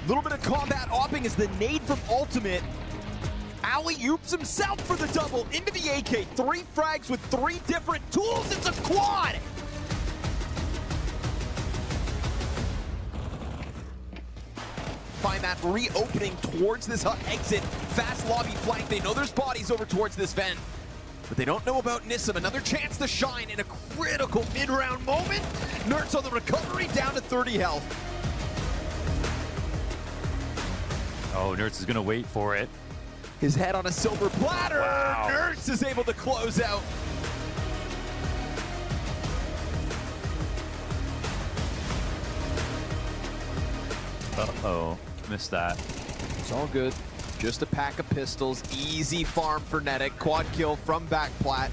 Little bit of combat opping as the nade from Ultimate. Alley-oops himself for the double into the AK. 3 frags with 3 different tools. It's a quad. Find that reopening towards this hut exit. Fast lobby flank. They know there's bodies over towards this vent, but they don't know about Nissim. Another chance to shine in a critical mid-round moment. Nerds on the recovery, down to 30 health. Oh, Nerds is gonna wait for it. His head on a silver platter. Wow. Nerds is able to close out. Uh-oh, missed that. It's all good. Just a pack of pistols. Easy farm for Fnatic. Quad kill from back plat.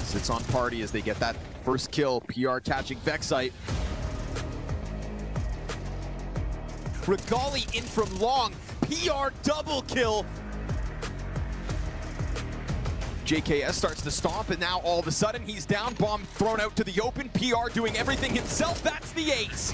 Sits on party as they get that first kill. PR catching Vexite. Regali in from long. PR double kill. JKS starts to stomp, and now all of a sudden he's down. Bomb thrown out to the open. PR doing everything himself. That's the ace.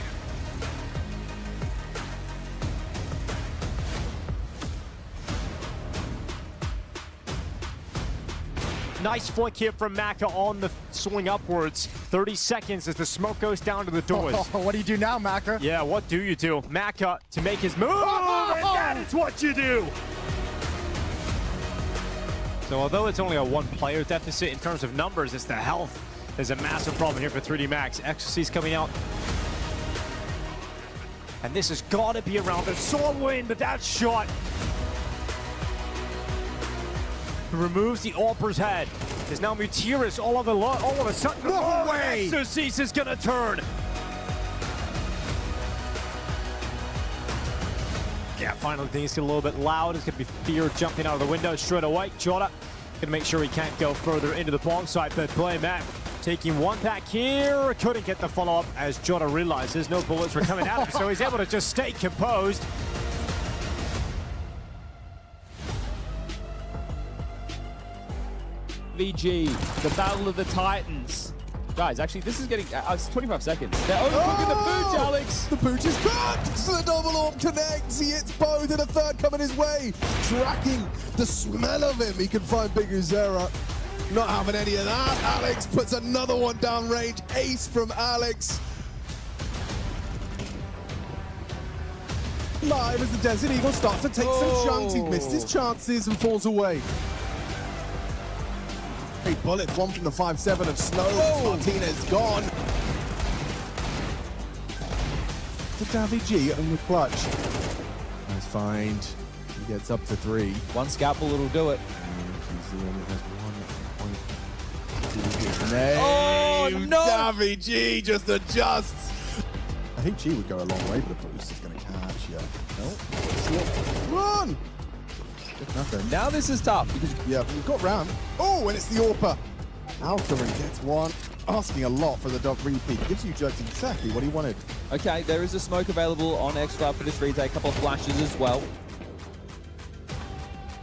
Nice flick here from Maka on the swing upwards. 30 seconds as the smoke goes down to the doors. Oh, what do you do now, Maka? Yeah, what do you do? Maka to make his move, and that is what you do. So although it's only a 1-player deficit in terms of numbers, it's the health. There's a massive problem here for 3D Max. Ecstasy's coming out. And this has got to be around the sword win, but that shot removes the AWPer's head. There's now Mutiris all of a sudden. No way! Exorcist is gonna turn. Yeah, finally things get a little bit loud. It's gonna be Fear jumping out of the window straight away. Jota gonna make sure he can't go further into the bomb site, but Play Mac taking one back here. Couldn't get the follow-up as Jota realizes no bullets were coming at him, so he's able to just stay composed. VG, the Battle of the Titans. Guys, actually, this is getting... it's 25 seconds. They're overcooking the booch, Alex. The booch is cooked! The double orb connects. He hits both, and a third coming his way. Tracking the smell of him. He can find Big Uzera. Not having any of that. Alex puts another one down range. Ace from Alex. Live as the Desert Eagle starts to take some chunks. He missed his chances and falls away. Great bullets, one from the 5-7 of Snow. Martinez gone. To Davy G on the clutch. Nice find. He gets up to 3. One scalpel, it'll do it. He's the one that has 1 point. Oh, no! Davy G just adjusts. I think G would go a long way, but the boost is going to catch. Yeah. Nope. Run! Nothing. Now this is tough because we've got round. Oh, and it's the AWPer. Alcarin gets one. Asking a lot for the dog repeat. Gives you Jugs exactly what he wanted. okay, there is a smoke available on X-Club for this retake. A couple of flashes as well.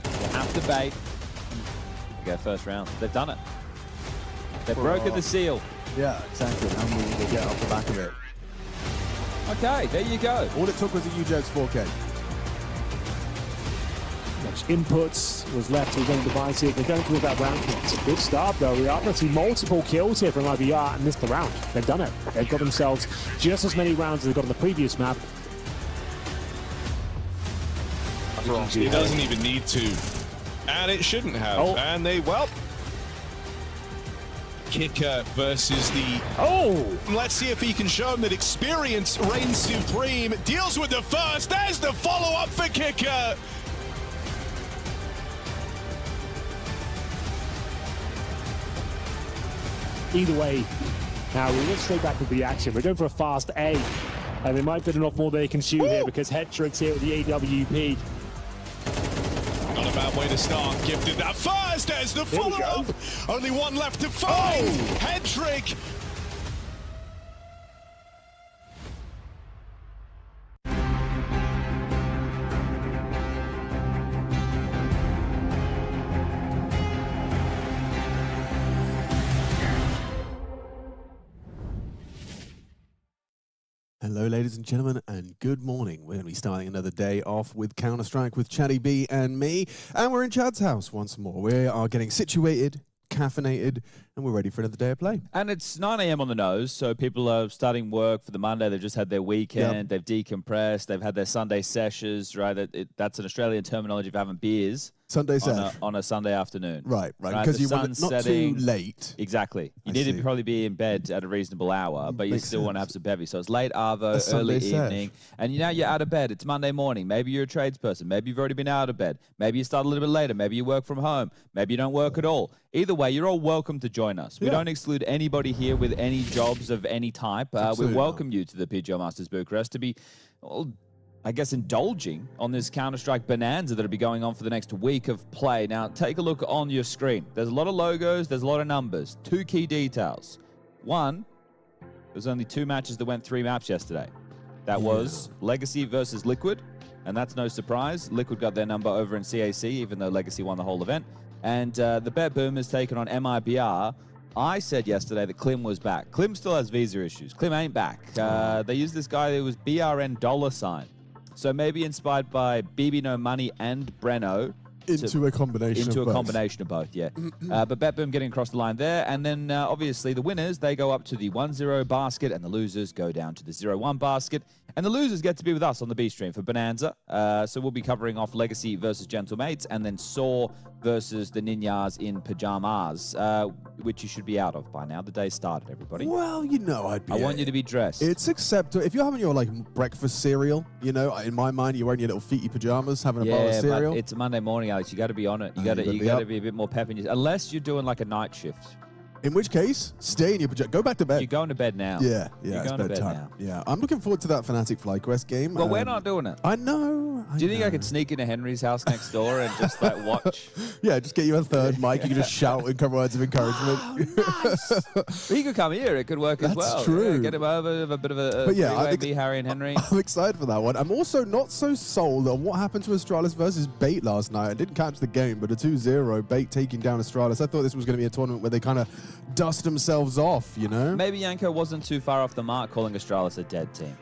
We'll have to bait. Go first round. They've done it. They've broken the seal. Yeah, exactly. How many will they get off the back of it? Okay, there you go. All it took was a UJ's 4K. Inputs was left to his own devices. They're going towards that round. It's a good start though. We are going to see multiple kills here from MIBR and missed the round. They've done it. They've got themselves just as many rounds as they got on the previous map. It doesn't even need to. And it shouldn't have. Oh. And they, well... Kicker versus the... Oh! Let's see if he can show him that experience reigns supreme. Deals with the first. There's the follow-up for Kicker. Either way, now we went straight back to the action. We're going for a fast A. And they might get enough more they can shoot here because Headtrick's here with the AWP. Not a bad way to start. Gifted that first. There's the follow-up. Only one left to find. Headtrick. Hello, ladies and gentlemen, and good morning. We're going to be starting another day off with Counter-Strike with Chatty B and me, and we're in Chad's house once more. We are getting situated, caffeinated, and we're ready for another day of play. And it's 9 a.m. on the nose, so people are starting work for the Monday. They've just had their weekend. They've decompressed. They've had their Sunday sessions, right? That's an Australian terminology for having beers. Sunday sesh. On a Sunday afternoon. Right. Because you want it not too late. Exactly. You need to probably be in bed at a reasonable hour, but you still want to have some bevy. So it's late arvo, early evening, and now you're out of bed. It's Monday morning. Maybe you're a tradesperson. Maybe you've already been out of bed. Maybe you start a little bit later. Maybe you work from home. Maybe you don't work at all. Either way, you're all welcome to join us. We don't exclude anybody here with any jobs of any type. We welcome you to the PGL Masters Bucharest to be, well, I guess, indulging on this Counter-Strike bonanza that'll be going on for the next week of play. Now, take a look on your screen. There's a lot of logos. There's a lot of numbers. 2 key details. One, there's only 2 matches that went 3 maps yesterday. That was Legacy versus Liquid, and that's no surprise. Liquid got their number over in CAC, even though Legacy won the whole event. And the BetBoom has taken on MIBR. I said yesterday that Klim was back. Klim still has visa issues. Klim ain't back. They used this guy who was BRN $. So maybe inspired by BB No Money and Breno. Into a combination of both, yeah. But BetBoom getting across the line there. And then, obviously, the winners, they go up to the 1-0 basket, and the losers go down to the 0-1 basket. And the losers get to be with us on the B stream for Bonanza. So we'll be covering off Legacy versus Gentlemates, and then Saw versus the Ninjas in Pyjamas, which you should be out of by now. The day started, everybody. Well, you know, I want you to be dressed. It's acceptable. If you're having your, like, breakfast cereal, you know, in my mind, you're wearing your little feety pajamas, having a bowl of cereal. But it's a Monday morning, Alex. You got to be on it. You got to be a bit more pep in your, unless you're doing like a night shift. In which case, stay in your pajamas. Go back to bed. You're going to bed now. Yeah, it's bedtime. Yeah, I'm looking forward to that Fnatic FlyQuest game. Well, we're not doing it. I know. Do you think I could sneak into Henry's house next door and just like watch? Yeah, just get you a third mic. You can just shout and come words of encouragement. Nice. He could come here. It could work as well. That's true. Yeah, get him over, have a bit of a three-way, be Harry and Henry. I'm excited for that one. I'm also not so sold on what happened to Astralis versus Bait last night. I didn't catch the game, but a 2-0 Bait taking down Astralis. I thought this was going to be a tournament where they kind of dust themselves off, you know? Maybe Yanko wasn't too far off the mark calling Astralis a dead team.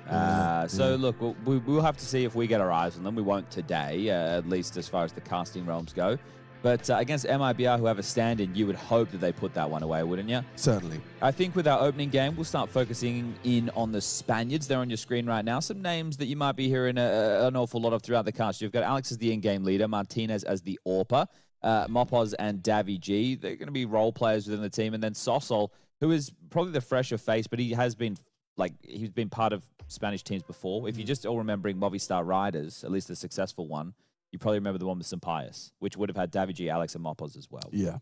So look, we'll have to see if we get our eyes on them. We won't today, at least as far as the casting realms go. But against MIBR, who have a stand-in, you would hope that they put that one away, wouldn't you? Certainly. I think with our opening game, we'll start focusing in on the Spaniards. They're on your screen right now. Some names that you might be hearing an awful lot of throughout the cast. You've got Alex as the in-game leader, Martinez as the AWPer, Mopoz and Davy G. They're going to be role players within the team. And then Sosol, who is probably the fresher face, but he has been, he's been part of Spanish teams before. If you're just all remembering Movistar Riders, at least the successful one, you probably remember the one with Sampaias, which would have had Davy G, Alex, and Mopoz as well. Yeah.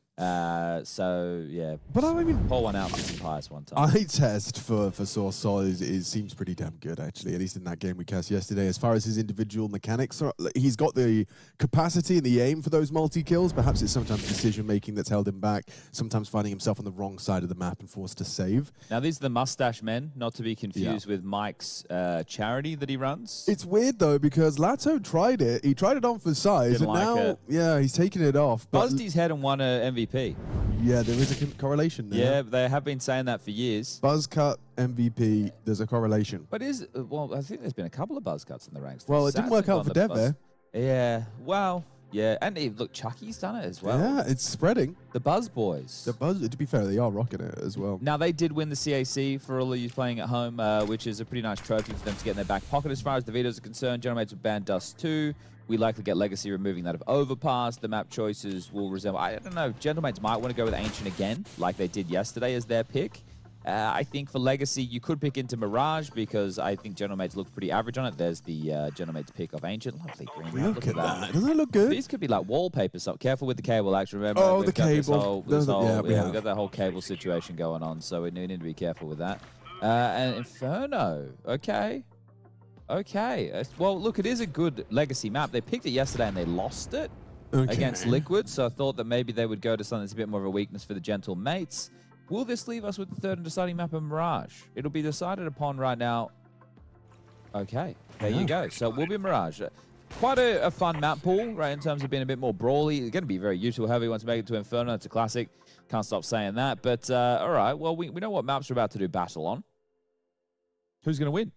So, yeah. But I mean, pull one out for Sampaias one time. Eye test for Sorsol seems pretty damn good, actually, at least in that game we cast yesterday. As far as his individual mechanics, he's got the capacity and the aim for those multi-kills. Perhaps it's sometimes decision-making that's held him back, sometimes finding himself on the wrong side of the map and forced to save. Now, these are the Mustache Men, not to be confused with Mike's charity that he runs. It's weird, though, because Lato tried it. He tried it on for size, and now, he's taking it off. Buzzed his head and won an MVP. Yeah, there is a correlation there. Yeah, they have been saying that for years. Buzz cut, MVP, there's a correlation. But I think there's been a couple of buzz cuts in the ranks. Well, it didn't work out for Dev. Yeah, well, yeah. And look, Chucky's done it as well. Yeah, it's spreading. The Buzz Boys. The Buzz, to be fair, they are rocking it as well. Now, they did win the CAC for all of you playing at home, which is a pretty nice trophy for them to get in their back pocket. As far as the vetoes are concerned, GeneralMates will ban Dust 2. We likely get Legacy removing that of Overpass. The map choices will resemble, I don't know, GeneralMates might want to go with Ancient again, like they did yesterday as their pick. I think for Legacy, you could pick into Mirage because I think GeneralMates looked pretty average on it. There's the GeneralMates pick of Ancient. Lovely green. Look at that. Doesn't it look good? These could be like wallpaper. So careful with the cable, actually. Remember, oh, the cable. We've got that whole cable situation going on, so we need to be careful with that. And Inferno. Okay. Well, look, it is a good Legacy map. They picked it yesterday and they lost it against Liquid, so I thought that maybe they would go to something that's a bit more of a weakness for the Gentle Mates. Will this leave us with the third and deciding map of Mirage? It'll be decided upon right now. Okay, there you go. So it will be Mirage. Quite a fun map pool, right, in terms of being a bit more brawly. It's going to be very useful. However you want to make it to Inferno, it's a classic. Can't stop saying that. But, all right, well, we know what maps we're about to do battle on. Who's going to win?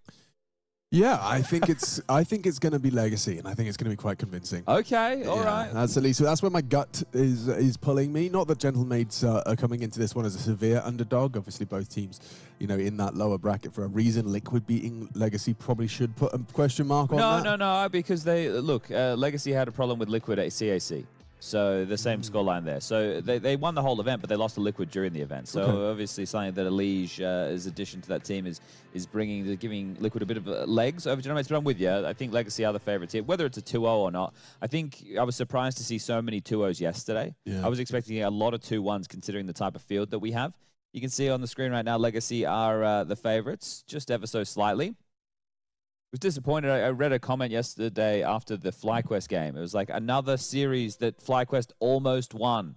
Yeah, I think it's going to be Legacy, and I think it's going to be quite convincing. Okay, all right. That's at least that's where my gut is pulling me. Not that Gentlemaids are coming into this one as a severe underdog. Obviously, both teams, you know, in that lower bracket for a reason. Liquid beating Legacy probably should put a question mark on that. No, because they look. Legacy had a problem with Liquid at CAC. So the same scoreline there. So they won the whole event, but they lost to Liquid during the event. So obviously something that Elige, as addition to that team, is giving Liquid a bit of legs over Gentlemaids. But I'm with you. I think Legacy are the favorites here. Whether it's a 2-0 or not, I think I was surprised to see so many 2-0s yesterday. Yeah. I was expecting a lot of 2-1s considering the type of field that we have. You can see on the screen right now, Legacy are the favorites, just ever so slightly. I was disappointed. I read a comment yesterday after the FlyQuest game. It was like another series that FlyQuest almost won.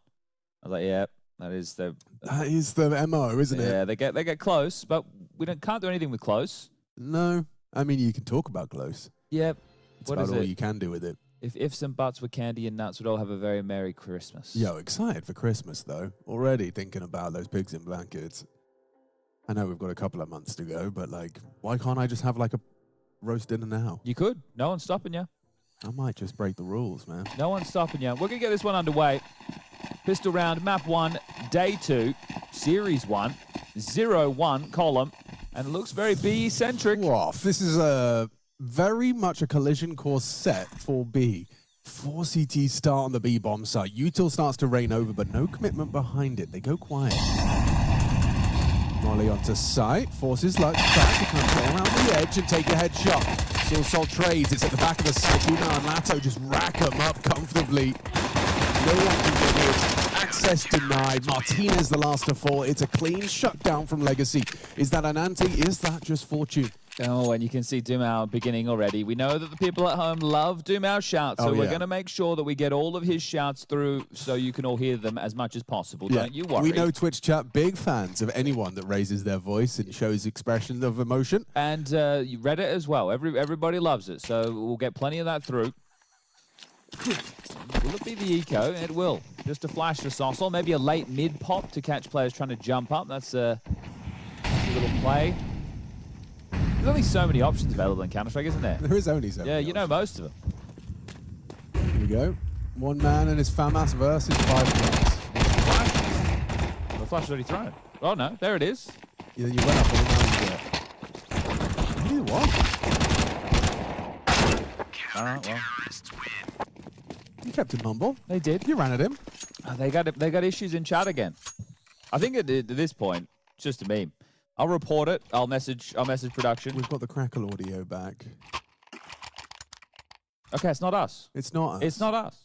I was like, yeah, that is the MO, isn't it? Yeah, they get close, but we can't do anything with close. No, I mean you can talk about close. Yep. It's about all you can do with it. If ifs and buts were candy and nuts, we'd all have a very Merry Christmas. Yo, excited for Christmas though. Already thinking about those pigs in blankets. I know we've got a couple of months to go, but like, why can't I just have like a roast dinner now? You could. No one's stopping you. I might just break the rules, man. No one's stopping you. We're going to get this one underway. Pistol round, map 1, day 2, series 1, 0-1 column, and it looks very B-centric. Wow, this is very much a collision course set for B. 4 CTs start on the B bomb site. Util starts to rain over, but no commitment behind it. They go quiet. Molly onto site, forces Lux back to come around the edge and take a headshot. Soul trades, it's at the back of the site. Dumao and Lato just rack them up comfortably. No one can get it. Access denied. Martinez the last to fall. It's a clean shutdown from Legacy. Is that an anti? Is that just fortune? Oh, and you can see Dumao beginning already. We know that the people at home love Dumao's shouts, so we're going to make sure that we get all of his shouts through so you can all hear them as much as possible. Don't you worry. We know Twitch chat, big fans of anyone that raises their voice and shows expression of emotion. And Reddit as well. Everybody loves it, so we'll get plenty of that through. Will it be the eco? It will. Just a flash for Sossel. Maybe a late mid-pop to catch players trying to jump up. That's a little play. There's only so many options available in Counter-Strike, isn't there? There is only so many you know most of them. Here we go. One man and his FAMAS versus 5 players. Flash? The flash is already thrown. Oh, no. There it is. Yeah, you went up and down. What? All right, well. You kept him humble. They did. You ran at him. They got issues in chat again. I think at this point, it's just a meme. I'll report it. I'll message production. We've got the Crackle audio back. Okay, it's not us. It's not us. It's not us.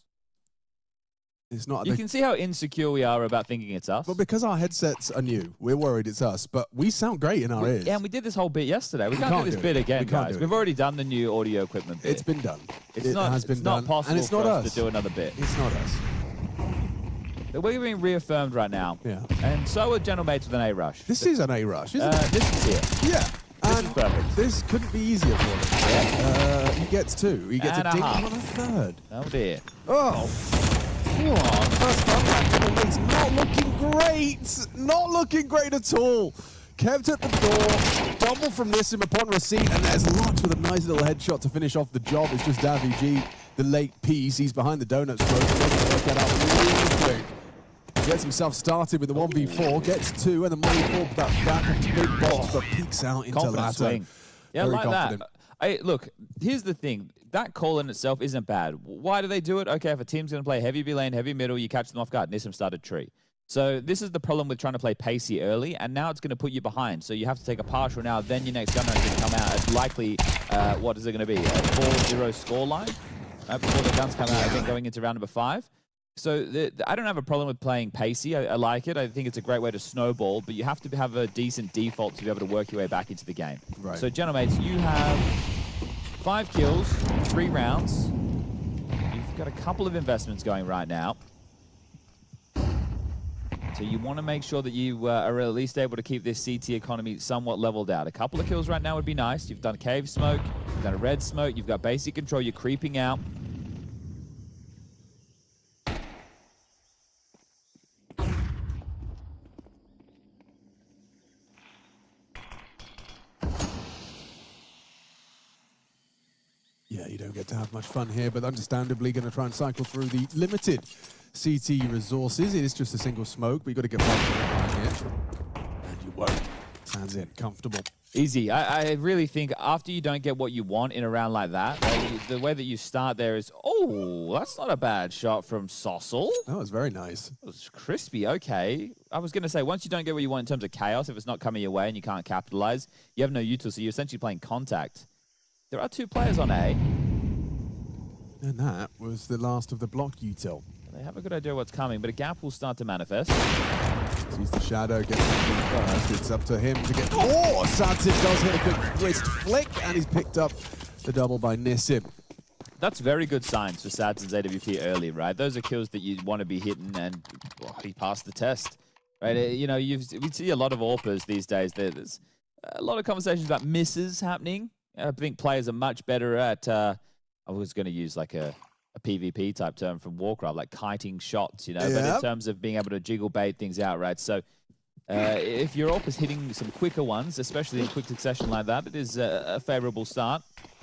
It's not. You can see how insecure we are about thinking it's us. But because our headsets are new, we're worried it's us. But we sound great in our ears. Yeah, and we did this whole bit yesterday. We can't do this bit again, guys. We've already done the new audio equipment bit. It's been done. It has been done. It's not possible and it's not for us to do another bit. It's not us. We're being reaffirmed right now. Yeah. And so are Gentlemates with an A-Rush. This is an A-Rush, isn't it? This is it. Yeah. This is perfect. This couldn't be easier for him. Yeah. He gets 2. He gets and a ding half. on a 3rd. Oh, dear. Oh. First time, it's not looking great. Not looking great at all. Kept at the door. Double from Nissim upon receipt. And there's Lux with a nice little headshot to finish off the job. It's just Davy G, the late piece. He's behind the donut stroke. Work that out really quick. Gets himself started with the 1v4. Gets 2. And the money pull back up to big box. But peeks out into Confident swing. Yeah, Very like confident. that. Look, here's the thing. That call in itself isn't bad. Why do they do it? Okay, if a team's going to play heavy B lane, heavy middle, you catch them off guard. Nissim started tree. So this is the problem with trying to play pacey early, and now it's going to put you behind. So you have to take a partial now, then your next gunner is going to come out at likely, what is it going to be, a 4-0 score line? Before the guns come out, again, going into round number 5. So I don't have a problem with playing pacey. I like it. I think it's a great way to snowball, but you have to have a decent default to be able to work your way back into the game. Right. So, Gentlemates, you have 5 kills, 3 rounds. You've got a couple of investments going right now. So you want to make sure that you are at least able to keep this CT economy somewhat leveled out. A couple of kills right now would be nice. You've done cave smoke, you've done a red smoke, you've got basic control, you're creeping out. to have much fun here, but understandably going to try and cycle through the limited CT resources. It is just a single smoke, but you've got to get past the line here. And you won't. Stands in, comfortable. Easy. I really think after you don't get what you want in a round like that, the way that you start there is, oh, that's not a bad shot from Sossel. That was very nice. It was crispy, okay. I was going to say, once you don't get what you want in terms of chaos, if it's not coming your way and you can't capitalize, you have no util, so you're essentially playing contact. There are 2 players on A. And that was the last of the block util. They have a good idea what's coming, but a gap will start to manifest. Sees the shadow, gets it first. It's up to him to get more. Sadzik does hit a quick wrist flick, and he's picked up the double by Nissim. That's very good signs for Sadzin's AWP early, right? Those are kills that you want to be hitting, and he passed the test, right? You know, we see a lot of AWPers these days. There's a lot of conversations about misses happening. I think players are much better at, I was going to use like a PvP type term from Warcraft, like kiting shots, you know, but in terms of being able to jiggle bait things out, right? So if your AWP is hitting some quicker ones, especially in quick succession like that, it is a favorable start.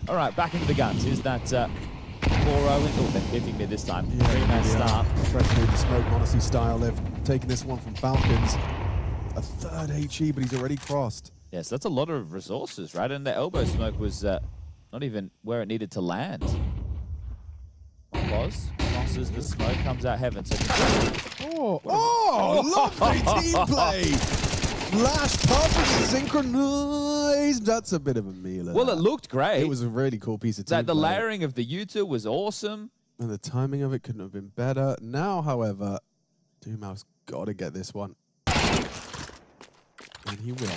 All right, back into the guns. Is that 4-0? Oh, they're hitting me this time. Yeah, 3-man start. Fresh made the smoke, Monacy style. They've taken this one from Falcons. A 3rd HE, but he's already crossed. Yes, that's a lot of resources, right? And the elbow smoke was not even where it needed to land. Crosses the smoke, comes out heaven. So lovely team play! Flash perfectly synchronized. That's a bit of a mealer. Well, it looked great. It was a really cool piece of team The play. layering of the U2 was awesome. And the timing of it couldn't have been better. Now, however, Doomau's got to get this one. And he will.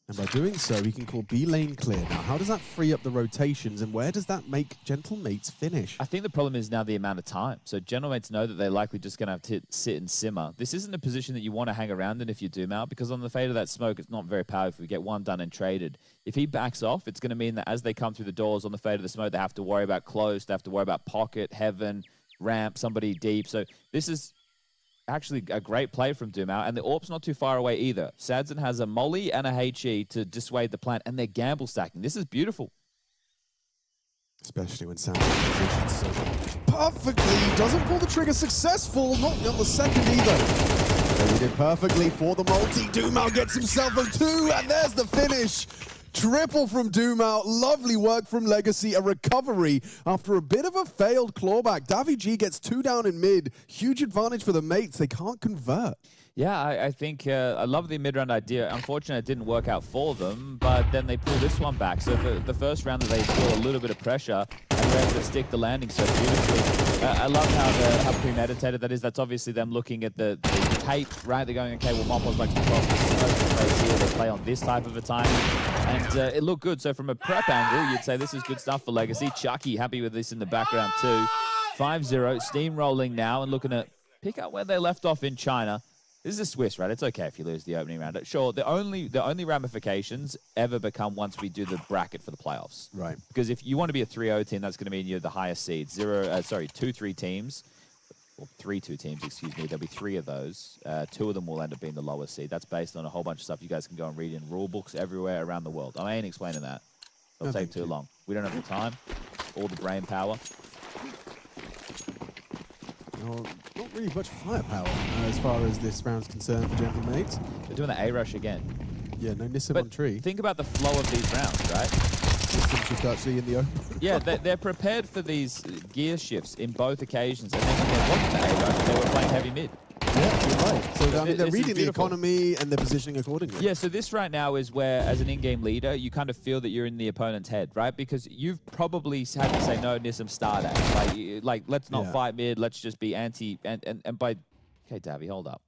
And by doing so, he can call B lane clear. Now, how does that free up the rotations, and where does that make Gentlemates finish? I think the problem is now the amount of time. So Gentlemates know that they're likely just going to have to sit and simmer. This isn't a position that you want to hang around in if you Doom out, because on the fade of that smoke, it's not very powerful. We get one done and traded. If he backs off, it's going to mean that as they come through the doors on the fade of the smoke, they have to worry about close, they have to worry about pocket, heaven, ramp, somebody deep. So this is actually a great play from Doomau, and the AWP's not too far away either. Sadzin has a molly and a HE to dissuade the plant, and they're gamble stacking. This is beautiful. Especially when Sadzin positions so perfectly. Doesn't pull the trigger successful, not on the second either. So he did perfectly for the multi. Doomau gets himself a 2, and there's the finish. Triple from Doomau, lovely work from Legacy, a recovery after a bit of a failed clawback. Davi G gets 2 down in mid, huge advantage for the mates, they can't convert. Yeah, I think I love the mid-round idea. Unfortunately, it didn't work out for them, but then they pull this one back. So the first round that they feel a little bit of pressure, and they're able to stick the landing so beautifully. I love how premeditated that is. That's obviously them looking at the tape, right? They're going, okay, well, Mompos likes to cross the smoke place here. They play on this type of a timing, and it looked good. So from a prep angle, you'd say this is good stuff for Legacy. Chucky happy with this in the background too. 5-0, steamrolling now and looking to pick up where they left off in China. This is Swiss, right? It's okay if you lose the opening round. Sure, the only ramifications ever become once we do the bracket for the playoffs. Right. Because if you want to be a 3-0 team, that's going to mean you're the highest seed. 2-3 teams, or 3-2 teams, excuse me. There'll be 3 of those. 2 of them will end up being the lowest seed. That's based on a whole bunch of stuff you guys can go and read in rule books everywhere around the world. I ain't explaining that. It'll take too long. We don't have the time or the brain power. Well, not really much firepower as far as this round's concerned for Gentlemates. They're doing the A-rush again. Yeah, no Nissim But on tree. think about the flow of these rounds, right? Nissim's just actually in the open. Yeah, they're prepared for these gear shifts in both occasions. And then when they wasn't the A-rush, they were playing heavy mid. Yeah, you're right. So I mean, they're This is reading the beautiful. economy and they're positioning accordingly. Yeah, so this right now is where, as an in-game leader, you kind of feel that you're in the opponent's head, right? Because you've probably had to say, no, Nissim, start at. Like let's not fight mid, let's just be anti... And by... Okay, Davy, hold up.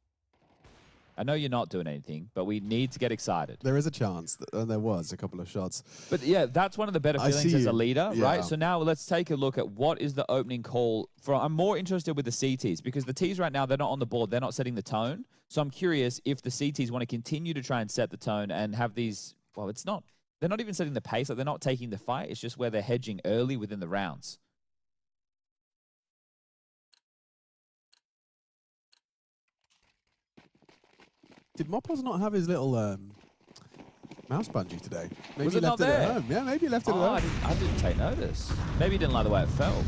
I know you're not doing anything, but we need to get excited. There is a chance, and there was a couple of shots. But yeah, that's one of the better feelings as a leader, Yeah. right? So now let's take a look at what is the opening call. I'm more interested with the CTs, because the Ts right now, they're not on the board. They're not setting the tone. So I'm curious if the CTs want to continue to try and set the tone and have these... Well, it's not... They're not even setting the pace. Like, they're not taking the fight. It's just where they're hedging early within the rounds. Did Mopos not have his little mouse bungee today. Maybe Was he it left not it there? at home. Yeah, maybe he left it Oh, at home. I didn't take notice. Maybe he didn't like the way it felt.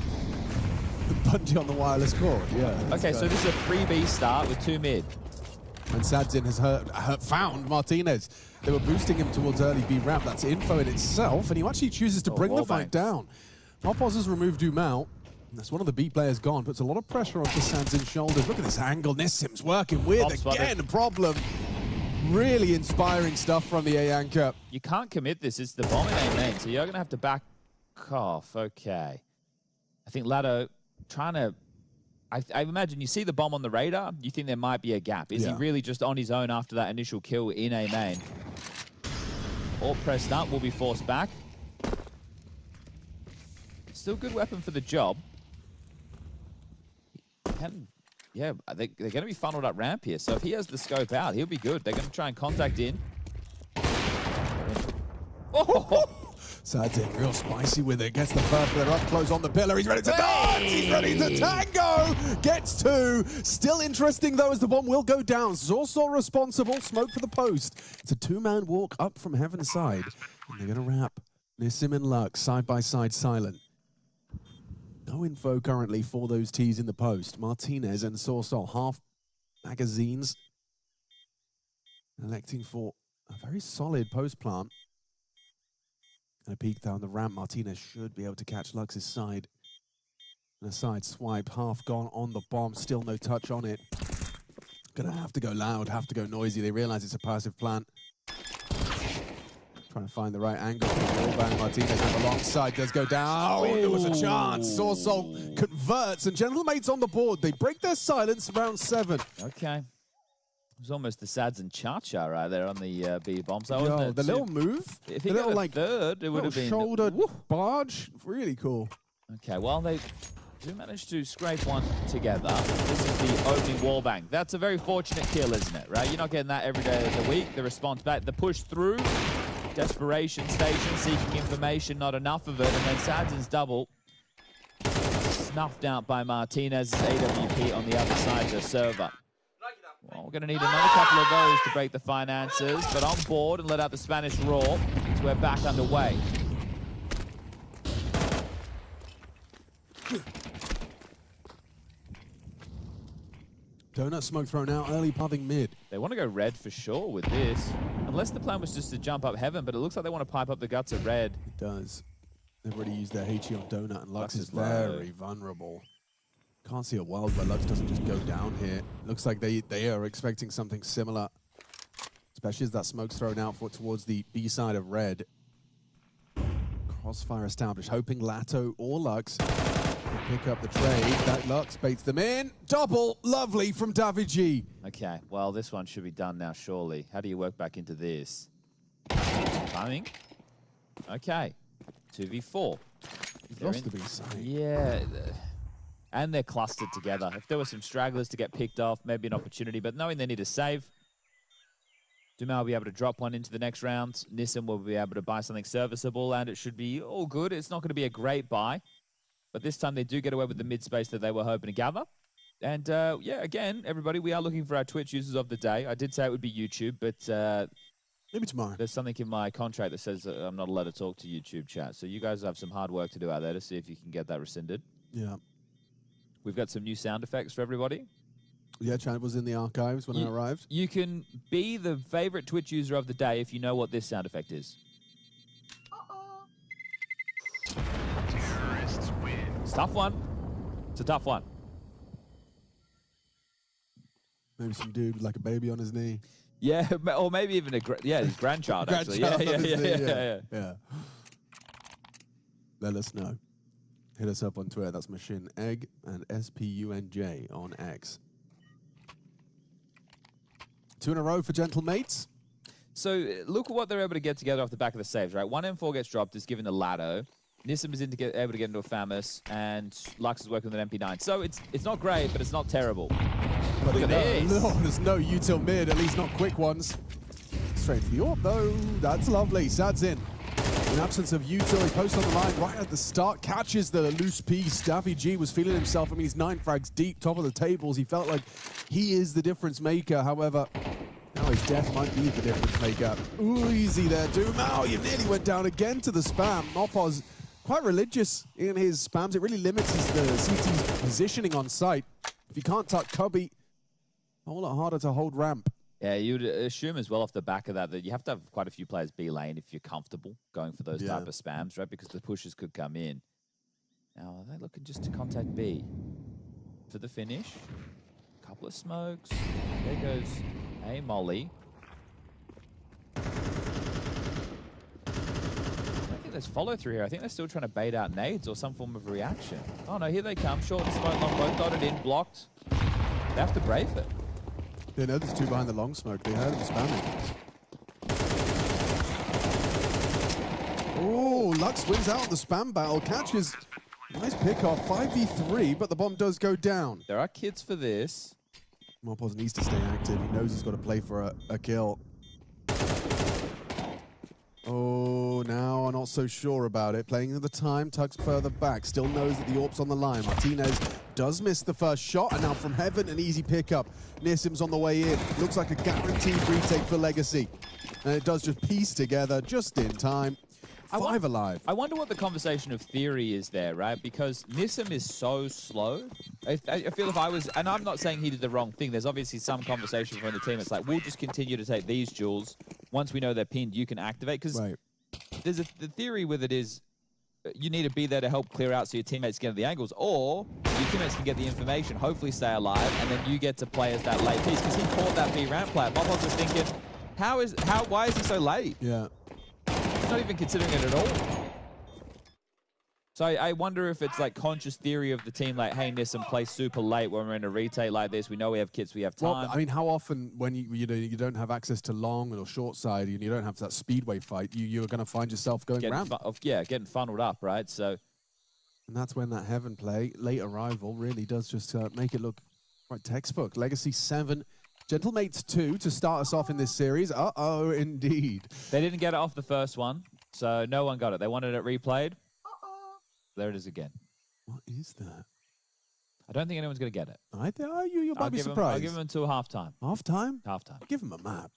The bungee on the wireless cord. Yeah. Okay, so this is a 3B start with 2 mid. And Sadzin has found Martinez. They were boosting him towards early B ramp. That's info in itself, and he actually chooses to bring the fight down. Mopos has removed Dumont. That's one of the B players gone. Puts a lot of pressure onto Sadzin's shoulders. Look at this angle. Nissim's working with again. Problem. Really inspiring stuff from the A anchor. You can't commit this. It's the bomb in A main, so you're going to have to back off. Okay. I think Lado trying to... I imagine you see the bomb on the radar, you think there might be a gap. Is he really just on his own after that initial kill in A main? Or pressed up, will be forced back. Still good weapon for the job. Yeah, they're going to be funneled up ramp here, so if he has the scope out, he'll be good. They're going to try and contact in. Oh! Sadzin real spicy with it. Gets the first player up close on the pillar. He's ready to dance. He's ready to tango. Gets 2. Still interesting though as the bomb will go down. Zorsol responsible. Smoke for the post. It's a 2-man walk up from Heaven's side. And they're going to wrap Nissim and Lux side by side silent. No info currently for those T's in the post. Martinez and Zorsol half magazines. Electing for a very solid post plant. And a peek down the ramp. Martinez should be able to catch Lux's side. And a side swipe, half gone on the bomb, still no touch on it. Gonna have to go loud, have to go noisy. They realize it's a passive plant. Trying to find the right angle. Wallbang Martinez on the long side does go down. Oh, there was a chance. Zorsol converts, and Gentlemate's on the board. They break their silence round 7. Okay. It was almost the Sads and Cha-Cha right there on the B bomb. So Yo, the little move, if he the little got a like third, it would have been shoulder barge. Really cool. Okay, well they do manage to scrape one together. This is the opening wallbang. That's a very fortunate kill, isn't it? Right? You're not getting that every day of the week. The response back, the push through, desperation station, seeking information, not enough of it, and then Sadzin's double snuffed out by Martinez's AWP on the other side of the server. Well, we're going to need another couple of those to break the finances, but on board and let out the Spanish roar, so we're back underway. Donut smoke thrown out early, pumping mid. They want to go red for sure with this, unless the plan was just to jump up heaven, but it looks like they want to pipe up the guts of red. It does. They've already used their HE on Donut, and Lux is very vulnerable. Can't see a world where Lux doesn't just go down here. Looks like they are expecting something similar, especially as that smoke's thrown out towards the B side of red. Crossfire established, hoping Lato or Lux can pick up the trade. That Lux baits them in. Double, lovely from Davigi. Okay, well, this one should be done now, surely. How do you work back into this? Timing. Okay, 2v4. Lost the B side. Yeah. And they're clustered together. If there were some stragglers to get picked off, maybe an opportunity, but knowing they need a save, Dumont will be able to drop one into the next round. Nissim will be able to buy something serviceable, and it should be all good. It's not going to be a great buy, but this time they do get away with the mid space that they were hoping to gather. And yeah, again, everybody, we are looking for our Twitch users of the day. I did say it would be YouTube, but maybe tomorrow. There's something in my contract that says I'm not allowed to talk to YouTube chat. So you guys have some hard work to do out there to see if you can get that rescinded. Yeah. We've got some new sound effects for everybody. Yeah, Chad was in the archives when I arrived. You can be the favorite Twitch user of the day if you know what this sound effect is. Terrorists win. It's a tough one. It's a tough one. Maybe some dude with like a baby on his knee. Yeah, or maybe even his grandchild, actually. Yeah. Let us know. Hit us up on Twitter. That's Machine Egg and SPUNJ on X. 2 in a row for Gentlemates. So look at what they're able to get together off the back of the saves, right? 1 M4 gets dropped, is given the Lado. Nissim is able to get into a Famus, and Lux is working with an MP9. So it's not great, but it's not terrible. But look at this. No, there's no util mid, at least not quick ones. Straight for the AWP, though. That's lovely. Sadzin. In absence of util, he posts on the line right at the start, catches the loose piece. Daffy G was feeling himself. I mean, he's 9 frags deep, top of the tables. He felt like he is the difference maker. However, now his death might be the difference maker. Ooh, easy there, Doom. Oh, you nearly went down again to the spam. Mopoz quite religious in his spams. It really limits the CT's positioning on site. If you can't tuck Cubby, a whole lot harder to hold ramp. Yeah, you'd assume as well off the back of that you have to have quite a few players B lane if you're comfortable going for those type of spams, right? Because the pushes could come in. Now, are they looking just to contact B for the finish? Couple of smokes. There goes a molly. I don't think there's follow through here. I think they're still trying to bait out nades or some form of reaction. Oh no, here they come. Short and smoke, long both dotted in, blocked. They have to brave it. They know there's two behind the long smoke. They heard him spamming. Oh, Lux wins out the spam battle. Catches nice pick off. 5v3, but the bomb does go down. There are kids for this. Mopoz needs to stay active. He knows he's got to play for a kill. Oh, now I'm not so sure about it. Playing at the time, tugs further back. Still knows that the AWP's on the line. Martinez does miss the first shot, and now from heaven, an easy pickup. Nissim's on the way in. Looks like a guaranteed retake for Legacy. And it does just piece together just in time. 5 alive. I wonder what the conversation of theory is there, right? Because Nissim is so slow. I feel if I was, and I'm not saying he did the wrong thing. There's obviously some conversation from the team. It's like, we'll just continue to take these jewels. Once we know they're pinned, you can activate. Because there's the theory with it is you need to be there to help clear out so your teammates get the angles, or your teammates can get the information, hopefully stay alive, and then you get to play as that late piece. Because he caught that B ramp player. Mopoz was thinking, why is he so late? Yeah. Not even considering it at all. So I wonder if it's like conscious theory of the team, like, hey, Nissim, play super late when we're in a retake like this. We know we have kits, we have time. Well, I mean, how often when you don't have access to long or short side and you don't have that speedway fight, you're going to find yourself going ramp. Getting funneled up, right? So, and that's when that heaven play, late arrival, really does just make it look quite textbook. Legacy 7. Gentlemates 2 to start us off in this series. Uh-oh, indeed. They didn't get it off the first one, so no one got it. They wanted it replayed. There it is again. What is that? I don't think anyone's going to get it. You might be surprised. I'll give them until halftime. Halftime? Halftime. Give them a map.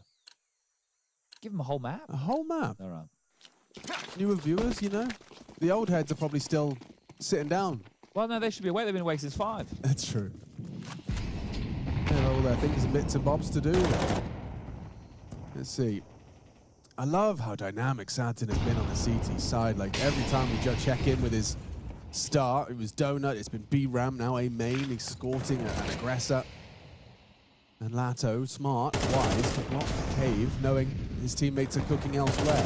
Give them a whole map? A whole map? All right. Newer viewers, you know? The old heads are probably still sitting down. Well, no, they should be awake. They've been awake since 5. That's true. They have all their things and bits and bobs to do there. Let's see. I love how dynamic Sadson has been on the CT side. Like, every time we just check in with his start, it was Donut, it's been B-Ram, now A main, escorting an aggressor. And Lato, smart, wise, to block the cave, knowing his teammates are cooking elsewhere.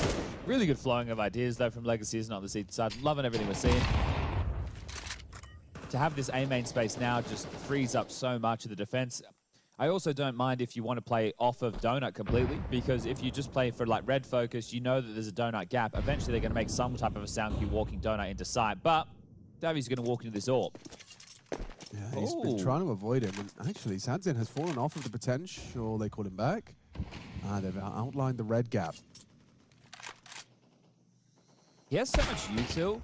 Really good flowing of ideas, though, from Legacy, isn't it, on the CT side. Loving everything we're seeing. To have this A main space now just frees up so much of the defense. I also don't mind if you want to play off of Donut completely, because if you just play for like red focus, you know that there's a Donut gap. Eventually they're going to make some type of a sound cue walking Donut into sight, but Davi's going to walk into this AWP. Yeah, he's been trying to avoid him, and actually Sadzen has fallen off of the potential. They call him back. They've outlined the red gap. He has so much util.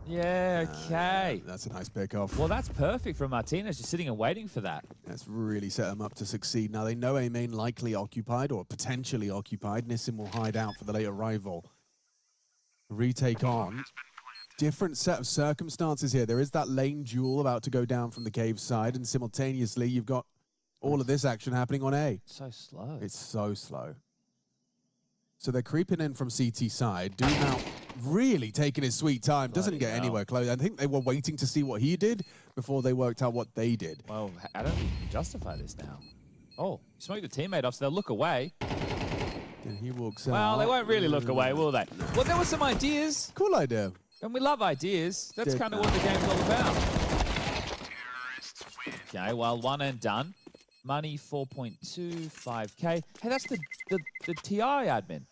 Yeah, okay. That's a nice pick off. Well, that's perfect from Martinez, just sitting and waiting for that. That's really set them up to succeed. Now they know A main likely occupied or potentially occupied. Nissim will hide out for the late arrival. Retake on. Different set of circumstances here. There is that lane duel about to go down from the cave side, and simultaneously you've got all of this action happening on A. So slow. It's so slow. So they're creeping in from CT side. Doom now really taking his sweet time. Doesn't get anywhere close. I think they were waiting to see what he did before they worked out what they did. Well, I don't think you can justify this now. Oh, you smoked the teammate off, so they'll look away. And he walks out. Well, they won't really look away, will they? Well, there were some ideas. Cool idea. And we love ideas. That's kind of what the game's all about. Okay, well, one and done. Money 4.25K. Hey, that's the TI admin.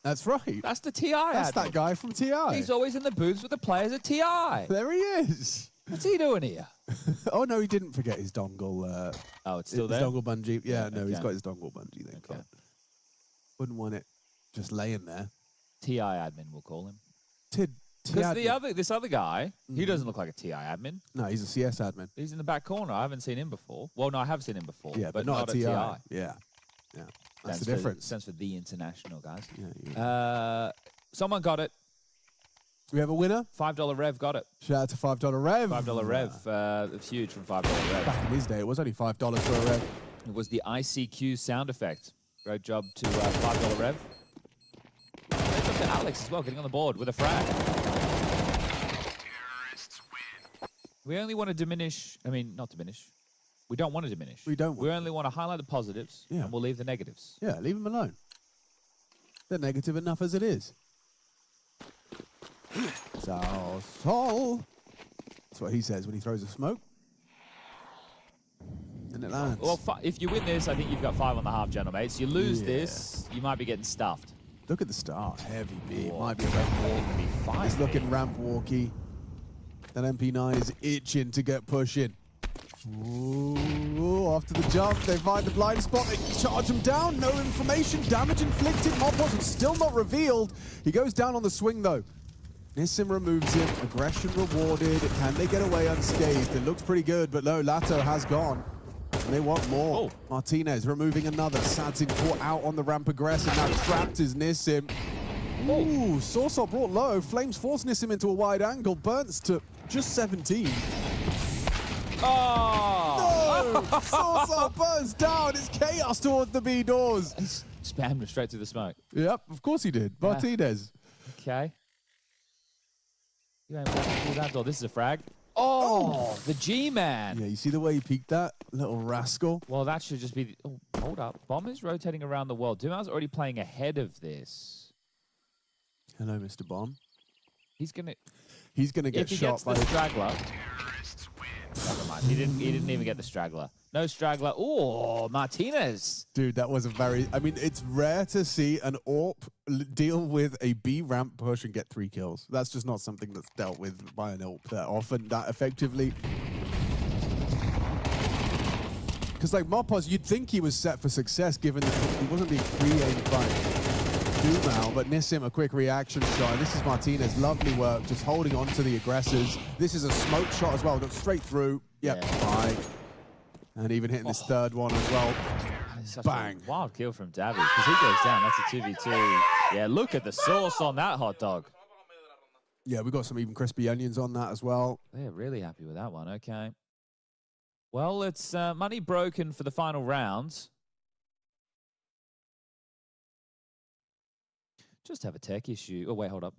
That's right. That's the TI That's admin. that guy from TI. He's always in the booths with the players at TI. There he is. What's he doing here? Oh, no, he didn't forget his dongle. Oh, it's still his there? dongle bungee. Yeah, no, okay. he's got his dongle bungee. Thank God. Wouldn't want it just laying there. TI admin, we'll call him. Because this other guy, he doesn't look like a TI admin. No, he's a CS admin. He's in the back corner. I haven't seen him before. Well, no, I have seen him before. Yeah, but not a TI. TI. Yeah. That's the difference. Stands for the international, guys. Yeah. Someone got it. We have a winner. $5 Rev got it. Shout out to $5 Rev. $5 Rev. It's huge from $5 Rev. Back in his day, it was only $5 for a Rev. It was the ICQ sound effect. Great job to $5 Rev. Great job to Alex as well, getting on the board with a frag. We only want to diminish, not diminish. We don't want to diminish. We don't. We only want to highlight the positives, and we'll leave the negatives. Yeah, leave them alone. They're negative enough as it is. So, that's what he says when he throws a smoke. And it lands. Well, if you win this, I think you've got 5.5, gentlemen. You lose this, you might be getting stuffed. Look at the start. Heavy B. Might be a ramp walk. It's looking ramp walky. That MP9 is itching to get pushing. Ooh, after the jump, they find the blind spot. They charge him down. No information. Damage inflicted. Mob wasn't still not revealed. He goes down on the swing, though. Nissim removes him. Aggression rewarded. Can they get away unscathed? It looks pretty good, but no, Lato has gone. And they want more. Oh. Martinez removing another. Sadzin caught out on the ramp aggressive. Now trapped is Nissim. Ooh, Sorsol brought low. Flames force Nissim into a wide angle. Burns to just 17. Oh! No! Sorsol burns down. It's chaos towards the B doors. Spammed him straight through the smoke. Yep, of course he did. Martinez. Okay. You ain't walking through that door. This is a frag. Oh, the G-Man. Yeah, you see the way he peeked that? Little rascal. Well, that should just be... Oh, hold up. Bomb is rotating around the world. Dumal's already playing ahead of this. Hello, Mr. Bomb. He's going to... He's going to get shot by the straggler. Never mind. He didn't even get the straggler. No straggler. Oh, Martinez. Dude, that was a very... I mean, it's rare to see an AWP deal with a B ramp push and get 3 kills. That's just not something that's dealt with by an AWP that often, that effectively. Because, like, Mopos, you'd think he was set for success given that he wasn't being pre-aimed by Dumal, but Nissim, a quick reaction shot. And this is Martinez. Lovely work, just holding on to the aggressors. This is a smoke shot as well. Got straight through. Yep, bye. And even hitting this third one as well. Bang. Wild kill from Davy, because he goes down. That's a 2v2. Yeah, look at the sauce on that hot dog. Yeah, we got some even crispy onions on that as well. They're really happy with that one. Okay. Well, it's money broken for the final round. Just have a tech issue. Oh, wait, hold up.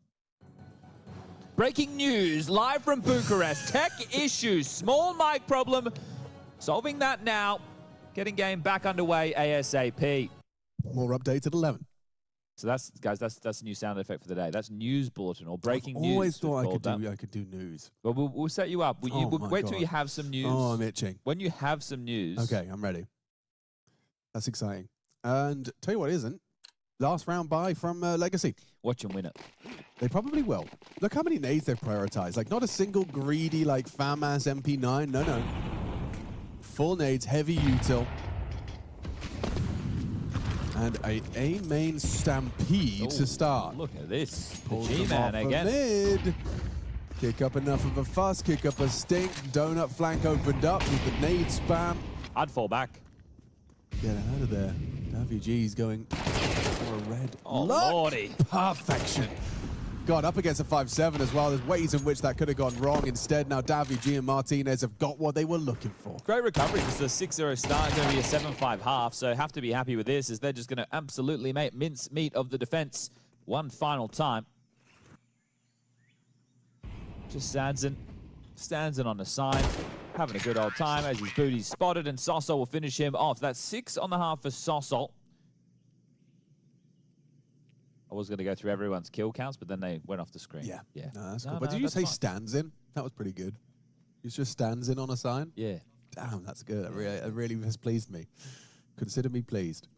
Breaking news, live from Bucharest. Tech issue, small mic problem. Solving that now. Getting game back underway ASAP. More updates at 11. So that's, guys, that's the new sound effect for the day. That's news bulletin or breaking news. Always thought I could do news. Well, we'll set you up. We'll wait till you have some news. Oh, I'm itching. When you have some news. Okay, I'm ready. That's exciting. And tell you what isn't. Last round bye from Legacy. Watch them win it. They probably will. Look how many nades they've prioritized. Like, not a single greedy, like, FAMAS MP9. No, no. Full nades, heavy util. And a main stampede to start. Look at this. The Pulls G-Man them off again. Mid. Kick up enough of a fuss, kick up a stink. Donut flank opened up with the nade spam. I'd fall back. Get out of there. Davy G's going for a red. Oh, Look! lordy. Perfection. God, up against a 5-7 as well. There's ways in which that could have gone wrong. Instead, now Davy G and Martinez have got what they were looking for. Great recovery. This is a 6-0 start. It's going to be a 7-5 half, so have to be happy with this as they're just going to absolutely make mince meat of the defense one final time. Just Sadzin on the side, having a good old time as his booty's spotted, and Sossol will finish him off. That's 6 on the half for Sossol. I was going to go through everyone's kill counts, but then they went off the screen. Yeah. Yeah. No, that's cool. But did you say stands in? That was pretty good. It's just stands in on a sign? Yeah. Damn, that's good. It really has pleased me. Consider me pleased.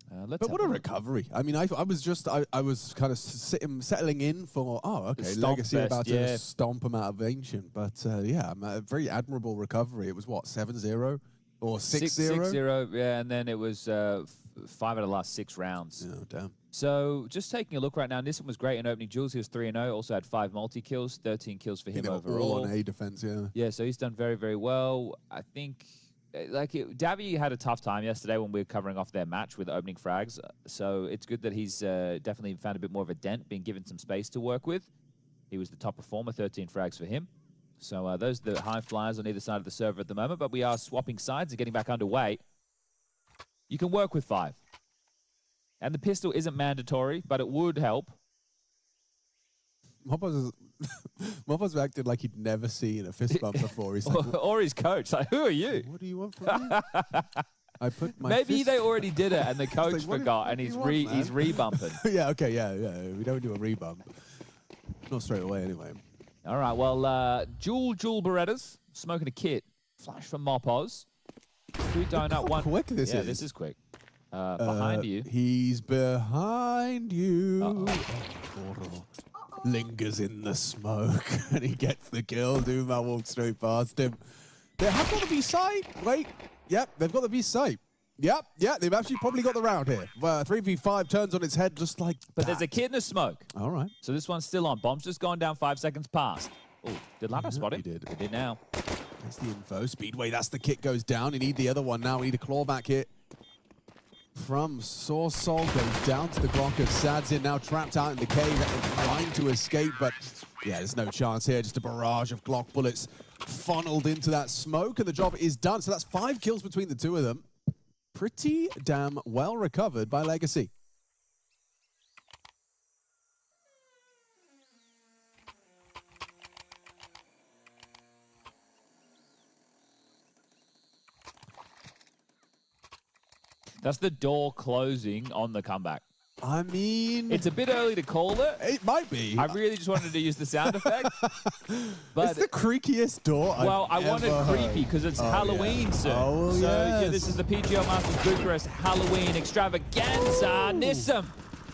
But what a recovery. I mean, I was kind of settling in for, okay, Legacy about to stomp him out of Ancient. But yeah, a very admirable recovery. It was what, 7-0 or 6-0? 6-0, yeah, and then it was 5 out of the last 6 rounds. Oh, damn. So just taking a look right now, Nissim was great in opening duels. He was 3-0, also had 5 multi-kills, 13 kills for him overall. All on A defense, yeah. Yeah, so he's done very, very well. I think Davy had a tough time yesterday when we were covering off their match with opening frags. So it's good that he's definitely found a bit more of a dent, being given some space to work with. He was the top performer, 13 frags for him. So those are the high flyers on either side of the server at the moment, but we are swapping sides and getting back underway. You can work with 5. And the pistol isn't mandatory, but it would help. Mopaz acted like he'd never seen a fist bump before. He's like, or his coach. Like, who are you? what do you want from me? I put my Maybe fist... they already did it and the coach like, forgot and he's re-bumping. Yeah, okay, yeah. We don't do a rebump. Not straight away, anyway. All right, well, Jewel Berettas, smoking a kit. Flash from Mopoz. 2 donut, 1. Quick this is. Yeah, this is quick. Behind you. He's behind you. Lingers in the smoke and he gets the kill. Duma walks straight past him. They have got the B side. Wait. Yep, they've got the B side. Yep, they've actually probably got the round here. 3v5 turns on its head just like But that. there's a kid in the smoke. All right. So this one's still on. Bomb's just gone down 5 seconds past. Oh, did Lado spot it? He did. He did now. That's the info. Speedway, that's the kit goes down. You need the other one now. We need a clawback hit from Source Soul. Goes down to the Glock of Sadzin, now trapped out in the cave, trying to escape, but yeah, there's no chance here. Just a barrage of Glock bullets funneled into that smoke, and the job is done. So that's 5 kills between the 2 of them. Pretty damn well recovered by Legacy. That's the door closing on the comeback. I mean... It's a bit early to call it. It might be. I really just wanted to use the sound effect. But it's the creakiest door I wanted creepy because it's Halloween soon. Oh, so yes. yeah, this is the PGL Masters Bucharest Halloween extravaganza. Nissim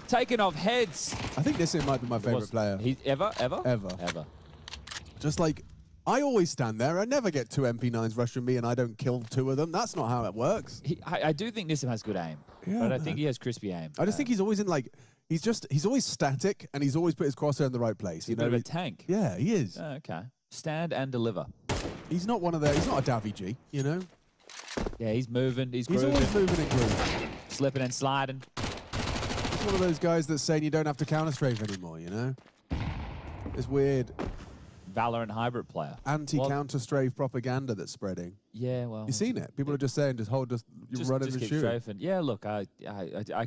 taking off heads. I think Nissim might be my favorite player. He's ever? Ever. Just like, I always stand there. I never get 2 MP9s rushing me and I don't kill 2 of them. That's not how it works. I do think Nissim has good aim, but I think he has crispy aim. I just think he's always in like, he's always static and he's always put his crosshair in the right place. He's a bit of a tank. Yeah, he is. Oh, okay. Stand and deliver. He's not one of the, he's not a Davy G, you know? Yeah, he's moving, he's He's grooving. always moving and grooving. Slipping and sliding. He's one of those guys that's saying you don't have to counter-strafe anymore, you know? It's weird. Valorant hybrid player. Anti-counter-strafe propaganda that's spreading. Yeah, well. You've seen it. People are just saying, just run and keep shoot. strafing. Yeah, look, I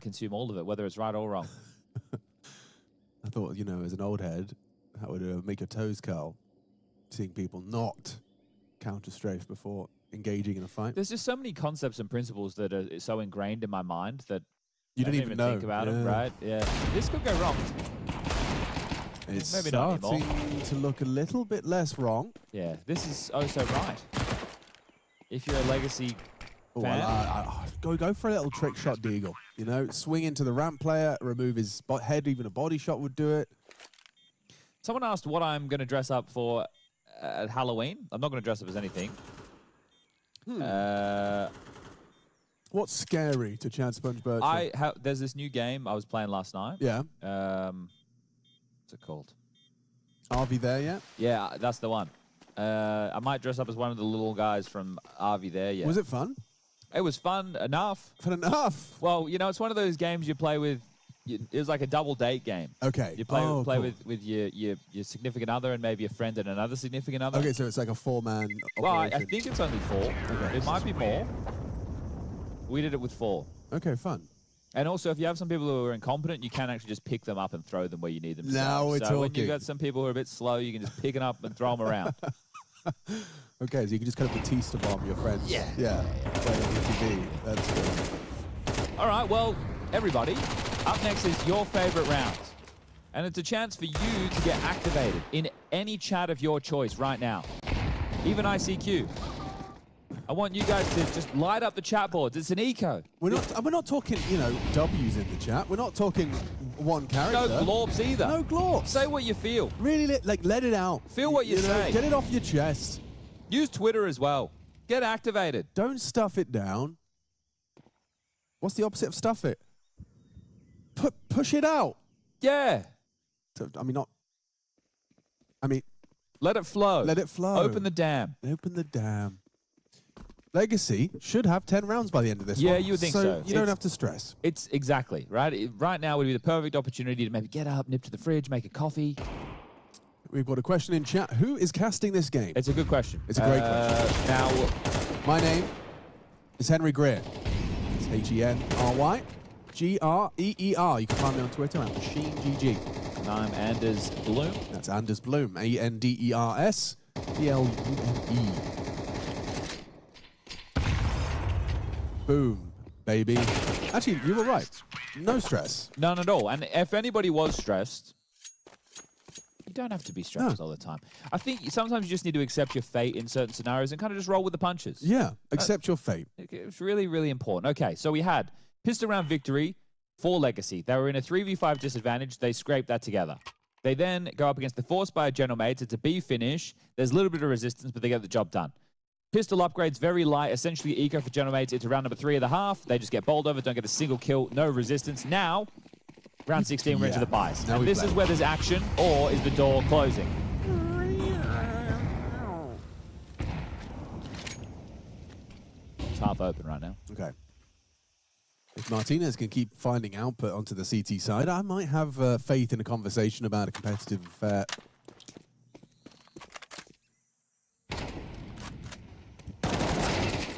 consume all of it, whether it's right or wrong. I thought, you know, as an old head, that would make your toes curl, seeing people not counter-strafe before engaging in a fight. There's just so many concepts and principles that are so ingrained in my mind that You I didn't don't even know. think about them, right? Yeah. This could go wrong. It's Maybe not starting anymore. to look a little bit less wrong. Yeah, this is oh so right. If you're a Legacy Oh, fan, go for a little trick shot, Deagle. You know, swing into the ramp player, remove his head. Even a body shot would do it. someone asked what I'm going to dress up for at Halloween. I'm not going to dress up as anything. What's scary to Chad Sponge Bertram? There's this new game I was playing last night. Yeah. What's it called? RV there yet? Yeah, that's the one. I might dress up as one of the little guys from RV there. Yeah. Was it fun? It was fun enough. Fun enough. Well, you know, it's one of those games you play with. It was like a double date game. Okay. You play cool. with your significant other and maybe a friend and another significant other. Okay, so it's like a 4-man Well, I operation. think it's only 4. Okay. It might be more. We did it with 4. Okay, fun. And also, if you have some people who are incompetent, you can actually just pick them up and throw them where you need them to Now go. we're so when talking. you've got some people who are a bit slow, you can just pick them up and throw them around. Okay, so you can just kind of Batista bomb your friends. Yeah. Yeah. Play on the TV. That's good. All right, well, everybody, up next is your favorite round. And it's a chance for you to get activated in any chat of your choice right now. Even ICQ. I want you guys to just light up the chat boards. It's an eco. We're not talking, you know, W's in the chat. We're not talking one character. No glorps either. No glorps. Say what you feel. Really, let it out. Feel what you know, say. Get it off your chest. Use Twitter as well. Get activated. Don't stuff it down. What's the opposite of stuff it? Push it out. Yeah. I mean, let it flow. Let it flow. Open the dam. Open the dam. Legacy should have 10 rounds by the end of this one. Yeah, you would think so. You don't have to stress. It's exactly, right? Right now would be the perfect opportunity to maybe get up, nip to the fridge, make a coffee. We've got a question in chat. Who is casting this game? It's a good question. It's a great question. Now, my name is Henry Greer. It's HenryGreer. You can find me on Twitter at MachineGG. and I'm Anders Bloom. That's Anders Bloom. Anders Blume. Boom, baby. Actually, you were right. No stress. None at all. And if anybody was stressed, you don't have to be stressed all the time. I think sometimes you just need to accept your fate in certain scenarios and kind of just roll with the punches. Yeah, accept your fate. It's really, really important. Okay, so we had pistol round victory for Legacy. They were in a 3v5 disadvantage. They scraped that together. They then go up against the Force by General Mates. It's a B finish. There's a little bit of resistance, but they get the job done. Pistol upgrades, very light, essentially eco for General Mates. It's round number 3 of the half. They just get bowled over, don't get a single kill, no resistance. Now, round 16, we're into the buys. And this is where there's action, or is the door closing? It's half open right now. Okay. If Martinez can keep finding output onto the CT side, I might have faith in a conversation about a competitive affair.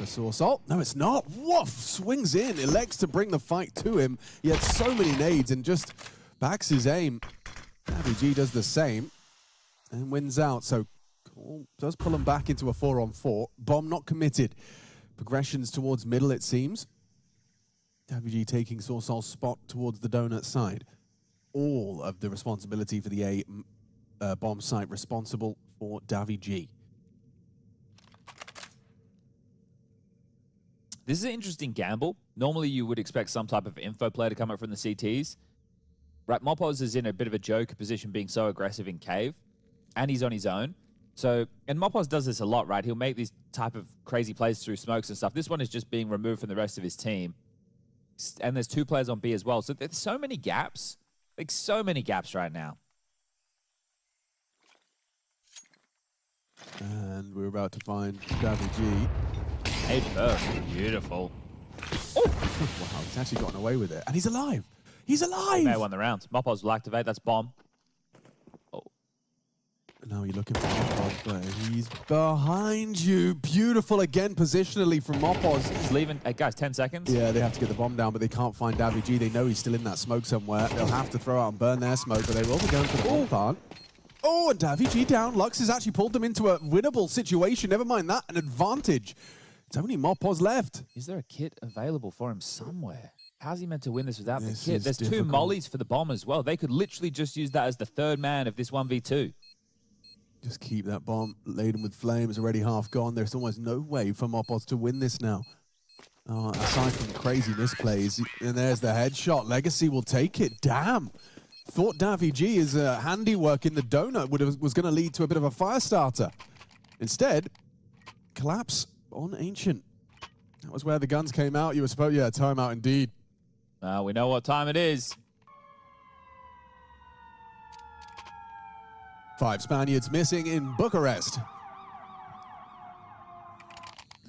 For Salt. No, it's not. Woof! Swings in, elects to bring the fight to him. He had so many nades and just backs his aim. G does the same and wins out. So does pull him back into a 4-on-4. Bomb not committed. Progressions towards middle, it seems. G taking Sorsol's spot towards the donut side. All of the responsibility for the A bomb site responsible for G. This is an interesting gamble. Normally, you would expect some type of info play to come up from the CTs. Right, Mopos is in a bit of a joker position being so aggressive in cave, and he's on his own. So, and Mopos does this a lot, right? He'll make these type of crazy plays through smokes and stuff. This one is just being removed from the rest of his team. And there's 2 players on B as well. So there's so many gaps. Like, so many gaps right now. And we're about to find G. Hey, first. Beautiful. Oh! Wow, he's actually gotten away with it. And he's alive! He's alive! He may have won the round. Mopos will activate. That's bomb. Oh. Now you're looking for Mopos, but he's behind you. Beautiful again, positionally from Mopos. He's leaving. Hey, guys, 10 seconds. Yeah, they have to get the bomb down, but they can't find G. They know he's still in that smoke somewhere. They'll have to throw out and burn their smoke, but they will be going for the bomb plant. Oh, and G down. Lux has actually pulled them into a winnable situation. Never mind that, an advantage. It's only Mopos left. Is there a kit available for him somewhere? How's he meant to win this without the This kit? is There's difficult. 2 mollies for the bomb as well. They could literally just use that as the 3rd man of this 1v2. Just keep that bomb laden with flames, already half gone. There's almost no way for Mopos to win this now. Aside from crazy misplays, and there's the headshot. Legacy will take it. Damn. Thought G is handiwork in the donut was going to lead to a bit of a fire starter. Instead, collapse on Ancient. That was where the guns came out. You were supposed, yeah, timeout indeed. We know what time it is. 5 Spaniards missing in Bucharest.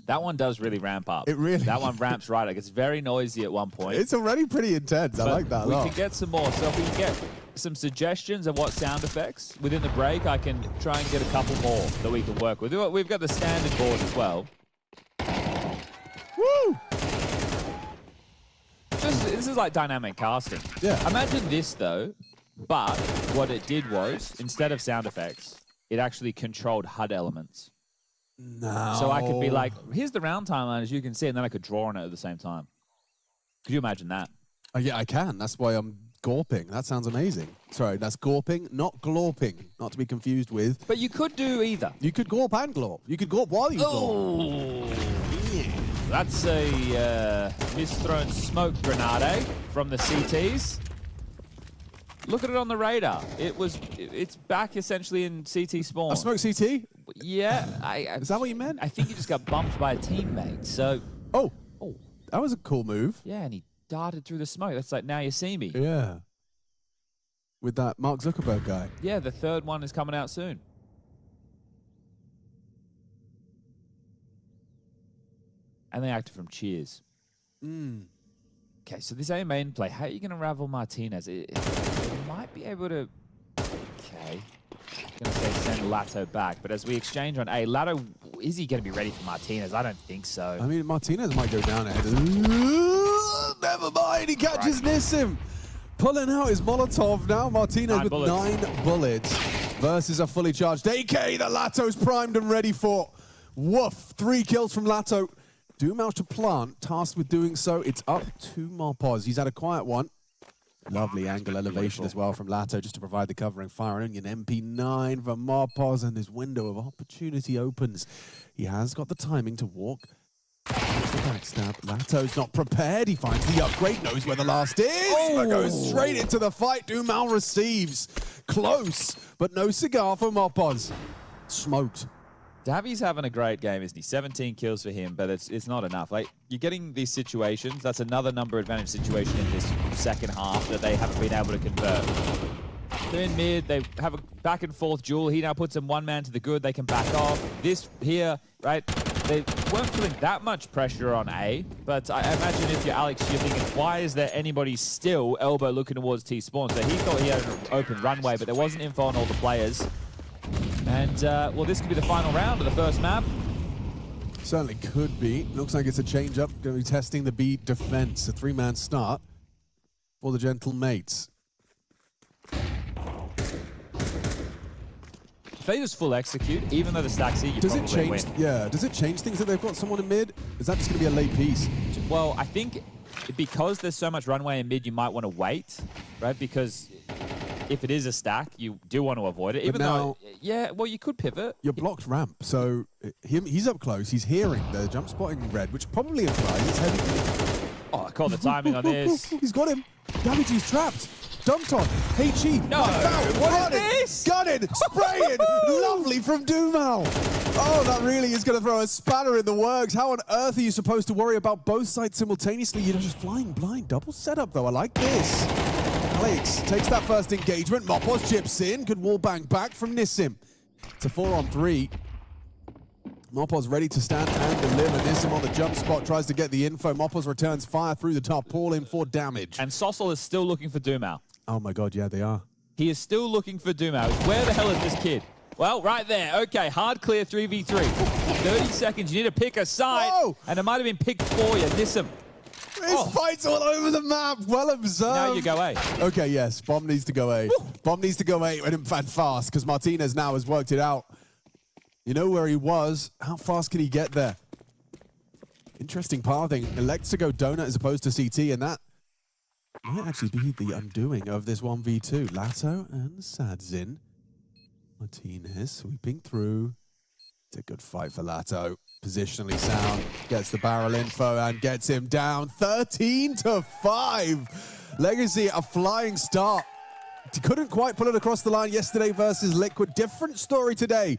That one does really ramp up. It really That one ramps right. Like, it's very noisy at one point. It's already pretty intense. I like that a lot. We can get some more. So if we can get some suggestions of what sound effects within the break, I can try and get a couple more that we can work with. We've got the standard board as well. Woo! This is like dynamic casting. Yeah. Imagine this, though, but what it did was, instead of sound effects, it actually controlled HUD elements. No. So I could be like, here's the round timeline, as you can see, and then I could draw on it at the same time. Could you imagine that? Yeah, I can. That's why I'm gorping. That sounds amazing. Sorry, that's gorping, not glorping. Not to be confused with. But you could do either. You could gorp and glorp. You could gorp while you glorp. That's a misthrown smoke grenade from the CTs. Look at it on the radar. It's back essentially in CT spawn. A smoke CT? Yeah. Is that what you meant? I think he just got bumped by a teammate. So. Oh. That was a cool move. Yeah, and he darted through the smoke. That's like, now you see me. Yeah. With that Mark Zuckerberg guy. Yeah, the 3rd one is coming out soon. And they acted from Cheers. Okay, so this A main play, how are you going to ravel Martinez? It might be able to... Okay. I'm going to say send Lato back, but as we exchange on A, Lato, is he going to be ready for Martinez? I don't think so. I mean, Martinez might go down ahead. Never mind, he catches Nissim. Pulling out his Molotov now. Martinez with 9 bullets versus a fully charged AK that Lato's primed and ready for. Woof, 3 kills from Lato. Doomouch to plant, tasked with doing so. It's up to Mopos. He's had a quiet one. Lovely angle elevation as well from Lato just to provide the covering fire. Only an MP9 for Mopos, and his window of opportunity opens. He has got the timing to walk. The backstab. Lato's not prepared. He finds the upgrade, knows where the last is, but goes straight into the fight. Doomouch receives. Close, but no cigar for Mopos. Smoked. Davi's having a great game, isn't he? 17 kills for him, but it's not enough. Like, you're getting these situations. That's another number advantage situation in this second half that they haven't been able to convert. They're in mid. They have a back and forth duel. He now puts them one man to the good. They can back off. This here, right? They weren't feeling that much pressure on A, but I imagine if you're Alex, you're thinking, why is there anybody still elbow looking towards T-spawn? So he thought he had an open runway, but there wasn't info on all the players. And, well, this could be the final round of the first map. Certainly could be. Looks like it's a change-up. Going to be testing the B defense. A 3-man start for the Gentle Mates. If they just full execute, even though the stack's here, you probably win. Yeah, does it change things that they've got someone in mid? Is that just going to be a late piece? Well, I think because there's so much runway in mid, you might want to wait, right? Because if it is a stack, you do want to avoid it. Even though, yeah, well, you could pivot. You're blocked ramp, so he's up close. He's hearing the jump spotting red, which probably implies it's heavy. Oh, I call the timing on this. He's got him. Damage's trapped. Dumped on. HE. No, what is this? Got it. Spraying. Lovely from Dumal. Oh, that really is going to throw a spanner in the works. How on earth are you supposed to worry about both sides simultaneously? You're just flying blind. Double setup, though. I like this. Alex takes that first engagement. Mopos chips in. Good wall bang back from Nissim. It's a 4-on-3. Mopos ready to stand and deliver. Nissim on the jump spot, tries to get the info. Mopos returns fire through the top, Paul in for damage. And Sossel is still looking for Dumal. Oh my god, yeah, they are. He is still looking for Dumal. Where the hell is this kid? Well, right there. Okay, hard clear 3v3. 30 seconds, you need to pick a side. Whoa! And it might have been picked for you. Nissim. His fights all over the map. Well observed. Now you go A. Okay, yes, Bomb needs to go A. Bomb needs to go A and fast, because Martinez now has worked it out. You know where he was. How fast can he get there? Interesting pathing. Elects to go donut as opposed to CT, and that might actually be the undoing of this 1v2. Lato and Sadzin. Martinez sweeping through. It's a good fight for Lato. Positionally sound. Gets the barrel info and gets him down. 13-5. Legacy, a flying start. Couldn't quite pull it across the line yesterday versus Liquid. Different story today.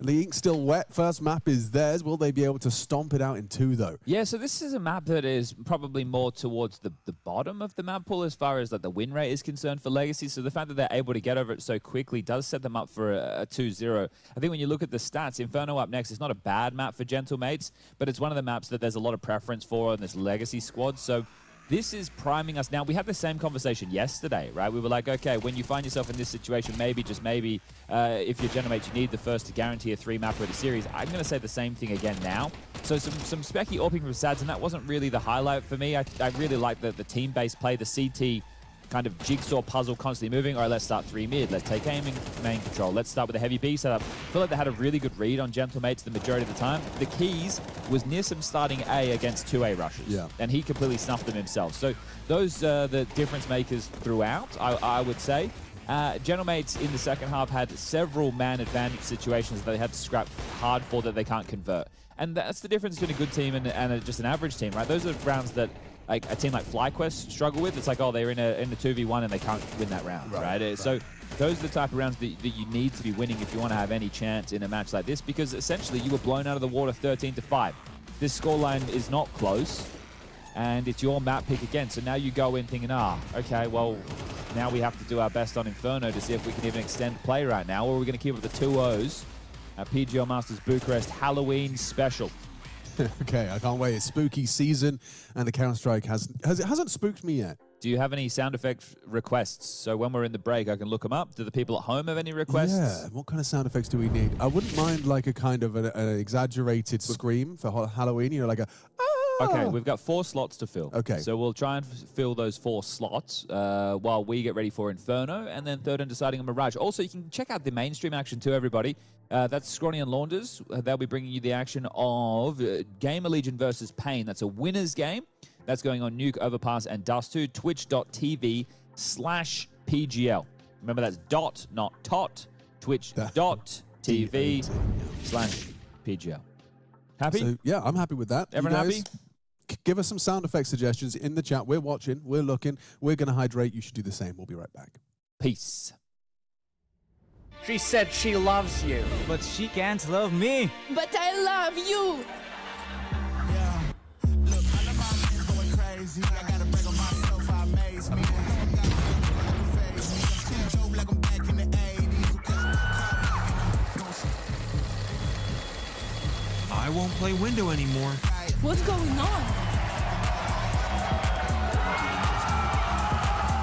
The ink's still wet. First map is theirs. Will they be able to stomp it out in 2, though? Yeah, so this is a map that is probably more towards the bottom of the map pool as far as like the win rate is concerned for Legacy. So the fact that they're able to get over it so quickly does set them up for a 2-0. I think when you look at the stats, Inferno up next, it's not a bad map for Gentlemates, but it's one of the maps that there's a lot of preference for in this Legacy squad. So this is priming us. Now, we had the same conversation yesterday, right? We were like, okay, when you find yourself in this situation, maybe, just maybe, if you're Gentlemates, you need the first to guarantee a 3-mapper of the series. I'm going to say the same thing again now. So some specky AWPing from Sads, and that wasn't really the highlight for me. I really like the team-based play, the CT kind of jigsaw puzzle constantly moving. All right, let's start 3 mid. Let's take aiming, main control. Let's start with a heavy B setup. I feel like they had a really good read on Gentlemates the majority of the time. The keys was Nissim starting A against 2A rushes. Yeah. And he completely snuffed them himself. So those are the difference makers throughout, I would say. Gentlemates in the second half had several man advantage situations that they had to scrap hard for that they can't convert. And that's the difference between a good team and just an average team, right? Those are rounds that like a team like FlyQuest struggle with. It's like, oh, they're in a 2v1 and they can't win that round, right? So those are the type of rounds that you need to be winning if you want to have any chance in a match like this, because essentially you were blown out of the water 13-5. This scoreline is not close, and it's your map pick again. So now you go in thinking, okay, well, now we have to do our best on Inferno to see if we can even extend play right now, or we're going to keep it the 2-0s. PGL Masters Bucharest Halloween special. Okay, I can't wait. It's spooky season, and the Counter-Strike hasn't spooked me yet. Do you have any sound effect requests? So when we're in the break, I can look them up. Do the people at home have any requests? Yeah, what kind of sound effects do we need? I wouldn't mind like a kind of an exaggerated scream for Halloween, you know, like a Okay, we've got 4 slots to fill. Okay. So we'll try and fill those 4 slots while we get ready for Inferno, and then third and deciding on Mirage. Also, you can check out the mainstream action too, everybody. That's Scrawny and Launders. They'll be bringing you the action of GamerLegion versus Pain. That's a winner's game. That's going on Nuke, Overpass, and Dust2, twitch.tv/PGL. Remember, that's dot, not tot. Twitch.tv/PGL. Happy? So, yeah, I'm happy with that. Everyone happy? Give us some sound effect suggestions in the chat. We're watching, we're looking, we're going to hydrate. You should do the same. We'll be right back. Peace. She said she loves you. But she can't love me. But I love you. I won't play window anymore. What's going on?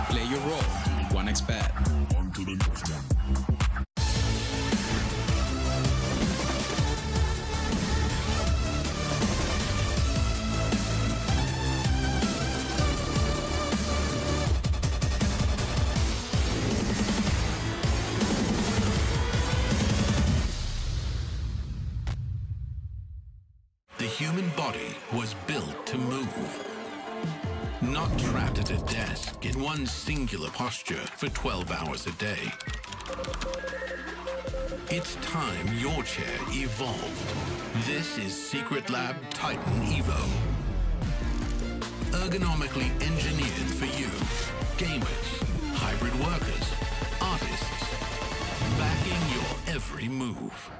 Play your role. 1xBet. On to the next one. The human body was built to move. Not trapped at a desk in one singular posture for 12 hours a day. It's time your chair evolved. This is Secret Lab Titan Evo. Ergonomically engineered for you. Gamers, hybrid workers, artists. Backing your every move.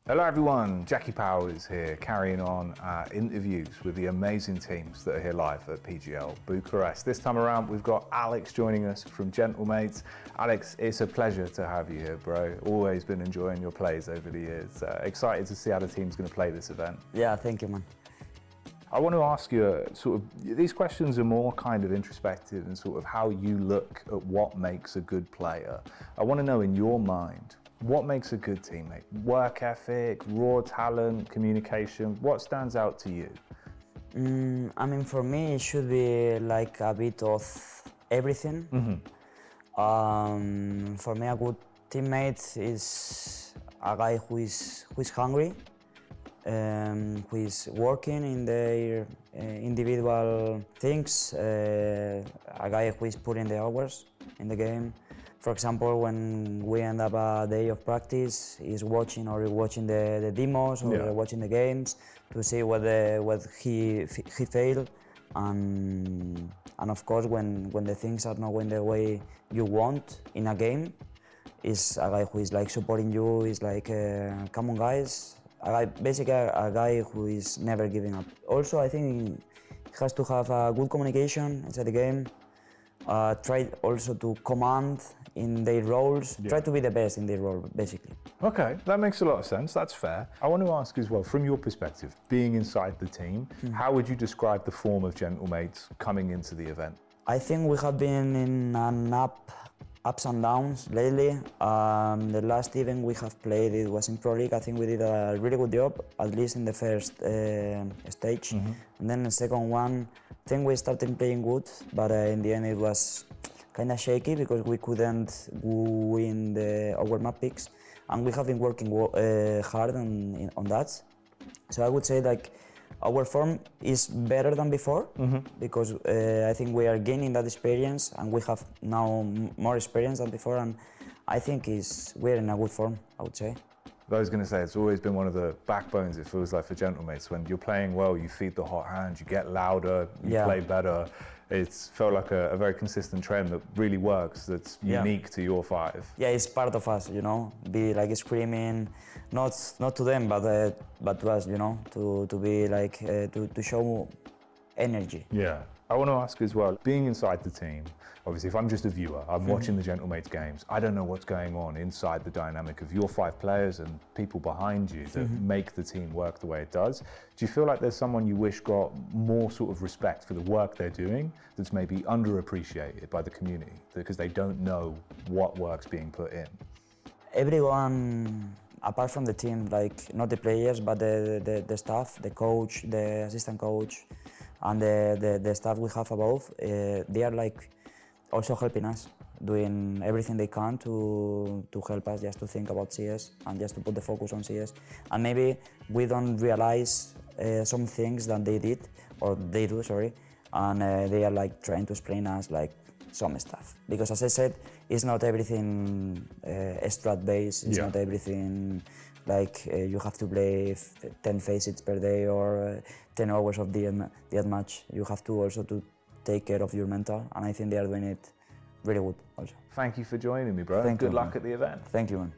Hello everyone, Jackie Powers here, carrying on our interviews with the amazing teams that are here live at PGL Bucharest. This time around we've got Alex joining us from Gentlemates. Alex, it's a pleasure to have you here, bro. Always been enjoying your plays over the years. Excited to see how the team's going to play this event. Yeah, thank you, man. I want to ask you these questions are more kind of introspective and sort of how you look at what makes a good player. I want to know in your mind, what makes a good teammate? Work ethic, raw talent, communication, what stands out to you? I mean, for me, it should be like a bit of everything. For me, a good teammate is a guy who is hungry, who is working in their individual things, a guy who is putting the hours in the game. For example, when we end up a day of practice, he's watching or watching the demos or watching the games to see what he failed, and of course when the things are not going the way you want in a game, is a guy who is like supporting you. Is like, come on guys, basically a guy who is never giving up. Also, I think he has to have a good communication inside the game. Try also to command in their roles, try to be the best in their role, basically. Okay, that makes a lot of sense, that's fair. I want to ask as well, from your perspective, being inside the team, how would you describe the form of Gentlemates coming into the event? I think we have been in an ups and downs lately. The last event we have played, it was in Pro League. I think we did a really good job, at least in the first stage. And then the second one, I think we started playing good, but in the end it was kind of shaky because we couldn't win our map picks, and we have been working hard on that. So I would say like our form is better than before because I think we are gaining that experience, and we have now more experience than before, and I think we're in a good form, I would say. I was going to say, it's always been one of the backbones, it feels like, for Gentlemates. When you're playing well, you feed the hot hand, you get louder, you play better. It's felt like a very consistent trend that really works, that's unique to your 5. Yeah, it's part of us, you know, be like screaming, not to them, but to us, you know, to be like, to show energy. Yeah. I want to ask as well, being inside the team, obviously if I'm just a viewer, I'm watching the Gentlemates games, I don't know what's going on inside the dynamic of your 5 players and people behind you that make the team work the way it does. Do you feel like there's someone you wish got more sort of respect for the work they're doing that's maybe underappreciated by the community because they don't know what work's being put in? Everyone, apart from the team, like not the players, but the staff, the coach, the assistant coach, and the staff we have above, they are like also helping us, doing everything they can to help us just to think about CS and just to put the focus on CS. And maybe we don't realize some things that they did, or they do, sorry, and they are like trying to explain us like some stuff. Because as I said, it's not everything strat-based, it's not everything like you have to play 10 facets per day or 10 hours of the match. You have to also to take care of your mental, and I think they are doing it really good also. Thank you for joining me, bro. Thank Good you, luck man. at the event. Thank you, man.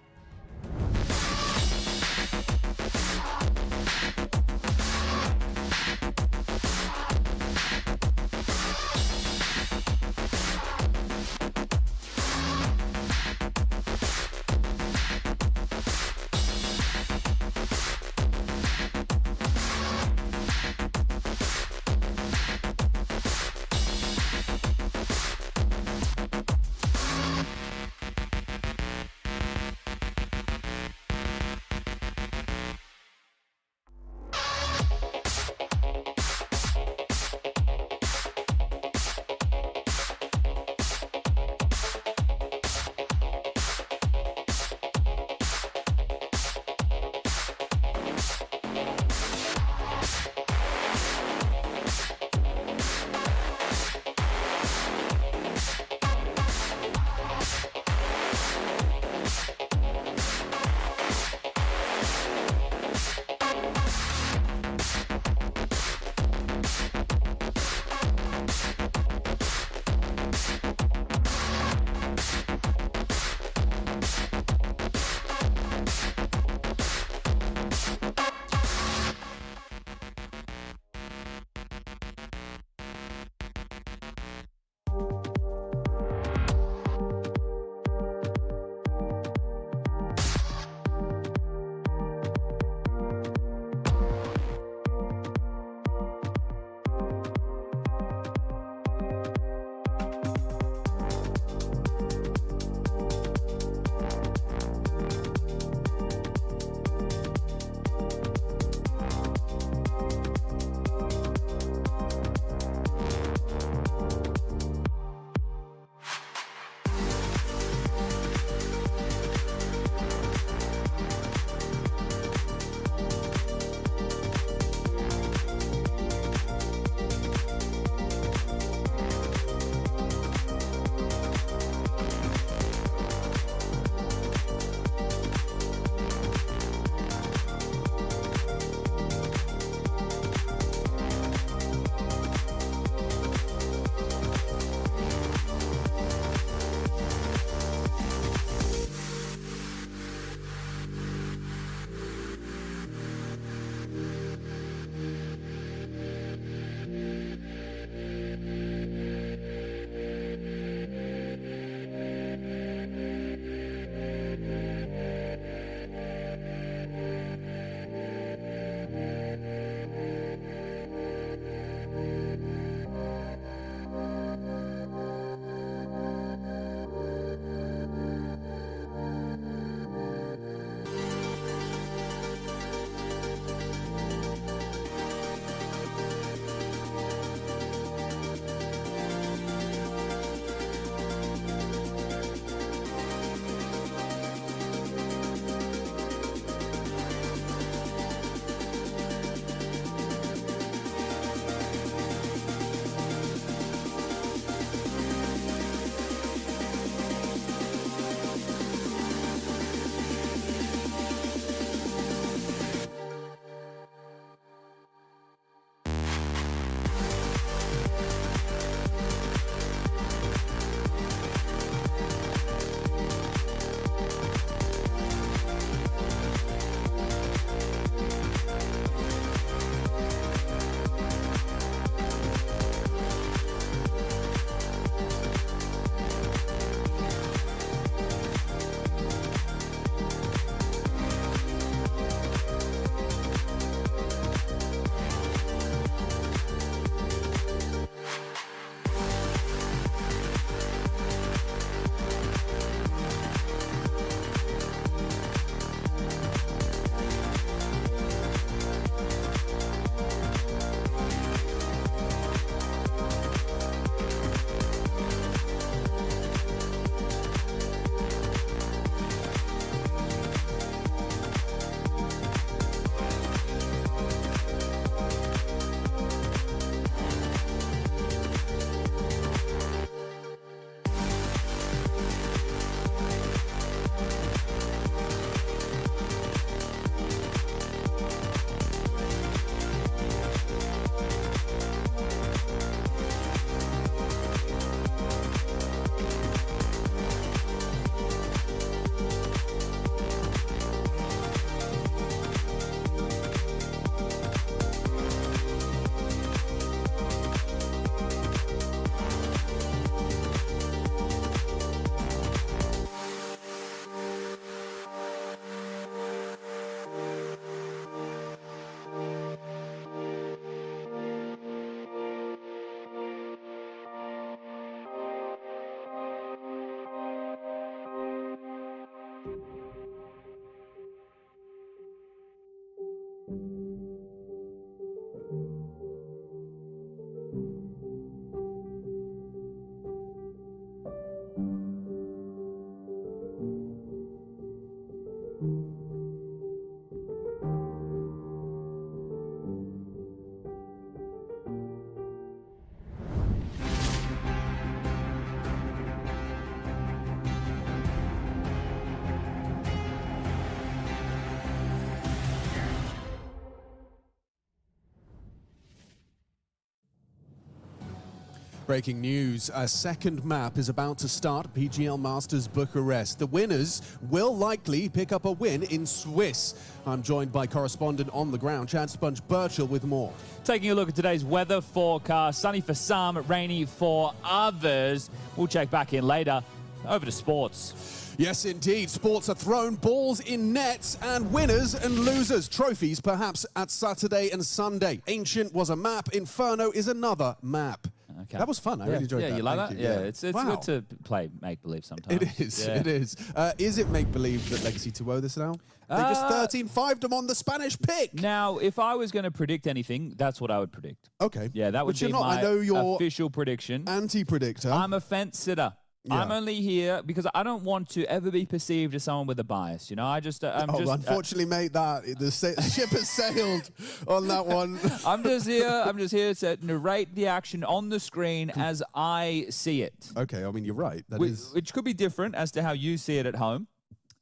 Breaking news, a second map is about to start, PGL Masters Bucharest. The winners will likely pick up a win in Swiss. I'm joined by correspondent on the ground, Chad Sponge Birchall, with more. Taking a look at today's weather forecast, sunny for some, rainy for others. We'll check back in later. Over to sports. Yes, indeed. Sports are thrown, balls in nets, and winners and losers. Trophies, perhaps, at Saturday and Sunday. Ancient was a map. Inferno is another map. Okay. That was fun. I really enjoyed that. Yeah, you like Thank that? you. Yeah, it's Wow. good to play make-believe sometimes. It is, Yeah. it is. Is it make-believe that Legacy 2-0 this now? They just 13-5'd them on the Spanish pick. Now, if I was going to predict anything, that's what I would predict. Okay. Yeah, that would But you're be not. my I know you're official prediction. Anti-predictor. I'm a fence-sitter. Yeah. I'm only here because I don't want to ever be perceived as someone with a bias. You know, Unfortunately, mate, the ship has sailed on that one. I'm just here to narrate the action on the screen as I see it. Okay, I mean, you're right. Which could be different as to how you see it at home.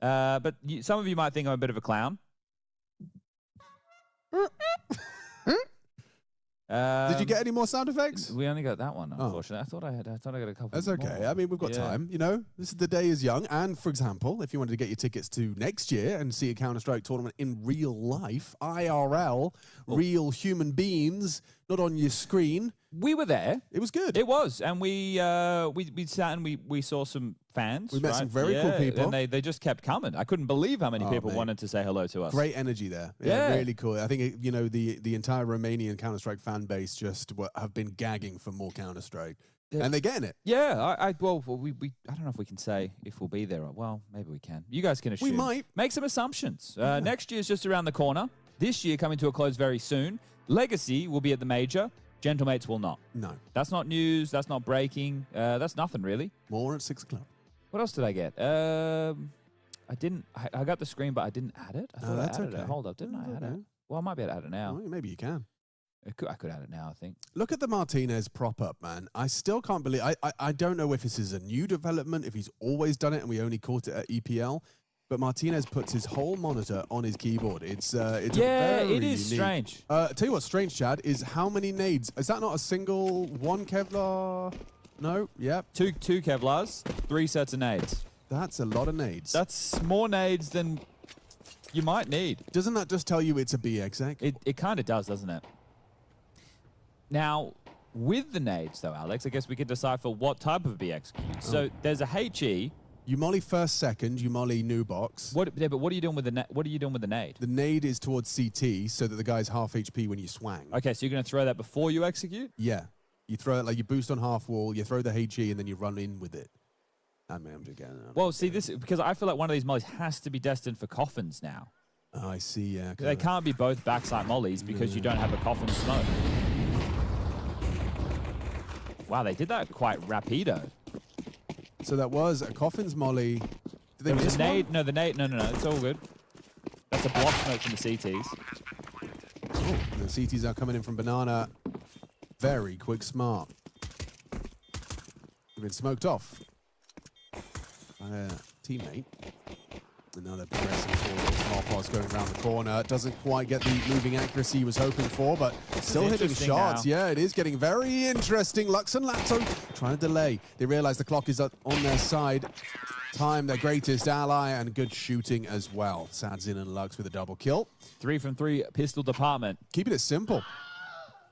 But some of you might think I'm a bit of a clown. Did you get any more sound effects? We only got that one, unfortunately. I thought I got a couple. That's okay. More. I mean, we've got time. You know, this is the day is young. And for example, if you wanted to get your tickets to next year and see a Counter-Strike tournament in real life, IRL, real human beings, not on your screen. We were there. It was good. It was, and we sat and we saw some fans. We met some very cool people, and they just kept coming. I couldn't believe how many people wanted to say hello to us. Great energy there. Yeah, really cool. I think the entire Romanian Counter-Strike fan base just have been gagging for more Counter-Strike, and they're getting it. Yeah, I don't know if we can say if we'll be there. Well, maybe we can. You guys can assume. We might make some assumptions. Next year's just around the corner. This year coming to a close very soon. Legacy will be at the major. Gentlemates will not. No. That's not news. That's not breaking. That's nothing, really. More at 6 o'clock. What else did I get? I didn't. I got the screen, but I didn't add it. I thought I added it. Hold up. Didn't I add it? Well, I might be able to add it now. Well, maybe you can. I could add it now, I think. Look at the Martinez prop-up, man. I still can't believe... I don't know if this is a new development, if he's always done it and we only caught it at EPL, but Martinez puts his whole monitor on his keyboard. It's it is unique. strange. Tell you what's strange, Chad, is how many nades. Is that not a single one Kevlar? No? Yep. Two Kevlars, 3 sets of nades. That's a lot of nades. That's more nades than you might need. Doesn't that just tell you it's a BXX? It kind of does, doesn't it? Now, with the nades, though, Alex, I guess we could decipher what type of BX. So there's a HE. You molly first, second. You molly new box. But what are you doing with the What are you doing with the nade? The nade is towards CT, so that the guy's half HP when you swang. Okay, so you're going to throw that before you execute? Yeah, you throw it like you boost on half wall. You throw the HE and then you run in with it. I'm just getting. Well, see this because I feel like one of these mollies has to be destined for coffins now. Oh, I see. Yeah, they can't be both backside mollies because you don't have a coffin smoke. Wow, they did that quite rapido. So that was a coffin's molly. Did they there was miss a nade. one? No, the nade. No, it's all good. That's a block smoke from the CTs. Oh, the CTs are coming in from Banana. Very quick, smart. They've been smoked off by a teammate. And now they're progressing forward. Small pass going around the corner. Doesn't quite get the moving accuracy he was hoping for, but still hitting shots. Now. Yeah, it is getting very interesting. Lux and Lato trying to delay. They realize the clock is on their side. Time, their greatest ally, and good shooting as well. Sadzin and Lux with a double kill. 3 from 3 pistol department. Keeping it simple.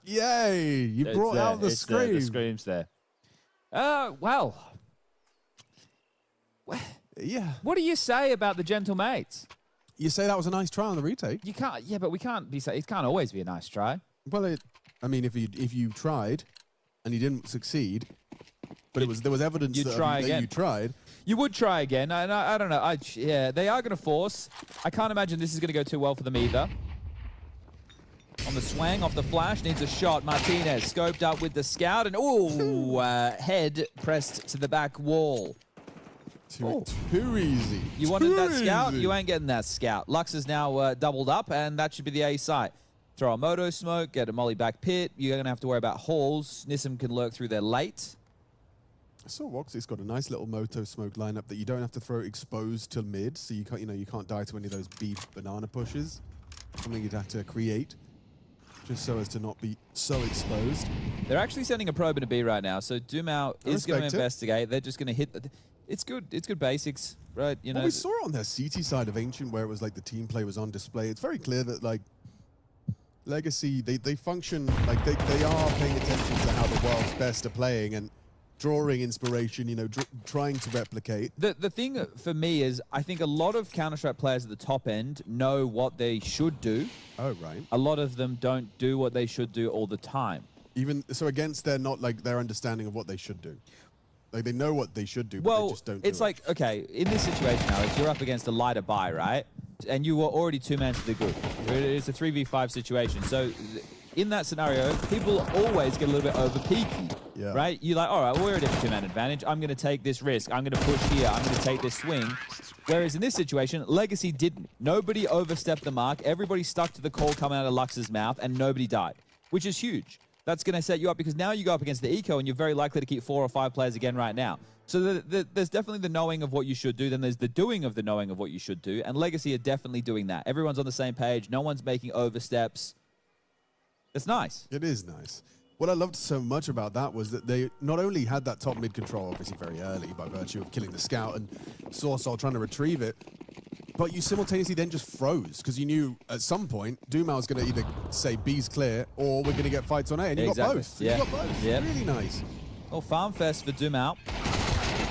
Yay! You brought out the scream. The scream's there. Well. Yeah. What do you say about the Gentlemates? You say that was a nice try on the retake. You can't. Yeah, but we can't be. It can't always be a nice try. Well, I mean, if you tried and you didn't succeed, but there was evidence that you tried. You would try again. I don't know. Yeah, they are going to force. I can't imagine this is going to go too well for them either. On the swang, off the flash, needs a shot. Martinez scoped up with the scout, and head pressed to the back wall. Too easy. You wanted that scout? You ain't getting that scout. Lux is now doubled up, and that should be the A site. Throw a moto smoke, get a molly back pit. You're going to have to worry about halls. Nissim can lurk through there late. I saw Woxy's got a nice little moto smoke lineup that you don't have to throw exposed to mid, so you can't, you can't die to any of those B banana pushes. Something you'd have to create. just so as to not be so exposed. They're actually sending a probe into B right now, so Doomau is going to investigate. They're just going to hit. It's good. It's good basics, right? You know. Well, we saw it on their CT side of Ancient, where it was like the team play was on display. It's very clear that like Legacy, they function like they are paying attention to how the world's best are playing and drawing inspiration, you know, trying to replicate. The thing for me is I think a lot of Counter-Strike players at the top end know what they should do. Oh, right. A lot of them don't do what they should do all the time. Even so, against their understanding of what they should do. Like they know what they should do, but they just don't do it's like, okay, in this situation, Alex, you're up against a lighter buy, right? And you were already 2-man to the group. It's a 3v5 situation. So in that scenario, people always get a little bit over peaky, right? You're like, all right, well, we're already at a 2-man advantage. I'm going to take this risk. I'm going to push here. I'm going to take this swing. Whereas in this situation, Legacy didn't. Nobody overstepped the mark. Everybody stuck to the call coming out of Lux's mouth, and nobody died, which is huge. That's going to set you up because now you go up against the eco, and you're very likely to keep 4 or 5 players again right now. So there's definitely the knowing of what you should do. Then there's the doing of the knowing of what you should do. And Legacy are definitely doing that. Everyone's on the same page. No one's making oversteps. It's nice. It is nice. What I loved so much about that was that they not only had that top mid control, obviously very early by virtue of killing the scout and Sorsol trying to retrieve it, but you simultaneously then just froze because you knew at some point Doomau was going to either say B's clear or we're going to get fights on A, and you got both. Yeah. You got both. Yeah. Really nice. Oh, Farm Fest for Doomau.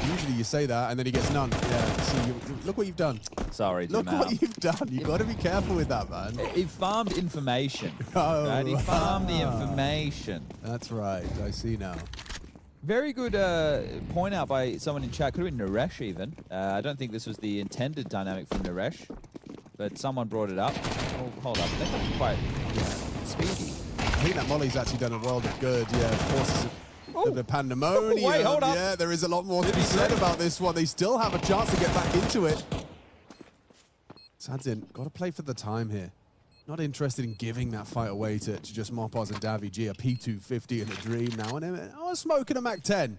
Usually you say that and then he gets none. Yeah. See, look what you've done. Sorry, Look Doomau. what you've done. You've got to be careful with that, man. He farmed information. Oh, right? He farmed the information. That's right. I see now. Very good point out by someone in chat. Could have been Naresh even. I don't think this was the intended dynamic from Naresh, but someone brought it up. Oh, hold up. They're not quite speedy. I think that Molly's actually done a world of good. Yeah, forces the pandemonium. Wait, hold up. Yeah, there is a lot more to be said about this one. They still have a chance to get back into it. Sadzin, got to play for the time here. Not interested in giving that fight away to just Mopaz and Davy G. A P250 in a dream now. And smoking a Mac-10.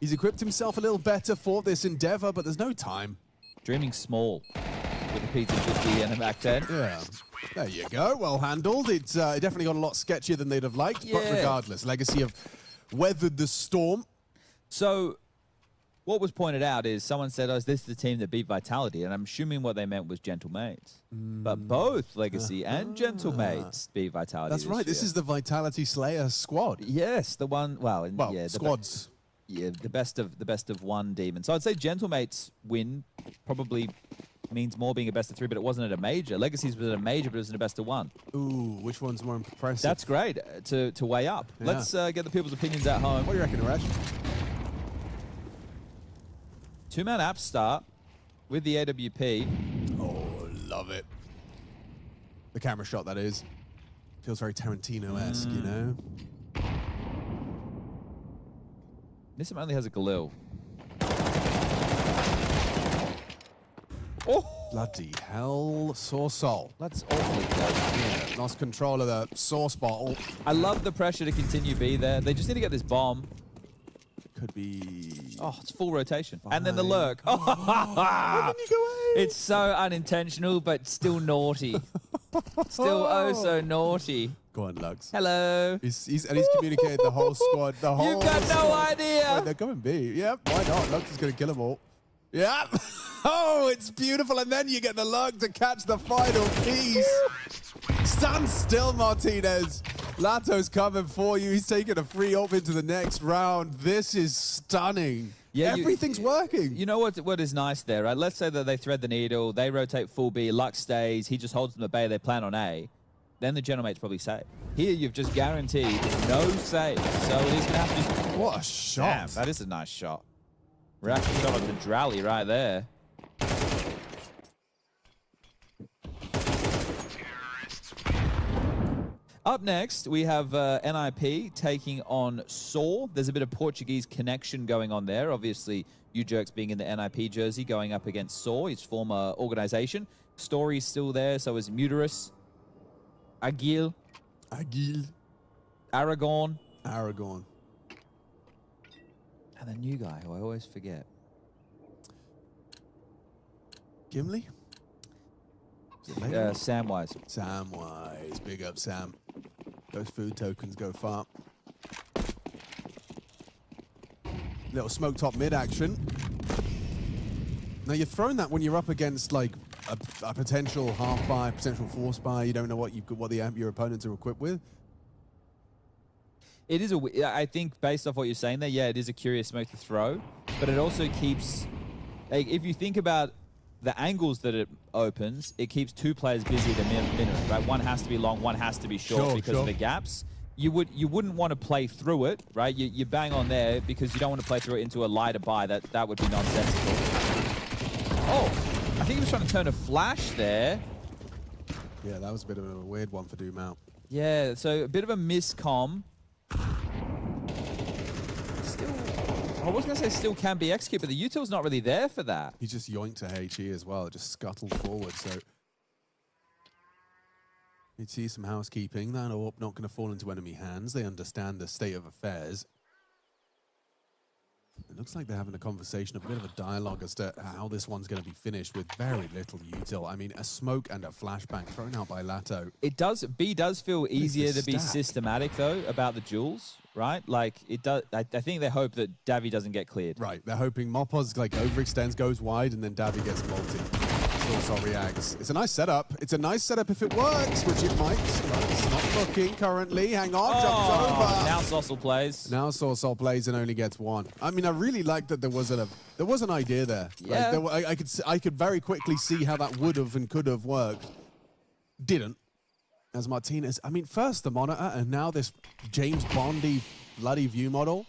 He's equipped himself a little better for this endeavor, but there's no time. Dreaming small with a P250 and a Mac-10. Yeah. There you go. Well handled. It definitely got a lot sketchier than they'd have liked, but regardless, Legacy have weathered the storm. So what was pointed out is someone said, oh, is this the team that beat Vitality? And I'm assuming what they meant was Gentle Mates. But both Legacy and Gentle Mates beat Vitality. That's right. This is the Vitality Slayer squad. Yes, the one, yeah, squads. Yeah, the best of one demon. So I'd say Gentle Mates win probably means more being a best of 3, but it wasn't at a major. Legacy's was at a major, but it was in a best of 1. Ooh, which one's more impressive? That's great to weigh up. Yeah. Let's get the people's opinions at home. What do you reckon, Arash? 2-man app start with the AWP. Oh, love it. The camera shot, that is. Feels very Tarantino-esque, you know? Nissim only has a Galil. Oh! Bloody hell, Sorsol. That's awfully close. Yeah, lost control of the source bottle. I love the pressure to continue be there. They just need to get this bomb. Could be... Oh, it's full rotation. And then the lurk. Oh, it's so unintentional, but still naughty. Still oh so naughty. Go on, Lux. Hello. He's communicated the whole squad. The whole You've got no idea. Oh, they're coming B. Yep, why not? Lux is going to kill them all. Yep. Oh, it's beautiful. And then you get the lurk to catch the final piece. Stand still, Martinez. Lato's coming for you. He's taking a free up into the next round. This is stunning. Yeah, everything's working. You know what is nice there, right? Let's say that they thread the needle, they rotate full B, Lux stays, he just holds them at bay, they plan on A. Then the General Mate's probably safe. Here, you've just guaranteed no save. So he's going to have to just... What a shot. Damn, that is a nice shot. Rack shot up to Drally right there. Up next, we have NIP taking on Saw. There's a bit of Portuguese connection going on there. Obviously, U-Jerks being in the NIP jersey going up against Saw, his former organization. Story's still there, so is Muterus, Agil, Aragon. And the new guy who I always forget. Gimli? Samwise. Samwise. Big up, Sam. Those food tokens go far. Little smoke top mid action. Now you're throwing that when you're up against like a potential half buy, potential force buy. You don't know what your opponents are equipped with. It is I think based off what you're saying there, yeah, it is a curious smoke to throw, but it also keeps, like, if you think about the angles that it opens, it keeps two players busy at a minimum, right? One has to be long, one has to be short because of the gaps. You wouldn't want to play through it, right? You bang on there because you don't want to play through it into a lighter buy. That would be nonsensical. Oh, I think he was trying to turn a flash there. Yeah, that was a bit of a weird one for Doomau. Yeah, so a bit of a miscomm. Still, I was going to say still can be executed, but the util's not really there for that. He just yoinked to HE as well, just scuttled forward, so... You'd see some housekeeping. That AWP not going to fall into enemy hands. They understand the state of affairs. It looks like they're having a conversation, a bit of a dialogue as to how this one's going to be finished with very little util. I mean, a smoke and a flashbang thrown out by Lato. B does feel easier to be systematic, though, about the duels, right? Like, it does. I think they hope that Davi doesn't get cleared. Right. They're hoping Mopoz, like, overextends, goes wide, and then Davi gets multi. Sorsol reacts. It's a nice setup. It's a nice setup if it works, which it might. But it's not looking currently. Hang on, jumps over. Now Sorsol plays. Now Sorsol plays and only gets one. I mean, I really like that there was an idea there. Yeah. Like, I could very quickly see how that would have and could have worked. Didn't. As Martinez. I mean, first the monitor, and now this James Bondy bloody view model.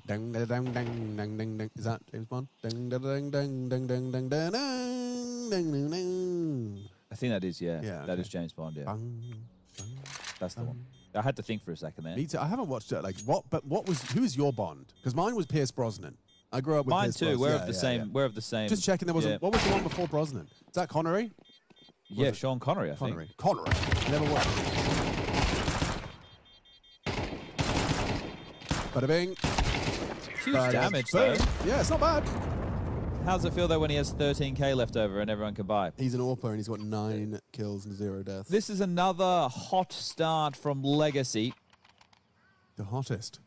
Dang, dang, dang, dang, dang, dang, dang. Is that James Bond? Dang, dang, dang, dang, dang, dang, dang, dang, dang, dang. I think that is, yeah. Yeah, that is James Bond, yeah. That's the one. I had to think for a second there. Me too. I haven't watched it. Like, who's your Bond? Because mine was Pierce Brosnan. I grew up with mine Pierce too. Brosnan. We're of the same. Just checking. What was the one before Brosnan? Is that Connery? Yeah, Sean Connery, I think. Connery. Never watched. Bada bing. Huge damage, though. Yeah, it's not bad. How does it feel, though, when he has 13k left over and everyone can buy? He's an AWPer and he's got 9 kills and 0 deaths. This is another hot start from Legacy. The hottest.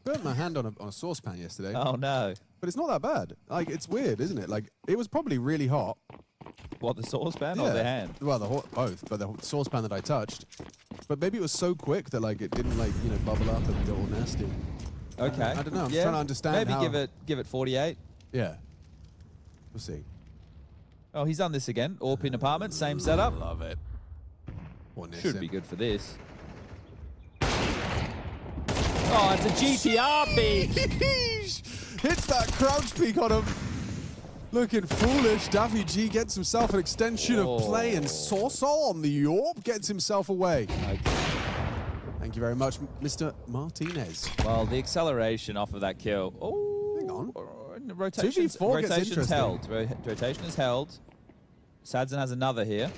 Burnt my hand on a saucepan yesterday. Oh, no. But it's not that bad. Like, it's weird, isn't it? Like, it was probably really hot. What, the saucepan or the hand? Well, both, but the saucepan that I touched. But maybe it was so quick that, like, it didn't, like, you know, bubble up and go all nasty. Okay. I don't know. I'm trying to understand Maybe give it 48. Yeah. We'll see. Oh, he's done this again. AWP apartment, same setup. Love it. Should be good for this. Oh, it's a GTR peak. Hits that crouch peak on him. Looking foolish. Davi G gets himself an extension of play, and Sorsol on the AWP gets himself away. Okay. Thank you very much, Mr. Martinez. Well, the acceleration off of that kill. Oh, hang on. Rotation's held. Rotation is held. Sadzin has another here.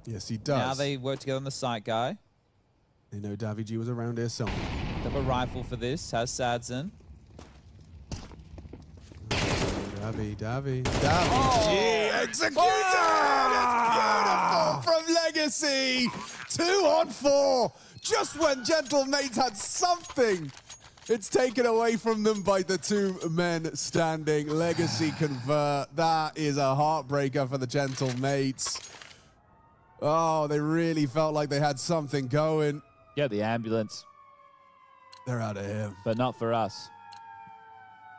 Yes, he does. Now they work together on the site guy. They know Davi G was around here somewhere. Double rifle for this. Has Sadzin. Davi G executed! It's beautiful from Legacy! 2 on 4! Just when Gentle Mates had something! It's taken away from them by the 2 men standing. Legacy convert. That is a heartbreaker for the Gentle Mates. Oh, they really felt like they had something going. Get the ambulance. They're out of here. But not for us.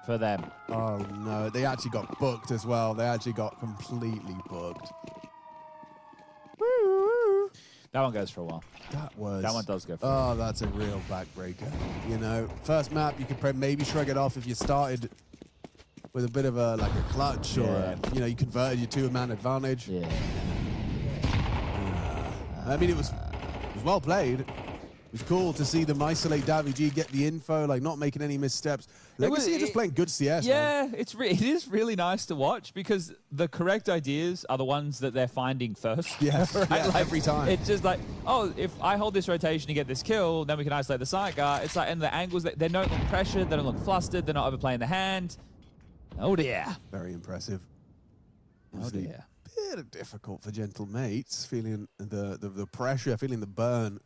For them. Oh, no. They actually got booked as well. They actually got completely booked. Woo! That one goes for a while. That one does go for a while. Oh, that's a real backbreaker. You know, first map, you could maybe shrug it off if you started with a bit of a clutch or, you know, you converted your 2-man advantage. Yeah. I mean, it was well played. It was cool to see them isolate Davy get the info, like not making any missteps. Legacy are just playing good CS, man. Yeah, it is really nice to watch because the correct ideas are the ones that they're finding first. Yeah, right? yeah, Like, every time. It's just like, oh, if I hold this rotation to get this kill, then we can isolate the side guard. It's like, and the angles, they don't look pressured, they don't look flustered, they're not overplaying the hand. Oh dear. Very impressive. Oh dear. Bit difficult for Gentle Mates, feeling the pressure, feeling the burn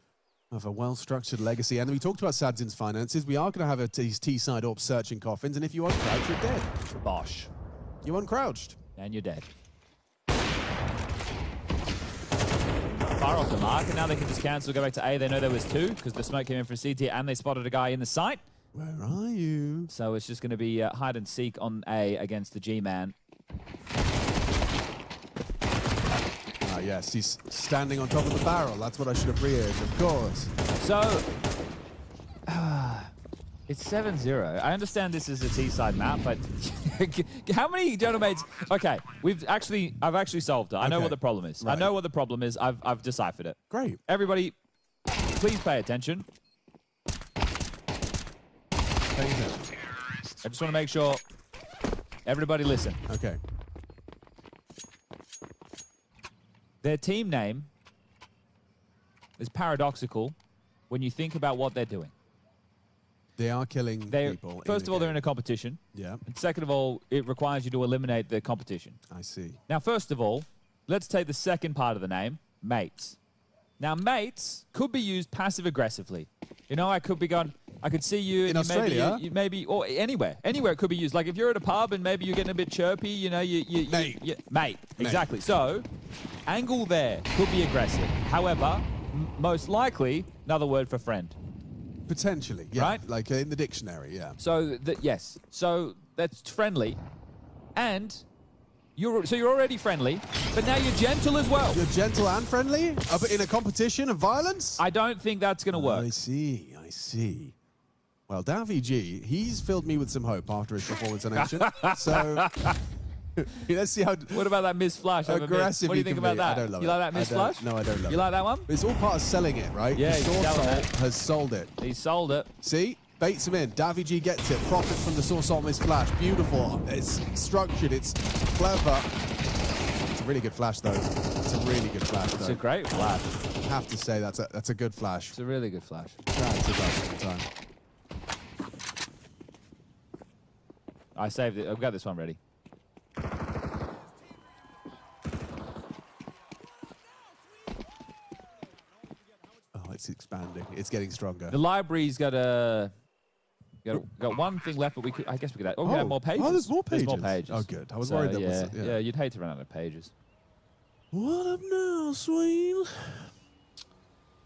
of a well-structured Legacy. And we talked about Sadzin's finances. We are going to have these T-side AWP searching coffins, and if you uncrouch, you're dead. Bosh. You uncrouched. And you're dead. Far off the mark, and now they can just cancel, go back to A. They know there was two, because the smoke came in from CT, and they spotted a guy in the site. Where are you? So it's just going to be hide and seek on A against the G-Man. Yes, he's standing on top of the barrel. That's what I should have reared, of course. So, it's 7-0. I understand this is a T-side map, but how many gentlemen? Okay, I've actually solved it. I know what the problem is. Right. I know what the problem is. I've deciphered it. Great. Everybody, please pay attention. I just want to make sure everybody listen. Okay. Their team name is paradoxical when you think about what they're doing. They are killing people. First of all, they're in a competition. Yeah. And second of all, it requires you to eliminate the competition. I see. Now, first of all, let's take the second part of the name, mates. Now, mates could be used passive-aggressively. You know, I could be going, I could see you in Australia, maybe, or anywhere it could be used. Like if you're at a pub and maybe you're getting a bit chirpy, you know, mate, exactly. So, angle there could be aggressive. However, most likely, another word for friend. Potentially, yeah. Right? Like in the dictionary, yeah. So yes, so that's friendly, and you're already friendly, but now you're gentle as well. You're gentle and friendly in a competition of violence. I don't think that's going to work. I see. Well, Davy G, he's filled me with some hope after his performance on Action. So let's see how. What about that missed flash? Aggressive. What do you think about that? I don't love you like that missed flash? No, I don't love it. You like that one? It's all part of selling it, right? Yeah, has sold it. He sold it. See? Baits him in. Davy G gets it. Profits from the Source Salt missed flash. Beautiful. It's structured. It's clever. It's a really good flash, though. It's a really good flash, though. It's a great flash. I have to say that's a good flash. It's a really good flash. That's a good time. I saved it. I've got this one ready. Oh, it's expanding. It's getting stronger. The library's got one thing left, but I guess we could add. Oh, we have more pages. Oh, there's more pages. There's more pages. Oh, good. I was worried that was. Yeah, you'd hate to run out of pages. What up now, Swain?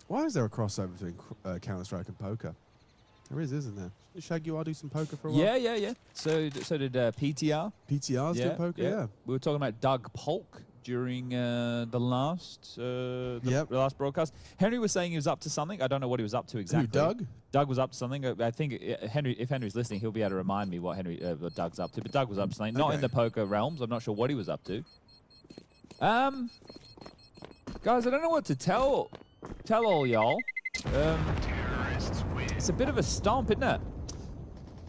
Why is there a crossover between Counter-Strike and poker? There is, isn't there? Did Shaggy do some poker for a while? Yeah. So did PTR. PTR's do poker, yeah. We were talking about Doug Polk during the last last broadcast. Henry was saying he was up to something. I don't know what he was up to exactly. Who, Doug? Doug was up to something. I think if Henry's listening, he'll be able to remind me what what Doug's up to. But Doug was up to something, not in the poker realms. I'm not sure what he was up to. Guys, I don't know what to tell all y'all. It's a bit of a stomp, isn't it?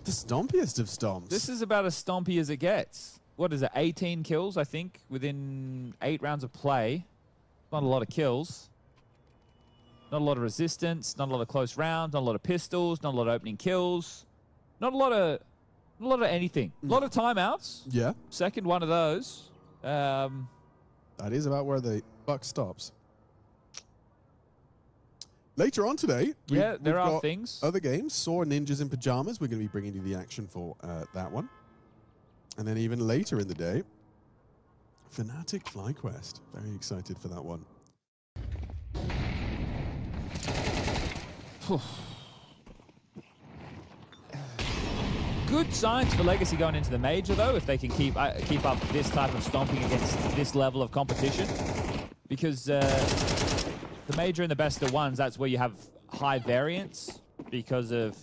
The stompiest of stomps. This is about as stompy as it gets. What is it, 18 kills, I think, within 8 rounds of play. Not a lot of kills. Not a lot of resistance, not a lot of close rounds, not a lot of pistols, not a lot of opening kills. Not a lot of anything. A lot of timeouts. Yeah. Second one of those. That is about where the buck stops. Later on today, there are things. Other games. Saw Ninjas in Pyjamas. We're going to be bringing you the action for that one. And then even later in the day, Fnatic FlyQuest. Very excited for that one. Good signs for Legacy going into the major, though, if they can keep up this type of stomping against this level of competition. Because the major and the best of ones, that's where you have high variance because of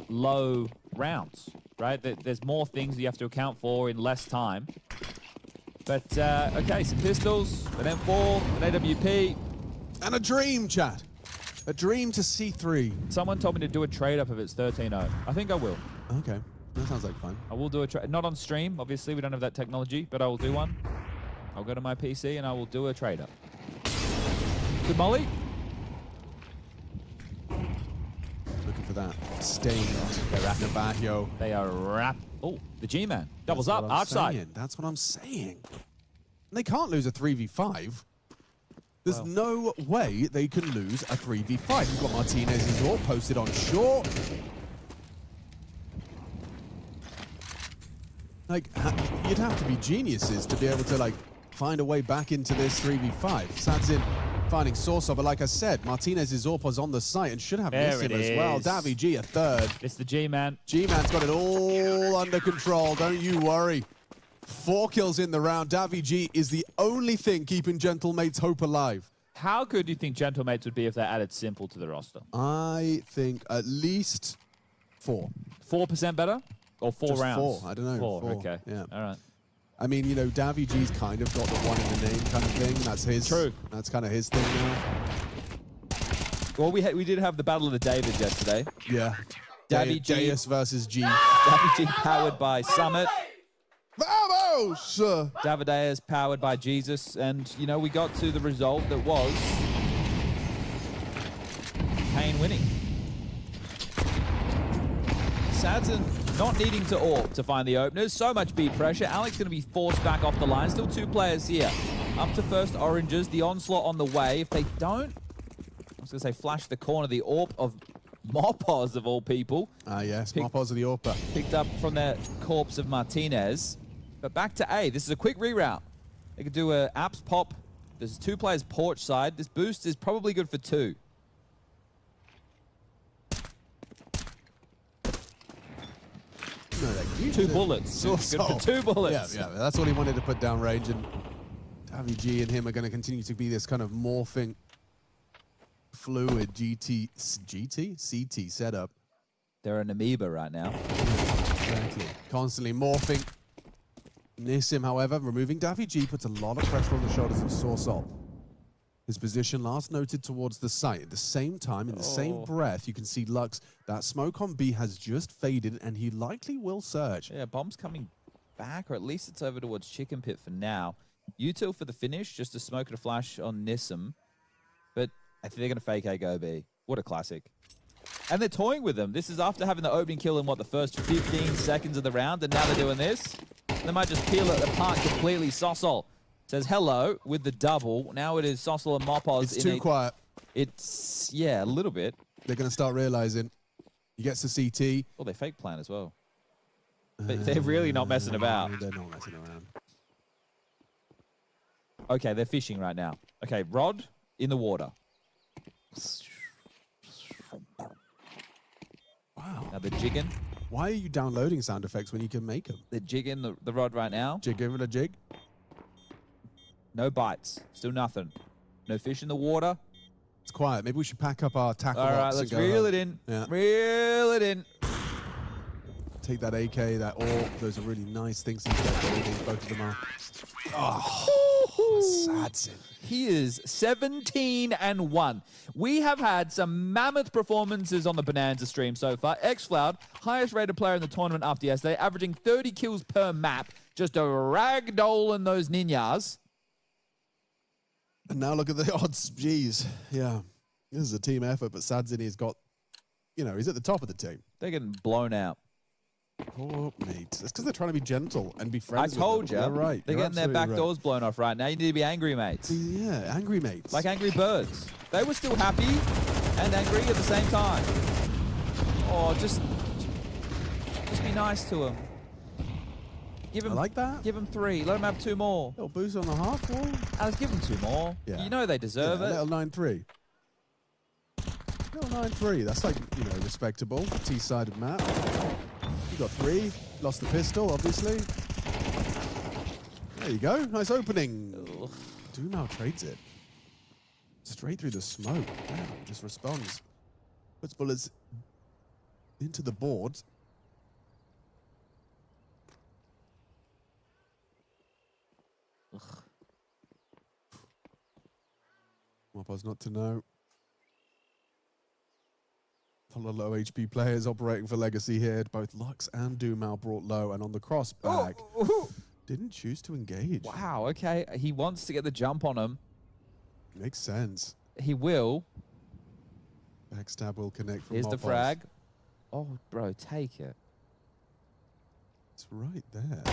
low rounds, right? There's more things you have to account for in less time. But, okay, some pistols, an M4, an AWP. And a dream, chat. A dream to C3. Someone told me to do a trade up if it's 13-0. I think I will. Okay. That sounds like fun. I will do a trade. Not on stream, obviously. We don't have that technology, but I will do one. I'll go to my PC and I will do a trade up. Good molly. Looking for that stained Navarro. They are wrapped. Oh, the G-Man. Doubles That's up, what I'm arch side. saying. That's what I'm saying. They can't lose a 3v5. There's no way they can lose a 3v5. You've got Martinez's all posted on short. Like, you'd have to be geniuses to be able to, like, find a way back into this 3v5. Sadzin finding Sourceover, but like I said, Martinez's AWP was on the site and should have missed him as well. Davi G a third. It's the G-Man. G-Man's got it all under control, don't you worry. 4 kills in the round. Davi G is the only thing keeping Gentlemate's hope alive. How good do you think Gentlemates would be if they added Simple to the roster? I think at least 4. 4% better? Or 4 Just rounds? 4, I don't know. 4, okay. Yeah. All right. I mean, you know, Davi G's kind of got the one in the name kind of thing. That's his. True. That's kind of his thing now. Well, we did have the Battle of the David yesterday. Yeah. Davi G Deus versus G. Davi G powered by Summit. Vamos! Davideus powered by Jesus. And, you know, we got to the result that was Kane winning. Sadzin not needing to AWP to find the openers. So much beat pressure. Alex going to be forced back off the line. Still 2 players here. Up to first Oranges. The onslaught on the way. If they don't, I was going to say flash the corner. The AWP of Mopos of all people. Ah, yes. Mopos of the AWPer. Picked up from the corpse of Martinez. But back to A. This is a quick reroute. They could do a apps pop. There's 2 players porch side. This boost is probably good for 2. No, like, 2 bullets. Good for 2 bullets. Yeah, that's what he wanted to put down range. And Davi G and him are going to continue to be this kind of morphing, fluid CT setup. They're an amoeba right now. Exactly. Constantly morphing. Nissim, however, removing Davi G puts a lot of pressure on the shoulders of Sorsol. His position last noted towards the site. At the same time, in the same breath, you can see Lux. That smoke on B has just faded, and he likely will surge. Yeah, bomb's coming back, or at least it's over towards Chicken Pit for now. Util for the finish, just to smoke and a flash on Nissim. But I think they're going to fake A go B. What a classic. And they're toying with them. This is after having the opening kill in, what, the first 15 seconds of the round, and now they're doing this. They might just peel it apart completely. Sossol says hello with the double. Now it is Sossol and Mopos. It's too quiet. It's, yeah, a little bit. They're going to start realizing. He gets to CT. Oh, they fake plan as well. But they're really not messing about. They're not messing around. Okay, they're fishing right now. Okay, Rod in the water. Wow. Now they're jigging. Why are you downloading sound effects when you can make them? They're jigging the rod right now. Give it a jig. No bites. Still nothing. No fish in the water. It's quiet. Maybe we should pack up our tackle All right, box let's and go reel home. it in. Yeah. Reel it in. Take that AK, that AWP. Those are really nice things to get building. Both of them are. Oh, Sadzin. He is 17-1. We have had some mammoth performances on the Bonanza stream so far. xFloud, highest rated player in the tournament after yesterday, averaging 30 kills per map. Just a ragdoll in those ninjas. And now look at the odds. Jeez. Yeah. This is a team effort, but Sadzin, he's got, you know, he's at the top of the team. They're getting blown out. Oh, mate. That's because they're trying to be gentle and be friends. I told you. You're right. They're You're getting their back absolutely doors blown off right now. You need to be angry mates. Yeah, angry mates. Like angry birds. They were still happy and angry at the same time. Oh, just be nice to them. Give him, I like that. Give him 3. Let him have 2 more. Little boost on the half wall. Alex, give him 2 more. Yeah. You know they deserve it. Little 9-3. Little 9-3. That's like, you know, respectable. T-sided map. You got 3. Lost the pistol, obviously. There you go. Nice opening. Do now trades it. Straight through the smoke. Damn, just responds. Puts bullets into the board. Mopos not to know. A lot of low HP players operating for Legacy here. Both Lux and Dumal brought low, and on the cross back, didn't choose to engage. Wow, okay. He wants to get the jump on him. Makes sense. He will. Backstab will connect from Here's the Mopos. frag. Oh, bro, take it. It's right there.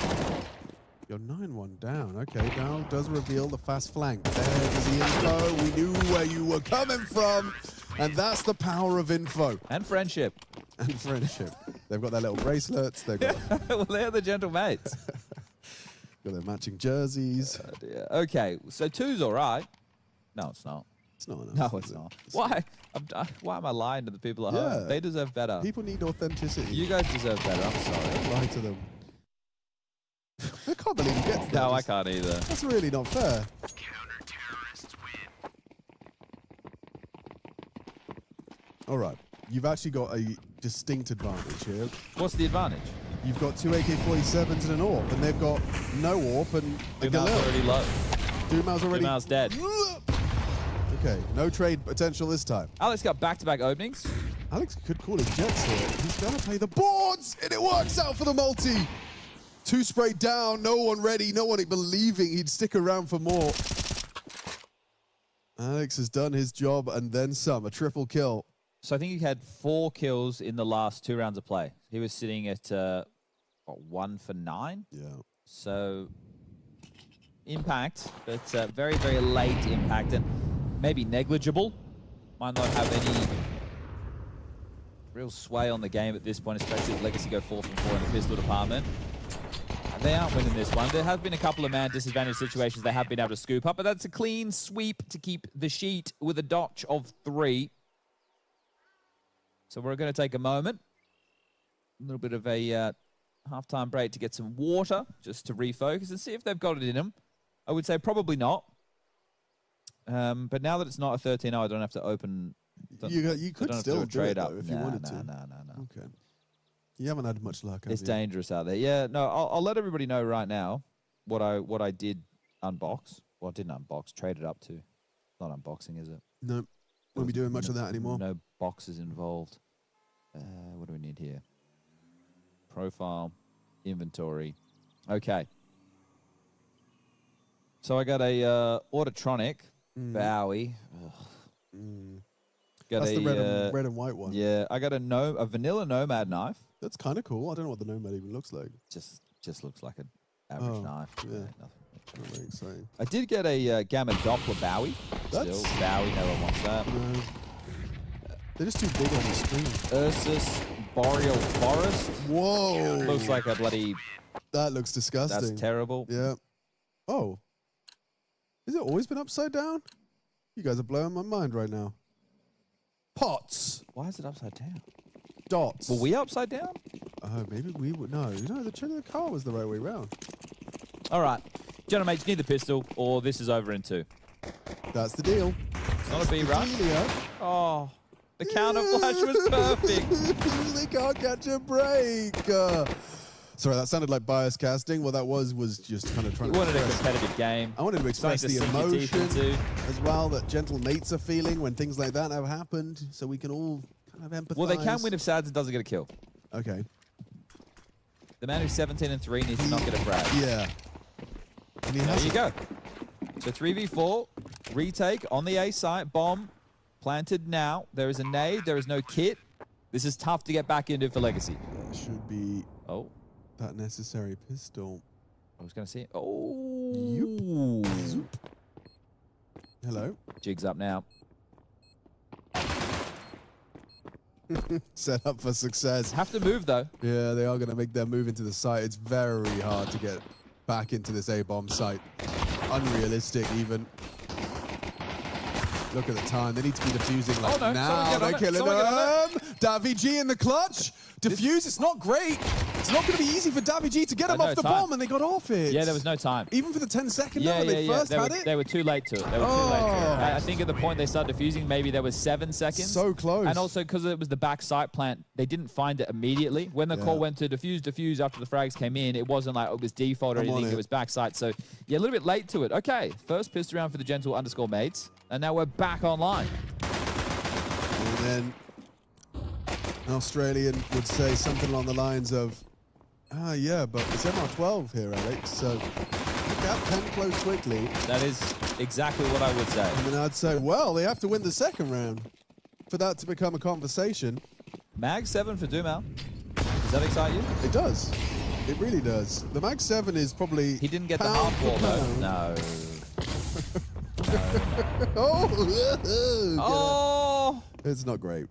You're 9-1 down. Okay, now does reveal the fast flank. There's the info. We knew where you were coming from. And that's the power of info. And friendship. And friendship. They've got their little bracelets. They've got, Well, they're the gentle mates. got their matching jerseys. Oh, dear. Okay, so 2's all right. No, it's not. It's not enough. No, it's not. Why? Why am I lying to the people at home? They deserve better. People need authenticity. You guys deserve better. I'm sorry. Don't lie to them. I can't believe you get to that. No, I can't either. That's really not fair. All right. You've actually got a distinct advantage here. What's the advantage? You've got 2 AK-47s and an AWP, and they've got no AWP and a Dumal's Galil. already low. Dumal's already... Dumal's dead. Okay, no trade potential this time. Alex got back-to-back openings. Alex could call his jets here. He's going to play the boards, and it works out for the multi. 2 sprayed down, no one ready, no one believing he'd stick around for more. Alex has done his job and then some, a triple kill. So I think he had 4 kills in the last 2 rounds of play. He was sitting at, what, 1 for 9? Yeah. So, impact, but very, very late impact, and maybe negligible. Might not have any real sway on the game at this point, especially if Legacy go 4 from 4 in the pistol department. And they aren't winning this one. There have been a couple of man disadvantage situations they have been able to scoop up, but that's a clean sweep to keep the sheet with a dodge of 3. So we're going to take a moment, a little bit of a halftime break to get some water, just to refocus and see if they've got it in them. I would say probably not. But now that it's not a 13-0, I don't have to open. You could still do it, though, if you wanted to. No. Okay. You haven't had much luck, have It's you? dangerous out there. Yeah, no, I'll let everybody know right now what I did unbox. Well, I didn't unbox, traded up to. Not unboxing, is it? No. Won't be doing much of that anymore. No boxes involved. What do we need here? Profile, inventory. Okay. So I got a Autotronic Bowie. Got That's the red and white one. Yeah, I got a vanilla Nomad knife. That's kind of cool. I don't know what the Nomad even looks like. Just looks like an average knife. Yeah. Nothing. Not very exciting. I did get a Gamma Doppler Bowie. Still, Bowie, no one wants that. No. They're just too big on the screen. Ursus Boreal Forest. Whoa. Looks like a bloody... That looks disgusting. That's terrible. Yeah. Oh. Has it always been upside down? You guys are blowing my mind right now. Pots. Why is it upside down? Dots. Were we upside down? Maybe we would. No, the car was the right way round. All right. Gentlemen, you need the pistol, or this is over in 2. That's the deal. It's not a B run. Oh, the counter flash was perfect. They can't catch a break. Sorry, that sounded like bias casting. What that was just kind of trying to... You wanted a competitive game. I wanted to express the Something to sink your teeth emotion into. as well that gentle mates are feeling when things like that have happened, so we can all kind of empathize. Well, they can win if Sads doesn't get a kill. Okay. The man who's 17-3 needs to not get a frag. Yeah. And There you go. So 3v4, retake on the A site, bomb planted now. There is a nade, there is no kit. This is tough to get back into for Legacy. That should be that necessary pistol. I was going to see it. Oh. Yoop. Hello. Jig's up now. Set up for success. Have to move, though. Yeah, they are going to make their move into the site. It's very hard to get back into this A-bomb site. Unrealistic, even. Look at the time. They need to be defusing like now. They're killing them. Davy G in the clutch. Defuse. It's not great. It's not going to be easy for Davy G to get him off the bomb, and they got off it. Yeah, there was no time. Even for the 10-second when they first had it? They were too late to it. They were too late to it. I think at the point they started defusing, maybe there was 7 seconds. So close. And also because it was the back site plant, they didn't find it immediately. When the call went to defuse after the frags came in, it wasn't like it was default or anything. It was back site. So, yeah, a little bit late to it. Okay, first pissed around for the gentle_mates. And now we're back online. And then An Australian would say something along the lines of, yeah, but it's MR12 here, Alex, so the gap can close quickly. That is exactly what I would say. And then I'd say, well, they have to win the second round for that to become a conversation. Mag 7 for Dumal. Does that excite you? It does. It really does. The Mag 7 is probably... He didn't get the half wall, though. No. Oh! It's not great.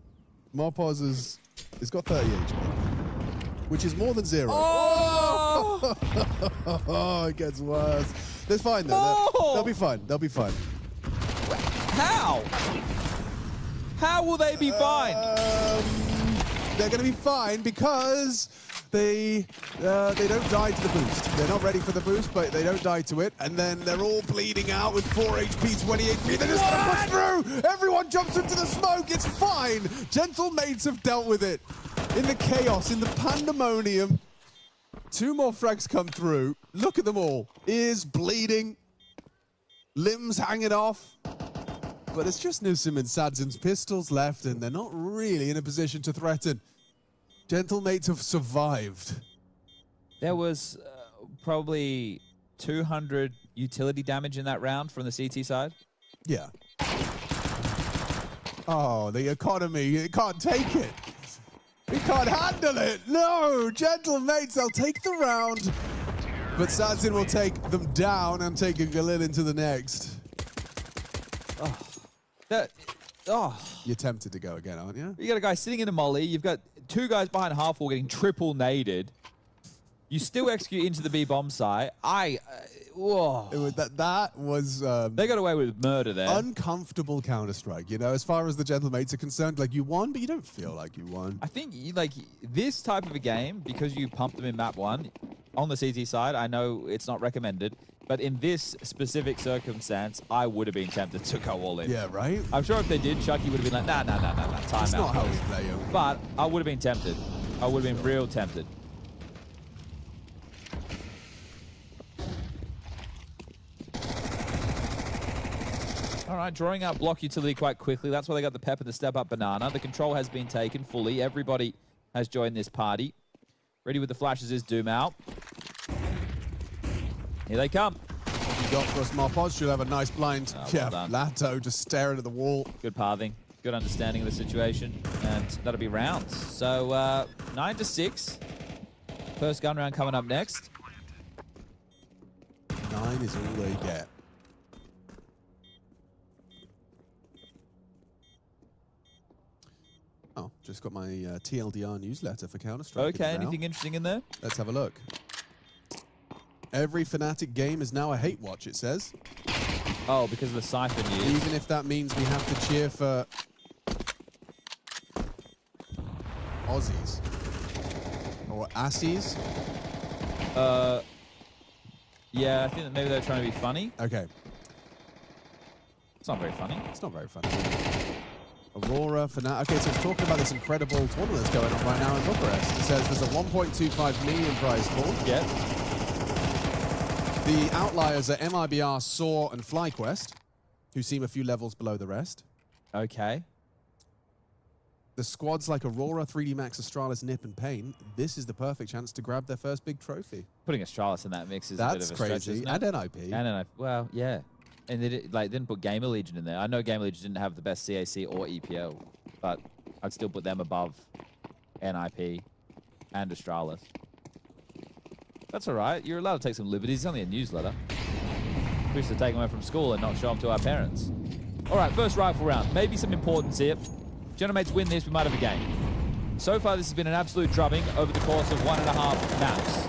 Marpaz is... It's got 30 HP, which is more than 0. Oh! Oh, it gets worse. They're fine, though. Oh! They'll be fine. They'll be fine. How? How will they be fine? They're going to be fine because they don't die to the boost. They're not ready for the boost, but they don't die to it. And then they're all bleeding out with 4 HP, 20 HP. They're just going to push through. Everyone jumps into the smoke. It's fine. Gentle Mates have dealt with it. In the chaos, in the pandemonium. 2 more frags come through. Look at them all. Ears bleeding. Limbs hanging off. But it's just Newsom and Sadzin's pistols left, and they're not really in a position to threaten. Gentle Mates have survived. There was probably 200 utility damage in that round from the CT side. Yeah. Oh, the economy, it can't take it. It can't handle it. No, Gentle Mates, they'll take the round. But Sadzin will take them down and take a Galil into the next. You're tempted to go again, aren't you? You got a guy sitting in a molly. You've got 2 guys behind half wall getting triple naded. You still execute into the B bomb site. That was... they got away with murder there. Uncomfortable Counter-Strike, you know, as far as the Gentle Mates are concerned. Like, you won, but you don't feel like you won. I think, like, this type of a game, because you pumped them in map 1, on the CT side, I know it's not recommended, but in this specific circumstance, I would have been tempted to go all in. Yeah, right? I'm sure if they did, Chucky would have been like, nah, time That's out. not how we play him. But I would have been tempted. I would have been real tempted. All right, drawing out block utility quite quickly. That's why they got the pep and the step-up banana. The control has been taken fully. Everybody has joined this party. Ready with the flashes is Dumal. Here they come. What you got for us, Marpaz? Should have a nice blind. Well done. Lato just staring at the wall. Good pathing. Good understanding of the situation. And that'll be rounds. So 9-6. First gun round coming up next. 9 is all they get. Oh, just got my TLDR newsletter for Counter-Strike. Okay, anything interesting in there? Let's have a look. Every Fnatic game is now a hate watch, it says. Oh, because of the Cypher news. Even if that means we have to cheer for Aussies. Or Assies. Yeah, I think that maybe they're trying to be funny. Okay. It's not very funny. It's not very funny. Aurora, Fnatic. Okay, so it's talking about this incredible tournament that's going on right now in Bucharest. It says there's a 1.25 million prize pool. Yep. The outliers are MIBR, Saw, and FlyQuest, who seem a few levels below the rest. Okay. The squads like Aurora, 3D Max, Astralis, Nip, and Pain, this is the perfect chance to grab their first big trophy. Putting Astralis in that mix is a bit of a crazy. stretch, isn't it? And NIP. And NIP. Well, yeah. And they didn't put GamerLegion in there. I know GamerLegion didn't have the best CAC or EPL, but I'd still put them above NIP and Astralis. That's all right. You're allowed to take some liberties. It's only a newsletter. We used to take them away from school and not show them to our parents. All right, first rifle round. Maybe some importance here. Gentle Mates win this, we might have a game. So far, this has been an absolute drubbing over the course of 1.5 maps.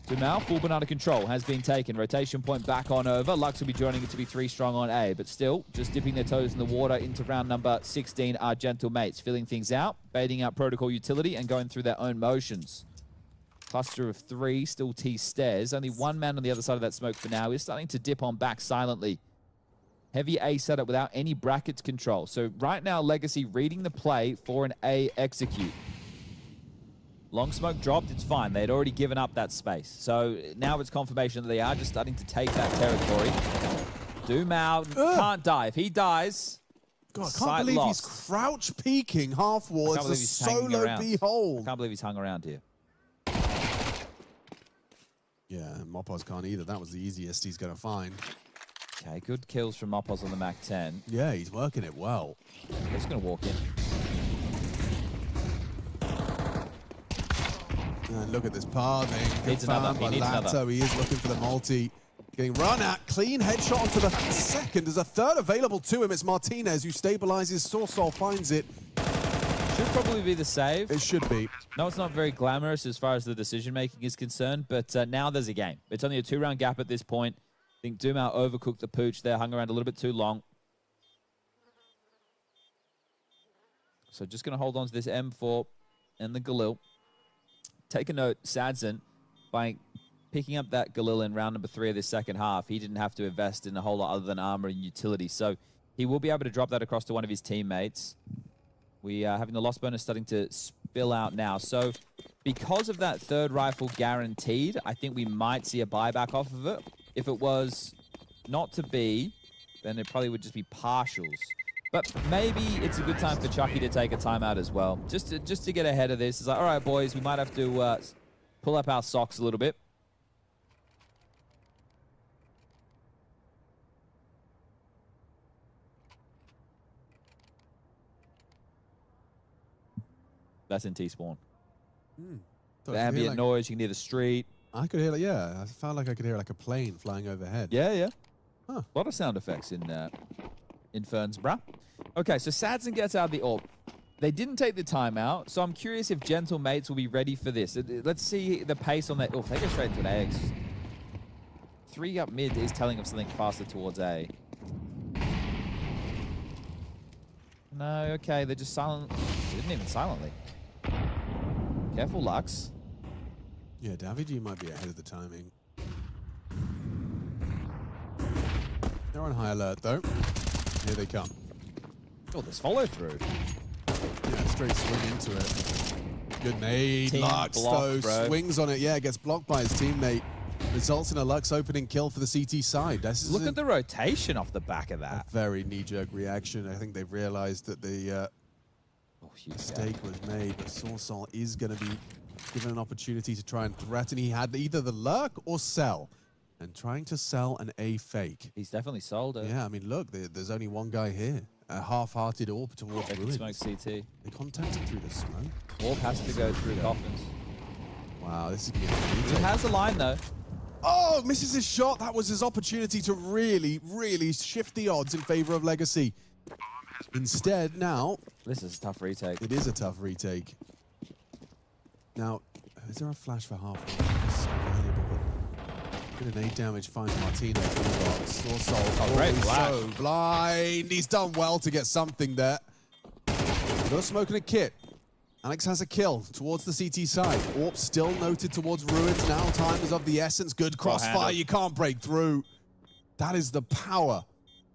Dumal, full banana control has been taken. Rotation point back on over. Lux will be joining it to be 3 strong on A, but still just dipping their toes in the water into round number 16 are Gentle Mates, filling things out, baiting out protocol utility and going through their own motions. Cluster of 3, still T stairs. Only 1 man on the other side of that smoke for now. Is starting to dip on back silently. Heavy A setup without any brackets control. So right now, Legacy reading the play for an A execute. Long smoke dropped, it's fine. They had already given up that space. So now it's confirmation that they are just starting to take that territory. Dumal can't die. If he dies, God, I Sight can't believe lost. he's crouch peeking half wall. I can't It's believe a he's hanging solo around. behold. I can't believe he's hung around here. Yeah, and Mopos can't either. That was the easiest he's going to find. Okay, good kills from Mopos on the Mac 10. Yeah, he's working it well. He's just going to walk in. And look at this pathing. Needs another. He needs another. He is looking for the multi. Getting run at. Clean headshot onto the second. There's a third available to him. It's Martinez who stabilizes. Sorsol finds it. Should probably be the save. It should be. No, it's not very glamorous as far as the decision-making is concerned, but now there's a game. It's only a 2-round gap at this point. I think Dumao overcooked the pooch there, hung around a little bit too long. So just going to hold on to this M4 and the Galil. Take a note, Sadzen, by picking up that Galil in round number 3 of this second half, he didn't have to invest in a whole lot other than armor and utility. So he will be able to drop that across to one of his teammates. We are having the loss bonus starting to spill out now. So because of that third rifle guaranteed, I think we might see a buyback off of it. If it was not to be, then it probably would just be partials. But maybe it's a good time for Chucky to take a timeout as well. Just to get ahead of this. It's like, all right, boys, we might have to pull up our socks a little bit. That's in T-spawn. The ambient noise, you can hear the street. I could hear, yeah, I felt like I could hear like a plane flying overhead. Yeah, yeah. Huh. A lot of sound effects in Ferns, bruh. Okay, so Sadzen gets out of the AWP. They didn't take the timeout, so I'm curious if Gentle Mates will be ready for this. Let's see the pace on that. Oh, they go straight into an eggs. 3 up mid is telling us something faster towards A. No, okay, they're just silent. They didn't even silently. Careful, Lux. Yeah, Davide might be ahead of the timing. They're on high alert, though. Here they come. Oh, there's follow-through. Yeah, straight swing into it. Good nade. Team Lux, block, though, bro. swings on it. Yeah, gets blocked by his teammate. Results in a Lux opening kill for the CT side. Look at the rotation off the back of that. A very knee-jerk reaction. I think they've realized that the mistake was made, but Sorsol is going to be given an opportunity to try and threaten. He had either the lurk or sell, and trying to sell an A fake. He's definitely sold it. Yeah, I mean, look, there's only one guy here. A half-hearted AWP towards Ruins. Smoke CT. They contacted through the smoke. AWP has to go through coffins. Wow, this is going to He has a line, though. Oh, misses his shot. That was his opportunity to really, really shift the odds in favor of Legacy. Instead, now... This is a tough retake. It is a tough retake. Now, is there a flash for half? Grenade damage finds Martinez. Oh, great flash. So blind. He's done well to get something there. Got a smoke and a kit. Alex has a kill towards the CT side. AWP still noted towards Ruins. Now time is of the essence. Good crossfire. You can't break through. That is the power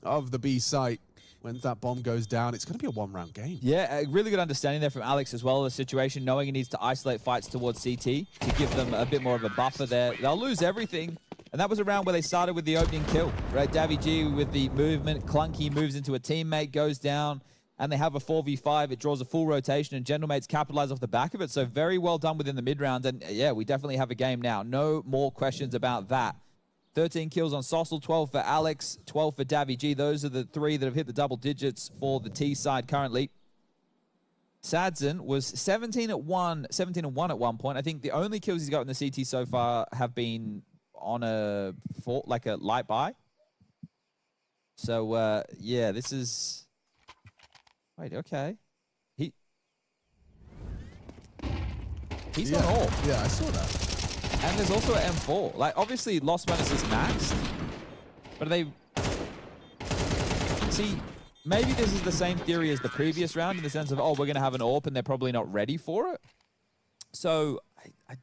of the B site. When that bomb goes down, it's going to be a one-round game. Yeah, a really good understanding there from Alex as well of the situation, knowing he needs to isolate fights towards CT to give them a bit more of a buffer there. They'll lose everything. And that was a round where they started with the opening kill, right? Davy G with the movement. Clunky moves into a teammate, goes down, and they have a 4v5. It draws a full rotation, and Gentlemates capitalize off the back of it. So very well done within the mid-round. And yeah, we definitely have a game now. No more questions about that. 13 kills on Sossel, 12 for Alex, 12 for Davy G. Those are the 3 that have hit the double digits for the T side currently. Sadzen was 17 and 1 at one point. I think the only kills he's got in the CT so far have been on a light buy. So yeah, this is. Wait, okay. He's on all. Yeah, I saw that. And there's also an M4. Like, obviously, loss bonus is maxed. But they... See, maybe this is the same theory as the previous round in the sense of, oh, we're going to have an AWP and they're probably not ready for it. So, I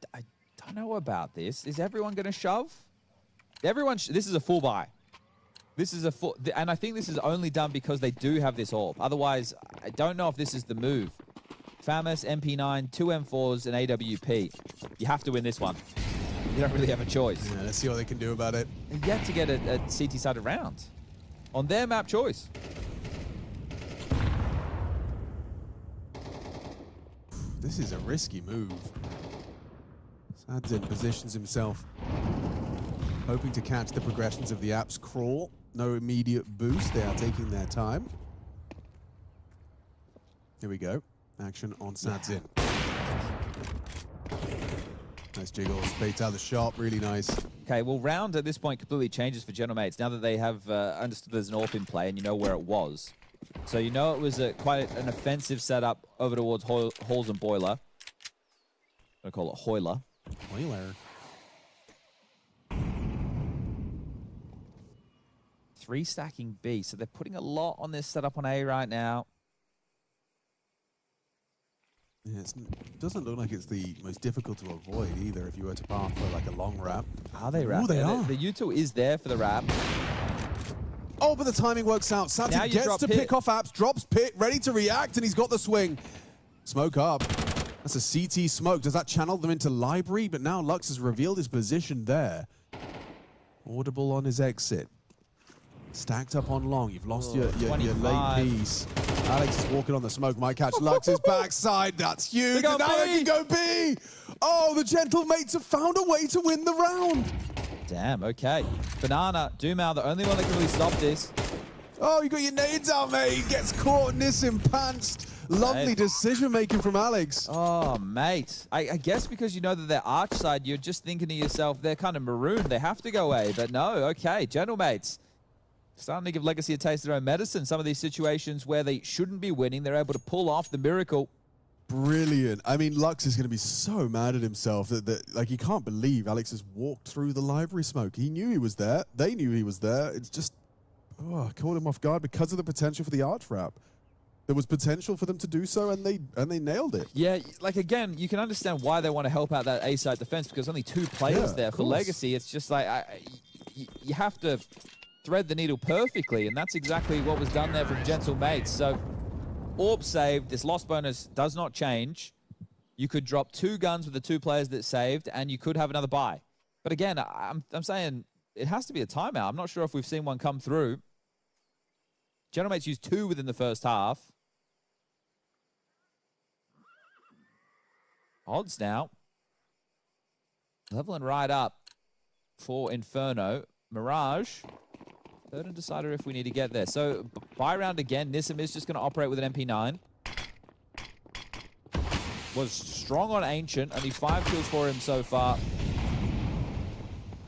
don't know about this. Is everyone going to shove? This is a full buy. This is a full... And I think this is only done because they do have this AWP. Otherwise, I don't know if this is the move. FAMAS, MP9, 2 M4s, and AWP. You have to win this one. You don't really have a choice. Yeah, let's see what they can do about it. And yet to get a CT-sided round on their map choice. This is a risky move. Sadzin positions himself, hoping to catch the progressions of the app's crawl. No immediate boost. They are taking their time. Here we go. Action on Sadzin. Nice jiggles. Bait out the shot. Really nice. Okay, well, round at this point completely changes for General Mates now that they have understood there's an AWP in play and you know where it was. So you know it was quite an offensive setup over towards Halls and Boiler. I'm going to call it Hoiler. Hoiler. 3 stacking B, so they're putting a lot on this setup on A right now. Yeah, it doesn't look like it's the most difficult to avoid either if you were to path for like a long wrap. Are they wrap? Ooh, they are. The U2 is there for the wrap. Oh, but the timing works out. Sadzin gets to pick off apps, drops pit, ready to react, and he's got the swing. Smoke up. That's a CT smoke. Does that channel them into library? But now Lux has revealed his position there. Audible on his exit. Stacked up on long. You've lost your late piece. Alex is walking on the smoke. Might catch Lux's backside. That's huge. And now they can go B. Oh, the gentle mates have found a way to win the round. Damn, okay. Banana, Dumao, the only one that can really stop this. Oh, you got your nades out, mate. He gets caught, Nissim pantsed. Lovely decision-making from Alex. Oh, mate. I guess because you know that they're arch side, you're just thinking to yourself, they're kind of marooned. They have to go A. But no, okay. General Mates starting to give Legacy a taste of their own medicine. Some of these situations where they shouldn't be winning, they're able to pull off the miracle. Brilliant. I mean, Lux is going to be so mad at himself that like, he can't believe Alex has walked through the library smoke. He knew he was there. They knew he was there. It's just, caught him off guard because of the potential for the arch wrap. There was potential for them to do so, and they nailed it. Yeah, like, again, you can understand why they want to help out that A-side defense because only 2 players there for Legacy. It's just like, you have to thread the needle perfectly, and that's exactly what was done there from Gentle Mates. So, AWP saved. This loss bonus does not change. You could drop 2 guns with the 2 players that saved, and you could have another buy. But again, I'm saying it has to be a timeout. I'm not sure if we've seen one come through. Gentle Mates used 2 within the first half. Odds now. Leveling right up for Inferno. Mirage. Third and decider if we need to get there. So, buy round again. Nissim is just going to operate with an MP9. Was strong on Ancient. Only 5 kills for him so far.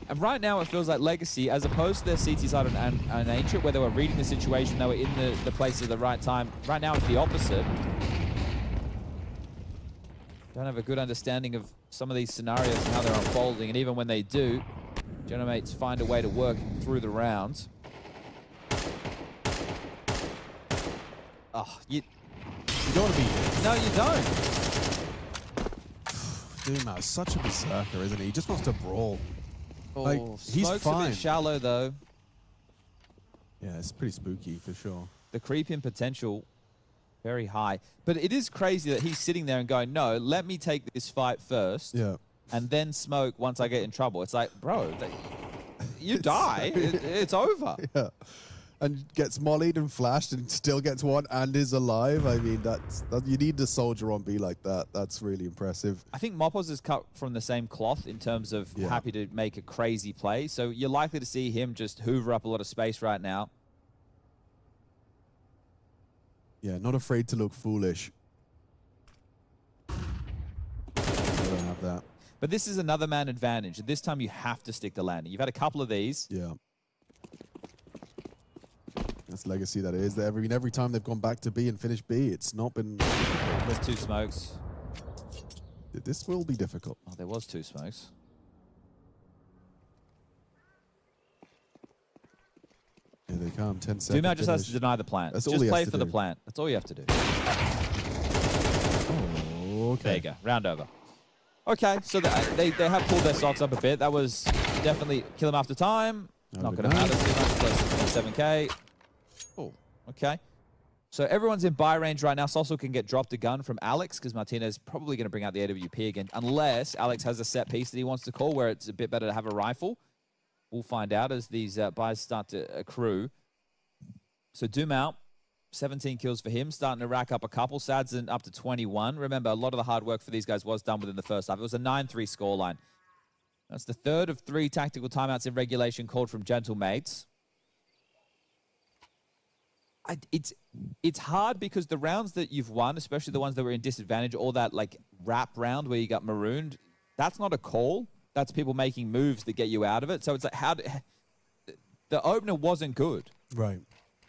And right now it feels like Legacy, as opposed to their CT side and Ancient, where they were reading the situation, they were in the place at the right time. Right now it's the opposite. Don't have a good understanding of some of these scenarios and how they're unfolding. And even when they do, General Mates find a way to work through the rounds. Oh, you don't want to be here. No, you don't. Dumao is such a berserker, isn't he? He just wants to brawl. Oh, like, he's fine. A bit shallow, though. Yeah, it's pretty spooky, for sure. The creep-in potential, very high. But it is crazy that he's sitting there and going, no, let me take this fight first. Yeah. And then smoke once I get in trouble. It's like, bro, you die. It's over. Yeah. And gets mollied and flashed and still gets one and is alive. I mean, you need a soldier on B like that. That's really impressive. I think Mopos is cut from the same cloth in terms of happy to make a crazy play. So you're likely to see him just hoover up a lot of space right now. Yeah, not afraid to look foolish. I don't have that. But this is another man advantage. This time you have to stick to landing. You've had a couple of these. Yeah. That's Legacy, that is. Every time they've gone back to B and finished B, it's not been difficult. There's 2 smokes. This will be difficult. Oh, there was 2 smokes. Here they come, 10 seconds. Dumao just has to deny the plant. That's just all he play has to for the do. plant. That's all you have to do. Oh, okay. There you go. Round over. Okay, so they have pulled their stocks up a bit. That was definitely kill him after time. Not going to matter too much. Plus 7K. Oh, okay. So everyone's in buy range right now. Sossel can get dropped a gun from Alex because Martinez is probably going to bring out the AWP again, unless Alex has a set piece that he wants to call where it's a bit better to have a rifle. We'll find out as these buys start to accrue. So Dumao 17 kills for him, starting to rack up a couple. Sadzen up to 21. Remember, a lot of the hard work for these guys was done within the first half. It was a 9-3 scoreline. That's the third of 3 tactical timeouts in regulation called from Gentlemates. It's hard because the rounds that you've won, especially the ones that were in disadvantage, or that like wrap round where you got marooned, that's not a call. That's people making moves that get you out of it. So it's like the opener wasn't good. Right.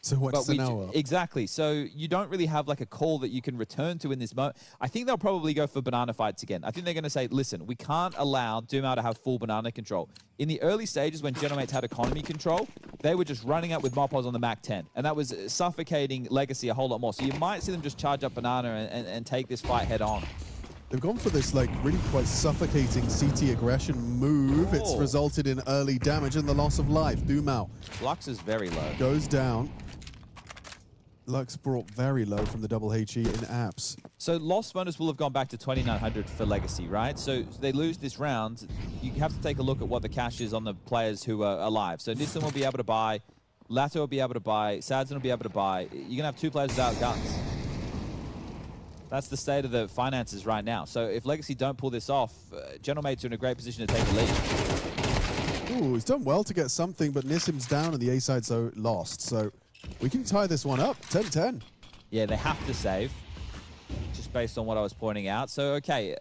So what's the now? Exactly. So you don't really have like a call that you can return to in this moment. I think they'll probably go for banana fights again. I think they're going to say, listen, we can't allow Doomao to have full banana control. In the early stages when Gentlemates had economy control, they were just running up with Mopos on the Mac 10. And that was suffocating Legacy a whole lot more. So you might see them just charge up banana and take this fight head on. They've gone for this like really quite suffocating CT aggression move. It's resulted in early damage and the loss of life. Doomao. Lux is very low. Goes down. Lux brought very low from the double HE in apps. So loss bonus will have gone back to 2,900 for Legacy, right? So they lose this round. You have to take a look at what the cash is on the players who are alive. So Nissan will be able to buy, Lato will be able to buy, Sadzen will be able to buy. You're going to have 2 players without guns. That's the state of the finances right now. So if Legacy don't pull this off, Gentlemates are in a great position to take the lead. Ooh, he's done well to get something, but Nissim's down and the A side so lost. So we can tie this one up, 10-10. Yeah, they have to save, just based on what I was pointing out. So, okay,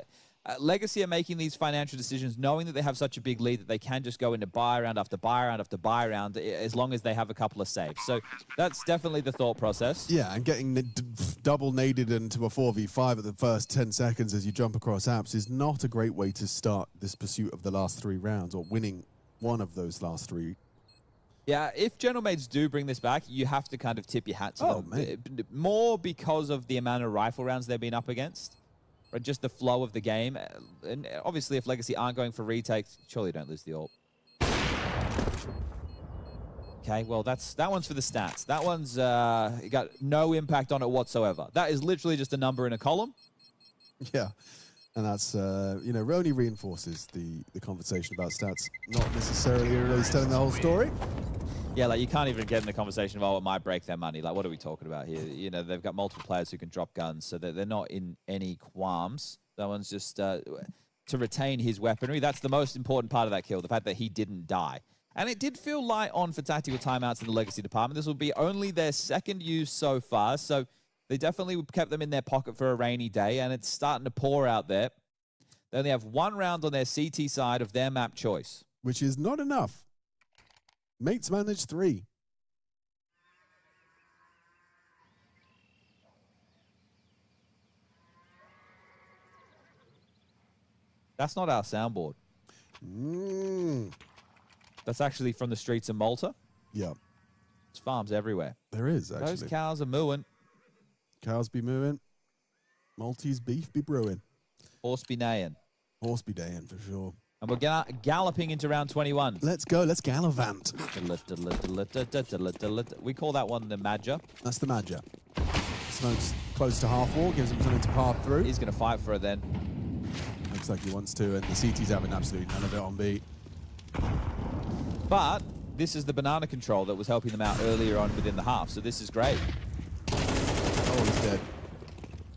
Legacy are making these financial decisions knowing that they have such a big lead that they can just go into buy round after buy round after buy round as long as they have a couple of saves. So that's definitely the thought process. Yeah, and getting double naded into a 4v5 at the first 10 seconds as you jump across apps is not a great way to start this pursuit of the last 3 rounds or winning one of those last 3. Yeah, if Gentlemates do bring this back, you have to kind of tip your hat to them. Mate. More because of the amount of rifle rounds they've been up against. Or just the flow of the game. And obviously, if Legacy aren't going for retakes, surely don't lose the ult. Okay, well, that one's for the stats. That one's got no impact on it whatsoever. That is literally just a number in a column. Yeah, and that's, you know, only reinforces the conversation about stats, not necessarily always telling the whole story. Yeah, like you can't even get in the conversation of, oh, it might break their money. Like, what are we talking about here? You know, they've got multiple players who can drop guns, so they're not in any qualms. That one's just to retain his weaponry. That's the most important part of that kill, the fact that he didn't die. And it did feel light on for tactical timeouts in the Legacy department. This will be only their second use so far, so they definitely kept them in their pocket for a rainy day, and it's starting to pour out there. They only have 1 round on their CT side of their map choice. Which is not enough. Mates managed 3. That's not our soundboard. That's actually from the streets of Malta. Yeah. There's farms everywhere. There is, actually. Those cows are mooing. Cows be mooing. Maltese beef be brewing. Horse be neighing. Horse be daying, for sure. And we're galloping into round 21. Let's go. Let's gallivant. We call that one the Madja. That's the Madja. Smoke's close to half wall, gives him something to path through. He's going to fight for it then. Looks like he wants to, and the CT's having absolutely none of it on B. But this is the banana control that was helping them out earlier on within the half, so this is great. Oh, he's dead.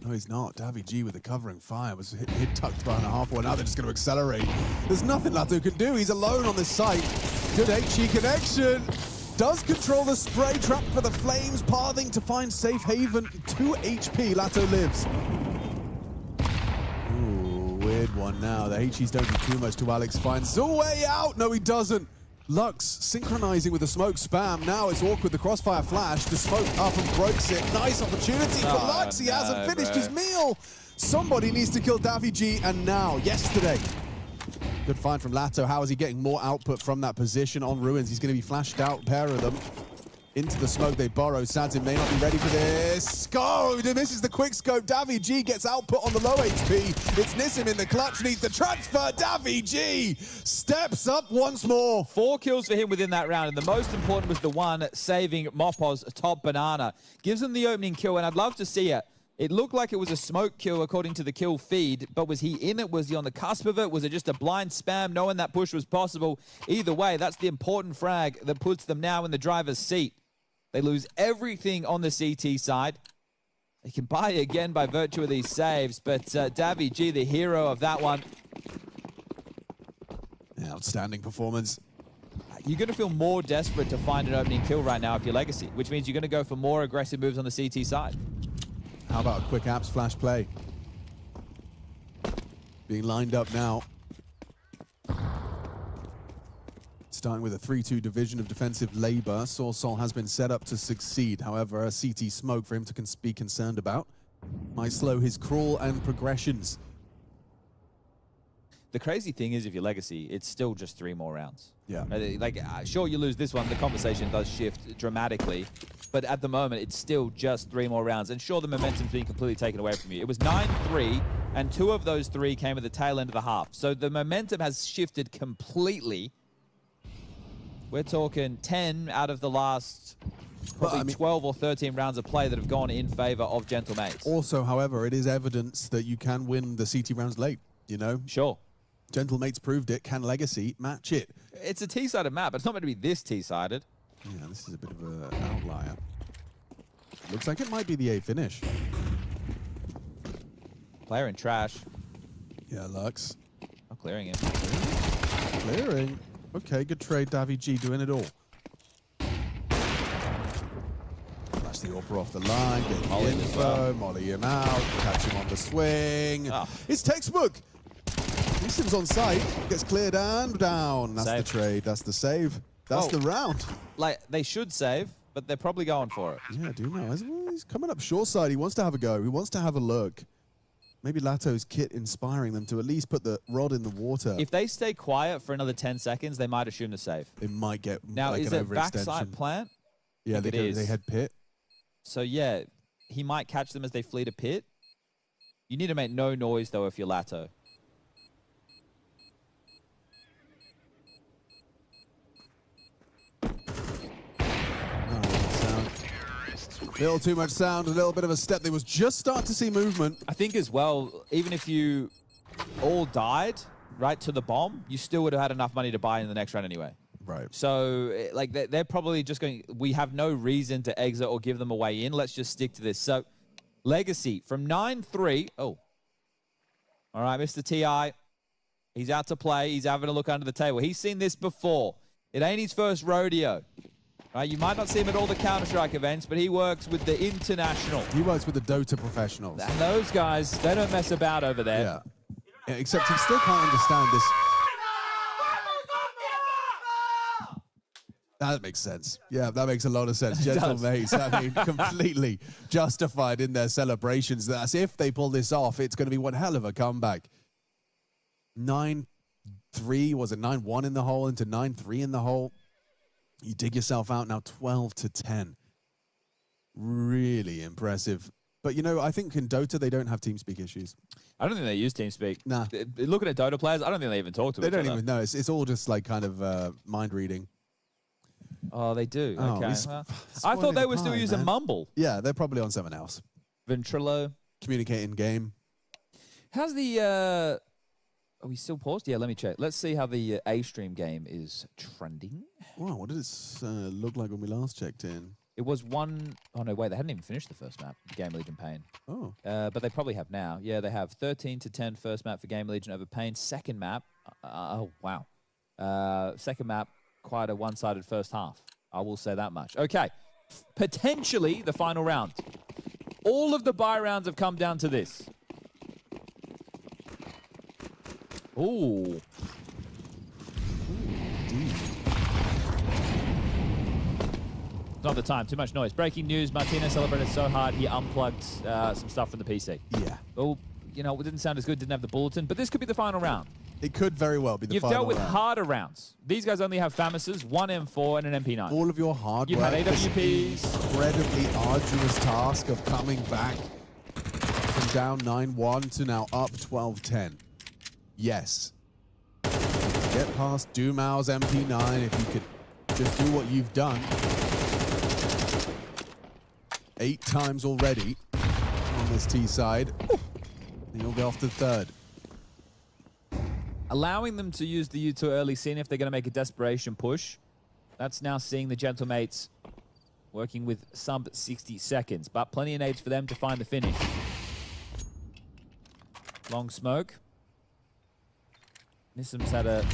No, he's not. Davi G with the covering fire was hit tucked behind a half wall. Now they're just going to accelerate. There's nothing Lato can do. He's alone on this site. Good HE connection. Does control the spray trap for the flames. Pathing to find safe haven. 2 HP. Lato lives. Ooh, weird one now. The HEs don't do too much to Alex. Finds a way out. No, he doesn't. Lux synchronizing with the smoke spam. Now it's awkward. The crossfire flash. The smoke up and breaks it. Nice opportunity for Lux. He hasn't finished his meal. Somebody needs to kill Davi G, and now, yesterday. Good find from Lato. How is he getting more output from that position on Ruins? He's going to be flashed out, pair of them. Into the smoke they borrow. Sadzen may not be ready for this. Go! Misses the quick scope. Davi G gets output on the low HP. It's Nissim in the clutch. Needs the transfer. Davi G steps up once more. 4 kills for him within that round, and the most important was the one saving Mopos top banana. Gives him the opening kill, and I'd love to see it. It looked like it was a smoke kill according to the kill feed, but was he in it? Was he on the cusp of it? Was it just a blind spam knowing that push was possible? Either way, that's the important frag that puts them now in the driver's seat. They lose everything on the CT side. They can buy again by virtue of these saves, but Davy G, the hero of that one. Outstanding performance. You're going to feel more desperate to find an opening kill right now if you're Legacy, which means you're going to go for more aggressive moves on the CT side. How about a quick apps flash play? Being lined up now. Starting with a 3-2 division of defensive labor. Sorsol has been set up to succeed. However, a CT smoke for him to be concerned about might slow his crawl and progressions. The crazy thing is, if you're Legacy, it's still just 3 more rounds. Yeah. Like, sure, you lose this one, the conversation does shift dramatically, but at the moment, it's still just 3 more rounds. And sure, the momentum's being completely taken away from you. It was 9-3, and 2 of those 3 came at the tail end of the half. So the momentum has shifted completely. We're talking 10 out of the last probably 12 or 13 rounds of play that have gone in favor of Gentlemates. Also, however, it is evidence that you can win the CT rounds late, you know? Sure. Gentlemates proved it. Can Legacy match it? It's a T-sided map, but it's not meant to be this T-sided. Yeah, this is a bit of an outlier. Looks like it might be the A finish. Player in trash. Yeah, Lux. I'm clearing him. Clearing. Okay, good trade. Davy G doing it all. Flash the AWP off the line. Get the info. Molly him out. Catch him on the swing. Oh. It's textbook. Neeson's on site. Gets cleared and down. That's Save. the trade. That's the save. That's the round. Like, they should save, but they're probably going for it. Yeah, I do know. He's coming up short side. He wants to have a go. He wants to have a look. Maybe Lato's kit inspiring them to at least put the rod in the water. If they stay quiet for another 10 seconds, they might assume the save. They might get now, like is an it backside plant? Yeah, they head pit. So, yeah, he might catch them as they flee to pit. You need to make no noise, though, if you're Lato. A little too much sound, a little bit of a step. They was just starting to see movement. I think as well, even if you all died right to the bomb, you still would have had enough money to buy in the next round anyway. Right. So, like, they're probably just going, we have no reason to exit or give them a way in. Let's just stick to this. So, Legacy from 9-3. Oh. All right, Mr. T.I. He's out to play. He's having a look under the table. He's seen this before. It ain't his first rodeo. Right, you might not see him at all the Counter-Strike events, but he works with the international. He works with the Dota professionals. And those guys, they don't mess about over there. Yeah. Except he still can't understand this. That makes sense. Yeah, that makes a lot of sense. Gentlemates, I mean, completely justified in their celebrations. That's if they pull this off, it's going to be one hell of a comeback. 9-3, was it 9-1 in the hole into 9-3 in the hole? You dig yourself out now 12-10. Really impressive. But, you know, I think in Dota, they don't have TeamSpeak issues. I don't think they use TeamSpeak. Nah. Looking at Dota players, I don't think they even talk to each other. They don't even know. It's all just like kind of mind reading. Oh, they do? Oh, okay. Well, I thought they were still using Mumble. Yeah, they're probably on something else. Ventrilo. Communicating game. How's the... Are we still paused? Yeah, let me check. Let's see how the A-Stream game is trending. Wow, what did it look like when we last checked in? It was one... Oh, no, wait. They hadn't even finished the first map, GamerLegion Pain. Oh. But they probably have now. Yeah, they have 13-10 first map for GamerLegion over Pain. Second map... oh, wow. Second map, quite a one-sided first half. I will say that much. Okay. Potentially the final round. All of the buy rounds have come down to this. Ooh. Not the time. Too much noise. Breaking news. Martino celebrated so hard he unplugged some stuff from the PC. Yeah. Well, you know, it didn't sound as good. Didn't have the bulletin. But this could be the final round. It could very well be the final round. You've dealt with harder rounds. These guys only have Famases, one M4 and an MP9. All of your hard You've work. had AWPs. Incredibly arduous task of coming back from down 9-1 to now up 12-10. Yes. Get past Dumao's MP9 if you could just do what you've done. 8 times already on this T side. And you'll go off to third. Allowing them to use the U2 early, seeing if they're going to make a desperation push. That's now seeing the Gentlemates working with sub 60 seconds, but plenty of nades for them to find the finish. Long smoke. Nissim's had a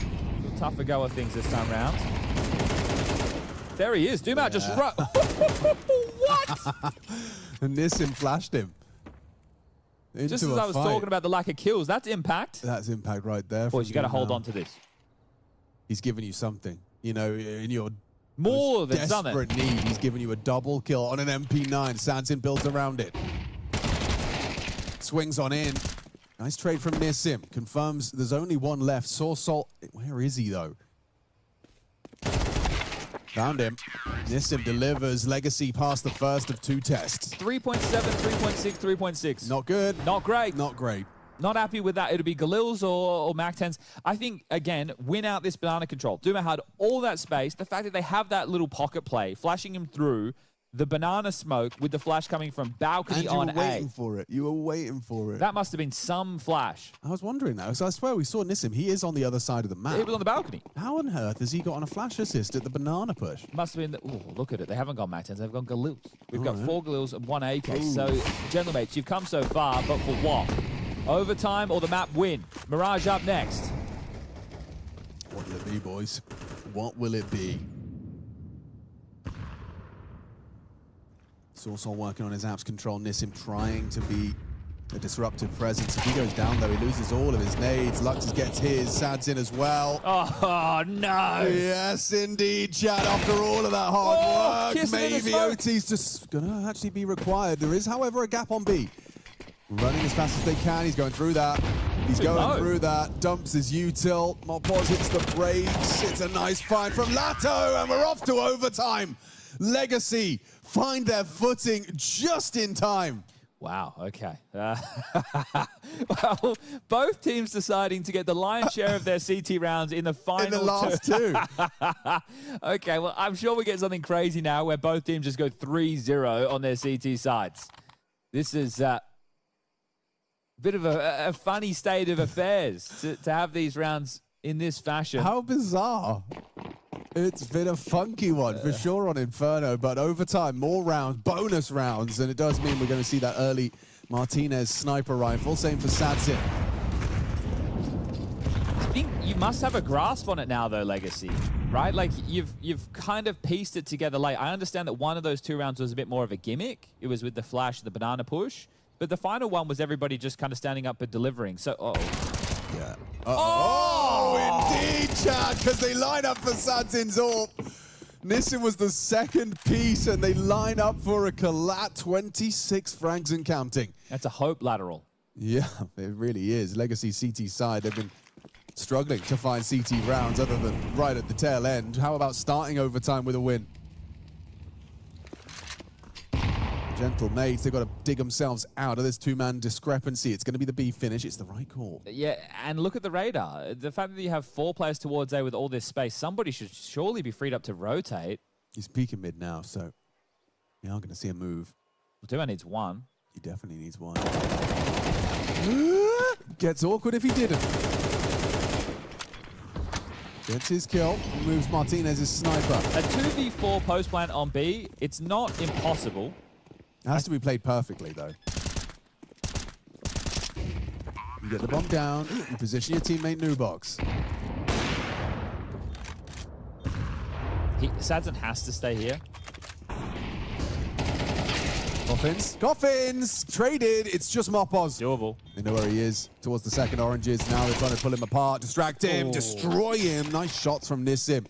little tougher go of things this time round. There he is. Dumat just run. What? And Nissim flashed him. Just as I was talking about the lack of kills, that's impact. That's impact right there. Boys, you got to hold on to this. He's giving you something. You know, in your more than desperate need, he's giving you a double kill on an MP9. Sansin built around it. Swings on in. Nice trade from Nissim. Confirms there's only one left. Saw Salt. Where is he, though? Found him. Nissim delivers. Legacy past the first of 2 tests. 3.7, 3.6, 3.6. Not good. Not great. Not great. Not happy with that. It'll be Galil's or Mac-10s. I think, again, win out this banana control. Duma had all that space. The fact that they have that little pocket play, flashing him through the banana smoke with the flash coming from balcony on A. You were waiting for it. You were waiting for it. That must have been some flash. I was wondering that, because I swear we saw Nissim. He is on the other side of the map. He was on the balcony. How on earth has he got on a flash assist at the banana push? Must have been... Oh, look at it. They haven't gone Mac-10s. They've gone Galils. We've got 4 Galils and 1 AK. Ooh. So, gentlemates, you've come so far, but for what? Overtime or the map win? Mirage up next. What will it be, boys? What will it be? Sorsol working on his apps control. Nissim trying to be a disruptive presence. If he goes down, though, he loses all of his nades. Luxus gets his. Sad's in as well. Oh, no. Yes, indeed, Chad. After all of that hard work, maybe OT's just going to actually be required. There is, however, a gap on B. Running as fast as they can. He's going through that. He's going through that. Dumps his util. Mopoz hits the brakes. It's a nice find from Lato, and we're off to overtime. Legacy find their footing just in time. Wow, okay. Well, both teams deciding to get the lion's share of their CT rounds in the final in the last two. Okay, well, I'm sure we get something crazy now where both teams just go 3-0 on their CT sides. This is a bit of a funny state of affairs to have these rounds in this fashion. How bizarre. It's been a funky one for sure on Inferno, but overtime, more rounds, bonus rounds, and it does mean we're going to see that early Martinez sniper rifle. Same for Sadsin. I think you must have a grasp on it now, though, Legacy, right? Like, you've kind of pieced it together late. I understand that one of those 2 rounds was a bit more of a gimmick. It was with the flash, the banana push, but the final one was everybody just kind of standing up and delivering. So, yeah. Oh, indeed, Chad, because they line up for Sadzin's AWP. Nissim was the second piece, and they line up for a collat. 26 frags and counting. That's a hope lateral. Yeah, it really is. Legacy CT side, they've been struggling to find CT rounds other than right at the tail end. How about starting overtime with a win? Gentle mates, they've got to dig themselves out of this 2-man discrepancy. It's going to be the B finish. It's the right call. Yeah, and look at the radar. The fact that you have 4 players towards A with all this space, somebody should surely be freed up to rotate. He's peeking mid now, so we are going to see a move. Duo needs 1. He definitely needs 1. Gets awkward if he didn't. Gets his kill, moves Martinez's sniper. A 2v4 post plant on B, it's not impossible. It has to be played perfectly, though. You get the bomb down, you position your teammate Nubox. Sadson has to stay here. Coffins. Coffins! Traded. It's just Mopoz. Doable. They know where he is. Towards the second oranges. Now they're trying to pull him apart, distract him, destroy him. Nice shots from Nissim.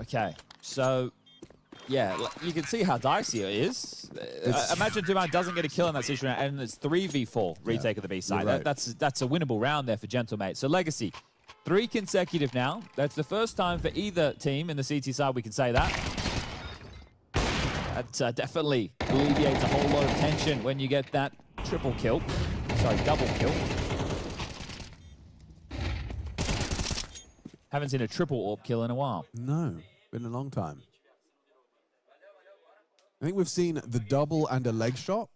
Okay, so... yeah, you can see how dicey it is. Imagine Duman doesn't get a kill in that situation, and it's 3v4 retake of the B side. Right. That's a winnable round there for Gentlemate. So Legacy, 3 consecutive now. That's the first time for either team in the CT side we can say that. That definitely alleviates a whole lot of tension when you get that triple kill. Sorry, double kill. Haven't seen a triple AWP kill in a while. No, been a long time. I think we've seen the double and a leg shot.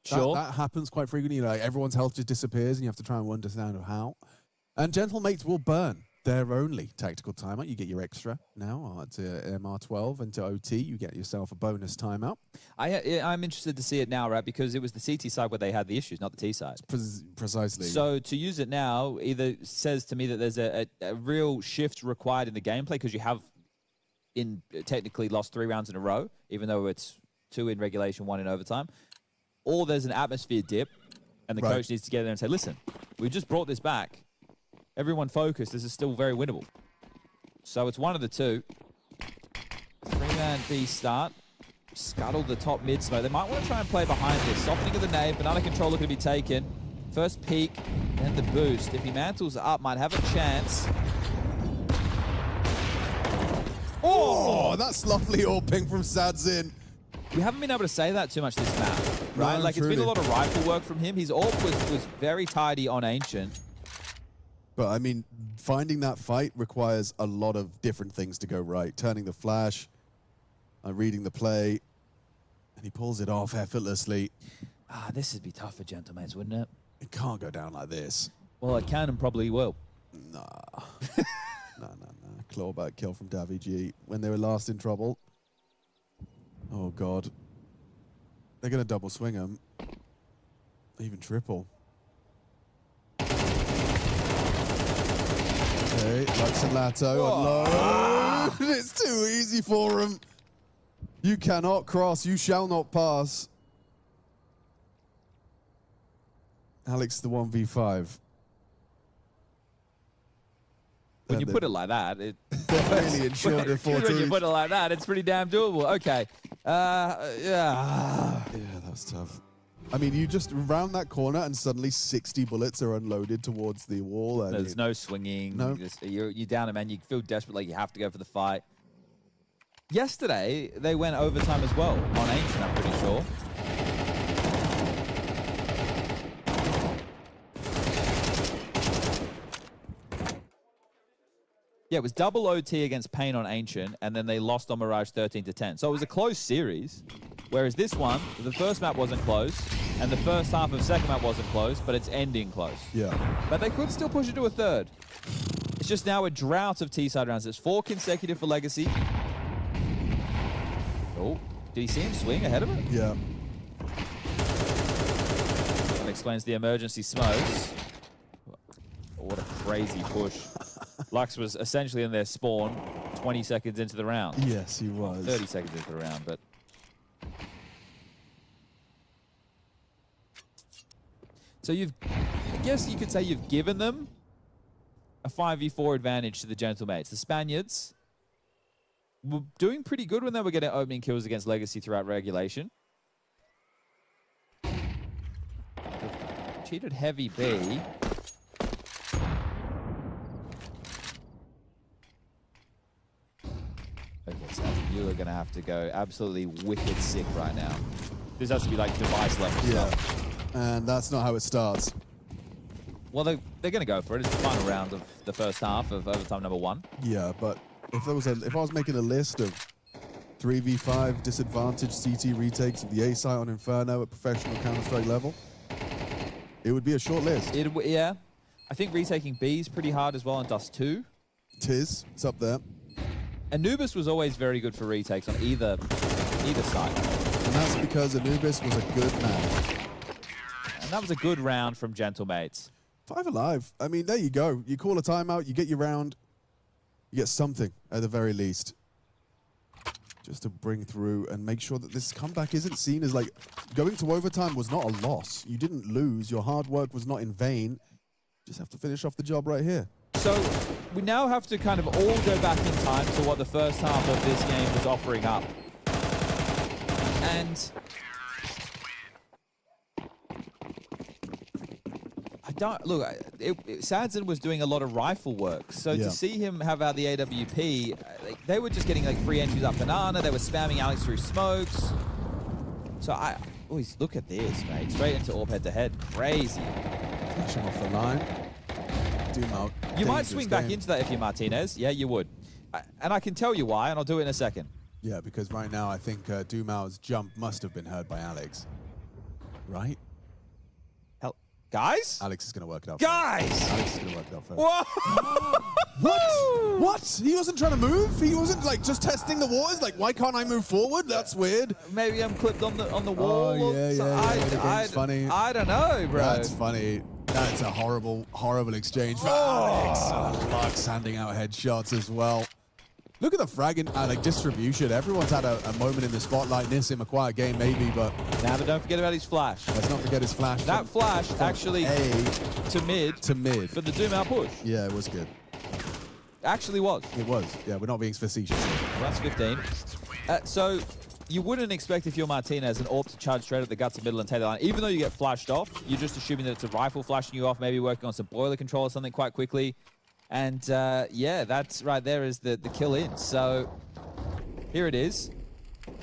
Sure. That happens quite frequently. Like everyone's health just disappears and you have to try and understand how. And Gentlemates will burn their only tactical timeout. You get your extra now to MR12 and to OT. You get yourself a bonus timeout. I'm interested to see it now, right? Because it was the CT side where they had the issues, not the T side. Precisely. So to use it now either says to me that there's a real shift required in the gameplay because you have technically lost 3 rounds in a row, even though it's 2 in regulation, 1 in overtime. Or there's an atmosphere dip, and the coach needs to get in there and say, listen, we just brought this back. Everyone focus. This is still very winnable. So it's one of the two. 3-man B start. Scuttle the top mid smoke. They might want to try and play behind this. Softening of the nade. Banana controller could be taken. First peek, then the boost. If he mantles up, might have a chance. Oh, that's lovely AWPing from Sadzin. We haven't been able to say that too much this map, right? No, like, truly. it's been a lot of rifle work from him. His AWP was very tidy on Ancient. But, I mean, finding that fight requires a lot of different things to go right. Turning the flash, reading the play, and he pulls it off effortlessly. This would be tough for Gentlemates, wouldn't it? It can't go down like this. Well, it can and probably will. Nah. No. Clawback kill from Davy G when they were last in trouble. Oh, God. They're going to double swing him. Even triple. Okay, Lux and Lato on low. It's too easy for him. You cannot cross. You shall not pass. Alex, the 1v5. When you put it like that, really insured with 14. When you put it like that, it's pretty damn doable. Okay. Yeah, that's tough. I mean, you just round that corner and suddenly 60 bullets are unloaded towards the wall. There's no swinging. No. You're down a man. You feel desperate, like you have to go for the fight. Yesterday, they went overtime as well on Ancient, I'm pretty sure. Yeah, it was double OT against Pain on Ancient, and then they lost on Mirage 13-10. So it was a close series, whereas this one, the first map wasn't close, and the first half of the second map wasn't close, but it's ending close. Yeah. But they could still push it to a third. It's just now a drought of T-side rounds. It's 4 consecutive for Legacy. Oh, did he see him swing ahead of it? Yeah. That explains the emergency smokes. What a crazy push. Lux was essentially in their spawn 20 seconds into the round. Yes, he was. 30 seconds into the round, but... So I guess you could say you've given them a 5v4 advantage to the Gentlemates. The Spaniards were doing pretty good when they were getting opening kills against Legacy throughout regulation. They've cheated heavy B. Okay, so you are going to have to go absolutely wicked sick right now. This has to be like device level stuff. And that's not how it starts. Well, they're going to go for it. It's the final round of the first half of overtime number 1. Yeah, but if I was making a list of 3v5 disadvantaged CT retakes of the A site on Inferno at professional Counter-Strike level, it would be a short list. Yeah. I think retaking B is pretty hard as well on Dust 2. It's up there. Anubis was always very good for retakes on either side. And that's because Anubis was a good man. And that was a good round from Gentlemates. 5 alive. I mean, there you go. You call a timeout, you get your round, you get something at the very least. Just to bring through and make sure that this comeback isn't seen as like, going to overtime was not a loss. You didn't lose. Your hard work was not in vain. Just have to finish off the job right here. So we now have to kind of all go back in time to what the first half of this game was offering up. And Sadzin was doing a lot of rifle work. So to see him have out the AWP, they were just getting like free entries up Banana. They were spamming Alex through smokes. So look at this, mate. Straight into AWP head-to-head. Crazy. Flashing off the line. Dumo. You might swing back into that if you're Martinez. Yeah, you would. And I can tell you why, and I'll do it in a second. Yeah, because right now I think Dumao's jump must have been heard by Alex. Right? Guys? Alex is going to work it out. Guys! Alex is going to work it out first. Whoa! What? What? He wasn't trying to move? He wasn't like just testing the waters? Like, why can't I move forward? That's weird. Maybe I'm clipped on the wall. Oh, yeah. Funny. I don't know, bro. That's funny. That's a horrible, horrible exchange for Alex. Lux handing out headshots as well. Look at the fragging like distribution. Everyone's had a moment in the spotlight. Nissim, a quiet game maybe, but... Now, but don't forget about his flash. Let's not forget his flash. That flash actually A to mid. To mid. For the Doom out push. Yeah, it was good. Actually was. It was. Yeah, we're not being facetious. Well, that's 15. So you wouldn't expect if you're Martinez and AWP to charge straight at the guts of middle and take the line. Even though you get flashed off, you're just assuming that it's a rifle flashing you off, maybe working on some boiler control or something quite quickly. And yeah, that's right there is the kill in. So here it is.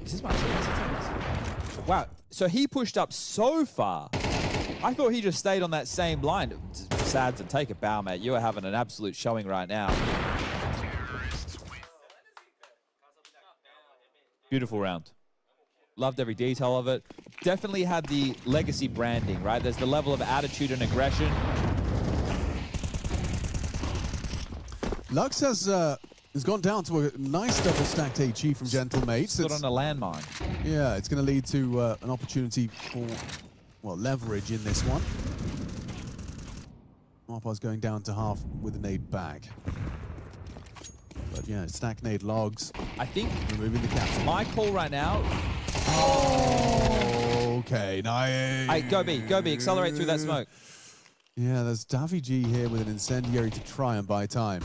Is this Martinez? Wow. So he pushed up so far. I thought he just stayed on that same line. Sads, and take a bow, mate. You are having an absolute showing right now. Beautiful round. Loved every detail of it. Definitely had the legacy branding, right? There's the level of attitude and aggression. Lux has gone down to a nice double stacked HE from Gentlemates. Stood on a landmine. Yeah, it's going to lead to an opportunity for, well, leverage in this one. Marpaz going down to half with a nade back. But yeah, stack nade logs. I think removing the captain. My call right now. Oh, okay, nice. Hey, go B, accelerate through that smoke. Yeah, there's Davy G here with an incendiary to try and buy time.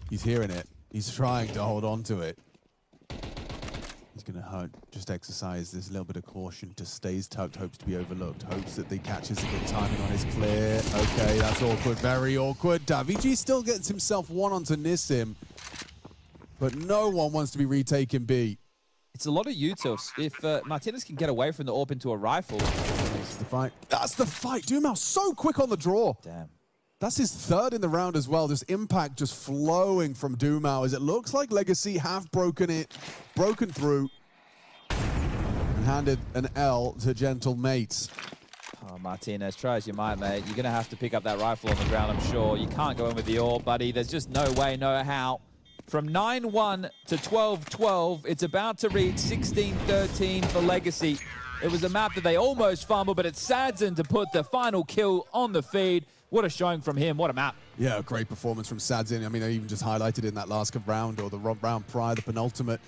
He's hearing it. He's trying to hold on to it. He's going to just exercise this little bit of caution to stays tucked, hopes to be overlooked, hopes that they catches a good timing on his clear. Okay, that's awkward, very awkward. Davigi still gets himself one onto Nissim, but no one wants to be retaking B. It's a lot of utils. If Martinez can get away from the AWP into a rifle. That's the fight. That's the fight. Doomhouse so quick on the draw. Damn. That's his third in the round as well. This impact just flowing from Doomhouse as it looks like Legacy have broken through and handed an L to Gentlemates. Oh, Martinez, try as you might, mate. You're going to have to pick up that rifle on the ground, I'm sure. You can't go in with the AWP, buddy. There's just no way, no how. From 9-1 to 12-12, it's about to read 16-13 for Legacy. It was a map that they almost fumbled, but it's Sadzin to put the final kill on the feed. What a showing from him. What a map. Yeah, great performance from Sadzin. I mean, I even just highlighted in that last round or the round prior, the penultimate.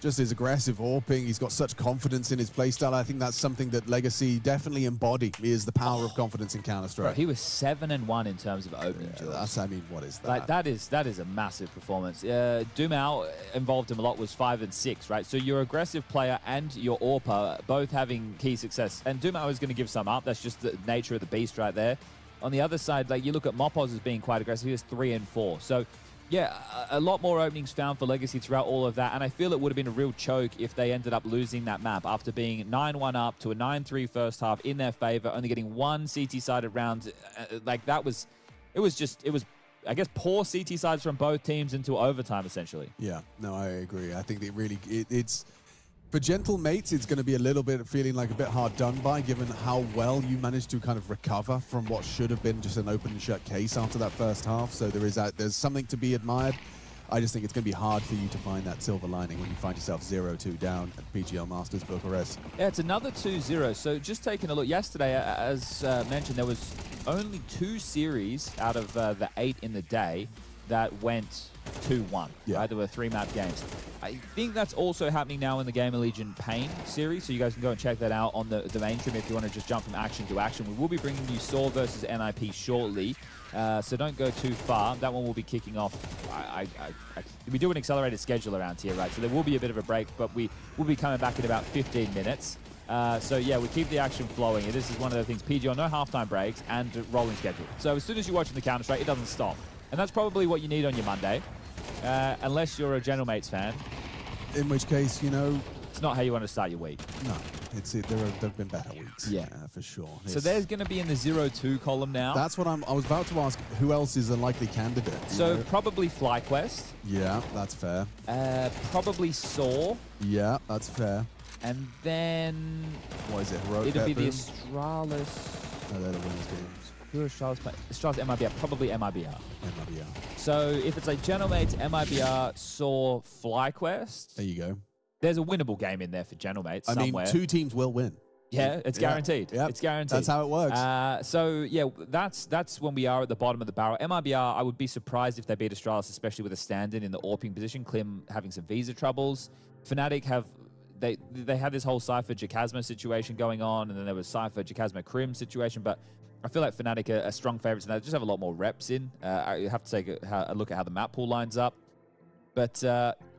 Just his aggressive AWPing. He's got such confidence in his playstyle. I think that's something that Legacy definitely embody, is the power of confidence in Counter-Strike. He was 7-1 in terms of opening kills. I mean, what is that? Like, that is a massive performance. Doomau involved him a lot, was 5 and 6, right? So your aggressive player and your AWPer both having key success. And Doomau is going to give some up. That's just the nature of the beast right there. On the other side, like you look at Mopos as being quite aggressive. He was 3 and 4. So yeah, a lot more openings found for Legacy throughout all of that. And I feel it would have been a real choke if they ended up losing that map after being 9-1 up to a 9-3 first half in their favor, only getting one CT-sided round. Like that was, it was, I guess, poor CT sides from both teams into overtime, essentially. Yeah, no, I agree. I think it's for Gentlemates, it's going to be a little bit feeling like a bit hard done by, given how well you managed to kind of recover from what should have been just an open and shut case after that first half. So there's something to be admired. I just think it's going to be hard for you to find that silver lining when you find yourself 0-2 down at PGL Masters Bucharest. Yeah, it's another 2-0. So just taking a look, yesterday, as mentioned, there was only 2 series out of the 8 in the day that went 2-1. Yeah. Right? There were 3 map games. I think that's also happening now in the GamerLegion Pain series, so you guys can go and check that out on the main stream if you want to just jump from action to action. We will be bringing you Saw versus NIP shortly, so don't go too far. That one will be kicking off. We do an accelerated schedule around here, right? So there will be a bit of a break, but we will be coming back in about 15 minutes. So yeah, we keep the action flowing. This is one of the things, PGL, no halftime breaks and rolling schedule. So as soon as you're watching the Counter-Strike, it doesn't stop. And that's probably what you need on your Monday, unless you're a GamerLegion fan. In which case, you know, it's not how you want to start your week. No, there have been better weeks. Yeah, for sure. So there's going to be in the 0-2 column now. That's what I was about to ask. Who else is a likely candidate? So probably FlyQuest. Yeah, that's fair. Probably Saw. Yeah, that's fair. And then what is it? It'll be the Astralis. No, they're the winners games. Who are Astralis playing? Astralis MIBR, probably MIBR. MIBR. So if it's like GamerLegion, MIBR, Saw, FlyQuest, There you go. there's a winnable game in there for GamerLegion somewhere. I mean, 2 teams will win. Yeah, it's guaranteed. Yeah. It's guaranteed. That's how it works. So yeah, that's when we are at the bottom of the barrel. MIBR, I would be surprised if they beat Astralis, especially with a stand-in in the AWPing position. Klim having some visa troubles. Fnatic have they had this whole Cypher Jacasma situation going on, and then there was Cypher Jacasma Krim situation, but I feel like Fnatic are strong favorites, and they just have a lot more reps in. I have to take a look at how the map pool lines up. But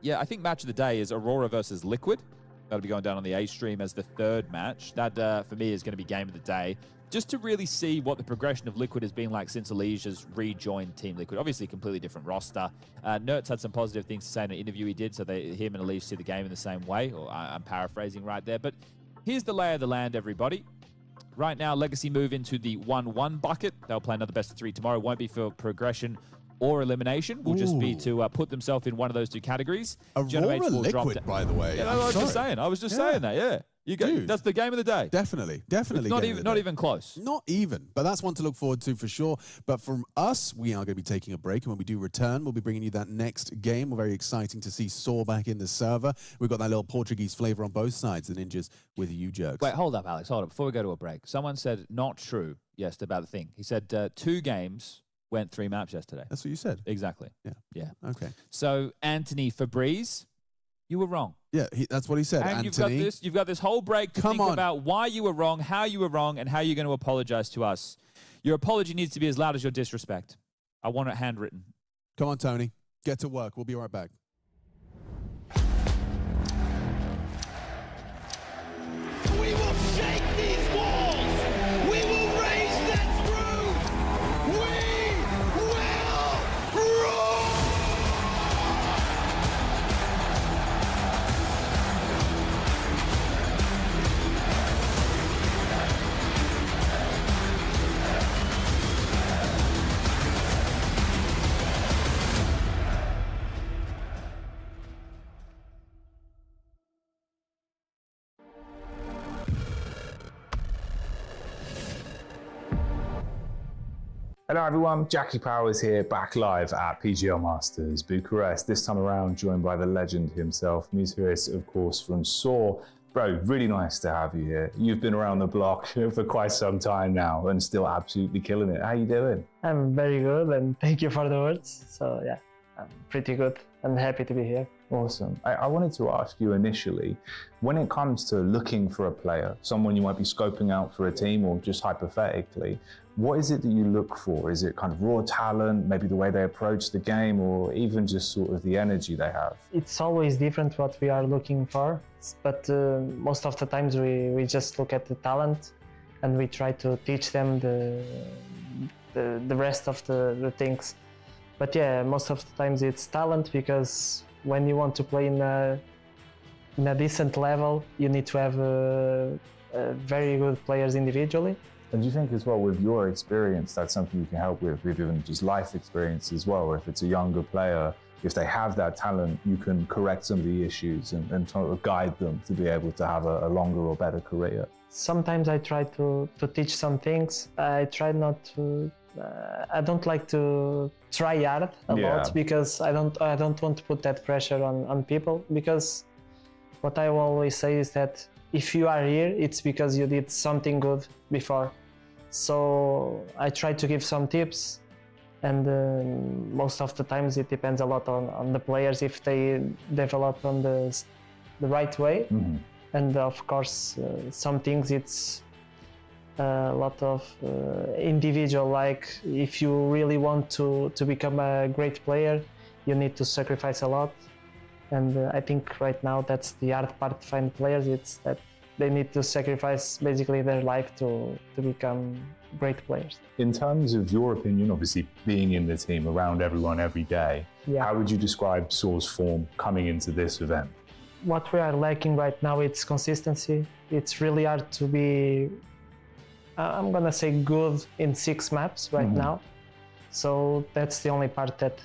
yeah, I think match of the day is Aurora versus Liquid. That'll be going down on the A stream as the 3rd match. That, for me, is going to be game of the day. Just to really see what the progression of Liquid has been like since Alicia's rejoined Team Liquid. Obviously, a completely different roster. Nertz had some positive things to say in an interview he did, so him and Alicia see the game in the same way. Or I'm paraphrasing right there. But here's the lay of the land, everybody. Right now, Legacy move into the 1-1 bucket. They'll play another best of 3 tomorrow. Won't be for progression or elimination. Will just be to put themselves in one of those 2 categories. Aurora Liquid, by the way. Yeah, I was just saying. I was just saying that, yeah. You go, that's the game of the day. Definitely. Not even close. Not even, but that's one to look forward to for sure. But from us, we are going to be taking a break, and when we do return, we'll be bringing you that next game. We're very exciting to see Saw back in the server. We've got that little Portuguese flavor on both sides, the ninjas with you jerks. Wait, hold up, Alex, hold up. Before we go to a break, someone said not true yesterday about the thing. He said 2 games went 3 maps yesterday. That's what you said. Exactly. Yeah. Okay. So Anthony Fabriz, you were wrong. Yeah, that's what he said. And Anthony, you've got this whole break to think about why you were wrong, how you were wrong, and how you're going to apologize to us. Your apology needs to be as loud as your disrespect. I want it handwritten. Come on, Tony. Get to work. We'll be right back. We will shake these walls. We will raise this roof. We will roar. Hello everyone, Jackie Powers here, back live at PGL Masters Bucharest. This time around joined by the legend himself, Muziris, of course, from Saw. Bro, really nice to have you here. You've been around the block for quite some time now and still absolutely killing it. How you doing? I'm very good, and thank you for the words. So yeah, I'm pretty good. I'm happy to be here. Awesome. I wanted to ask you initially, when it comes to looking for a player, someone you might be scoping out for a team or just hypothetically, what is it that you look for? Is it kind of raw talent, maybe the way they approach the game, or even just sort of the energy they have? It's always different what we are looking for, but most of the times we just look at the talent and we try to teach them the rest of the things. But yeah, most of the times it's talent, because when you want to play in a decent level, you need to have very good players individually. And do you think as well, with your experience, that's something you can help with even just life experience as well? Or if it's a younger player, if they have that talent, you can correct some of the issues and try to guide them to be able to have a longer or better career? Sometimes I try to teach some things. I try not to... I don't like to try hard a lot, because I don't want to put that pressure on people, because what I always say is that if you are here, it's because you did something good before. So I try to give some tips, and most of the times it depends a lot on the players if they develop on the right way. Mm-hmm. And of course, some things it's a lot of individual, like if you really want to become a great player, you need to sacrifice a lot. And I think right now that's the hard part to find players, it's that they need to sacrifice basically their life to become great players. In terms of your opinion, obviously being in the team around everyone every day, how would you describe Saw's form coming into this event? What we are lacking right now, it's consistency. It's really hard to be, I'm gonna say, good in 6 maps right now. So that's the only part that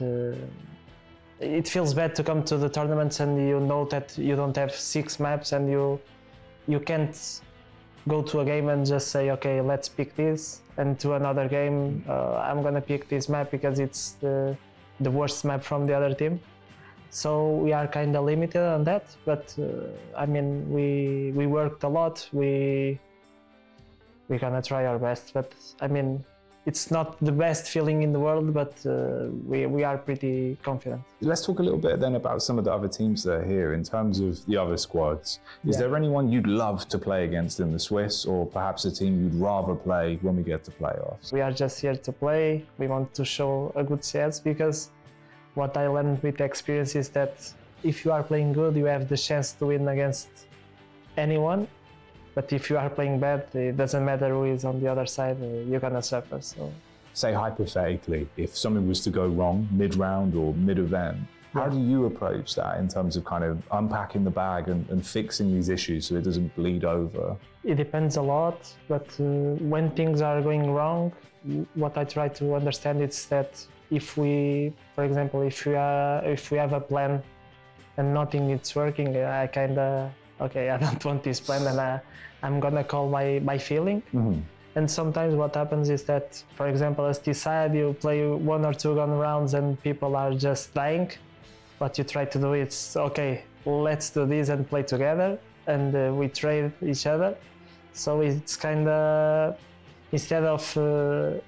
it feels bad to come to the tournaments and you know that you don't have 6 maps and you can't go to a game and just say, okay, let's pick this, and to another game, I'm gonna pick this map because it's the worst map from the other team. So we are kind of limited on that, but I mean, we worked a lot. We're gonna try our best, but I mean, it's not the best feeling in the world, but we are pretty confident. Let's talk a little bit then about some of the other teams that are here in terms of the other squads. Is there anyone you'd love to play against in the Swiss, or perhaps a team you'd rather play when we get to playoffs? We are just here to play. We want to show a good CS, because what I learned with experience is that if you are playing good, you have the chance to win against anyone. But if you are playing bad, it doesn't matter who is on the other side, you're gonna suffer. So, say hypothetically, if something was to go wrong mid-round or mid-event, how do you approach that in terms of kind of unpacking the bag and fixing these issues so it doesn't bleed over? It depends a lot, but when things are going wrong, what I try to understand is that if we, for example, if we have a plan and nothing is working, I kind of, okay, I don't want this plan, and I'm gonna call my feeling. And sometimes what happens is that, for example, as this side, you play 1 or 2 gun rounds and people are just dying. What you try to do is, okay, let's do this and play together, and we trade each other. So it's kind of, instead of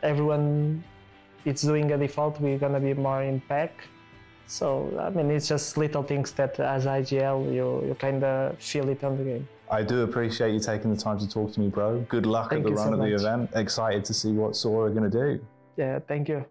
everyone it's doing a default, we're gonna be more in pack. So, I mean, it's just little things that as IGL, you kind of feel it on the game. I do appreciate you taking the time to talk to me, bro. Good luck at the run of the event. Excited to see what Sora are going to do. Yeah, thank you.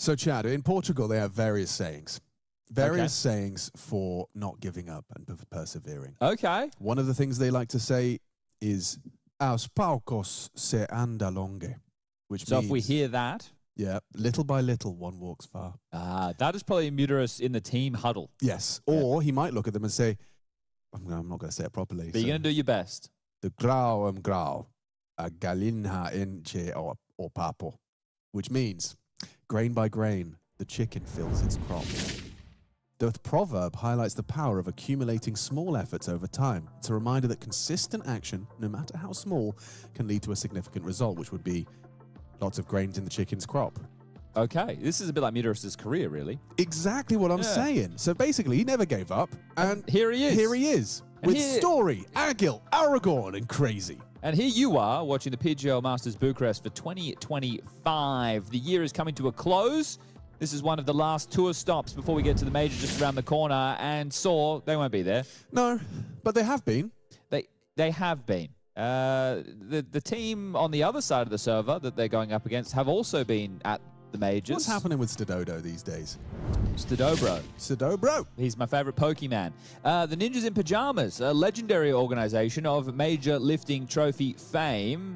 So, Chad, in Portugal, they have various sayings. Various sayings for not giving up and persevering. Okay. One of the things they like to say is, aos poucos se anda longe, which So means, if we hear that, yeah, little by little, one walks far. that is probably Muterus in the team huddle. Yes. Or he might look at them and say, I'm not going to say it properly. But you're going to do your best. The grau grau, a galinha enche o papo, which means, grain by grain, the chicken fills its crop. The proverb highlights the power of accumulating small efforts over time. It's a reminder that consistent action, no matter how small, can lead to a significant result, which would be lots of grains in the chicken's crop. Okay, this is a bit like Muterus' career, really. Exactly what I'm saying. So basically, he never gave up, and here he is. Here he is, with Story, Agil, Aragorn, and Crazy. And here you are, watching the PGL Masters Bucharest for 2025. The year is coming to a close. This is one of the last tour stops before we get to the major just around the corner. And Saw, they won't be there. No, but they have been. They have been. The team on the other side of the server that they're going up against have also been at the majors. What's happening with Stadodo these days? Stadobro. Stadobro. He's my favorite Pokemon. The Ninjas in Pyjamas, a legendary organization of major lifting trophy fame.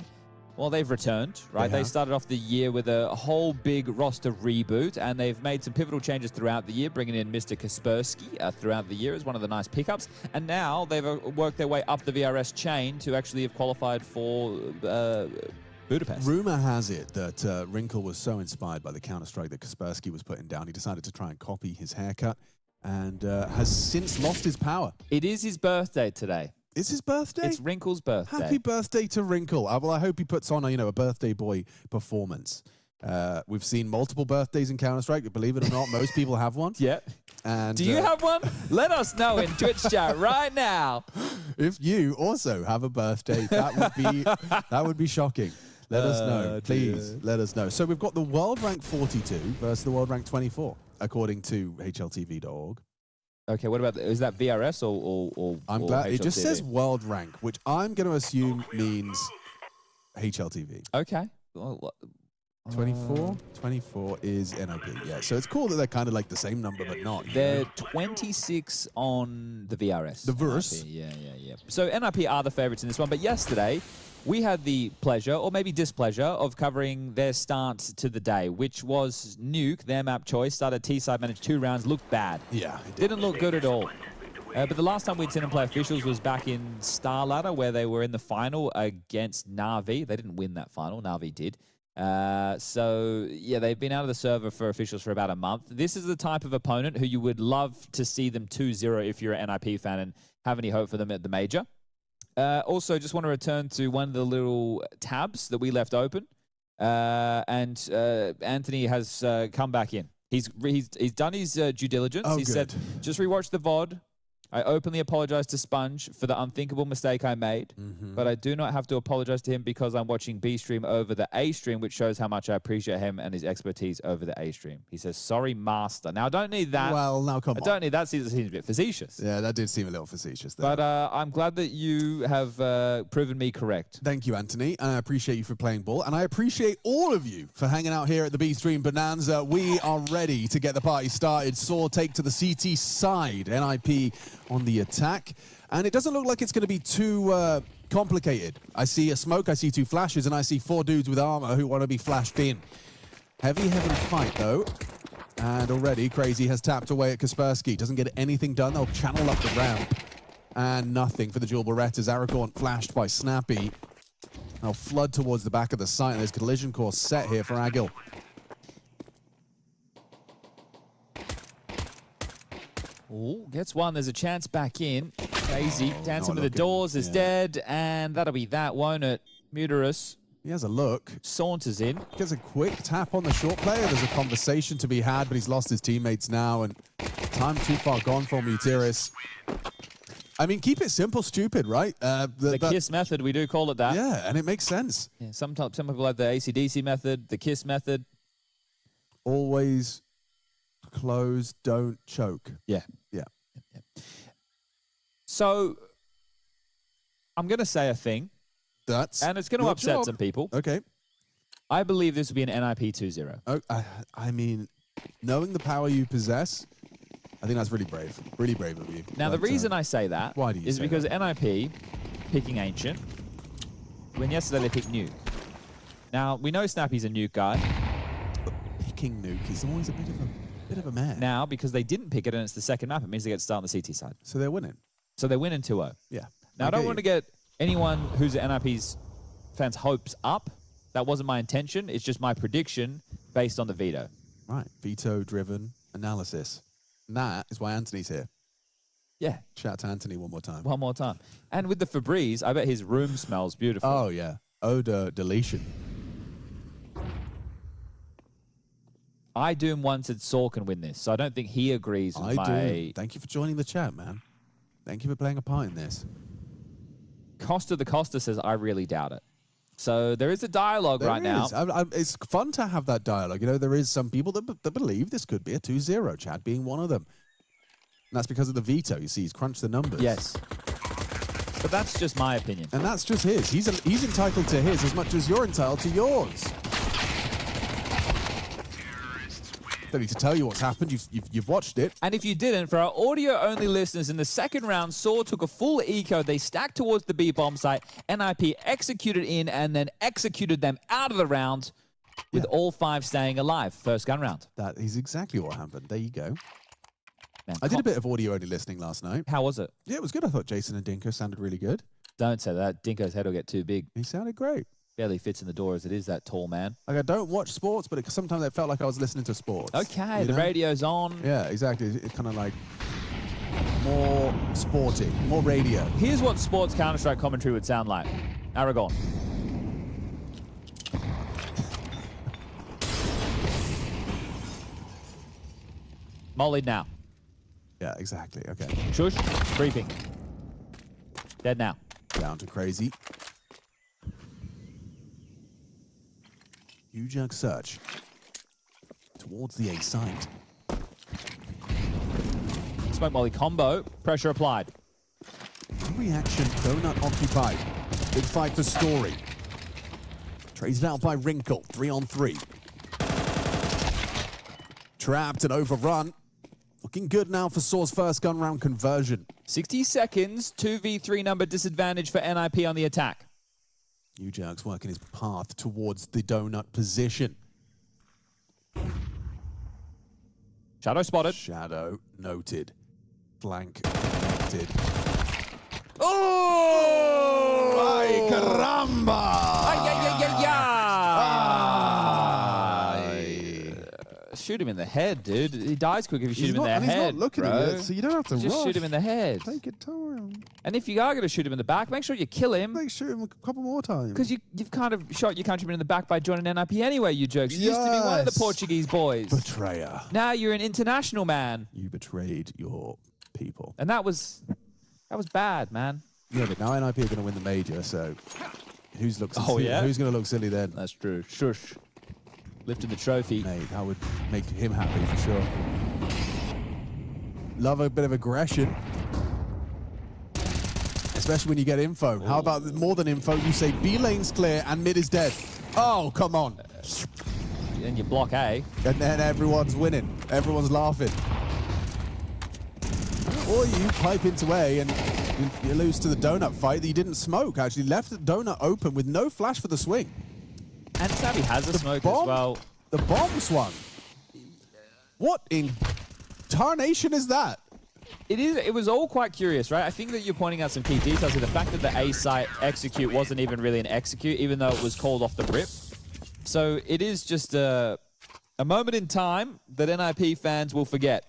Well, they've returned, right? They started off the year with a whole big roster reboot, and they've made some pivotal changes throughout the year, bringing in Mr. Kaspersky throughout the year as one of the nice pickups. And now they've worked their way up the VRS chain to actually have qualified for Budapest. Rumor has it that Wrinkle was so inspired by the Counter-Strike that Kaspersky was putting down, he decided to try and copy his haircut and has since lost his power. It is his birthday today. It's his birthday? It's Wrinkle's birthday. Happy birthday to Wrinkle. Well, I hope he puts on a birthday boy performance. We've seen multiple birthdays in Counter-Strike. Believe it or not, most people have one. Yeah. And do you have one? Let us know in Twitch chat right now. If you also have a birthday, that would be shocking. Let us know, please. Let us know. So we've got the world rank 42 versus the world rank 24, according to HLTV.org. Okay, what about, is that VRS or I'm glad it just says world rank, which I'm going to assume means HLTV. Okay. 24? 24 is NIP, yeah. So it's cool that they're kind of like the same number, but not. They're 26 on the VRS. The verse. NIP. Yeah. So NIP are the favorites in this one, but yesterday we had the pleasure, or maybe displeasure, of covering their start to the day, which was Nuke, their map choice. Started T-side, managed 2 rounds, looked bad. Yeah. Didn't look good at all. But the last time we'd seen them play officials was back in Star Ladder, where they were in the final against Na'Vi. They didn't win that final, Na'Vi did. So, yeah, they've been out of the server for officials for about a month. This is the type of opponent who you would love to see them 2-0 if you're an NIP fan and have any hope for them at the major. Also, just want to return to one of the little tabs that we left open. And Anthony has come back in. He's done his due diligence. He said, just rewatch the VOD. I openly apologize to Sponge for the unthinkable mistake I made, but I do not have to apologize to him because I'm watching B stream over the A stream, which shows how much I appreciate him and his expertise over the A stream. He says, sorry, master. Now, I don't need that. Well, now come on. I don't need that. Seems a bit facetious. Yeah, that did seem a little facetious there. But I'm glad that you have proven me correct. Thank you, Anthony, and I appreciate you for playing ball, and I appreciate all of you for hanging out here at the B Stream Bonanza. We are ready to get the party started. Saw take to the CT side, NIP on the attack, and it doesn't look like it's going to be too complicated. I see a smoke, I see 2 flashes, and I see 4 dudes with armor who want to be flashed in. Heavy fight, though. And already, Crazy has tapped away at Kaspersky. Doesn't get anything done. They'll channel up the ramp. And nothing for the dual Berettas. Aragorn flashed by Snappy. They'll flood towards the back of the site, and there's collision course set here for Agil. Oh, gets one. There's a chance back in. Crazy. Dancing with the doors is dead, and that'll be that, won't it? Muterus. He has a look. Saunters in. Gets a quick tap on the short player. There's a conversation to be had, but he's lost his teammates now, and time too far gone for Muterus. I mean, keep it simple, stupid, right? The KISS method, we do call it that. Yeah, and it makes sense. Yeah, some people have the AC/DC method, the KISS method. Always close, don't choke. Yeah. Yeah. So, I'm going to say a thing. And it's going to upset some people. Okay. I believe this will be an NIP 2-0. Oh, I mean, knowing the power you possess, I think that's really brave. Really brave of you. Now, the reason I say that is because NIP picking Ancient, when yesterday they picked Nuke. Now, we know Snappy's a Nuke guy. But picking Nuke is always a bit of a mare. Now, because they didn't pick it and it's the second map, it means they get to start on the CT side. So they're winning. So they're winning 2-0. Yeah. Now, I don't want to get anyone who's at NIP's fans' hopes up. That wasn't my intention. It's just my prediction based on the veto. Right. Veto-driven analysis. And that is why Anthony's here. Yeah. Shout out to Anthony one more time. One more time. And with the Febreze, I bet his room smells beautiful. Oh, yeah. Odor deletion. I Doom once said Saw can win this, so I don't think he agrees with my... Thank you for joining the chat, man. Thank you for playing a part in this. Costa the Costa says, I really doubt it. So there is a dialogue right now. It's fun to have that dialogue. You know, there is some people that believe this could be a 2-0, Chad being one of them. And that's because of the veto. You see, he's crunched the numbers. Yes. But that's just my opinion. And that's just his. He's entitled to his as much as you're entitled to yours. Don't need to tell you what's happened. You've watched it. And if you didn't, for our audio-only listeners, in the second round, Saw took a full eco. They stacked towards the B bomb site. NIP executed in and then executed them out of the round with all 5 staying alive. First gun round. That is exactly what happened. There you go. Man, I did a bit of audio-only listening last night. How was it? Yeah, it was good. I thought Jason and Dinko sounded really good. Don't say that. Dinko's head will get too big. He sounded great. Barely fits in the door as it is, that tall man. Like, I don't watch sports, but sometimes it felt like I was listening to sports. Okay, the radio's on. Yeah, exactly. It's kind of like more sporty, more radio. Here's what sports Counter-Strike commentary would sound like. Aragon. Mollied now. Yeah, exactly. Okay. Shush. Creeping. Dead now. Down to crazy. Ujug search towards the A site. Smoke molly combo. Pressure applied. Reaction. Donut occupied. Big fight for Story. Traded out by Wrinkle. 3-on-3. Trapped and overrun. Looking good now for Saw's first gun round conversion. 60 seconds. 2v3 number disadvantage for NIP on the attack. Ujug's working his path towards the donut position. Shadow spotted. Shadow noted. Flank connected. Oh! Ay, caramba! Ay, ay, ay, ay, Shoot him in the head, dude. He dies quick if you shoot him in the head. He's not looking at it, so you don't have to just rush. shoot him in the head. Take your time. And if you are going to shoot him in the back, make sure you kill him. Shoot him a couple more times. Because you've kind of shot your countryman in the back by joining NIP anyway, you jokes. You used to be one of the Portuguese boys. Betrayer. Now you're an international man. You betrayed your people. And that was bad, man. Yeah, but now NIP are going to win the major, so who's going to look silly then? That's true. Shush. Lifting the trophy. Mate, that would make him happy for sure. Love a bit of aggression. Especially when you get info. How about more than info? You say B lane's clear and mid is dead. Oh, come on. Then you block A. And then everyone's winning. Everyone's laughing. Or you pipe into A and you lose to the donut fight that you didn't smoke. Actually left the donut open with no flash for the swing. And Savvy has a smoke as well. The bomb swung. What in tarnation is that? It was all quite curious, right? I think that you're pointing out some key details here. The fact that the A site execute wasn't even really an execute, even though it was called off the rip. So it is just a moment in time that NIP fans will forget.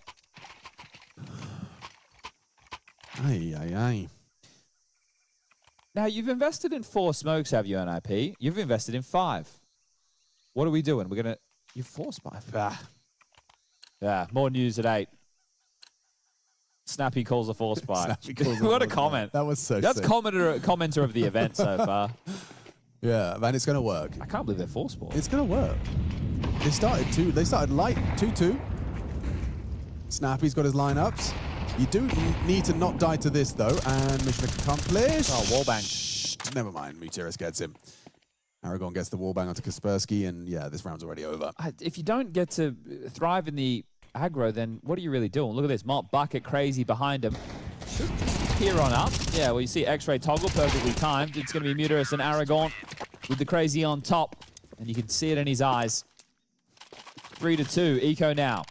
Aye, aye, aye. Now, you've invested in 4 smokes, have you, NIP? You've invested in 5. What are we doing? We're going to... You force 5. Yeah, more news at 8. Snappy calls a force buy. What a comment. That was so That's sick. Commenter of the event so far. Yeah, man, it's going to work. I can't believe they're force ball. It's going to work. They started light 2-2. Snappy's got his lineups. You do need to not die to this, though, and mission accomplished. Oh, wallbang. Never mind, Bucharest gets him. Aragon gets the wallbang onto Kaspersky, and yeah, this round's already over. If you don't get to thrive in the aggro, then what are you really doing? Look at this. Malt Bucket crazy behind him. Should peer on up. Yeah, well, you see X-Ray toggle perfectly timed. It's going to be Muterus and Aragon with the crazy on top, and you can see it in his eyes. 3-2, Eco now.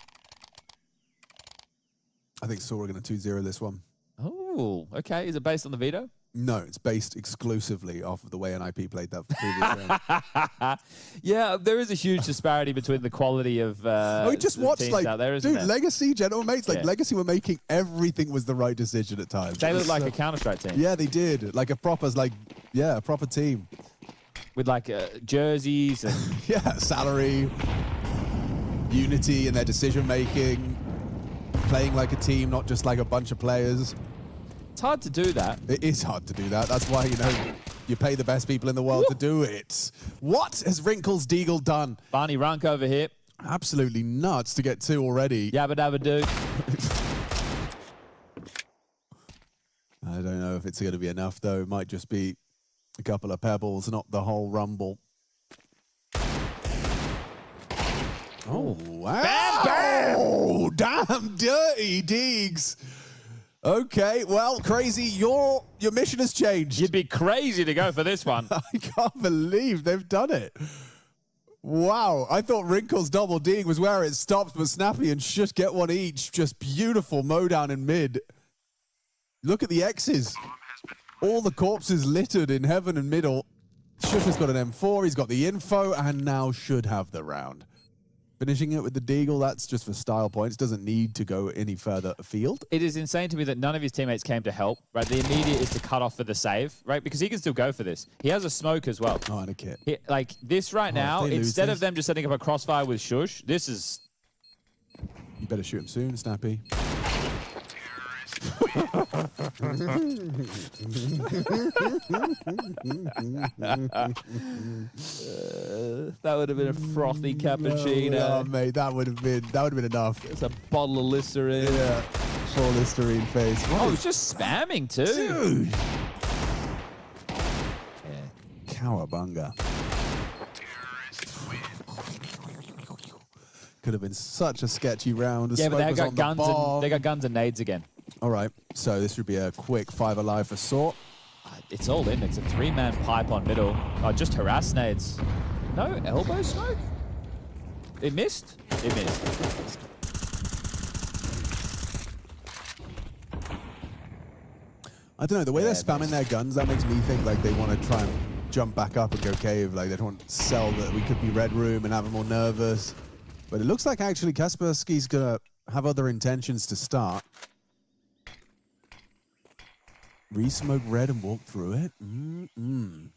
I think Saw are going to 2-0 this one. Oh, okay. Is it based on the veto? No, it's based exclusively off of the way NIP played that previous round. Yeah, there is a huge disparity between the quality of we just watched, teams like, out there, isn't dude, there? Legacy, General Mates, like, Yeah. Legacy were making everything was the right decision at times. They look like a Counter-Strike team. Yeah, they did. Like a proper, a proper team. With like jerseys and... Yeah, salary, unity in their decision-making, playing like a team, not just like a bunch of players. It's hard to do that. It is hard to do that. That's why, you pay the best people in the world to do it. What has Wrinkles Deagle done? Barney Runk over here. Absolutely nuts to get 2 already. Yabba dabba doo. I don't know if it's going to be enough, though. It might just be a couple of pebbles, not the whole rumble. Oh, wow. Oh, damn dirty Deegs. Okay, well, Crazy, your mission has changed. You'd be crazy to go for this one. I can't believe they've done it. Wow, I thought Wrinkles double Deeg was where it stopped, but Snappy and Shush get one each. Just beautiful mowdown in mid. Look at the X's. All the corpses littered in heaven and middle. Shush has got an M4, he's got the info, and now should have the round. Finishing it with the Deagle, that's just for style points. Doesn't need to go any further afield. It is insane to me that none of his teammates came to help, right? The immediate is to cut off for the save, right? Because he can still go for this. He has a smoke as well. Oh, and a kit. Like this right now, instead of them just setting up a crossfire with Shush, this is... You better shoot him soon, Snappy. That would have been a frothy cappuccino. Oh, mate, that would have been enough. It's a bottle of Listerine. Yeah, full Listerine face. Oh, he's just spamming too. Dude. Yeah. Cowabunga. Could have been such a sketchy round. The Yeah, but smoke they was got on the guns bomb. they got guns and nades again. All right, so this would be a quick 5 alive for Sort. It's all in. It's a 3-man pipe on middle. Oh, just harass nades. No elbow smoke? It missed? It missed. I don't know, the way they're spamming their guns, that makes me think like they want to try and jump back up and go cave. Like they don't want to sell that we could be red room and have them more nervous. But it looks like actually Kaspersky's going to have other intentions to start. Re-smoke red and walk through it.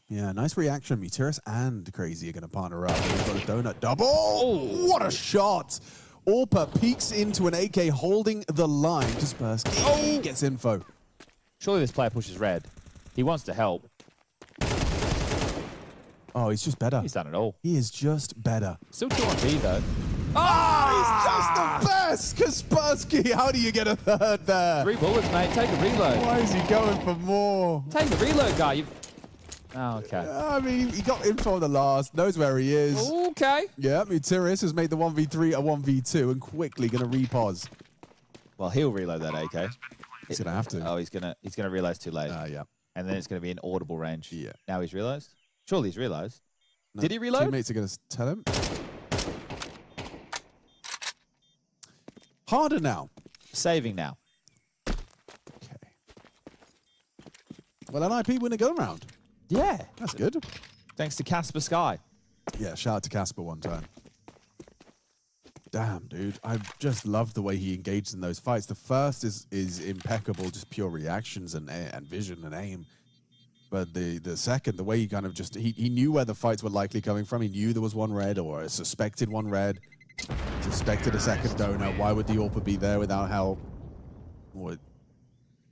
Yeah, nice reaction. Muteris and Crazy are going to partner up. We've got a donut double. Oh, what a shot. Orpa peeks into an AK holding the line. Kaspersky gets info. Surely this player pushes red. He wants to help. Oh, he's just better. He's done it all. He is just better. Still 2 on B though. Oh, he's just the best! Kaspersky, how do you get a third there? 3 bullets, mate. Take a reload. Why is he going for more? Take the reload, guy. Oh, okay. I mean, he got info on the last, knows where he is. Okay. Yeah, Muteris has made the 1v3 a 1v2 and quickly going to repause. Well, he'll reload that AK. He's going to have to. Oh, he's gonna realize too late. Yeah. And then it's gonna be an audible range. Yeah. Now he's realized. Surely he's realized. No, Did he reload? Teammates are going to tell him. Harder now. Saving now. Okay. Well, NIP win a go round. Yeah. That's good. Thanks to Casper Sky. Yeah, shout out to Casper one time. Damn, dude. I just love the way he engaged in those fights. The first is impeccable, just pure reactions and vision and aim. But the second, the way he kind of just, he knew where the fights were likely coming from. He knew there was one red or a suspected one red. Suspected a second donut. Why would the Orpa be there without help? Well, it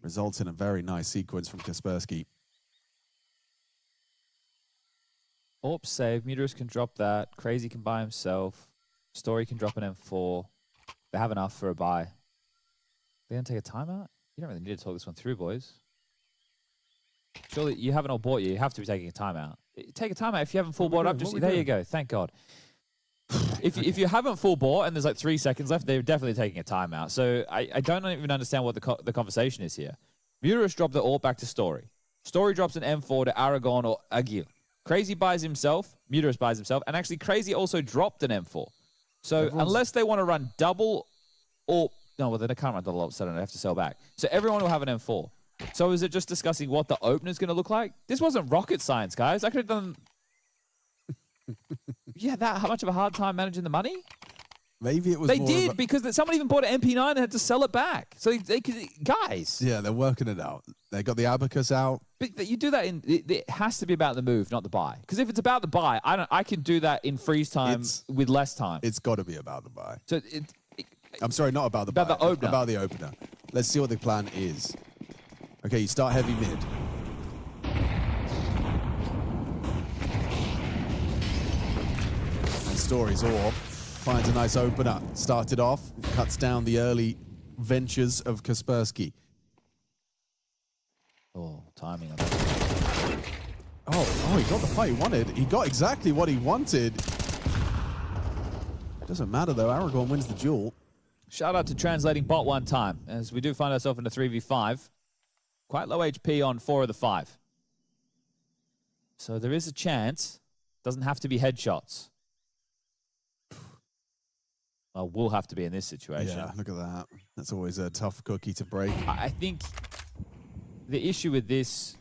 results in a very nice sequence from Kaspersky. Orp save. Muterus can drop that. Crazy can buy himself. Story can drop an M4. They have enough for a buy. They're going to take a timeout? You don't really need to talk this one through, boys. Surely you haven't all bought you. You have to be taking a timeout. Take a timeout if you haven't full board up. Just there you go. Thank God. If you haven't full bore and there's like 3 seconds left, they're definitely taking a timeout. So I don't even understand what the conversation is here. Muterus dropped the AWP back to Story. Story drops an M4 to Aragon or Agil. Crazy buys himself. Muterus buys himself. And actually, Crazy also dropped an M4. So unless they want to run double or... No, well, they can't run double all of a sudden. They have to sell back. So everyone will have an M4. So is it just discussing what the opener is going to look like? This wasn't rocket science, guys. I could have done... Yeah, how much of a hard time managing the money? Maybe it was. They did because someone even bought an MP9 and had to sell it back. So they could, guys. Yeah, they're working it out. They got the abacus out. But you do that it has to be about the move, not the buy. Because if it's about the buy, I can do that in freeze time with less time. It's got to be about the buy. So I'm sorry, not about the buy. About the opener. About the opener. Let's see what the plan is. Okay, you start heavy mid. Stories or finds a nice opener. Started off, cuts down the early ventures of Kaspersky. Oh, timing on that. Oh, he got the fight he wanted. He got exactly what he wanted. Doesn't matter though, Aragon wins the duel. Shout out to translating bot one time, as we do find ourselves in a 3v5. Quite low HP on 4 of the 5. So there is a chance. Doesn't have to be headshots. Well, we'll have to be in this situation. Yeah, look at that. That's always a tough cookie to break. I think the issue with this,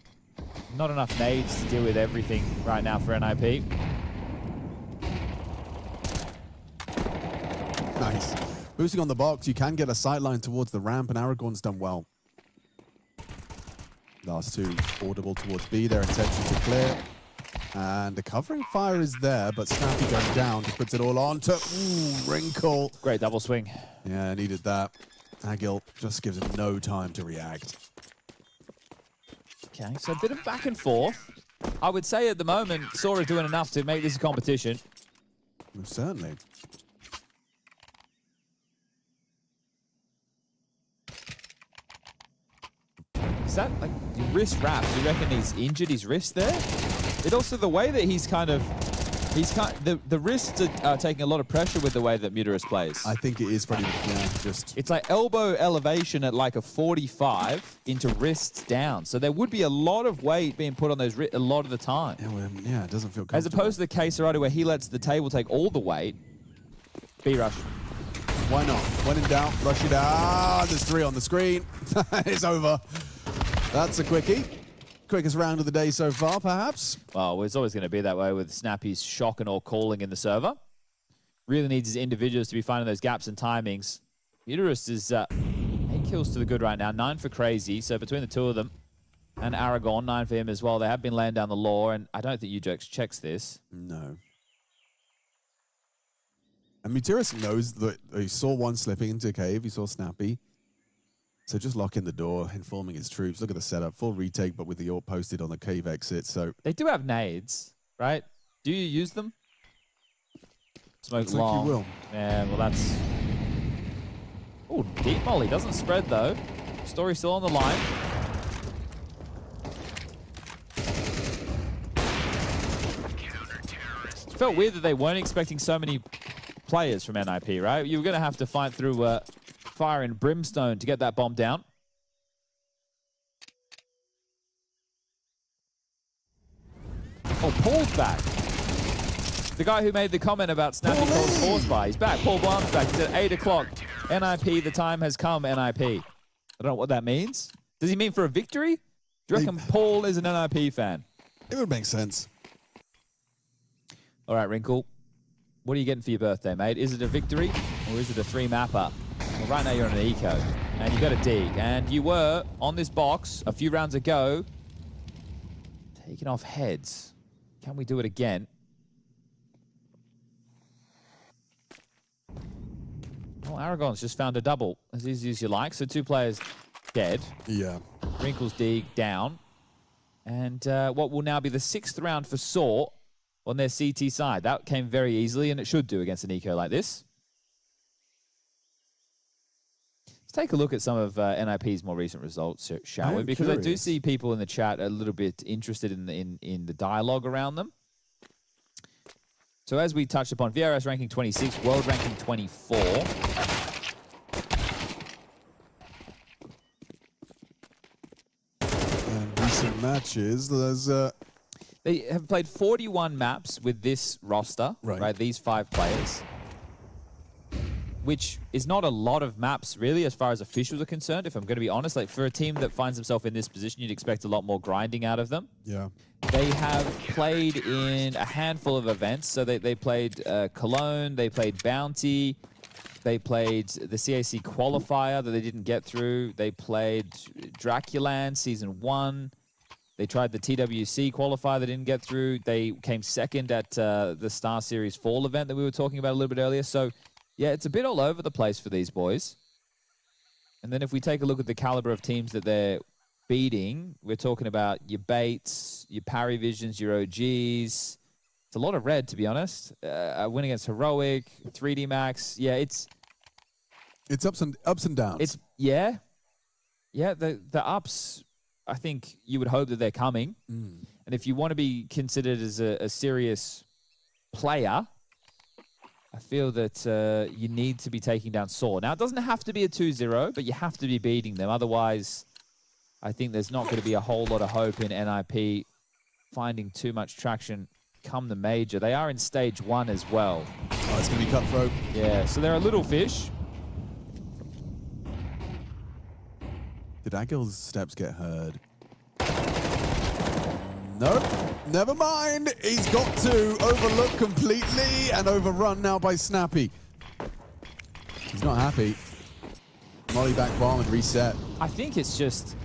not enough nades to deal with everything right now for NIP. Nice. Boosting on the box, you can get a sightline towards the ramp, and Aragon's done well. Last two audible towards B, their intention to clear. And the covering fire is there, but Snappy going down just puts it all on to Wrinkle. Great double swing. Yeah, needed that. Agil just gives him no time to react. Okay, so a bit of back and forth. I would say at the moment, Sora doing enough to make this a competition. Certainly. Is that like wrist wrap? Do you reckon he's injured his wrist there? It also the way that the wrists are taking a lot of pressure with the way that Muterus plays. I think it is pretty just. It's like elbow elevation at like a 45 into wrists down. So there would be a lot of weight being put on those wrists a lot of the time. Yeah, it doesn't feel comfortable. As opposed to the case already where he lets the table take all the weight. B rush. Why not? When in doubt, rush it out. There's 3 on the screen. It's over. That's a quickie. Quickest round of the day so far, perhaps. Well, it's always going to be that way with Snappy's shock and all calling in the server. Really needs his individuals to be finding those gaps and timings. Muterus is 8 kills to the good right now, 9 for Crazy. So between the two of them and Aragon, 9 for him as well. They have been laying down the law, and I don't think Ujex checks this. No. And Muterus knows that he saw one slipping into a cave. He saw Snappy. So just locking the door, informing his troops. Look at the setup. Full retake, but with the AWP posted on the cave exit. So they do have nades, right? Do you use them? Smoke looks long. like you will. Yeah, well that's... Oh, deep molly. Doesn't spread, though. Story still on the line. It felt weird that they weren't expecting so many players from NIP, right? You were going to have to fight through... fire and brimstone to get that bomb down. Oh, Paul's back. The guy who made the comment about Snappy Cole's force buy. He's back. Paul Blum's back. He's at 8 o'clock. NIP, the time has come, NIP. I don't know what that means. Does he mean for a victory? Do you reckon Paul is an NIP fan? It would make sense. All right, Wrinkle. What are you getting for your birthday, mate? Is it a victory or is it a 3-mapper? Well, right now you're on an eco, and you've got a dig, and you were on this box a few rounds ago, taking off heads. Can we do it again? Well, Aragon's just found a double, as easy as you like, so 2 players dead. Yeah. Wrinkle's dig down, and what will now be the 6th round for Saw on their CT side. That came very easily, and it should do against an eco like this. Let's take a look at some of NIP's more recent results, shall we? Because I do see people in the chat a little bit interested in the dialogue around them. So as we touched upon, VRS ranking 26, world ranking 24. And recent matches, there's... They have played 41 maps with this roster, right? These 5 players. Which is not a lot of maps, really, as far as officials are concerned, if I'm going to be honest. Like, for a team that finds themselves in this position, you'd expect a lot more grinding out of them. Yeah. They have played in a handful of events. So they played Cologne, they played Bounty, they played the CAC qualifier that they didn't get through. They played Draculand Season 1. They tried the TWC qualifier they didn't get through. They came second at the Star Series Fall event that we were talking about a little bit earlier. So, yeah, it's a bit all over the place for these boys. And then if we take a look at the caliber of teams that they're beating, we're talking about your Bates, your Parry Visions, your OGs. It's a lot of red, to be honest. A win against Heroic, 3D Max. Yeah, it's ups and downs. The ups, I think you would hope that they're coming. And if you want to be considered as a serious player, I feel that you need to be taking down Saw. Now, it doesn't have to be a 2-0, but you have to be beating them. Otherwise, I think there's not going to be a whole lot of hope in NIP finding too much traction come the major. They are in stage 1 as well. Oh, it's going to be cutthroat. Yeah, so they're a little fish. Did Agil's steps get heard? Nope. Never mind. He's got to overlook completely and overrun now by Snappy. He's not happy. Molly back bomb and reset. I think it's just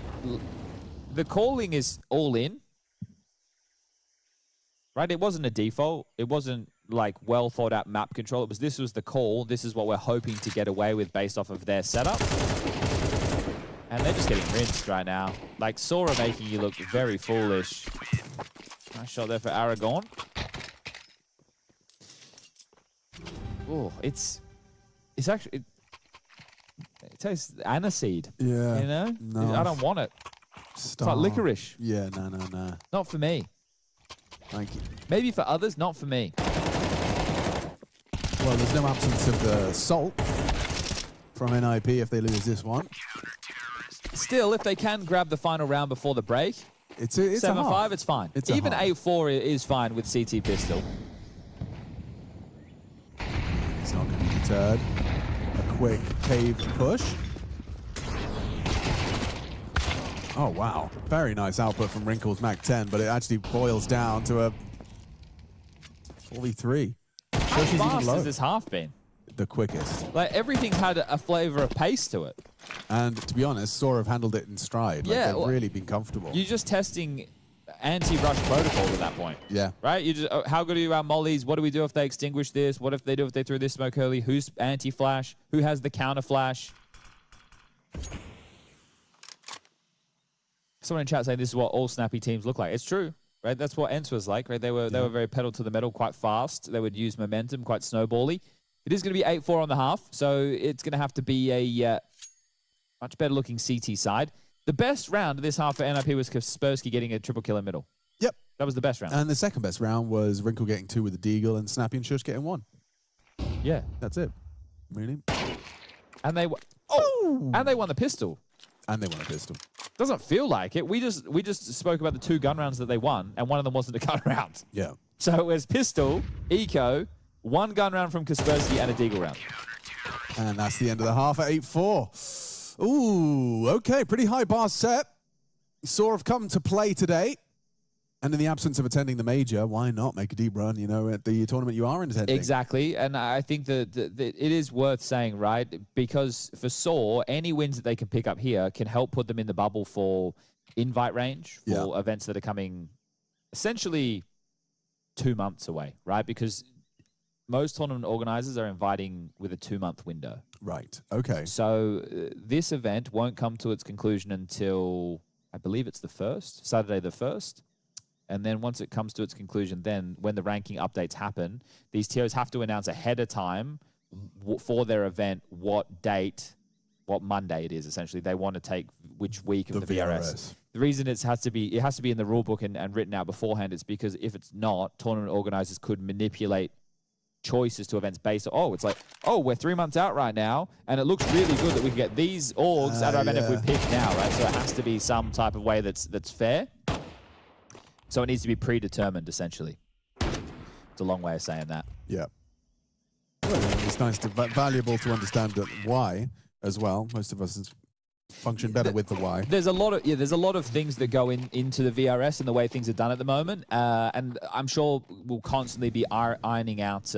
the calling is all in. Right? It wasn't a default. It wasn't like well thought out map control. This was the call. This is what we're hoping to get away with based off of their setup. And they're just getting rinsed right now. Like Sora making you look very foolish. Nice shot there for Aragon. Oh, it's actually it tastes aniseed. Yeah. You know? No. I don't want it. It's like licorice. Yeah, no. Not for me. Thank you. Maybe for others, not for me. Well, there's no absence of the salt from NIP if they lose this one. Still, if they can grab the final round before the break, it's 7-5, it's fine. Even 8-4 is fine with CT Pistol. He's not going to be deterred. A quick cave push. Oh, wow. Very nice output from Wrinkles Mac 10, but it actually boils down to a 43. How fast has this half been? The quickest. Like, everything had a flavor of pace to it. And to be honest, Sora have handled it in stride. Like, they've really been comfortable. You're just testing anti-rush protocol at that point. Yeah. Right? You just, how good are you at mollies? What do we do if they extinguish this? What if they do if they throw this smoke early? Who's anti-flash? Who has the counter-flash? Someone in chat saying this is what all snappy teams look like. It's true, right? That's what ENCE was like, right? They were very pedal to the metal, quite fast. They would use momentum, quite snowbally. It is going to be 8-4 on the half, so it's going to have to be a much better looking CT side. The best round of this half for NIP was Kaspersky getting a triple kill in middle. Yep. That was the best round. And the second best round was Wrinkle getting 2 with the Deagle and Snappy and Shush getting 1. Yeah. That's it. Really? And they and they won the pistol. And they won a pistol. Doesn't feel like it. We just spoke about the 2 gun rounds that they won, and one of them wasn't a gun round. Yeah. So it was pistol, eco, 1 gun round from Kaspersky, and a Deagle round. And that's the end of the half at 8-4. Ooh, okay. Pretty high bar set. Saw have come to play today. And in the absence of attending the major, why not make a deep run, you know, at the tournament you are attending? Exactly. And I think that it is worth saying, right? Because for Saw, any wins that they can pick up here can help put them in the bubble for invite range, for events that are coming essentially 2 months away, right? Because most tournament organizers are inviting with a 2-month window. Right. Okay. So this event won't come to its conclusion until, I believe it's the 1st, Saturday the 1st. And then once it comes to its conclusion, then when the ranking updates happen, these TOs have to announce ahead of time for their event what date what Monday it is, essentially. They want to take which week of the VRS. The reason it has to be in the rule book and written out beforehand is because if it's not, tournament organizers could manipulate choices to events based on, it's like, we're 3 months out right now, and it looks really good that we can get these orgs at our event if we pick now, right? So it has to be some type of way that's fair. So it needs to be predetermined, essentially. It's a long way of saying that. Yeah. Well, it's nice to valuable to understand why as well. Most of us function better with the why. There's a lot of things that go into the VRS and the way things are done at the moment, and I'm sure we'll constantly be ironing out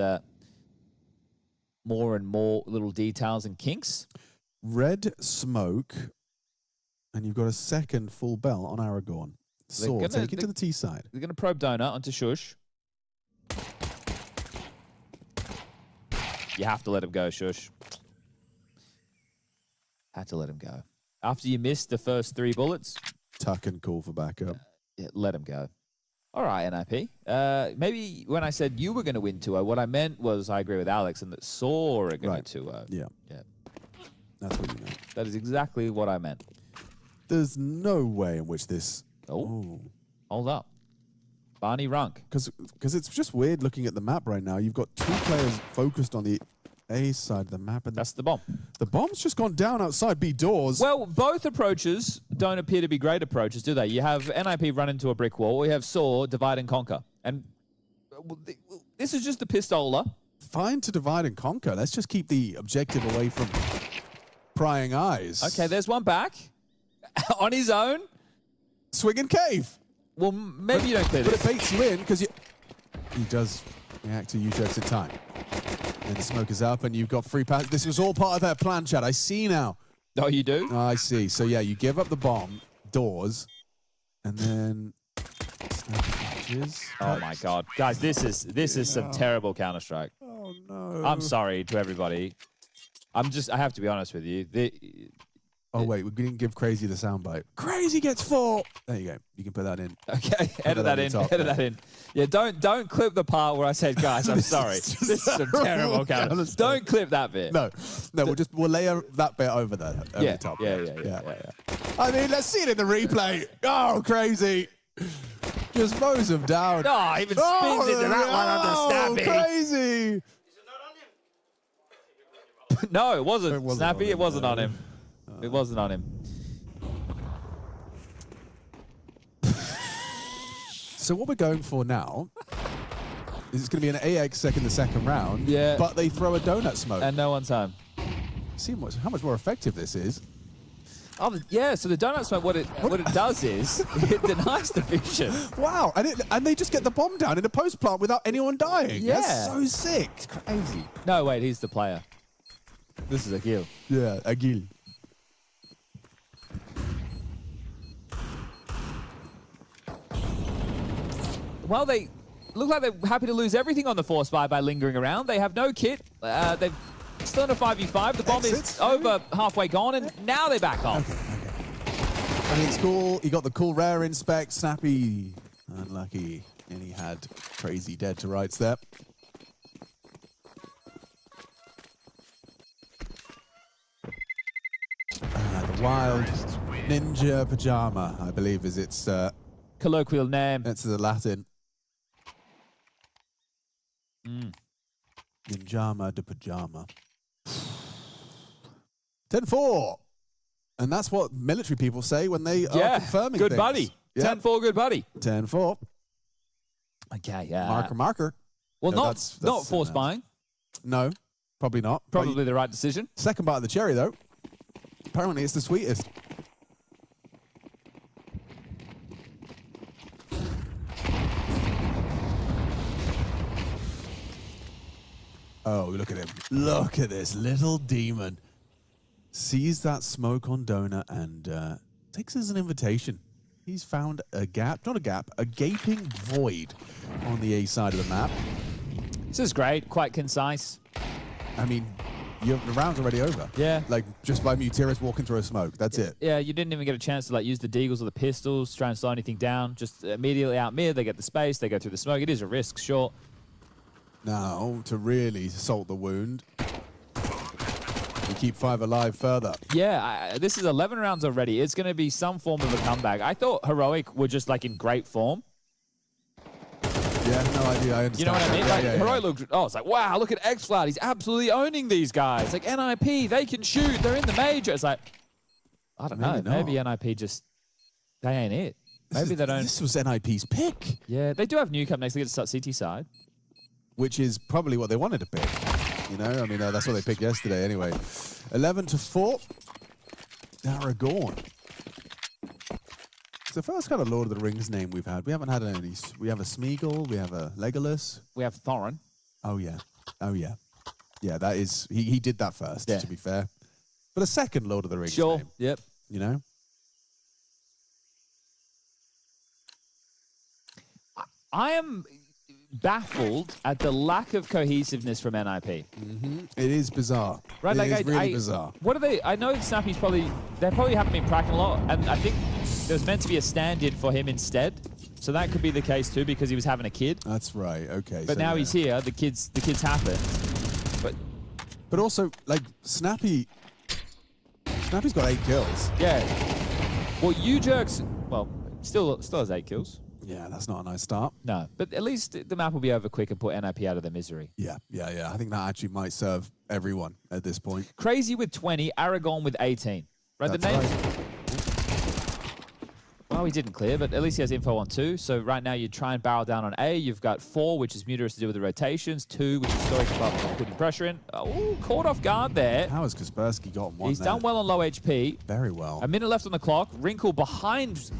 more and more little details and kinks. Red smoke, and you've got a second full bell on Aragorn. Sword, take it to the T side. They're going to probe Donut onto Shush. You have to let him go, Shush. Had to let him go. After you missed the first 3 bullets. Tuck and call for backup. Yeah, let him go. All right, NIP. Maybe when I said you were going to win 2-0, what I meant was I agree with Alex and that Saw are going to 2-0. Yeah. That's what you meant. That is exactly what I meant. There's no way in which this... Oh. Hold up. Barney Runk. Because it's just weird looking at the map right now. You've got 2 players focused on the A side of the map. And that's the bomb. The bomb's just gone down outside B doors. Well, both approaches don't appear to be great approaches, do they? You have NIP run into a brick wall. We have Saw divide and conquer. And this is just the pistola. Fine to divide and conquer. Let's just keep the objective away from prying eyes. Okay, there's one back. On his own. Swing and cave. Well, maybe you don't clear this. But it baits you in because he does react to U-jerks in time. And the smoke is up and you've got free pass. This was all part of their plan, Chad. I see now. Oh, you do? I see. So, yeah, you give up the bomb, doors, and then... Oh, my God. Guys, this is some terrible Counter-Strike. Oh, no. I'm sorry to everybody. I have to be honest with you. Oh, wait, we didn't give Crazy the soundbite. Crazy gets 4. There you go. You can put that in. Okay, edit that in. Edit that in. Yeah, don't clip the part where I said, guys, I'm sorry. This is some terrible counter. Don't clip that bit. No, we'll layer that bit over there. Over the top. Yeah. I mean, let's see it in the replay. Oh, Crazy. Just mows him down. Oh, even spins into that one under Snappy. Crazy. No, it wasn't. Snappy, it wasn't on him. It wasn't on him. So what we're going for now is it's going to be an AX the second round. Yeah. But they throw a donut smoke. And no one's home. See how much more effective this is. Oh, yeah. So the donut smoke, what it does is it denies the vision. Wow. And they just get the bomb down in a post plant without anyone dying. Yeah. That's so sick. It's crazy. No, wait. He's the player. This is Agil. Yeah, Agil. Well, they look like they're happy to lose everything on the Force by lingering around. They have no kit. They've still in a 5v5. The bomb is over halfway gone, and now they back off. Okay. I mean, it's cool. He got the cool rare inspect. Snappy, unlucky, and he had Crazy dead to rights there. The wild ninja pajama, I believe, is its colloquial name. That's the Latin. Ninjama de pajama. 10-4. And that's what military people say when they are confirming good things. buddy. Yep. 10-4, good buddy. 10-4. Okay, yeah. Marker. Well, No, not force buying. No, probably not. Probably the right decision. Second bite of the cherry, though. Apparently, it's the sweetest. Oh, look at him. Look at this little demon. Sees that smoke on Donut and takes it as an invitation. He's found a gap, not a gap, a gaping void on the A side of the map. This is great, quite concise. I mean, the round's already over. Yeah. Like, just by Mutiris walking through a smoke. That's it. Yeah, you didn't even get a chance to like use the deagles or the pistols, try and slow anything down. Just immediately out mid, they get the space, they go through the smoke. It is a risk, sure. Now, to really salt the wound. We keep 5 alive further. Yeah, this is 11 rounds already. It's going to be some form of a comeback. I thought Heroic were just like in great form. Yeah, no idea. I understand. You know what I mean? Yeah, Like, yeah, Heroic looked, it's like, wow, look at X-Flat. He's absolutely owning these guys. Like, NIP, they can shoot. They're in the major. It's like, I don't know. Maybe NIP just, they ain't it. Maybe they don't. This was NIP's pick. Yeah, they do have Newcomb next. They get to start CT side. Which is probably what they wanted to pick. You know, I mean, that's what they picked yesterday anyway. 11-4. Aragorn. It's the first kind of Lord of the Rings name we've had. We haven't had any. We have a Smeagol. We have a Legolas. We have Thorin. Oh, yeah. Oh, yeah. Yeah, that is... He did that first, to be fair. But a second Lord of the Rings name. Yep. You know? I am baffled at the lack of cohesiveness from NIP. Mm-hmm. It is bizarre. Right, it like is really bizarre. What are they? I know Snappy's they probably haven't been practicing a lot, and I think there's meant to be a stand-in for him instead. So that could be the case too, because he was having a kid. That's right. Okay. But so now he's here. The kids happen. But also, like Snappy's got 8 kills. Yeah. Well, U-Jerks, still has 8 kills. Yeah, that's not a nice start. No, but at least the map will be over quick and put NIP out of their misery. Yeah. I think that actually might serve everyone at this point. Crazy with 20, Aragon with 18. Right, That's the names. right. Well, he didn't clear, but at least he has info on 2. So right now you try and barrel down on A. You've got 4, which is Muterus to do with the rotations. 2, which is Stoic above putting pressure in. Oh, caught off guard there. How has Kaspersky got 1 He's done well on low HP. Very well. A minute left on the clock. Wrinkle behind.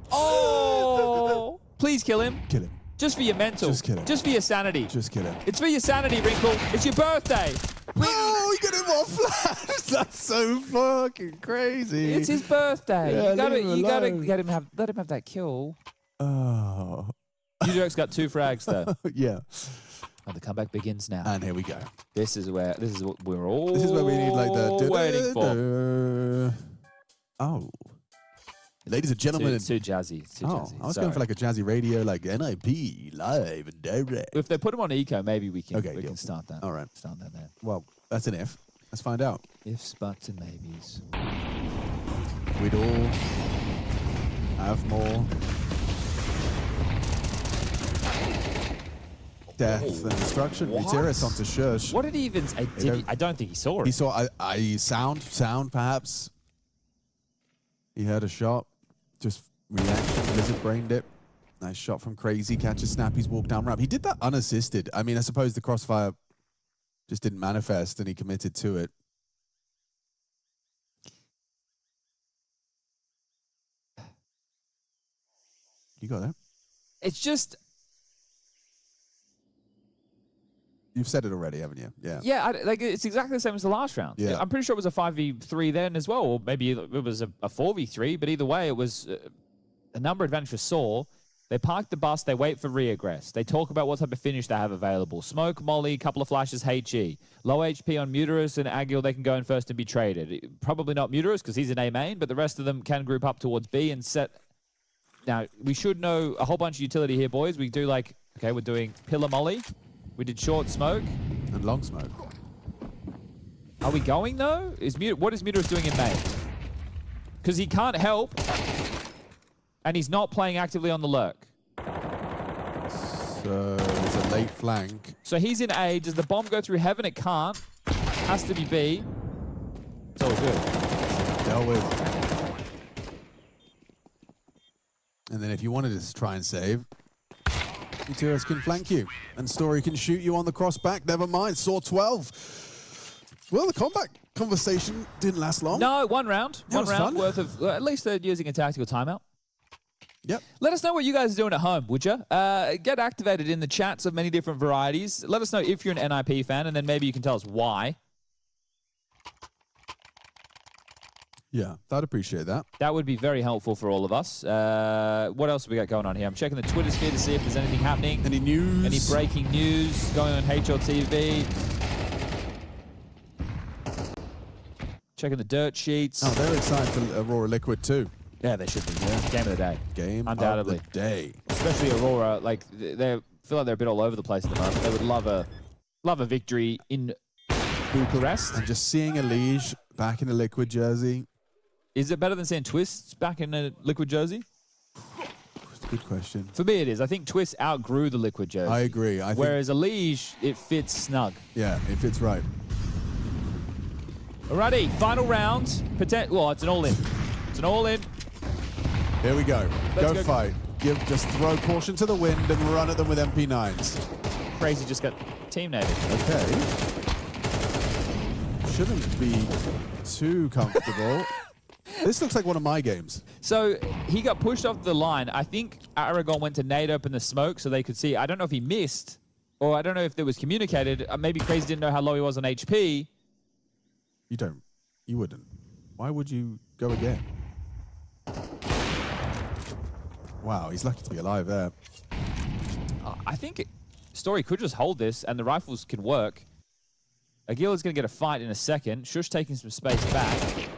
Oh! Please kill him. Kill him. Just for your mental. Just kill him. Just for your sanity. Just kill him. It's for your sanity, Wrinkle. It's your birthday. Oh, you got him on flash. That's so fucking crazy. It's his birthday. Yeah, you gotta let him have that kill. Oh. U-Jerk's got 2 frags though. Yeah. And the comeback begins now. And here we go. This is what we're all This is where we need like the waiting for. Oh. Ladies and gentlemen. Too jazzy. Too jazzy. I was going for like a jazzy radio, like NIP, live and direct. If they put him on eco, maybe we can can start that. All right. Start that there. Well, that's an if. Let's find out. Ifs, buts, and maybes. We'd all have more death and destruction. Muterus onto Shush. What did he even say? I don't think he saw it. He saw sound perhaps. He heard a shot. Just reaction. Lizard brained it. Nice shot from Crazy. Catches Snappy's walk down ramp. He did that unassisted. I mean, I suppose the crossfire just didn't manifest and he committed to it. You got that? It's just... You've said it already, haven't you? Yeah. Yeah, it's exactly the same as the last round. Yeah. I'm pretty sure it was a 5v3 then as well, or maybe it was a 4v3, but either way, it was a number advantage for Saw. They park the bus, they wait for reaggress. They talk about what type of finish they have available. Smoke, Molly, couple of flashes, HE. Low HP on Muterus and Agil, they can go in first and be traded. Probably not Muterus because he's an A main, but the rest of them can group up towards B and set... Now, we should know a whole bunch of utility here, boys. We do like, okay, we're doing Pillar Molly. We did short smoke. And long smoke. Are we going, though? What is Muterus doing in main? Because he can't help, and he's not playing actively on the lurk. So it's a late flank. So he's in A. Does the bomb go through heaven? It can't. Has to be B. It's all good. Dealt with. And then if you wanted to try and save, Muterus can flank you, and Story can shoot you on the cross back. Never mind, Saw 12. Well, the combat conversation didn't last long. No, 1 round. That 1 was round fun. worth of... at least they're using a tactical timeout. Yep. Let us know what you guys are doing at home, would you? Get activated in the chats of many different varieties. Let us know if you're an NIP fan, and then maybe you can tell us why. Yeah, I'd appreciate that. That would be very helpful for all of us. What else have we got going on here? I'm checking the Twitter sphere to see if there's anything happening. Any news? Any breaking news going on HLTV. Checking the dirt sheets. Oh, they're excited for Aurora Liquid too. Yeah, they should be. Yeah. Game of the day. Game undoubtedly. of the day. Especially Aurora. Like, they feel like they're a bit all over the place at the moment. They would love a victory in Bucharest. And just seeing a Liege back in a Liquid jersey. Is it better than seeing Twists back in a Liquid jersey? Good question. For me, it is. I think Twist outgrew the Liquid jersey. I agree. Whereas a Liege, it fits snug. Yeah, it fits right. Alrighty, final round. Well, it's an all-in. It's an all-in. Here we go. Let's Go fight. Just throw caution to the wind and run at them with MP9s. Crazy just got team-nated. Okay. Shouldn't be too comfortable. This looks like one of my games. So he got pushed off the line. I think Aragon went to nade open the smoke so they could see. I don't know if he missed, or I don't know if there was communicated. Maybe Crazy didn't know how low he was on HP. You wouldn't. Why would you go again? Wow, he's lucky to be alive there. I think Story could just hold this, and the rifles can work. Agil is going to get a fight in a second. Shush taking some space back.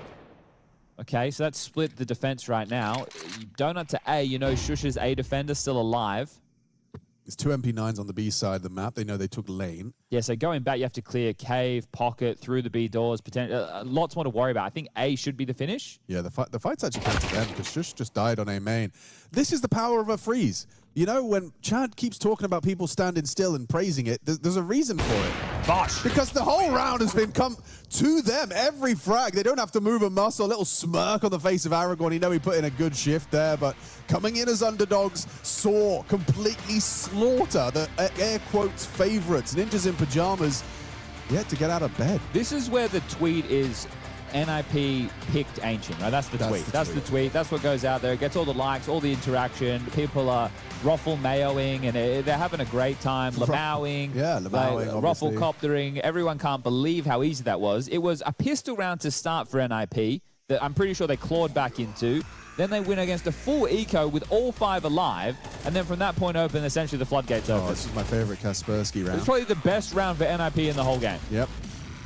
Okay, so that's split the defense right now. Donut to A, you know Shush's A defender still alive. There's 2 MP9s on the B side of the map. They know they took lane. Yeah, so going back, you have to clear cave, pocket, through the B doors. Lots more to worry about. I think A should be the finish. Yeah, the fight's actually come to them because Shush just died on A main. This is the power of a freeze. You know, when Chad keeps talking about people standing still and praising it, there's a reason for it. Bosh. Because the whole round has been come to them. Every frag, they don't have to move a muscle. A little smirk on the face of Aragon. You know he put in a good shift there, but coming in as underdogs, saw completely slaughter the air quotes favorites. Ninjas in Pyjamas yet to get out of bed. This is where the tweet is NIP picked Ancient, right? That's the tweet. That's the tweet. That's what goes out there. It gets all the likes, all the interaction. People are ruffle mayoing, and they're having a great time. Lamauing. Yeah, Lamauing, ruffle coptering. Everyone can't believe how easy that was. It was a pistol round to start for NIP that I'm pretty sure they clawed back into. Then they win against a full eco with all 5 alive, and then from that point open, essentially the floodgates open. This is my favorite Kaspersky round. It's probably the best round for NIP in the whole game. Yep.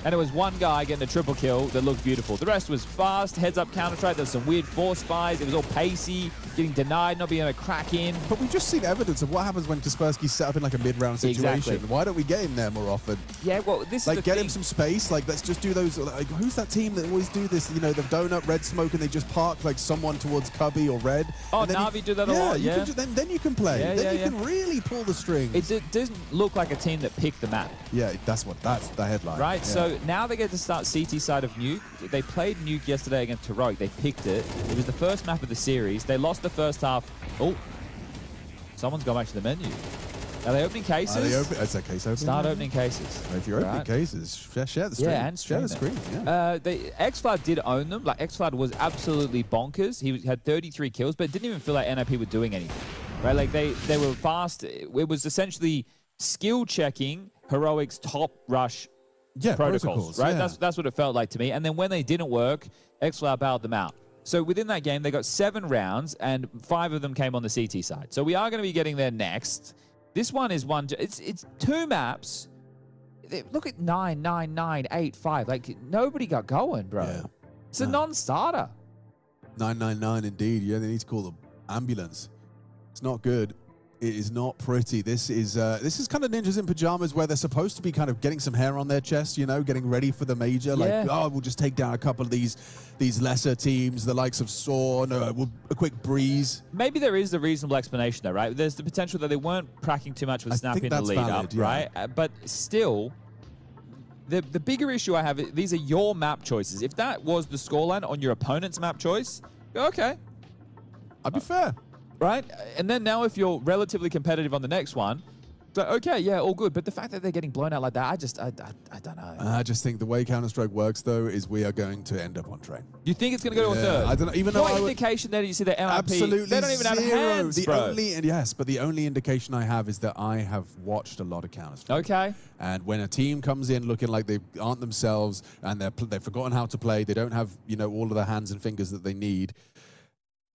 And it was one guy getting a triple kill that looked beautiful. The rest was fast, heads-up Counter-Strike. There was some weird force spies. It was all pacey, getting denied, not being able to crack in. But we've just seen evidence of what happens when Kaspersky's set up in like a mid-round situation. Exactly. Why don't we get him there more often? Yeah, well, this is like the get thing. him some space. Like let's just do those. Like who's that team that always do this? You know, the donut red smoke, and they just park like someone towards Cubby or Red. Oh, Navi do that a lot. Yeah, then you can play. Yeah, then you can really pull the strings. It doesn't look like a team that picked the map. Yeah, that's the headline. Right. Yeah. So now they get to start CT side of Nuke. They played Nuke yesterday against Heroic. They picked it. It was the first map of the series. They lost the first half. Oh, someone's gone back to the menu. Are they opening cases? Is that case opening? Start opening cases. If you're opening cases, share the screen. Yeah, and share the screen. Yeah. X-Flood did own them. Like X-Flood was absolutely bonkers. He had 33 kills, but it didn't even feel like NIP were doing anything. Right? Like they were fast. It was essentially skill checking Heroic's top rush protocols, right? Yeah. That's what it felt like to me. And then when they didn't work, X-Flood bailed them out. So within that game, they got 7 rounds, and 5 of them came on the CT side. So we are going to be getting there next. This one is it's 2 maps. Look at 9, 9, 9, 8, 5. Like nobody got going, bro. Yeah. It's a non-starter. 999 indeed. Yeah, they need to call the ambulance. It's not good. It is not pretty. This is kind of Ninjas in Pyjamas where they're supposed to be kind of getting some hair on their chest, you know, getting ready for the major. Like, oh, we'll just take down a couple of these lesser teams, the likes of Saw, a quick breeze. Maybe there is a reasonable explanation there, right? There's the potential that they weren't cracking too much with snapping the lead up, right? But still, the bigger issue I have, these are your map choices. If that was the scoreline on your opponent's map choice, okay. I'd be fair. Right? And then now if you're relatively competitive on the next one, so, okay, yeah, all good. But the fact that they're getting blown out like that, I don't know. I just think the way Counter-Strike works, though, is we are going to end up on train. You think it's going to go to a third? I don't know. Even what indication there do you see that NIP? Absolutely They don't even have hands, bro. But the only indication I have is that I have watched a lot of Counter-Strike. Okay. And when a team comes in looking like they aren't themselves and they've forgotten how to play, they don't have, you know, all of the hands and fingers that they need,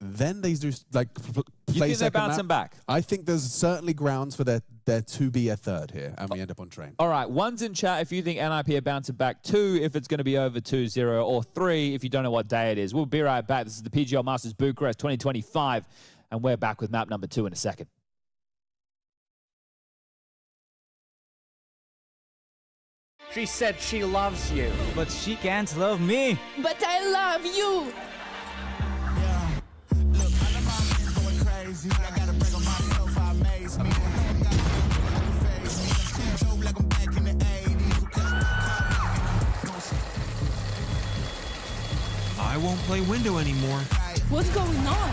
then they just like play. You think they're bouncing back? I think there's certainly grounds for there to be a third here, and we end up on train. All right, 1's in chat if you think NIP are bouncing back. 2 if it's going to be over 2-0, or 3 if you don't know what day it is. We'll be right back. This is the PGL Masters Bucharest 2025, and we're back with map number 2 in a second. She said she loves you. But she can't love me. But I love you. I won't play window anymore. What's going on?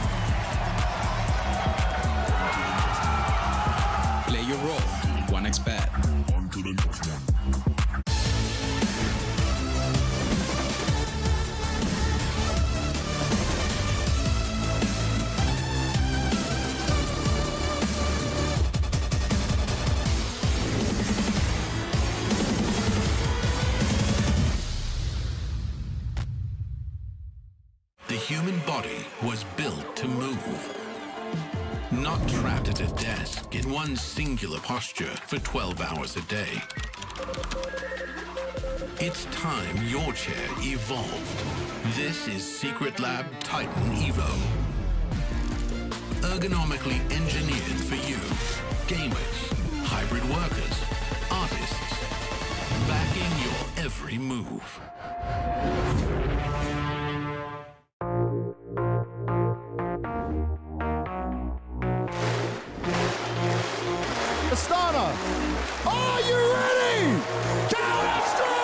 Play your role. 1xBet. On to the next one. The human body was built to move. Not trapped at a desk in one singular posture for 12 hours a day. It's time your chair evolved. This is Secret Lab Titan Evo. Ergonomically engineered for you. Gamers, hybrid workers, artists. Backing your every move. Astana, are you ready? Counter-Strike!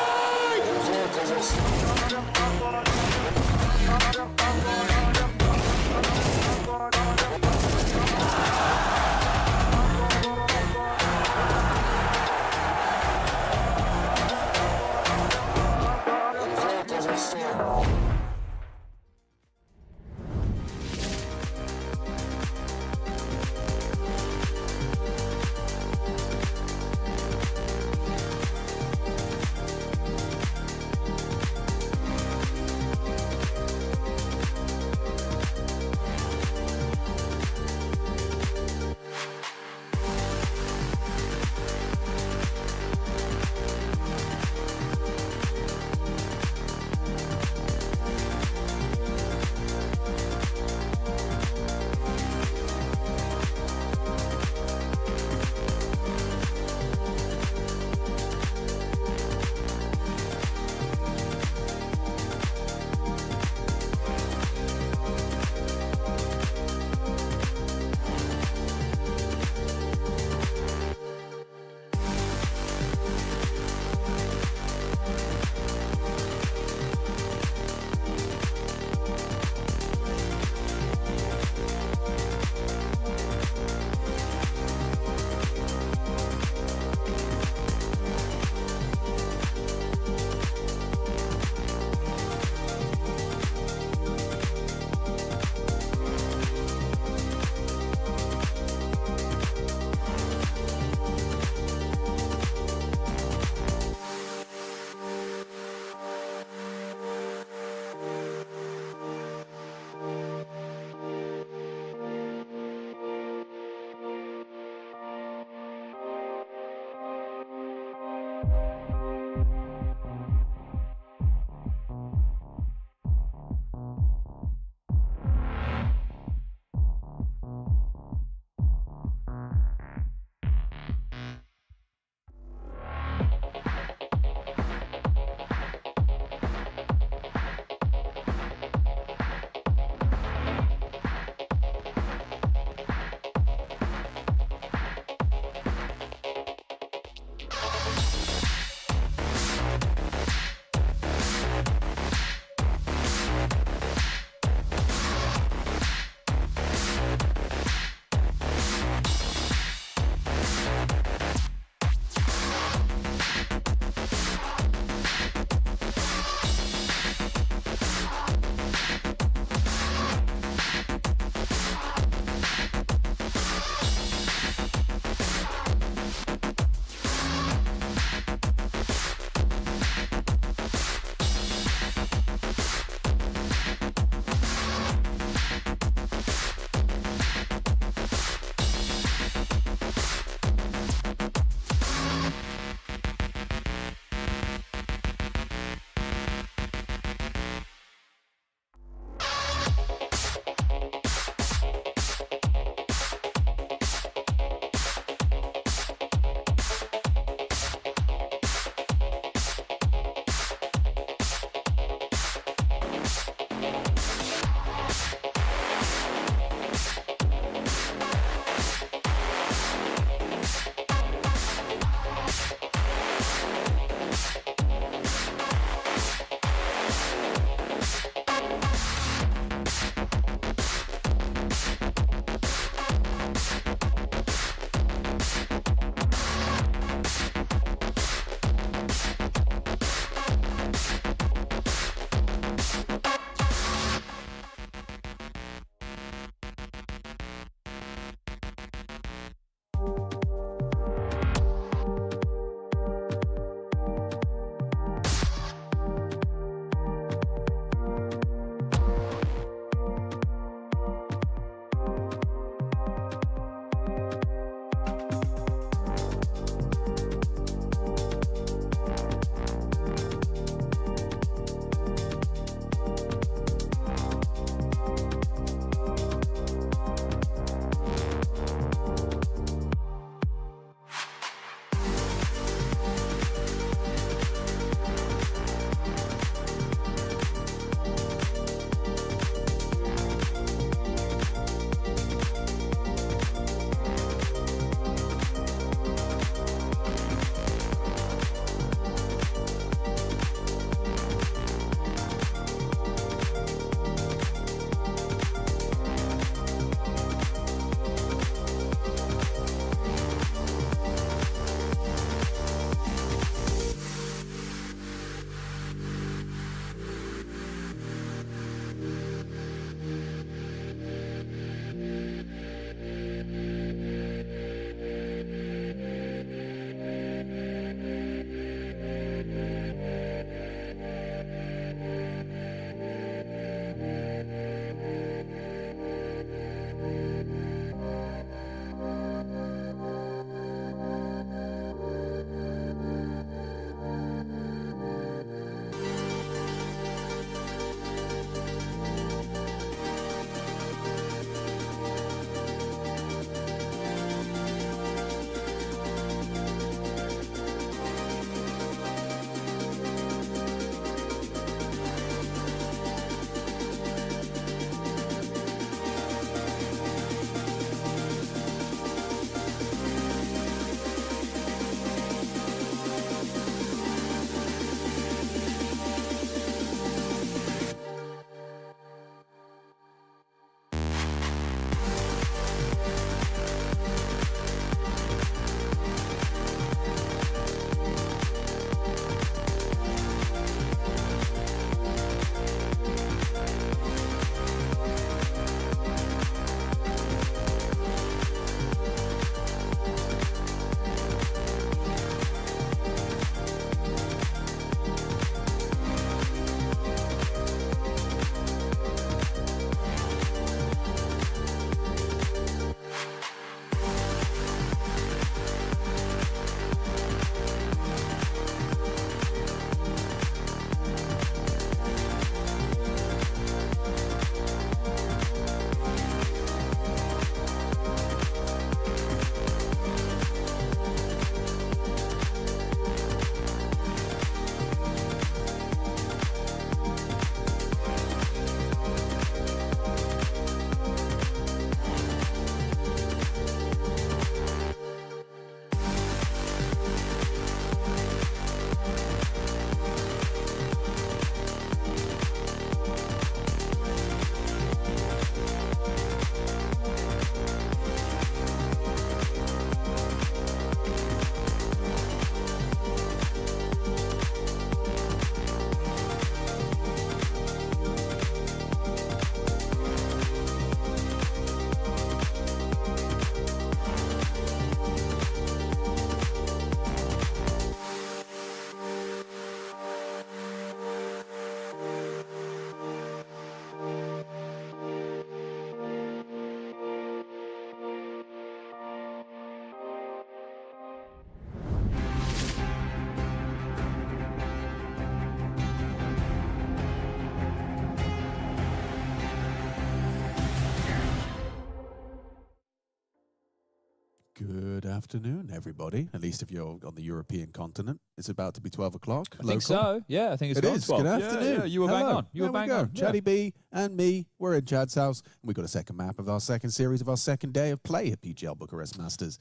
afternoon, everybody. At least if you're on the European continent. It's about to be 12 o'clock. I think so. Yeah, I think it's It is. 12. Good afternoon. Yeah, you were bang on. You were bang on. Chatty B and me, we're in Chad's house. And we got a second map of our second series of our second day of play at PGL Bucharest Masters.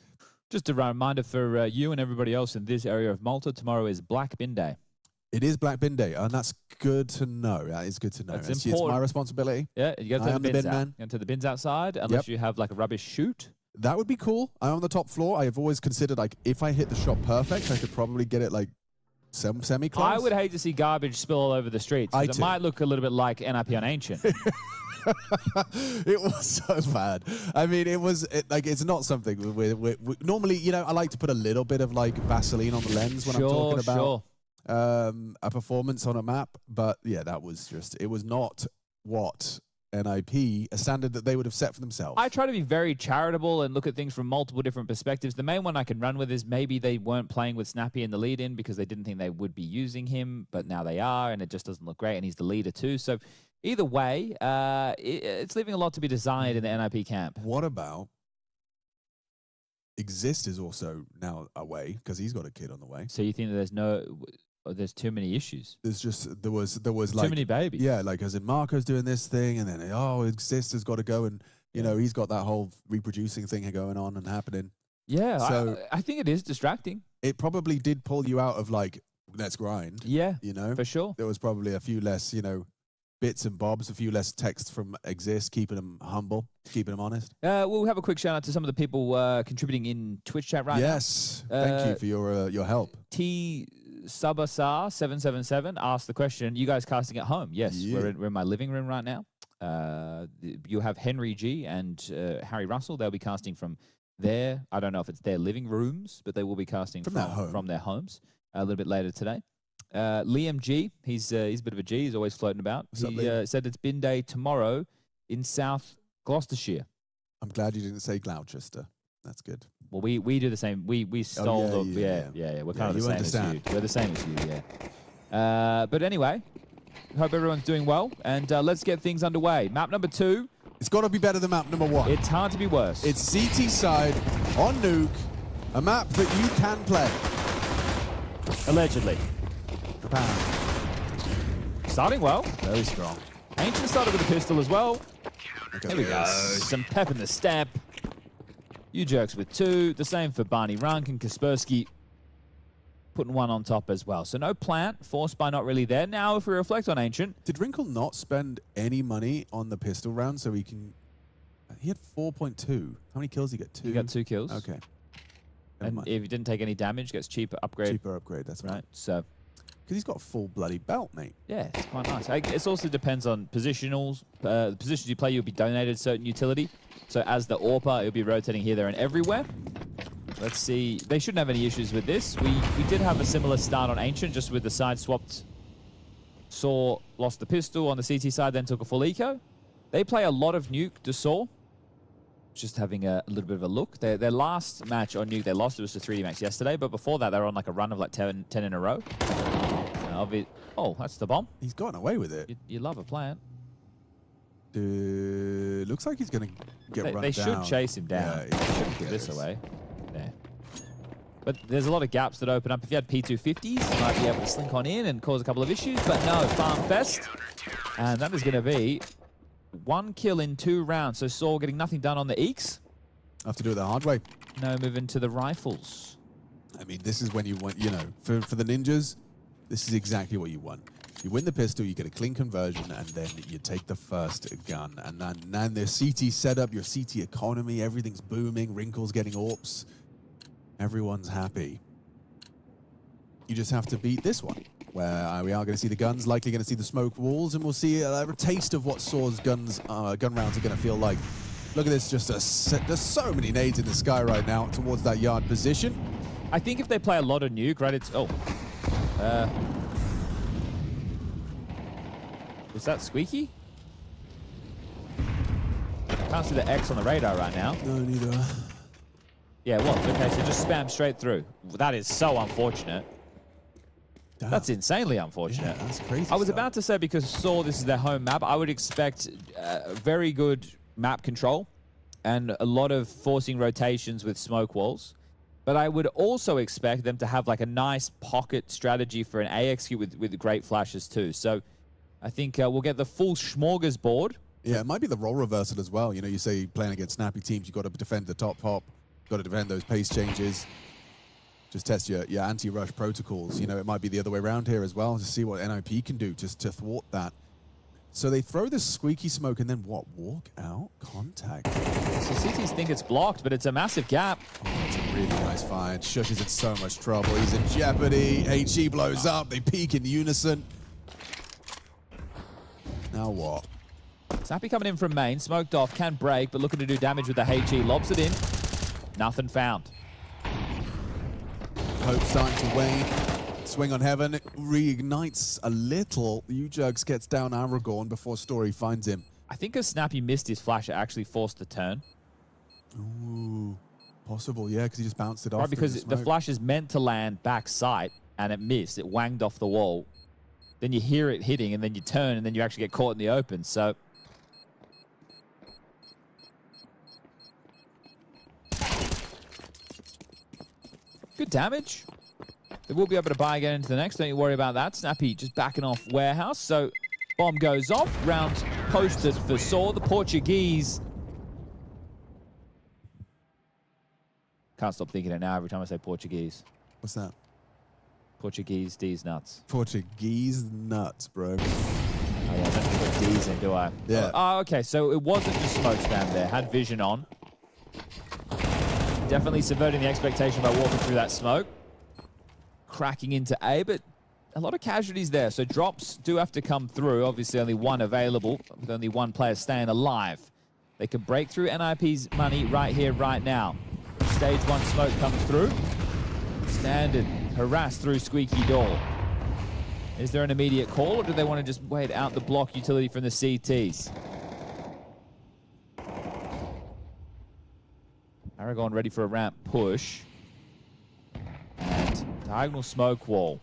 Just a reminder for you and everybody else in this area of Malta, tomorrow is Black Bin Day. It is Black Bin Day, and that's good to know. That is good to know. That's It's my responsibility. Yeah, you got to take the bins out. man. You got to take the bins outside, unless you have like a rubbish chute. That would be cool. I'm on the top floor. I have always considered, like, if I hit the shot perfect, I could probably get it, like, semi-close. I would hate to see garbage spill all over the streets. 'Cause it might look a little bit like NIP on Ancient. It was so bad. I mean, it's not something we normally, you know, I like to put a little bit of, like, Vaseline on the lens when I'm talking about a performance on a map. But, yeah, that was just, it was not what NIP, a standard that they would have set for themselves. I try to be very charitable and look at things from multiple different perspectives. The main one I can run with is maybe they weren't playing with Snappy in the lead-in because they didn't think they would be using him, but now they are, and it just doesn't look great, and he's the leader too. So either way, it's leaving a lot to be desired in the NIP camp. What about Exist is also now away because he's got a kid on the way. So you think that there's too many issues? There's just there was like too many babies. Yeah, like as in Marco's doing this thing, and then Exist has got to go, and you know he's got that whole reproducing thing going on and happening. Yeah, so I think it is distracting. It probably did pull you out of like let's grind. Yeah, you know, for sure. There was probably a few less, you know, bits and bobs, a few less texts from Exist, keeping them humble, keeping them honest. We'll have a quick shout out to some of the people contributing in Twitch chat right now. Yes, thank you for your help. Subasar777 asked the question, you guys casting at home? Yes, we're in my living room right now. You have Henry G and Harry Russell. They'll be casting from there. I don't know if it's their living rooms, but they will be casting from their homes a little bit later today. Liam G, he's a bit of a G. He's always floating about. He said it's bin day tomorrow in South Gloucestershire. I'm glad you didn't say Gloucester. That's good. Well, we do the same. We stole We're kind of the same as you. We're the same as you, yeah. But anyway, hope everyone's doing well, and let's get things underway. Map number 2. It's got to be better than map number 1. It's hard to be worse. It's CT side on Nuke, a map that you can play. Allegedly. Starting well. Very strong. Ancient started with a pistol as well. There we go. Some pep in the step. You jerks with 2. The same for Barney Runk and Kaspersky putting 1 on top as well. So no plant. Force by not really there. Now if we reflect on Ancient. Did Wrinkle not spend any money on the pistol round so he can... He had 4.2. How many kills did he get? 2? He got 2 kills. Okay. And if he didn't take any damage, gets cheaper upgrade. Cheaper upgrade, that's right. So... Because he's got a full bloody belt, mate. Yeah, it's quite nice. It also depends on positionals. The positions you play, you'll be donated certain utility. So as the AWPer, it'll be rotating here, there, and everywhere. Let's see. They shouldn't have any issues with this. We did have a similar start on Ancient, just with the side swapped. Saw lost the pistol on the CT side, then took a full eco. They play a lot of Nuke to Saw. Just having a little bit of a look. Their last match on Nuke, they lost. It was to 3D Max yesterday, but before that, they were on like a run of like 10 in a row. Oh, that's the bomb. He's gotten away with it. You love a plant. Looks like he's going to get run down. They should chase him down. Yeah, they shouldn't give this away. There. But there's a lot of gaps that open up. If you had P250s, you might be able to slink on in and cause a couple of issues. But no, Farm Fest. And that is going to be 1 kill in 2 rounds. So Saw getting nothing done on the Eeks. Have to do it the hard way. No, moving to the rifles. I mean, this is when you want, you know, for the ninjas, this is exactly what you want. You win the pistol, you get a clean conversion, and then you take the first gun. And then the CT setup, your CT economy, everything's booming, Wrinkle's getting AWPs. Everyone's happy. You just have to beat this one, where we are going to see the guns, likely going to see the smoke walls, and we'll see a taste of what Saw's gun rounds are going to feel like. Look at this, there's so many nades in the sky right now towards that yard position. I think if they play a lot of Nuke, right, it's... was that Squeaky? Can't see the X on the radar right now. No, neither. Yeah, it was. Okay, so just spam straight through. That is so unfortunate. Damn. That's insanely unfortunate. Yeah, that's crazy. I was about to say, because Saw, this is their home map, I would expect very good map control and a lot of forcing rotations with smoke walls. But I would also expect them to have like a nice pocket strategy for an AXQ with great flashes too. So I think we'll get the full smorgasbord. Yeah, it might be the role reversal as well. You know, you say playing against snappy teams, you've got to defend the top hop, got to defend those pace changes. Just test your anti-rush protocols. You know, it might be the other way around here as well to see what NIP can do just to thwart that. So they throw this squeaky smoke and then what? Walk out? Contact. So CTs think it's blocked, but it's a massive gap. Oh, it's a really nice find. Shush is in so much trouble. He's in jeopardy. HE blows up. They peak in unison. Now what? Snappy coming in from main, smoked off, can break, but looking to do damage with the HE. Lobs it in. Nothing found. Hope starting to wane. Swing on heaven, reignites a little. Ujugs gets down Aragorn before Story finds him. I think as Snappy missed his flash, it actually forced the turn. Ooh, possible, yeah, because he just bounced it off. Right, because the flash is meant to land back sight, and it missed. It wanged off the wall. Then you hear it hitting, and then you turn, and then you actually get caught in the open. So good damage. They will be able to buy again into the next. Don't you worry about that. Snappy just backing off Warehouse. So bomb goes off. Round posted for Saw. The Portuguese. Can't stop thinking it now every time I say Portuguese. What's that? Portuguese D's nuts. Portuguese nuts, bro. Oh, yeah, I don't put D's in, do I? Yeah. Oh, okay. So it wasn't just smoke spam there. Had vision on. Definitely subverting the expectation by walking through that smoke. Cracking into A, but a lot of casualties there. So drops do have to come through. Obviously, only one available, with only one player staying alive. They can break through NIP's money right here, right now. Stage 1 smoke comes through. Standard harass through squeaky door. Is there an immediate call, or do they want to just wait out the block utility from the CTs? Aragon ready for a ramp push. And diagonal smoke wall.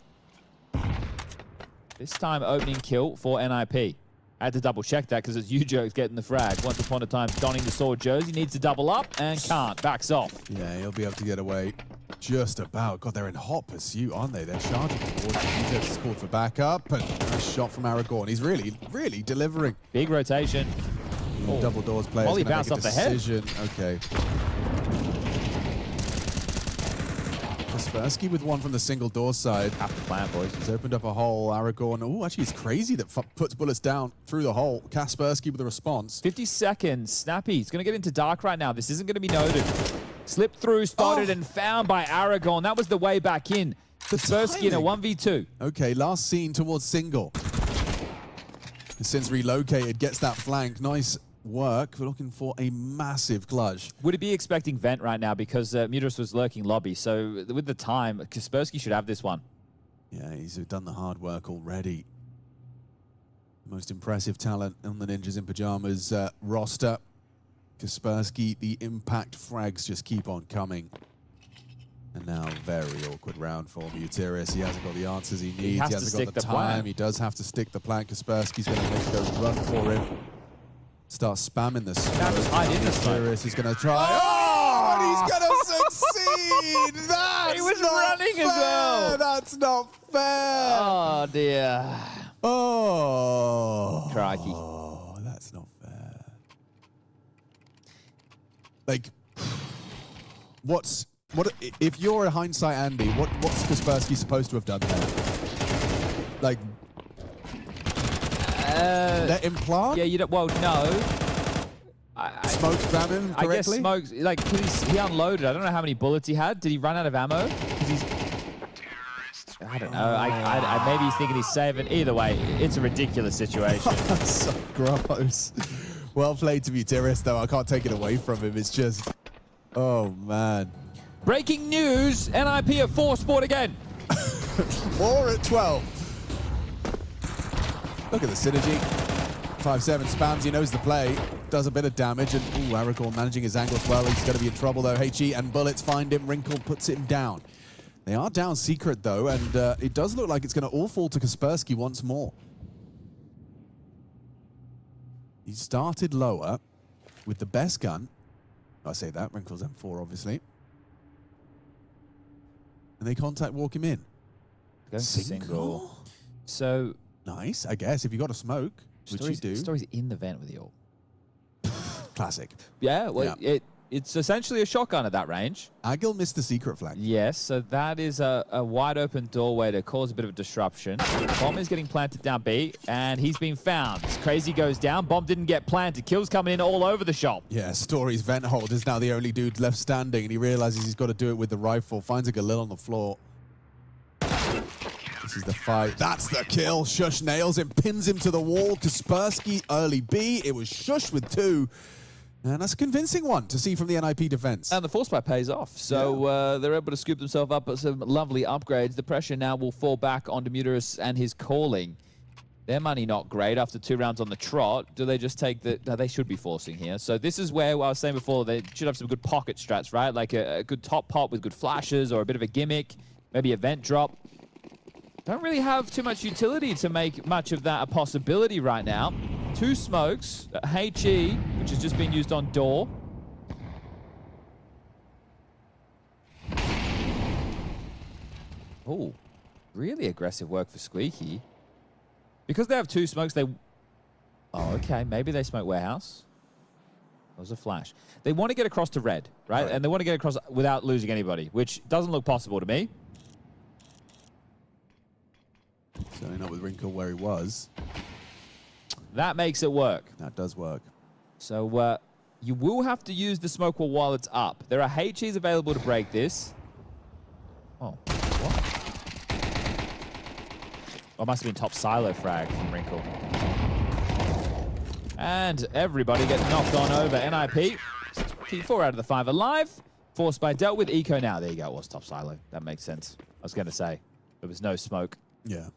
This time opening kill for NIP. I had to double check that because it's Ujo's getting the frag. Once upon a time donning the sword jersey, needs to double up and can't. Backs off. Yeah, he'll be able to get away just about. God, they're in hot pursuit, aren't they? They're charging towards the Ujo's is called for backup. And a shot from Aragorn. He's really delivering. Big rotation. Oh. Double doors players Molly going to bounced make a off the head. decision. Okay. Kaspersky with one from the single door side. Have to plant, boys. He's opened up a hole. Aragorn. Oh, actually, it's crazy that puts bullets down through the hole. Kaspersky with a response. 50 seconds. Snappy. He's going to get into dark right now. This isn't going to be noted. Slipped through, spotted, and found by Aragorn. That was the way back in. Kaspersky in a 1v2. Okay, last seen towards single. Since relocated, gets that flank. Nice work. We're looking for a massive clutch. Would it be expecting vent right now because Mutas was lurking lobby? So with the time, Kaspersky should have this one. Yeah, he's done the hard work already. Most impressive talent on the Ninjas in Pyjamas roster. Kaspersky, the impact frags just keep on coming. And now, very awkward round for Mutiris. He hasn't got the answers he needs. He hasn't got the time. He does have to stick the plan. Kaspersky's going to make a run for him. Start spamming the smoke. Mutiris is going to try. Oh, and he's going to succeed! That's he was not running fair. as well. That's not fair. Oh, dear. Oh. Crikey. Oh, that's not fair. Like, what if you're a hindsight Andy, what's Kaspersky supposed to have done there? Like, let him plant? Yeah, you don't. Well, no. Smoke spam him correctly? I guess smoke. Like he unloaded. I don't know how many bullets he had. Did he run out of ammo? Because he's. I don't know. Maybe he's thinking he's saving. Either way, it's a ridiculous situation. That's so gross. Well played to Mutiris, though. I can't take it away from him. It's just, oh man. Breaking news: NIP at 4 sport again. Or at 12. Look at the synergy. 5-7 spams, he knows the play. Does a bit of damage, and ooh, Aragorn managing his angle as well. He's going to be in trouble, though. HE and bullets find him. Wrinkle puts him down. They are down secret, though, and it does look like it's going to all fall to Kaspersky once more. He started lower with the best gun. I say that, Wrinkle's M4, obviously. And they contact walk him in. Go single. So nice, I guess. If you got a smoke, which you do. Story's in the vent with the ult. Classic. Yeah, well, it's essentially a shotgun at that range. Agil missed the secret flank. Yes, so that is a wide open doorway to cause a bit of disruption. Bomb is getting planted down B, and he's been found. Crazy goes down. Bomb didn't get planted. Kills coming in all over the shop. Yeah, Story's vent hold is now the only dude left standing, and he realizes he's got to do it with the rifle. Finds a Galil on the floor. This is the fight. That's the kill. Shush nails him, pins him to the wall. Kaspersky early B. It was Shush with 2. And that's a convincing one to see from the NIP defense. And the force buy pays off. So they're able to scoop themselves up with some lovely upgrades. The pressure now will fall back onto Muterus and his calling. Their money not great after 2 rounds on the trot. Do they just take the... No, they should be forcing here. So this is where I was saying before, they should have some good pocket strats, right? Like a good top pop with good flashes or a bit of a gimmick, maybe a vent drop. Don't really have too much utility to make much of that a possibility right now. 2 smokes, HE, which has just been used on door. Oh, really aggressive work for Squeaky. Because they have 2 smokes, they... Oh, okay, maybe they smoke warehouse. That was a flash. They want to get across to red, right? And they want to get across without losing anybody, which doesn't look possible to me. Certainly not with Wrinkle where he was. That makes it work. That does work. So you will have to use the smoke wall while it's up. There are HEs available to break this. Oh, what? Oh, must have been top silo frag from Wrinkle. And everybody gets knocked on over. NIP, keep 4 out of the 5 alive. Force by dealt with. Eco now. There you go. It was top silo. That makes sense. I was going to say. There was no smoke. Yeah.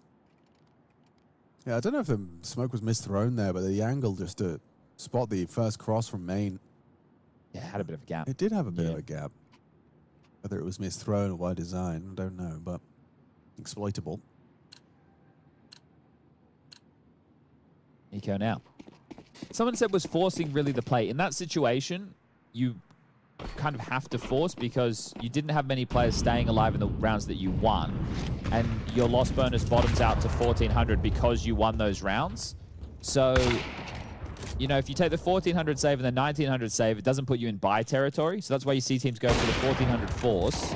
Yeah, I don't know if the smoke was misthrown there, but the angle just to spot the first cross from main. Yeah, it had a bit of a gap. It did have a bit of a gap. Whether it was misthrown or by design, I don't know, but exploitable. Eco now. Someone said was forcing really the play. In that situation, you kind of have to force because you didn't have many players staying alive in the rounds that you won. And your loss bonus bottoms out to 1,400 because you won those rounds. So, you know, if you take the 1,400 save and the 1,900 save, it doesn't put you in buy territory. So that's why you see teams go for the 1,400 force.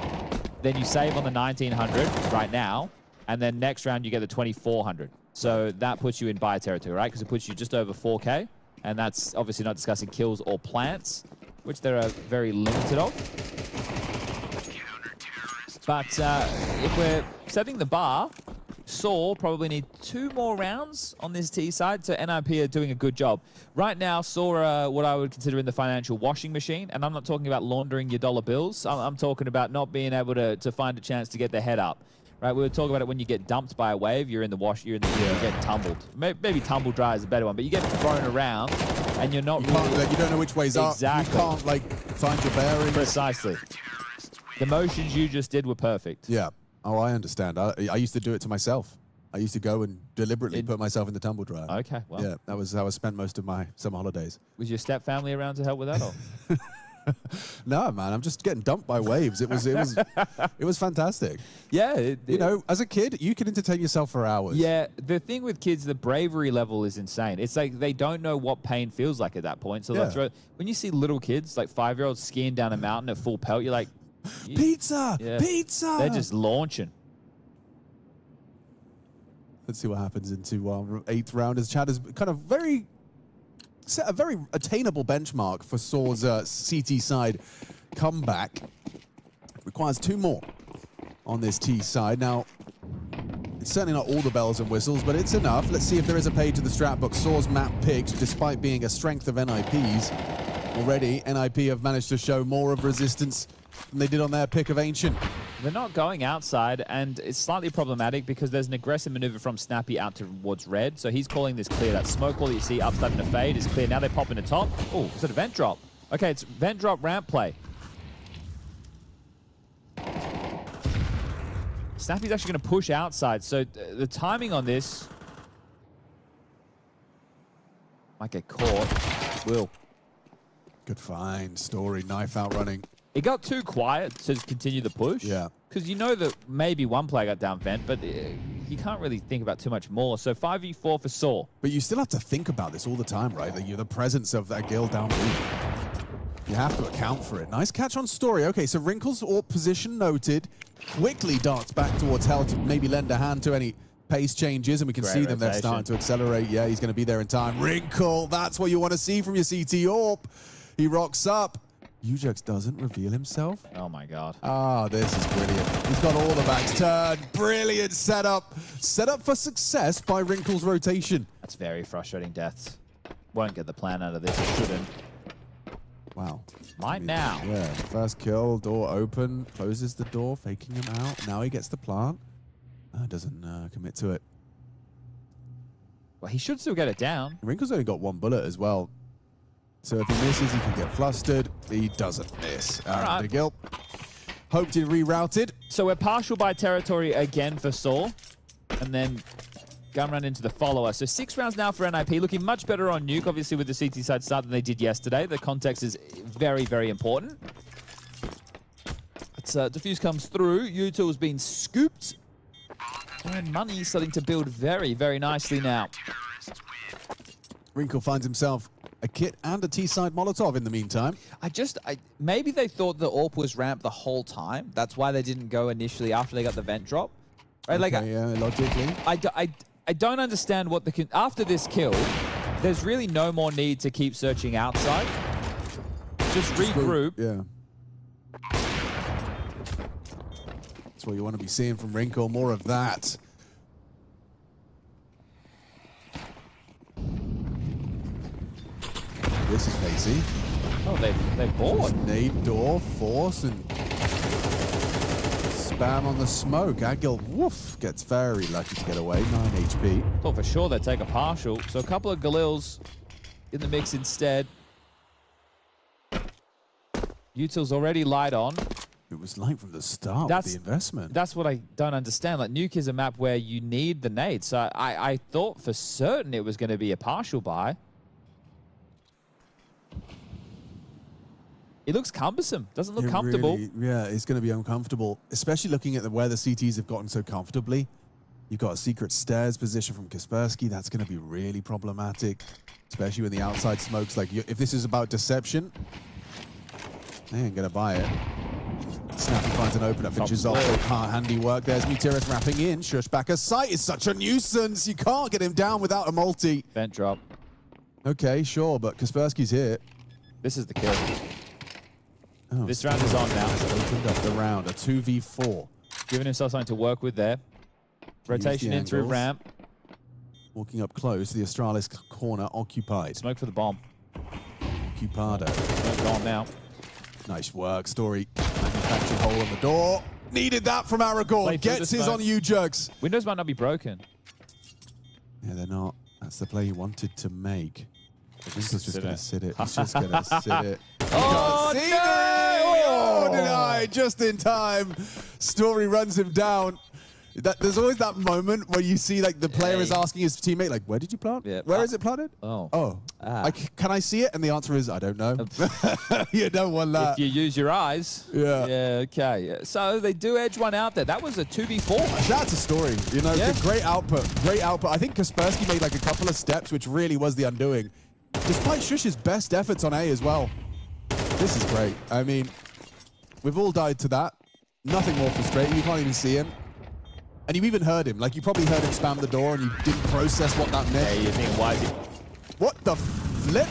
Then you save on the 1,900 right now. And then next round you get the 2,400. So that puts you in buy territory, right? Because it puts you just over 4K. And that's obviously not discussing kills or plants, which there are very limited of. But if we're setting the bar, Saw probably need 2 more rounds on this T side, so NIP are doing a good job. Right now, Saw are what I would consider in the financial washing machine, and I'm not talking about laundering your dollar bills. I'm talking about not being able to find a chance to get their head up. Right, we were talking about it when you get dumped by a wave, you're in the wash, you get tumbled. Maybe tumble dry is a better one, but you get thrown around and you're not really... You don't know which way's up. You can't, like, find your bearings. Precisely. The motions you just did were perfect. Yeah. Oh, I understand. I used to do it to myself. I used to go and deliberately put myself in the tumble dryer. Okay, well. Yeah, that was how I spent most of my summer holidays. Was your step family around to help with that, or...? No, man, I'm just getting dumped by waves. It was fantastic. Yeah. You know, as a kid, you can entertain yourself for hours. Yeah, the thing with kids, the bravery level is insane. It's like they don't know what pain feels like at that point. So they'll throw... When you see little kids, like 5-year-olds skiing down a mountain at full pelt, you're like... Pizza! Yeah. Pizza! They're just launching. Let's see what happens into our 8th round as Chad is kind of set a very attainable benchmark for Saw's CT side comeback. Requires 2 more on this T side. Now, it's certainly not all the bells and whistles, but it's enough. Let's see if there is a page to the strat book. Saw's map picked, despite being a strength of NIP's. Already, NIP have managed to show more of resistance than they did on their pick of Ancient. They're not going outside, and it's slightly problematic because there's an aggressive maneuver from Snappy out towards red, so he's calling this clear. That smoke wall that you see up starting to fade is clear. Now they pop in the top. Oh, is it a vent drop? Okay, it's vent drop ramp play. Snappy's actually going to push outside, so the timing on this might get caught. Will. Good find. Story, knife out running. It got too quiet to continue the push. Yeah. Because you know that maybe one player got down vent, but you can't really think about too much more. So 5v4 for Saw. But you still have to think about this all the time, right? That you're the presence of that guild down blue. You have to account for it. Nice catch on Story. Okay, so Wrinkle's AWP position noted. Quickly darts back towards Hell to maybe lend a hand to any pace changes, and we can see them. They're starting to accelerate. Yeah, he's going to be there in time. Wrinkle, that's what you want to see from your CT AWP. He rocks up. Ujux doesn't reveal himself. Oh my god. Ah, this is brilliant. He's got all the backs turned. Brilliant setup. Set up for success by Wrinkle's rotation. That's very frustrating deaths. Won't get the plan out of this. It shouldn't. Wow. Might now. Yeah, first kill, door open, closes the door, faking him out. Now he gets the plant. Doesn't commit to it. Well, he should still get it down. Wrinkle's only got one bullet as well. So if he misses, he can get flustered. He doesn't miss. Right. Big Gil. Hoped he rerouted. So we're partial by territory again for Saw. And then gun run into the follower. So 6 rounds now for NIP. Looking much better on Nuke, obviously, with the CT side start than they did yesterday. The context is very, very important. It's, Diffuse comes through. U2 has been scooped. And money starting to build very, very nicely now. Wrinkle finds himself a kit and a T-side Molotov in the meantime. Maybe they thought the AWP was ramped the whole time. That's why they didn't go initially after they got the vent drop. Right? Okay, yeah, logically. I don't understand what after this kill, there's really no more need to keep searching outside. Just regroup. Yeah. That's what you want to be seeing from Wrinkle. More of that. This is pacey. Oh, they've bought. Nade door, force, and spam on the smoke. Agil, woof, gets very lucky to get away. 9 HP. Thought for sure they'd take a partial. So a couple of Galils in the mix instead. Util's already light on. It was light from the start with the investment. That's what I don't understand. Like, Nuke is a map where you need the nade. So I thought for certain it was going to be a partial buy. It looks cumbersome. Doesn't look comfortable. Really, yeah, it's going to be uncomfortable, especially looking at where the CTs have gotten so comfortably. You've got a secret stairs position from Kaspersky. That's going to be really problematic, especially when the outside smokes. Like, if this is about deception, they ain't going to buy it. Snappy finds an opener, finishes off with handy work. There's Meteorus wrapping in. Shushbacker's sight is such a nuisance. You can't get him down without a multi. Vent drop. Okay, sure, but Kaspersky's here. This is the kill. Oh, this round is on now. Opened up the round, a 2v4. Giving himself something to work with there. Rotation in through ramp. Walking up close, the Astralis corner occupied. Smoke for the bomb. Occupado. Smoke gone now. Nice work, Story. Manufactured hole on the door. Needed that from Aragorn. Gets his on Ujux. Windows might not be broken. Yeah, they're not. That's the play he wanted to make. He's just going to sit it. He's just going to sit it. Oh, no! Oh, denied just in time. Story runs him down. There's always that moment where you see like the player is asking his teammate, like, where did you plant? Yep. Where is it planted? Oh. Oh. Can I see it? And the answer is, I don't know. You don't want that. If you use your eyes. Yeah. Yeah, okay. So they do edge one out there. That was a 2v4. That's a story. You know, it's a great output. Great output. I think Kaspersky made like a couple of steps, which really was the undoing. Despite Shush's best efforts on A as well. This is great. I mean, we've all died to that. Nothing more frustrating. You can't even see him. And you even heard him. Like, you probably heard him spam the door and you didn't process what that meant. Yeah, you're thinking, why is he... What the flip?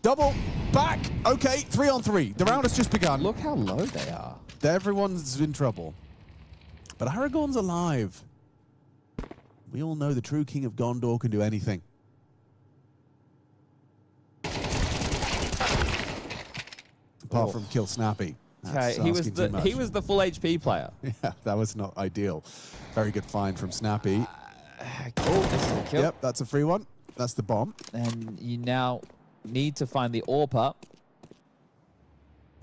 Double back. Okay, 3-on-3. The round has just begun. Look how low they are. Everyone's in trouble. But Aragorn's alive. We all know the true King of Gondor can do anything. Apart from kill Snappy. Okay, he was the full HP player. Yeah, that was not ideal. Very good find from Snappy. Cool. This is a kill. Yep, that's a free one. That's the bomb. And you now need to find the AWP up.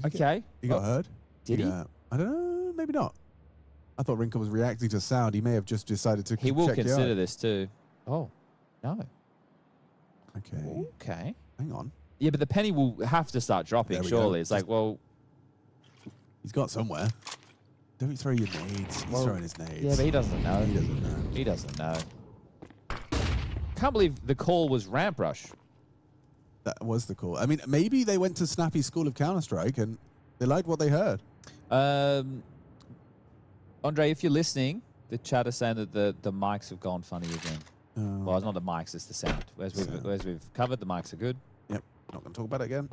Okay. He got heard? Did he? I don't know. Maybe not. I thought Wrinkle was reacting to sound. He may have just decided to He will check consider this too. Oh, no. Okay. Okay. Hang on. Yeah, but the penny will have to start dropping, surely. It's like, well... He's got somewhere. Don't throw your nades. He's throwing his nades. Yeah, but he doesn't know. He doesn't know. He doesn't know. Can't believe the call was ramp rush. That was the call. I mean, maybe they went to Snappy's School of Counter-Strike and they liked what they heard. Andre, if you're listening, the chat is saying that the mics have gone funny again. Well, it's not the mics, it's the sound. As we've covered, the mics are good. Yep, not going to talk about it again.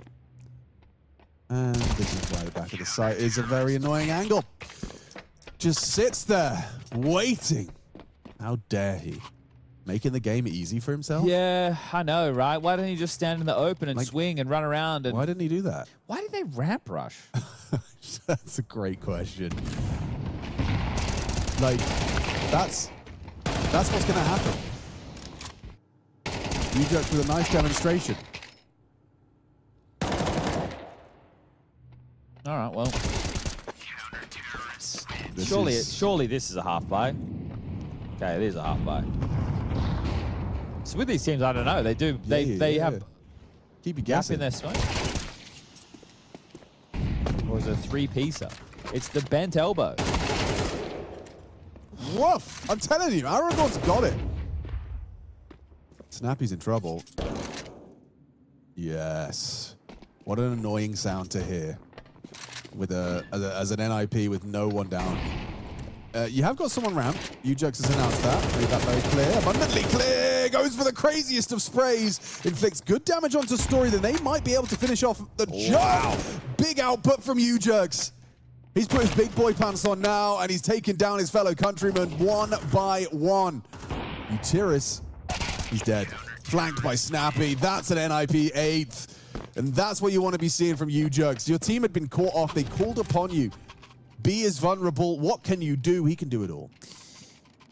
And this is why the back of the site is a very annoying angle. Just sits there, waiting. How dare he? Making the game easy for himself? Yeah, I know, right? Why didn't he just stand in the open and swing and run around? And why didn't he do that? Why did they ramp rush? That's a great question. Like, that's what's going to happen. You judge with a nice demonstration. All right, well. Surely this is a half buy. Okay, it is a half buy. So with these teams, I don't know. They have keep you gap guessing in their smoke. Or is it a three-piecer? It's the bent elbow. Woof! I'm telling you, Aragorn's got it. Snappy's in trouble. Yes. What an annoying sound to hear. With as an NIP with no one down. You have got someone ramped. Ujux has announced that. Made that very clear. Abundantly clear. Goes for the craziest of sprays. Inflicts good damage onto Story. Then they might be able to finish off the job. Big output from Ujux. He's put his big boy pants on now, and he's taken down his fellow countrymen one by one. Utiris, he's dead. Flanked by Snappy. That's an NIP 8th. And that's what you want to be seeing from Ujux. Your team had been caught off. They called upon you. B is vulnerable. What can you do? He can do it all.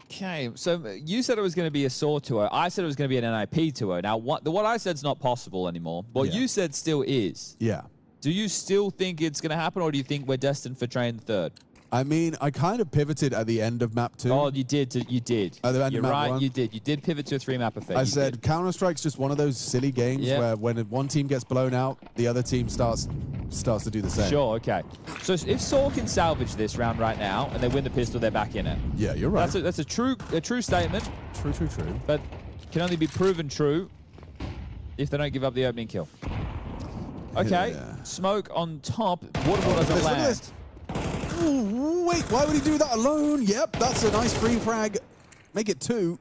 Okay, so you said it was going to be a Saw 2-0. I said it was going to be an NIP 2-0. Now, what I said is not possible anymore. What you said still is. Yeah. Do you still think it's going to happen, or do you think we're destined for train third? I mean, I kind of pivoted at the end of map 2. Oh, you did. You did. At the end You're of map right. 1. You did. You did pivot to a 3-map effect. I said Counter-Strike's just one of those silly games where when one team gets blown out, the other team starts to do the same. Sure, okay. So if Saw can salvage this round right now and they win the pistol, they're back in it. Yeah, you're right. That's a true statement. True. But can only be proven true if they don't give up the opening kill. Okay, smoke on top. Waterfall doesn't land. Ooh, wait, why would he do that alone? Yep, that's a nice free frag. Make it 2.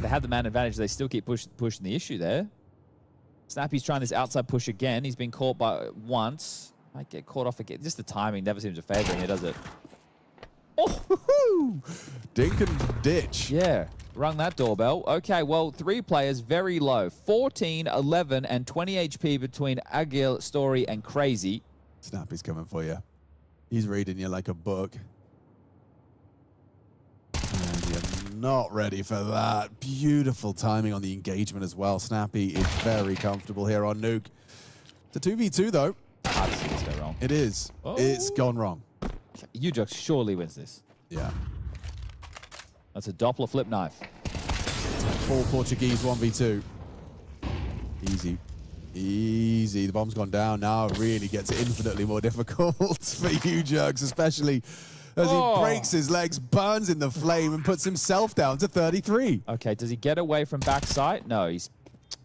They have the man advantage. They still keep pushing the issue there. Snappy's trying this outside push again. He's been caught by once. Might get caught off again. Just the timing never seems to favor him, does it? Oh, dink and ditch. Yeah, rung that doorbell. Okay, well, 3 players very low. 14, 11, and 20 HP between Agil, Story, and Crazy. Snappy's coming for you. He's reading you like a book. And you're not ready for that. Beautiful timing on the engagement as well. Snappy is very comfortable here on Nuke. It's a 2v2 though. Hard to see this go wrong. It is. Oh. It's gone wrong. Ujux surely wins this. Yeah. That's a Doppler flip knife. Full Portuguese 1v2. Easy. Easy. The bomb's gone down. Now it really gets infinitely more difficult for Ujux, especially as he breaks his legs, burns in the flame, and puts himself down to 33. Okay, does he get away from backside? No, he's...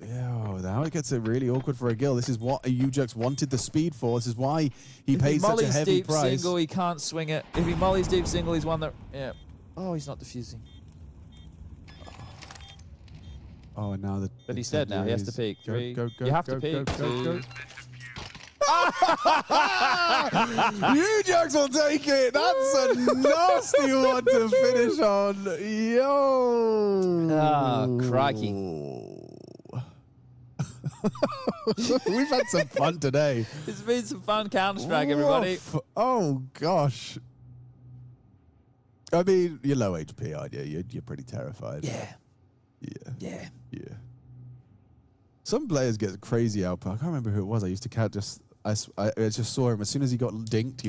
Yeah, now it gets really awkward for Agil. This is what Ujux wanted the speed for. This is why he paid such a heavy price. If he mollies deep single, he can't swing it. If he mollies deep single, he's one that... Yeah. Oh, he's not defusing. Oh, and now the... But he's dead now. He has to peek. Go, go, go, you have go, to peek. Go. Ujux will take it. That's a nasty one to finish on. Yo. Oh, crikey. We've had some fun today. It's been some fun Counter-Strike, everybody. Oh, gosh. I mean, you're low HP, aren't you? You're pretty terrified. Yeah. Yeah. Some players get crazy output. I can't remember who it was. I used to count I just saw him. As soon as he got dinked,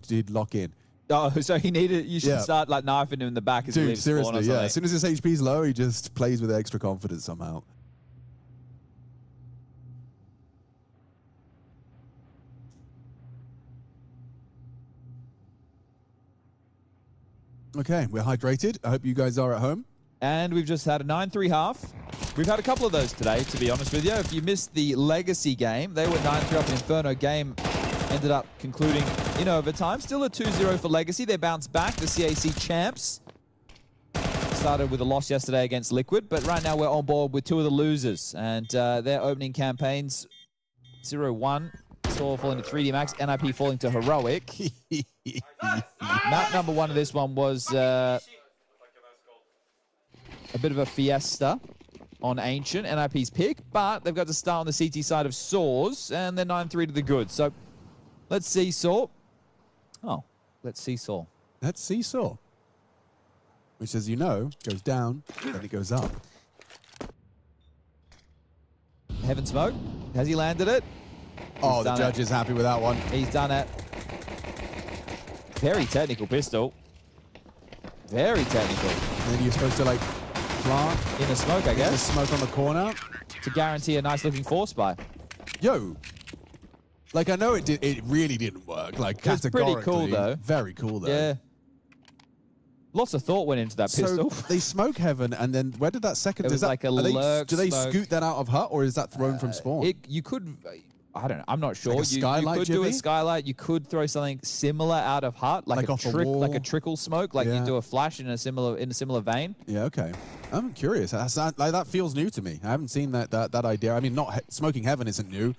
he'd lock in. Oh, so you should start like knifing him in the back as he leaves spawn or something. As soon as his HP's low, he just plays with extra confidence somehow. Okay, we're hydrated. I hope you guys are at home. And we've just had a 9-3 half. We've had a couple of those today, to be honest with you. If you missed the Legacy game, they were 9-3 up. An Inferno game ended up concluding in overtime. Still a 2-0 for Legacy. They bounced back. The CAC champs started with a loss yesterday against Liquid, but right now we're on board with two of the losers. And their opening campaigns, 0-1, Soul falling to 3D Max, NIP falling to Heroic. Map number 1 of this one was a bit of a fiesta on Ancient, NIP's pick, but they've got to start on the CT side of Soars, and they're 9-3 to the good. So let's see Saw. Oh, let's see Saw. Let's see Saw. Which, as you know, goes down, then it goes up. Heaven Smoke. Has he landed it? Oh, the judge is happy with that one. He's done it. Very technical pistol. Very technical. And then you're supposed to, like, plant in the smoke, I guess. The smoke on the corner to guarantee a nice-looking force buy. Yo, like I know it really didn't work. Like it's pretty cool though. Very cool though. Yeah. Lots of thought went into that pistol. So they smoke Heaven, and then where did that second? It was like a lurk do they smoke. scoot that out of hut, or is that thrown from spawn? You could. I don't know. I'm not sure. Like a skylight, you could do a Jimmy? skylight. You could throw something similar out of hut, like off a wall? like a trickle smoke, like Yeah. you do a flash in a similar vein. Yeah, okay. I'm curious. That feels new to me. I haven't seen that idea. I mean, not smoking Heaven isn't new,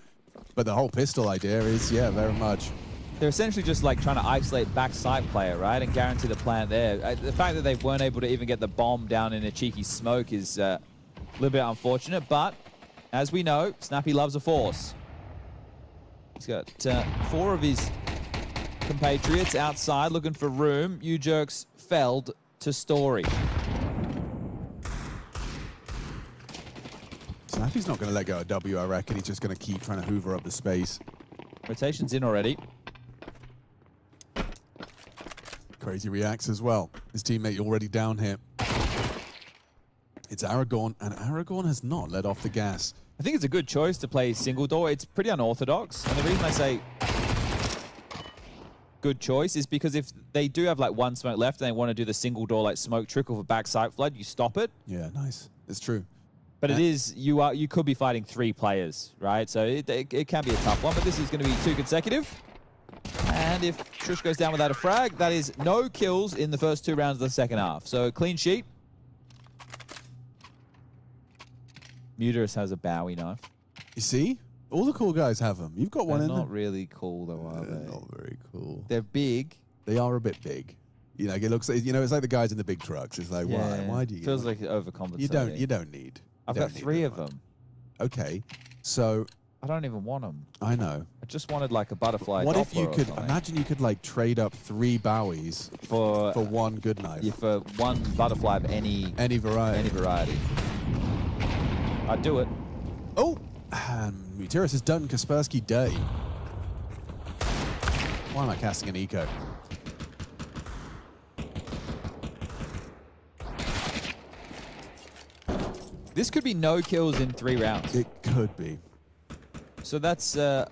but the whole pistol idea is, yeah, very much. They're essentially just like trying to isolate backside player, right, and guarantee the plant there. The fact that they weren't able to even get the bomb down in a cheeky smoke is a little bit unfortunate, but as we know, Snappy loves a force. He's got 4 of his compatriots outside looking for room. U-Jerks felled to Story. Snappy's not going to let go of W, I reckon. He's just going to keep trying to hoover up the space. Rotation's in already. Crazy reacts as well. His teammate already down here. It's Aragorn, and Aragorn has not let off the gas. I think it's a good choice to play single door. It's pretty unorthodox. And the reason I say good choice is because if they do have like one smoke left and they want to do the single door like smoke trickle for backside flood, you stop it. Yeah, nice. It's true. But it is, you could be fighting 3 players, right? So it can be a tough one, but this is going to be 2 consecutive. And if Shush goes down without a frag, that is no kills in the first 2 rounds of the second half. So a clean sheet. Muterus has a Bowie knife. You see? All the cool guys have them. You've got one They're in not there. really cool though, are they? Not very cool. They're big. They are a bit big. You know, it looks like, it's like the guys in the big trucks. It's like, Yeah. why do you? Feels like overcompensating. You don't need. I've got 3 of them. Okay, so I don't even want them. I know. I just wanted like a butterfly. What if Doppler you or could something. imagine you could like trade up 3 Bowies for 1 good knife? Yeah, for 1 butterfly of any variety. Any variety. I'd do it. Oh, Muteris has done Kaspersky Day. Why am I casting an eco? This could be no kills in 3 rounds. It could be. So that's a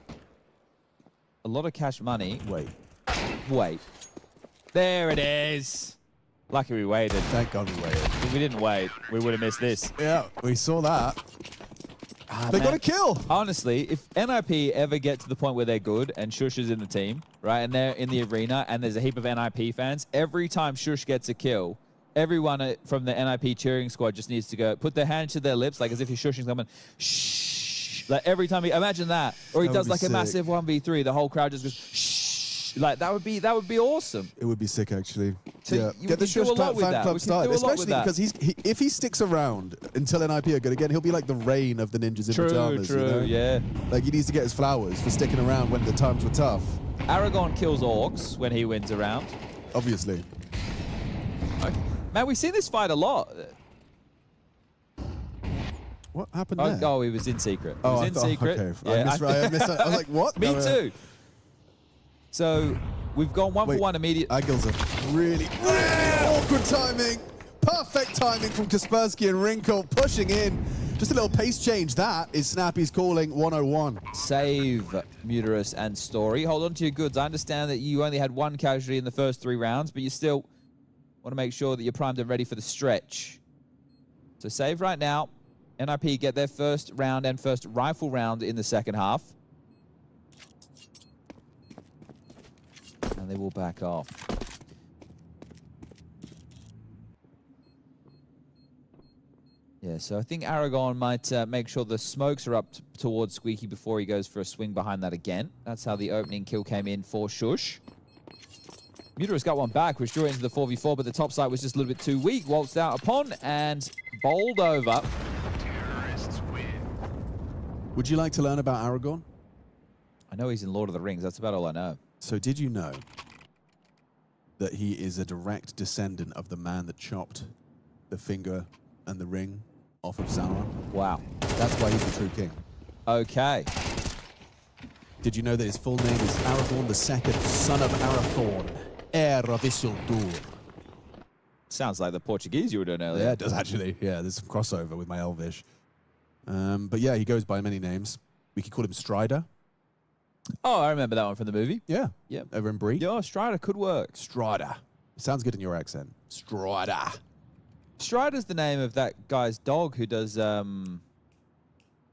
lot of cash money. Wait. There it is. Lucky we waited. Thank God we waited. If we didn't wait, we would have missed this. Yeah, we saw that. They got a kill. Honestly, if NIP ever get to the point where they're good and Shush is in the team, right, and they're in the arena and there's a heap of NIP fans, every time Shush gets a kill, everyone from the NIP cheering squad just needs to go put their hand to their lips, like as if he's shushing someone. Shh. Like every time imagine that. Or he That does would be like a sick. massive 1v3, the whole crowd just goes shh. Like that would be awesome. It would be sick, actually. So yeah, you get the can do a Shush lot with fan that. club We can started, do a lot with especially that. because if he sticks around until NIP are good again, he'll be like the reign of the ninjas in pajamas. True, you know? yeah. Like he needs to get his flowers for sticking around when the times were tough. Aragon kills orcs when he wins a round. Obviously. Man, we've seen this fight a lot. What happened there? Oh, he was in secret. He Oh, was I in thought- secret. okay. I missed that. I was like, what? Me No, too. So we've gone 1 for 1 immediate. Agil's a really awkward timing. Perfect timing from Kaspersky and Wrinkle pushing in. Just a little pace change. That is Snappy's calling 101. Save Muterus and Story. Hold on to your goods. I understand that you only had 1 casualty in the first 3 rounds, but you still... Want to make sure that you're primed and ready for the stretch. So save right now. NIP get their first round and first rifle round in the second half. And they will back off. Yeah, so I think Aragon might make sure the smokes are up towards Squeaky before he goes for a swing behind that again. That's how the opening kill came in for Shush. Mutera's got one back, which drew it into the 4v4, but the top side was just a little bit too weak. Waltzed out upon and bowled over. Would you like to learn about Aragorn? I know he's in Lord of the Rings. That's about all I know. So did you know that he is a direct descendant of the man that chopped the finger and the ring off of Sauron? Wow. That's why he's the true king. Okay. Did you know that his full name is Aragorn II, son of Arathorn, heir of Isildur? Sounds like the Portuguese you were doing earlier. Yeah, it does actually. Yeah, there's some crossover with my Elvish. But yeah, he goes by many names. We could call him Strider. Oh, I remember that one from the movie. Yeah. Yep. Over in Bree. Yeah, Strider could work. Strider. Sounds good in your accent. Strider. Strider's the name of that guy's dog who does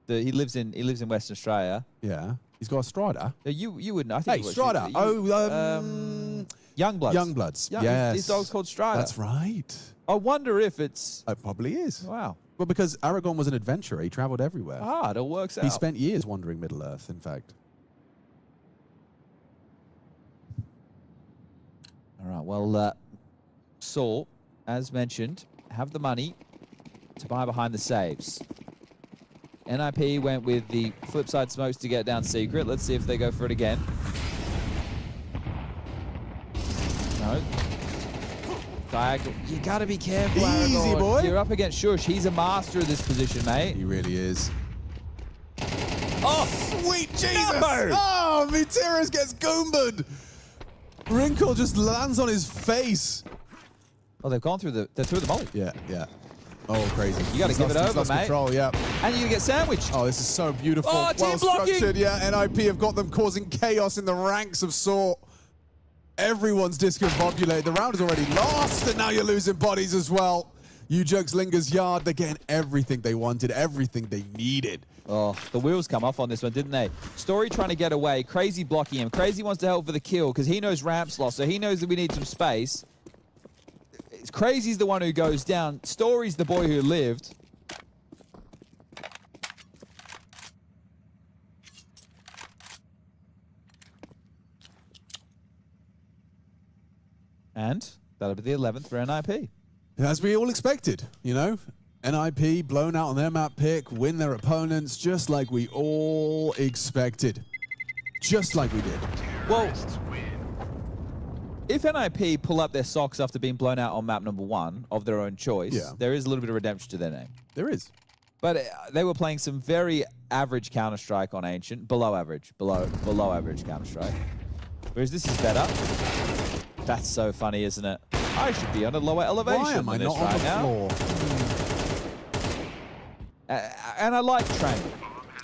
he lives in Western Australia. Yeah. He's got a Strider. You wouldn't. I think. Hey, Strider. Youngbloods. Youngbloods. Yeah, yes. his dog's called Strider. That's right. I wonder if it's. It probably is. Wow. Well, because Aragorn was an adventurer. He traveled everywhere. Ah, it all works out. He spent years wandering Middle-earth, in fact. All right, well, Saul, as mentioned, have the money to buy behind the saves. NIP went with the flip side smokes to get down secret. Let's see if they go for it again. No. Diagonal. You gotta be careful, Easy, Aragorn. boy. You're up against Shush. He's a master of this position, mate. He really is. Oh, sweet Jesus! No! Oh, Mutiras gets Goomba'd. Wrinkle just lands on his face. Oh, they've gone through they're through the mold. Yeah, yeah. Oh, crazy. You got to give it over, lost mate. Control, yeah. And you get sandwiched. Oh, this is so beautiful. Oh, team well blocking. structured, yeah. NIP have got them causing chaos in the ranks of Saw. Everyone's discombobulated. The round is already lost, and now you're losing bodies as well. U-Jokes lingers yard. They're getting everything they wanted, everything they needed. Oh, the wheels come off on this one, didn't they? Story trying to get away. Crazy blocking him. Crazy wants to help for the kill because he knows ramps lost, so he knows that we need some space. Crazy's the one who goes down. Story's the boy who lived. And that'll be the 11th for NIP. As we all expected, you know. NIP blown out on their map pick, win their opponents, just like we all expected. Just like we did. Well, if NIP pull up their socks after being blown out on map number 1 of their own choice, there is a little bit of redemption to their name. There is. But they were playing some very average Counter-Strike on Ancient. Below average Counter-Strike. Whereas this is better. That's so funny, isn't it? I should be on a lower elevation Why am I than not this on right the now. floor? And I like Train.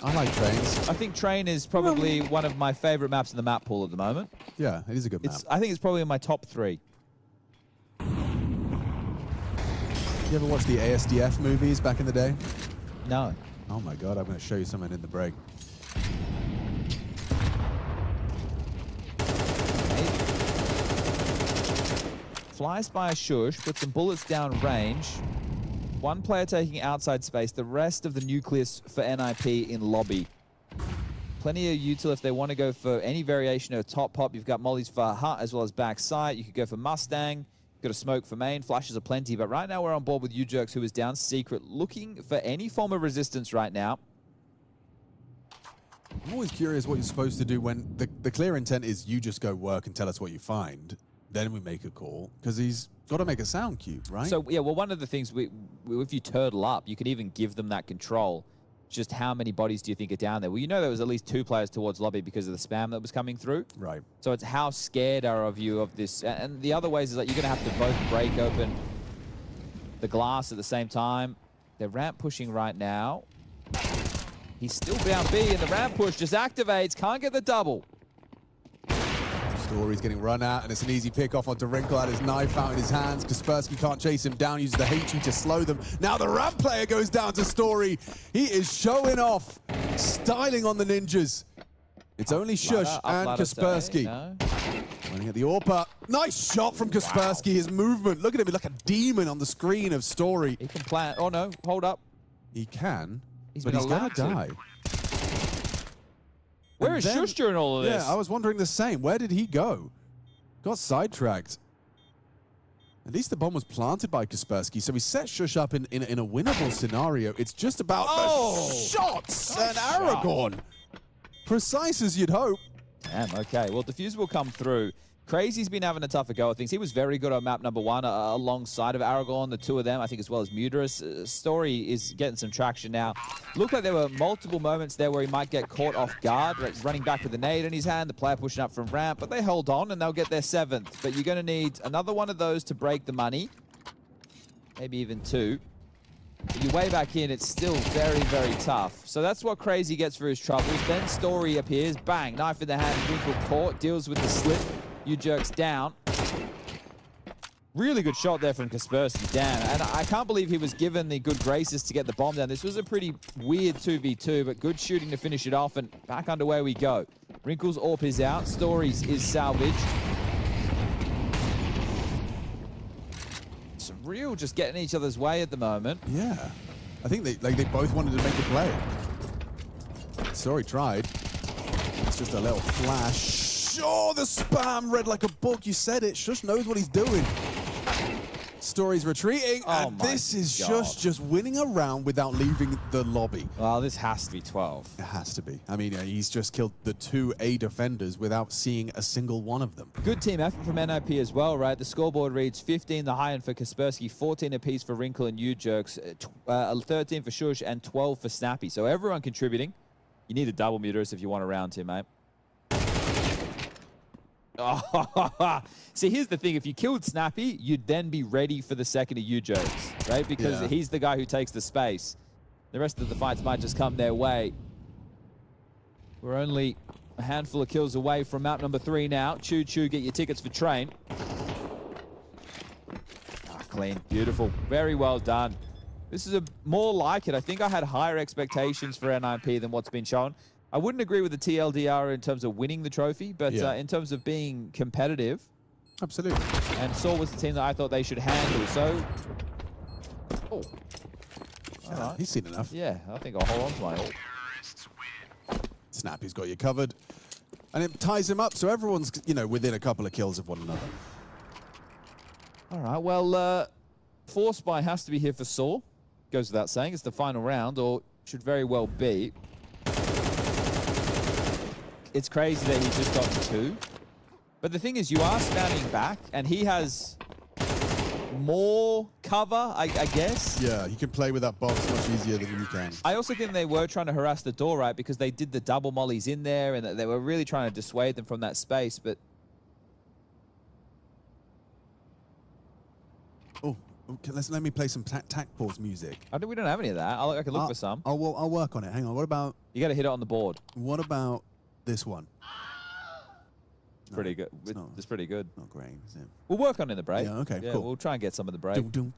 I like Trains. I think Train is probably one of my favorite maps in the map pool at the moment. Yeah, it is a good map. I think it's probably in my top 3. You ever watch the ASDF movies back in the day? No. Oh my God, I'm going to show you something in the break. Flies by a Shush, puts some bullets down range. One player taking outside space, the rest of the nucleus for NIP in lobby. Plenty of util if they want to go for any variation of top pop. You've got mollies for Hut as well as backside. You could go for Mustang. You've got a smoke for main. Flashes are plenty, but right now we're on board with U-Jerks, who is down secret, looking for any form of resistance right now. I'm always curious what you're supposed to do when the clear intent is you just go work and tell us what you find. Then we make a call, because he's got to make a sound cue, right? So, yeah, well, one of the things, if you turtle up, you could even give them that control. Just how many bodies do you think are down there? Well, you know there was at least 2 players towards lobby because of the spam that was coming through. Right. So it's how scared are of you of this. And the other ways is that you're going to have to both break open the glass at the same time. They're ramp pushing right now. He's still down B, and the ramp push just activates. Can't get the double. Story's getting run at, and it's an easy pick off onto Wrinkle. Had his knife out in his hands. Kaspersky can't chase him down, uses the HE to slow them. Now the ramp player goes down to Story. He is showing off, styling on the ninjas. It's only Shush and Kaspersky. Running at the AWPer. Nice shot from Kaspersky. His movement, look at him, he's like a demon on the screen of Story. He can plant. Oh no, hold up. He can, He's but been he's gonna allowed to. die. Where is Shush during all of this? Yeah, I was wondering the same. Where did he go? Got sidetracked. At least the bomb was planted by Kaspersky, so he set Shush up in a winnable scenario. It's just about the shots and Aragorn. Precise as you'd hope. Damn, okay. Well, Diffuse will come through. Crazy's been having a tougher go of things. He was very good on map number 1 alongside of Aragorn, the two of them, I think, as well as Muterus. Story is getting some traction now. Looked like there were multiple moments there where he might get caught off guard, running back with a nade in his hand, the player pushing up from ramp, but they hold on and they'll get their 7th. But you're going to need another one of those to break the money. Maybe even 2. But you're way back in, it's still very, very tough. So that's what Crazy gets for his troubles. Then Story appears, bang, knife in the hand, Wrinkle caught, deals with the slip. You jerks down. Really good shot there from Kaspersky, damn. And I can't believe he was given the good graces to get the bomb down. This was a pretty weird 2v2, but good shooting to finish it off, and back underway we go. Wrinkle's AWP is out, Stories is salvaged. It's real just getting each other's way at the moment. Yeah. I think they both wanted to make a play. Story tried. It's just a little flash. Oh, the spam read like a book. You said it. Shush knows what he's doing. Story's retreating, and this is Shush just winning a round without leaving the lobby. Well, this has to be 12. It has to be. I mean, he's just killed the 2 A defenders without seeing a single one of them. Good team effort from NIP as well, right? The scoreboard reads 15 the high end for Kaspersky, 14 apiece for Wrinkle and U-Jerks, 13 for Shush, and 12 for Snappy. So everyone contributing. You need a double Muterus if you want a round here, mate. Oh, see, here's the thing. If you killed Snappy, you'd then be ready for the second of U-Jerks, right? Because he's the guy who takes the space. The rest of the fights might just come their way. We're only a handful of kills away from map number 3 now. Choo, get your tickets for train. Clean. Beautiful. Very well done. This is more like it. I think I had higher expectations for NIP than what's been shown. I wouldn't agree with the TLDR in terms of winning the trophy, but in terms of being competitive. Absolutely. And Saw was the team that I thought they should handle, so... Oh. All right. He's seen enough. Yeah, I think I'll hold on to my ult. Snappy's got you covered. And it ties him up, so everyone's, within a couple of kills of one another. All right, well, Force Buy has to be here for Saw. Goes without saying, it's the final round, or should very well be. It's crazy that he just got 2. But the thing is, you are spamming back, and he has more cover, I guess. Yeah, he can play with that box much easier than you can. I also think they were trying to harass the door, right? Because they did the double mollies in there, and they were really trying to dissuade them from that space, but... Oh, let me play some tac pause music. We don't have any of that. I can look for some. I'll work on it. Hang on. What about... You got to hit it on the board. What about this one? It's pretty good. It's pretty good. Not great, is it? We'll work on it in the break. Yeah, okay, yeah, cool. We'll try and get some of the break. No,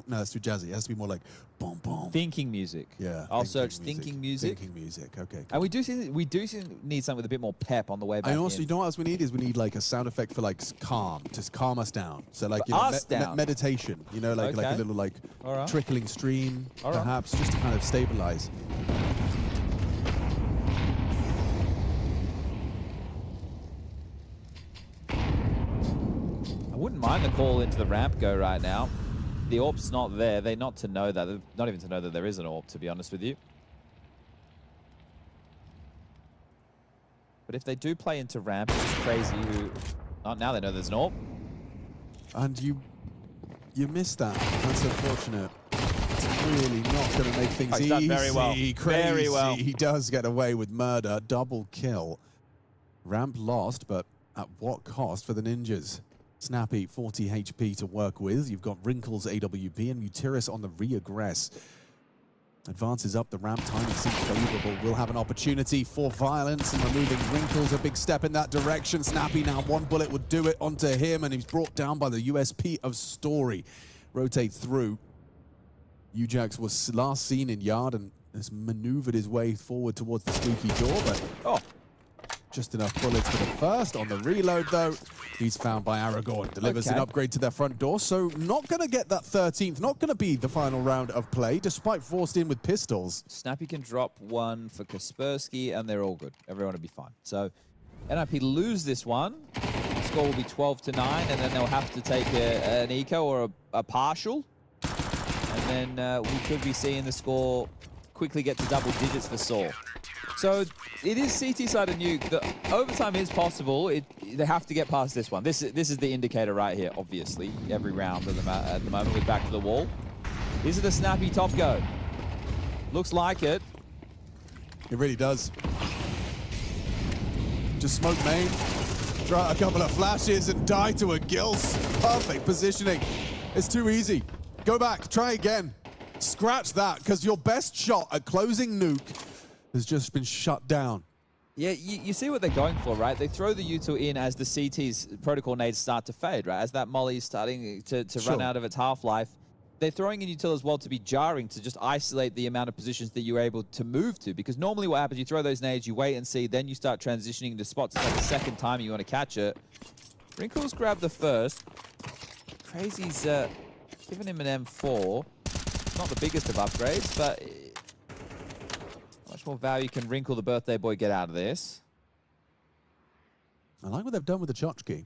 that's too jazzy. It has to be more like boom, boom. Thinking music. Yeah. I'll search thinking music. Thinking music. Okay. Cool. And we do need something with a bit more pep on the way back. And also, you know what else we need is we need like a sound effect for like calm, just calm us down. So like down. Meditation. Like a little like trickling stream, perhaps, just to kind of stabilize. I wouldn't mind the call into the ramp go right now. The AWP's not there. They're not to know that. Not even to know that there is an AWP, to be honest with you. But if they do play into ramp, it's Crazy who... Oh, now they know there's an AWP. And you missed that. That's unfortunate. It's really not going to make things easy. Done very well. Crazy. Very well. He does get away with murder. Double kill. Ramp lost, but at what cost for the ninjas? Snappy, 40 HP to work with. You've got Wrinkles AWP and Muterus on the reaggress. Advances up the ramp, timing seems favorable. We'll have an opportunity for violence and removing Wrinkles, a big step in that direction. Snappy now, one bullet would do it onto him, and he's brought down by the USP of Story. Rotate through. Ujax was last seen in yard and has maneuvered his way forward towards the squeaky door, but just enough bullets for the first. On the reload, though, he's found by Aragorn. Delivers an upgrade to their front door, so not going to get that 13th. Not going to be the final round of play, despite forced in with pistols. Snappy can drop one for Kaspersky, and they're all good. Everyone will be fine. So NIP lose this one. The score will be 12-9, and then they'll have to take an eco or a partial. And then we could be seeing the score quickly get to double digits for Saw. So it is CT side of Nuke. The overtime is possible. They have to get past this one. This is the indicator right here, obviously. Every round at the moment, we're back to the wall. Is it a snappy top go? Looks like it. It really does. Just smoke main, throw out a couple of flashes and die to a Gills. Perfect positioning. It's too easy. Go back, try again. Scratch that, because your best shot at closing Nuke has just been shut down. Yeah, you see what they're going for, right? They throw the util in as the CT's protocol nades start to fade, right? As that molly's starting to run out of its half-life. They're throwing in util as well to be jarring, to just isolate the amount of positions that you're able to move to. Because normally what happens, you throw those nades, you wait and see, then you start transitioning to spots. It's like the second time you want to catch it. Wrinkles grabbed the first. Crazy's giving him an M4. Not the biggest of upgrades, but how much more value can Wrinkle the birthday boy get out of this? I like what they've done with the tchotchke.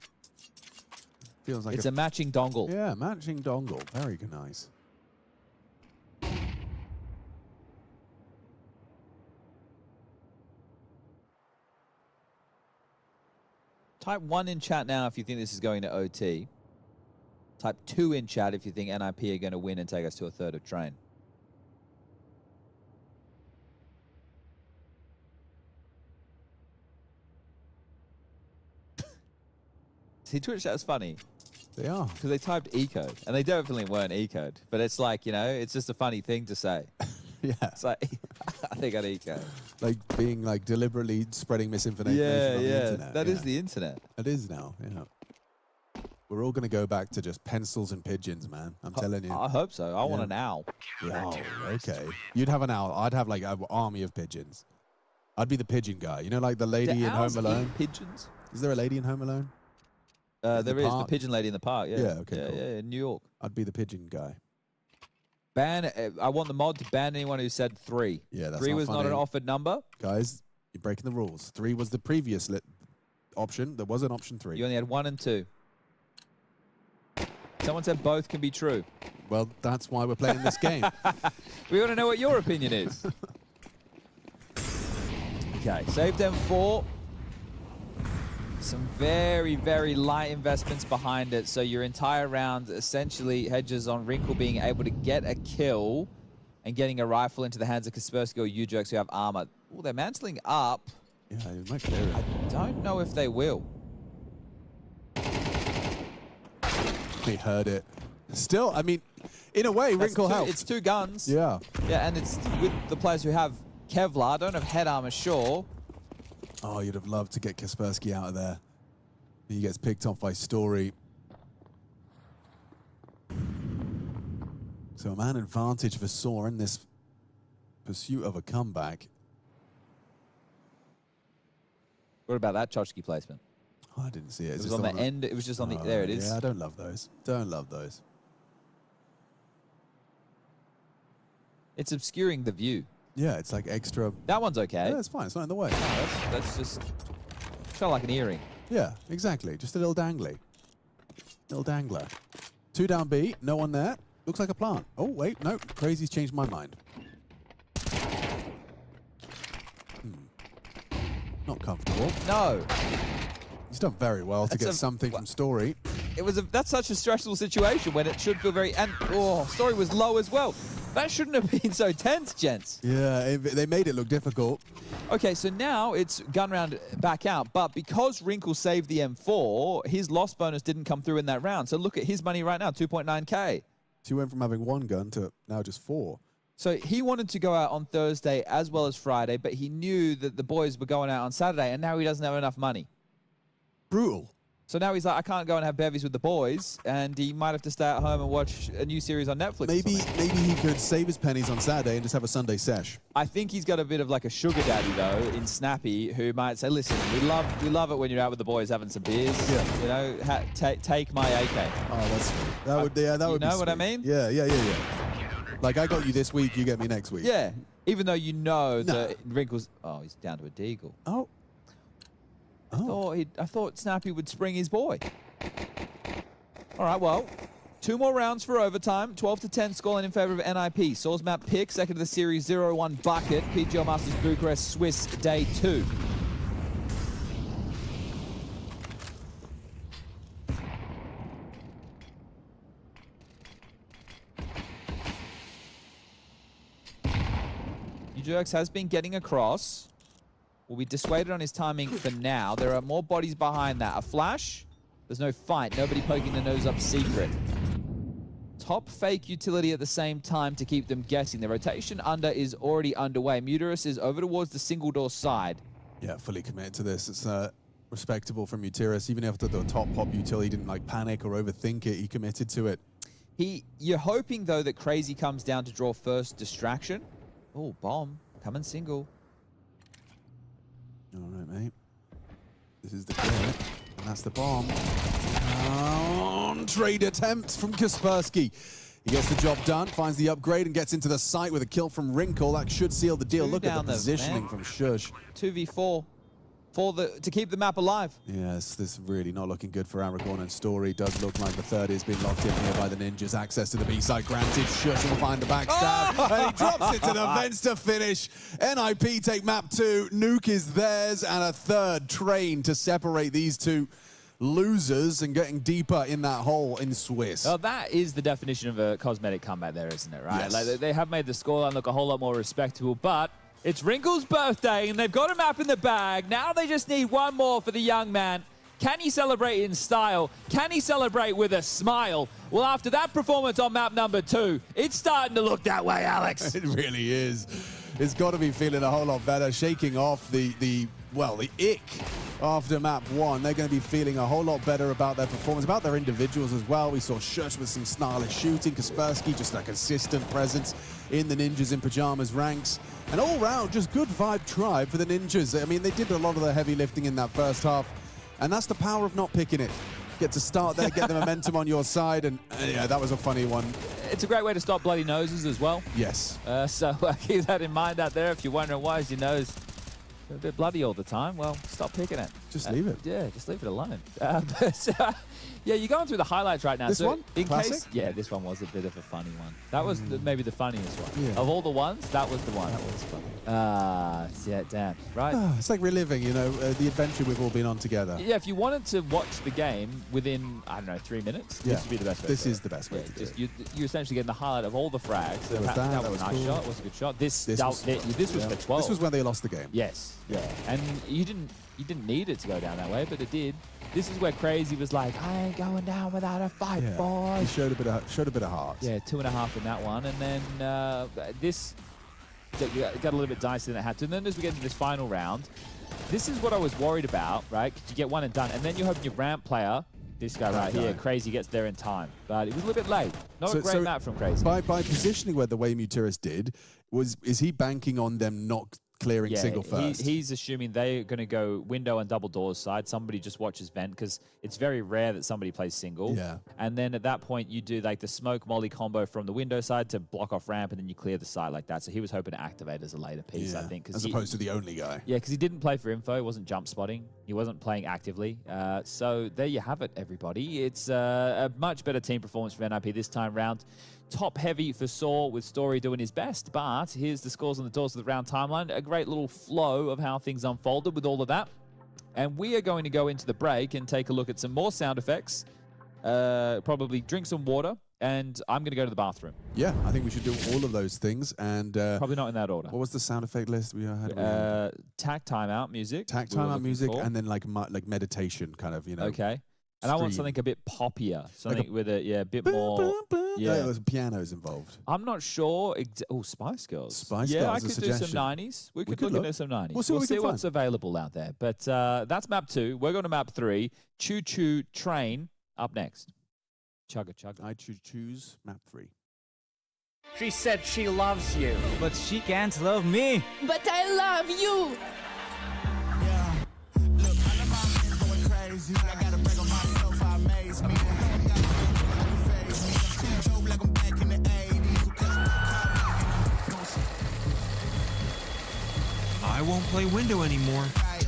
Feels like it's a matching dongle. Yeah, matching dongle. Very nice. Type 1 in chat now if you think this is going to OT. Type 2 in chat if you think NIP are going to win and take us to a third of train. See, Twitch chat's funny. They are. Because they typed eco, and they definitely weren't ecoed. But it's like, you know, it's just a funny thing to say. Yeah. It's like, I think I'd eco. Like being like deliberately spreading misinformation on the internet. That is the internet. It is now, yeah. We're all going to go back to just pencils and pigeons, man. I'm telling you. I hope so. I want an owl. Oh, okay. You'd have an owl. I'd have like an army of pigeons. I'd be the pigeon guy. You know, like the lady in Home Alone? Pigeons? Is there a lady in Home Alone? There is the pigeon lady in the park. Yeah. Yeah, okay, cool. Yeah, in New York. I'd be the pigeon guy. Ban. I want the mod to ban anyone who said 3. Yeah, that's 3 not was funny. not an offered number. Guys, you're breaking the rules. 3 was the previous option. There was an option 3. You only had 1 and 2. Someone said both can be true. Well, that's why we're playing this game. We want to know what your opinion is. Okay, saved M4. Some very, very light investments behind it. So your entire round essentially hedges on Wrinkle being able to get a kill and getting a rifle into the hands of Kaspersky or Ujerks who have armor. Oh, they're mantling up. Yeah, it might clear it. I don't know if they will. They heard it. Still, I mean, in a way, Wrinkle helped. It's 2 guns. Yeah. Yeah, and it's with the players who have Kevlar, don't have head armor, sure. Oh, you'd have loved to get Kaspersky out of there. He gets picked off by Story. So a man advantage for Saw in this pursuit of a comeback. What about that tchotchke placement? Oh, I didn't see it. It was on the end. It was just on the. There it is. Yeah, I don't love those. Don't love those. It's obscuring the view. Yeah, it's like extra. That one's okay. Yeah, it's fine. It's not in the way. No, that's just kind of like an earring. Yeah, exactly. Just a little dangly. Little dangler. 2 down B. No one there. Looks like a plant. Oh, wait. No. Crazy's changed my mind. Not comfortable. No. He's done very well to get something from Story. That's such a stressful situation when it should feel very. And Story was low as well. That shouldn't have been so tense, gents. Yeah, they made it look difficult. Okay, so now it's gun round back out, but because Wrinkle saved the M4, his loss bonus didn't come through in that round. So look at his money right now, 2.9K. So you went from having 1 gun to now just 4. So he wanted to go out on Thursday as well as Friday, but he knew that the boys were going out on Saturday, and now he doesn't have enough money. Brutal. So now he's like, I can't go and have bevies with the boys, and he might have to stay at home and watch a new series on Netflix. Maybe he could save his pennies on Saturday and just have a Sunday sesh. I think he's got a bit of like a sugar daddy though in Snappy, who might say, "Listen, we love it when you're out with the boys having some beers. Yeah. You know, take my AK." Oh, that would be. You know sweet. what I mean? Yeah. Like I got you this week, you get me next week. Yeah. Even though you know that Wrinkles. Oh, he's down to a deagle. Oh. I thought Snappy would spring his boy. All right, well, 2 more rounds for overtime. 12-10 scoreline in favor of NIP. Source map pick, second of the series, 0-1 bucket. PGL Masters Bucharest, Swiss, day 2. Jerks has been getting across. Will be dissuaded on his timing for now. There are more bodies behind that. A flash. There's no fight. Nobody poking the nose up secret. Top fake utility at the same time to keep them guessing. The rotation under is already underway. Muterus is over towards the single door side. Yeah, fully committed to this. It's respectable from Muterus. Even after the top pop utility, he didn't like panic or overthink it. He committed to it. You're hoping though that Crazy comes down to draw first distraction. Oh, bomb. Coming single. All right, mate. This is the clear. And that's the bomb. Trade attempt from Kaspersky. He gets the job done, finds the upgrade, and gets into the site with a kill from Wrinkle. That should seal the deal. Look at the positioning from Shush. 2v4 to keep the map alive. Yes, this is really not looking good for Aragorn and Story. Does look like the third is being locked in here by the Ninjas. Access to the B side granted. Shush will find the backstab. And he drops it to the vents to finish. NIP take map 2. Nuke is theirs. And a third train to separate these two losers and getting deeper in that hole in Swiss. Well, that is the definition of a cosmetic comeback there, isn't it, right? Yes. Like, they have made the scoreline look a whole lot more respectable, but it's Wrinkle's birthday, and they've got a map in the bag. Now they just need one more for the young man. Can he celebrate in style? Can he celebrate with a smile? Well, after that performance on map number 2, it's starting to look that way, Alex. It really is. It's got to be feeling a whole lot better, shaking off the ick after map 1. They're going to be feeling a whole lot better about their performance, about their individuals as well. We saw Shush with some stylish shooting, Kaspersky just a consistent presence in the Ninjas in Pyjamas ranks. And all round, just good vibe tribe for the Ninjas. I mean, they did a lot of the heavy lifting in that first half, and that's the power of not picking it. Get to start there, get the momentum on your side, and yeah, that was a funny one. It's a great way to stop bloody noses as well. Yes. So keep that in mind out there. If you're wondering why is your nose a bit bloody all the time, well, stop picking it. Just leave it. Yeah, just leave it alone. Yeah, you're going through the highlights right now. This one? In Classic? case, yeah, this one was a bit of a funny one. That was maybe the funniest one. Yeah. Of all the ones, that was the one. That was funny. Yeah, damn. Right. It's like reliving, you know, the adventure we've all been on together. Yeah, if you wanted to watch the game within, I don't know, 3 minutes, this would be the best way. This is the best way to do it. You're essentially getting the highlight of all the frags. There was that was a nice cool. shot. It was a good shot. This was for 12. This was when they lost the game. Yes. Yeah. And you didn't need it to go down that way, but it did. This is where Crazy was like, I ain't going down without a fight, boy. He showed a bit of heart. Yeah, 2.5 in that one. And then this got a little bit dicey than it had to. And then as we get into this final round, this is what I was worried about, right? Because you get one and done. And then you're hoping your ramp player, this guy right here, Crazy, gets there in time. But it was a little bit late. Not a great map from Crazy. By positioning where the way Muterus did, is he banking on them not clearing single first? He's assuming they're going to go window and double doors side. Somebody just watches vent because it's very rare that somebody plays single. Yeah. And then at that point, you do like the smoke molly combo from the window side to block off ramp, and then you clear the side like that. So he was hoping to activate as a later piece, I think. As opposed to the only guy. Yeah, because he didn't play for info. He wasn't jump spotting. He wasn't playing actively. So there you have it, everybody. It's a much better team performance from NIP this time round. Top heavy for Saw with Story doing his best, but here's the scores on the doors of the round timeline. A great little flow of how things unfolded with all of that. And we are going to go into the break and take a look at some more sound effects, probably drink some water, and I'm going to go to the bathroom. Yeah, I think we should do all of those things. And probably not in that order. What was the sound effect list we had? Tack timeout music. Tack timeout music, and then like meditation kind of, you know. Okay. And I want something a bit poppier, something with a bit more. Yeah. There was pianos involved. I'm not sure. Oh, Spice Girls. Spice yeah, Girls, I a could do some suggestion. 90s. We could look into some 90s. We'll see what we can what's find. available out there. But that's map 2. We're going to map 3. Choo Choo Train up next. Chugga Chugga. I choose map 3. She said she loves you. But she can't love me. But I love you. I won't play window anymore.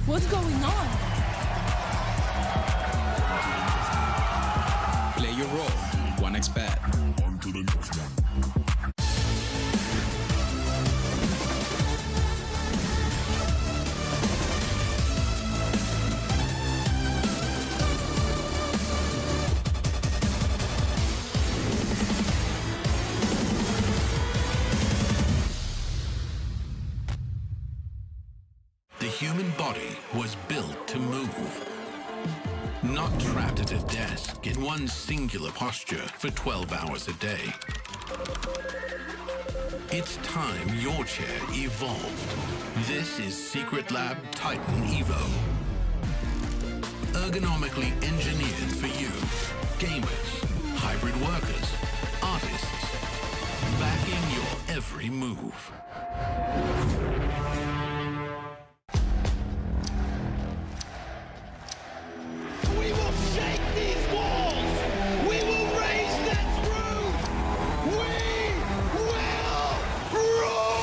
What's going on? Play your role. 1xBet. On to the next one. The human body was built to move. Not trapped at a desk in one singular posture for 12 hours a day. It's time your chair evolved. This is Secret Lab Titan Evo. Ergonomically engineered for you. Gamers, hybrid workers, artists. Backing your every move. We will shake these walls! We will raise this roof! We will roar!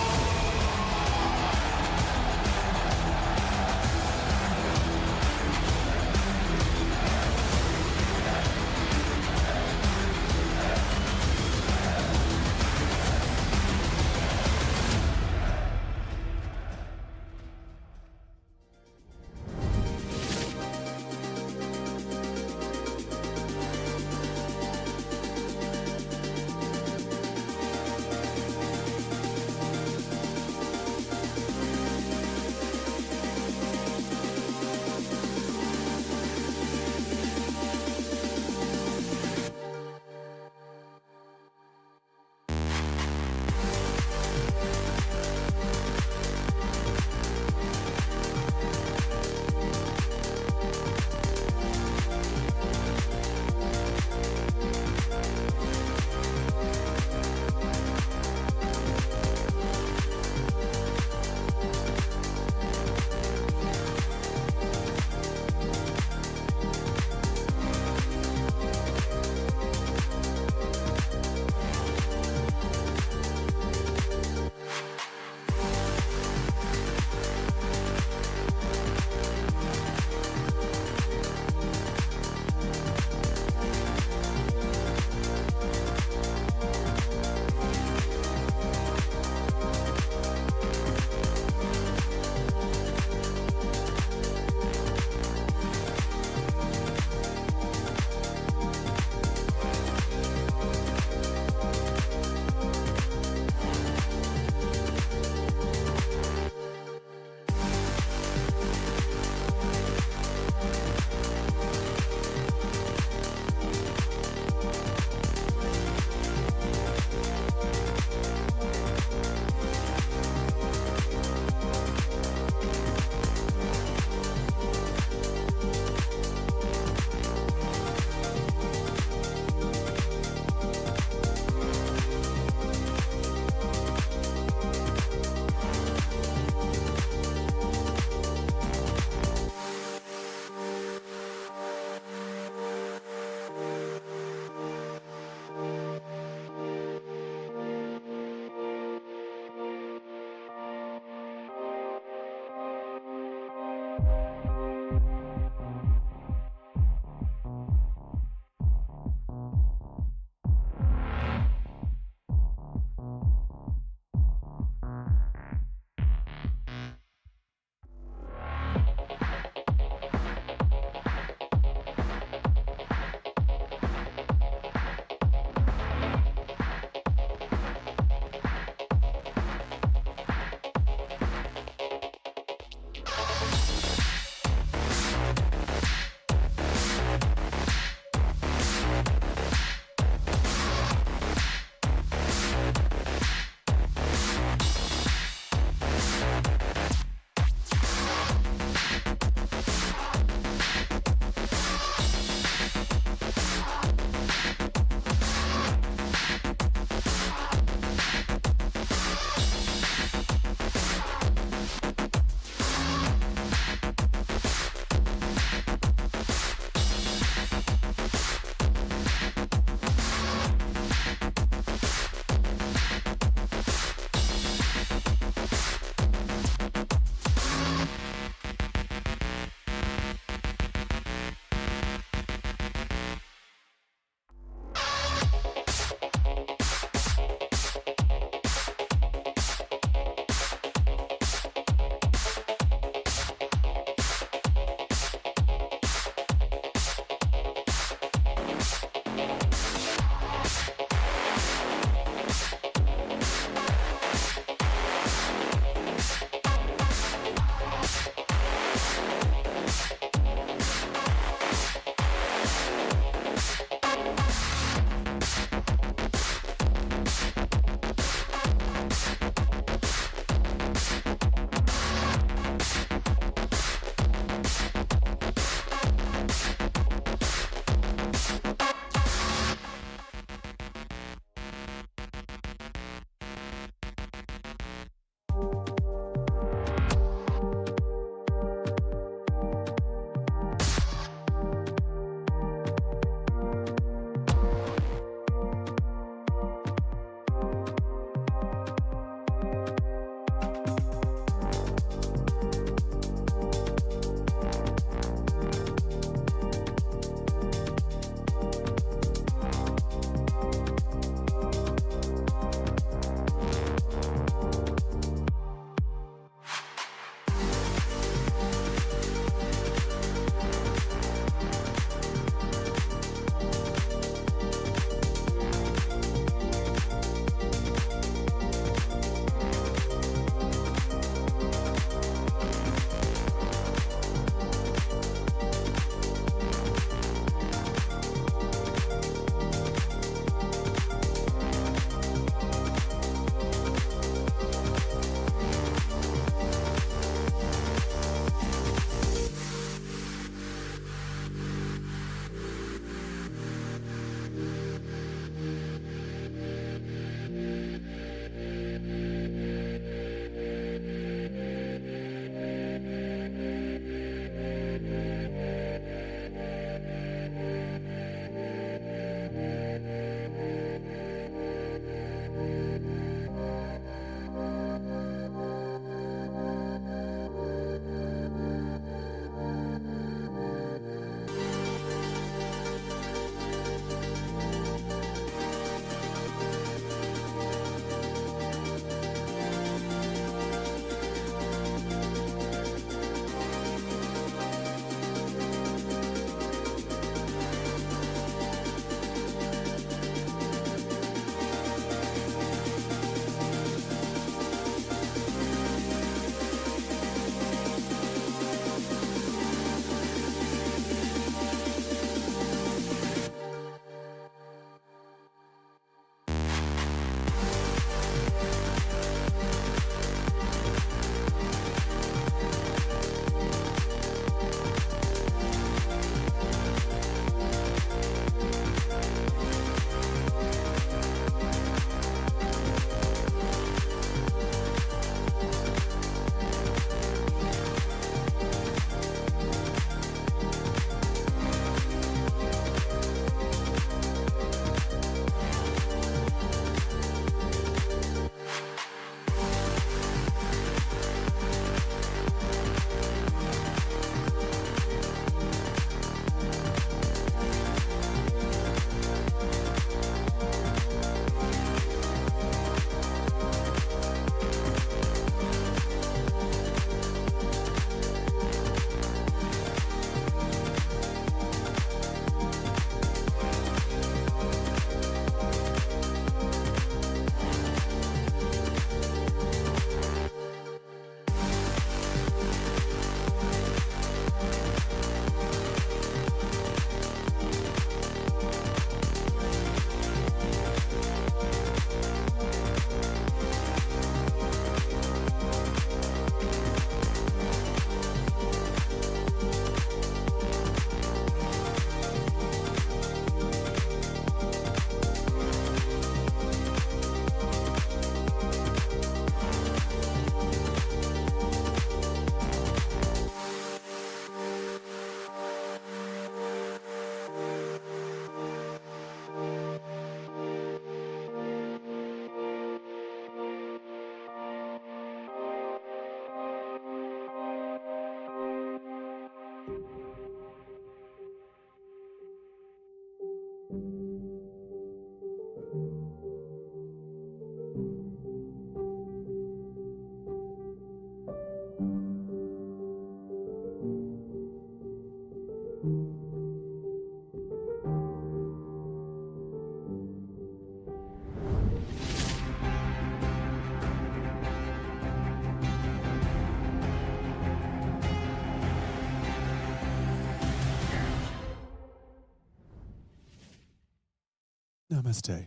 Namaste.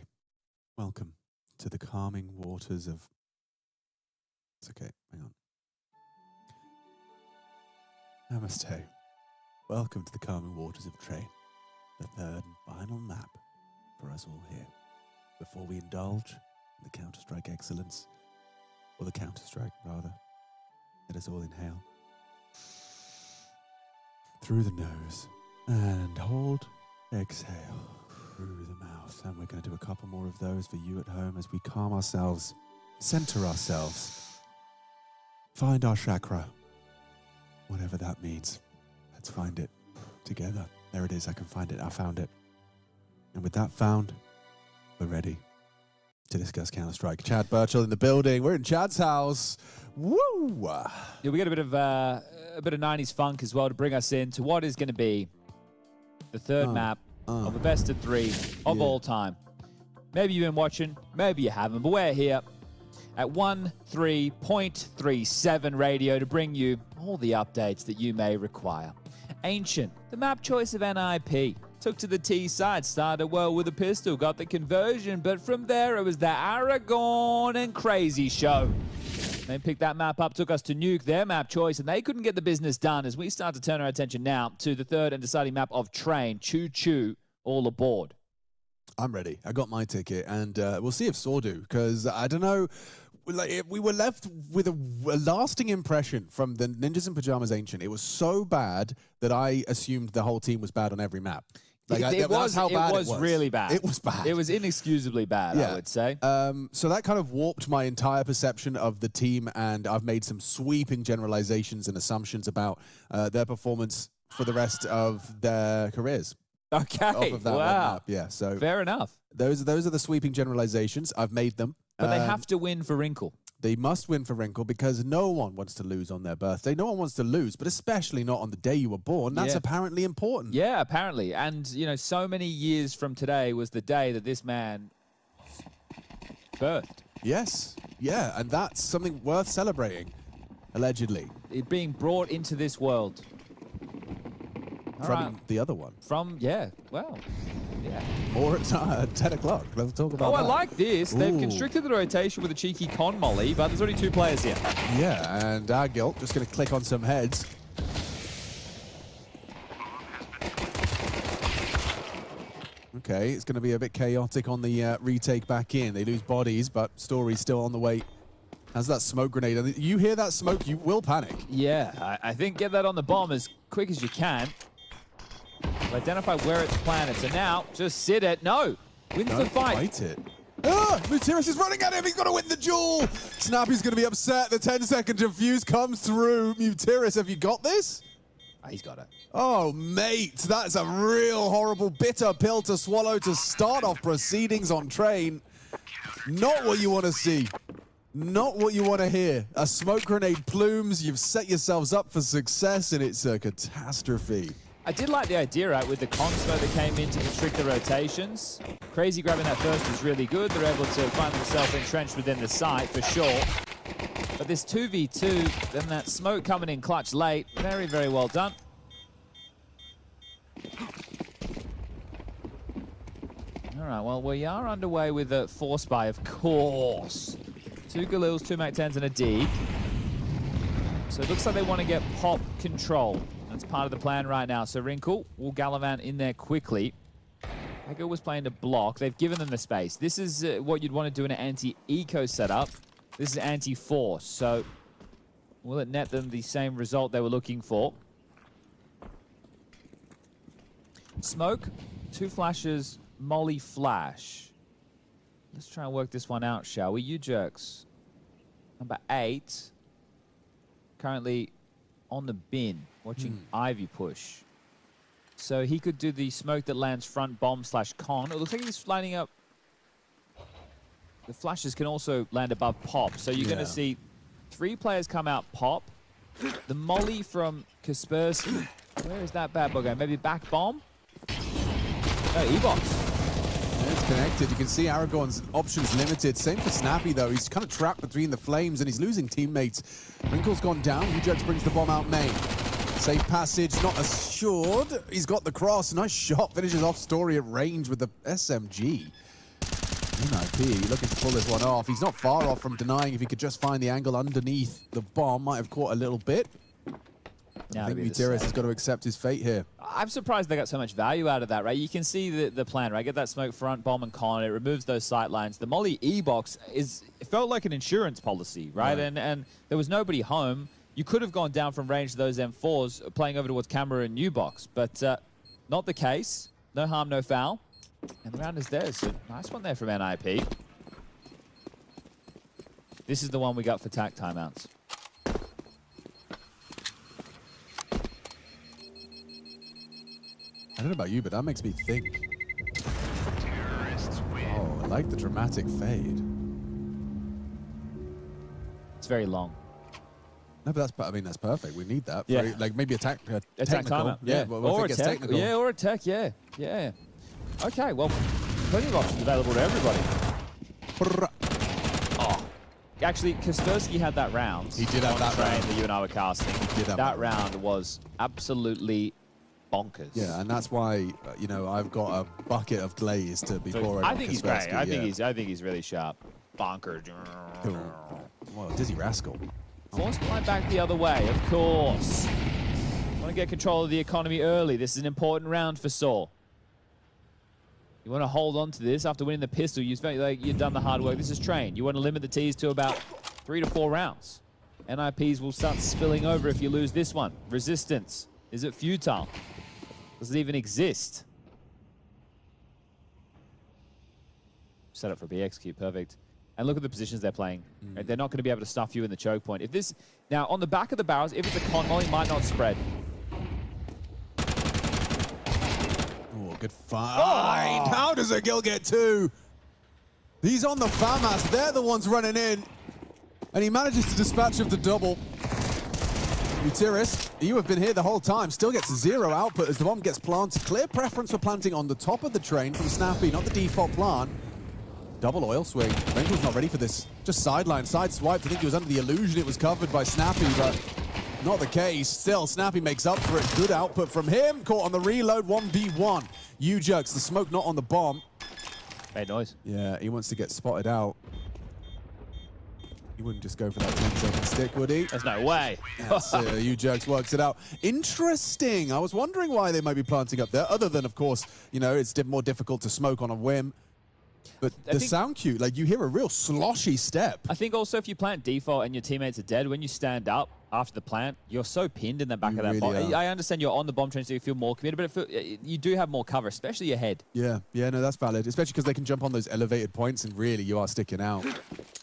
Welcome to the calming waters of... It's okay, hang on. Namaste. Welcome to the calming waters of Train, the third and final map for us all here. Before we indulge in the Counter-Strike excellence, or the Counter-Strike rather, let us all inhale through the nose and hold, exhale through the mouth. And we're going to do a couple more of those for you at home as we calm ourselves, center ourselves, find our chakra, whatever that means. Let's find it together. There it is. I can find it. I found it. And with that found, we're ready to discuss Counter-Strike. Chad Birchall in the building. We're in Chad's house. Woo! Yeah, we got a bit of 90s funk as well to bring us into what is going to be the third map of the best of 3 of all time. Maybe you've been watching, maybe you haven't, but we're here at 13.37 radio to bring you all the updates that you may require. Ancient, the map choice of NIP. Took to the T side, started well with a pistol, got the conversion, but from there it was the Aragon and Crazy show. They picked that map up, took us to Nuke, their map choice, and they couldn't get the business done as we start to turn our attention now to the third and deciding map of Train. Choo Choo, all aboard. I'm ready. I got my ticket, and we'll see if Saw do, because I don't know. Like, we were left with a lasting impression from the Ninjas in Pyjamas Ancient. It was so bad that I assumed the whole team was bad on every map. Like, It was really bad. It was bad. It was inexcusably bad, I would say. So that kind of warped my entire perception of the team, and I've made some sweeping generalizations and assumptions about their performance for the rest of their careers. Okay, off of that one wow. map. Yeah, so fair enough. Those are the sweeping generalizations. I've made them. But they have to win for Wrinkle. They must win for Wrinkle because no one wants to lose on their birthday. No one wants to lose, but especially not on the day you were born. That's apparently important. Yeah, apparently. And, you know, so many years from today was the day that this man birthed. Yes. Yeah, and that's something worth celebrating, allegedly. It being brought into this world. From the other one. More at 10 o'clock. Let's talk about that. I like this. They've Ooh. constricted the rotation with a cheeky con molly, but there's only 2 players here. Yeah, and our Guilt just going to click on some heads. Okay, it's going to be a bit chaotic on the retake back in. They lose bodies, but Story's still on the way. Has that smoke grenade. And you hear that smoke, you will panic. Yeah, I think get that on the bomb as quick as you can. Identify where it's planted. So now, just sit it. No, wins the fight. Fight it. Ah, Mutiris is running at him. He's got to win the duel. Snappy's going to be upset. The 10-second defuse comes through. Mutiris, have you got this? He's got it. Oh, mate, that's a real horrible, bitter pill to swallow to start off proceedings on Train. Not what you want to see. Not what you want to hear. A smoke grenade plumes. You've set yourselves up for success, and it's a catastrophe. I did like the idea, right, with the con smoke that came in to constrict the rotations. Crazy grabbing that first was really good. They're able to find themselves entrenched within the site, for sure. But this 2v2, then that smoke coming in clutch late. Very, very well done. All right, well, we are underway with a Force Buy, of course. 2 Galils, 2 Mac-10s, and a Deke. So it looks like they want to get pop control. That's part of the plan right now. So Wrinkle will gallivant in there quickly. Ego was playing to block. They've given them the space. This is what you'd want to do in an anti-eco setup. This is anti-force. So will it net them the same result they were looking for? Smoke, 2 flashes, molly flash. Let's try and work this one out, shall we? You jerks. Number 8. Currently on the bin, watching Ivy push. So he could do the smoke that lands front bomb / con. It looks like he's lining up. The flashes can also land above pop. So you're going to see 3 players come out pop. The molly from Kaspersky. Where is that bad boy going? Maybe back bomb? No, E-box. It's connected. You can see Aragorn's options limited. Same for Snappy, though. He's kind of trapped between the flames, and he's losing teammates. Wrinkle's gone down. Ujex brings the bomb out main. Safe passage, not assured. He's got the cross. Nice shot. Finishes off Story at range with the SMG. NIP looking to pull this one off. He's not far off from denying if he could just find the angle underneath the bomb. Might have caught a little bit. I think Bucharest has got to accept his fate here. I'm surprised they got so much value out of that, right? You can see the plan, right? Get that smoke front, bomb, and con. It removes those sight lines. The Molly E-box it felt like an insurance policy, right? And there was nobody home. You could have gone down from range to those M4s, playing over towards camera and new box, but not the case. No harm, no foul. And the round is theirs. So nice one there from NIP. This is the one we got for tack timeouts. I don't know about you, but that makes me think. Oh, I like the dramatic fade. It's very long. No, but that's perfect. We need that. Yeah. Like maybe a technical. Timeout. Yeah. Or a tech. Technical. Yeah, or a tech. Yeah. Yeah. Okay. Well, plenty of options available to everybody. Oh. Actually, Kaspersky had that round. He did have that round that you and I were casting. He did have that round was absolutely bonkers. Yeah, and that's why I've got a bucket of glaze to be pouring. I think he's great. I think he's really sharp. Bonkers. Cool. Well, Dizzy Rascal. Force climb back the other way, of course. Want to get control of the economy early. This is an important round for Saw. You want to hold on to this after winning the pistol. You felt like you've done the hard work. This is train. You want to limit the T's to about 3 to 4 rounds. NIPs will start spilling over if you lose this one. Resistance. Is it futile? Does it even exist? Set up for BXQ, perfect. And look at the positions they're playing. Right? They're not going to be able to stuff you in the choke point. If this now on the back of the barrels, if it's a con molly, might not spread. Oh, good find. Oh. How does Agil get 2? He's on the FAMAS. They're the ones running in. And he manages to dispatch of the double. Bucharest, you have been here the whole time. Still gets 0 output as the bomb gets planted. Clear preference for planting on the top of the train from Snappy, not the default plant. Double oil swing. Wrinkle's not ready for this. Just sideline, side swipe. I think he was under the illusion it was covered by Snappy, but not the case. Still, Snappy makes up for it. Good output from him. Caught on the reload, 1v1. Ujux, the smoke not on the bomb. Bad noise. Yeah, he wants to get spotted out. He wouldn't just go for that 10-second stick, would he? There's no way. Yes, Ujux works it out. Interesting. I was wondering why they might be planting up there, other than, of course, it's more difficult to smoke on a whim. But the sound cue, like you hear a real sloshy step. I think also if you plant default and your teammates are dead, when you stand up after the plant, you're so pinned in the back of that bomb. I understand you're on the bomb train, so you feel more committed, but you do have more cover, especially your head. Yeah, no, that's valid, especially because they can jump on those elevated points, and really you are sticking out.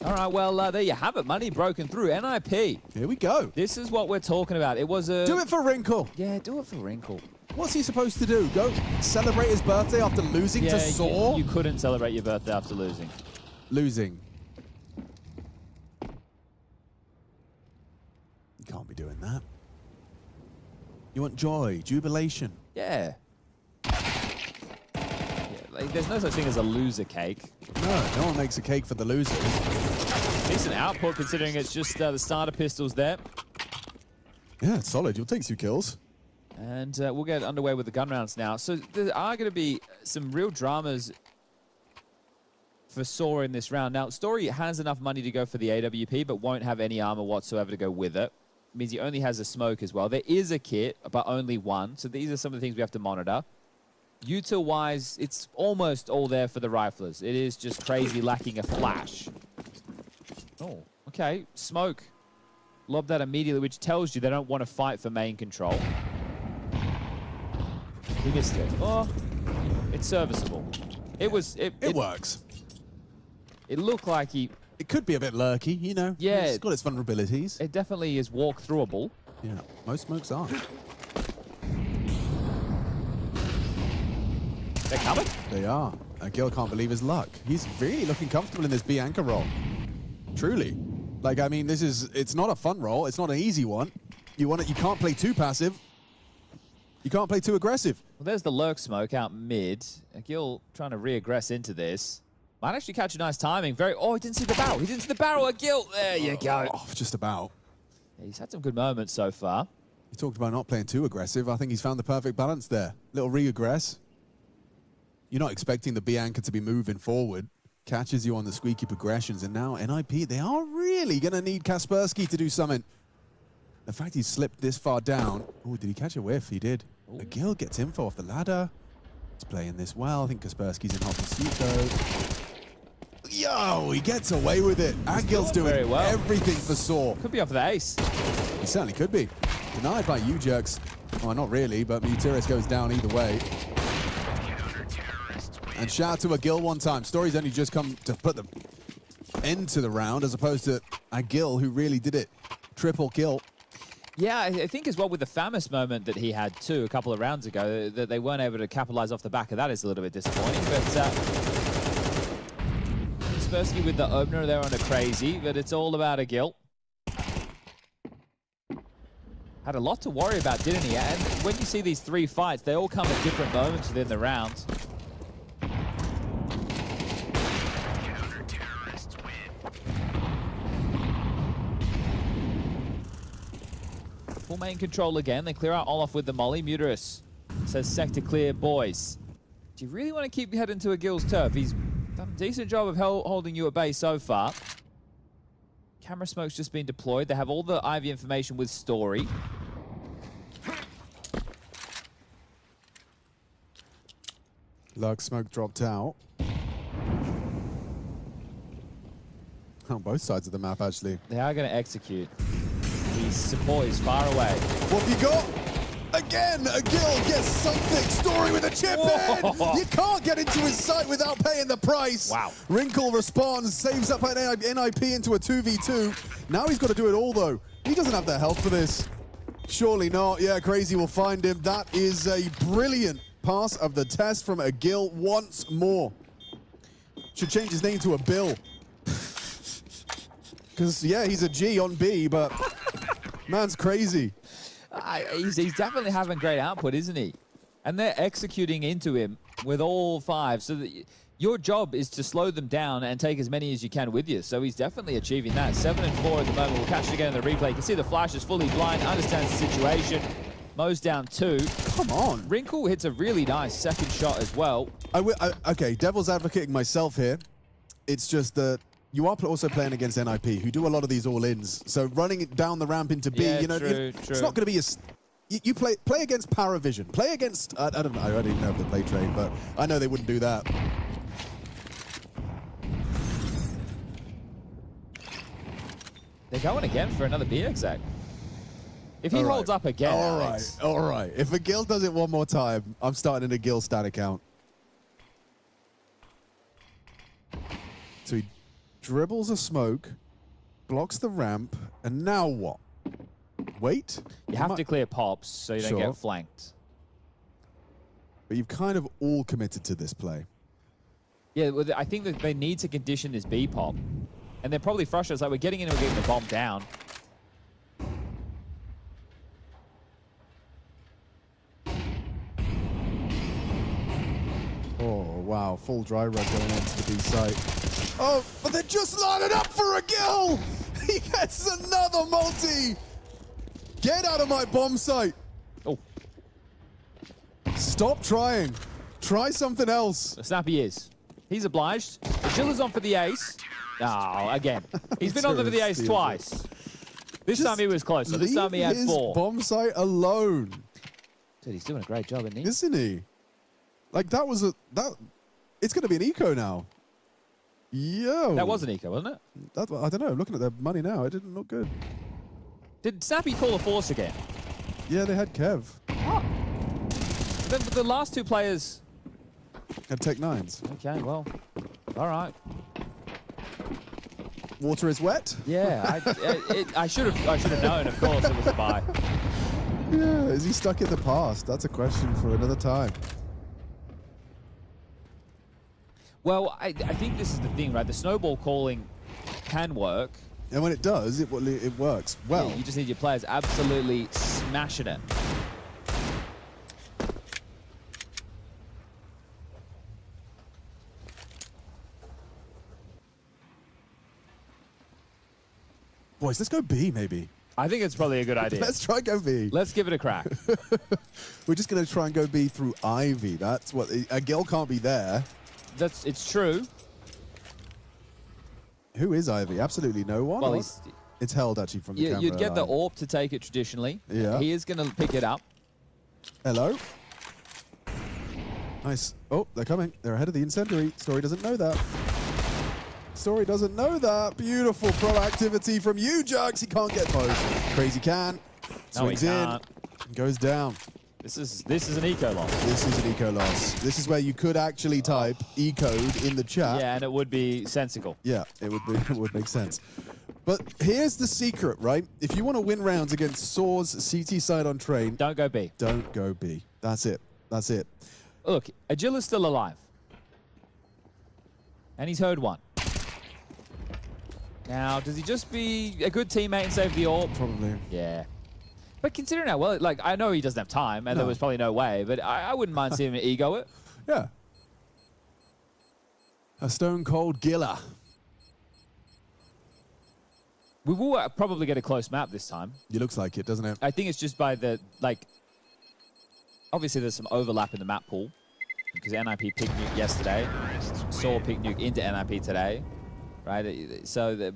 All right, well, there you have it. Money broken through. NIP. Here we go. This is what we're talking about. It was a... Do it for Wrinkle. Yeah, do it for Wrinkle. What's he supposed to do? Go celebrate his birthday after losing to Saw? You couldn't celebrate your birthday after losing. Losing. You can't be doing that. You want joy, jubilation. Yeah. There's no such thing as a loser cake. No one makes a cake for the losers. Decent output considering it's just the starter pistols there. Yeah, it's solid. You'll take 2 kills. And we'll get underway with the gun rounds now. So there are going to be some real dramas for Saw in this round. Now, Story has enough money to go for the AWP, but won't have any armor whatsoever to go with it. It means he only has a smoke as well. There is a kit, but only one. So these are some of the things we have to monitor. Util-wise, it's almost all there for the riflers. It is just crazy lacking a flash. Oh, okay. Smoke. Lob that immediately, which tells you they don't want to fight for main control. He missed it. Oh, it's serviceable. It was... It works. It looked like he... It could be a bit lurky, Yeah. It's got its vulnerabilities. It definitely is walk-throughable. Yeah, most smokes are. They're coming? They are. Gil can't believe his luck. He's really looking comfortable in this B anchor role. Truly. Like, I mean, it's not a fun role. It's not an easy one. You can't play too passive. You can't play too aggressive. Well, there's the lurk smoke out mid. Gil trying to re-aggress into this. Might actually catch a nice timing. Oh, he didn't see the barrel. He didn't see the barrel at Gil. There you go. Oh, just about. Yeah, he's had some good moments so far. You talked about not playing too aggressive. I think he's found the perfect balance there. Little re-aggress. You're not expecting the B anchor to be moving forward. catches you on the squeaky progressions, and now NIP, they are really going to need Kaspersky to do something. The fact he slipped this far down. Oh, did he catch a whiff? He did. Agil gets info off the ladder. He's playing this well. I think Kaspersky's in hot pursuit, though. Yo, he gets away with it. Agil's doing very well. everything for Saw. Could be off the ace. He certainly could be. Denied by U-Jerks. Well, not really, but Bucharest goes down either way. And shout out to Agil one time. Story's only just come to put them into the round, as opposed to Agil, who really did it. Triple kill. Yeah, I think as well with the famous moment that he had too a couple of rounds ago, that they weren't able to capitalize off the back of that is a little bit disappointing. But Kaspersky with the opener there on a crazy, but it's all about Agil. Had a lot to worry about, didn't he? And when you see these 3 fights, they all come at different moments within the round. Full main control again. They clear out Olaf with the molly. Muterus says sector clear, boys. Do you really want to keep heading to Agil's turf? He's done a decent job of holding you at bay so far. Camera smoke's just been deployed. They have all the Ivy information with Story. Lurk smoke dropped out. On both sides of the map, actually. They are going to execute. His support is far away. What have you got? Again, Agil gets something. Story with a chip in. You can't get into his sight without paying the price. Wow. Wrinkle responds, saves up an NIP into a 2v2. Now he's got to do it all, though. He doesn't have the health for this. Surely not. Yeah, Crazy will find him. That is a brilliant pass of the test from Agil once more. Should change his name to a Bill. Because, yeah, he's a G on B, but man's crazy. He's definitely having great output, isn't he? And they're executing into him with all 5. So that your job is to slow them down and take as many as you can with you. So he's definitely achieving that. 7 and 4 at the moment. We'll catch it again in the replay. You can see the Flash is fully blind, understands the situation. Mo's down 2. Come on. Wrinkle hits a really nice second shot as well. Okay, devil's advocating myself here. It's just that you are also playing against NIP, who do a lot of these all-ins. So running it down the ramp into B, yeah, you know, true. It's not going to be a... You play against Paravision. Play against... I don't know. I don't even know if they play train, but I know they wouldn't do that. They're going again for another BXAC. If he holds up again, All right. If Agil does it one more time, I'm starting an Agil stat account. So he dribbles a smoke, blocks the ramp, and now what? Wait? You have to clear pops so you don't get flanked. But you've kind of all committed to this play. Yeah, well, I think that they need to condition this B pop. And they're probably frustrated. It's like, we're getting in and we're getting the bomb down. Oh, wow. Full dry run going into the B site. Oh, but they're just lining up for Agil! He gets another multi! Get out of my bomb site! Oh. Stop trying. Try something else. Snappy is. He's obliged. Agil is on for the ace. Oh, again. He's been on for the ace twice. This time he was closer. This time he had 4. Bomb site alone. Dude, he's doing a great job, isn't he? Isn't he? Like, that was it's going to be an eco now. Yo. That was an eco, wasn't it? I don't know. Looking at their money now, it didn't look good. Did Snappy call a force again? Yeah, they had Kev. Oh. The last 2 players... had Tech 9s. Okay, well, all right. Water is wet? Yeah, I should have known, of course, it was a buy. Yeah, is he stuck in the past? That's a question for another time. Well, I think this is the thing, right? The snowball calling can work. And when it does, it works well. Yeah, you just need your players absolutely smashing it. Boys, let's go B, maybe. I think it's probably a good idea. Let's try go B. Let's give it a crack. We're just going to try and go B through Ivy. That's what... Agil can't be there. It's true. Who is Ivy? Absolutely no one. Well, it's held actually from the camera. You'd get the AWP to take it traditionally. Yeah. He is going to pick it up. Hello. Nice. Oh, they're coming. They're ahead of the incendiary. Story doesn't know that. Story doesn't know that. Beautiful proactivity from you, Jugs. He can't get both. Crazy can. Swings in. Goes down. This is an eco loss. This is an eco loss. This is where you could actually type E-code in the chat. Yeah, and it would be sensical. Yeah, it would make sense. But here's the secret, right? If you want to win rounds against Saw's CT side on train, don't go B. Don't go B. That's it. That's it. Look, Agil is still alive. And he's heard one. Now, does he just be a good teammate and save the AWP? Probably. Yeah. But considering how well, like, I know he doesn't have time, and there was probably no way, but I wouldn't mind seeing him ego it. Yeah. A stone cold Gilla. We will probably get a close map this time. It looks like it, doesn't it? I think it's just by the, like, obviously there's some overlap in the map pool because NIP picked Nuke yesterday. Saw picked Nuke into NIP today, right? So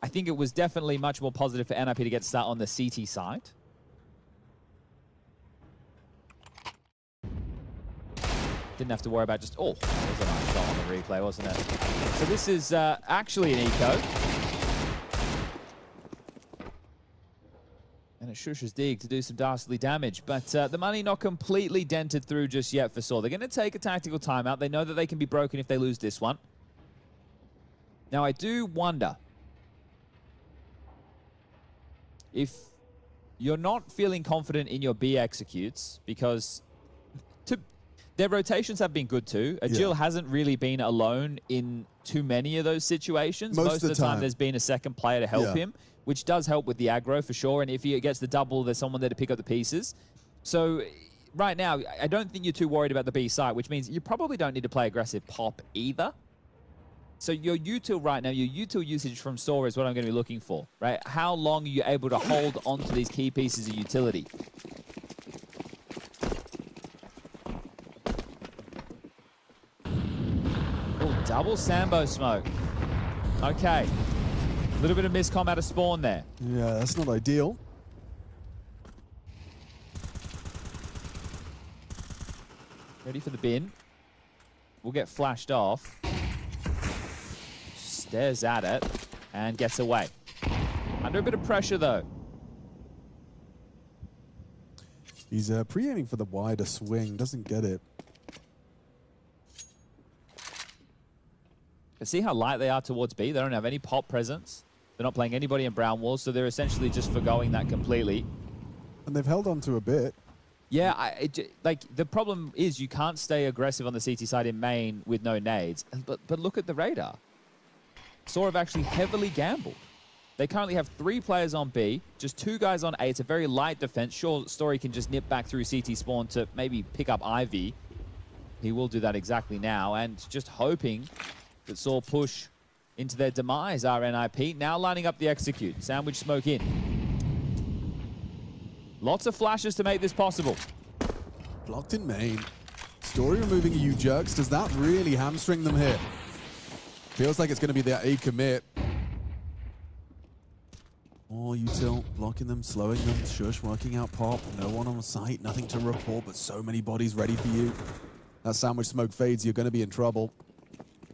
I think it was definitely much more positive for NIP to get to start on the CT side. Didn't have to worry about just, oh, that was a nice shot on the replay, wasn't it? So this is actually an eco. And a Shush's dig to do some dastardly damage. But the money not completely dented through just yet for Saw. They're going to take a tactical timeout. They know that they can be broken if they lose this one. Now, I do wonder if you're not feeling confident in your B executes, because their rotations have been good too. Agil hasn't really been alone in too many of those situations. Most of the time there's been a second player to help him, which does help with the aggro for sure. And if he gets the double, there's someone there to pick up the pieces. So right now, I don't think you're too worried about the B side, which means you probably don't need to play aggressive pop either. So your util right now, your util usage from Saw is what I'm going to be looking for, right? How long are you able to hold onto these key pieces of utility? Oh, double Sambo smoke. Okay. A little bit of miscom out of spawn there. Yeah, that's not ideal. Ready for the bin. We'll get flashed off. Stares at it and gets away. Under a bit of pressure, though. He's pre-aiming for the wider swing. Doesn't get it. But see how light they are towards B? They don't have any pop presence. They're not playing anybody in brown walls, so they're essentially just forgoing that completely. And they've held on to a bit. Yeah, like the problem is you can't stay aggressive on the CT side in main with no nades. But look at the radar. Saw have actually heavily gambled. They currently have 3 players on B, just 2 guys on A. It's a very light defense. Sure, Story can just nip back through CT spawn to maybe pick up Ivy. He will do that exactly now, and just hoping that Saw push into their demise are NIP. Now lining up the execute. Sandwich smoke in. Lots of flashes to make this possible. Blocked in main. Story removing a U-Jerks. Does that really hamstring them here? Feels like it's going to be their A commit. More util, blocking them, slowing them. Shush working out pop. No one on site, nothing to report, but so many bodies ready for you. That sandwich smoke fades, you're going to be in trouble.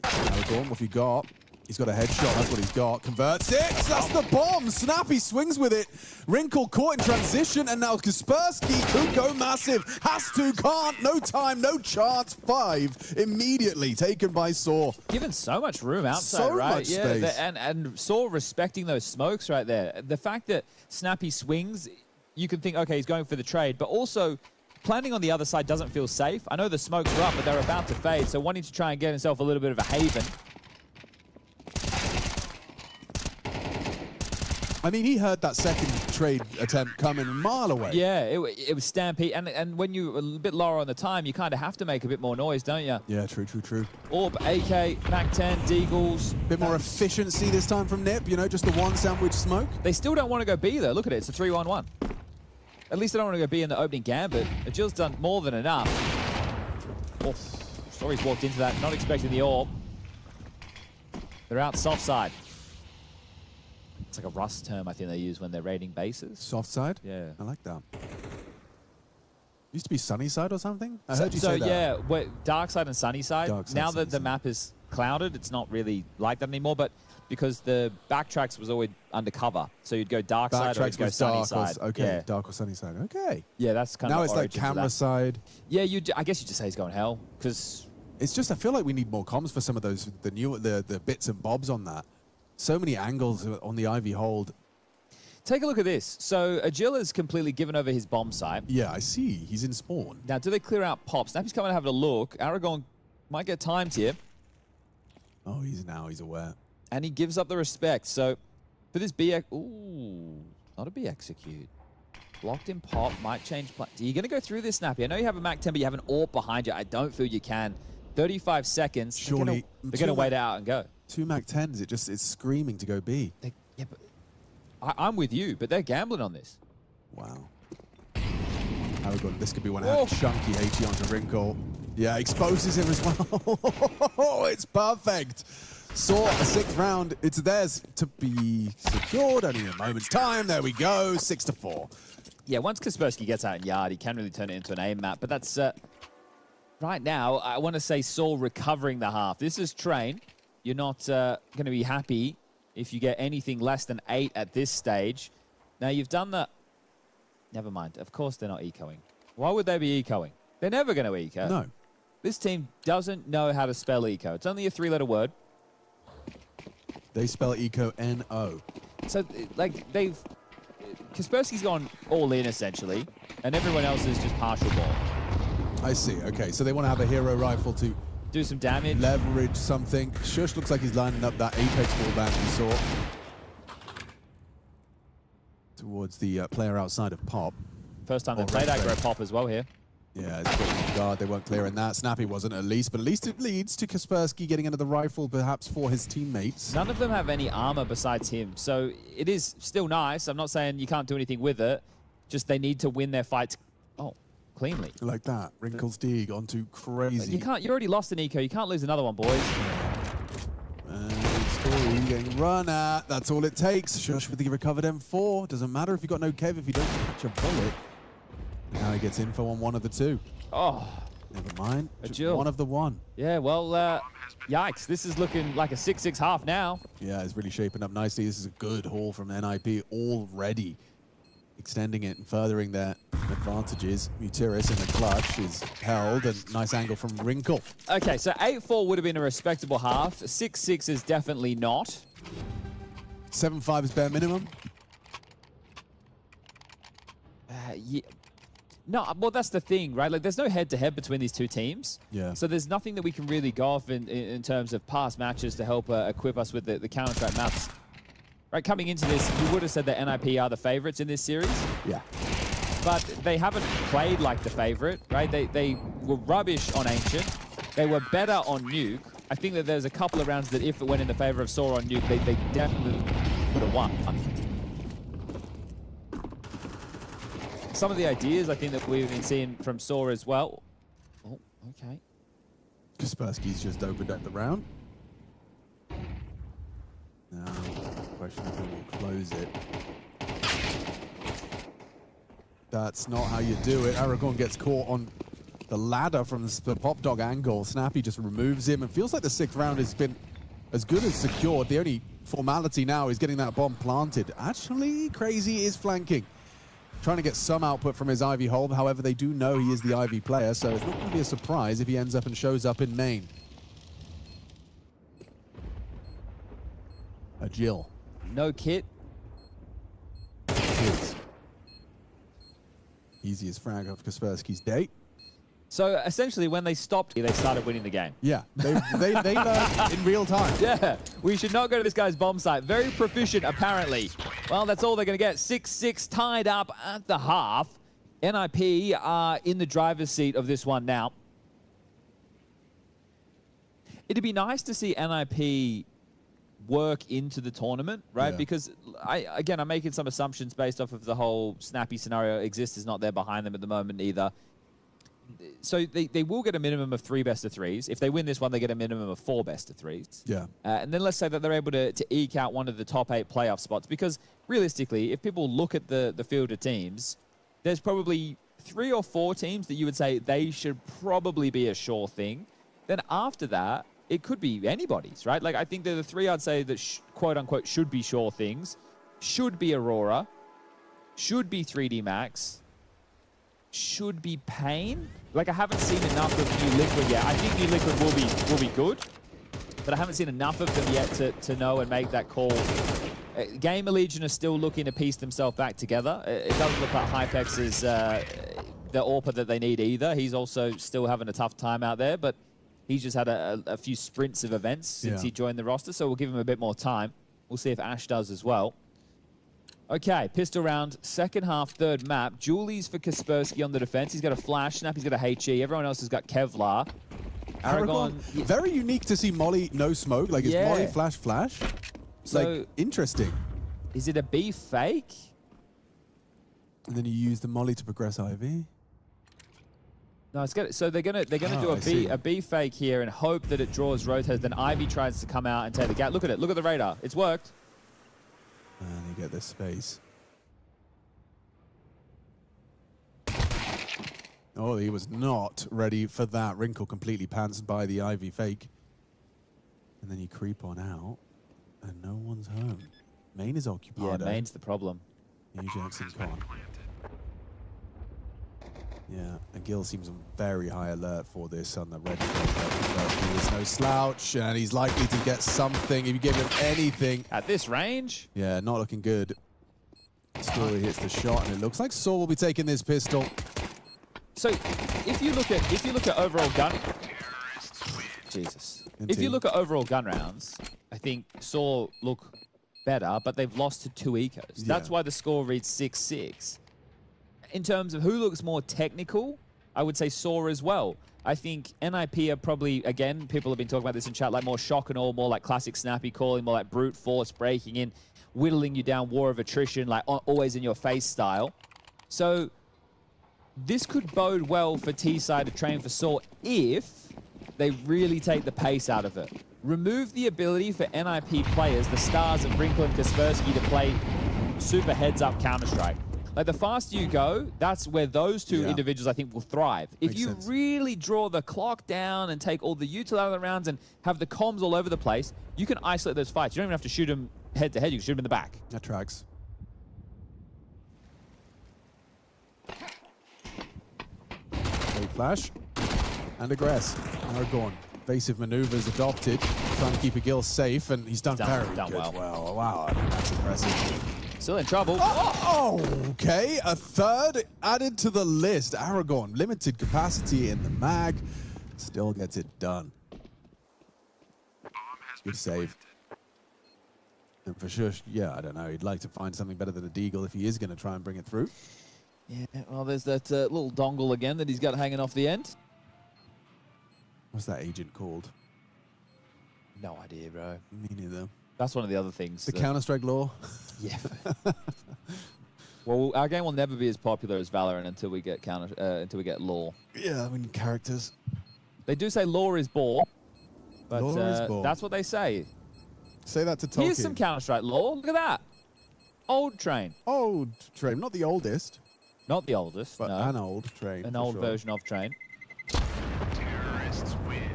Aragorn, what have you got? He's got a headshot, that's what he's got. Converts it, that's the bomb! Snappy swings with it. Wrinkle caught in transition, and now Kaspersky could go massive. Has to, can't, no time, no chance. 5 immediately taken by Saw. Given so much room outside, so right? Much yeah, space. And Saw respecting those smokes right there. The fact that Snappy swings, you can think, okay, he's going for the trade, but also planning on the other side doesn't feel safe. I know the smokes are up, but they're about to fade, so wanting to try and get himself a little bit of a haven. I mean, he heard that second trade attempt coming a mile away. Yeah, it was Stampede. And when you're a bit lower on the time, you kind of have to make a bit more noise, don't you? Yeah, true, true, true. Orb, AK, Mac-10, Deagles. Bit more efficiency this time from Nip, you know, just the one sandwich smoke. They still don't want to go B, though. Look at it. It's a 3-1-1. At least they don't want to go B in the opening gambit. Agil's done more than enough. Oh, Story's walked into that, not expecting the orb. They're out soft side. It's like a Rust term I think they use when they're raiding bases. Soft side? Yeah. I like that. Used to be sunny side or something? I heard you say that. Yeah, dark side and sunny side. Dark side, now sunny that the map is clouded, it's not really like that anymore, but because the backtracks was always undercover, so you'd go dark side or you'd go sunny side. Okay, dark or sunny side. Okay. Yeah, that's kind now of it's like camera side. Yeah, I guess you just say he's going hell, because it's just I feel like we need more comms for some of those the bits and bobs on that. So many angles on the Ivy hold. Take a look at this. So Agil has completely given over his bomb site. Yeah, I see. He's in spawn. Now, do they clear out Pop? Snappy's coming and having a look. Aragon might get timed here. Oh, he's aware. And he gives up the respect. So for this BX... Ooh, not a B execute. Blocked in Pop, might change plan. Are you going to go through this, Snappy? I know you have a Mac 10, but you have an AWP behind you. I don't feel you can. 35 seconds. Surely. They're going to wait out and go. 2 Mac 10s, it's screaming to go B. Yeah, but I'm with you, but they're gambling on this. Wow. Aragon, this could be one of chunky HE onto Wrinkle. Yeah, exposes him as well. It's perfect. Saw a 6th round. It's theirs to be secured only in a moment's time. There we go, 6-4. Yeah, once Kaspersky gets out in yard, he can really turn it into an aim map. But that's right now. I want to say Saul recovering the half. This is Train. You're not going to be happy if you get anything less than 8 at this stage. Now you've done the. Never mind. Of course they're not ecoing. Why would they be ecoing? They're never going to eco. No. This team doesn't know how to spell eco. It's only a 3-letter word. They spell eco N-O. So, like, Kaspersky's gone all in, essentially, and everyone else is just partial ball. I see. Okay, so they want to have a hero rifle to do some damage. Leverage something. Shush looks like he's lining up that Apex wallbang we saw. Towards the player outside of Pop. First time they played aggro Pop as well here. Yeah, it's good guard. They weren't clearing that. Snappy wasn't at least, but at least it leads to Kaspersky getting into the rifle, perhaps for his teammates. None of them have any armor besides him, so it is still nice. I'm not saying you can't do anything with it. Just they need to win their fights. Oh, cleanly. Like that. Wrinkles Deeg onto crazy. You can't. You already lost an eco. You can't lose another one, boys. Story getting run at. That's all it takes. Shush with the recovered M4. Doesn't matter if you got no Kev if you don't catch a bullet. And now he gets info on one of the two. Oh. Never mind. Agil. One of the one. Yeah, well, yikes. This is looking like a 6-6 half now. Yeah, it's really shaping up nicely. This is a good haul from NIP already. Extending it and furthering their advantages. Mutiris in the clutch is held, and nice angle from Wrinkle. Okay, so 8-4 would have been a respectable half. 6-6 is definitely not. 7-5 is bare minimum. Yeah. No, well, that's the thing, right? Like, there's no head-to-head between these two teams. Yeah. So there's nothing that we can really go off in terms of past matches to help equip us with the Counter-Strike maps. Right, coming into this, you would have said that NIP are the favorites in this series. Yeah. But they haven't played like the favorite, right? They were rubbish on Ancient. They were better on Nuke. I think that there's a couple of rounds that if it went in the favor of Saw on Nuke, they definitely would have won. Some of the ideas I think that we've been seeing from Saw as well. Oh, okay. Kaspersky's just opened up the round. Now, question if he will close it. That's not how you do it. Aragon gets caught on the ladder from the Pop Dog angle. Snappy just removes him. It feels like the 6th round has been as good as secured. The only formality now is getting that bomb planted. Actually, Crazy is flanking. Trying to get some output from his Ivy hold. However, they do know he is the Ivy player, so it's not going to be a surprise if he ends up and shows up in main. Agil. No kit. Easiest frag of Kaspersky's day. So essentially, when they stopped, they started winning the game. Yeah, they learned in real time. Yeah, we should not go to this guy's bomb site. Very proficient, apparently. Well, that's all they're going to get. 6-6 tied up at the half. NIP are in the driver's seat of this one now. It'd be nice to see NIP work into the tournament, right? Yeah. Because, I'm making some assumptions based off of the whole Snappy scenario. Exist is not there behind them at the moment either. so they will get a minimum of 3 best-of-3s. If they win this one, they get a minimum of 4 best-of-3s. Yeah. And then let's say that they're able to eke out one of the top 8 playoff spots. Because realistically, if people look at the field of teams, there's probably 3 or 4 teams that you would say they should probably be a sure thing. Then after that, it could be anybody's, right? Like, I think they're the 3 I'd say that quote-unquote should be sure things. Should be Aurora. Should be 3D Max. Should be Pain. Like, I haven't seen enough of New Liquid yet. I think New Liquid will be good, but I haven't seen enough of them yet to know and make that call. GamerLegion are still looking to piece themselves back together. It doesn't look like Hypex is the AWPer that they need either. He's also still having a tough time out there, but he's just had a few sprints of events since he joined the roster, so we'll give him a bit more time. We'll see if Ash does as well. Okay, pistol round, second half, third map. Julie's for Kaspersky on the defense. He's got a flash. Snappy's got a HE. Everyone else has got Kevlar. Aragon. Very unique to see Molly no smoke. Like, it's Molly flash flash. So, like, interesting. Is it a B fake? And then you use the Molly to progress IV. No, it's good. So they're gonna do a B fake here and hope that it draws rotates. Then Ivy tries to come out and take the gap. Look at it. Look at the radar. It's worked. And you get this space. Oh, he was not ready for that. Wrinkle completely pans by the Ivy fake. And then you creep on out, and no one's home. Main is occupied. Yeah, main's the problem. New Jackson con. Yeah, and Gil seems on very high alert for this on the red. There's no slouch, and he's likely to get something if you give him anything. At this range? Yeah, not looking good. Story hits the shot, and it looks like Saul will be taking this pistol. So, if you look at overall gun, if you look at overall gun rounds, I think Saw look better, but they've lost to 2 ecos. Yeah. That's why the score reads 6-6. In terms of who looks more technical, I would say Saw as well. I think NIP are probably, again, people have been talking about this in chat, like more shock and awe, more like classic snappy calling, more like brute force breaking in, whittling you down, war of attrition, like always in your face style. So this could bode well for T-side to train for Saw if they really take the pace out of it. Remove the ability for NIP players, the stars of Wrinkle and Kaspersky, to play super heads-up Counter-Strike. Like, the faster you go, that's where those two individuals, I think, will thrive. If you really draw the clock down and take all the util out of the rounds and have the comms all over the place, you can isolate those fights. You don't even have to shoot them head-to-head. You can shoot them in the back. That tracks. Flash and aggress. Aragorn. Evasive maneuvers adopted, trying to keep a Gil safe, and he's done very good. Well, wow, I mean, that's impressive. Still in trouble. Oh, okay. A third added to the list. Aragorn, limited capacity in the mag, still gets it done. Good save. And for sure, yeah, I don't know. He'd like to find something better than a Deagle if he is going to try and bring it through. Yeah, well, there's that little dongle again that he's got hanging off the end. What's that agent called? No idea, bro. Me neither. That's one of the other things. The Counter-Strike law? Yeah. Well, our game will never be as popular as Valorant until we get lore. Yeah, I mean, characters. They do say lore is bore, but Lore is bore. that's what they say. Say that to Tolkien. Here's some Counter-Strike lore. Look at that. Old train. Old train. Not the oldest. Not the oldest, but no. an old train. An old version of train. Terrorists win.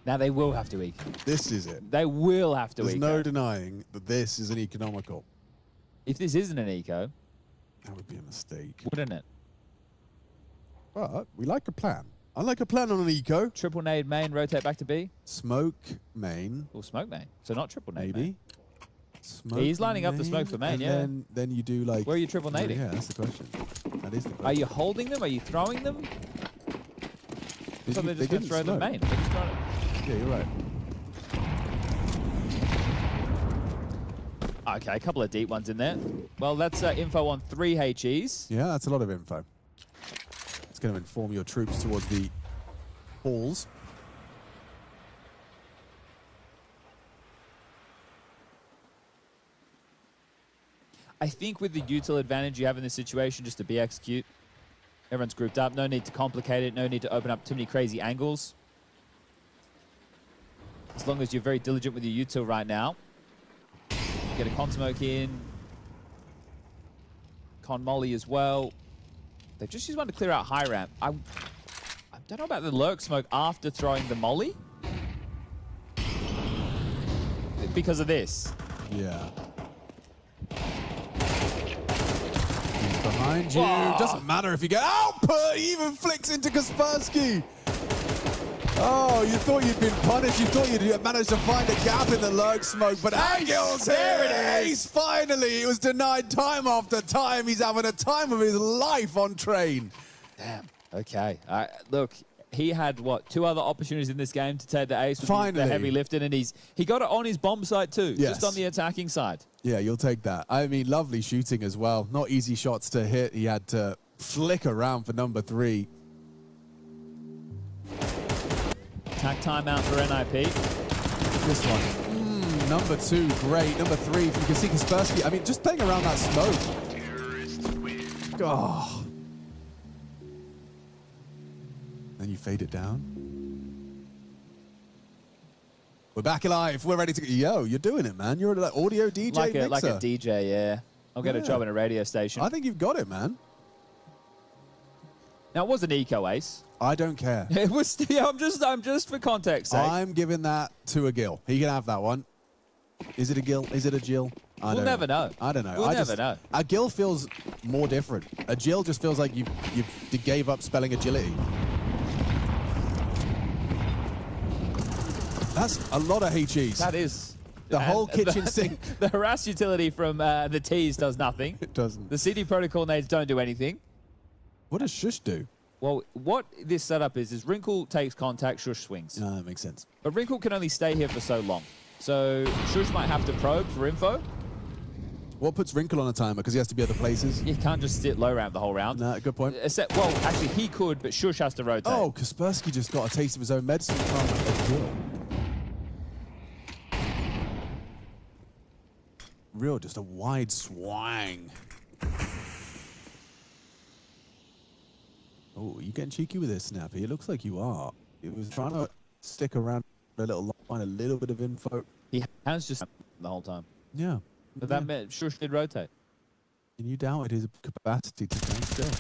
Now they will have to eco. This is it. They will have to There's eco. no denying that this is an economical. If this isn't an eco, that would be a mistake. Wouldn't it? But we like a plan. I like a plan on an eco. Triple nade main, rotate back to B. Smoke main. Or smoke main. So not triple nade Maybe. main. Smoke He's lining up the smoke for main, and yeah. Then you do like... Where are you triple nading? Yeah, that's the question. That is the question. Are you holding them? Are you throwing them? So they're just going to throw them main. They're just throwing it. Yeah, you're right. Okay, a couple of deep ones in there. Well, that's info on 3 HEs. Yeah, that's a lot of info. It's going to inform your troops towards the halls. I think with the util advantage you have in this situation, just to be execute, everyone's grouped up. No need to complicate it. No need to open up too many crazy angles. As long as you're very diligent with your util right now. Get a con smoke in. Con molly as well. They've just used one to clear out high ramp. I don't know about the lurk smoke after throwing the molly. Because of this. Yeah. He's behind you. Whoa. Doesn't matter if you get output. He even flicks into Kaspersky. Oh, you thought you'd been punished. You thought you'd managed to find a gap in the lurk smoke, but Angel's here it is. Finally, it was denied time after time. He's having a time of his life on train. Damn. Okay. Look, he had, what, 2 other opportunities in this game to take the ace with Finally. the heavy lifting, and he got it on his bomb site too, Yes. just on the attacking side. Yeah, you'll take that. I mean, lovely shooting as well. Not easy shots to hit. He had to flick around for number 3. Attack timeout for NIP. This one. Number 2, great. Number 3, you can see Kaspersky. I mean, just playing around that smoke. Oh. Then you fade it down. We're back alive. We're ready to go. Yo, you're doing it, man. You're an audio DJ Like a mixer. DJ, yeah. I'll get a job in a radio station. I think you've got it, man. Now, it was an eco ace. I don't care. It was. Yeah, I'm just for context sake. I'm giving that to a Gil. He can have that one. Is it a Gil? Is it a Jill? We'll never know. I don't know. We'll never know. A Gil feels more different. A Jill just feels like you gave up spelling agility. That's a lot of HEs. That is. The whole kitchen sink. The harass utility from the T's does nothing. It doesn't. The CD protocol nades don't do anything. What does Shush do? Well, what this setup is Wrinkle takes contact, Shush swings. That makes sense. But Wrinkle can only stay here for so long. So Shush might have to probe for info. What puts Wrinkle on a timer? Because he has to be other places? He can't just sit low ramp the whole round. Nah, good point. Well, actually, he could, but Shush has to rotate. Oh, Kaspersky just got a taste of his own medicine from a Gil. Real, just a wide swang. Oh, you getting cheeky with this, Snappy? It looks like you are. He was trying to stick around a little, find a little bit of info. He has just the whole time. Yeah. But that meant Shush did rotate. And you doubted his capacity to stand still.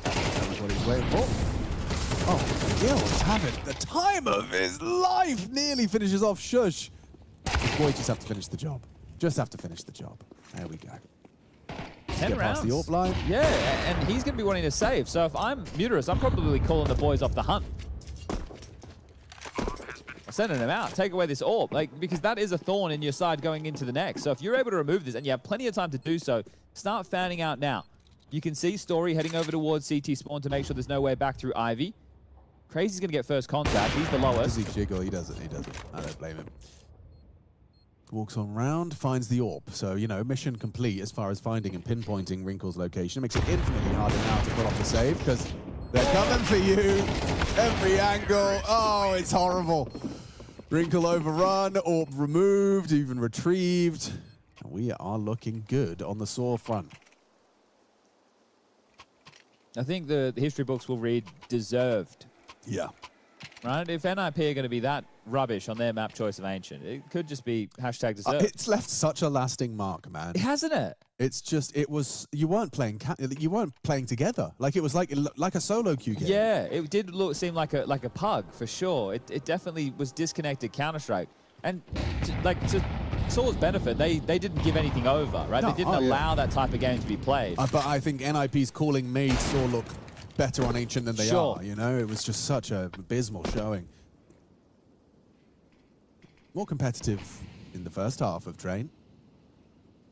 That was what he was waiting for. Oh, Gil's having the time of his life. Nearly finishes off Shush. This boy just have to finish the job. Just have to finish the job. There we go. 10 Get rounds. past the AWP line. Yeah, and he's going to be wanting to save. So if I'm Muterus, I'm probably calling the boys off the hunt. Sending them out. Take away this AWP, because that is a thorn in your side going into the next. So if you're able to remove this, and you have plenty of time to do so, start fanning out now. You can see Story heading over towards CT spawn to make sure there's no way back through Ivy. Crazy's going to get first contact. He's the lowest. Does he jiggle? He doesn't. He doesn't. I don't blame him. Walks on round, finds the AWP. So, you know, mission complete as far as finding and pinpointing Wrinkle's location. It makes it infinitely harder now to pull off the save because they're coming for you. Every angle. Oh, it's horrible. Wrinkle overrun, AWP removed, even retrieved. And we are looking good on the Saw front. I think the history books will read deserved. Yeah. Right? If NIP are going to be that rubbish on their map choice of Ancient, it could just be hashtag deserved. It's left such a lasting mark, man. Hasn't it? It's just, it was, you weren't playing together. Like, it was like a solo queue game. Yeah, it did seem like a pug, for sure. It definitely was disconnected Counter-Strike. And to Saw's benefit, they didn't give anything over, right? No, they didn't allow that type of game to be played. But I think NIP's calling made Saw look better on Ancient than they are, you know? It was just such a abysmal showing. More competitive in the first half of Train.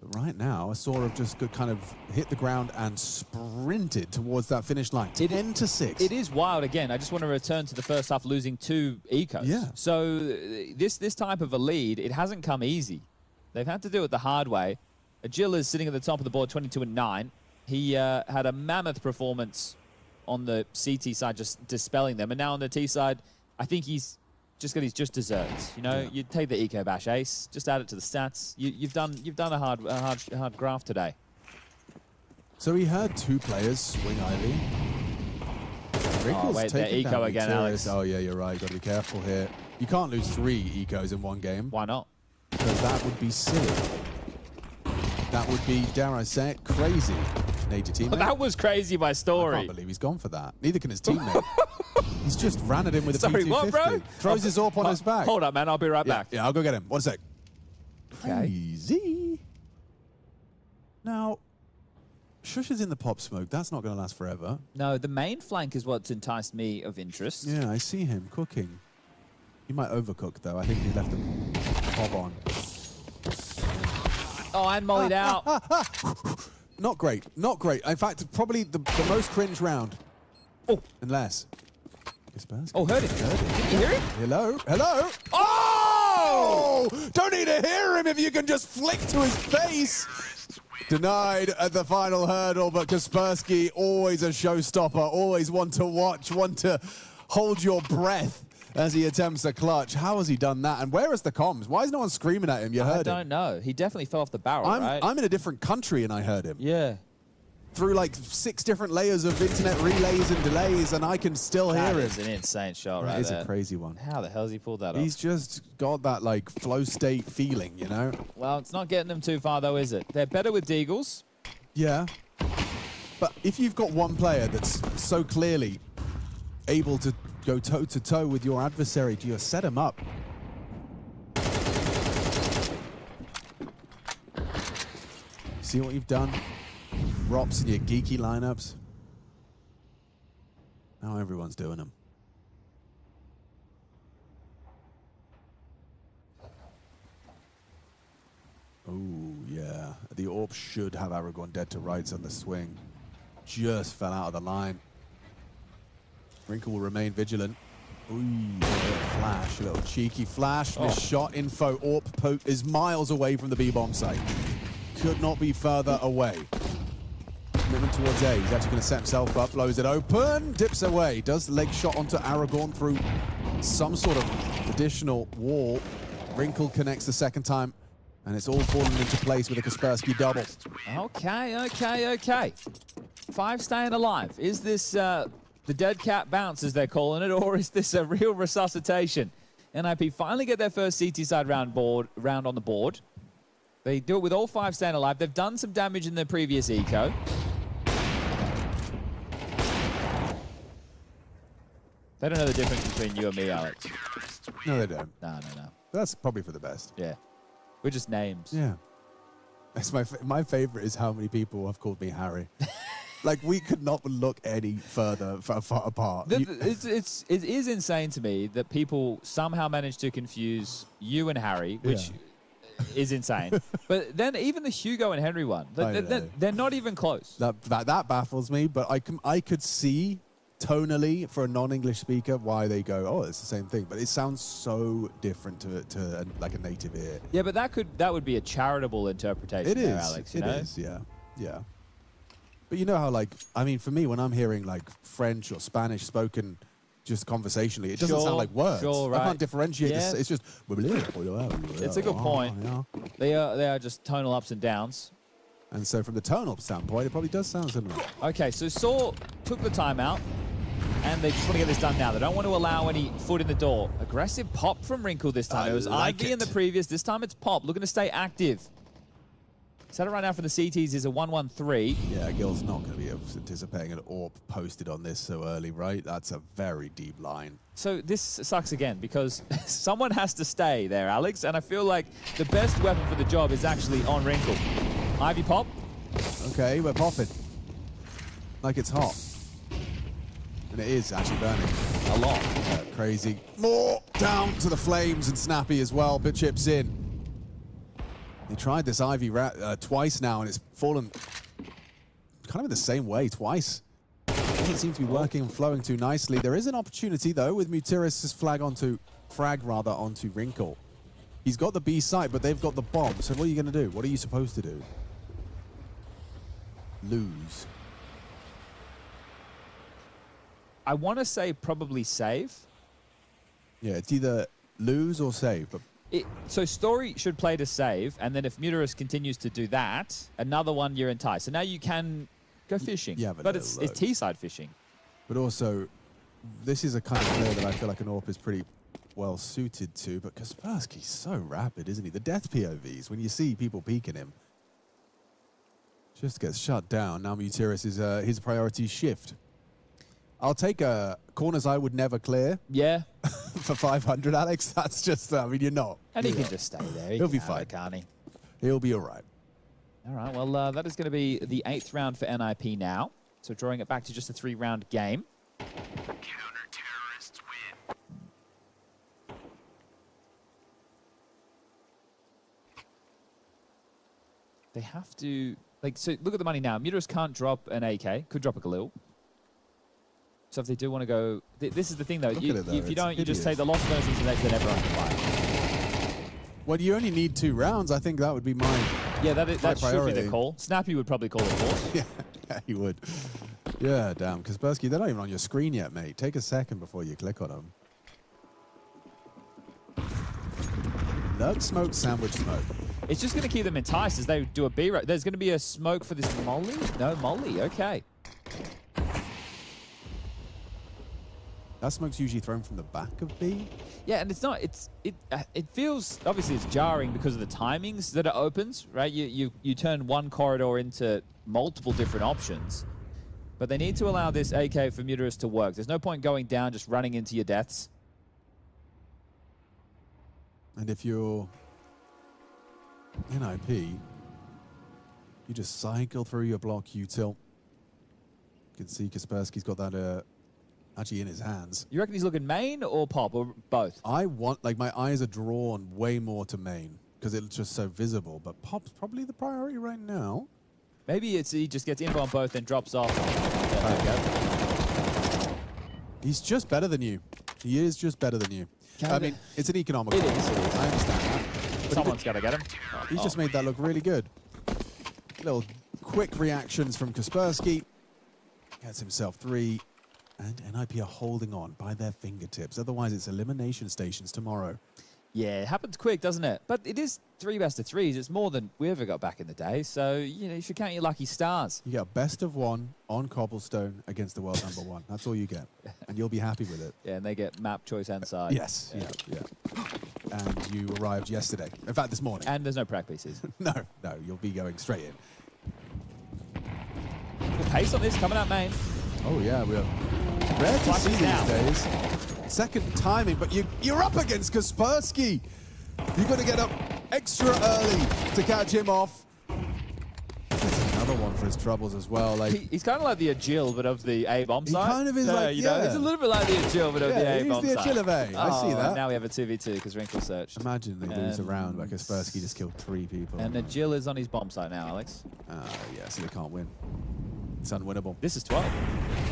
But right now, Saw have just kind of hit the ground and sprinted towards that finish line. 10-6. It is wild again. I just want to return to the first half losing 2 ecos. Yeah. So this type of a lead, it hasn't come easy. They've had to do it the hard way. Agil is sitting at the top of the board, 22-9. He had a mammoth performance on the CT side, just dispelling them. And now on the T side, I think he's just because he's just desserts. You know, you take the eco bash ace, just add it to the stats. You've done a hard graft today. So he had 2 players swing Ivy. Oh wait, they're eco again, Alex. Oh yeah, you're right. Got to be careful here. You can't lose 3 ecos in one game. Why not? Because that would be silly. That would be, dare I say it, crazy. Nature teammate. That was crazy by story. I can't believe he's gone for that. Neither can his teammate. He's just ran at him with a Sorry, P250. what, bro? Throws his AWP on his back. Hold up, man. I'll be right back. Yeah, I'll go get him. 1 sec. Okay. Crazy. Now, Shush is in the pop smoke. That's not going to last forever. No, the main flank is what's enticed me of interest. Yeah, I see him cooking. He might overcook, though. I think he left the pop on. Oh, and mollied out. Not great. Not great. In fact, probably the most cringe round. Oh. Unless. Oh, heard it. Did you hear it? Hello? Hello? Oh! Don't need to hear him if you can just flick to his face. Denied at the final hurdle, but Kaspersky, always a showstopper, always one to watch, one to hold your breath as he attempts a clutch. How has he done that? And where is the comms? Why is no one screaming at him? You heard him. I don't know. He definitely fell off the barrel, right? I'm in a different country and I heard him. Yeah. Through like 6 different layers of internet relays and delays, and I can still hear him. That is an insane shot right there. That is a crazy one. How the hell has he pulled that off? He's just got that like flow state feeling, you know? Well, it's not getting them too far though, is it? They're better with Deagles. Yeah. But if you've got one player that's so clearly able to go toe-to-toe with your adversary, do you set him up? See what you've done? Rops in your geeky lineups. Now everyone's doing them. Oh, yeah. The AWP should have Aragorn dead to rights on the swing. Just fell out of the line. Wrinkle will remain vigilant. Ooh, a little flash, a little cheeky flash. Missed shot info. AWP is miles away from the B-bomb site. Could not be further away. Commitment towards A. He's actually going to set himself up, blows it open, dips away. Does the leg shot onto Aragorn through some sort of additional wall. Wrinkle connects the second time, and it's all falling into place with a Kaspersky double. Okay. 5 staying alive. Is this the dead cat bounce, as they're calling it, or is this a real resuscitation? NIP finally get their first CT side round on the board. They do it with all 5 staying alive. They've done some damage in their previous eco. They don't know the difference between you and me, Alex. No, they don't. No. That's probably for the best. Yeah. We're just names. Yeah. That's my favorite is how many people have called me Harry. Like, we could not look any further far apart. It is insane to me that people somehow manage to confuse you and Harry, which is insane. But then even the Hugo and Henry one, they're not even close. That baffles me, but I could see tonally for a non-English speaker why they go, oh, it's the same thing, but it sounds so different to like a native ear. Yeah, but that would be a charitable interpretation. It is, there, Alex. it is, yeah. But you know how, like, I mean, for me, when I'm hearing like French or Spanish spoken just conversationally, it doesn't sound like words. Sure, right. I can't differentiate this. It's just. It's a good point. They are just tonal ups and downs. And so from the tonal standpoint, it probably does sound similar. Okay, so Saw took the timeout, and they just want to get this done now. They don't want to allow any foot in the door. Aggressive pop from Wrinkle this time. It was Ivy in the previous. This time it's pop. Looking to stay active. Set it right now for the CTs is a 1-1-3. Yeah, Gil's not going to be anticipating an AWP posted on this so early, right? That's a very deep line. So this sucks again because someone has to stay there, Alex, and I feel like the best weapon for the job is actually on Wrinkle. Ivy pop. Okay, we're popping. Like it's hot. And it is actually burning a lot. Crazy. More down to the flames and Snappy as well, but chips in. They tried this Ivy twice now, and it's fallen kind of in the same way twice. Doesn't seem to be working and flowing too nicely. There is an opportunity, though, with Mutiris' frag onto Wrinkle. He's got the B site, but they've got the bomb. So what are you going to do? What are you supposed to do? Lose. I want to say probably save. Yeah, it's either lose or save. But So Story should play to save, and then if Muterus continues to do that, another one you're enticed. So now you can go fishing. Yeah, but it's T-side fishing. But also, this is a kind of player that I feel like an AWP is pretty well suited to. But Kaspersky's so rapid, isn't he? The death POVs, when you see people peeking him, just gets shut down. Now Muterus is his priorities shift. I'll take corners I would never clear. Yeah. For 500, Alex. That's just, I mean, you're not. And he can just stay there. He'll be fine. Can't he? He'll be all right. All right, well, that is going to be the 8th round for NIP now. So drawing it back to just a 3-round game. Counter-terrorists win. They have to, like, so look at the money now. Muterus can't drop an AK, could drop a Galil. So if they do want to go, this is the thing though. If you don't, you just take the loss versus and then everyone can buy. Well, you only need 2 rounds. I think that would be my that should priority. be the call. Snappy would probably call it for. Yeah, he would. Yeah, damn. Kaspersky, they're not even on your screen yet, mate. Take a second before you click on them. Nug smoke, sandwich smoke. It's just going to keep them enticed as they do a B. There's going to be a smoke for this molly. No molly. Okay. That smoke's usually thrown from the back of B. Yeah, and it's not. It feels obviously it's jarring because of the timings that it opens, right? You turn one corridor into multiple different options, but they need to allow this AK for Muterus to work. There's no point going down just running into your deaths. And if you're NIP, you just cycle through your block util. You can see Kaspersky's got that actually in his hands. You reckon he's looking main or pop or both? I want, like, my eyes are drawn way more to main because it's just so visible, but pop's probably the priority right now. Maybe it's he just gets info on both and drops off. There we go. He's just better than you. He is just better than you. I mean, it's an economical. It is. I understand that. But Someone's got to get him. He just made that look really good. Little quick reactions from Kaspersky. Gets himself 3. And NIP are holding on by their fingertips. Otherwise, it's elimination stations tomorrow. Yeah, it happens quick, doesn't it? But it is 3 best-of-3s. It's more than we ever got back in the day. So, you should count your lucky stars. You get a best of 1 on Cobblestone against the world #1. That's all you get. And you'll be happy with it. Yeah, and they get map choice and side. Yes. Yeah. And you arrived yesterday. In fact, this morning. And there's no prac pieces. No, you'll be going straight in. Good pace on this, coming out main. Oh, yeah, we're rare to see these days. Second timing, but you're up against Kaspersky. You've got to get up extra early to catch him off. That's another one for his troubles as well. Like he's kind of like the Agile, but of the A bomb side. He kind of is like, you know, he's a little bit like the Agile, but of the A bomb side. He's the Agile of A. I see that. Now we have a 2v2 because Wrinkle searched. Imagine they lose a round, but Kaspersky just killed 3 people. And Agile is on his bomb side now, Alex. Yeah, so they can't win. It's unwinnable. This is 12.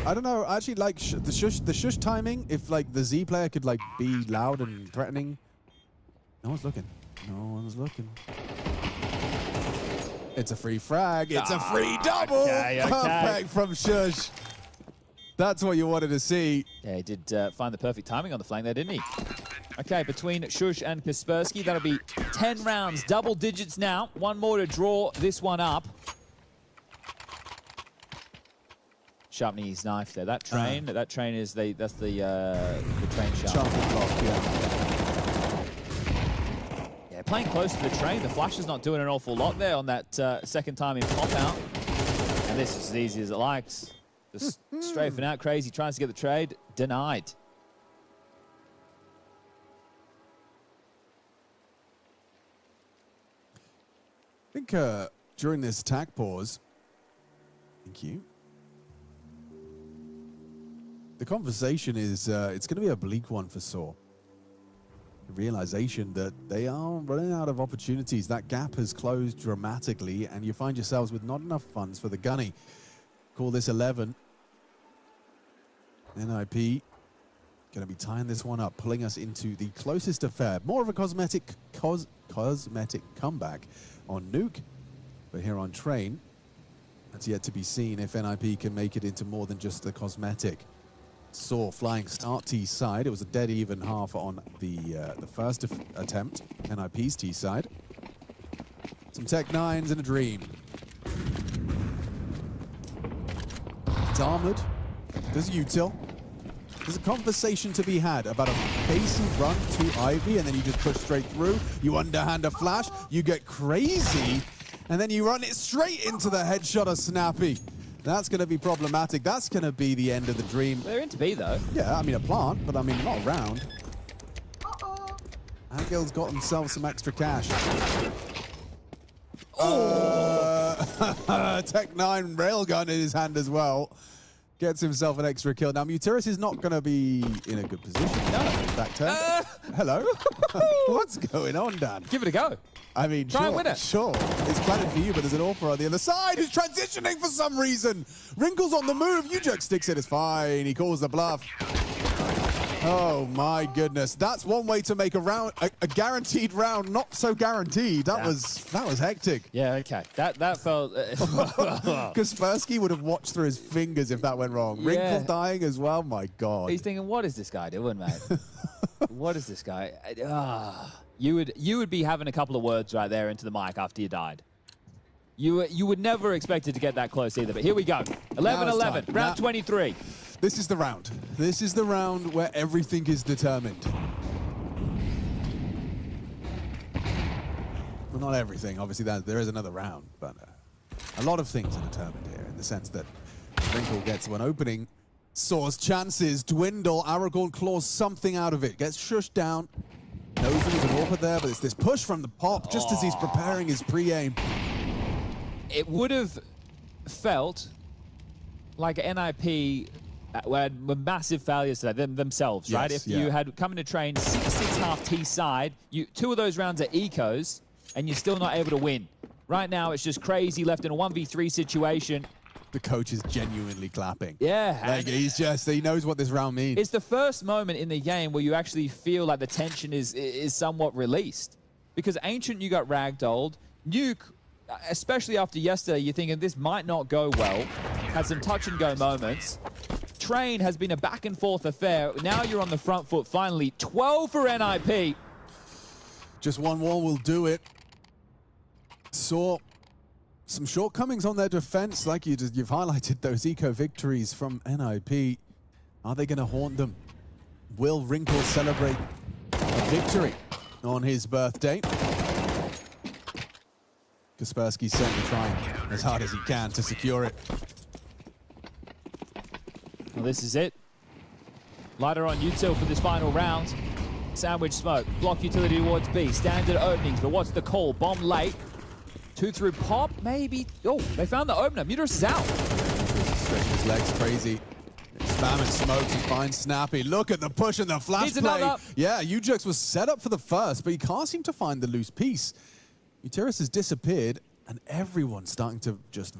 I don't know. I actually like the shush timing. If like the Z player could like be loud and threatening. No one's looking. No one's looking. It's a free frag. It's a free double. Okay. Perfect from Shush. That's what you wanted to see. Yeah, he did find the perfect timing on the flank there, didn't he? Okay, between Shush and Kaspersky, that'll be 10 rounds, double digits now. One more to draw this one up. Sharpening his knife there. That train is that's the train sharp. Yeah, playing close to the train. The flash is not doing an awful lot there on that second time in pop out. And this is as easy as it likes. Just strafing out. Crazy tries to get the trade. Denied. I think during this attack pause, thank you. The conversation is, it's going to be a bleak one for Saw. The realization that they are running out of opportunities. That gap has closed dramatically, and you find yourselves with not enough funds for the gunny. Call this 11. NIP going to be tying this one up, pulling us into the closest affair. More of a cosmetic comeback on Nuke, but here on Train, it's yet to be seen if NIP can make it into more than just the cosmetic. saw flying start T side. It was a dead even half on the first attempt, NIP's T side. Some Tech 9s and a dream. It's armored. There's util. There's a conversation to be had about a pacey run to Ivy, and then you just push straight through. You underhand a flash, you get crazy, and then you run it straight into the headshot of Snappy. That's going to be problematic. That's going to be the end of the dream. They're into B, though. Yeah, I mean, a plant, but I mean, not around. Angil's got himself some extra cash. Tech 9 railgun in his hand as well. Gets himself an extra kill. Now, Mutiris is not going to be in a good position. No. Back turn. Hello. What's going on, Dan? Give it a go. I mean, Try and win it. Sure. It's planted for you, but there's an Orpa on the other side who's transitioning for some reason. Wrinkle's on the move. Ujek sticks it. It's fine. He calls the bluff. Oh, my goodness. That's one way to make a round, a guaranteed round, not so guaranteed. That was hectic. Yeah, okay. That felt... Kaspersky would have watched through his fingers if that went wrong. Yeah. Wrinkle dying as well. My God. He's thinking, what is this guy doing, mate? What is this guy? You would be having a couple of words right there into the mic after you died. You would never expect it to get that close either, but here we go. 11-11, round 23. This is the round. This is the round where everything is determined. Well, not everything. Obviously, there is another round, but a lot of things are determined here in the sense that Wrinkle gets one opening, Sour's chances dwindle, Aragorn claws something out of it, gets shushed down, knows there's an Orpa there, but it's this push from the pop just as he's preparing his pre-aim. It would have felt like NIP were massive failures today, themselves, yes, right? If you had come into train 6-6.5 T side, two of those rounds are ecos, and you're still not able to win. Right now, it's just crazy left in a 1v3 situation. The coach is genuinely clapping. Yeah. Like, he knows what this round means. It's the first moment in the game where you actually feel like the tension is somewhat released. Because Ancient, you got ragdolled. Nuke, especially after yesterday, you're thinking this might not go well. Had some touch-and-go moments. Train has been a back-and-forth affair. Now you're on the front foot, finally. 12 for NIP. Just one wall will do it. Saw some shortcomings on their defense, like you've highlighted those eco victories from NIP. Are they going to haunt them? Will Wrinkle celebrate a victory on his birthday? Kaspersky's certainly trying as hard as he can to secure it. Well, this is it. Lighter on util for this final round. Sandwich smoke. Block utility towards B. Standard openings, but what's the call? Bomb late. 2 through pop, maybe. Oh, they found the opener. Mutiris is out. Stretching his legs crazy. Spamming smokes and finds Snappy. Look at the push and the flash play. Yeah, Ujux was set up for the first, but he can't seem to find the loose piece. Mutiris has disappeared, and everyone's starting to just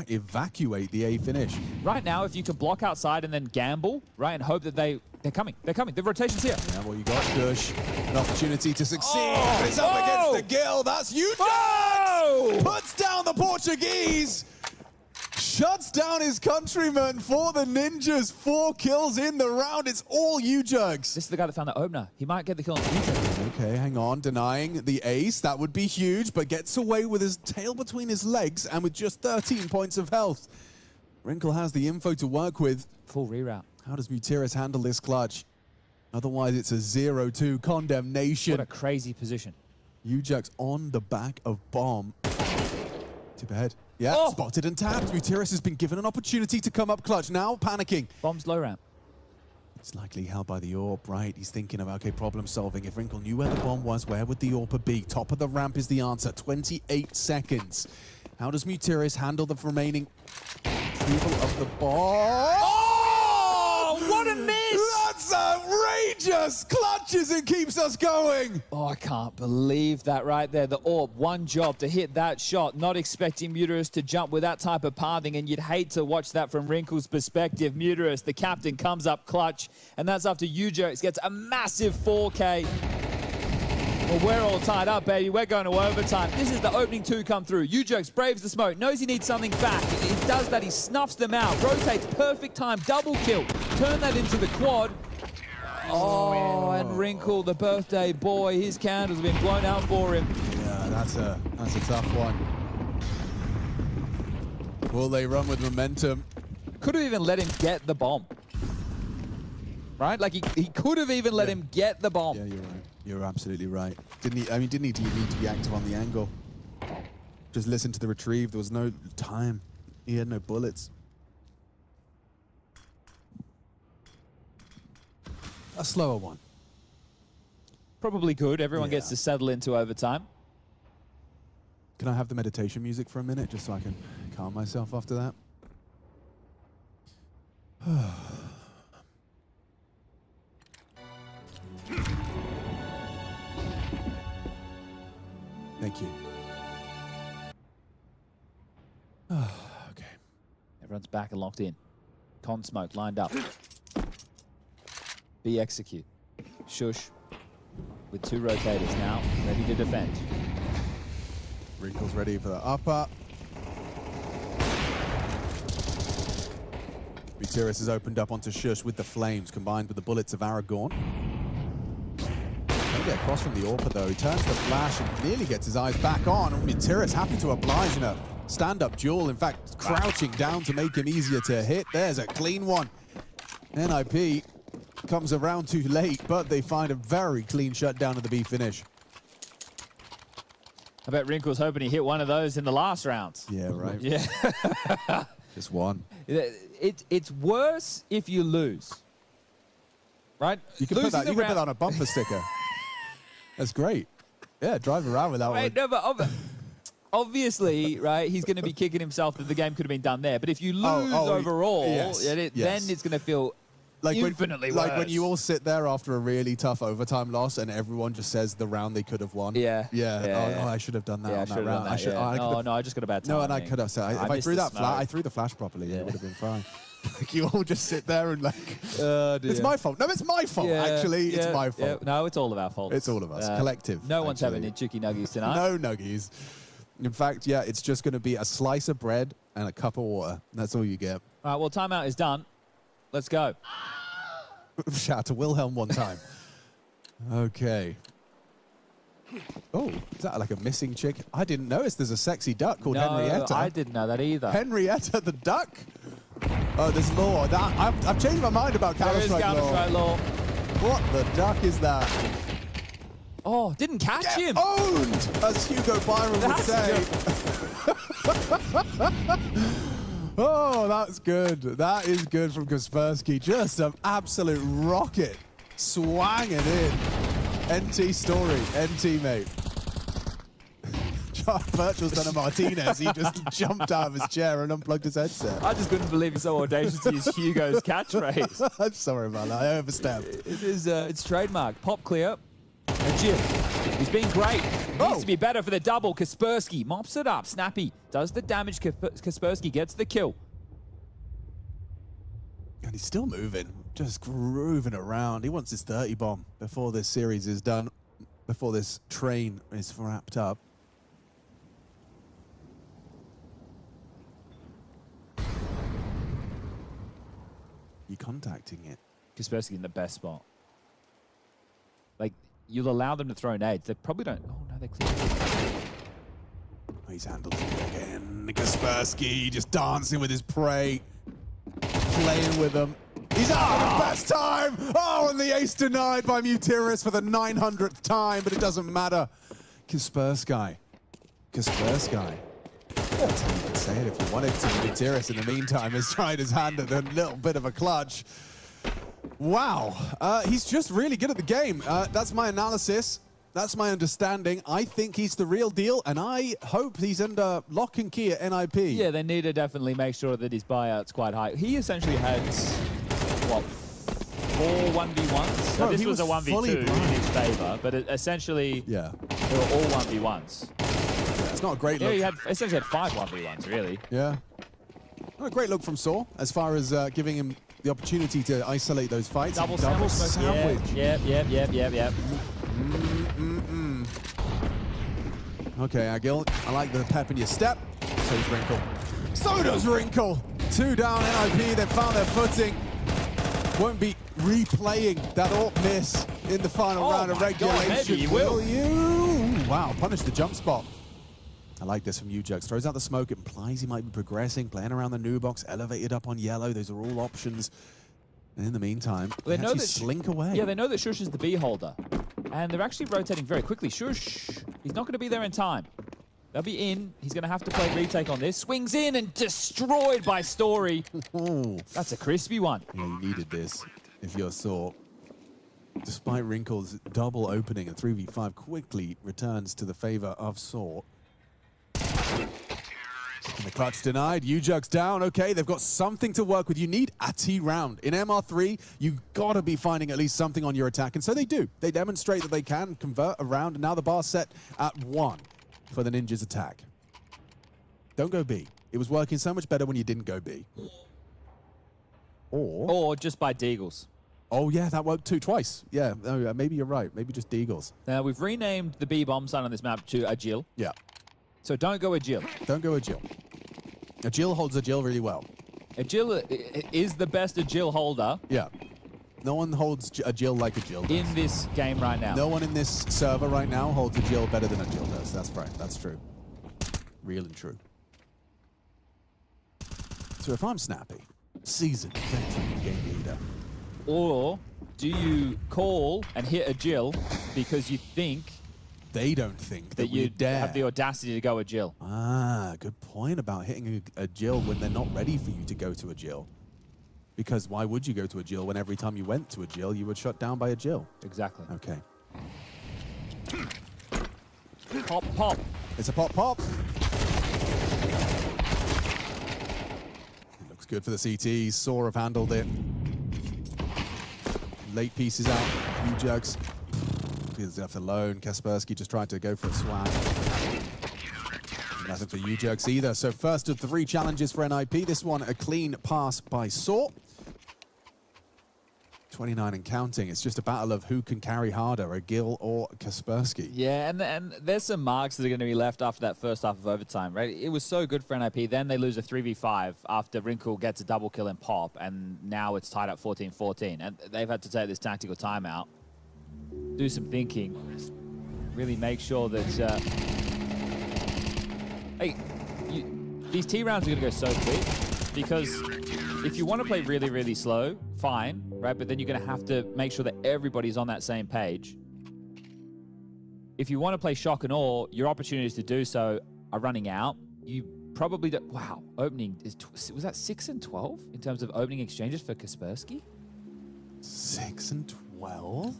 evacuate the A finish. Right now, if you can block outside and then gamble, right, and hope that they're coming. They're coming. The rotation's here. Yeah, well, you got Kush. An opportunity to succeed. But it's up against the Gill. That's Ujux! Puts down the Portuguese. Shuts down his countryman for the Ninjas. 4 kills in the round. It's all Ujux. This is the guy that found the opener. He might get the kill on Ujux. Okay, hang on. Denying the ace. That would be huge, but gets away with his tail between his legs and with just 13 points of health. Wrinkle has the info to work with. Full reroute. How does Mutiris handle this clutch? Otherwise, it's a 0-2 condemnation. What a crazy position. Ujux on the back of bomb. Tip ahead. Yeah, spotted and tapped. Mutiris has been given an opportunity to come up clutch. Now panicking. Bomb's low ramp. It's likely held by the AWP, right? He's thinking of, okay, problem solving. If Wrinkle knew where the bomb was, where would the AWP be? Top of the ramp is the answer. 28 seconds. How does Mutiris handle the remaining retrieval of the bomb? Oh, what a miss! That's outrageous! Clutches and keeps us going! Oh, I can't believe that right there. The AWP, one job to hit that shot, not expecting Mutiris to jump with that type of pathing, and you'd hate to watch that from Wrinkle's perspective. Mutiris, the captain, comes up clutch, and that's after Ujux gets a massive 4K. Well, we're all tied up, baby. We're going to overtime. This is the opening 2 come through. Ujokes braves the smoke, knows he needs something back. He does that. He snuffs them out. Rotates, perfect time, double kill. Turn that into the quad. Oh, and Wrinkle, the birthday boy, his candles have been blown out for him. Yeah, that's a tough one. Will they run with momentum? Could have even let him get the bomb. Right? Like, he could have even let him get the bomb. Yeah, you're right. You're absolutely right. Didn't he need to be active on the angle. Just listen to the retrieve. There was no time. He had no bullets. A slower one. Probably good. Everyone gets to settle into overtime. Can I have the meditation music for a minute, just so I can calm myself after that? Thank you. Okay. Everyone's back and locked in. Con smoke lined up. B execute. Shush with 2 rotators now, ready to defend. Wrinkle's ready for the upper. Bucharest has opened up onto Shush with the flames, combined with the bullets of Aragorn. Trying to get across from the AWPer though. He turns the flash and nearly gets his eyes back on. And Bucharest happy to oblige in a stand-up duel. In fact, crouching down to make him easier to hit. There's a clean one. NIP comes around too late, but they find a very clean shutdown of the B finish. I bet Wrinkle's hoping he hit one of those in the last round. Yeah, right. Yeah. Just one. It's worse if you lose. Right? You can put that on a bumper sticker. That's great. Yeah, drive around with that one. No, but obviously, right, he's going to be kicking himself that the game could have been done there. But if you lose overall, then it's going to feel infinitely worse. Like when you all sit there after a really tough overtime loss and everyone just says the round they could have won. Yeah. Oh, I should have done that on that round. I just got a bad time. No, and I could have said, if I threw that flash, I threw the flash properly, it would have been fine. Like you all just sit there and like, it's my fault. No, it's my fault, actually. It's my fault. No, it's all of our fault. It's all of us. Collective. No one's having any chicky nuggies tonight. No nuggies. In fact, yeah, it's just going to be a slice of bread and a cup of water. That's all you get. All right, well, timeout is done. Let's go. Shout out to Wilhelm one time. Okay. Oh, is that like a missing chick? I didn't notice there's a sexy duck called Henrietta. I didn't know that either. Henrietta the duck? Oh, there's law. I've changed my mind about Counter-Strike law. What the duck is that? Oh, didn't catch him. Owned, as Hugo Byron would say. Oh, that's good. That is good from Kaspersky. Just an absolute rocket. Swanging in. NT story. NT, mate. Virtual's done a Martinez. He just jumped out of his chair and unplugged his headset. I just couldn't believe he's so audacious to use Hugo's catchphrase. I'm sorry about that. I overstepped. It is, it's trademark. Pop clear. And Jim, he's been great. Needs to be better for the double. Kaspersky mops it up. Snappy does the damage. Kaspersky gets the kill. And he's still moving, just grooving around. He wants his 30 bomb before this series is done, before this train is wrapped up. You contacting it? Kaspersky in the best spot. Like, you'll allow them to throw nades. They probably don't. Oh, no, they clear. He's handled it again. Kaspersky just dancing with his prey. Playing with them. He's having the best time! Oh, and the ace denied by Mutiris for the 900th time, but it doesn't matter. Kaspersky. Kaspersky. That's how you could say it if you wanted to. Mutiris, in the meantime, has tried his hand at a little bit of a clutch. Wow. He's just really good at the game. That's my analysis. That's my understanding. I think he's the real deal, and I hope he's under lock and key at NIP. Yeah, they need to definitely make sure that his buyout's quite high. He essentially had, what, 4 1v1s? So this was a 1v2 in his favor, but essentially, they were all 1v1s. Yeah, it's not a great look. Yeah, he essentially had 5 1v1s, really. Yeah. Not a great look from Saw, as far as giving him the opportunity to isolate those fights. Double sandwich. Sandwich. Yep. Okay, Agil, I like the pep in your step. So does Wrinkle. So does Wrinkle. 2 down, NIP, they've found their footing. Won't be replaying that AWP miss in the final round of regulation. Will you? Wow, punish the jump spot. I like this from Ujugs. Throws out the smoke. It implies he might be progressing, playing around the new box, elevated up on yellow. Those are all options. And in the meantime, they know that slink away. Yeah, they know that Shush is the B holder. And they're actually rotating very quickly. Shush, he's not going to be there in time. They'll be in. He's going to have to play retake on this. Swings in and destroyed by Story. That's a crispy one. Yeah, you needed this if you're Saw. Despite Wrinkle's double opening, a 3v5 quickly returns to the favor of Saw. And the clutch denied. Ujugs down. Okay, they've got something to work with. You need a T round. In MR3, you've got to be finding at least something on your attack. And so they do. They demonstrate that they can convert a round. And now the bar's set at 1 for the Ninjas attack. Don't go B. It was working so much better when you didn't go B. Or just by Deagles. Oh, yeah, that worked too, twice. Yeah, maybe you're right. Maybe just Deagles. Now, we've renamed the B bomb sign on this map to Agil. Yeah. So don't go Agil. Don't go Agil. Agil holds Agil really well. Agil is the best Agil holder. Yeah. No one holds Agil like Agil does. In this game right now. No one in this server right now holds Agil better than Agil does. That's right. That's true. Real and true. So if I'm Snappy, seasoned veteran game leader. Or do you call and hit Agil because you think they don't think that you dare have the audacity to go Agil? Ah, good point about hitting Agil when they're not ready for you to go to Agil. Because why would you go to Agil when every time you went to Agil, you were shut down by Agil? Exactly. Okay. Pop, pop. It's a pop, pop. It looks good for the CTs. Saw have handled it. Late pieces out. Ujugs. He's left alone. Kaspersky just tried to go for a swag. Nothing for Ujugs either. So first of 3 challenges for NIP. This one, a clean pass by Saw. 29 and counting. It's just a battle of who can carry harder, Agil or Kaspersky. Yeah, and there's some marks that are going to be left after that first half of overtime, right? It was so good for NIP. Then they lose a 3v5 after Wrinkle gets a double kill in Pop, and now it's tied up 14-14. And they've had to take this tactical timeout, do some thinking, really make sure that... hey, these T rounds are going to go so quick, because if you want to play really, really slow, fine, right? But then you're going to have to make sure that everybody's on that same page. If you want to play shock and awe, your opportunities to do so are running out. You probably don't... Wow, opening is... Was that 6 and 12 in terms of opening exchanges for Kaspersky? 6 and 12?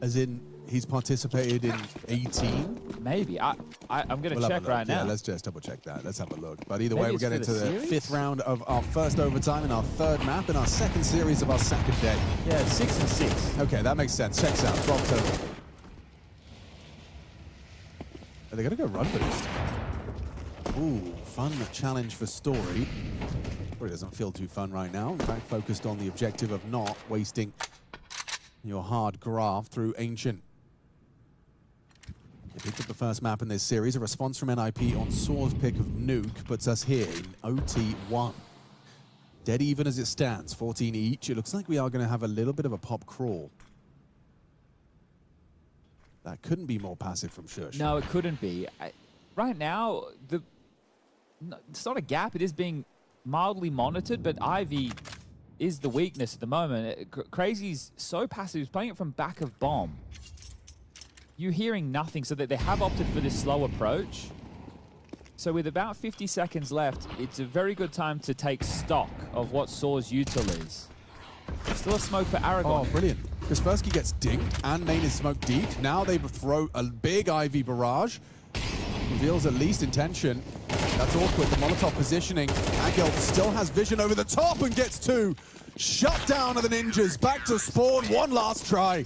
As in, he's participated in 18? Maybe. I'm going to check right now. Yeah, let's just double check that. Let's have a look. But either way, we're getting into the 5th round of our first overtime in our 3rd map in our 2nd series of our 2nd day. Yeah, 6 and 6. Okay, that makes sense. Checks out. 12 total. Are they going to go run boost? Ooh, fun challenge for Story. Probably doesn't feel too fun right now. In fact, focused on the objective of not wasting your hard graph through Ancient. They picked up the first map in this series. A response from NIP on Saw's pick of Nuke puts us here in OT1. Dead even as it stands, 14 each. It looks like we are going to have a little bit of a pop crawl. That couldn't be more passive from Shush. No, it couldn't be. Right now, it's not a gap. It is being mildly monitored, but Ivy is the weakness at the moment. Crazy's so passive. He's playing it from back of bomb. You're hearing nothing, so that they have opted for this slow approach. So with about 50 seconds left, it's a very good time to take stock of what Saw's util is. Still a smoke for Aragon. Oh, brilliant. Kaspersky gets dinked and main is smoked deep. Now they throw a big Ivy barrage. Reveals at least intention. That's awkward. The Molotov positioning. Agil still has vision over the top and gets 2. Shut down of the Ninjas. Back to spawn. One last try.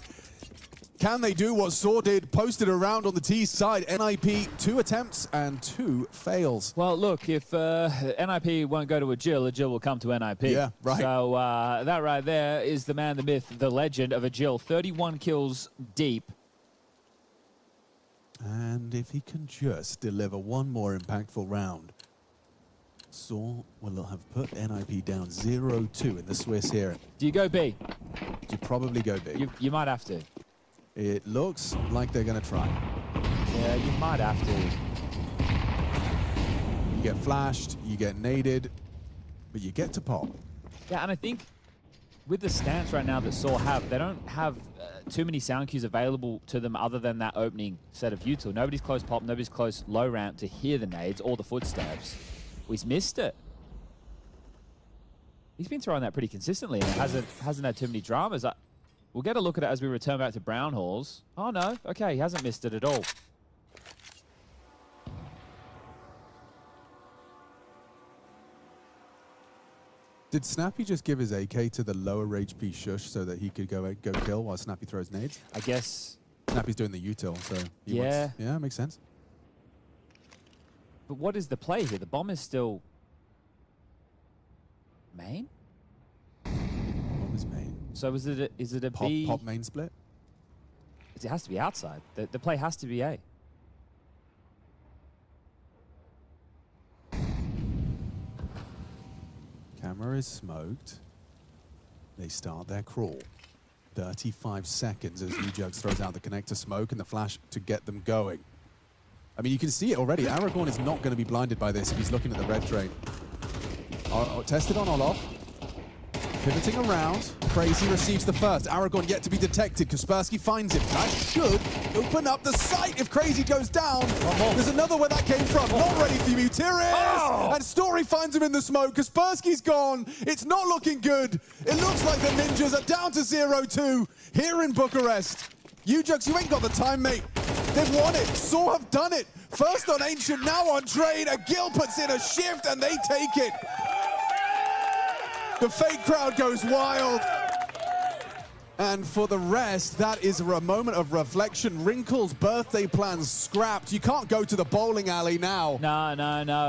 Can they do what Saw did? Posted around on the T side. NIP, 2 attempts and 2 fails. Well, look, if NIP won't go to Agil will come to NIP. Yeah, right. So that right there is the man, the myth, the legend of Agil. 31 kills deep. And if he can just deliver one more impactful round, Saw will have put NIP down 0-2 in the Swiss here. Do you go B? You probably go B. You might have to. It looks like they're going to try. Yeah, you might have to. You get flashed, you get naded, but you get to pop. Yeah, and I think with the stance right now that Saw have, they don't have too many sound cues available to them other than that opening set of util. Nobody's close pop, nobody's close low ramp to hear the nades or the footsteps. Well, he's missed it. He's been throwing that pretty consistently and hasn't had too many dramas. We'll get a look at it as we return back to Brown Halls. Oh no, okay, he hasn't missed it at all. Did Snappy just give his AK to the lower HP Shush so that he could go kill while Snappy throws nades? I guess. Snappy's doing the util, so he wants, yeah, makes sense. But what is the play here? The bomb is still main? Bomb is main. So is it a B? Pop main split? It has to be outside. The play has to be A. Camera is smoked. They start their crawl. 35 seconds as Ujugs throws out the connector smoke and the flash to get them going. I mean, you can see it already. Aragorn is not going to be blinded by this if he's looking at the red train. Tested on Olof. Pivoting around. Crazy receives the first. Aragorn yet to be detected. Kaspersky finds him. That should open up the sight if Crazy goes down. There's another where that came from. Not ready for Mutiris. And Story finds him in the smoke. Kaspersky's gone. It's not looking good. It looks like the Ninjas are down to 0-2 here in Bucharest. Ujugs, you ain't got the time, mate. They've won it. Saw have done it. First on Ancient, now on Trade. A Gil puts in a shift and they take it. The fake crowd goes wild. And for the rest, that is a moment of reflection. Wrinkle's birthday plans scrapped. You can't go to the bowling alley now. No.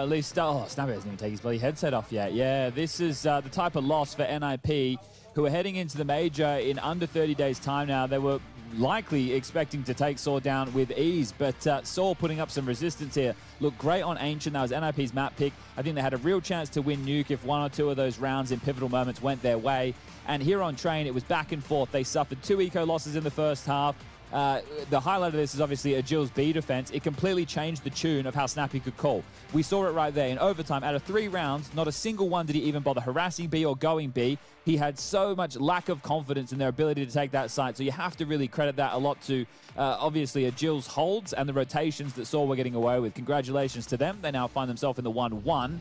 At least, Snappy doesn't even take his bloody headset off yet. Yeah, this is the type of loss for NIP, who are heading into the major in under 30 days' time now. They were likely expecting to take Saw down with ease, but Saw putting up some resistance here. Looked great on Ancient. That was NIP's map pick. I think they had a real chance to win Nuke if one or two of those rounds in pivotal moments went their way. And here on Train, it was back and forth. They suffered 2 eco losses in the first half. The highlight of this is obviously Agil's B defense. It completely changed the tune of how Snappy could call. We saw it right there in overtime. Out of 3 rounds, not a single one did he even bother harassing B or going B. He had so much lack of confidence in their ability to take that site. So you have to really credit that a lot to, obviously, Agil's holds and the rotations that Saw were getting away with. Congratulations to them. They now find themselves in the 1-1.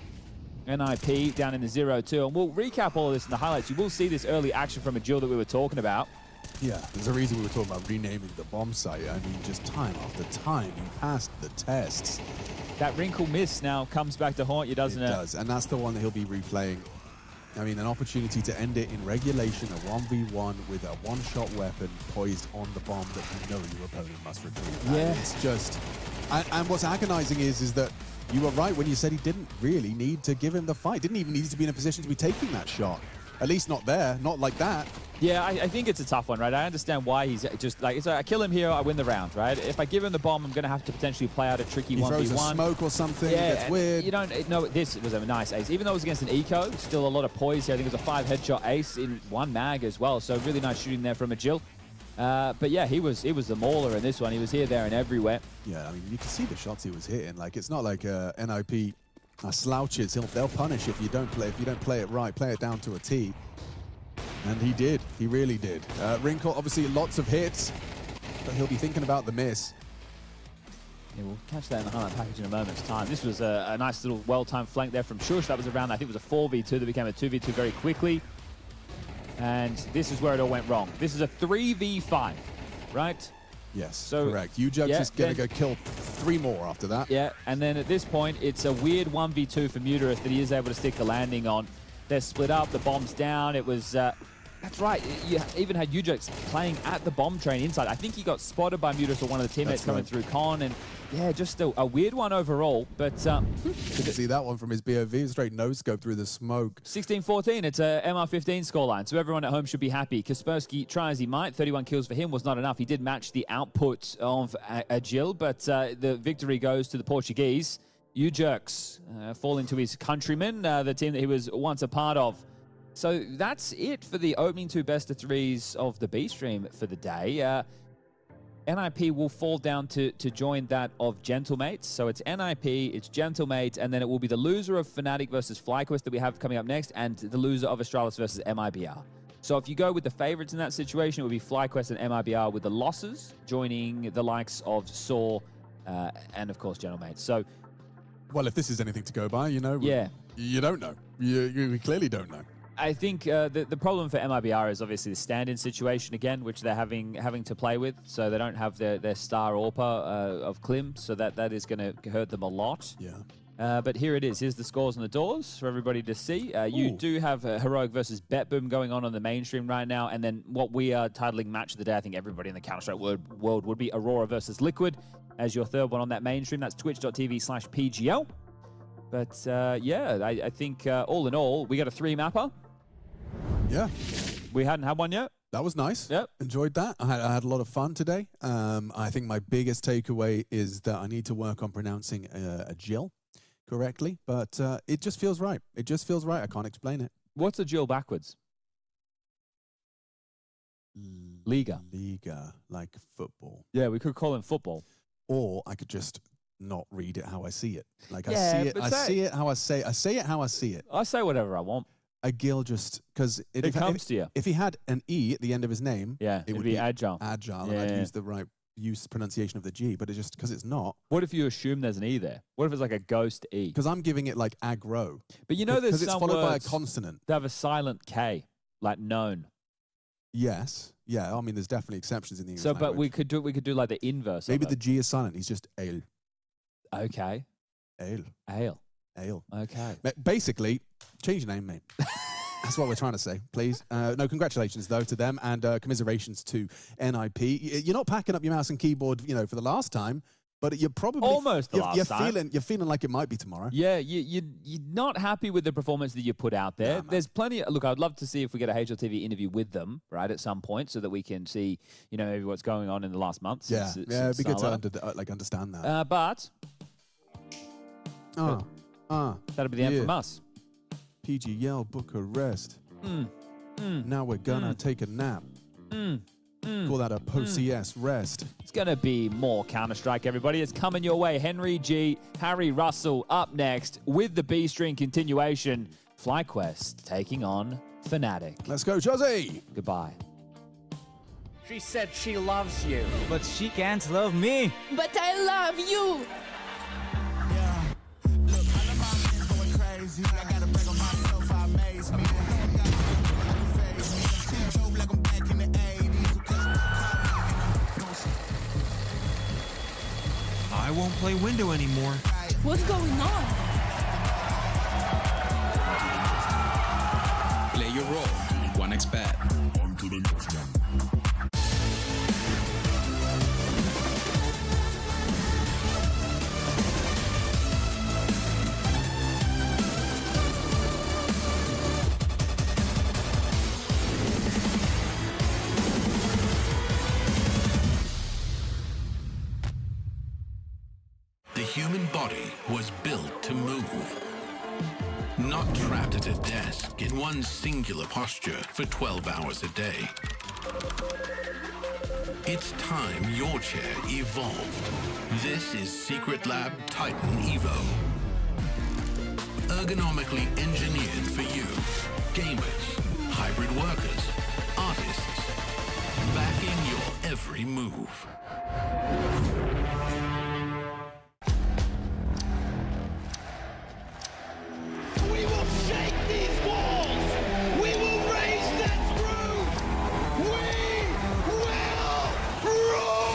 NIP down in the 0-2. And we'll recap all of this in the highlights. You will see this early action from Agil that we were talking about. Yeah, there's a reason we were talking about renaming the bomb site. I mean, just time after time, he passed the tests. That wrinkle miss now comes back to haunt you, doesn't it? It does, and that's the one that he'll be replaying. I mean, an opportunity to end it in regulation, a 1v1 with a one-shot weapon poised on the bomb that you know your opponent must retrieve. Yeah. And it's just... And what's agonizing is that you were right when you said he didn't really need to give him the fight. Didn't even need to be in a position to be taking that shot. At least not there, not like that. Yeah, I think it's a tough one, right? I understand why he's just like, I kill him here, I win the round, right? If I give him the bomb, I'm going to have to potentially play out a tricky 1v1. He throws a smoke or something, yeah, it's weird. You don't know, this was a nice ace. Even though it was against an eco, still a lot of poise here. I think it was a 5 headshot ace in 1 mag as well. So really nice shooting there from Agil. But yeah, he was the mauler in this one. He was here, there, and everywhere. Yeah, I mean, you can see the shots he was hitting. Like, it's not like NIP slouches. They'll punish if you don't play it right, play it down to a T. And he did. He really did. Wrinkle, obviously, lots of hits, but he'll be thinking about the miss. Yeah, we'll catch that in the highlight package in a moment's time. This was a nice little well-timed flank there from Shush. That was around, I think it was a 4v2 that became a 2v2 very quickly. And this is where it all went wrong. This is a 3v5, right? Yes, so, correct. Ujugs is going to go kill 3 more after that. Yeah, and then at this point, it's a weird 1v2 for Mutiris that he is able to stick the landing on. They're split up, the bomb's down. It was That's right. You even had Ujox playing at the bomb train inside. I think he got spotted by Mutus or one of the teammates coming through Con, and yeah, just a weird one overall. But you can see that one from his BOV, straight no-scope through the smoke. 16-14, it's a MR15 scoreline, so everyone at home should be happy. Kaspersky try as he might, 31 kills for him was not enough. He did match the output of Agil, but the victory goes to the Portuguese. Ujox fall into his countrymen, the team that he was once a part of. So that's it for the opening 2 best of 3s of the B stream for the day. NIP will fall down to join that of Gentlemates. So it's NIP, it's Gentlemates, and then it will be the loser of Fnatic versus FlyQuest that we have coming up next, and the loser of Astralis versus MIBR. So if you go with the favorites in that situation, it would be FlyQuest and MIBR, with the losses joining the likes of Saw and, of course, Gentlemates. So, well, if this is anything to go by, you know, you don't know. You clearly don't know. I think the problem for MIBR is obviously the stand-in situation again, which they're having to play with. So they don't have their star AWPer of Klim, so that is going to hurt them a lot. Yeah. But here it is. Here's the scores on the doors for everybody to see. You do have Heroic versus BetBoom going on the mainstream right now, and then what we are titling Match of the Day, I think everybody in the Counter-Strike world would be Aurora versus Liquid as your third one on that mainstream. That's twitch.tv/PGL. But yeah, I think all in all, we got a 3-mapper. Yeah. We hadn't had one yet. That was nice. Yep. Enjoyed that. I had a lot of fun today. I think my biggest takeaway is that I need to work on pronouncing a Jill correctly, but it just feels right. It just feels right. I can't explain it. What's a Jill backwards? Liga. Liga, like football. Yeah, we could call him football. Or I could just not read it how I see it. Like I Yeah, see it. but I see it how I say. I say it how I see it. I say whatever I want. A Gil just because It comes to you. If he had an E at the end of his name, Yeah, it would be agile. Agile, Yeah, and I'd yeah. use the right pronunciation of the G. But it's just because it's not. What if you assume there's an E there? What if it's like a ghost E? Because I'm giving it like aggro. But you know, there's because it's some followed by a words consonant. that have a silent K, like known. Yes, yeah. I mean, there's definitely exceptions in the English So, but language. we could do like the inverse. Maybe of the it. G is silent. He's just ale. Okay. Ale. Ale. Ale. Okay. Basically, change your name, mate. That's what we're trying to say, please. No, congratulations, though, to them, and commiserations to NIP. You're not packing up your mouse and keyboard, you know, for the last time, but you're probably Almost the last time. You're feeling like it might be tomorrow. Yeah, you're not happy with the performance that you put out there. Nah, There's plenty. Look, I'd love to see if we get a HLTV interview with them, right, at some point, so that we can see, you know, maybe what's going on in the last month. Yeah, Since, it'd be good Salah. to understand that. But that'll be the end from us. PGL Bucharest. Now we're gonna take a nap. Call that a post-CS rest. It's going to be more Counter-Strike, everybody. It's coming your way. Henry G, Harry Russell up next with the B-string continuation. FlyQuest taking on Fnatic. Let's go, Josie. Goodbye. She said she loves you. But she can't love me. But I love you. I won't play window anymore. What's going on? Play your role. 1xBet. On to the next one. The human body was built to move. Not trapped at a desk in one singular posture for 12 hours a day. It's time your chair evolved. This is Secret Lab Titan Evo. Ergonomically engineered for you. Gamers, hybrid workers, artists. Backing your every move. We will shake these walls! We will raise this roof! We will roar!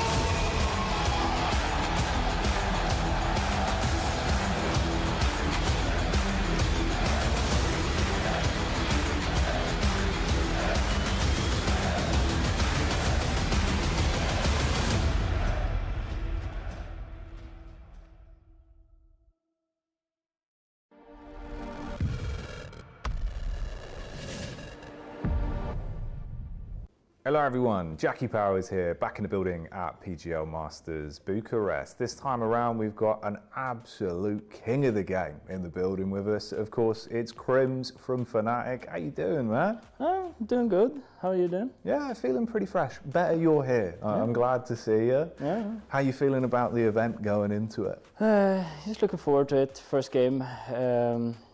Hello everyone, Jackie Powers here, back in the building at PGL Masters Bucharest. This time around we've got an absolute king of the game in the building with us. Of course, it's Crims from Fnatic. How you doing, man? Oh, doing good. How are you doing? Yeah, feeling pretty fresh. Better you're here. I'm glad to see you. Yeah. How you feeling about the event going into it? Just looking forward to it. First game,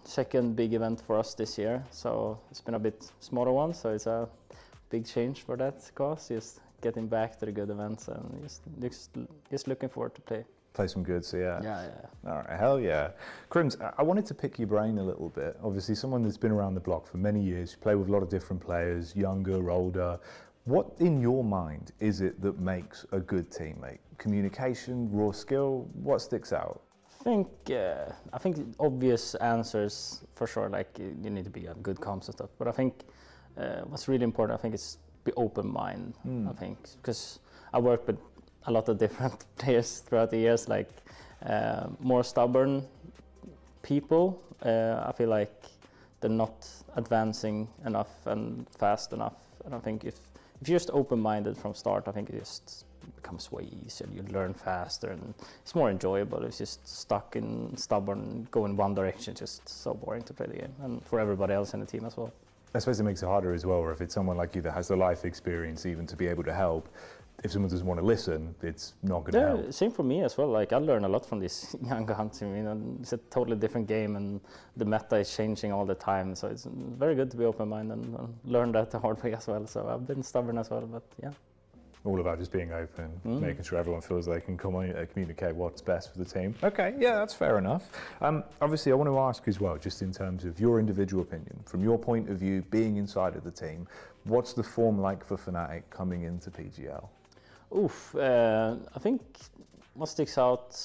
second big event for us this year. So it's been a bit smaller one, so it's a big change for that cause. Just getting back to the good events and just looking forward to play some good, so yeah. Yeah. All right, hell yeah. Crims, I wanted to pick your brain a little bit. Obviously, someone that's been around the block for many years, you play with a lot of different players, younger, older. What, in your mind, is it that makes a good teammate? Communication, raw skill, what sticks out? I think obvious answers for sure, like you need to be on good comms and stuff, but I think what's really important, I think, is be open mind. I think because I worked with a lot of different players throughout the years, like more stubborn people. I feel like they're not advancing enough and fast enough. And I think if you're just open-minded from start, I think it just becomes way easier. You learn faster and it's more enjoyable. It's just stuck in stubborn, go in one direction. It's just so boring to play the game, and for everybody else in the team as well. I suppose it makes it harder as well, or if it's someone like you that has the life experience even to be able to help, if someone doesn't want to listen, it's not going to help. Same for me as well. Like I learn a lot from these young guns. I mean, it's a totally different game and the meta is changing all the time. So it's very good to be open-minded and learn that the hard way as well. So I've been stubborn as well, but yeah. All about just being open, making sure everyone feels they can communicate what's best for the team. Okay, yeah, that's fair enough. Obviously, I want to ask as well, just in terms of your individual opinion, from your point of view, being inside of the team, what's the form like for Fnatic coming into PGL? I think what sticks out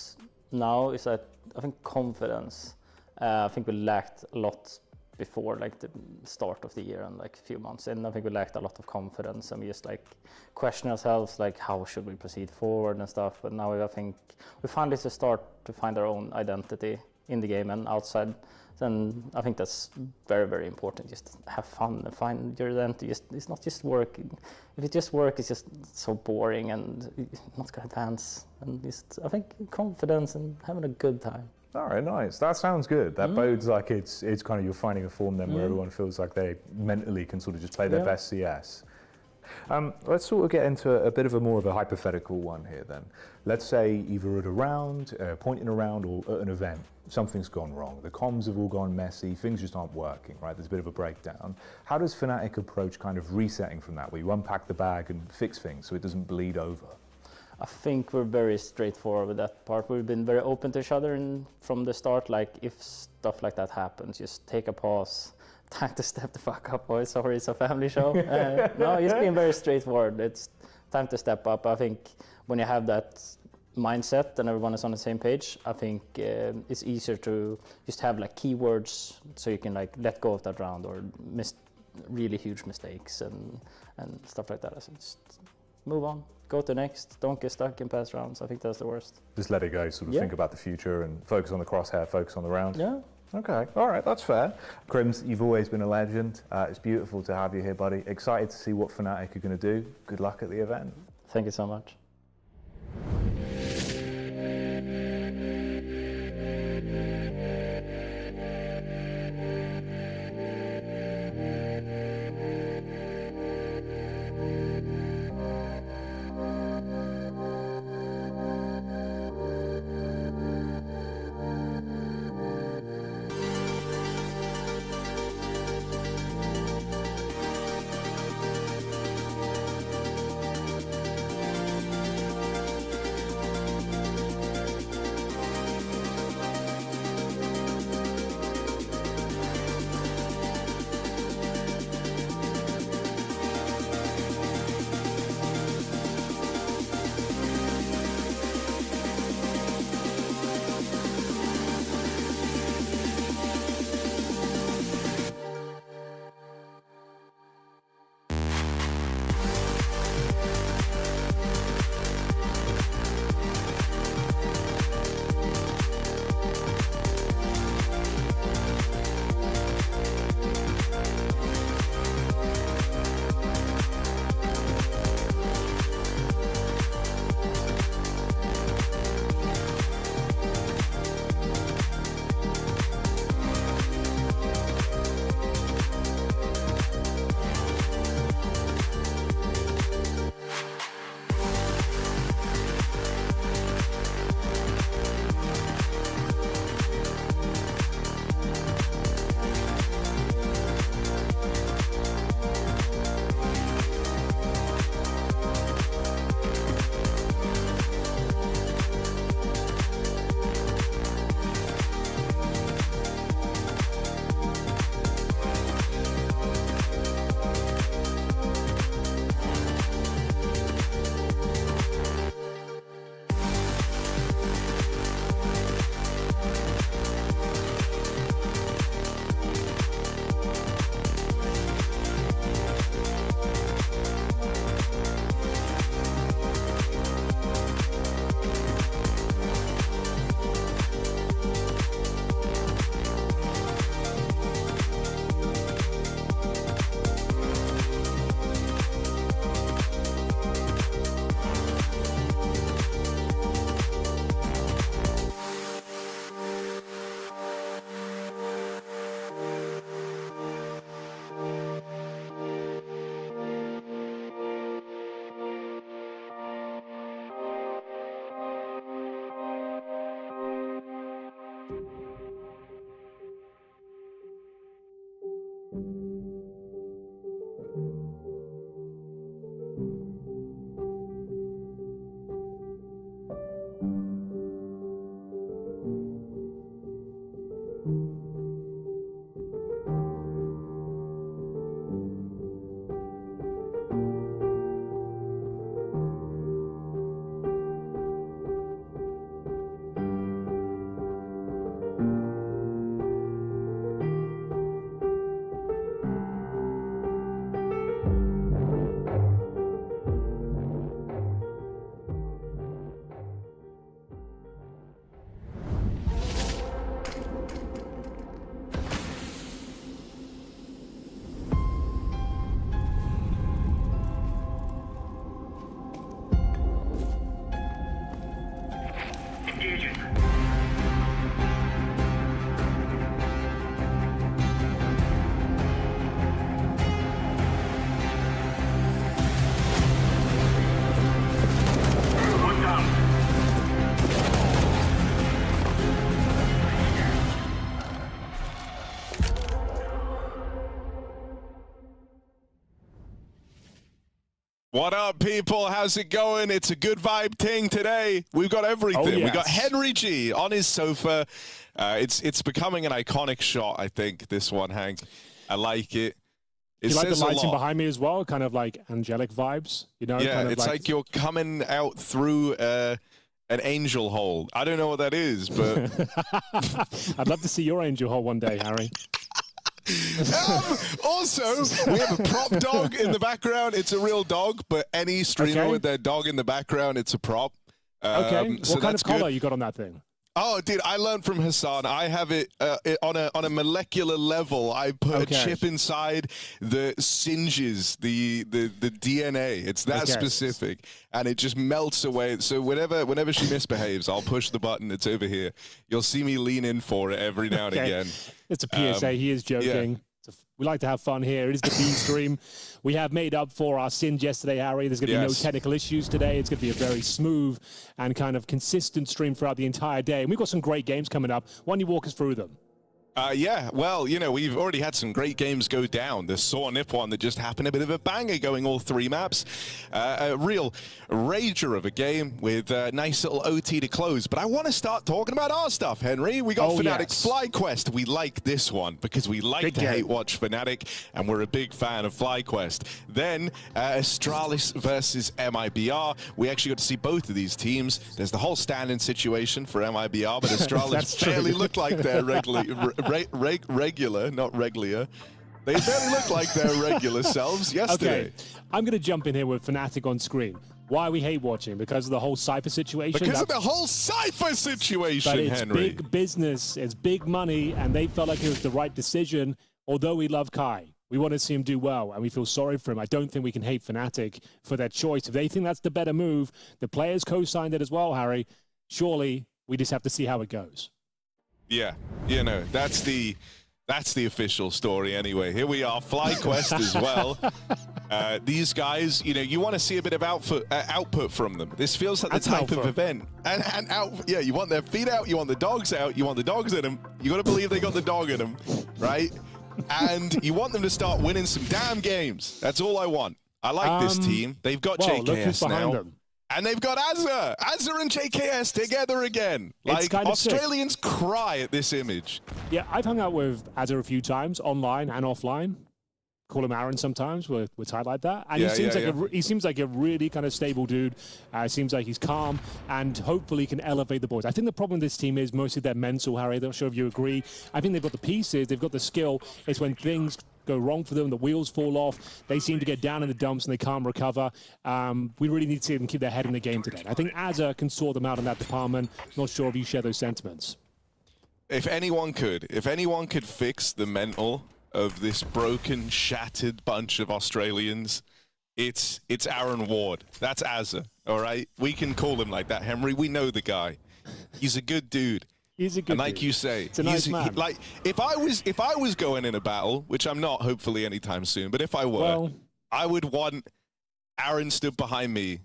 now is that I think confidence. I think we lacked a lot before, like the start of the year and like a few months in. I think we lacked a lot of confidence and we just like question ourselves, like how should we proceed forward and stuff. But now I think we finally start to find our own identity in the game and outside. Then I think that's very, very important. Just have fun and find your identity. It's not just work. If it's just work, it's just so boring and you're not going to advance. And just, I think confidence and having a good time. All right, nice. That sounds good. That bodes like it's kind of you're finding a form then where everyone feels like they mentally can sort of just play their best CS. Let's sort of get into a bit of a more of a hypothetical one here then. Let's say either at a round, pointing around, or at an event, something's gone wrong. The comms have all gone messy, things just aren't working, right? There's a bit of a breakdown. How does Fnatic approach kind of resetting from that, where you unpack the bag and fix things so it doesn't bleed over? I think we're very straightforward with that part. We've been very open to each other and from the start, like if stuff like that happens, just take a pause. Time to step the fuck up, boys. Sorry, it's a family show. No, it's been very straightforward. It's time to step up. I think when you have that mindset and everyone is on the same page, I think it's easier to just have like keywords so you can like let go of that round or miss really huge mistakes and stuff like that. So just move on, go to next, don't get stuck in past rounds. I think that's the worst. Just let it go, sort of think about the future and focus on the crosshair, focus on the round. Yeah. Okay, all right, that's fair. Crims, you've always been a legend. It's beautiful to have you here, buddy. Excited to see what Fnatic are going to do. Good luck at the event. Thank you so much. What up, people? How's it going? It's a good vibe ting today. We've got everything. Oh, yes. We got Henry G on his sofa. It's becoming an iconic shot, I think, this one, Hank. I like it. It you like the says a lighting lot. behind me as well? Kind of like angelic vibes, you know? Yeah, kind of it's like you're coming out through an angel hole. I don't know what that is, but... I'd love to see your angel hole one day, Harry. Also, we have a prop dog in the background. It's a real dog, but any streamer with their dog in the background, it's a prop. Okay. So what kind that's of color good. you got on that thing? Oh, dude, I learned from Hassan. I have it on a molecular level. I put a chip inside that singes the DNA. It's that specific, and it just melts away. So whenever she misbehaves, I'll push the button. It's over here. You'll see me lean in for it every now and again. It's a PSA. He is joking. Yeah. We like to have fun here. It is the B stream. We have made up for our sins yesterday, Harry. There's going to be no technical issues today. It's going to be a very smooth and kind of consistent stream throughout the entire day. And we've got some great games coming up. Why don't you walk us through them? Yeah, well, you know, we've already had some great games go down. The Saw Nip one that just happened, a bit of a banger going all 3 maps. A real rager of a game with a nice little OT to close. But I want to start talking about our stuff, Henry. We got Fnatic FlyQuest. We like this one because we like to hate watch Fnatic, and we're a big fan of FlyQuest. Then Astralis versus MIBR. We actually got to see both of these teams. There's the whole stand-in situation for MIBR, but Astralis barely look like they're regular, not regular. They barely look like their regular selves yesterday. Okay, I'm going to jump in here with Fnatic on screen. Why we hate watching? Because of the whole Cypher situation? Because of the whole Cypher situation, but it's Henry. big business, it's big money, and they felt like it was the right decision, although we love Kai. We want to see him do well, and we feel sorry for him. I don't think we can hate Fnatic for their choice. If they think that's the better move, the players co-signed it as well, Harry. Surely, we just have to see how it goes. Yeah, you know, that's the official story anyway. Here we are, FlyQuest as well. These guys, you know, you want to see a bit of output from them. This feels like the type of event. And yeah, you want their feet out, you want the dogs out, you want the dogs in them. You got to believe they got the dog in them, right? And you want them to start winning some damn games. That's all I want. I like this team. They've got JKS now. Them. And they've got Azza and JKS together again. Like, Australians cry at this image. Yeah, I've hung out with Azza a few times, online and offline. Call him Aaron sometimes, we're tight like that. And he seems like a really kind of stable dude. Seems like he's calm and hopefully can elevate the boys. I think the problem with this team is mostly their mental, Harry. I'm not sure if you agree. I think they've got the pieces, they've got the skill. It's when things go wrong for them, the wheels fall off, they seem to get down in the dumps and they can't recover. We really need to see them keep their head in the game today. I think Azza can sort them out in that department. Not sure if you share those sentiments. If anyone could fix the mental of this broken, shattered bunch of Australians, it's Aaron Ward. That's Azza, all right? We can call him like that, Henry. We know the guy. He's a good dude. He's a good and like dude. you say, it's a nice man. Like if I was going in a battle, which I'm not, hopefully anytime soon, but if I were, I would want Aaron stood behind me,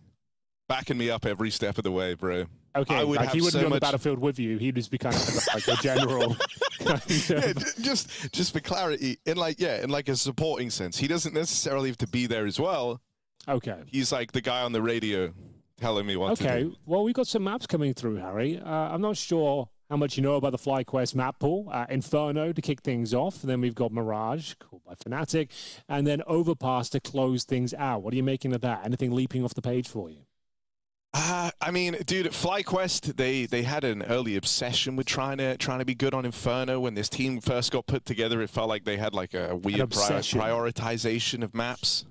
backing me up every step of the way, bro. Okay, like he wouldn't be on the battlefield with you. He'd just be kind of like a general. Yeah, just for clarity, in like a supporting sense. He doesn't necessarily have to be there as well. Okay. He's like the guy on the radio telling me what to do. Okay, well, we've got some maps coming through, Harry. I'm not sure how much you know about the FlyQuest map pool. Inferno to kick things off. Then we've got Mirage, called by Fnatic. And then Overpass to close things out. What are you making of that? Anything leaping off the page for you? I mean, dude, at FlyQuest, they had an early obsession with trying to be good on Inferno. When this team first got put together, it felt like they had like a weird prioritization of maps.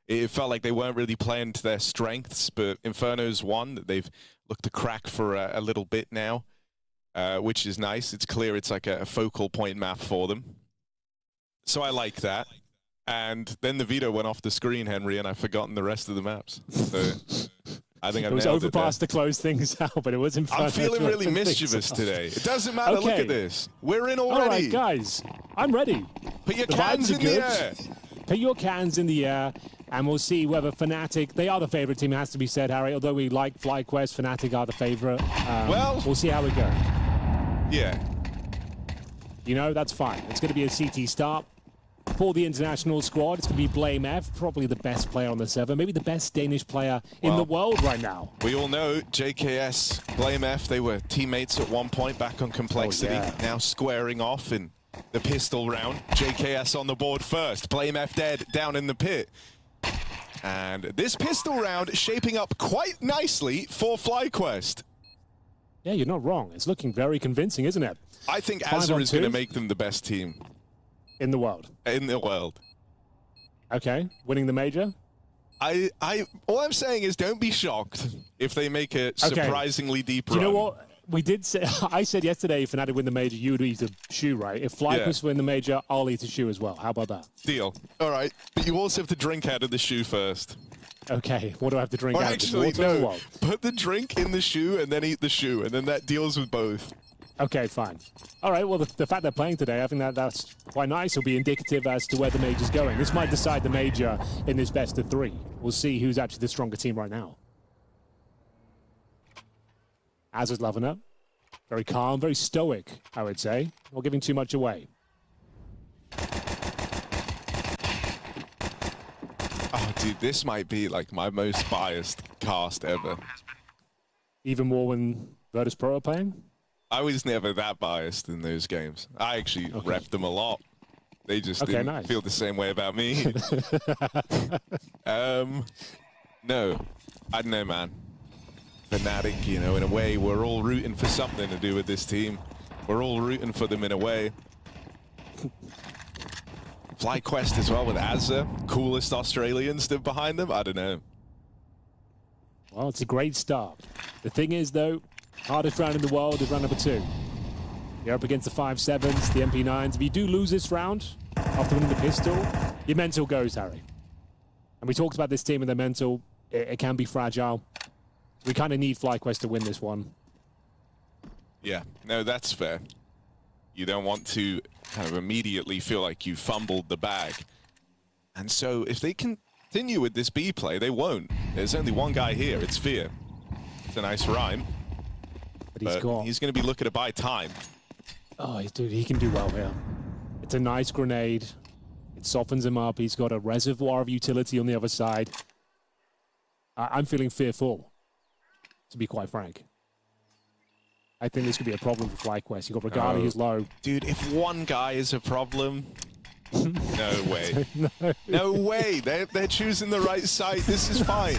It felt like they weren't really playing to their strengths, but Inferno's one that they've looked to crack for a little bit now, which is nice. It's clear it's like a focal point map for them. So I like that. And then the veto went off the screen, Henry, and I've forgotten the rest of the maps. So I think I've it was nailed Overpass to close things out, but it wasn't fun. I'm feeling really mischievous today. It doesn't matter. Okay. Look at this. We're in already. All right, guys. I'm ready. Put your cans in the air. Put your cans in the air, and we'll see whether Fnatic, they are the favorite team, it has to be said, Harry. Although we like FlyQuest, Fnatic are the favorite. Well, we'll see how it goes. Yeah. You know, that's fine. It's going to be a CT start. for the international squad. It's going to be Blame F, probably the best player on the server, maybe the best Danish player in the world right now. We all know JKS, Blame F, they were teammates at one point back on Complexity, now squaring off in the pistol round. JKS on the board first, Blame F dead down in the pit. And this pistol round is shaping up quite nicely for FlyQuest. Yeah, you're not wrong. It's looking very convincing, isn't it? I think Azza is going to make them the best team. In the world? In the world. Okay, winning the major? All I'm saying is don't be shocked if they make a surprisingly deep run. Do you know what? We did say, I said yesterday if Fnatic win the major, you would eat a shoe, right? If FlyQuest win the major, I'll eat a shoe as well. How about that? Deal. All right. But you also have to drink out of the shoe first. Okay. What do I have to drink out actually, of the water? no. Put the drink in the shoe and then eat the shoe, and then that deals with both. Okay, fine. All right, well, the fact they're playing today, I think that's quite nice. It'll be indicative as to where the major's going. This might decide the major in this best of three. We'll see who's actually the stronger team right now. Azza's loving it. Very calm, very stoic, I would say. Not giving too much away. Oh, dude, this might be like my most biased cast ever. Even more when Virtus Pro are playing? I was never that biased in those games. I actually repped them a lot. They just didn't feel the same way about me. No, I don't know, man. Fnatic, you know, in a way, we're all rooting for something to do with this team. We're all rooting for them in a way. FlyQuest as well with Azza, coolest Australian stood behind them. I don't know. Well, it's a great start. The thing is, though, hardest round in the world is round number 2. You're up against the 5-7s, the MP9s. If you do lose this round, after winning the pistol, your mental goes, Harry. And we talked about this team and their mental. It can be fragile. We kind of need FlyQuest to win this one. Yeah, no, that's fair. You don't want to kind of immediately feel like you fumbled the bag. And so if they continue with this B play, they won't. There's only one guy here, it's Fear. It's a nice rhyme. But he's going to be looking to buy time. Oh, dude, he can do well here. It's a nice grenade. It softens him up. He's got a reservoir of utility on the other side. I'm feeling fearful, to be quite frank. I think this could be a problem for FlyQuest. You've got Regali who's low. Dude, if one guy is a problem, no way. No way. They're choosing the right side. This is fine.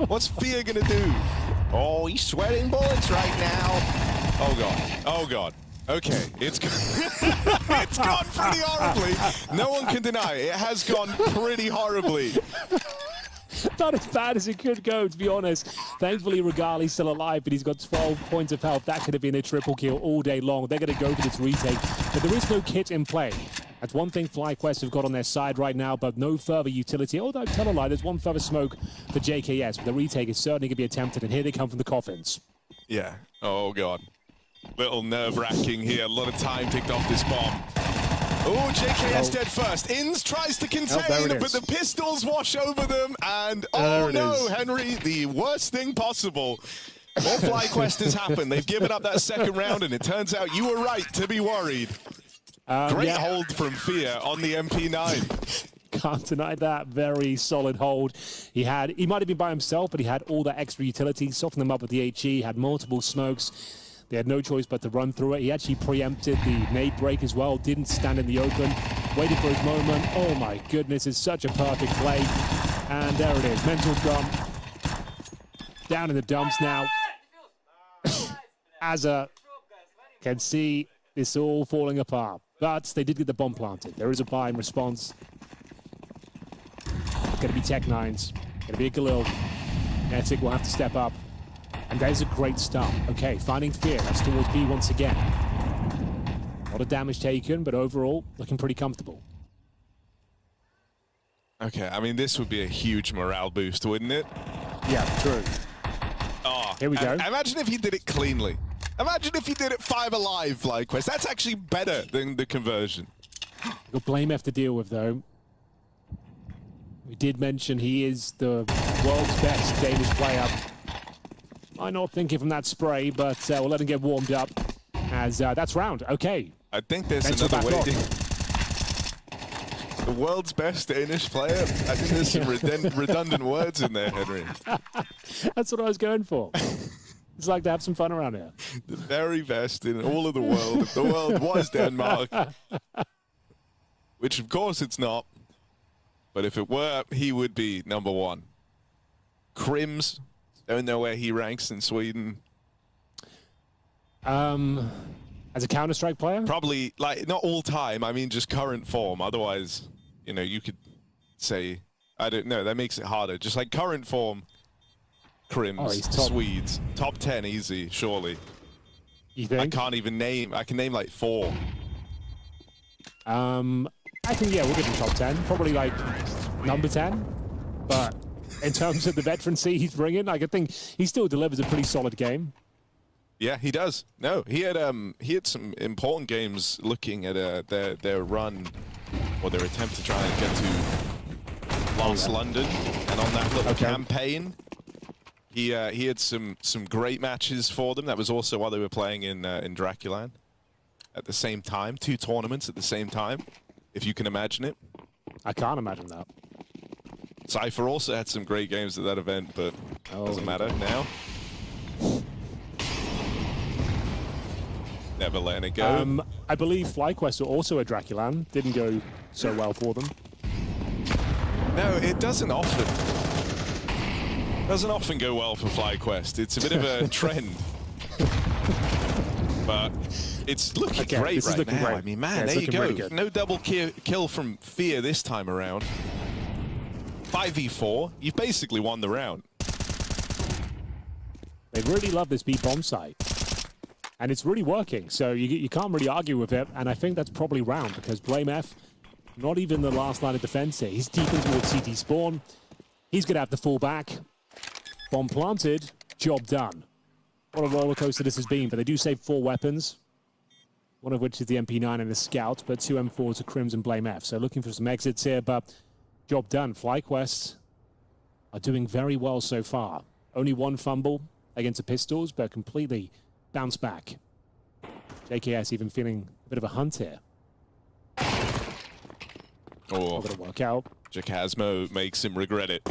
What's Fear going to do? Oh, he's sweating bullets right now. Oh, God. Oh, God. Okay, it's it's gone pretty horribly. No one can deny it. It has gone pretty horribly. Not as bad as it could go, to be honest. Thankfully, Regali's still alive, but he's got 12 points of health. That could have been a triple kill all day long. They're going to go for this retake, but there is no kit in play. That's one thing FlyQuest have got on their side right now, but no further utility. Although, tell a lie, there's one further smoke for JKS, but the retake is certainly going to be attempted, and here they come from the coffins. Yeah. Oh, God. Little nerve-wracking here. A lot of time ticked off this bomb. Oh, JKS dead first. Inns tries to contain, but the pistols wash over them. And, oh no, Henry, the worst thing possible. All FlyQuest has happened. They've given up that second round, and it turns out you were right to be worried. Great hold from Fear on the MP9. Can't deny that. Very solid hold. He might have been by himself, but he had all that extra utility, softened them up with the HE, had multiple smokes. They had no choice but to run through it. He actually preempted the nade break as well, didn't stand in the open, waited for his moment. Oh my goodness, it's such a perfect play. And there it is, mental dump. Down in the dumps now. Azza can see this all falling apart. But they did get the bomb planted. There is a buy in response. It's going to be Tech9s. Going to be a Galil. Fnatic will have to step up. And there's a great start. Okay, finding Fear. That's towards B once again. A lot of damage taken, but overall, looking pretty comfortable. Okay, I mean, this would be a huge morale boost, wouldn't it? Yeah, true. Oh, here we go. Imagine if he did it cleanly. Imagine if he did it 5 alive, FlyQuest. That's actually better than the conversion. Got Blame F to deal with, though. We did mention he is the world's best Danish player. I'm not thinking from that spray, but we'll let him get warmed up as that's round. Okay. I think there's another way. The world's best Danish player? I think there's some redundant words in there, Henry. That's what I was going for. It's like to have some fun around here. The very best in all of the world. If the world was Denmark, which of course it's not, but if it were, he would be #1. Crims, don't know where he ranks in Sweden. As a Counter-Strike player? Probably, like, not all time. I mean, just current form. Otherwise, you know, you could say, I don't know, that makes it harder. Just like current form, Crims, Swedes. Top 10 easy, surely. You think? I can't even name, I can name like 4. I think, yeah, we'll give him top 10. Probably like number 10. But in terms of the veterancy he's bringing, like, I think he still delivers a pretty solid game. Yeah, he does. No, he had some important games looking at their run or their attempt to try and get to Last London, and on that little campaign, he had some great matches for them. That was also while they were playing in Draculan at the same time, 2 tournaments at the same time, if you can imagine it. I can't imagine that. Cypher also had some great games at that event, but doesn't matter now. Never letting it go. I believe FlyQuest were also a Draculan. Didn't go so well for them. No, it doesn't often. Doesn't often go well for FlyQuest. It's a bit of a trend. But it's looking great right now. Great. I mean, man, there you go. Really no double kill from Fear this time around. 5v4. You've basically won the round. They really love this B bomb site. And it's really working, so you can't really argue with it, and I think that's probably round, because BlameF, not even the last line of defense here. He's deep in towards CT spawn. He's going to have to fall back. Bomb planted, job done. What a roller coaster this has been, but they do save 4 weapons, one of which is the MP9 and the Scout, but 2 M4s to Crims and BlameF. So looking for some exits here, but job done. FlyQuest are doing very well so far. Only 1 fumble against the Pistols, but completely bounce back. JKS even feeling a bit of a hunt here. Oh, not gonna work out. Jacasmo makes him regret it.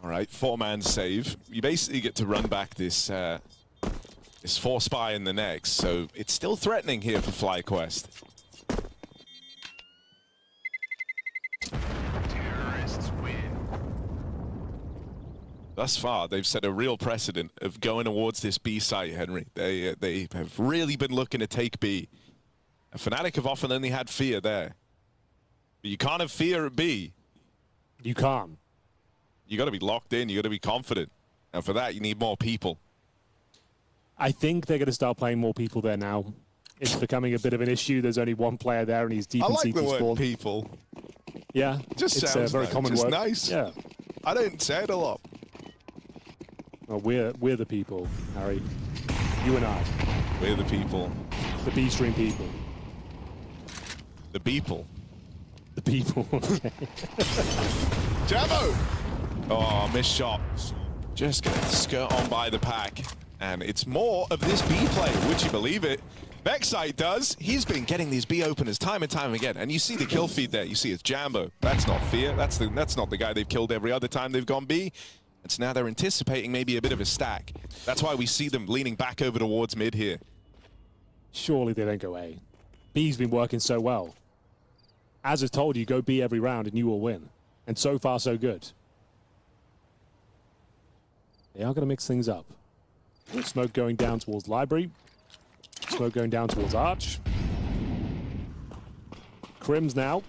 All right, 4-man save. You basically get to run back this this 4-spy in the next, so it's still threatening here for FlyQuest. Thus far, they've set a real precedent of going towards this B site, Henry. They have really been looking to take B. And Fnatic have often only had Fear there. But you can't have Fear at B. You can't. You got to be locked in. You got to be confident. And for that, you need more people. I think they're going to start playing more people there now. It's becoming a bit of an issue. There's only 1 player there, and he's deep in CT spawn. I like the word people. Yeah, just it's sounds a very nice. common Just word. Nice. Yeah. I don't say it a lot. Well, we're the people, Harry. You and I. We're the people. The B-stream people. The people. The people. Jamo! Oh, missed shot. Just going to skirt on by the pack. And it's more of this B play. Would you believe it? Vexite does. He's been getting these B openers time and time again. And you see the kill feed there. You see it's Jambo. That's not Fear. That's not the guy they've killed every other time they've gone B. And so now they're anticipating maybe a bit of a stack. That's why we see them leaning back over towards mid here. Surely they don't go A. B's been working so well. As I told you, go B every round and you will win. And so far, so good. They are going to mix things up. Smoke going down towards Library. Smoke going down towards Arch. Crims now.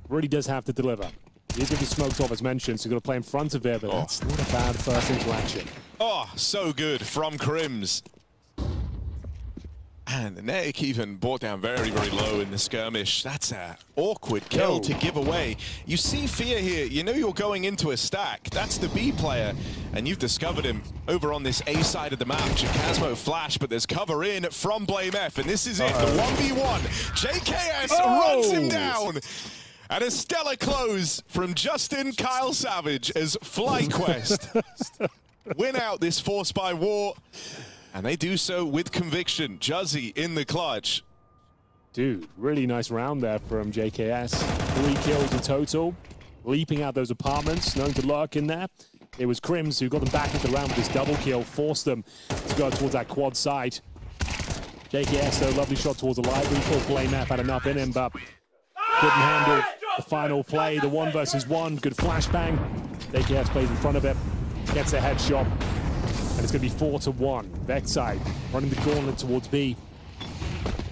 Really does have to deliver. He's going to be smoked off, as mentioned, so he's going to play in front of it, but that's not a bad first interaction. Oh, so good from Crims. And the Fnatic even brought down very, very low in the skirmish. That's an awkward kill to give away. You see Fear here. You know you're going into a stack. That's the B player. And you've discovered him over on this A side of the map. Jacasmo flash, but there's cover in from BlameF. And this is it, the 1v1. JKS runs him down. And a stellar close from Justin Kyle Savage as FlyQuest win out this 4-spy war. And they do so with conviction. Juzzy in the clutch. Dude, really nice round there from JKS. 3 kills in total. Leaping out those apartments, known to lurk in there. It was Crims who got them back into the round with his double kill, forced them to go towards that quad side. JKS, though, lovely shot towards the library. Thought BlameF had enough in him, but couldn't handle the final play. The 1 versus 1, good flashbang. JKS plays in front of it, gets a headshot, and it's going to be 4-1. Vexite running the gauntlet towards B.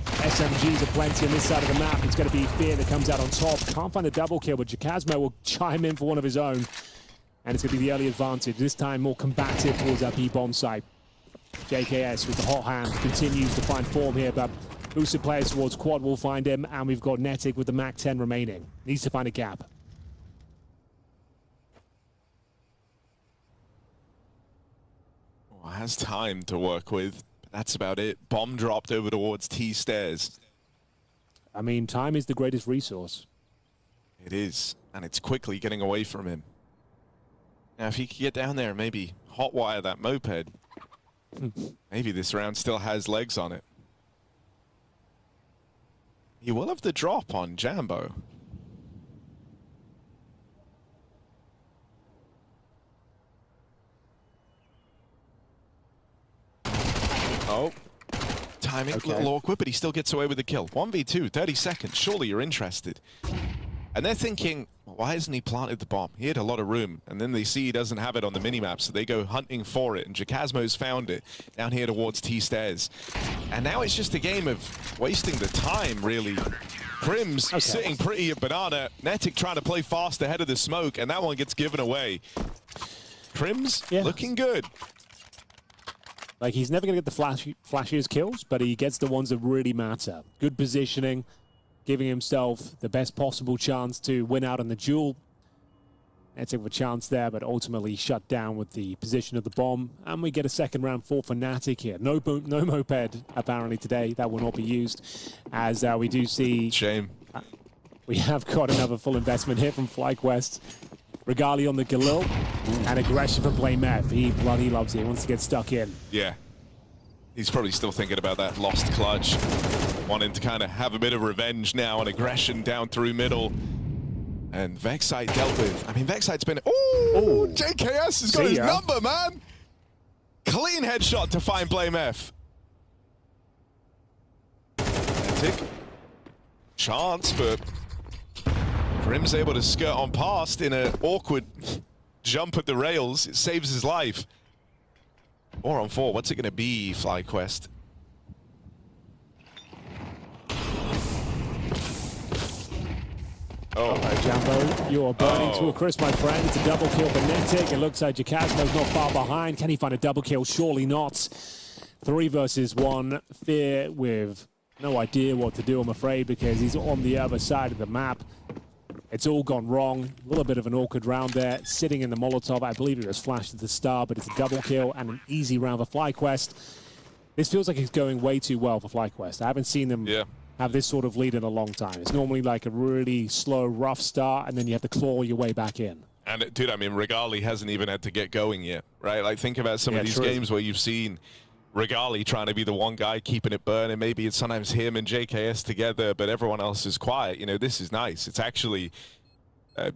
SMGs are plenty on this side of the map. It's going to be Fear that comes out on top. Can't find a double kill, but Jacasmo will chime in for one of his own. And it's going to be the early advantage. This time more combative towards that B bomb site. JKS with the hot hand continues to find form here, but boosted players towards quad will find him. And we've got Fnatic with the Mac 10 remaining. Needs to find a gap. Well, has time to work with. That's about it. Bomb dropped over towards T stairs. I mean, time is the greatest resource. It is, and it's quickly getting away from him. Now, if he could get down there and maybe hotwire that moped, maybe this round still has legs on it. He will have the drop on Jambo. Oh, timing a little awkward, but he still gets away with the kill. 1v2, 30 seconds. Surely you're interested. And they're thinking, why hasn't he planted the bomb? He had a lot of room. And then they see he doesn't have it on the minimap, so they go hunting for it. And Jacasmo's found it down here towards T stairs. And now it's just a game of wasting the time, really. Crims sitting pretty at banana. Fnatic trying to play fast ahead of the smoke, and that one gets given away. Crims looking good. Like, he's never going to get the flashiest kills, but he gets the ones that really matter. Good positioning, giving himself the best possible chance to win out on the duel. Let's have a chance there, but ultimately shut down with the position of the bomb. And we get a second round for Fnatic here. No moped, apparently, today. That will not be used, as we do see... Shame. We have got another full investment here from FlyQuest. Regali on the Galil, and aggression from BlameF. He bloody loves it. He wants to get stuck in. Yeah. He's probably still thinking about that lost clutch. Wanting to kind of have a bit of revenge now and aggression down through middle. And Vexite dealt with. I mean, Vexite's been... Ooh, JKS has got his number, man! Clean headshot to find BlameF. Chance, but... Grim's able to skirt on past in an awkward jump at the rails. It saves his life. 4-on-4, what's it going to be, FlyQuest? Oh, Jambo, you are burning to a crisp, my friend. It's a double kill for Fnatic. It looks like Jacasmo's not far behind. Can he find a double kill? Surely not. 3 versus 1. Fear with no idea what to do, I'm afraid, because he's on the other side of the map. It's all gone wrong. A little bit of an awkward round there. Sitting in the Molotov. I believe it was flashed at the start, but it's a double kill and an easy round for FlyQuest. This feels like it's going way too well for FlyQuest. I haven't seen them have this sort of lead in a long time. It's normally like a really slow, rough start, and then you have to claw your way back in. And, dude, I mean, Regali hasn't even had to get going yet, right? Like, think about some of these games where you've seen Regali trying to be the one guy keeping it burning. Maybe it's sometimes him and JKS together, but everyone else is quiet. You know, this is nice. It's actually,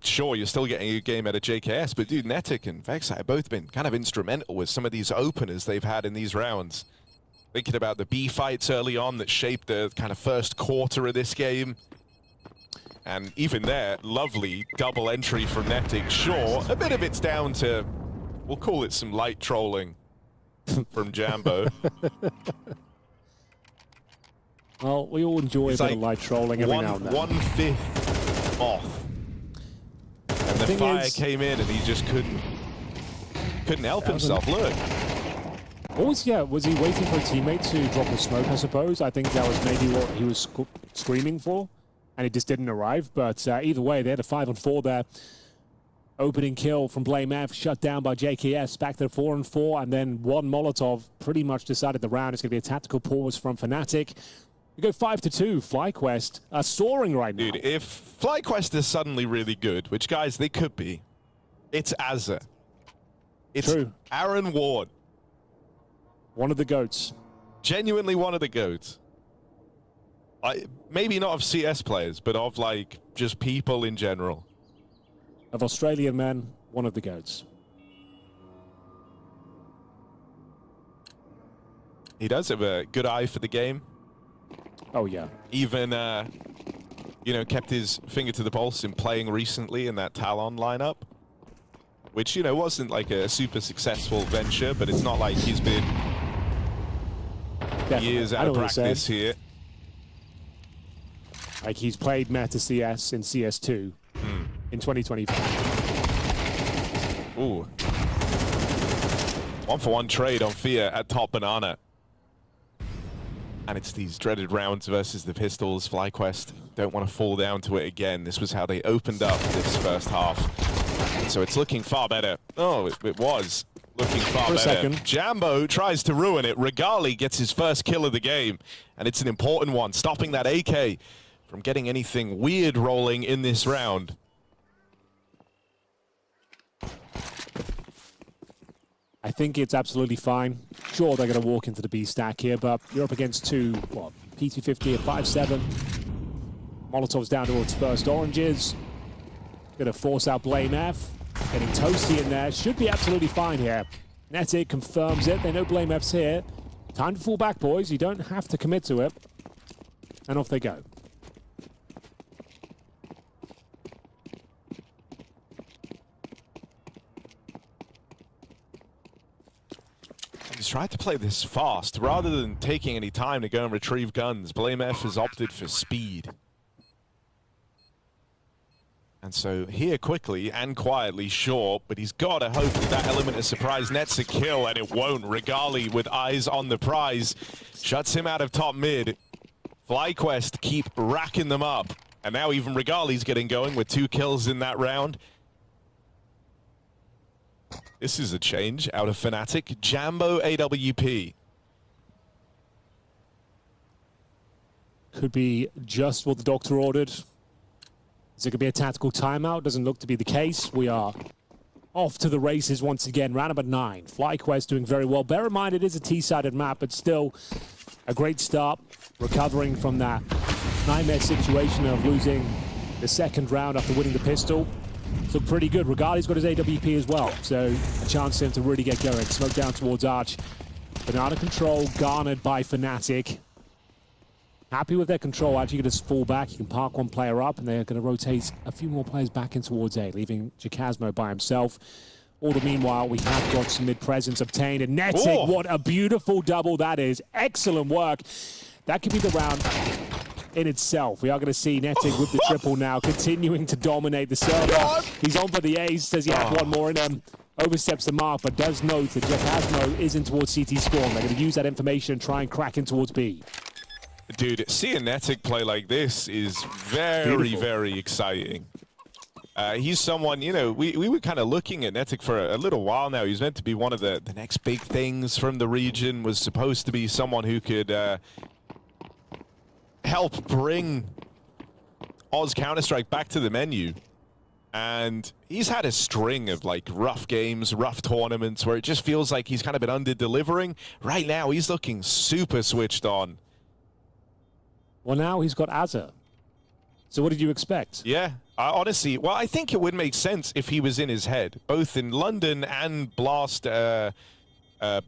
sure, you're still getting a game out of JKS, but dude, Fnatic and Vexite have both been kind of instrumental with some of these openers they've had in these rounds. Thinking about the B fights early on that shaped the kind of first quarter of this game. And even there, lovely double entry from Fnatic. Sure, a bit of it's down to, we'll call it some light trolling from Jambo. Well, we all enjoy a bit of light trolling every now and then. 1/5 off. And the fire came in and he just couldn't help himself. Look. Was he waiting for a teammate to drop a smoke, I suppose? I think that was maybe what he was screaming for, and it just didn't arrive. But either way, they had a 5-on-4 there. Opening kill from BlameF, shut down by JKS, back to 4-on-4, and then 1 Molotov pretty much decided the round. It's going to be a tactical pause from Fnatic. We go 5-2. FlyQuest are soaring right now. Dude, if FlyQuest is suddenly really good, which, guys, they could be, it's Azza. It's Aaron Ward. One of the GOATs. Genuinely one of the GOATs. Maybe not of CS players, but of like just people in general. Of Australian men, one of the GOATs. He does have a good eye for the game. Oh, yeah. Even, you know, kept his finger to the pulse in playing recently in that Talon lineup. Which, you know, wasn't like a super successful venture, but it's not like he's been years out of practice here. Like, he's played Meta CS in CS2 in 2025. Ooh. 1-for-1 trade on Fia at top banana. And it's these dreaded rounds versus the Pistols. FlyQuest don't want to fall down to it again. This was how they opened up this first half. So it's looking far better. Oh, it was looking far better. Second. Jambo tries to ruin it. Regali gets his first kill of the game. And it's an important one, stopping that AK from getting anything weird rolling in this round. I think it's absolutely fine. Sure, they're going to walk into the B stack here, but you're up against two, what, P250 at 5-7. Molotov's down towards first oranges. Going to force out Blame F. Getting Toasty in there. Should be absolutely fine here. Fnatic confirms it. They know Blame F's here. Time to fall back, boys. You don't have to commit to it. And off they go. He's tried to play this fast. Rather than taking any time to go and retrieve guns, Blame F has opted for speed. And so here quickly and quietly, sure, but he's got to hope that that element of surprise nets a kill, and it won't. Regali with eyes on the prize shuts him out of top mid. FlyQuest keep racking them up, and now even Regali's getting going with 2 kills in that round. This is a change out of Fnatic. Jambo AWP. Could be just what the doctor ordered. Is it going to be a tactical timeout? Doesn't look to be the case. We are off to the races once again. Round number 9. FlyQuest doing very well. Bear in mind it is a T-sided map, but still a great start. Recovering from that nightmare situation of losing the second round after winning the pistol. Look pretty good. Regali's got his AWP as well, so a chance for him to really get going. Smoke down towards Arch. Banana control garnered by Fnatic. Happy with their control. Actually going to fall back. You can park one player up, and they're going to rotate a few more players back in towards A, leaving Jacasmo by himself. All the meanwhile, we have got some mid-presence obtained. And Fnatic, what a beautiful double that is. Excellent work. That could be the round in itself. We are going to see Fnatic with the triple now, continuing to dominate the server. He's on for the ace, says he has one more in him. Oversteps the mark, but does note that Jacasmo is in towards CT Storm. They're going to use that information and try and crack in towards B. Dude, seeing Fnatic play like this is very, very exciting. He's someone, you know, we were kind of looking at Fnatic for a little while now. He's meant to be one of the next big things from the region, was supposed to be someone who could help bring Oz Counter-Strike back to the menu. And he's had a string of like rough games, rough tournaments where it just feels like he's kind of been under-delivering. Right now, he's looking super switched on. Well, now he's got Azza. So what did you expect? Yeah, honestly, well, I think it would make sense if he was in his head. Both in London and Blast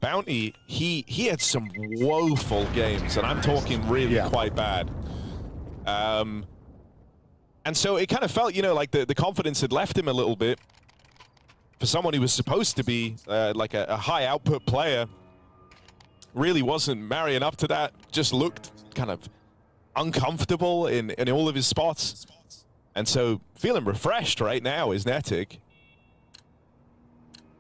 Bounty, he had some woeful games, and I'm talking really quite bad. And so it kind of felt, you know, like the confidence had left him a little bit. For someone who was supposed to be like a high output player, really wasn't marrying up to that, just looked kind of uncomfortable in all of his spots. And so feeling refreshed right now is Fnatic.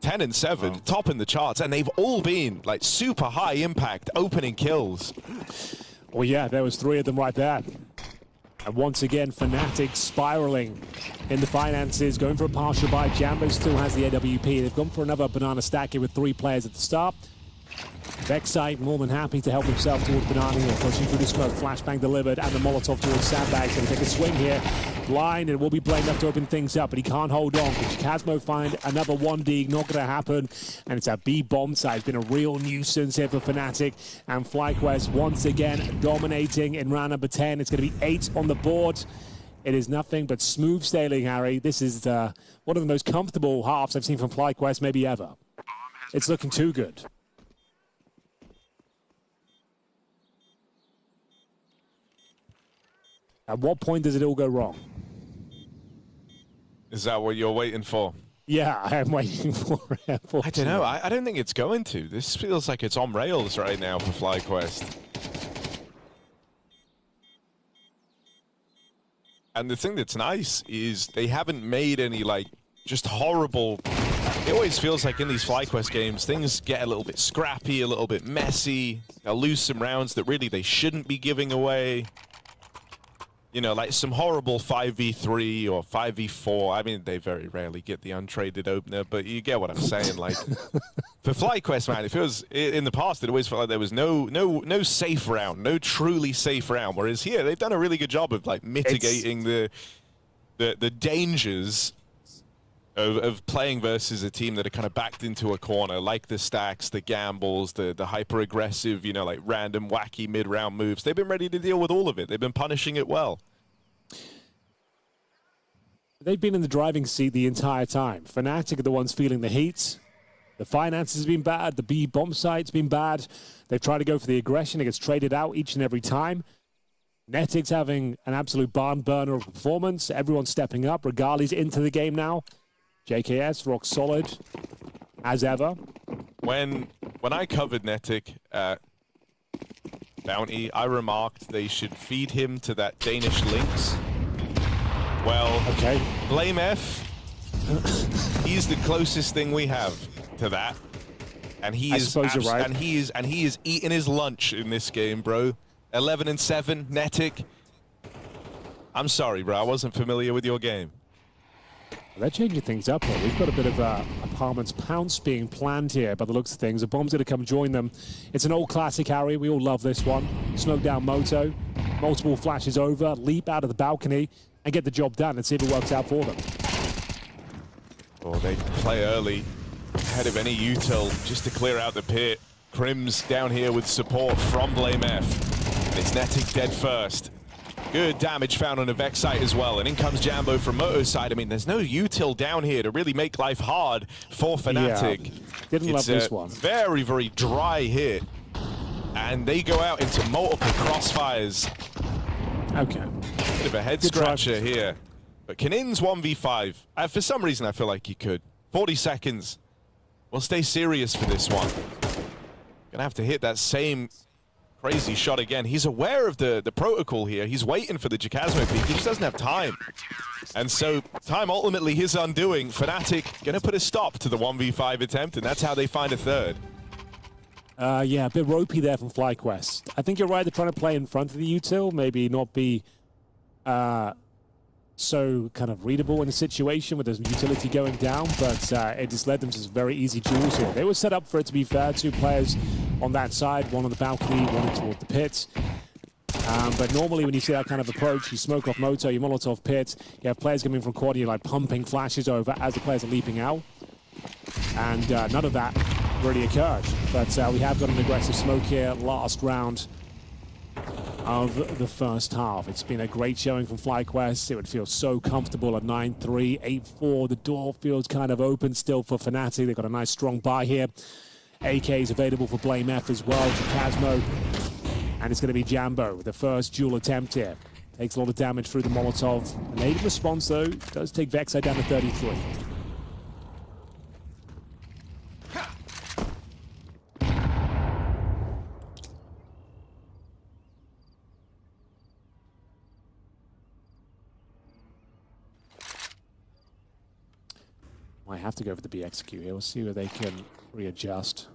10 and 7, top in the charts, and they've all been like super high impact opening kills. Well, yeah, there was 3 of them right there. And once again, Fnatic spiraling in the finances, going for a partial buy. Jambo still has the AWP. They've gone for another banana stack here with 3 players at the start. Vexite more than happy to help himself towards Banana here, pushing through the smoke. Flashbang delivered, and the Molotov towards Sandbags. Going to take a swing here. blind, and it will be Blame left to open things up, but he can't hold on. Could Chasmo find another 1D? Not going to happen. And it's a B bomb side. It's been a real nuisance here for Fnatic. And FlyQuest once again dominating in round number 10. It's going to be 8 on the board. It is nothing but smooth sailing, Harry. This is one of the most comfortable halves I've seen from FlyQuest maybe ever. It's looking too good. At what point does it all go wrong? Is that what you're waiting for? Yeah, I am waiting for it. I don't know. I don't think it's going to. This feels like it's on rails right now for FlyQuest. And the thing that's nice is they haven't made any, like, just horrible... It always feels like in these FlyQuest games, things get a little bit scrappy, a little bit messy. They'll lose some rounds that really they shouldn't be giving away. You know, like some horrible 5v3 or 5v4. I mean, they very rarely get the untraded opener, but you get what I'm saying. Like, for FlyQuest, man, it feels in the past it always felt like there was no safe round, no truly safe round. Whereas here, they've done a really good job of like mitigating the dangers of playing versus a team that are kind of backed into a corner, like the stacks, the gambles, the hyper aggressive, you know, like random wacky mid-round moves. They've been ready to deal with all of it. They've been punishing it well. They've been in the driving seat the entire time. Fnatic are the ones feeling the heat. The finances have been bad. The B bomb site's been bad. They've tried to go for the aggression. It gets traded out each and every time. Fnatic's having an absolute barn burner of performance. Everyone's stepping up. Regali's into the game now. JKS, rock solid, as ever. When I covered Fnatic at Bounty, I remarked they should feed him to that Danish lynx. Well, okay. Blame F, he's the closest thing we have to that. And he is right. and he is eating his lunch in this game, bro. 11-7, Fnatic. I'm sorry, bro. I wasn't familiar with your game. They're changing things up here. We've got a bit of a Apartments Pounce being planned here by the looks of things. A bomb's going to come join them. It's an old classic, Harry. We all love this one. Smoke down Moto. Multiple flashes over. Leap out of the balcony and get the job done and see if it works out for them. Oh, they play early ahead of any util just to clear out the pit. Crims down here with support from Blame F. And it's Fnatic dead first. Good damage found on a Vex site as well. And in comes Jambo from Moto's side. I mean, there's no util down here to really make life hard for Fnatic. Yeah. Didn't love this one. Very, very dry hit. And they go out into multiple crossfires. Okay. Bit of a head scratcher here. But Kanin's 1v5. For some reason, I feel like he could. 40 seconds. We'll stay serious for this one. Gonna have to hit that same crazy shot again. He's aware of the protocol here. He's waiting for the Jacasmo peak. He just doesn't have time. And so time ultimately his undoing. Fnatic gonna put a stop to the 1v5 attempt, and that's how they find a third. Yeah, a bit ropey there from FlyQuest. I think you're right. They're trying to play in front of the util, maybe not be so kind of readable in the situation with the utility going down, but it just led them to some very easy duels here. They were set up for it, to be fair. Two players on that side, one on the balcony, one toward the pit. But normally when you see that kind of approach, you smoke off Moto, you Molotov pit, you have players coming from corner, you're like pumping flashes over as the players are leaping out. And none of that really occurred. But we have got an aggressive smoke here, last round of the first half. It's been a great showing from FlyQuest. It would feel so comfortable at 9-3, 8-4. The door feels kind of open still for Fnatic. They've got a nice strong buy here. AK is available for Blame F as well, to Casmo. And it's going to be Jambo, the first duel attempt here. Takes a lot of damage through the Molotov. A native response, though, does take Vexite down to 33. Might have to go for the BXQ here. We'll see where they can readjust.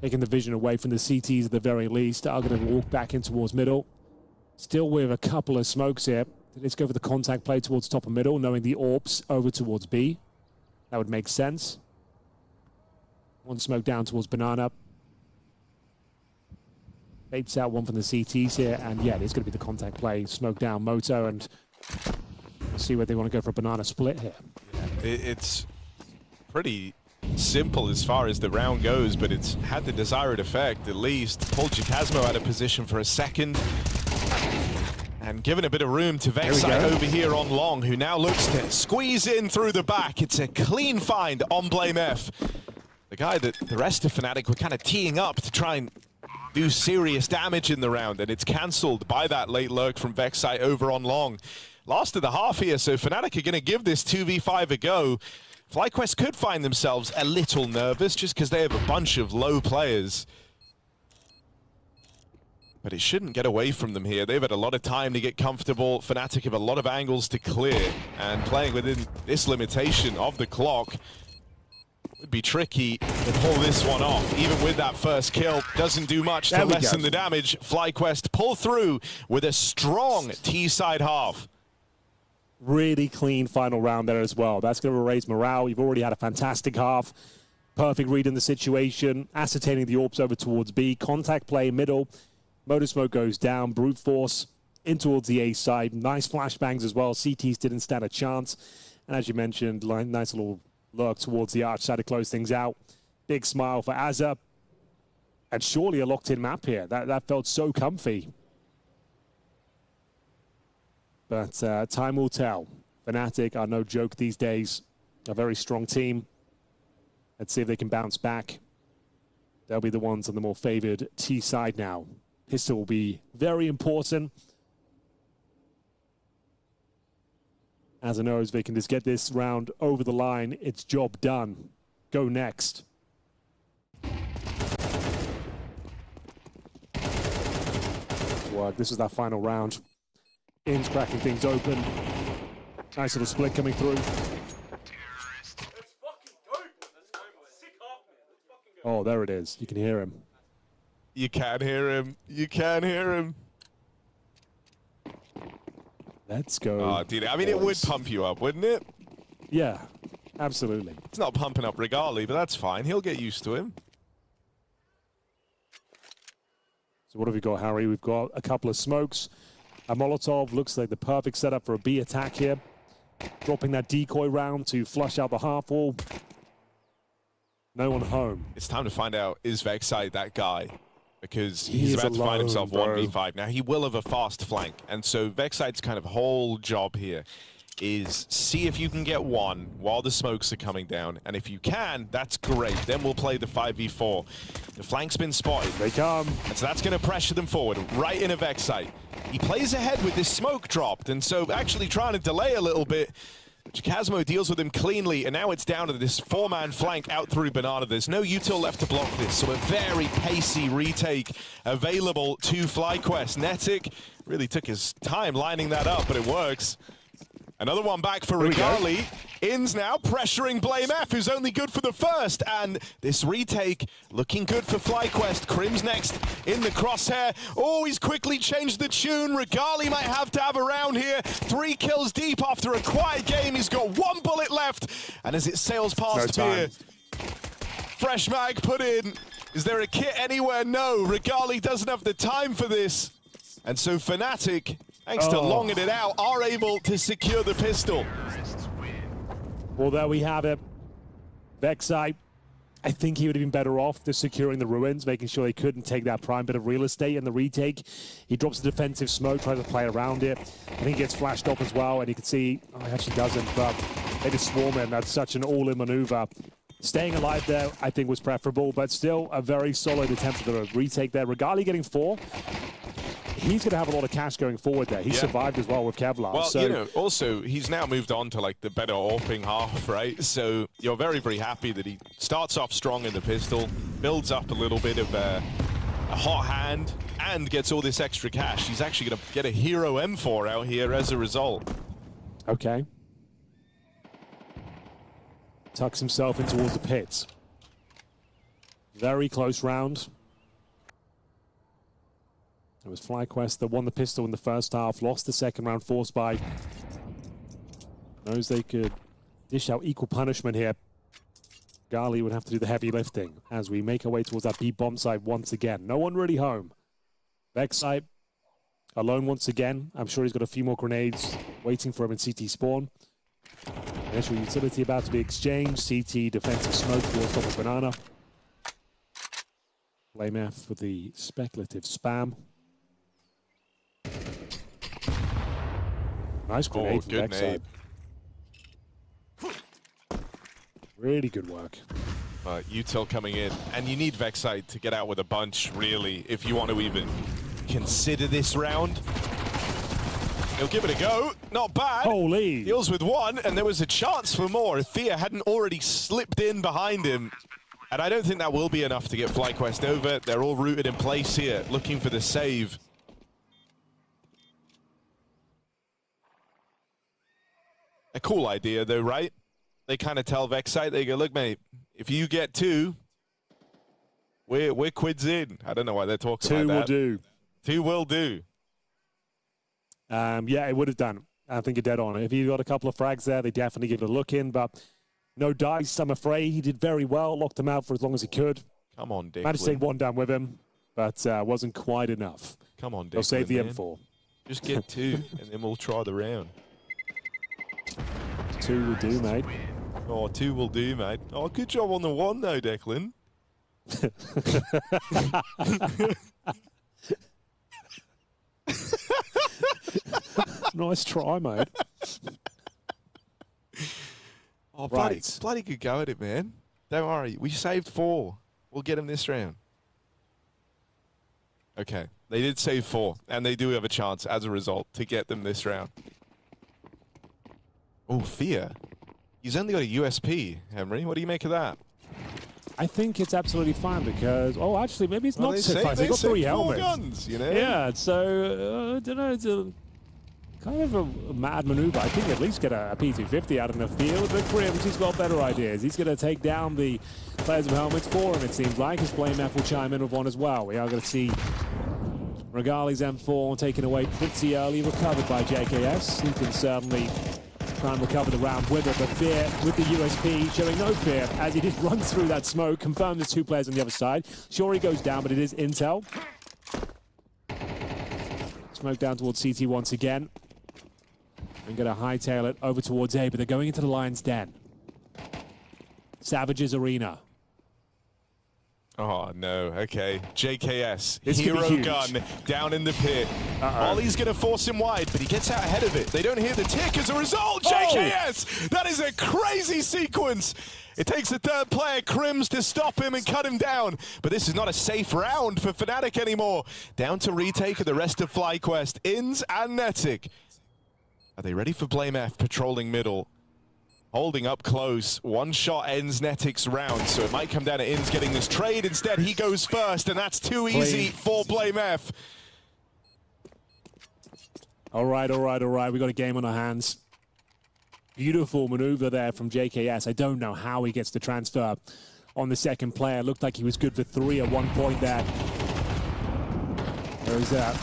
Taking the vision away from the CTs at the very least. Are going to walk back in towards middle. Still with a couple of smokes here. Let's go for the contact play towards top of middle, knowing the AWPs over towards B. That would make sense. One smoke down towards Banana. Baits out one from the CTs here. And yeah, it's going to be the contact play. Smoke down Moto, and See where they want to go for a banana split here. It's pretty simple as far as the round goes, but it's had the desired effect at least. Pulled Jacasmo out of position for a second. And given a bit of room to Vexite over here on long, who now looks to squeeze in through the back. It's a clean find on Blame F. The guy that the rest of Fnatic were kind of teeing up to try and do serious damage in the round, and it's cancelled by that late lurk from Vexite over on long. Last of the half here, so Fnatic are going to give this 2v5 a go. FlyQuest could find themselves a little nervous just because they have a bunch of low players. But it shouldn't get away from them here. They've had a lot of time to get comfortable. Fnatic have a lot of angles to clear, and playing within this limitation of the clock would be tricky to pull this one off. Even with that first kill, doesn't do much to lessen the damage. FlyQuest pull through with a strong T-side half. Really clean final round there as well. That's going to raise morale. You've already had a fantastic half. Perfect read in the situation. Ascertaining the orbs over towards B. Contact play middle. Motor smoke goes down. Brute force in towards the A side. Nice flashbangs as well. CTs didn't stand a chance. And as you mentioned, nice little lurk towards the arch side to close things out. Big smile for Azza. And surely a locked-in map here. That felt so comfy. But time will tell. Fnatic are no joke these days. A very strong team. Let's see if they can bounce back. They'll be the ones on the more favored T side now. Pistol will be very important. As I know, if they can just get this round over the line, it's job done. Go next. Well, this is that final round. In's cracking things open. Nice little split coming through. Oh, there it is. You can hear him. You can hear him. You can hear him. Let's go. Oh, dude. I mean, it would pump you up, wouldn't it? Yeah, absolutely. It's not pumping up Regali, but that's fine. He'll get used to him. So what have we got, Harry? We've got a couple of smokes. A Molotov looks like the perfect setup for a B attack here. Dropping that decoy round to flush out the half wall. No one home. It's time to find out, is Vexite that guy? Because he's about to find himself 1v5. Now, he will have a fast flank. And so Vexite's kind of whole job here is see if you can get one while the smokes are coming down. And if you can, that's great. Then we'll play the 5v4. The flank's been spotted. They come. And so that's going to pressure them forward, right into Vexite. He plays ahead with this smoke dropped, and so actually trying to delay a little bit. Jacasmo deals with him cleanly, and now it's down to this four-man flank out through Banana. There's no util left to block this, so a very pacey retake available to FlyQuest. Netic really took his time lining that up, but it works. Another one back for Regali. Inns now pressuring Blame F, who's only good for the first. And this retake looking good for FlyQuest. Crim's next in the crosshair. Oh, he's quickly changed the tune. Regali might have to have a round here. 3 kills deep after a quiet game. He's got 1 bullet left. And as it sails past Beer, fresh mag put in. Is there a kit anywhere? No. Regali doesn't have the time for this. And so Fnatic, thanks to longing it out, are able to secure the pistol. Well, there we have it. Vexite, I think he would have been better off just securing the ruins, making sure they couldn't take that prime bit of real estate in the retake. He drops the defensive smoke, tries to play around it. I think he gets flashed off as well, and you can see, he actually doesn't, but they just swarm him. That's such an all-in maneuver. Staying alive there, I think, was preferable, but still a very solid attempt at the retake there. Regali getting 4. He's going to have a lot of cash going forward there. He survived as well with Kevlar. Well, so, you know, also, he's now moved on to, like, the better AWPing half, right? So you're very, very happy that he starts off strong in the pistol, builds up a little bit of a hot hand, and gets all this extra cash. He's actually going to get a hero M4 out here as a result. Okay. Tucks himself in towards the pits. Very close round. It was FlyQuest that won the pistol in the first half, lost the second round, forced by. Knows they could dish out equal punishment here. Gali would have to do the heavy lifting as we make our way towards that B bomb site once again. No one really home. Vexite Alone once again. I'm sure he's got a few more grenades waiting for him in CT spawn. Initial utility about to be exchanged. CT defensive smoke towards top of banana. BlameF with the speculative spam. Nice grenade from good Vexite. Really good work. Util coming in, and you need Vexite to get out with a bunch, really, if you want to even consider this round. He'll give it a go. Not bad. Holy. Deals with one, and there was a chance for more if Thea hadn't already slipped in behind him. And I don't think that will be enough to get FlyQuest over. They're all rooted in place here, looking for the save. A cool idea, though, right? They kind of tell Vexite, they go, look, mate, if you get 2, we're quids in. I don't know why they're talking like that. 2 will do. 2 will do. Yeah, it would have done. I think you're dead on. If you got a couple of frags there, they definitely give it a look in, but no dice, I'm afraid. He did very well, locked him out for as long as he could. Come on, Dick. Managed to take 1 down with him, but wasn't quite enough. Come on, Dick. They'll save the man. M4. Just get 2, and then we'll try the round. 2 will do, mate. Oh, 2 will do, mate. Oh, good job on the 1, though, Declan. Nice try, mate. Oh, Right. bloody good go at it, man. Don't worry. We saved 4. We'll get him this round. Okay. They did save 4, and they do have a chance, as a result, to get them this round. Oh, Thea. He's only got a USP, Henry. What do you make of that? I think it's absolutely fine because, oh, actually, maybe it's Well, not they so say- fine. they They got say 3 4 helmets. guns, you know? Yeah, so, I don't know, it's a kind of a mad maneuver. I think at least get a P250 out in the field, but Grims, he's got better ideas. He's going to take down the players of helmets for him, it seems like. His BlameF will chime in with 1 as well. We are going to see Regali's M4 taken away pretty early, recovered by JKS. He can certainly try and recover the round with it, but Fear with the USP showing no fear as he just runs through that smoke, confirms there's 2 players on the other side. Sure, he goes down, but it is intel. Smoke down towards CT once again. And going to hightail it over towards A, but they're going into the Lion's Den. Savage's Arena. Oh, no. Okay. JKS. This could be Hero huge. gun down in the pit. Ollie's going to force him wide, but he gets out ahead of it. They don't hear the tick as a result. JKS! That is a crazy sequence. It takes the 3rd player, Crims, to stop him and cut him down. But this is not a safe round for Fnatic anymore. Down to retake of the rest of FlyQuest. Inns and Netic. Are they ready for BlameF patrolling middle? Holding up close. 1 shot ends Netic's round, so it might come down to Inns getting this trade. Instead, he goes first, and that's too easy for BlameF. All right, all right, all right. We got a game on our hands. Beautiful maneuver there from JKS. I don't know how he gets the transfer on the 2nd player. Looked like he was good for 3 at one point there. There was that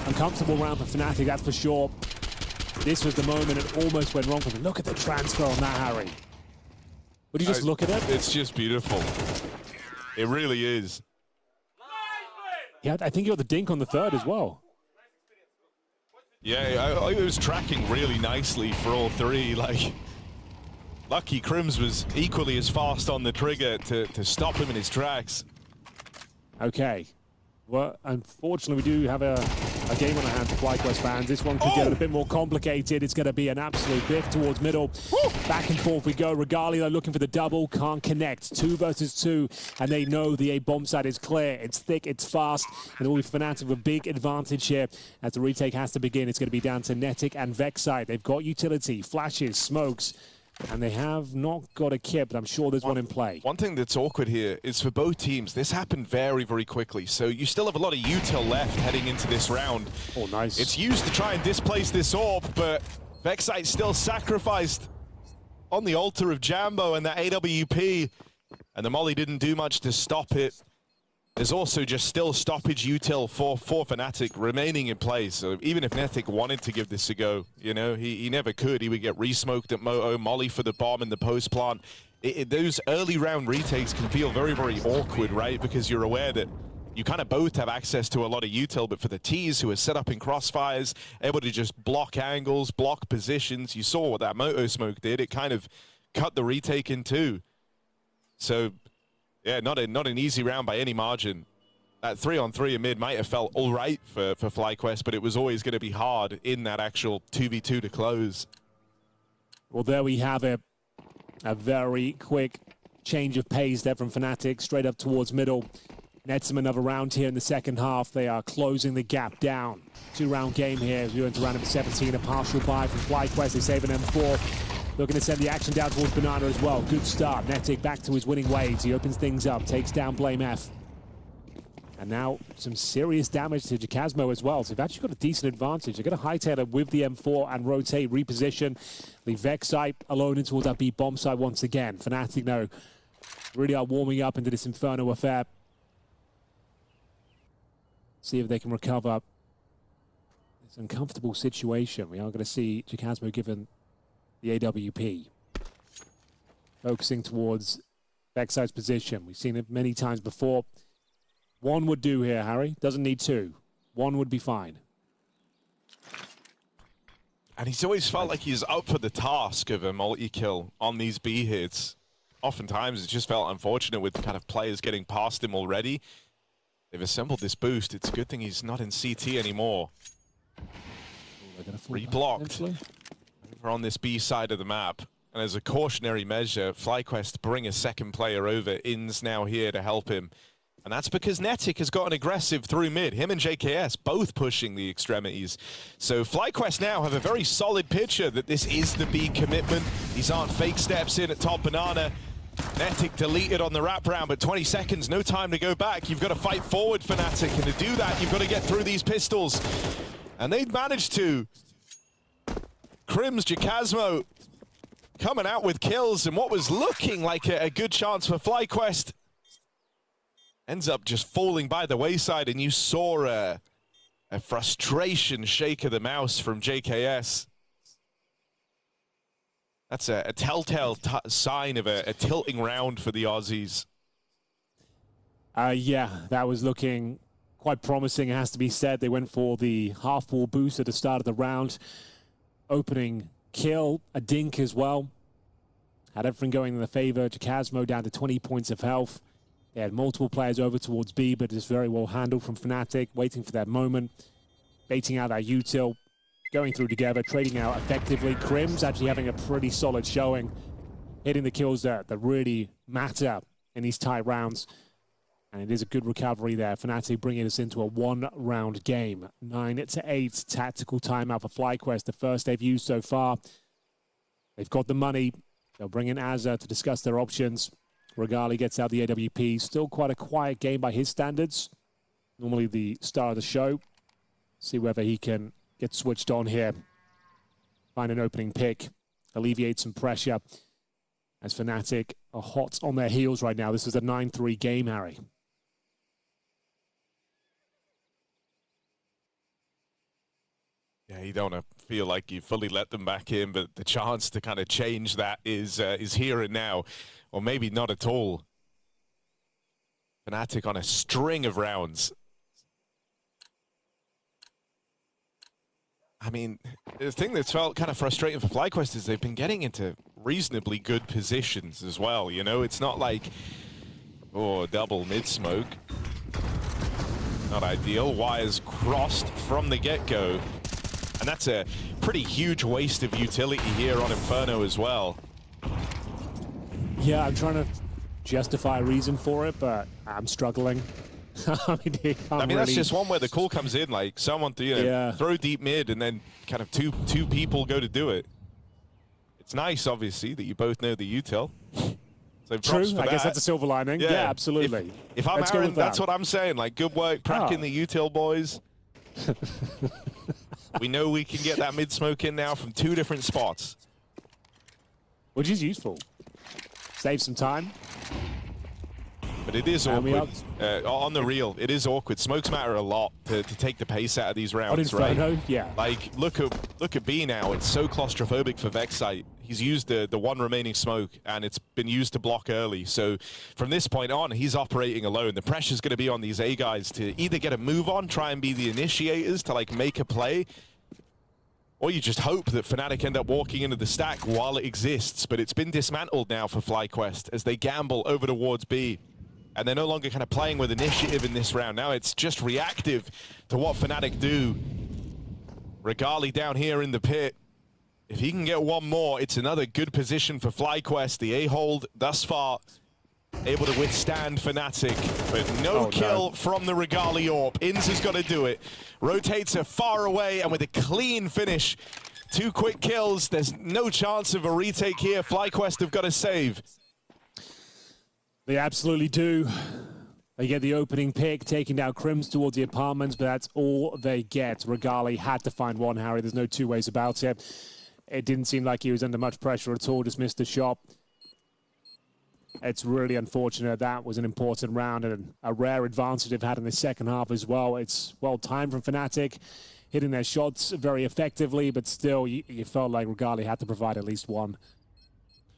uncomfortable round for Fnatic, that's for sure. This was the moment it almost went wrong for them. Look at the transfer on that, Harry. Would you just look at it? It's just beautiful. It really is. Yeah, I think he got the dink on the 3rd as well. Yeah, I was tracking really nicely for all 3. Like, lucky Crims was equally as fast on the trigger to stop him in his tracks. Okay. Well, unfortunately, we do have a game on our hands for FlyQuest fans. This one could get a bit more complicated. It's going to be an absolute biff towards middle. Back and forth we go. Regalia looking for the double. Can't connect. 2 versus 2. And they know the A bomb side is clear. It's thick. It's fast. And it will be Fnatic with a big advantage here as the retake has to begin. It's going to be down to Netic and Vexite. They've got utility, flashes, smokes. And they have not got a kit, but I'm sure there's one in play. One thing that's awkward here is for both teams, this happened very, very quickly. So you still have a lot of util left heading into this round. Oh, nice. It's used to try and displace this orb, but Vexite still sacrificed on the altar of Jambo and that AWP. And the Molly didn't do much to stop it. There's also just still stoppage util for Fnatic remaining in place. So even if Netic wanted to give this a go, you know, he never could. He would get re-smoked at Moto, Molly for the bomb in the post plant. Those early round retakes can feel very, very awkward, right? Because you're aware that you kind of both have access to a lot of util, but for the T's who are set up in crossfires, able to just block angles, block positions, you saw what that Moto Smoke did. It kind of cut the retake in two. So, yeah, not an easy round by any margin. That 3-on-3 in mid might have felt all right for FlyQuest, but it was always going to be hard in that actual 2v2 to close. Well, there we have it. A very quick change of pace there from Fnatic, straight up towards middle. Nets them another round here in the second half. They are closing the gap down. 2-round game here as we go into round number 17. A partial buy from FlyQuest. They save an M4. Looking to send the action down towards Banana as well. Good start. Fnatic back to his winning ways. He opens things up, takes down Blame F. And now some serious damage to Jacasmo as well. So they've actually got a decent advantage. They're going to hightail it with the M4 and rotate, reposition. Leave Vexite alone in towards that B bomb site once again. Fnatic now really are warming up into this Inferno affair. See if they can recover this uncomfortable situation. We are going to see Jacasmo given the AWP. Focusing towards Vexite's position. We've seen it many times before. One would do here, Harry. Doesn't need two. One would be fine. And he's always felt like he's up for the task of a multi-kill on these B hits. Oftentimes, it just felt unfortunate with kind of players getting past him already. They've assembled this boost. It's a good thing he's not in CT anymore. Reblocked over on this B side of the map. And as a cautionary measure, FlyQuest bring a second player over. In's now here to help him. And that's because Fnatic has gotten aggressive through mid. Him and JKS both pushing the extremities. So FlyQuest now have a very solid picture that this is the B commitment. These aren't fake steps in at top Banana. Fnatic deleted on the wraparound, but 20 seconds, no time to go back. You've got to fight forward, Fnatic, and to do that, you've got to get through these pistols. And they've managed to. Crims, Jacasmo coming out with kills, and what was looking like a good chance for FlyQuest ends up just falling by the wayside, and you saw a frustration shake of the mouse from JKS. That's a telltale sign of a tilting round for the Aussies. Yeah, that was looking quite promising, it has to be said. They went for the half-wall boost at the start of the round. Opening kill, a dink as well. Had everything going in their favor. Jacasmo down to 20 points of health. They had multiple players over towards B, but it's very well handled from Fnatic, waiting for that moment, baiting out that util, going through together, trading out effectively. Crims actually having a pretty solid showing, hitting the kills that really matter in these tight rounds. And it is a good recovery there. Fnatic bringing us into a one-round game. 9-8 tactical timeout for FlyQuest, the first they've used so far. They've got the money. They'll bring in Azza to discuss their options. Regali gets out the AWP. Still quite a quiet game by his standards. Normally the star of the show. See whether he can get switched on here. Find an opening pick. Alleviate some pressure. As Fnatic are hot on their heels right now. This is a 9-3 game, Harry. Yeah, you don't want to feel like you fully let them back in, but the chance to kind of change that is here and now. Or maybe not at all. Fnatic on a string of rounds. I mean, the thing that's felt kind of frustrating for FlyQuest is they've been getting into reasonably good positions as well. You know, it's not like, oh, double mid-smoke. Not ideal. Wires crossed from the get-go. And that's a pretty huge waste of utility here on Inferno as well. Yeah, I'm trying to justify a reason for it, but I'm struggling. I mean, that's just one where the call comes in, like someone throw deep mid and then kind of two people go to do it. It's nice, obviously, that you both know the util. So true, I guess that's a silver lining. Yeah, absolutely. If I'm Aaron, that's what I'm saying. Like, good work cracking the util, boys. We know we can get that mid smoke in now from 2 different spots. Which is useful. Save some time. But it is awkward. On the real, it is awkward. Smokes matter a lot to take the pace out of these rounds, right? Yeah. Like, look at B now. It's so claustrophobic for Vexite. He's used the one remaining smoke, and it's been used to block early. So from this point on, he's operating alone. The pressure's going to be on these A guys to either get a move on, try and be the initiators to like make a play, or you just hope that Fnatic end up walking into the stack while it exists. But it's been dismantled now for FlyQuest as they gamble over towards B. And they're no longer kind of playing with initiative in this round. Now it's just reactive to what Fnatic do. Regali down here in the pit. If he can get one more, it's another good position for FlyQuest. The A-hold thus far able to withstand Fnatic, but no kill from the Regali AWP. Inns has got to do it. Rotates her far away, and with a clean finish, 2 quick kills. There's no chance of a retake here. FlyQuest have got to save. They absolutely do. They get the opening pick, taking down Crims towards the apartments, but that's all they get. Regali had to find one, Harry. There's no two ways about it. It didn't seem like he was under much pressure at all, just missed a shot. It's really unfortunate. That was an important round and a rare advantage they've had in the second half as well. It's well timed from Fnatic, hitting their shots very effectively, but still, you felt like Regali had to provide at least one.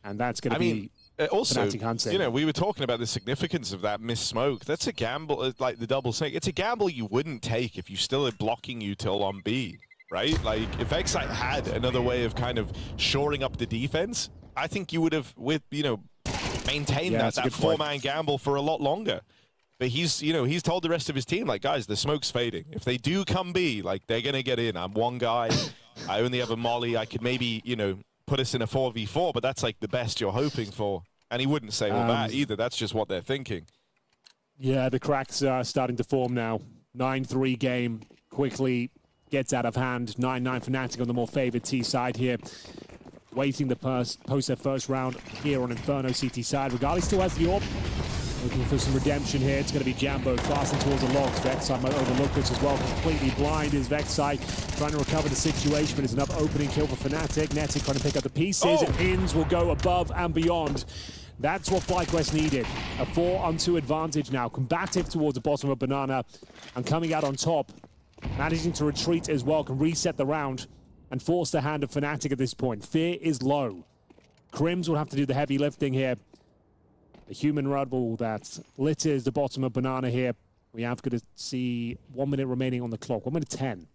And that's going to be also, Fnatic hunting. you know, we were talking about the significance of that missed smoke. That's a gamble, like the double snake. It's a gamble you wouldn't take if you still are blocking util on B. Right? Like, if Excite had another way of kind of shoring up the defense, I think you would have, maintained that 4-man gamble for a lot longer. But he's told the rest of his team, like, guys, the smoke's fading. If they do come B, like, they're going to get in. I'm one guy. I only have a molly. I could maybe, put us in a 4v4, but that's, like, the best you're hoping for. And he wouldn't say all that either. That's just what they're thinking. Yeah, the cracks are starting to form now. 9-3 game, quickly gets out of hand. 9-9 Fnatic on the more favored T side here. Waiting to post their first round here on Inferno CT side. Regali still has the AWP. Looking for some redemption here. It's going to be Jambo faster towards the logs. Vexai might overlook this as well. Completely blind is Vexai. Trying to recover the situation, but it's another opening kill for Fnatic. Netic trying to pick up the pieces. And Inns will go above and beyond. That's what FlyQuest needed. A 4-on-2 advantage now. Combative towards the bottom of Banana and coming out on top. Managing to retreat as well, can reset the round and force the hand of Fnatic at this point. Fear is low. Crims will have to do the heavy lifting here. The human rubble that litters the bottom of Banana here. We have got to see 1 minute remaining on the clock. 1 minute 10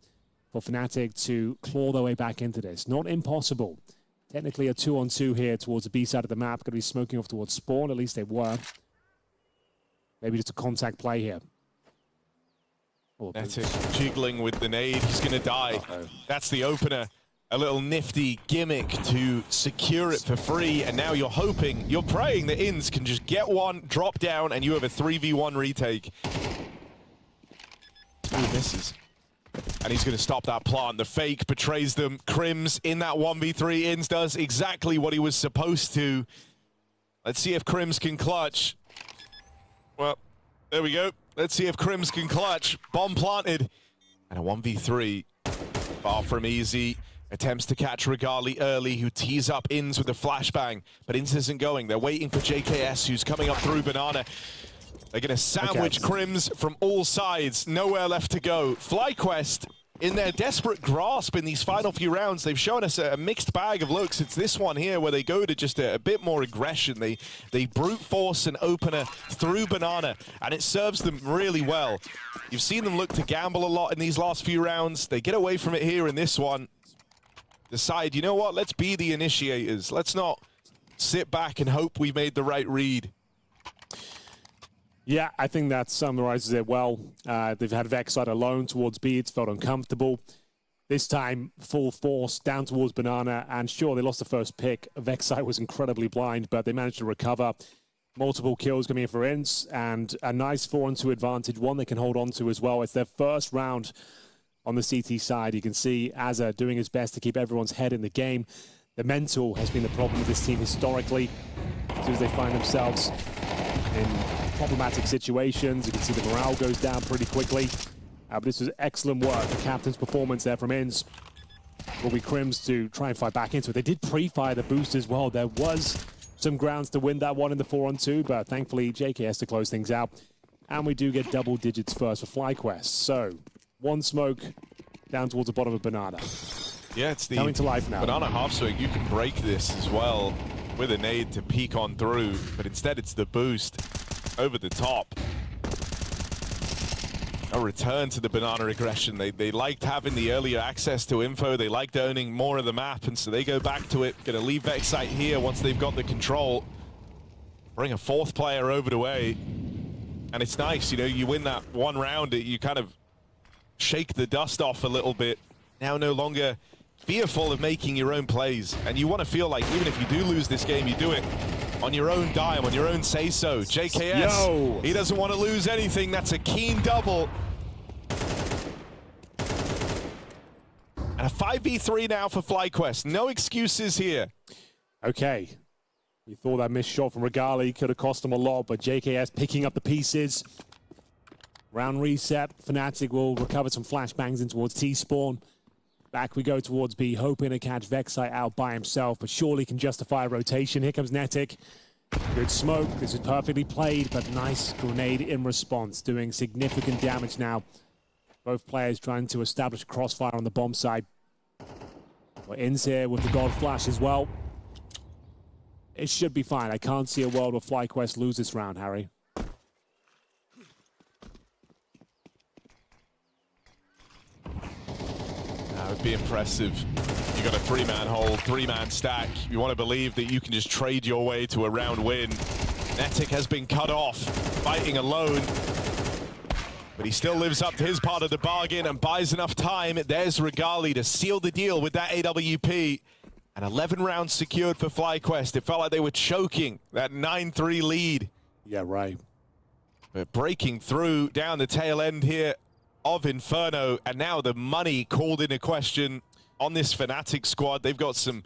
for Fnatic to claw their way back into this. Not impossible. Technically a 2-on-2 here towards the B side of the map. Going to be smoking off towards spawn, at least they were. Maybe just a contact play here. Netic jiggling with the nade. He's going to die. That's the opener. A little nifty gimmick to secure it for free. And now you're hoping, you're praying that Inns can just get one, drop down, and you have a 3v1 retake. He misses. And he's going to stop that plant. The fake betrays them. Crims in that 1v3. Inns does exactly what he was supposed to. Let's see if Crims can clutch. Well, there we go. Let's see if Crims can clutch. Bomb planted. And a 1v3. Far from easy. Attempts to catch Regali early, who tees up Inns with a flashbang. But Inns isn't going. They're waiting for JKS, who's coming up through Banana. They're going to sandwich Crims from all sides. Nowhere left to go. FlyQuest, in their desperate grasp in these final few rounds, they've shown us a mixed bag of looks. It's this one here where they go to just a bit more aggression. They brute force an opener through Banana, and it serves them really well. You've seen them look to gamble a lot in these last few rounds. They get away from it here in this one. Decide, you know what, let's be the initiators. Let's not sit back and hope we made the right read. Yeah, I think that summarizes it well. They've had Vexite alone towards B. It's felt uncomfortable. This time, full force down towards Banana. And sure, they lost the first pick. Vexite was incredibly blind, but they managed to recover. Multiple kills coming in for Inns. And a nice 4-on-2 advantage, one they can hold on to as well. It's their first round on the CT side. You can see Azza doing his best to keep everyone's head in the game. The mental has been the problem with this team historically. As soon as they find themselves in problematic situations, you can see the morale goes down pretty quickly. But this was excellent work. The captain's performance there from Inns. Will be Crims to try and fight back into it. They did pre-fire the boost as well. There was some grounds to win that one in the 4-on-2, but thankfully JK has to close things out. And we do get double digits first for FlyQuest. So, one smoke down towards the bottom of Banana. Yeah, it's the coming to life now. banana half swing. You can break this as well with a nade to peek on through, but instead it's the boost over the top. A return to the banana aggression. They liked having the earlier access to info. They liked owning more of the map, and so they go back to it. Gonna leave Vexite here once they've got the control. Bring a fourth player over to A. And it's nice, you know, you win that one round, you kind of shake the dust off a little bit. Now no longer fearful of making your own plays. And you want to feel like even if you do lose this game, you do it on your own dime, on your own say-so. JKS, he doesn't want to lose anything. That's a keen double. And a 5v3 now for FlyQuest. No excuses here. Okay. We thought that missed shot from Regali could have cost him a lot, but JKS picking up the pieces. Round reset. Fnatic will recover some flashbangs in towards T-spawn. Back we go towards B, hoping to catch Vexite out by himself, but surely can justify a rotation. Here comes Netic. Good smoke. This is perfectly played, but nice grenade in response, doing significant damage now. Both players trying to establish a crossfire on the bomb side. We're in here with the God Flash as well. It should be fine. I can't see a world where FlyQuest lose this round, Harry. That would be impressive. You got a three-man hold, three-man stack. You want to believe that you can just trade your way to a round win. Netic has been cut off, fighting alone. But he still lives up to his part of the bargain and buys enough time. There's Regali to seal the deal with that AWP. And 11 rounds secured for FlyQuest. It felt like they were choking that 9-3 lead. Yeah, right. But breaking through down the tail end here of Inferno, and now the money called into question on this Fnatic squad. They've got some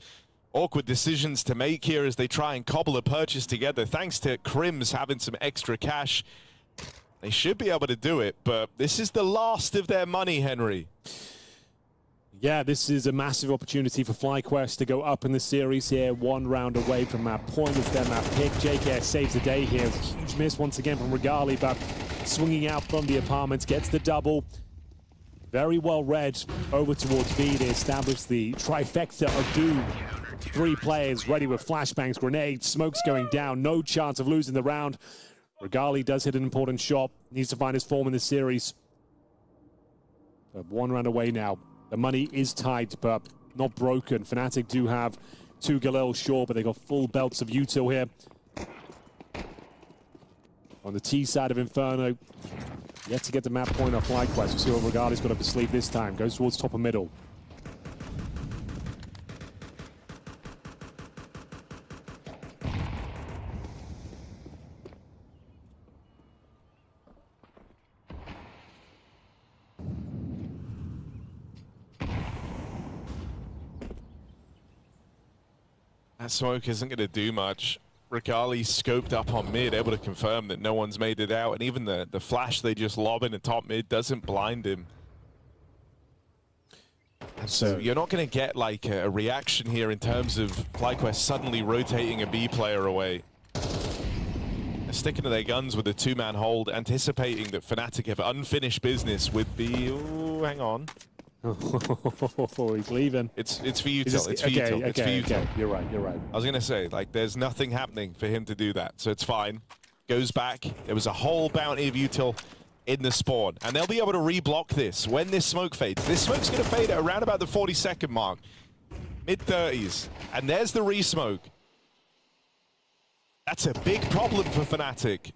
awkward decisions to make here as they try and cobble a purchase together. Thanks to Crims having some extra cash, they should be able to do it, but this is the last of their money, Henry. Yeah, this is a massive opportunity for FlyQuest to go up in the series here, one round away from map point. It's their map pick. JKS saves the day here. Huge miss once again from Regali, but swinging out from the apartments, gets the double. Very well read over towards B. They establish the trifecta of doom. 3 players ready with flashbangs, grenades, smokes going down. No chance of losing the round. Regali does hit an important shot. Needs to find his form in the series. But 1 round away now. The money is tight, but not broken. Fnatic do have 2 Galil, sure, but they got full belts of util here. On the T side of Inferno, yet to get the map point off FlyQuest. We'll see what Regali's got up his sleeve this time. Goes towards top and middle. That smoke isn't going to do much. Regali scoped up on mid, able to confirm that no one's made it out, and even the flash they just lob in the top mid doesn't blind him. And so you're not going to get like a reaction here in terms of FlyQuest suddenly rotating a B player away. They're sticking to their guns with a 2-man hold, anticipating that Fnatic have unfinished business with B. Ooh, hang on. He's leaving. It's for util. It's for util. It's for util. Okay. You're right. You're right. I was gonna say, like, there's nothing happening for him to do that, so it's fine. Goes back. There was a whole bounty of util in the spawn, and they'll be able to reblock this when this smoke fades. This smoke's gonna fade at around about the 40-second mark, mid-30s, and there's the re-smoke. That's a big problem for Fnatic.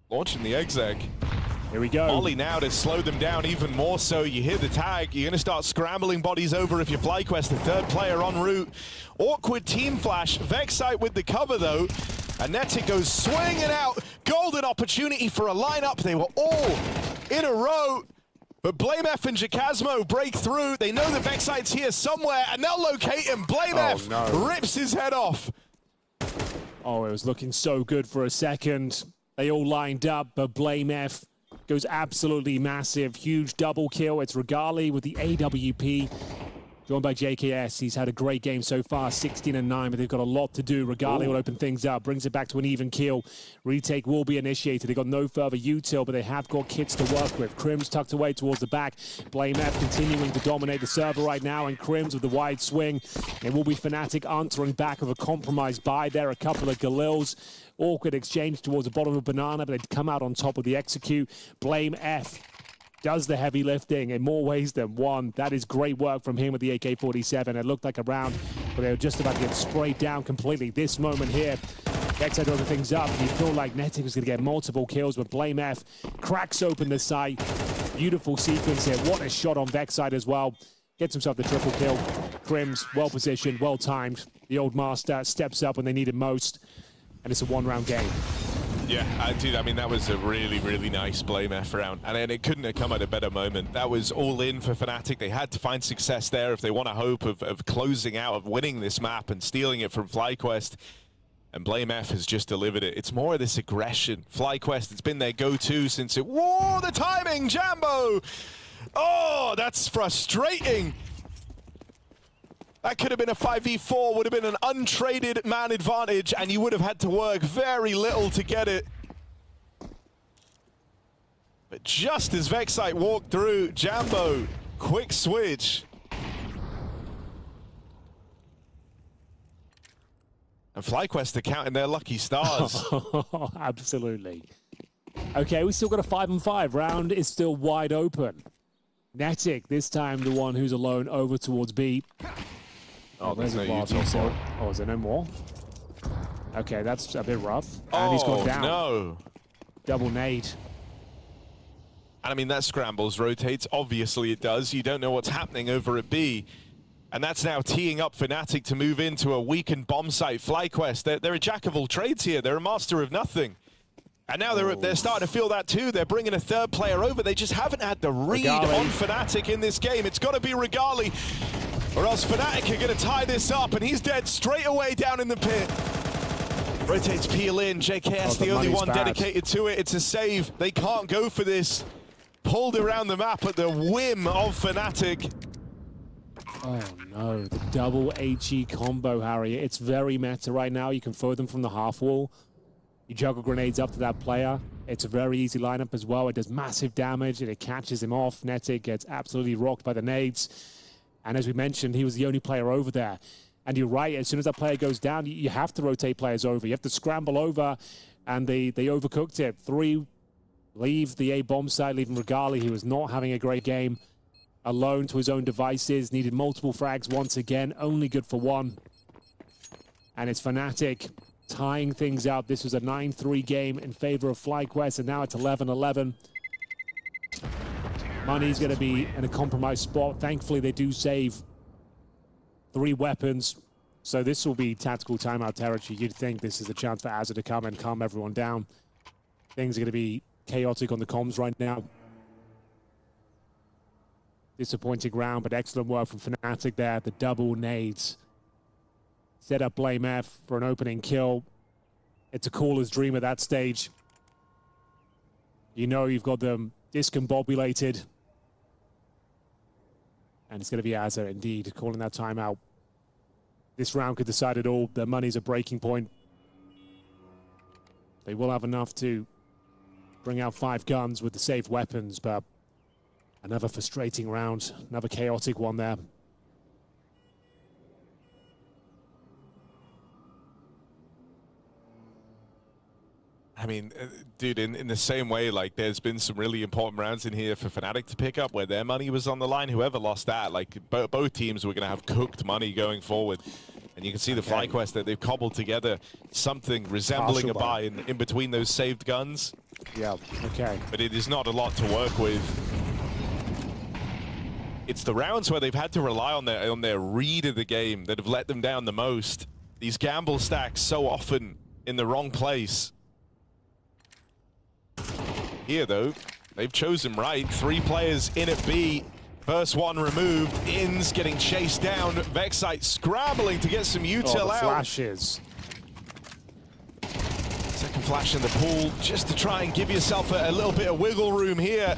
Launching the exec. Here we go. Ollie now to slow them down even more so. You hear the tag. You're going to start scrambling bodies over if you're FlyQuest, the 3rd player en route. Awkward team flash. Vexite with the cover, though. And Netic goes swinging out. Golden opportunity for a lineup. They were all in a row. But BlameF and Jacasmo break through. They know the Vexite's here somewhere, and they'll locate him. BlameF rips his head off. Oh, it was looking so good for a second. They all lined up, but BlameF goes absolutely massive. Huge double kill. It's Regali with the AWP. Joined by JKS, he's had a great game so far, 16-9, but they've got a lot to do. Regali will open things up, brings it back to an even kill. Retake will be initiated. They've got no further util, but they have got kits to work with. Crims tucked away towards the back. Blame F continuing to dominate the server right now, and Crims with the wide swing. It will be Fnatic answering back with a compromised buy there, a couple of Galils. Awkward exchange towards the bottom of Banana, but they'd come out on top with the execute. Blame F does the heavy lifting in more ways than one. That is great work from him with the AK-47. It looked like a round where they were just about to get sprayed down completely. This moment here, Vexite opened things up, and you feel like Fnatic was going to get multiple kills, but Blame F cracks open the site. Beautiful sequence here. What a shot on Vexite as well. Gets himself the triple kill. Crims, well positioned, well timed. The old master steps up when they need him most, and it's a one-round game. Yeah, dude, I mean, that was a really, really nice Blame F round, and then it couldn't have come at a better moment. That was all in for Fnatic. They had to find success there if they want a hope of closing out, of winning this map and stealing it from FlyQuest. And Blame F has just delivered it. It's more of this aggression. FlyQuest, it's been their go-to since it... Whoa, the timing, Jambo! Oh, that's frustrating. That could have been a 5v4, would have been an untraded man advantage, and you would have had to work very little to get it. But just as Vexite walked through, Jambo, quick switch. And FlyQuest are counting their lucky stars. Absolutely. Okay, we still got a 5-on-5. Round is still wide open. Fnatic, this time the one who's alone over towards B. Oh, there's no util. Oh, is there no more? Okay, that's a bit rough. And he's gone down. No. Double nade. And I mean, that scrambles, rotates. Obviously it does. You don't know what's happening over at B. And that's now teeing up Fnatic to move into a weakened bomb site. FlyQuest, they're a jack of all trades here. They're a master of nothing. And now they're starting to feel that too. They're bringing a third player over. They just haven't had the read on Fnatic in this game. It's got to be Regali, or else Fnatic are going to tie this up, and he's dead straight away down in the pit. Rotates peel in. JKS, the only one dedicated to it. It's a save. They can't go for this. Pulled around the map at the whim of Fnatic. Oh no, the double HE combo, Harry. It's very meta right now. You can throw them from the half wall. You juggle grenades up to that player. It's a very easy lineup as well. It does massive damage and it catches him off. Fnatic gets absolutely rocked by the nades. And as we mentioned, he was the only player over there. And you're right, as soon as that player goes down, you have to rotate players over. You have to scramble over, and they overcooked it. 3 leave the A bomb side, leaving Regali, who was not having a great game, alone to his own devices. Needed multiple frags once again, only good for 1. And it's Fnatic tying things up. This was a 9-3 game in favor of FlyQuest, and now it's 11-11. Money's going to be in a compromised spot. Thankfully, they do save 3 weapons, so this will be tactical timeout territory. You'd think this is a chance for Azure to come and calm everyone down. Things are going to be chaotic on the comms right now. Disappointing round, but excellent work from Fnatic there. The double nades. Set up Blame F for an opening kill. It's a caller's dream at that stage. You know you've got them discombobulated. And it's going to be Azure, indeed, calling that timeout. This round could decide it all. Their money's a breaking point. They will have enough to bring out 5 guns with the saved weapons, but another frustrating round, another chaotic one there. I mean, dude, in the same way, like, there's been some really important rounds in here for Fnatic to pick up where their money was on the line. Whoever lost that, like, both teams were going to have cooked money going forward. And you can see the FlyQuest that they've cobbled together something resembling a buy in between those saved guns. Yeah, okay. But it is not a lot to work with. It's the rounds where they've had to rely on their read of the game that have let them down the most. These gamble stacks so often in the wrong place. Here, though, they've chosen right. 3 players in at B. First one removed. Inns getting chased down. Vexite scrambling to get some util out. Flashes. Second flash in the pool, just to try and give yourself a little bit of wiggle room here.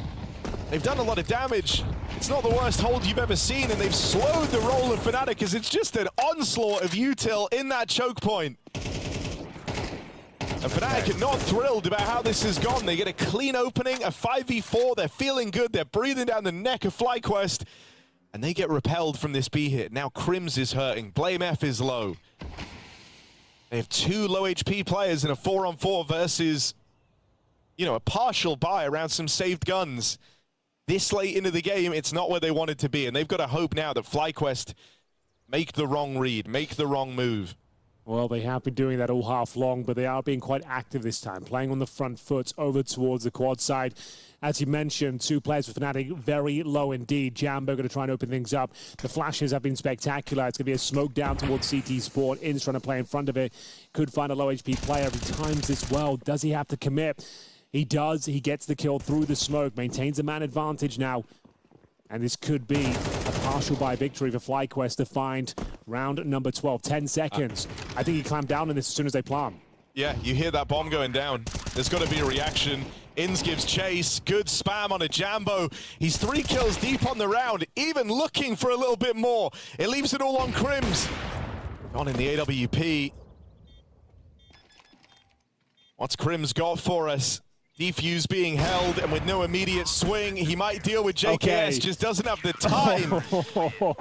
They've done a lot of damage. It's not the worst hold you've ever seen, and they've slowed the roll of Fnatic as it's just an onslaught of util in that choke point. And Fnatic are not thrilled about how this has gone. They get a clean opening, a 5v4. They're feeling good. They're breathing down the neck of FlyQuest. And they get repelled from this B hit. Now Crims is hurting. Blame F is low. They have 2 low HP players in a 4-on-4 versus, you know, a partial buy around some saved guns. This late into the game, it's not where they wanted to be. And they've got to hope now that FlyQuest make the wrong read, make the wrong move. Well, they have been doing that all half long, but they are being quite active this time, playing on the front foot over towards the quad side. As you mentioned, 2 players for Fnatic, very low indeed. Jambo going to try and open things up. The flashes have been spectacular. It's going to be a smoke down towards CT Sport. In's trying to play in front of it. Could find a low HP player. If he times this well, does he have to commit? He does. He gets the kill through the smoke, maintains a man advantage now. And this could be a partial buy victory for FlyQuest to find round number 12. 10 seconds. I think he clamped down on this as soon as they plant. Yeah, you hear that bomb going down. There's got to be a reaction. Inns gives chase. Good spam on a Jambo. He's 3 kills deep on the round, even looking for a little bit more. It leaves it all on Crims. On in the AWP. What's Crims got for us? Defuse being held, and with no immediate swing, he might deal with JKS, just doesn't have the time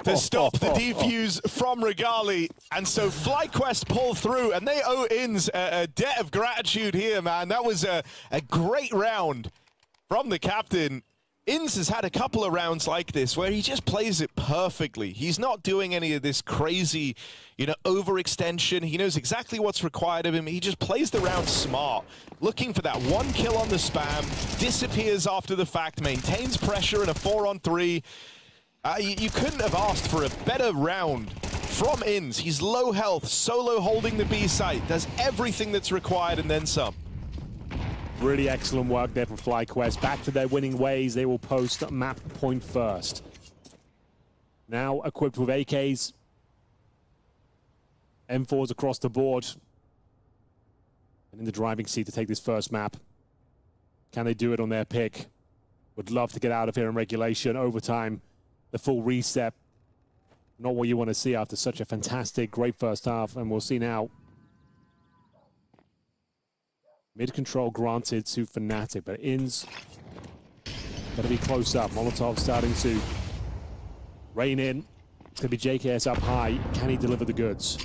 to stop the defuse from Regali. And so FlyQuest pull through, and they owe Inns a debt of gratitude here, man. That was a great round from the captain. Inns has had a couple of rounds like this where he just plays it perfectly. He's not doing any of this crazy, you know, overextension. He knows exactly what's required of him. He just plays the round smart, looking for that 1 kill on the spam, disappears after the fact, maintains pressure in a 4-on-3. You couldn't have asked for a better round from Inns. He's low health, solo holding the B site, does everything that's required and then some. Really excellent work there from FlyQuest. Back to their winning ways. They will post map point first. Now equipped with AKs. M4s across the board. And in the driving seat to take this first map. Can they do it on their pick? Would love to get out of here in regulation. Overtime. The full reset. Not what you want to see after such a fantastic, great first half. And we'll see now. Mid-control granted to Fnatic, but Inns got to be close up. Molotov starting to rain in. It's going to be JKS up high. Can he deliver the goods?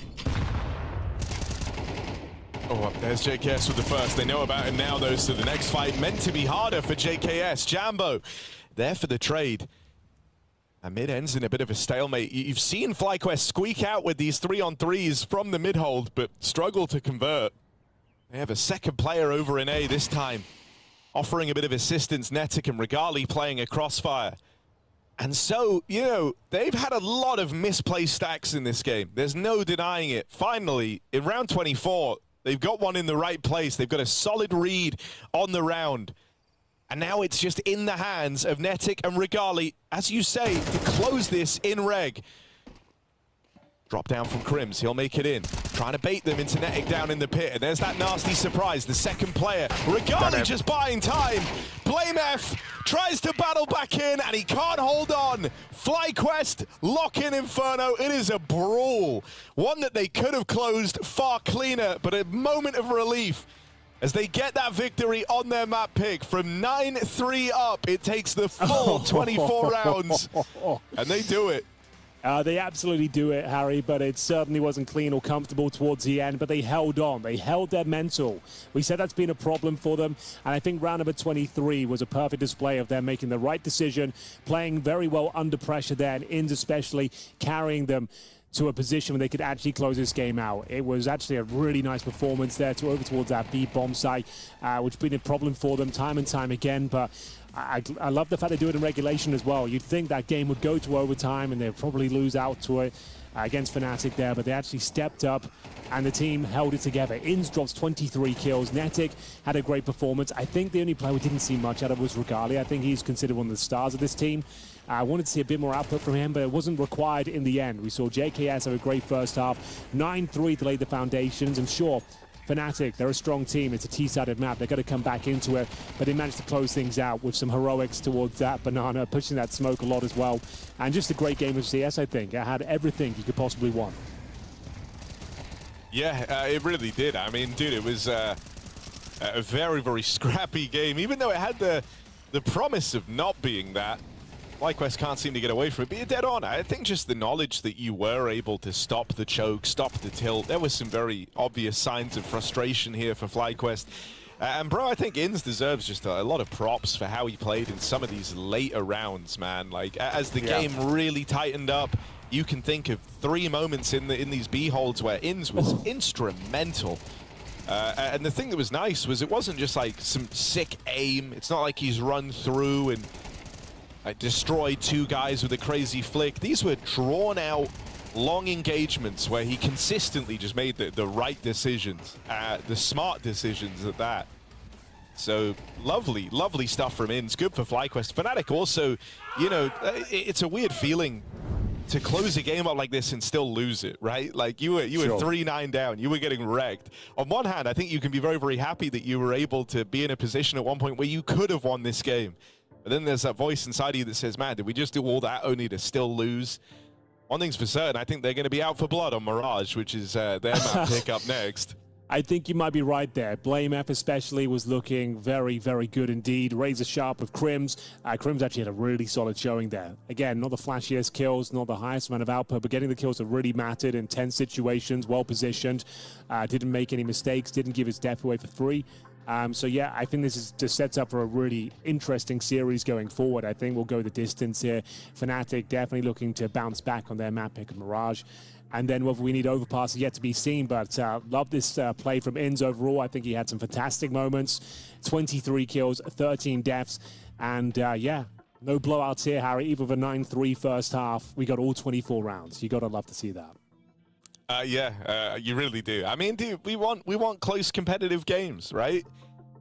Oh, there's JKS with the first. They know about him now, though, so the next fight meant to be harder for JKS. Jambo there for the trade. And mid ends in a bit of a stalemate. You've seen FlyQuest squeak out with these 3-on-3s from the mid-hold, but struggle to convert. They have a second player over in A this time, offering a bit of assistance. Netic and Regali playing a crossfire. And so, you know, they've had a lot of misplaced stacks in this game. There's no denying it. Finally, in round 24, they've got one in the right place. They've got a solid read on the round. And now it's just in the hands of Netic and Regali, as you say, to close this in reg. Drop down from Crims, he'll make it in. Trying to bait them into Netic down in the pit, and there's that nasty surprise, the second player. Regali just buying time. Blame F tries to battle back in, and he can't hold on. FlyQuest lock in Inferno. It is a brawl. One that they could have closed far cleaner, but a moment of relief as they get that victory on their map pick. From 9-3 up, it takes the full 24 rounds, and they do it. They absolutely do it, Harry, but it certainly wasn't clean or comfortable towards the end, but they held on. They held their mental. We said that's been a problem for them, and I think round number 23 was a perfect display of them making the right decision, playing very well under pressure there, and Inns especially carrying them to a position where they could actually close this game out. It was actually a really nice performance there to over towards that B bomb site, which has been a problem for them time and time again, but I love the fact they do it in regulation as well. You'd think that game would go to overtime and they'd probably lose out to it against Fnatic there, but they actually stepped up and the team held it together. Inns drops 23 kills. Netic had a great performance. I think the only player we didn't see much out of was Regali. I think he's considered one of the stars of this team. I wanted to see a bit more output from him, but it wasn't required in the end. We saw JKS have a great first half. 9-3 to lay the foundations, and sure, Fnatic, they're a strong team. It's a T-sided map. They're going to come back into it, but they managed to close things out with some heroics towards that banana, pushing that smoke a lot as well. And just a great game of CS, I think. It had everything you could possibly want. Yeah, it really did. I mean, dude, it was a very, very scrappy game, even though it had the promise of not being that. FlyQuest can't seem to get away from it, but you're dead on. I think just the knowledge that you were able to stop the choke, stop the tilt, there was some very obvious signs of frustration here for FlyQuest. And bro, I think Inns deserves just a lot of props for how he played in some of these later rounds, man. Like, as the game really tightened up, you can think of 3 moments in these B holds where Inns was instrumental. And the thing that was nice was it wasn't just like some sick aim. It's not like he's run through and destroyed 2 guys with a crazy flick. These were drawn out, long engagements where he consistently just made the right decisions, the smart decisions at that. So lovely, lovely stuff from Inns. Good for FlyQuest. Fnatic also, you know, it's a weird feeling to close a game up like this and still lose it, right? Like you were 3-9 down, you were getting wrecked. On one hand, I think you can be very, very happy that you were able to be in a position at one point where you could have won this game. But then there's that voice inside of you that says, man, did we just do all that only to still lose? One thing's for certain, I think they're going to be out for blood on Mirage, which is their map pick up next. I think you might be right there. BlameF especially was looking very, very good indeed. Razor sharp with Crims. Crims actually had a really solid showing there. Again, not the flashiest kills, not the highest amount of output, but getting the kills that really mattered in tense situations, well positioned. Didn't make any mistakes, didn't give his death away for free. So yeah, I think this just sets up for a really interesting series going forward. I think we'll go the distance here. Fnatic definitely looking to bounce back on their map pick of Mirage. And then whether we need overpass is yet to be seen, but love this play from Inns overall. I think he had some fantastic moments. 23 kills, 13 deaths, and yeah, no blowouts here, Harry. Even with a 9-3 first half, we got all 24 rounds. You got to love to see that. Yeah, you really do. I mean, dude, we want close competitive games, right?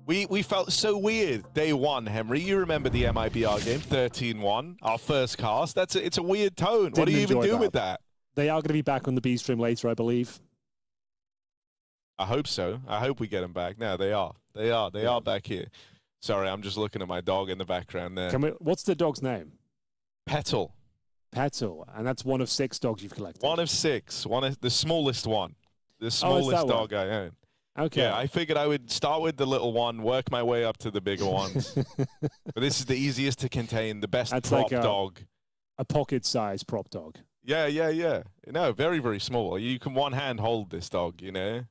We felt so weird day one, Henry. You remember the MIBR game, 13-1, our first cast. It's a weird tone. What do you even do with that? They are going to be back on the B stream later, I believe. I hope so. I hope we get them back. No, they are. They are back here. Sorry, I'm just looking at my dog in the background there. What's the dog's name? Petal. Petal, and that's one of 6 dogs you've collected. One of 6. The smallest one. The smallest dog I own. Okay. Yeah, I figured I would start with the little one, work my way up to the bigger ones. But this is the easiest to contain, the best prop dog. A pocket-sized prop dog. Yeah. No, very, very small. You can one-hand hold this dog, you know?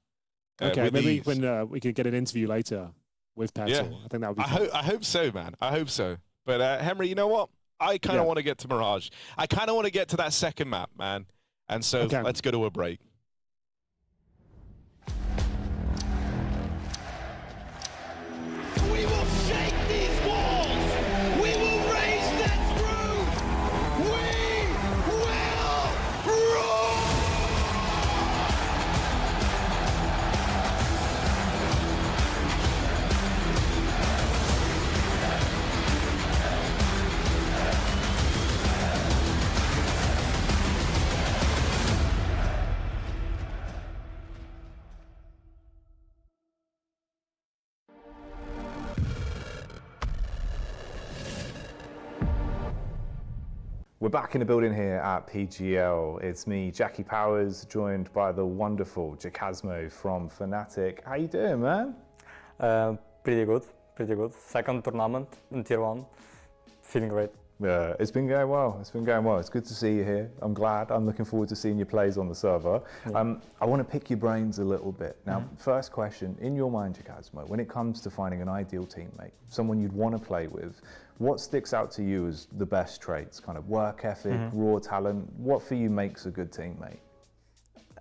Okay, maybe when we can get an interview later with Petal. Yeah. I think that would be fun. I hope so, man. I hope so. But, Henry, you know what? I kind of want to get to Mirage. I kind of want to get to that second map, man. And so let's go to a break. We will shake these walls. We will raise this roof. We will roar. We're back in the building here at PGL. It's me, Jackie Powers, joined by the wonderful Jacasmo from Fnatic. How you doing, man? Pretty good. Second tournament in Tier 1. Feeling great. Yeah, it's been going well. It's good to see you here. I'm glad. I'm looking forward to seeing your plays on the server. Yeah. I want to pick your brains a little bit. Now, first question, in your mind, Jacasmo, when it comes to finding an ideal teammate, someone you'd want to play with, what sticks out to you as the best traits? Kind of work ethic, raw talent? What for you makes a good teammate?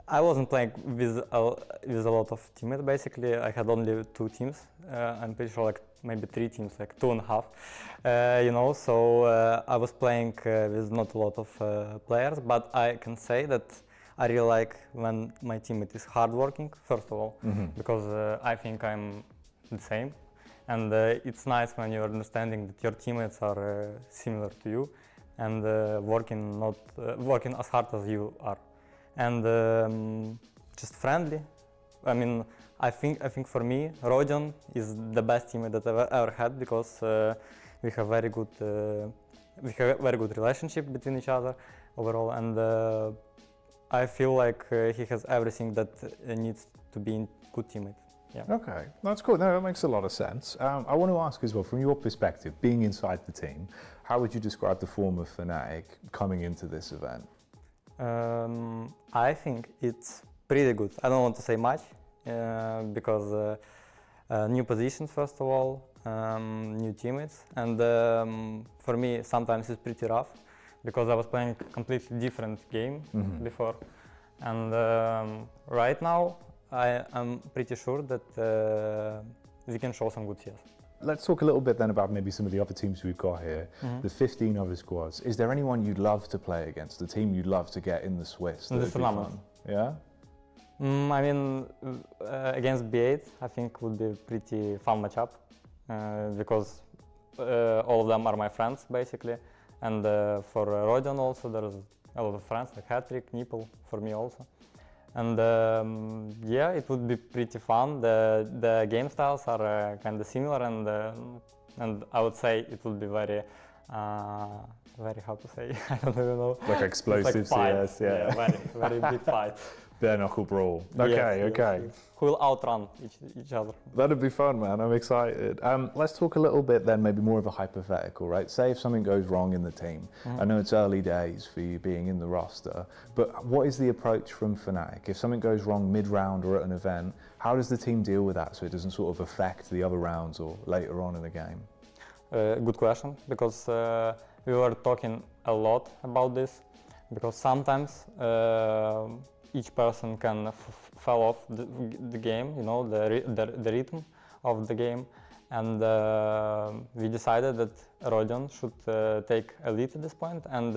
I wasn't playing with a lot of teammates. Basically, I had only 2 teams. I'm pretty sure like maybe 3 teams, like 2.5. You know, so I was playing with not a lot of players, but I can say that I really like when my teammate is hardworking, first of all, because I think I'm the same. And it's nice when you're understanding that your teammates are similar to you and working as hard as you are. And just friendly. I mean, I think for me, Rodion is the best teammate that I've ever had because we have very good relationship between each other overall, and I feel like he has everything that needs to be a good teammate. Yeah. Okay, that's cool. No, that makes a lot of sense. I want to ask as well, from your perspective, being inside the team, how would you describe the form of Fnatic coming into this event? I think it's pretty good. I don't want to say much because new positions, first of all, new teammates, and for me sometimes it's pretty rough because I was playing a completely different game before, and right now I'm pretty sure that we can show some good CS. Let's talk a little bit then about maybe some of the other teams we've got here, the 15 other squads. Is there anyone you'd love to play against, the team you'd love to get in the Swiss? In the tournament? Yeah? I mean, against B8, I think would be a pretty fun matchup because all of them are my friends, basically. And for Rodion also, there's a lot of friends, like Hattrick, Nipple, for me also. And yeah, it would be pretty fun. The game styles are kind of similar, and I would say it would be very, how to say, I don't even know. Like explosive CS, yeah. Very big fight. Bare knuckle brawl. Okay, okay. Yes. Who will outrun each other. That'd be fun, man. I'm excited. Let's talk a little bit then, maybe more of a hypothetical, right? Say if something goes wrong in the team. I know it's early days for you being in the roster, but what is the approach from Fnatic? If something goes wrong mid-round or at an event, how does the team deal with that so it doesn't sort of affect the other rounds or later on in the game? Good question, because we were talking a lot about this, because sometimes each person can fall off the game, you know, the rhythm of the game, and we decided that Rodion should take a lead at this point and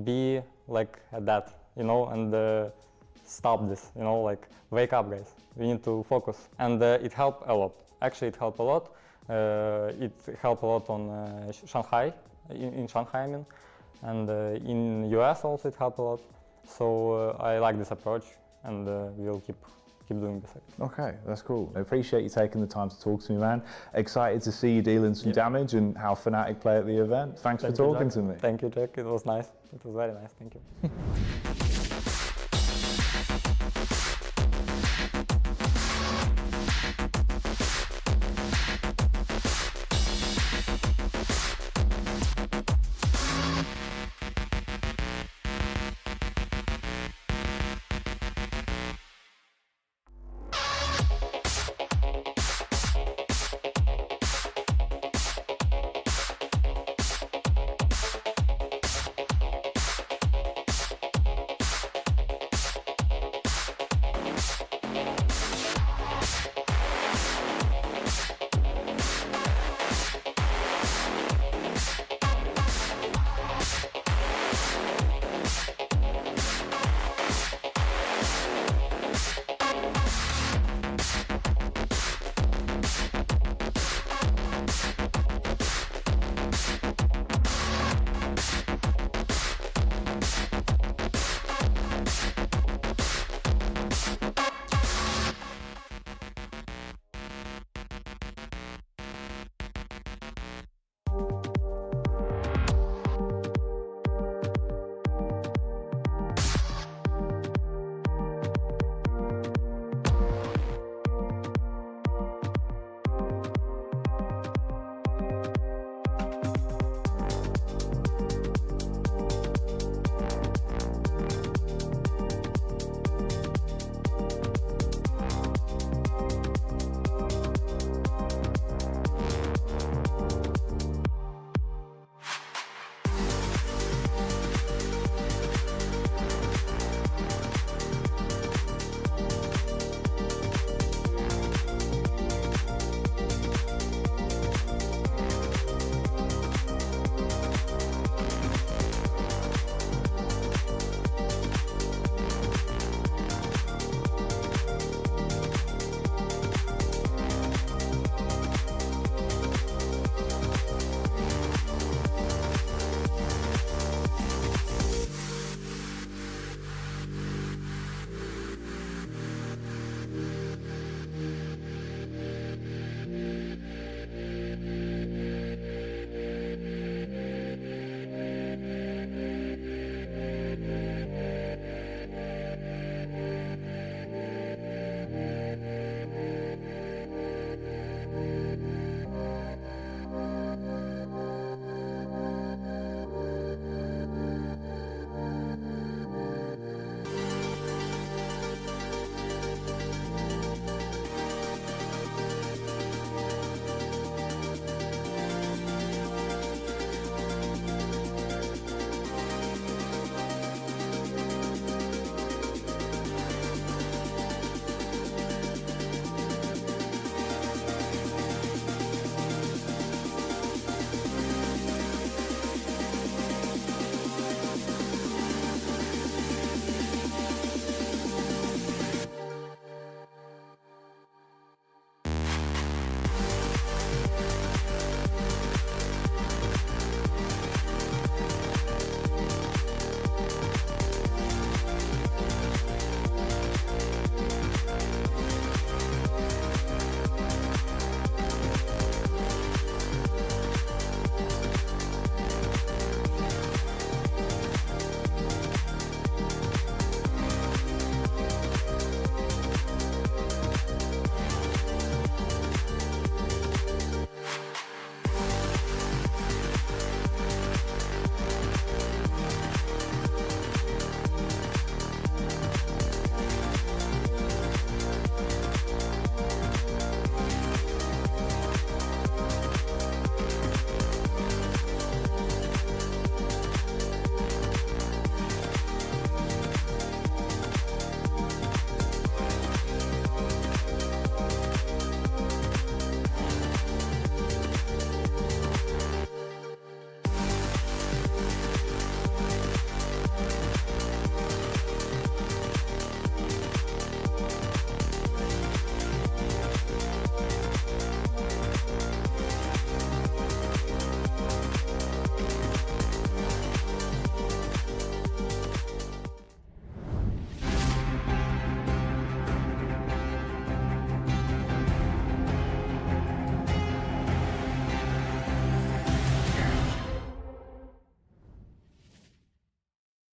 be like that, you know, and stop this, you know, like wake up, guys. We need to focus, and it helped a lot. Actually, it helped a lot. It helped a lot on Shanghai, in Shanghai, I mean, and in US also it helped a lot. So I like this approach, and we'll keep doing this. Okay, that's cool. I appreciate you taking the time to talk to me, man. Excited to see you dealing some damage and how Fnatic play at the event. Thanks for talking to me. Thank you, Jack. It was nice. It was very nice. Thank you.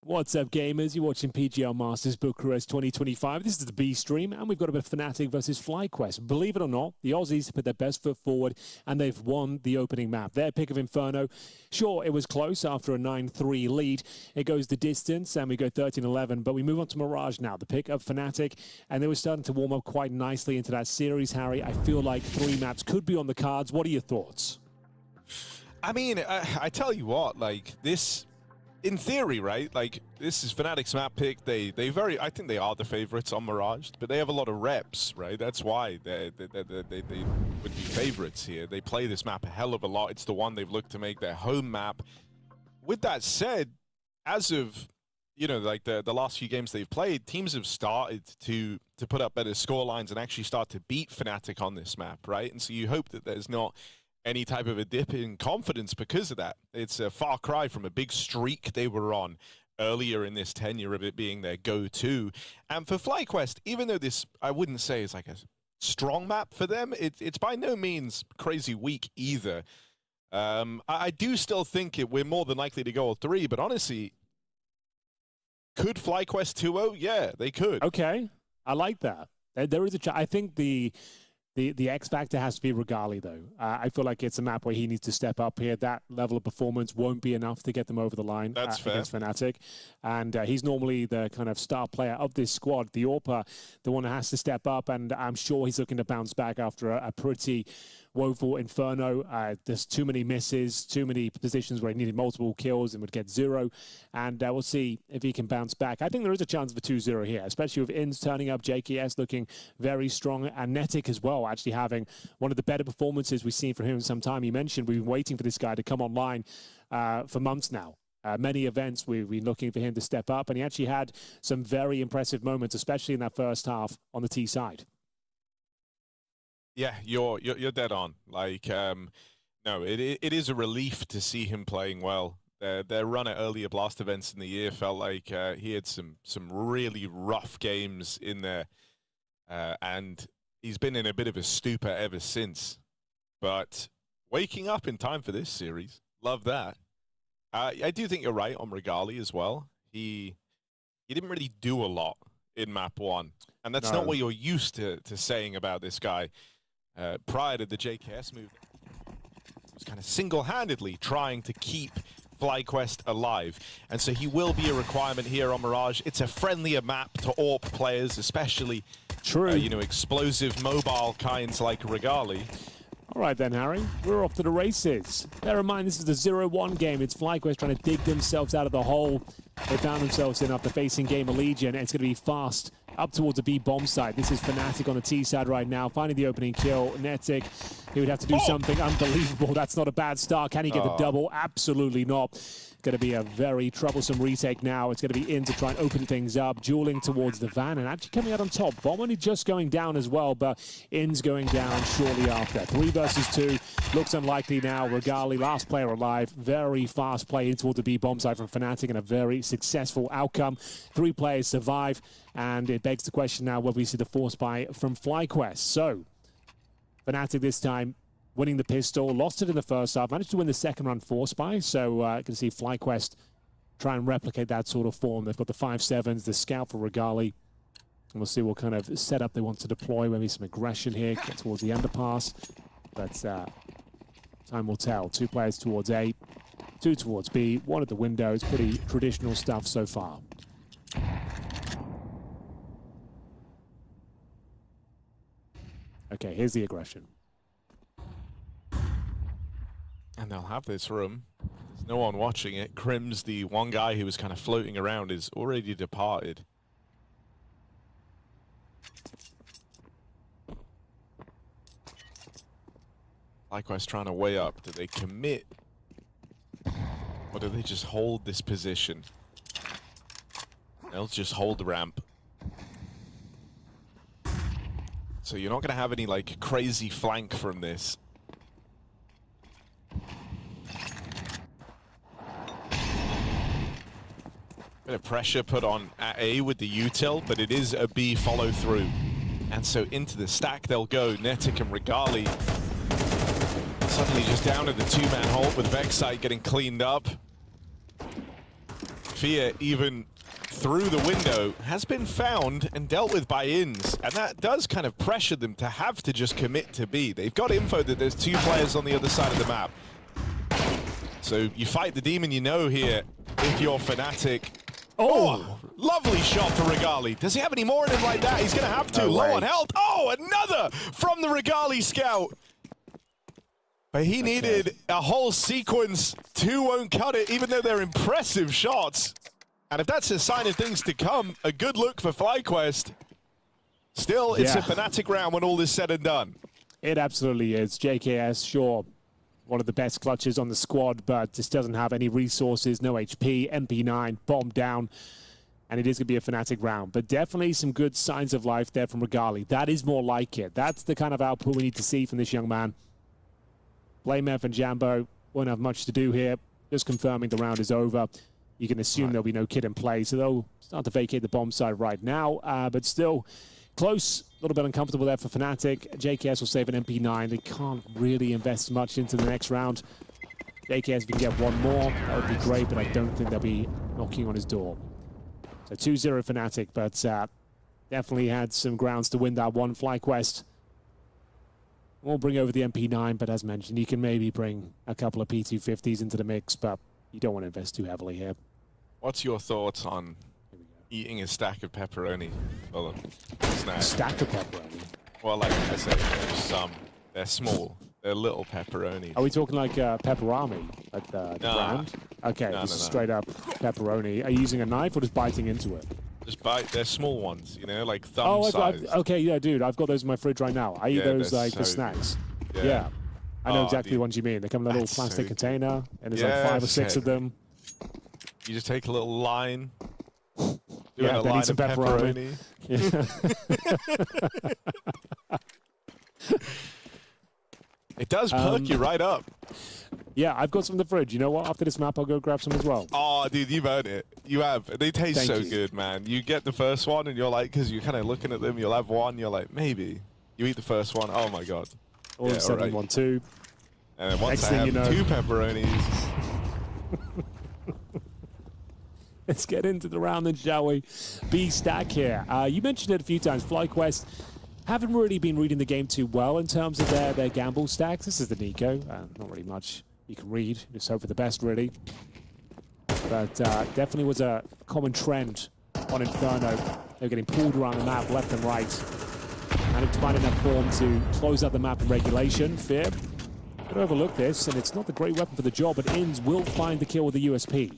What's up, gamers? You're watching PGL Masters Bucharest 2025. This is the B stream, and we've got a bit of Fnatic versus FlyQuest. Believe it or not, the Aussies put their best foot forward, and they've won the opening map. Their pick of Inferno. Sure, it was close after a 9-3 lead. It goes the distance, and we go 13-11, but we move on to Mirage now, the pick of Fnatic, and they were starting to warm up quite nicely into that series, Harry. I feel like 3 maps could be on the cards. What are your thoughts? I mean, I tell you what, like, this... In theory, right, like, this is Fnatic's map pick. I think they are the favorites on Mirage, but they have a lot of reps, right? That's why they would be favorites here. They play this map a hell of a lot. It's the one they've looked to make their home map. With that said, as of, you know, like the last few games they've played, teams have started to put up better scorelines and actually start to beat Fnatic on this map, right? And so you hope that there's not any type of a dip in confidence because of that. It's a far cry from a big streak they were on earlier in this tenure of it being their go-to. And for FlyQuest, even though this, I wouldn't say is like a strong map for them, it's by no means crazy weak either. I do still think we're more than likely to go all 3, but honestly, could FlyQuest 2-0? Yeah, they could. Okay, I like that. There is a chance. I think the X factor has to be Regali, though. I feel like it's a map where he needs to step up here. That level of performance won't be enough to get them over the line against Fnatic. And he's normally the kind of star player of this squad, the AWPer, the one that has to step up. And I'm sure he's looking to bounce back after a pretty woeful Inferno. There's too many misses, too many positions where he needed multiple kills and would get 0. And we'll see if he can bounce back. I think there is a chance of a 2-0 here, especially with Inns turning up, JKS looking very strong, and Fnatic as well, actually having one of the better performances we've seen from him in some time. You mentioned we've been waiting for this guy to come online for months now. Many events we've been looking for him to step up, and he actually had some very impressive moments, especially in that first half on the T side. Yeah, you're dead on. Like, no, it is a relief to see him playing well. Their run at earlier Blast events in the year felt like he had some really rough games in there, and he's been in a bit of a stupor ever since. But waking up in time for this series, love that. I do think you're right on Regali as well. He didn't really do a lot in map 1, and that's not what you're used to saying about this guy. Prior to the JKS move, he was kind of single-handedly trying to keep FlyQuest alive. And so he will be a requirement here on Mirage. It's a friendlier map to AWP players, especially, you know, explosive mobile kinds like Regali. All right then, Harry, we're off to the races. Bear in mind, this is the 0-1 game. It's FlyQuest trying to dig themselves out of the hole they found themselves in after facing GamerLegion, and it's going to be fast up towards the B bomb side. This is Fnatic on the T side right now, finding the opening kill. Fnatic, he would have to do something unbelievable. That's not a bad start. Can he get the double? Absolutely not. Going to be a very troublesome retake now. It's going to be in to try and open things up, dueling towards the van, and actually coming out on top. Bomb only just going down as well, but In's going down shortly after. 3 versus 2. Looks unlikely now. Regali, last player alive. Very fast play in towards the B bomb side from Fnatic, and a very successful outcome. 3 players survive, and it begs the question now whether we see the force buy from FlyQuest. So, Fnatic this time winning the pistol, lost it in the first half, managed to win the second round force buy. So I can see FlyQuest try and replicate that sort of form. They've got the 5-7s, the scout for Regali. And we'll see what kind of setup they want to deploy. Maybe some aggression here, get towards the underpass. But time will tell. 2 players towards A, 2 towards B, 1 at the window. It's pretty traditional stuff so far. Okay, here's the aggression. And they'll have this room. There's no one watching it. Krim's, the one guy who was kind of floating around, is already departed. FlyQuest trying to weigh up. Do they commit? Or do they just hold this position? They'll just hold the ramp. So you're not going to have any, like, crazy flank from this. Bit of pressure put on at A with the util, but it is a B follow through. And so into the stack they'll go. Fnatic and Regali suddenly just down to the 2-man hold with Vexite getting cleaned up. Fear, even through the window, has been found and dealt with by Inns, and that does kind of pressure them to have to just commit to B. They've got info that there's 2 players on the other side of the map. So you fight the demon you know here if you're Fnatic. Oh, lovely shot for Regali. Does he have any more in him like that? He's going to have to. Low on health. Oh, another from the Regali scout. But he needed a whole sequence. 2 won't cut it, even though they're impressive shots. And if that's a sign of things to come, a good look for FlyQuest. Still, it's a Fnatic round when all is said and done. It absolutely is. JKS, sure, one of the best clutches on the squad, but just doesn't have any resources, no HP, MP9, bomb down, and it is going to be a Fnatic round. But definitely some good signs of life there from Regali. That is more like it. That's the kind of output we need to see from this young man. BlameF and Jambo won't have much to do here. Just confirming the round is over. You can assume there'll be no kid in play, so they'll start to vacate the bomb side right now, but still close, a little bit uncomfortable there for Fnatic. JKS will save an MP9. They can't really invest much into the next round. JKS, if we can get one more, that would be great, but I don't think they'll be knocking on his door. So 2-0 Fnatic, but definitely had some grounds to win that one. FlyQuest won't bring over the MP9, but as mentioned, you can maybe bring a couple of P250s into the mix, but you don't want to invest too heavily here. What's your thoughts on eating a stack of pepperoni? Well, snack. Stack of pepperoni? Well, like I said, there's some. They're small. They're little pepperoni. Are we talking like pepperami, like the brand? Okay, this is straight up pepperoni. Are you using a knife or just biting into it? Just bite. They're small ones, you know, like thumb size. Okay, yeah, dude, I've got those in my fridge right now. I eat those like for snacks. Yeah. I know exactly the ones you mean. They come in a little plastic container, and there's like 5 or 6 of them. You just take a little line. Yeah, then eat some pepperoni. It does perk you right up. Yeah, I've got some in the fridge. You know what? After this map, I'll go grab some as well. Oh, dude, you've earned it. You have. They taste so good, man. You get the first one, and you're like, because you're kind of looking at them, you'll have one, you're like, maybe. You eat the first one, oh my god. All of a sudden, 1-2. And then once I have 2 pepperonis. Let's get into the round then, shall we? B-Stack here. You mentioned it a few times. FlyQuest haven't really been reading the game too well in terms of their gamble stacks. This is the Nico. Not really much you can read. Just hope for the best, really. But definitely was a common trend on Inferno. They were getting pulled around the map left and right. And to find enough form to close out the map in regulation. Fear, don't overlook this, and it's not the great weapon for the job, but Inns will find the kill with the USP.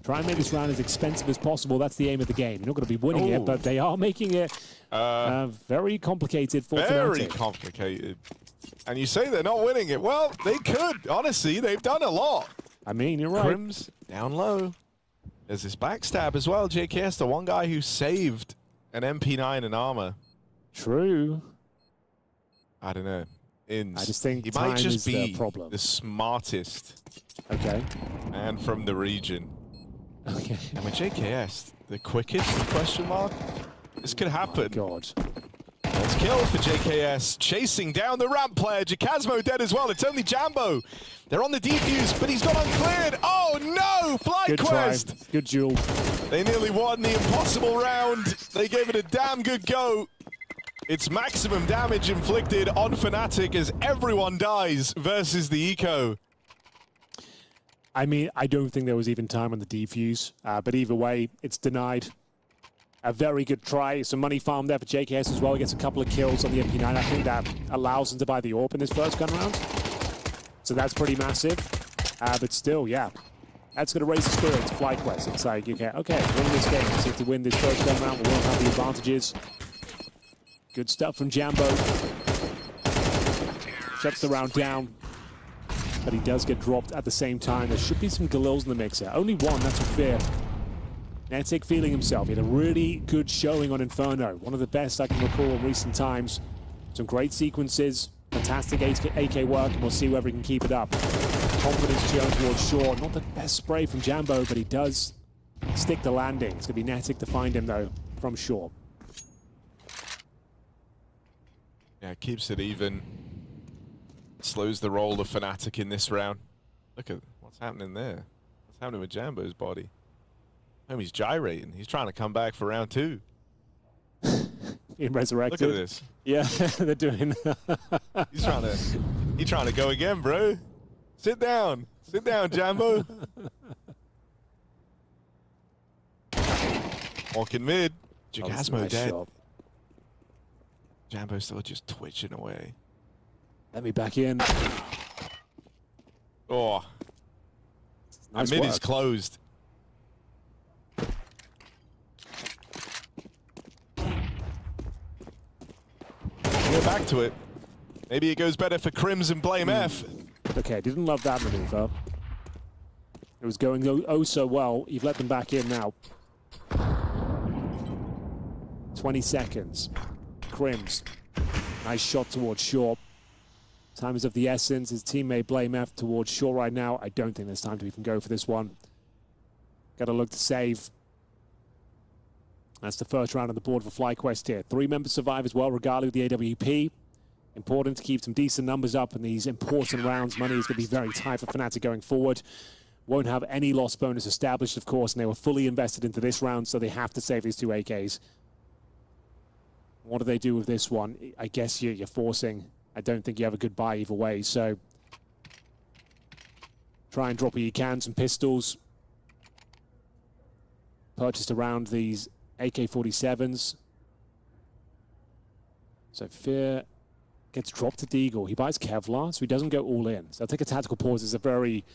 Try and make this round as expensive as possible. That's the aim of the game. You're not going to be winning it, but they are making it very complicated for Fnatic. Very complicated. And you say they're not winning it. Well, they could. Honestly, they've done a lot. I mean, you're right. Crims down low. There's this backstab as well. JKS, the one guy who saved an MP9 and armor. True. I don't know. Inns. I just think he might just be the smartest. Okay. And from the region. Okay. And with JKS, the quickest, question mark? This could happen. Oh God. Let's kill for JKS. Chasing down the ramp player. Jacasmo dead as well. It's only Jambo. They're on the defuse, but he's got uncleared. Oh no! FlyQuest! Good duel. They nearly won the impossible round. They gave it a damn good go. It's maximum damage inflicted on Fnatic as everyone dies versus the Eco. I mean, I don't think there was even time on the defuse, but either way, it's denied. A very good try. Some money farm there for JKS as well. He gets a couple of kills on the MP9. I think that allows him to buy the AWP in his first gun round. So that's pretty massive. But still, yeah. That's going to raise the spirits of FlyQuest. It's like, okay, win this game. So to win this first gun round, we won't have the advantages. Good stuff from Jambo. Shuts the round down. But he does get dropped at the same time. There should be some Galils in the mixer. Only one, that's a fear. Fnatic feeling himself. He had a really good showing on Inferno. One of the best I can recall in recent times. Some great sequences, fantastic AK work, and we'll see whether he can keep it up. Confidence shown towards shore. Not the best spray from Jambo, but he does stick the landing. It's going to be Fnatic to find him, though, from shore. Yeah, keeps it even. Slows the roll of Fnatic in this round. Look at what's happening there. What's happening with Jambo's body? He's gyrating. He's trying to come back for round 2. Being resurrected. Look at this. Yeah, they're doing. He's trying to go again, bro. Sit down, Jambo. Walking mid. Jagasmo dead. Shot. Jambo's still just twitching away. Let me back in. Oh. Nice mid work. is closed. Get back to it. Maybe it goes better for Crims and Blame F. Okay, didn't love that maneuver. It was going oh so well. You've let them back in now. 20 seconds. Crims. Nice shot towards short. Time is of the essence. His teammate Blame F towards short right now. I don't think there's time to even go for this one. Got to look to save. That's the first round on the board for FlyQuest here. 3 members survive as well, regardless of the AWP. Important to keep some decent numbers up in these important rounds. Money is going to be very tight for Fnatic going forward. Won't have any loss bonus established, of course, and they were fully invested into this round, so they have to save these 2 AKs. What do they do with this one? I guess you're forcing. I don't think you have a good buy either way, so try and drop what you can. Some pistols. Purchased around these AK-47s. So Fear gets dropped to Deagle. He buys Kevlar, so he doesn't go all in. So I'll take a tactical pause. It's a very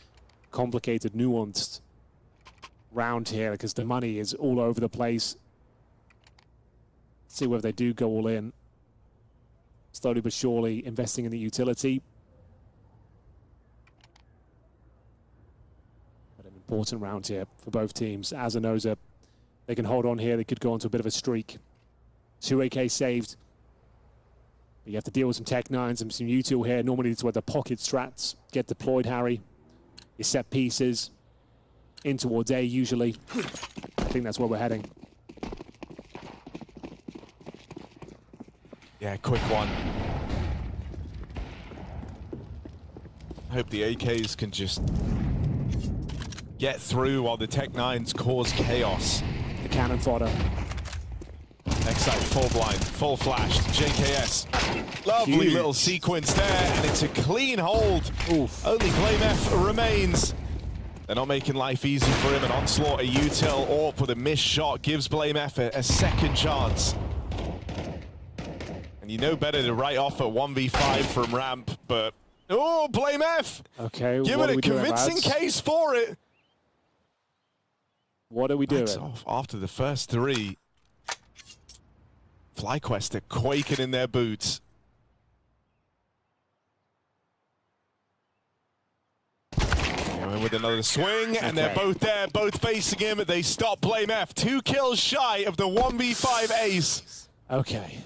complicated, nuanced round here because the money is all over the place. See whether they do go all in. Slowly but surely investing in the utility. But an important round here for both teams. As a Noza, they can hold on here. They could go onto a bit of a streak. 2 AK saved. But you have to deal with some Tech 9s and some util here. Normally it's where the pocket strats get deployed, Harry. You set pieces in towards A usually. I think that's where we're heading. Yeah, quick one. I hope the AKs can just get through while the Tech 9s cause chaos. The cannon fodder. Next side, full blind, full flashed, JKS. Lovely Huge. little sequence there, and it's a clean hold. Oof. Only Blame F remains. They're not making life easy for him. An onslaught, a util, AWP with a missed shot gives Blame F a second chance. And you know better to write off a 1v5 from ramp, but oh, Blame F! Okay, give it a convincing case for it. What are we doing? Off after the first 3. FlyQuest are quaking in their boots. With another swing, and they're both there, both facing him. They stop Blame F. 2 kills shy of the 1v5 ace. Okay,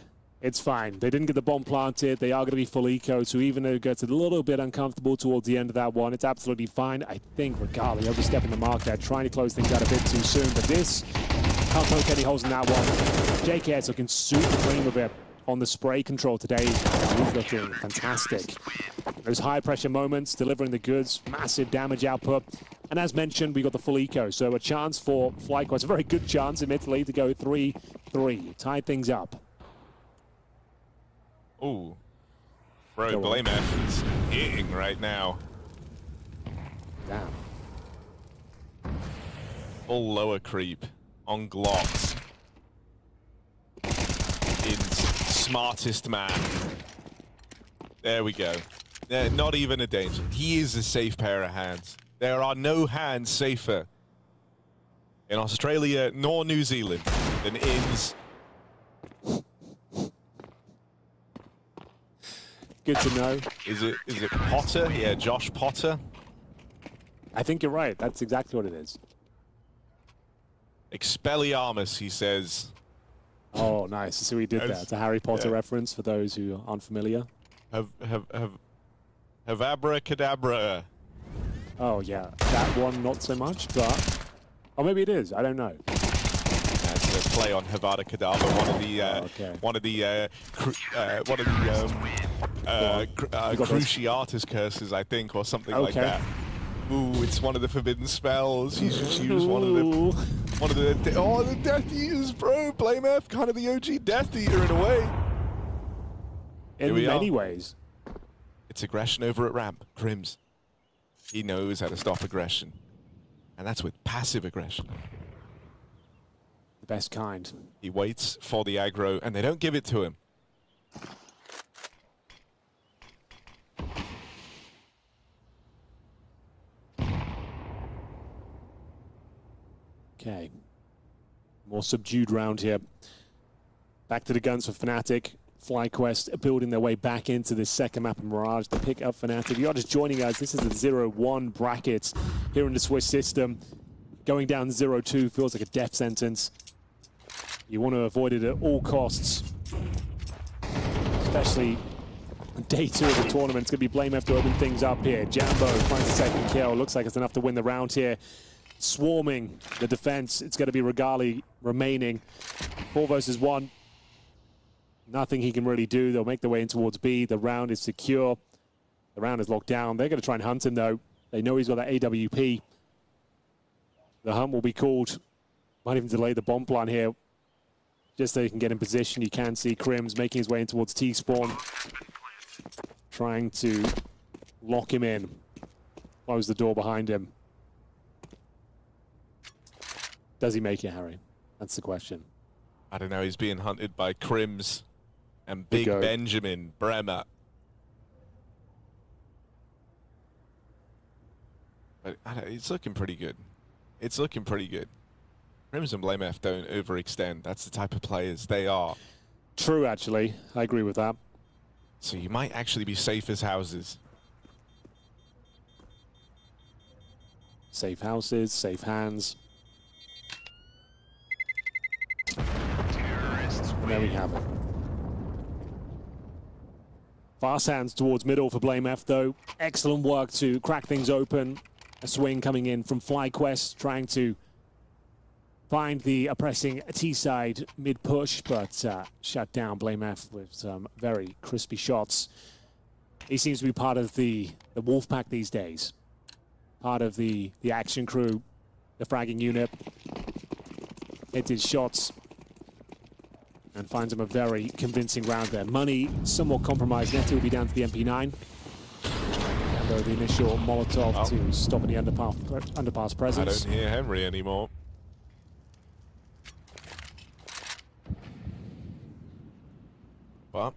it's fine. They didn't get the bomb planted. They are going to be full eco, so even though it gets a little bit uncomfortable towards the end of that one, it's absolutely fine. I think regardless, overstepping the mark there, trying to close things out a bit too soon, but this can't poke any holes in that one. JKS looking super clean with it on the spray control today. He's looking fantastic. Those high pressure moments, delivering the goods, massive damage output. And as mentioned, we got the full eco. So a chance for FlyQuest, a very good chance in Italy to go 3-3. Tie things up. Ooh. Bro, Blame F is hitting right now. Damn. Full lower creep on Glocks. In smartest man. There we go. Not even a danger. He is a safe pair of hands. There are no hands safer in Australia nor New Zealand than Inns. Good to know. Is it Potter? Yeah, Josh Potter. I think you're right. That's exactly what it is. Expelliarmus, he says. Oh, nice. So we did that. It's a Harry Potter reference for those who aren't familiar. Have abracadabra. Oh, yeah. That one, not so much, but... Oh, maybe it is. I don't know. That's a play on Havada Kedavra, one of the Cruciatus curses, I think, or something like that. Ooh, it's one of the forbidden spells. He's just used one of them. One of the Death Eaters, bro. Blame F, kind of the OG Death Eater in a way. In many ways. It's aggression over at ramp. Crims. He knows how to stop aggression. And that's with passive aggression. The best kind. He waits for the aggro, and they don't give it to him. Okay. More subdued round here. Back to the guns for Fnatic. FlyQuest building their way back into this second map of Mirage to pick up Fnatic. If you're just joining us, this is the 0-1 brackets here in the Swiss system. Going down 0-2 feels like a death sentence. You want to avoid it at all costs. Especially day 2 of the tournament. It's going to be BlameF to open things up here. Jambo finds a second kill. Looks like it's enough to win the round here. Swarming the defense. It's going to be Regali remaining. 4 versus 1. Nothing he can really do. They'll make their way in towards B. The round is secure. The round is locked down. They're going to try and hunt him, though. They know he's got that AWP. The hunt will be called. Might even delay the bomb plan here, just so he can get in position. You can see Crims making his way in towards T-spawn, trying to lock him in. Close the door behind him. Does he make it, Harry? That's the question. I don't know. He's being hunted by Crims and Big Benjamin Bremer. But it's looking pretty good. It's looking pretty good. Crims and BlameF don't overextend. That's the type of players they are. True, actually. I agree with that. So you might actually be safe as houses. Safe houses, safe hands. And there we have it. Fast hands towards middle for BlameF, though. Excellent work to crack things open. A swing coming in from FlyQuest, trying to find the oppressing T-side mid-push, but shut down BlameF with some very crispy shots. He seems to be part of the Wolfpack these days. Part of the action crew, the fragging unit. Hits his shots and finds him a very convincing round there. Money somewhat compromised. Netty will be down to the MP9. And the initial Molotov to stop any underpass presence. I don't hear Henry anymore. But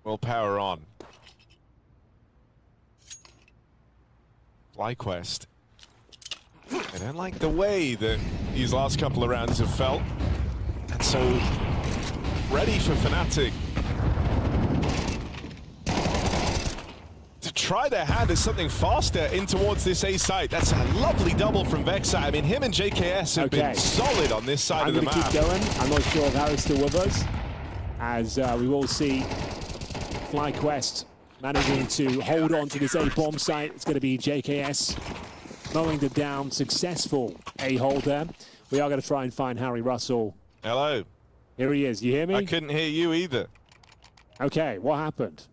we'll power on. FlyQuest. I don't like the way that these last couple of rounds have felt. And so, ready for Fnatic to try their hand at something faster in towards this A site. That's a lovely double from Vexite. I mean, him and JKS have been solid on this side of the map. I'm going to keep going. I'm not sure if Harry's still with us, as we will see FlyQuest managing to hold on to this A bomb site. It's going to be JKS mowing them down. Successful A hold there. We are going to try and find Harry Russell. Hello. Here he is. You hear me? I couldn't hear you either. Okay, what happened?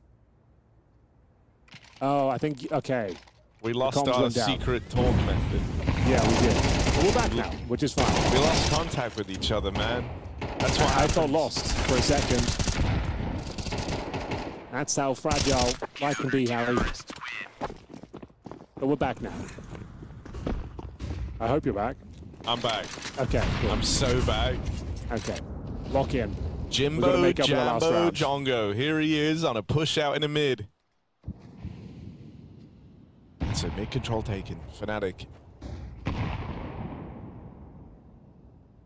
Oh, I think, okay. We lost our secret talk method. Yeah, we did. But we're back now, which is fine. We lost contact with each other, man. That's what I felt lost for a second. That's how fragile life can be, Harry. But we're back now. I hope you're back. I'm back. Okay, cool. I'm so back. Okay, lock in. Jimbo, Jambo, Jongo. Here he is on a push out in the mid. So mid control taken. Fnatic.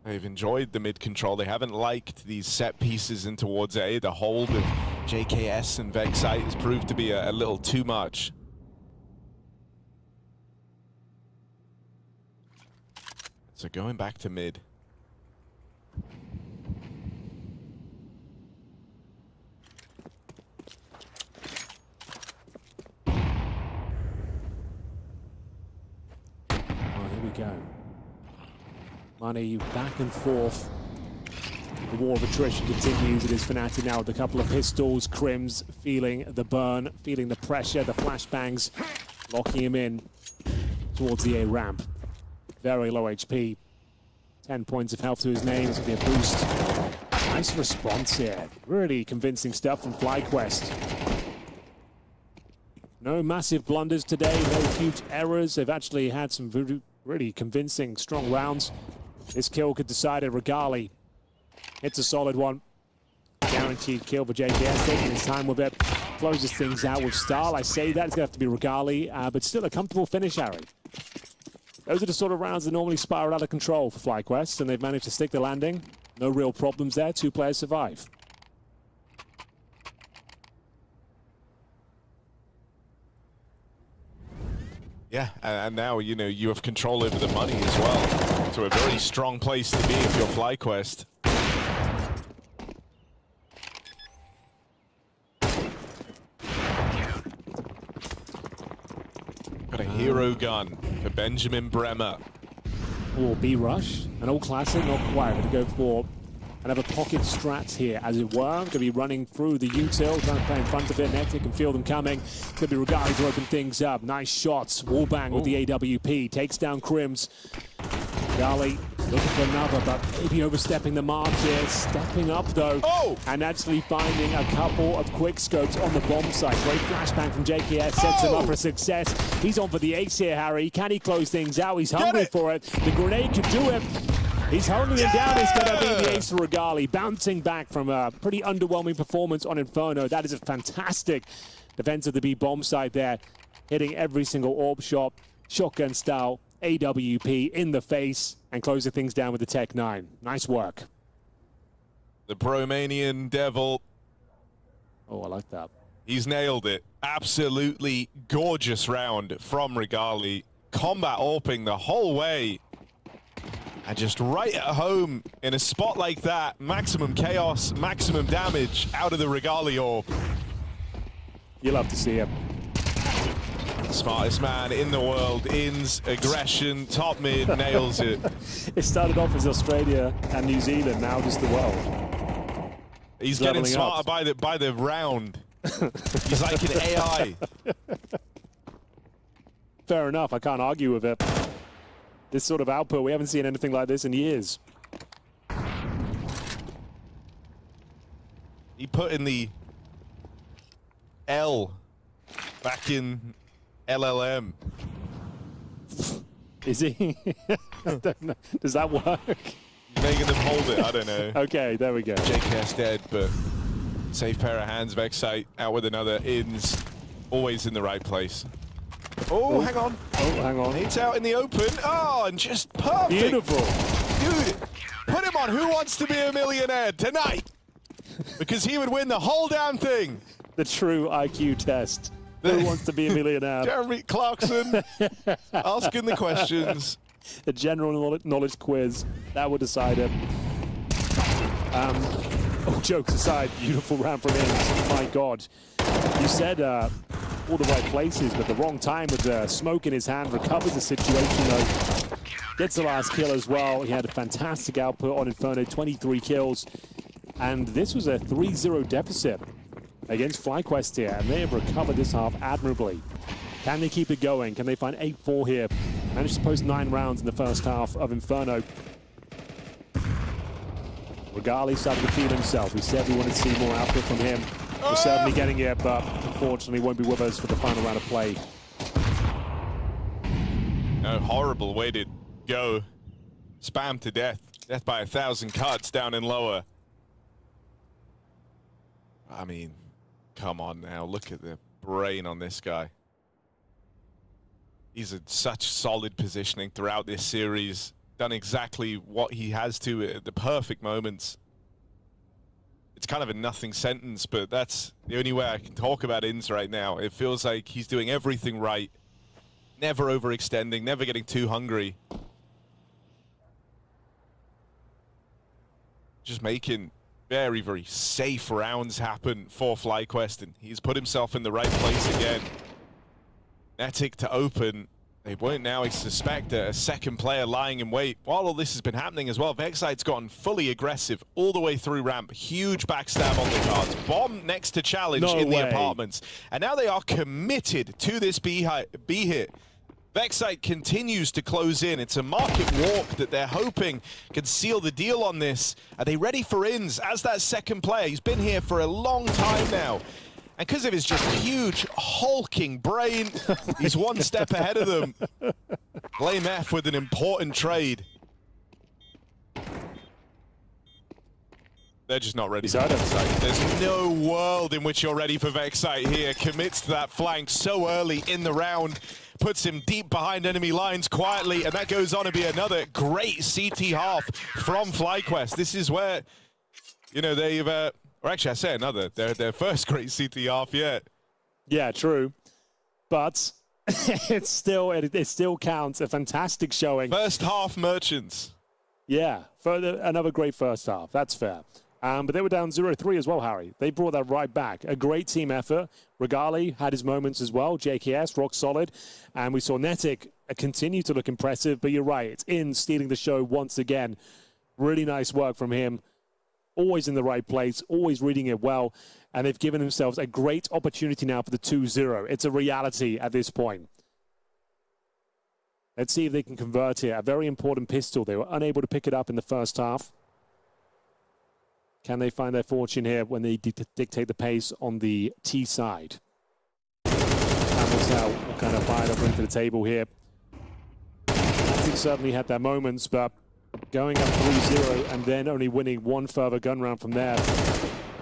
They've enjoyed the mid control. They haven't liked these set pieces in towards A. The hold of JKS and Vexite has proved to be a little too much. So going back to mid. Go. Money back and forth. The war of attrition continues. It is Fnatic now with a couple of pistols. Crims feeling the burn, feeling the pressure, the flashbangs, locking him in towards the A ramp. Very low HP. 10 points of health to his name. This will be a boost. Nice response here. Really convincing stuff from FlyQuest. No massive blunders today, no huge errors. They've actually had some really convincing, strong rounds. This kill could decide it. Regali hits a solid one. Guaranteed kill for JKS, taking his time with it. Closes things out with style. I say that, it's going to have to be Regali, but still a comfortable finish, Harry. Those are the sort of rounds that normally spiral out of control for FlyQuest, and they've managed to stick the landing. No real problems there. 2 players survive. Yeah, and now, you know, you have control over the money as well. So a very strong place to be if you're FlyQuest. Got a hero gun for Benjamin Bremer. Or B-Rush, an old classic, not quite. Going to go for another pocket strat here, as it were. Going to be running through the util, trying to play in front of it. Netic can feel them coming. Could be Regali to open things up. Nice shots. Wallbang with the AWP. Takes down Crims. Regali looking for another, but maybe overstepping the mark here. Stepping up, though. And actually finding a couple of quick scopes on the bomb site. Great flashbang from JKS. Sets him up for success. He's on for the ace here, Harry. Can he close things out? He's hungry for it. The grenade could do it. He's holding him down. He's going to be the ace for Regali. Bouncing back from a pretty underwhelming performance on Inferno. That is a fantastic defense of the B bomb site there. Hitting every single orb shot. Shotgun style. AWP in the face. And closing things down with the Tech 9. Nice work. The Romanian Devil. Oh, I like that. He's nailed it. Absolutely gorgeous round from Regali. Combat AWPing the whole way. And just right at home in a spot like that, maximum chaos, maximum damage out of the Regali orb. You'll have to see him. Smartest man in the world, ins, aggression, top mid, nails it. It started off as Australia and New Zealand, now just the world. He's getting smarter by the round. He's like an AI. Fair enough, I can't argue with it. This sort of output, we haven't seen anything like this in years. He put in the L back in LLM. Is he? I don't know. Does that work? He's making them hold it, I don't know. Okay, there we go. JKS dead, but safe pair of hands. Vexite out with another. Ins, always in the right place. Oh, hang on. Oh, hang on. It's out in the open. Oh, and just perfect. Beautiful. Dude, put him on Who Wants to Be a Millionaire tonight. Because he would win the whole damn thing. The true IQ test. Who wants to be a millionaire? Jeremy Clarkson asking the questions. A general knowledge quiz. That would decide it. Oh, jokes aside, beautiful round from him. My God. You said all the right places, but the wrong time with the smoke in his hand. Recovers the situation, though. Gets the last kill as well. He had a fantastic output on Inferno, 23 kills. And this was a 3-0 deficit against FlyQuest here, and they have recovered this half admirably. Can they keep it going? Can they find 8-4 here? Managed to post 9 rounds in the first half of Inferno. Regali started to feel himself. We said we wanted to see more output from him. We're certainly getting it, but unfortunately won't be with us for the final round of play. No, horrible way to go. Spam to death. Death by 1,000 cuts down in lower. I mean, come on now. Look at the brain on this guy. He's in such solid positioning throughout this series. Done exactly what he has to at the perfect moments. It's kind of a nothing sentence, but that's the only way I can talk about Ins right now. It feels like he's doing everything right. Never overextending, never getting too hungry. Just making very, very safe rounds happen for FlyQuest, and he's put himself in the right place again. Fnatic to open. They won't now suspect a second player lying in wait. While all this has been happening as well, Vexite's gotten fully aggressive all the way through ramp. Huge backstab on the cards. Bomb next to challenge the apartments. And now they are committed to this B hit. Vexite continues to close in. It's a market walk that they're hoping can seal the deal on this. Are they ready for Inns as that second player? He's been here for a long time now. And because of his just huge, hulking brain, he's one step ahead of them. Blame F with an important trade. They're just not ready for Vexite. There's no world in which you're ready for Vexite here. Commits to that flank so early in the round. Puts him deep behind enemy lines quietly, and that goes on to be another great CT half from FlyQuest. This is where, you know, they've, or actually I say another, their first great CT half yet. Yeah, true. But it still counts. A fantastic showing. First half Merchants. Yeah, another great first half. That's fair. But they were down 0-3 as well, Harry. They brought that right back. A great team effort. Regali had his moments as well. JKS, rock solid. And we saw Fnatic continue to look impressive. But you're right, it's in stealing the show once again. Really nice work from him. Always in the right place, always reading it well. And they've given themselves a great opportunity now for the 2-0. It's a reality at this point. Let's see if they can convert here. A very important pistol. They were unable to pick it up in the first half. Can they find their fortune here when they dictate the pace on the T side? Time will tell what kind of fire they'll bring to the table here. Fnatic certainly had their moments, but going up 3-0 and then only winning one further gun round from there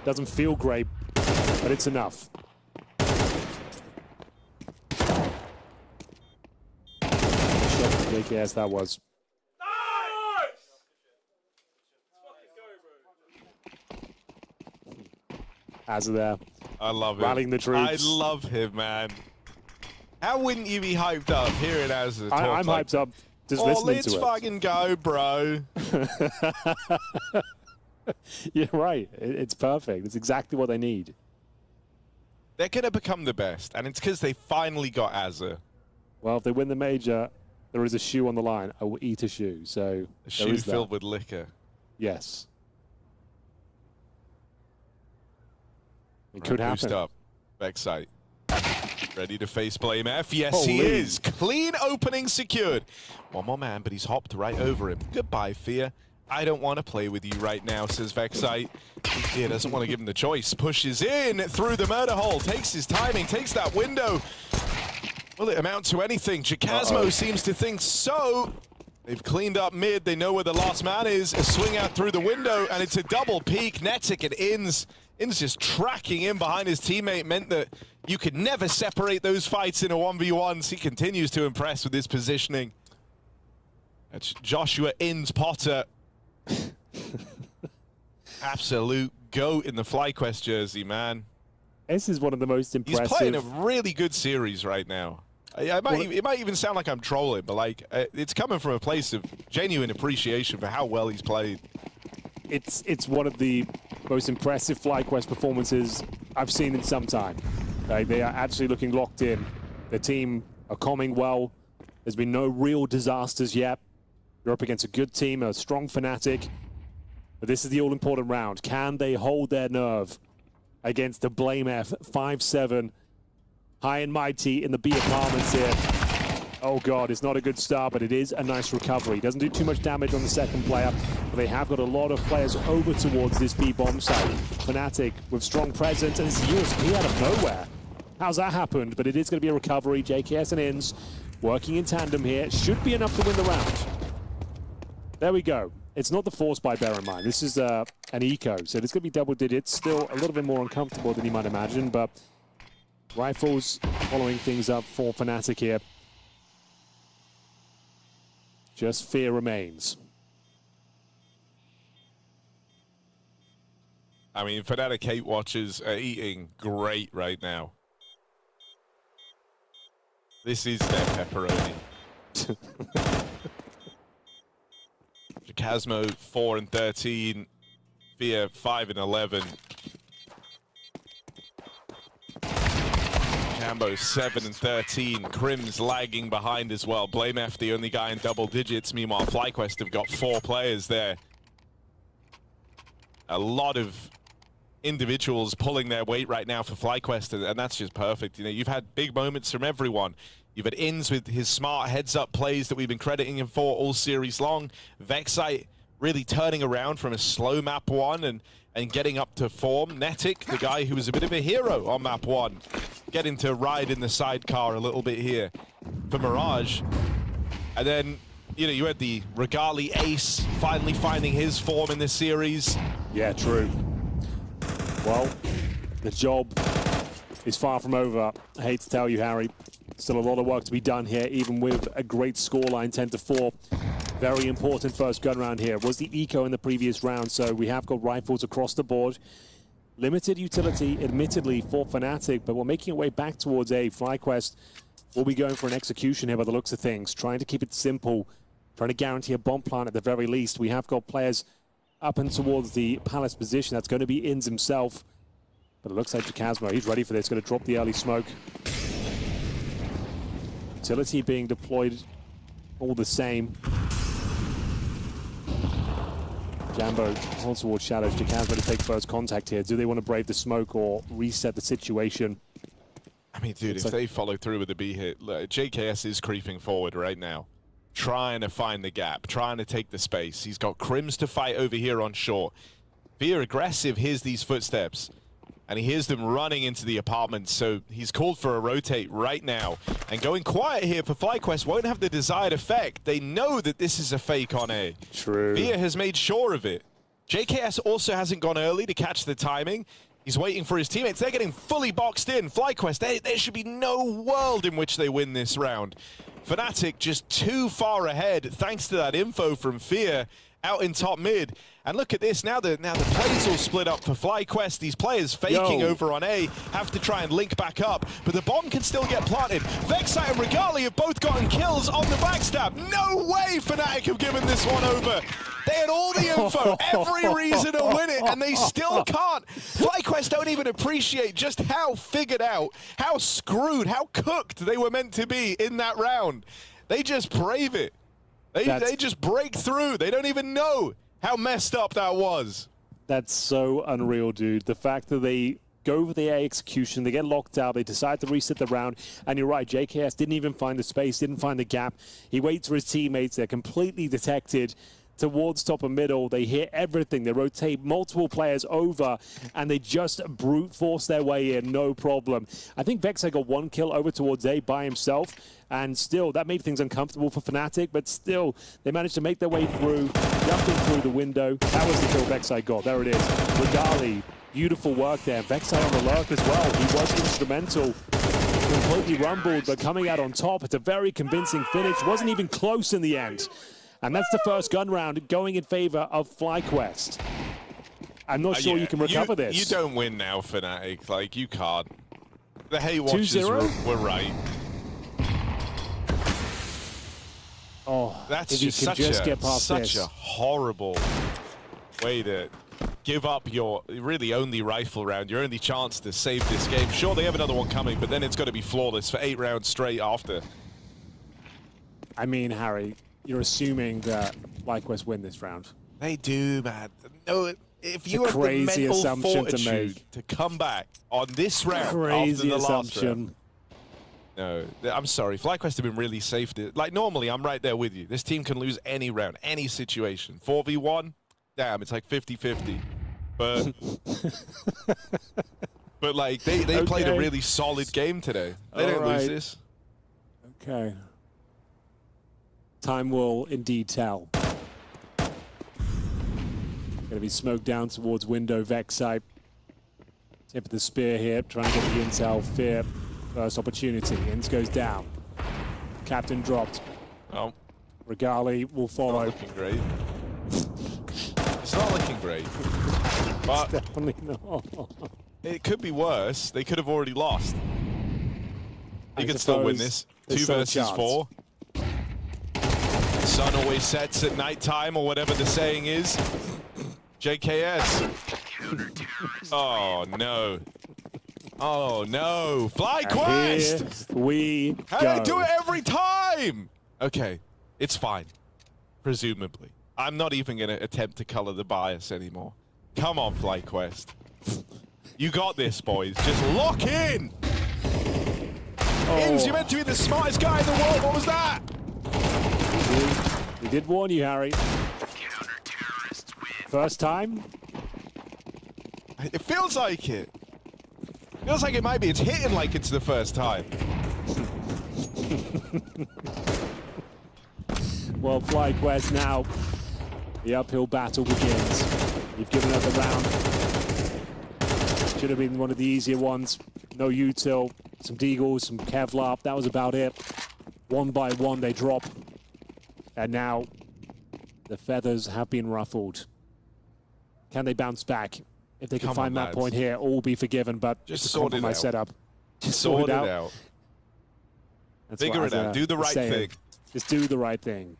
doesn't feel great, but it's enough. JKS that was. Azza there. I love him. Rallying the troops. I love him, man. How wouldn't you be hyped up hearing Azza talk I'm like hyped up just listening let's to it. fucking go, bro. You're right. It's perfect. It's exactly what they need. They're going to become the best, and it's because they finally got Azza. Well, if they win the major, there is a shoe on the line. I will eat a shoe. So A shoe filled with liquor. Yes. It could happen. Boost up. Vexite. Ready to face Blame F? Yes, Holy. he is. Clean opening secured. One more man, but he's hopped right over him. Goodbye, Fear. I don't want to play with you right now, says Vexite. Fear doesn't want to give him the choice. Pushes in through the murder hole. Takes his timing. Takes that window. Will it amount to anything? Jacasmo seems to think so. They've cleaned up mid. They know where the last man is. A swing out through the window, and it's a double peek. Fnatic and Inns. Inns just tracking in behind his teammate meant that you could never separate those fights in a 1v1. He continues to impress with his positioning. That's Joshua Inns Potter. Absolute GOAT in the FlyQuest jersey, man. This is one of the most impressive. He's playing a really good series right now. It might even sound like I'm trolling, but like it's coming from a place of genuine appreciation for how well he's played. It's one of the most impressive FlyQuest performances I've seen in some time. They are actually looking locked in. The team are calming well. There's been no real disasters yet. You're up against a good team, a strong Fnatic. But this is the all-important round. Can they hold their nerve against the Blame F 5-7 high and mighty in the B apartments here? Oh god, it's not a good start, but it is a nice recovery. Doesn't do too much damage on the second player, but they have got a lot of players over towards this B bomb site. Fnatic with strong presence, and it's USP out of nowhere. How's that happened? But it is going to be a recovery. JKS and Inns working in tandem here. Should be enough to win the round. There we go. It's not the force buy, bear in mind. This is an eco, so it's going to be double digits. Still a little bit more uncomfortable than you might imagine, but Rifles following things up for Fnatic here. Just fear remains. I mean, Fnatic hate watchers are eating great right now. This is their pepperoni. Jacasmo 4-13, Fear 5-11. Jambo 7-13. Crim's lagging behind as well. Blame F the only guy in double digits. Meanwhile, FlyQuest have got 4 players there. A lot of individuals pulling their weight right now for FlyQuest, and that's just perfect. You know, you've had big moments from everyone. You've had Inns with his smart heads-up plays that we've been crediting him for all series long. Vexite really turning around from a slow map 1 and getting up to form. Fnatic, the guy who was a bit of a hero on map 1, getting to ride in the sidecar a little bit here for Mirage. And then, you know, you had the Regali ace finally finding his form in this series. Yeah, true. Well, the job is far from over. I hate to tell you, Harry. Still a lot of work to be done here, even with a great scoreline, 10-4. Very important first gun round here. Was the eco in the previous round, so we have got rifles across the board. Limited utility, admittedly, for Fnatic, but we're making our way back towards A. FlyQuest will be going for an execution here by the looks of things, trying to keep it simple, trying to guarantee a bomb plant at the very least. We have got players up and towards the Palace position. That's going to be Inns himself. But it looks like Jacasmo, he's ready for this, going to drop the early smoke. Utility being deployed all the same. Jambo holds towards Shadows. Jacasmo to take first contact here. Do they want to brave the smoke or reset the situation? I mean, dude, if they follow through with the B hit, look, JKS is creeping forward right now, trying to find the gap, trying to take the space. He's got Crims to fight over here on short. Fear aggressive, hears these footsteps, and he hears them running into the apartment, so he's called for a rotate right now. And going quiet here for FlyQuest won't have the desired effect. They know that this is a fake on A. True. Fear has made sure of it. JKS also hasn't gone early to catch the timing. He's waiting for his teammates. They're getting fully boxed in. FlyQuest, there should be no world in which they win this round. Fnatic just too far ahead, thanks to that info from Fear out in top mid. And look at this, now the plays all split up for FlyQuest. These players faking over on A have to try and link back up, but the bomb can still get planted. Vexite and Regali have both gotten kills on the backstab. No way Fnatic have given this one over. They had all the info, every reason to win it, and they still can't. FlyQuest don't even appreciate just how figured out, how screwed, how cooked they were meant to be in that round. They just brave it. They just break through. They don't even know how messed up that was. That's so unreal, dude. The fact that they go for the A execution, they get locked out, they decide to reset the round, and you're right, JKS didn't even find the space, didn't find the gap. He waits for his teammates, they're completely detected towards top and middle. They hear everything. They rotate multiple players over, and they just brute force their way in, no problem. I think Vexite got one kill over towards A by himself, and still, that made things uncomfortable for Fnatic, but still, they managed to make their way through, jumping through the window. That was the kill Vexite got. There it is. Regali, beautiful work there. Vexite on the lurk as well. He was instrumental. Completely rumbled, but coming out on top. It's a very convincing finish. Wasn't even close in the end. And that's the first gun round going in favor of FlyQuest. I'm not sure you can recover this. You don't win now, Fnatic. Like, you can't. The Hay Watchers were right. Oh, that's just such a horrible way to give up your really only rifle round, your only chance to save this game. Sure, they have another one coming, but then it's got to be flawless for 8 rounds straight after. I mean, Harry, you're assuming that FlyQuest win this round. They do, man. No, if you have the mental fortitude to come back on this round after the last round. No, I'm sorry. FlyQuest have been really safe. Like, normally, I'm right there with you. This team can lose any round, any situation. 4v1, damn, it's like 50-50. But, but like, they played a really solid game today. They didn't lose this. Okay. Time will indeed tell. Going to be smoked down towards window. Vexite. Tip of the spear here, trying to get the intel. Fear. First opportunity. Inns goes down. Captain dropped. Oh. Regali will follow. It's not looking great. It's not looking great. But definitely not. It could be worse. They could have already lost. They could still win this. 2 versus 4. Sun always sets at nighttime, or whatever the saying is. JKS. Oh, no. Oh, no. FlyQuest! We How do they do it every time? Okay, it's fine. Presumably. I'm not even going to attempt to color the bias anymore. Come on, FlyQuest. You got this, boys. Just lock in! Inns, you're meant to be the smartest guy in the world. What was that? We did warn you, Harry. First time? It feels like it. Feels like it might be. It's hitting like it's the first time. Well, FlyQuest now. The uphill battle begins. You've given up the round. Should have been one of the easier ones. No util, some deagles, some Kevlar. That was about it. One by one, they drop. And now the feathers have been ruffled. Can they bounce back? If they can find that point here, all will be forgiven, but just it's a compromise setup. Just sort it out. Figure it out. Do the right thing. Just do the right thing.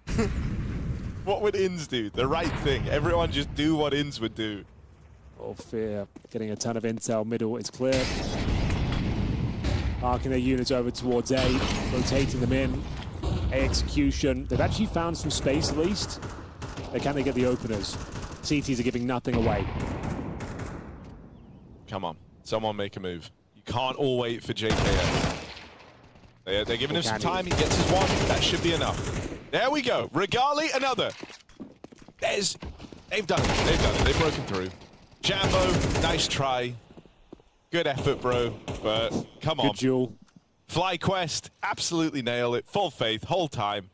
What would Inns do? The right thing. Everyone just do what Inns would do. Oh, fear. Getting a ton of intel. Middle is clear. Arcing their units over towards A, rotating them in. A execution. They've actually found some space at least. Can they get the openers? CTs are giving nothing away. Come on. Someone make a move. You can't all wait for JKS. They're giving him some time. He gets his one. That should be enough. There we go. Regali, another. They've done it. They've done it. They've broken through. Jambo, nice try. Good effort, bro. But come on. Good duel. FlyQuest, absolutely nail it. Full faith, whole time.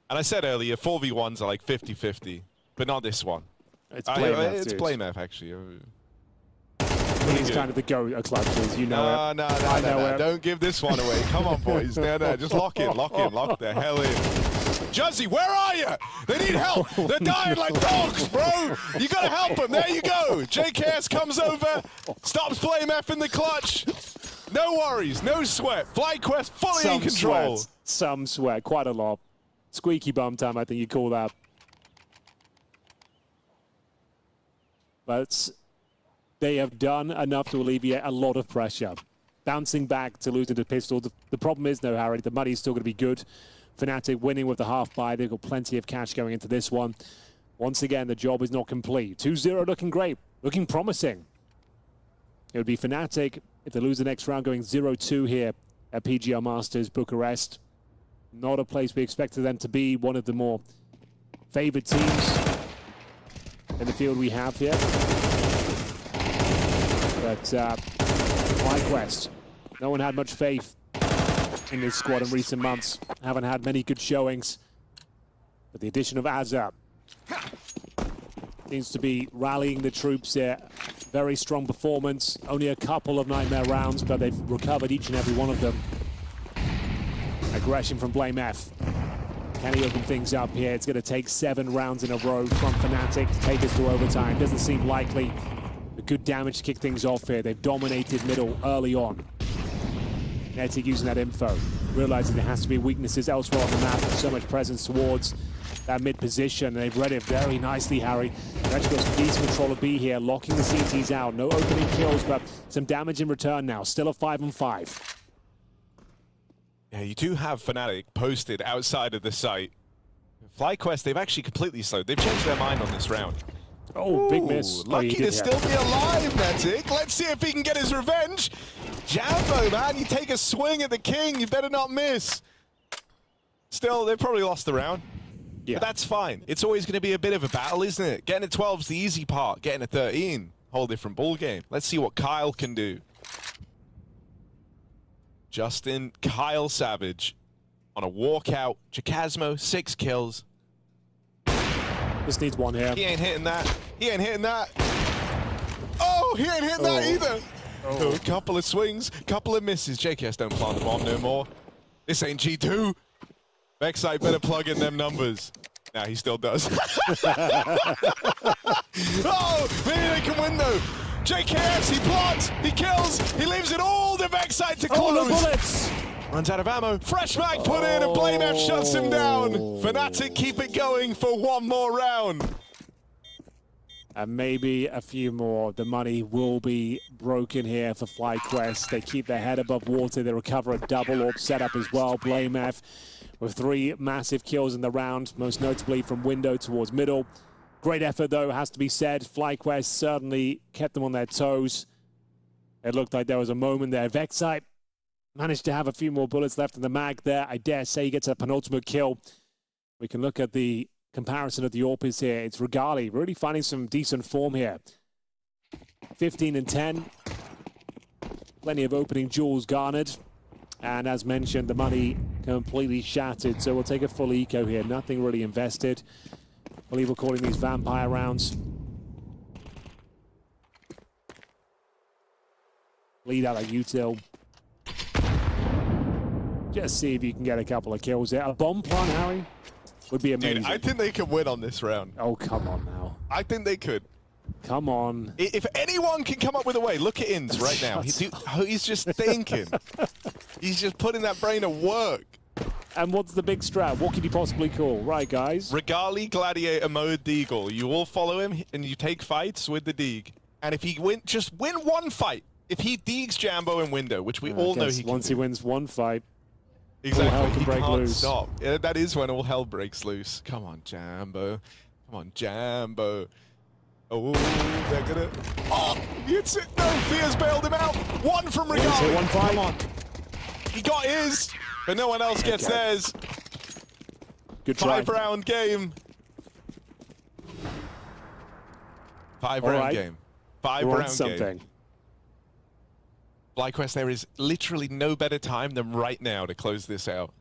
And I said earlier, 4v1s are like 50-50. But not this one. It's Blame It's Blame F, actually. He's kind of the go clutches, you know. No. Don't give this one away. Come on, boys. No. Just lock in. Lock the hell in. Juzzy, where are you? They need help. They're dying like dogs, bro. You gotta help them. There you go. JKS comes over, stops Blame F in the clutch. No worries, no sweat. FlyQuest fully in control. Some sweat, quite a lot. Squeaky bum time, I think you call that. But they have done enough to alleviate a lot of pressure. Bouncing back to losing the pistol. The problem is, though, Harry, the money's still going to be good. Fnatic winning with the half buy. They've got plenty of cash going into this one. Once again, the job is not complete. 2-0 looking great, looking promising. It would be Fnatic if they lose the next round, going 0-2 here at PGL Masters Bucharest. Not a place we expected them to be. One of the more favored teams in the field we have here. But FlyQuest, no one had much faith in this squad in recent months. Haven't had many good showings. But the addition of Azza seems to be rallying the troops here. Very strong performance. Only a couple of nightmare rounds, but they've recovered each and every one of them. Aggression from Blame F. Can he open things up here? It's going to take 7 rounds in a row from Fnatic to take us to overtime. Doesn't seem likely. But good damage to kick things off here. They've dominated middle early on. Fnatic using that info, realizing there has to be weaknesses elsewhere on the map. So much presence towards that mid position. They've read it very nicely, Harry. They've actually got some decent control of B here, locking the CTs out. No opening kills, but some damage in return now. Still a 5-on-5. Yeah, you do have Fnatic posted outside of the site. FlyQuest, they've actually completely slowed. They've changed their mind on this round. Oh, big miss. Lucky to still be alive, Fnatic. Let's see if he can get his revenge. Jambo, man, you take a swing at the king, you better not miss. Still, they probably lost the round. Yeah. But that's fine. It's always going to be a bit of a battle, isn't it? Getting a 12 is the easy part. Getting a 13, whole different ball game. Let's see what Kyle can do. Justin, Kyle Savage on a walkout. Jacasmo, 6 kills. Just needs one here. He ain't hitting that. He ain't hitting that. Oh, he ain't hitting that either. Oh, a couple of swings, couple of misses. JKS don't plant the bomb no more. This ain't G2. Vexite better plug in them numbers. Nah, he still does. Oh, maybe they can win though. JKS, he plants, he kills, he leaves it all to Vexite to close. Oh, the bullets. Runs out of ammo. Fresh mag put in and Blame F shuts him down. Fnatic keep it going for one more round. And maybe a few more. The money will be broken here for FlyQuest. They keep their head above water. They recover a double orb setup as well. Blame F with 3 massive kills in the round, most notably from window towards middle. Great effort, though, has to be said. FlyQuest certainly kept them on their toes. It looked like there was a moment there. Vexite managed to have a few more bullets left in the mag there. I dare say he gets a penultimate kill. We can look at the comparison of the AWPs here. It's Regali really finding some decent form here. 15 and 10. Plenty of opening jewels garnered. And as mentioned, the money completely shattered. So we'll take a full eco here. Nothing really invested. I believe we're calling these vampire rounds. Lead out a util. Just see if you can get a couple of kills there. A bomb plant, Harry, would be amazing. Dude, I think they could win on this round. Oh, come on now. I think they could. Come on. If anyone can come up with a way, look at Inns right now. He's just thinking. He's just putting that brain to work. And what's the big strat? What could you possibly call? Right, guys? Regali, Gladiator, Mode, Deagle. You all follow him, and you take fights with the Deeg. And if he just win one fight. If he Deegs Jambo in window, which we all know he can once he wins one fight, exactly, all hell can break can't loose. Stop. Yeah, that is when all hell breaks loose. Come on, Jambo. Come on, Jambo. Oh, they're gonna... Oh, it's it. No, Fear's bailed him out. One from Regali. One fight. Come on. He got his, but no one else gets theirs. Good try. 5-round game. 5-round game. 5-round game. FlyQuest, there is literally no better time than right now to close this out.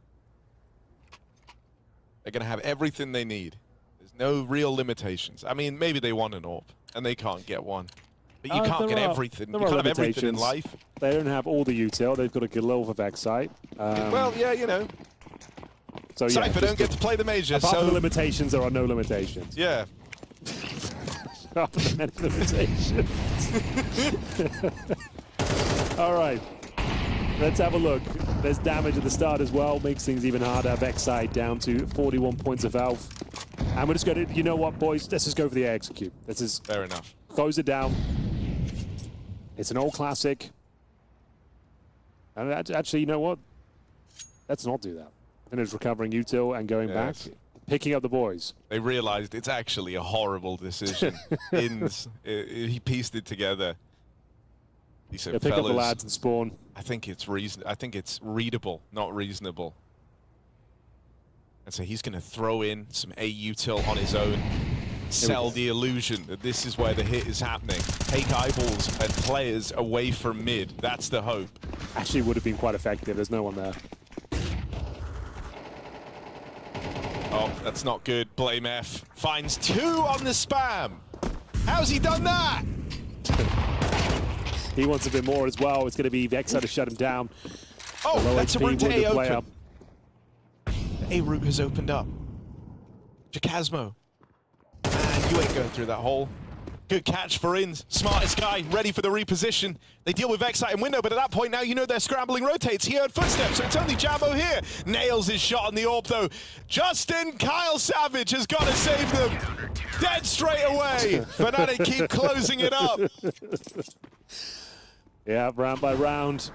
They're going to have everything they need. There's no real limitations. I mean, maybe they want an AWP, and they can't get one. But you can't get everything. You can't have everything in life. They don't have all the util. They've got a Galil for Vexite. Well, yeah, you know. So, yeah, Cypher don't get to play the major, apart so... from the limitations, there are no limitations. Yeah. Apart from the many limitations. All right, let's have a look. There's damage at the start as well, makes things even harder. Vexite down to 41 points of health. And we're just going to, you know what, boys? Let's just go for the execute. Let's just fair enough. Close it down. It's an old classic. And actually, you know what? Let's not do that. Finish recovering util and going back, picking up the boys. They realized it's actually a horrible decision. Inns, he pieced it together. He said, pick up the lads and spawn. I think it's readable, not reasonable. And so he's going to throw in some A-util on his own. Sell the illusion that this is where the hit is happening. Take eyeballs and players away from mid. That's the hope. Actually would have been quite effective. There's no one there. Oh, that's not good. Blame F finds 2 on the spam. How's he done that? He wants a bit more as well. It's going to be Vexite to shut him down. Oh, that's a route to A open. up. The A route has opened up. Jacasmo. And you ain't going through that hole. Good catch for Inns. Smartest guy, ready for the reposition. They deal with Vexite in window, but at that point now you know they're scrambling rotates. He heard footsteps, so it's only Jambo here. Nails his shot on the AWP though. Justin Kyle Savage has got to save them. Dead straight away. Fnatic keep closing it up. Yeah, round by round.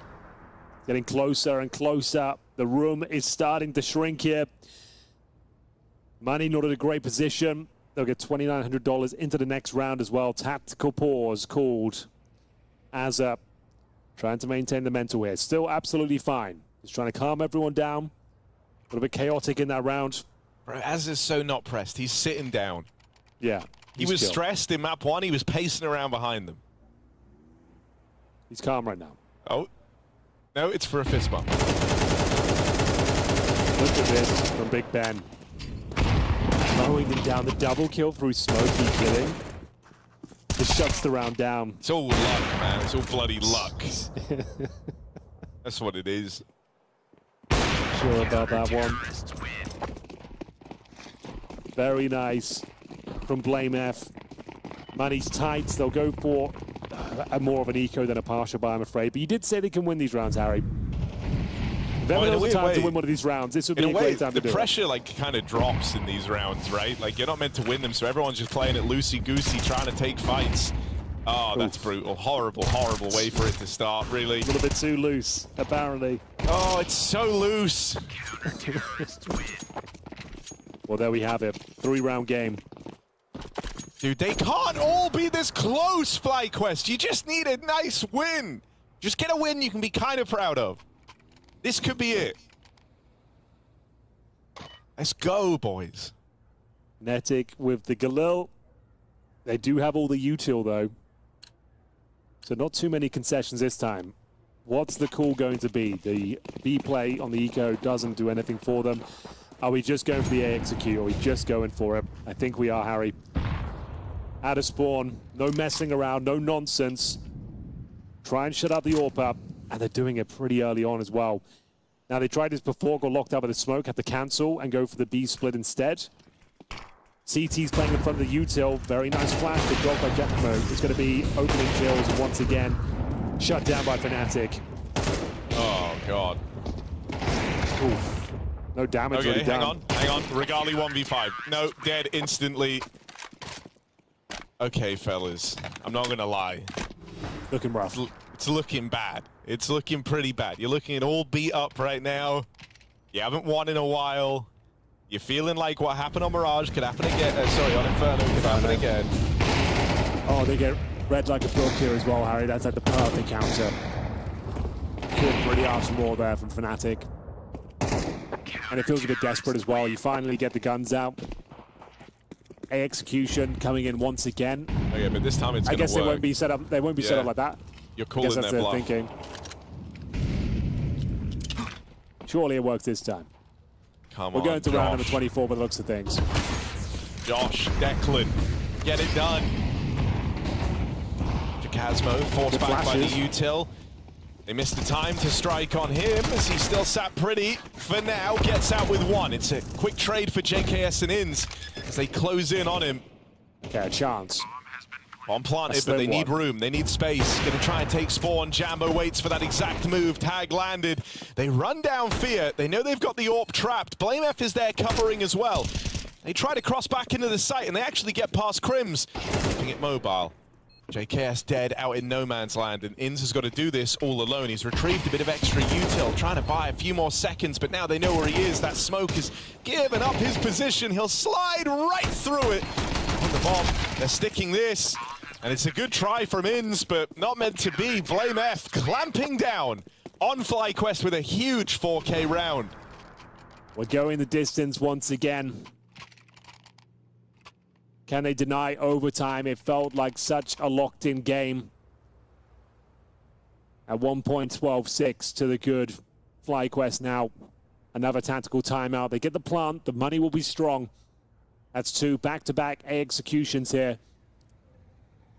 Getting closer and closer. The room is starting to shrink here. Money not in a great position. They'll get $2,900 into the next round as well. Tactical pause called as trying to maintain the mental here. Still absolutely fine. He's trying to calm everyone down. A little bit chaotic in that round. Bro, Az is so not pressed. He's sitting down. Yeah. He was stressed in map 1. He was pacing around behind them. He's calm right now. Oh. No, it's for a fist bump. Look at this from Big Ben. Mowing them down, the double kill through Smokey killing. Just shuts the round down. It's all luck, man. It's all bloody luck. That's what it is. Sure about that one. Very nice from Blame F. Money's tight. They'll go for more of an eco than a partial buy, I'm afraid. But you did say they can win these rounds, Harry. If ever there was a time to win one of these rounds, this would be a great time to do it. The pressure kind of drops in these rounds, right? Like, you're not meant to win them, so everyone's just playing it loosey-goosey, trying to take fights. Oh, that's brutal. Horrible, horrible way for it to start, really. A little bit too loose, apparently. Oh, it's so loose. Well, there we have it. 3-round game. Dude, they can't all be this close, FlyQuest. You just need a nice win. Just get a win you can be kind of proud of. This could be it. Let's go, boys. Fnatic with the Galil. They do have all the util, though. So not too many concessions this time. What's the call going to be? The B play on the eco doesn't do anything for them. Are we just going for the A execute? Or are we just going for it? I think we are, Harry. Out of spawn, no messing around, no nonsense. Try and shut out the AWP up, and they're doing it pretty early on as well. Now they tried this before, got locked out by the smoke, had to cancel and go for the B split instead. CT's playing in front of the util. Very nice flash, but blocked by Jetmo. It's going to be opening kills, and once again, shut down by Fnatic. Oh, God. Oof. No damage Okay, really hang done. on. Regali 1v5. No, dead instantly. Okay, fellas. I'm not going to lie. Looking rough. It's looking bad. It's looking pretty bad. You're looking at all beat up right now. You haven't won in a while. You're feeling like what happened on Mirage could happen again. Sorry, on Inferno could happen again. Oh, they get red like a book here as well, Harry. That's like the perfect counter. Couldn't really ask for more there from Fnatic. And it feels a bit desperate as well. You finally get the guns out. A execution coming in once again. Oh yeah, but this time it's I going to guess they won't be set up. They won't be set up like that. You're I calling guess that's their their bluff. thinking. Surely it works this time. Come We're on, going to round number Josh. 24 by the looks of things. Josh, Declan, get it done. Jacasmo forced back by the util. They missed the time to strike on him as he still sat pretty for now. Gets out with one. It's a quick trade for JKS and Inns as they close in on him. Okay, a chance. Bomb planted, but they need room. They need space. Going to try and take spawn. Jambo waits for that exact move. Tag landed. They run down Fear. They know they've got the AWP trapped. BlameF is there covering as well. They try to cross back into the site, and they actually get past Crims, keeping it mobile. JKS dead out in no man's land, and Inns has got to do this all alone. He's retrieved a bit of extra util, trying to buy a few more seconds, but now they know where he is. That smoke has given up his position. He'll slide right through it on the bomb. They're sticking this, and it's a good try from Inns, but not meant to be. BlameF clamping down on FlyQuest with a huge 4K round. We're going the distance once again. Can they deny overtime? It felt like such a locked-in game. At 1.126 to the good. FlyQuest now. Another tactical timeout. They get the plant. The money will be strong. That's two back-to-back A executions here.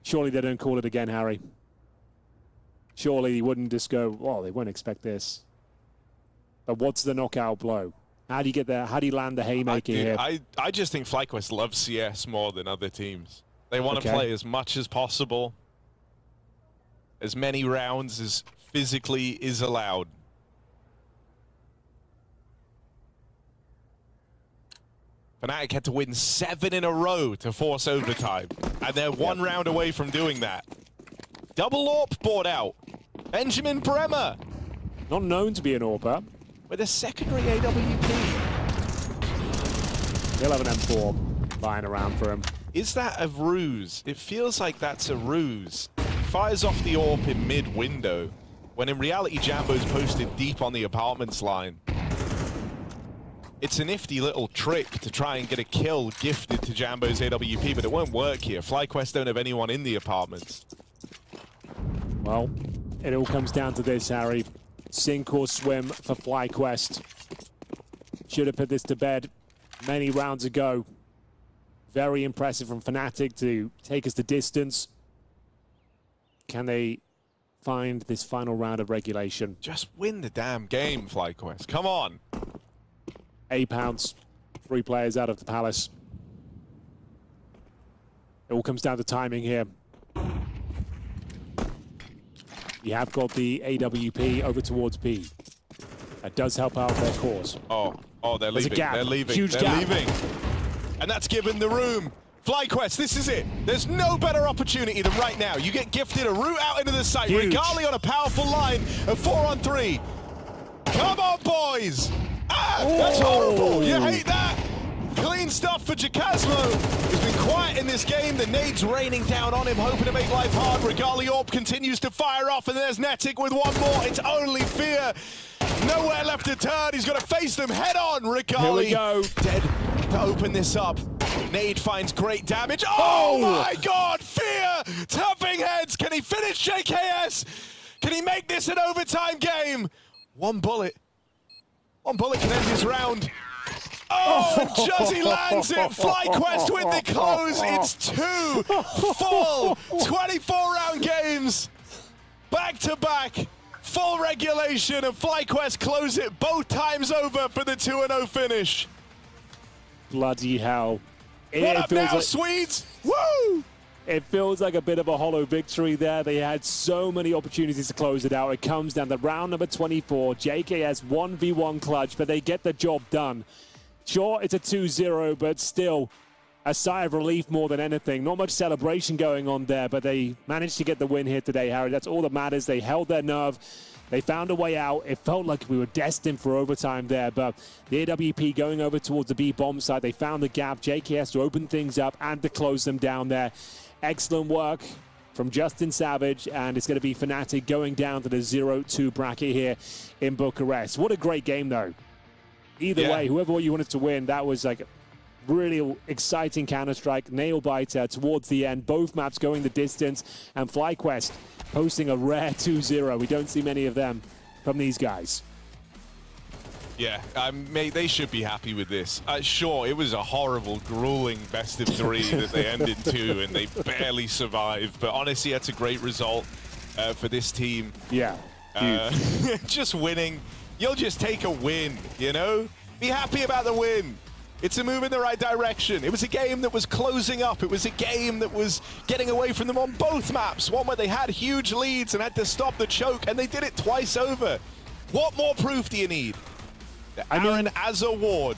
Surely they don't call it again, Harry. Surely he wouldn't just go, oh, they won't expect this. But what's the knockout blow? How do you get there? How do you land the haymaker here? I just think FlyQuest loves CS more than other teams. They want to play as much as possible, as many rounds as physically is allowed. Fnatic had to win 7 in a row to force overtime, and they're one round away from doing that. Double AWP bought out. Benjamin Bremer. Not known to be an AWPer. With a secondary AWP. He'll have an M4 lying around for him. Is that a ruse? It feels like that's a ruse. Fires off the AWP in mid-window, when in reality Jambo's posted deep on the apartments line. It's a nifty little trick to try and get a kill gifted to Jambo's AWP, but it won't work here. FlyQuest don't have anyone in the apartments. Well, it all comes down to this, Harry. Sink or swim for FlyQuest. Should have put this to bed many rounds ago. Very impressive from Fnatic to take us the distance. Can they find this final round of regulation? Just win the damn game, FlyQuest. Come on. A pounce. 3 players out of the Palace. It all comes down to timing here. You have got the AWP over towards B. That does help out their cause. Oh, they're leaving. They're leaving. Huge they're gap. leaving. And that's given the room. FlyQuest, this is it. There's no better opportunity than right now. You get gifted a route out into the site. Huge. Regali on a powerful line of 4-on-3. Come on, boys. That's horrible. You hate that. Clean stuff for Jacasmo. He's been quiet in this game. The nades raining down on him, hoping to make life hard. Regali AWP continues to fire off, and there's Fnatic with one more. It's only Fear. Nowhere left to turn. He's going to face them head on. Rigali. Here we go. Dead to open this up. Nade finds great damage. Oh my God! Fear tapping heads. Can he finish JKS? Can he make this an overtime game? One bullet can end his round. Oh, and Juzzy lands it. FlyQuest with the close. It's 2 full 24-round games. Back to back. Full regulation, and FlyQuest close it both times over for the 2-0 finish. Bloody hell. What up now, Swedes? Woo! It feels like a bit of a hollow victory there. They had so many opportunities to close it out. It comes down to round number 24. JKS 1v1 clutch, but they get the job done. Sure, it's a 2-0, but still a sigh of relief more than anything. Not much celebration going on there, but they managed to get the win here today, Harry. That's all that matters. They held their nerve. They found a way out. It felt like we were destined for overtime there, but the AWP going over towards the B bomb side, they found the gap. JKS to open things up and to close them down there. Excellent work from Justin Savage, and it's going to be Fnatic going down to the 0-2 bracket here in Bucharest. What a great game, though. Either way, whoever you wanted to win, that was like really exciting Counter-Strike, nail-biter towards the end. Both maps going the distance, and FlyQuest posting a rare 2-0. We don't see many of them from these guys. Yeah, mate, they should be happy with this. Sure, it was a horrible, grueling best of 3 that they ended 2, and they barely survived. But honestly, that's a great result for this team. Yeah, just winning. You'll just take a win, you know? Be happy about the win. It's a move in the right direction. It was a game that was closing up. It was a game that was getting away from them on both maps. One where they had huge leads and had to stop the choke, and they did it twice over. What more proof do you need? Aaron Azza Ward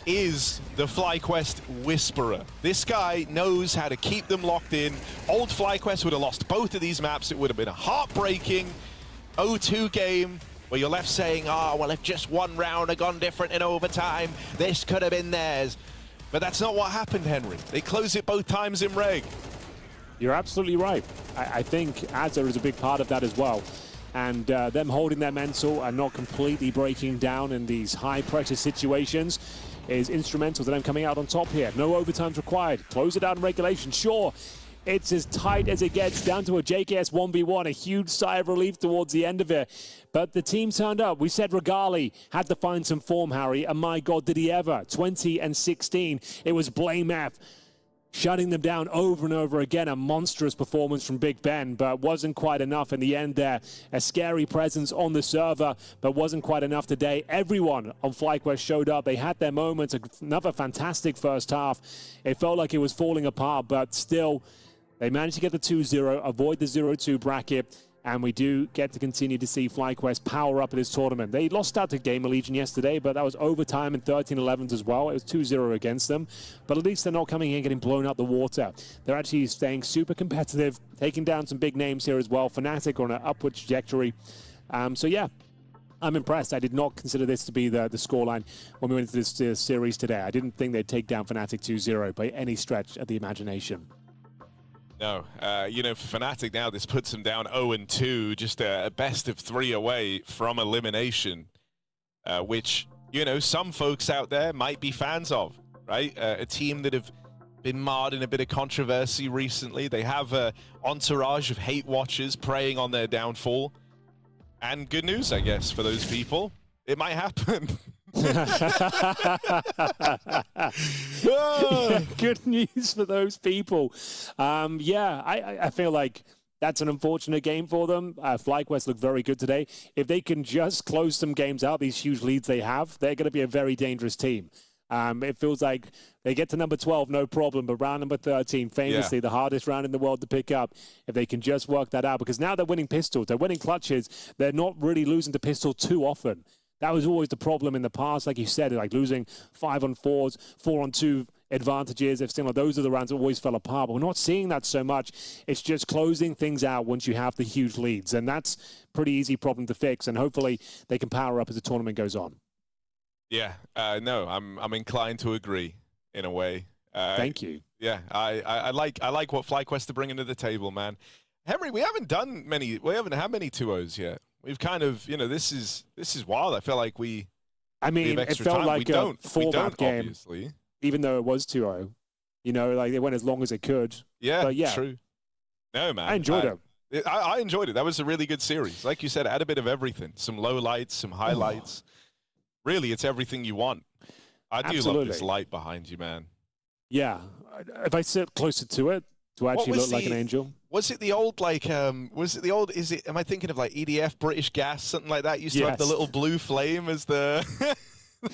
is the FlyQuest whisperer. This guy knows how to keep them locked in. Old FlyQuest would have lost both of these maps. It would have been a heartbreaking 0-2 game where you're left saying, well, if just one round had gone different in overtime, this could have been theirs. But that's not what happened, Henry. They closed it both times in reg. You're absolutely right. I think Azza is a big part of that as well. And them holding their mental and not completely breaking down in these high-pressure situations is instrumental to them coming out on top here. No overtimes required. Close it out in regulation. Sure, it's as tight as it gets, down to a JKS 1v1. A huge sigh of relief towards the end of it. But the team turned up. We said Rigali had to find some form, Harry. And my God, did he ever. 20 and 16. It was Blame F shutting them down over and over again. A monstrous performance from Big Ben, but wasn't quite enough in the end there. A scary presence on the server, but wasn't quite enough today. Everyone on FlyQuest showed up. They had their moments. Another fantastic first half. It felt like it was falling apart, but still, they managed to get the 2-0, avoid the 0-2 bracket, and we do get to continue to see FlyQuest power up in this tournament. They lost out to GamerLegion yesterday, but that was overtime and 13-11 as well. It was 2-0 against them, but at least they're not coming in getting blown out the water. They're actually staying super competitive, taking down some big names here as well. Fnatic on an upward trajectory. So yeah, I'm impressed. I did not consider this to be the scoreline when we went into this series today. I didn't think they'd take down Fnatic 2-0 by any stretch of the imagination. No, you know, for Fnatic now, this puts them down 0-2, just a best of 3 away from elimination, which, you know, some folks out there might be fans of, right? A team that have been marred in a bit of controversy recently. They have an entourage of hate watchers preying on their downfall. And good news, I guess, for those people. It might happen. Good news for those people. Yeah, I feel like that's an unfortunate game for them. FlyQuest looked very good today. If they can just close some games out, these huge leads they have, they're going to be a very dangerous team. It feels like they get to number 12, no problem, but round number 13, famously the hardest round in the world to pick up, if they can just work that out, because now they're winning pistols, they're winning clutches, they're not really losing to pistol too often. That was always the problem in the past, like you said, like losing 5-on-4s, 4-on-2 advantages. If still, those are the rounds that always fell apart, but we're not seeing that so much. It's just closing things out once you have the huge leads, and that's a pretty easy problem to fix, and hopefully they can power up as the tournament goes on. Yeah, no, I'm inclined to agree in a way. Thank you. Yeah, I like what FlyQuest are bringing to the table, man. Henry, we haven't had many 2-0s yet. We've kind of, you know, this is wild. I feel like we. I mean, it felt time. like a four-map game, obviously. even though it was 2-0. You know, like they went as long as it could. Yeah, but yeah, true. No, man. I enjoyed it. I enjoyed it. That was a really good series. Like you said, it had a bit of everything. Some low lights, some highlights. Really, it's everything you want. I do love this light behind you, man. Yeah. If I sit closer to it, do I actually look like an angel? Was it the old, like, am I thinking of like EDF, British Gas, something like that? Used to have the little blue flame as the,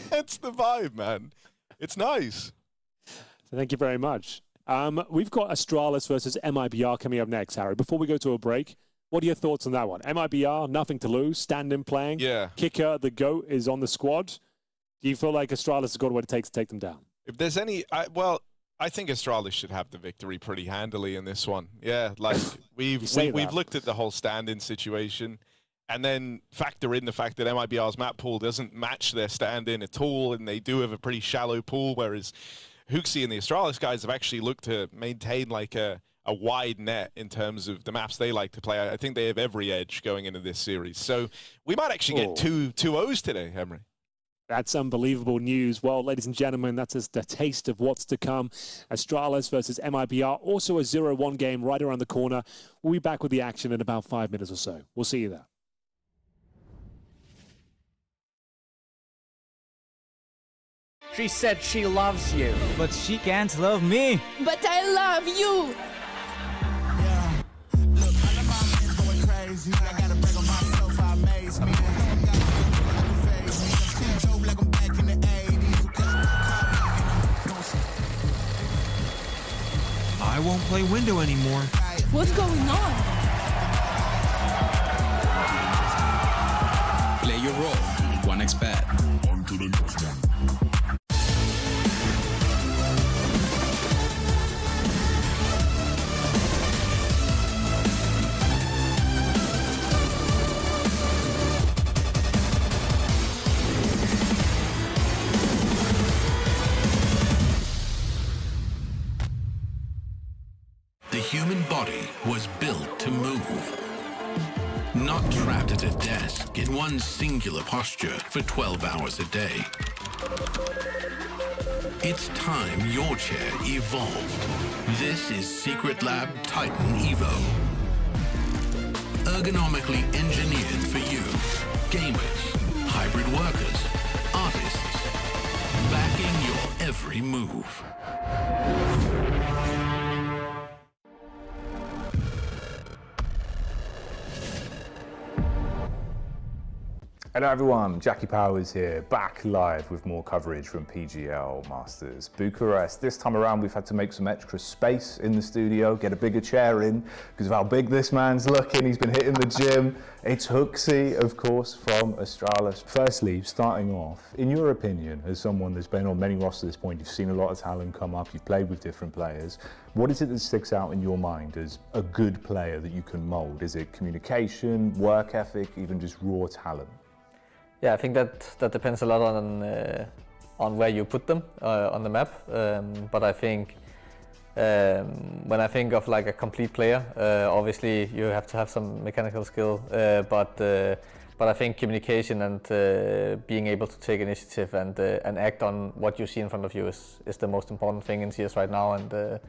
that's the vibe, man. It's nice. So thank you very much. We've got Astralis versus MIBR coming up next, Harry. Before we go to a break, what are your thoughts on that one? MIBR, nothing to lose, stand-in playing. Yeah. Kicker, the GOAT, is on the squad. Do you feel like Astralis has got what it takes to take them down? If there's any, I think Astralis should have the victory pretty handily in this one. Yeah, like we've looked at the whole stand-in situation, and then factor in the fact that MIBR's map pool doesn't match their stand-in at all, and they do have a pretty shallow pool, whereas Hooksy and the Astralis guys have actually looked to maintain like a wide net in terms of the maps they like to play. I think they have every edge going into this series. So we might actually get two O's today, Henry. That's unbelievable news. Well, ladies and gentlemen, that's just a taste of what's to come. Astralis versus MIBR, also a 0-1 game right around the corner. We'll be back with the action in about 5 minutes or so. We'll see you there. She said she loves you. But she can't love me. But I love you. I won't play window anymore. What's going on? Play your role. 1xBet. On to the next one. The human body was built to move. Not trapped at a desk in one singular posture for 12 hours a day. It's time your chair evolved. This is Secret Lab Titan Evo. Ergonomically engineered for you. Gamers, hybrid workers, artists. Backing your every move. Hello everyone, Jackie Powers here, back live with more coverage from PGL Masters Bucharest. This time around we've had to make some extra space in the studio, get a bigger chair in because of how big this man's looking. He's been hitting the gym. It's Hooksy, of course, from Astralis. Firstly, starting off, in your opinion, as someone that's been on many rosters at this point, you've seen a lot of talent come up, you've played with different players. What is it that sticks out in your mind as a good player that you can mold? Is it communication, work ethic, even just raw talent? Yeah, I think that depends a lot on where you put them on the map. But I think when I think of like a complete player, obviously you have to have some mechanical skill. But I think communication and being able to take initiative and act on what you see in front of you is the most important thing in CS right now. And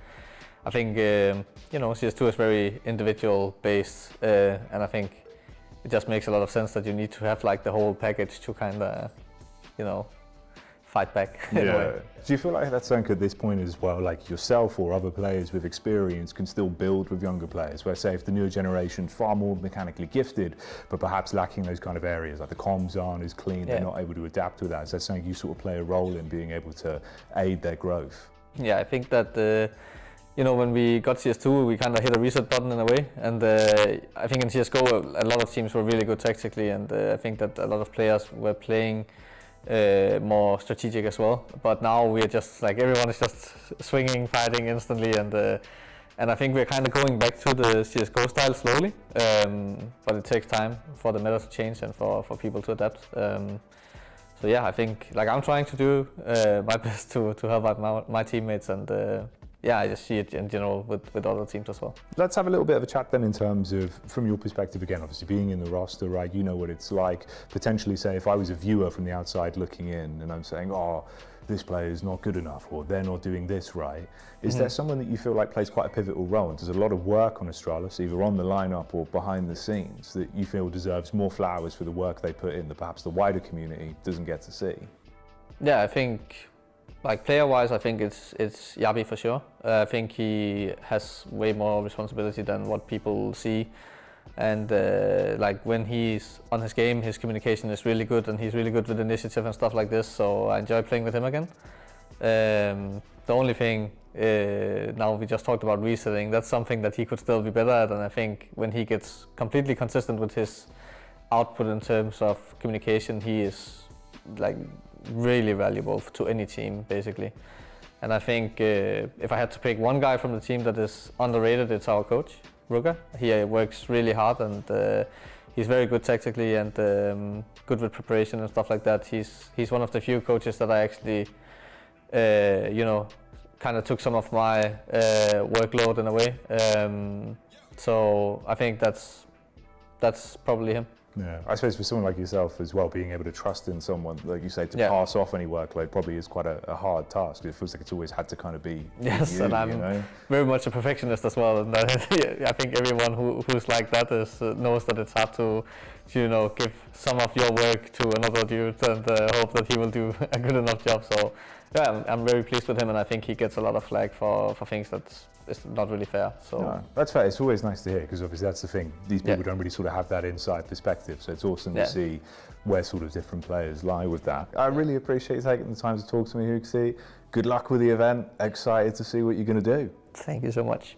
I think you know, CS2 is very individual based, and I think it just makes a lot of sense that you need to have like the whole package to kind of, you know, fight back. Yeah. Do you feel like that's something at this point as well, like yourself or other players with experience can still build with younger players, where say if the newer generation far more mechanically gifted, but perhaps lacking those kind of areas, like the comms aren't as clean, they're not able to adapt to that. Is that something you sort of play a role in being able to aid their growth? Yeah, I think that you know, when we got CS2, we kind of hit a reset button in a way, and I think in CSGO a lot of teams were really good tactically, and I think that a lot of players were playing more strategic as well. But now we're just like everyone is just swinging, fighting instantly, and I think we're kind of going back to the CSGO style slowly. But it takes time for the meta to change and for people to adapt. So yeah, I think like I'm trying to do my best to help out my teammates and yeah, I just see it in general with other teams as well. Let's have a little bit of a chat then in terms of, from your perspective again, obviously being in the roster, right, you know what it's like. Potentially say if I was a viewer from the outside looking in and I'm saying, oh, this player is not good enough or they're not doing this right. Is there someone that you feel like plays quite a pivotal role and does a lot of work on Astralis, either on the lineup or behind the scenes, that you feel deserves more flowers for the work they put in that perhaps the wider community doesn't get to see? Yeah, I think, like player-wise, I think it's Yabi for sure. I think he has way more responsibility than what people see. And like when he's on his game, his communication is really good and he's really good with initiative and stuff like this. So I enjoy playing with him again. The only thing, now we just talked about resetting, that's something that he could still be better at. And I think when he gets completely consistent with his output in terms of communication, he is like really valuable to any team basically. And I think if I had to pick one guy from the team that is underrated, it's our coach, Ruger. He works really hard and he's very good tactically and good with preparation and stuff like that. He's one of the few coaches that I actually, you know, kind of took some of my workload in a way. So I think that's probably him. Yeah, I suppose for someone like yourself as well, being able to trust in someone, like you say, to pass off any workload probably is quite a hard task. It feels like it's always had to kind of be yes, you, and I'm very much a perfectionist as well. And I think everyone who's like that knows that it's hard to, you know, give some of your work to another dude and hope that he will do a good enough job. So yeah, I'm very pleased with him, and I think he gets a lot of flack for things that's it's not really fair. So no, that's fair. It's always nice to hear because obviously that's the thing. These people don't really sort of have that inside perspective. So it's awesome to see where sort of different players lie with that. I really appreciate you taking the time to talk to me, Huxi. Good luck with the event. Excited to see what you're going to do. Thank you so much.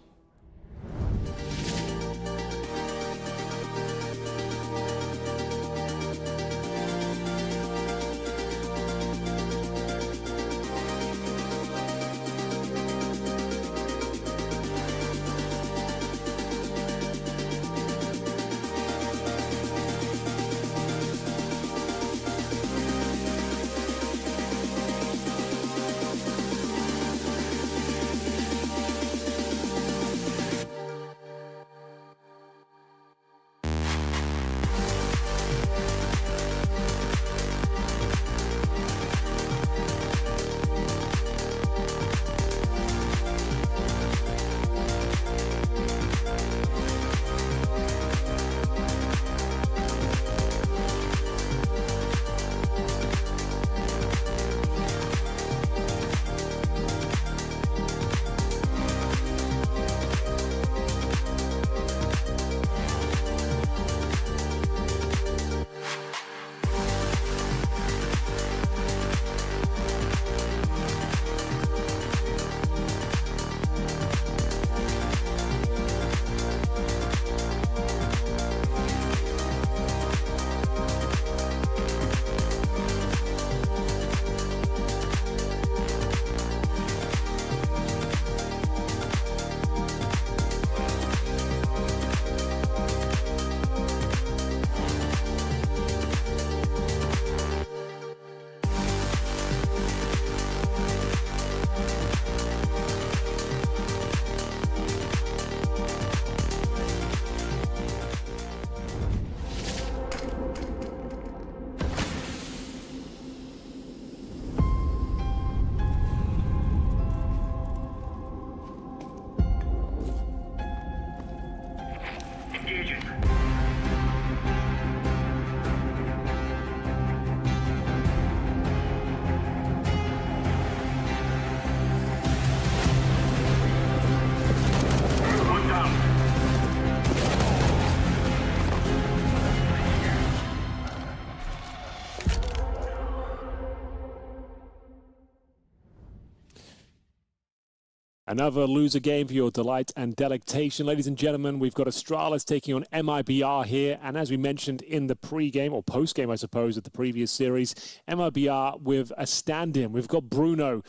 Another loser game for your delight and delectation. Ladies and gentlemen, we've got Astralis taking on MIBR here. And as we mentioned in the pre-game, or post-game, I suppose, of the previous series, MIBR with a stand-in. We've got Bruno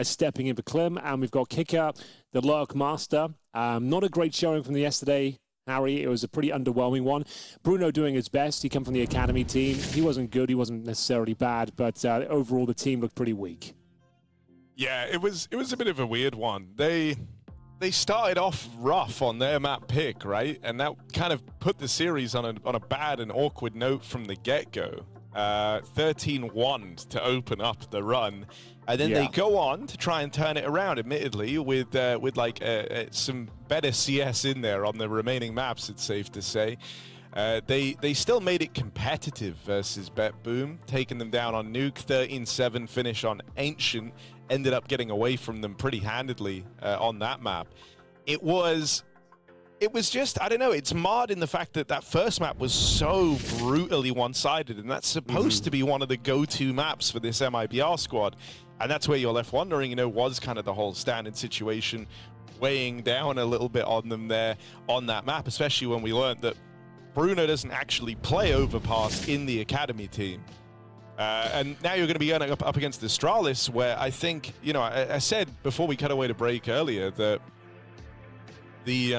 stepping in for Klim, and we've got Kicker, the Lurk Master. Not a great showing from yesterday, Harry. It was a pretty underwhelming one. Bruno doing his best. He came from the academy team. He wasn't good. He wasn't necessarily bad. But overall, the team looked pretty weak. Yeah, it was a bit of a weird one. They started off rough on their map pick, right? And that kind of put the series on a bad and awkward note from the get-go. 13-1 to open up the run, and then they go on to try and turn it around, admittedly, with like some better CS in there on the remaining maps, it's safe to say. They still made it competitive versus BetBoom, taking them down on Nuke, 13-7 finish on Ancient, ended up getting away from them pretty handedly on that map. It was just, I don't know, it's marred in the fact that that first map was so brutally one-sided, and that's supposed to be one of the go-to maps for this MIBR squad. And that's where you're left wondering, you know, was kind of the whole standard situation weighing down a little bit on them there on that map, especially when we learned that Bruno doesn't actually play Overpass in the Academy team. And now you're going to be going up against Astralis, where I think, you know, I said before we cut away to break earlier that the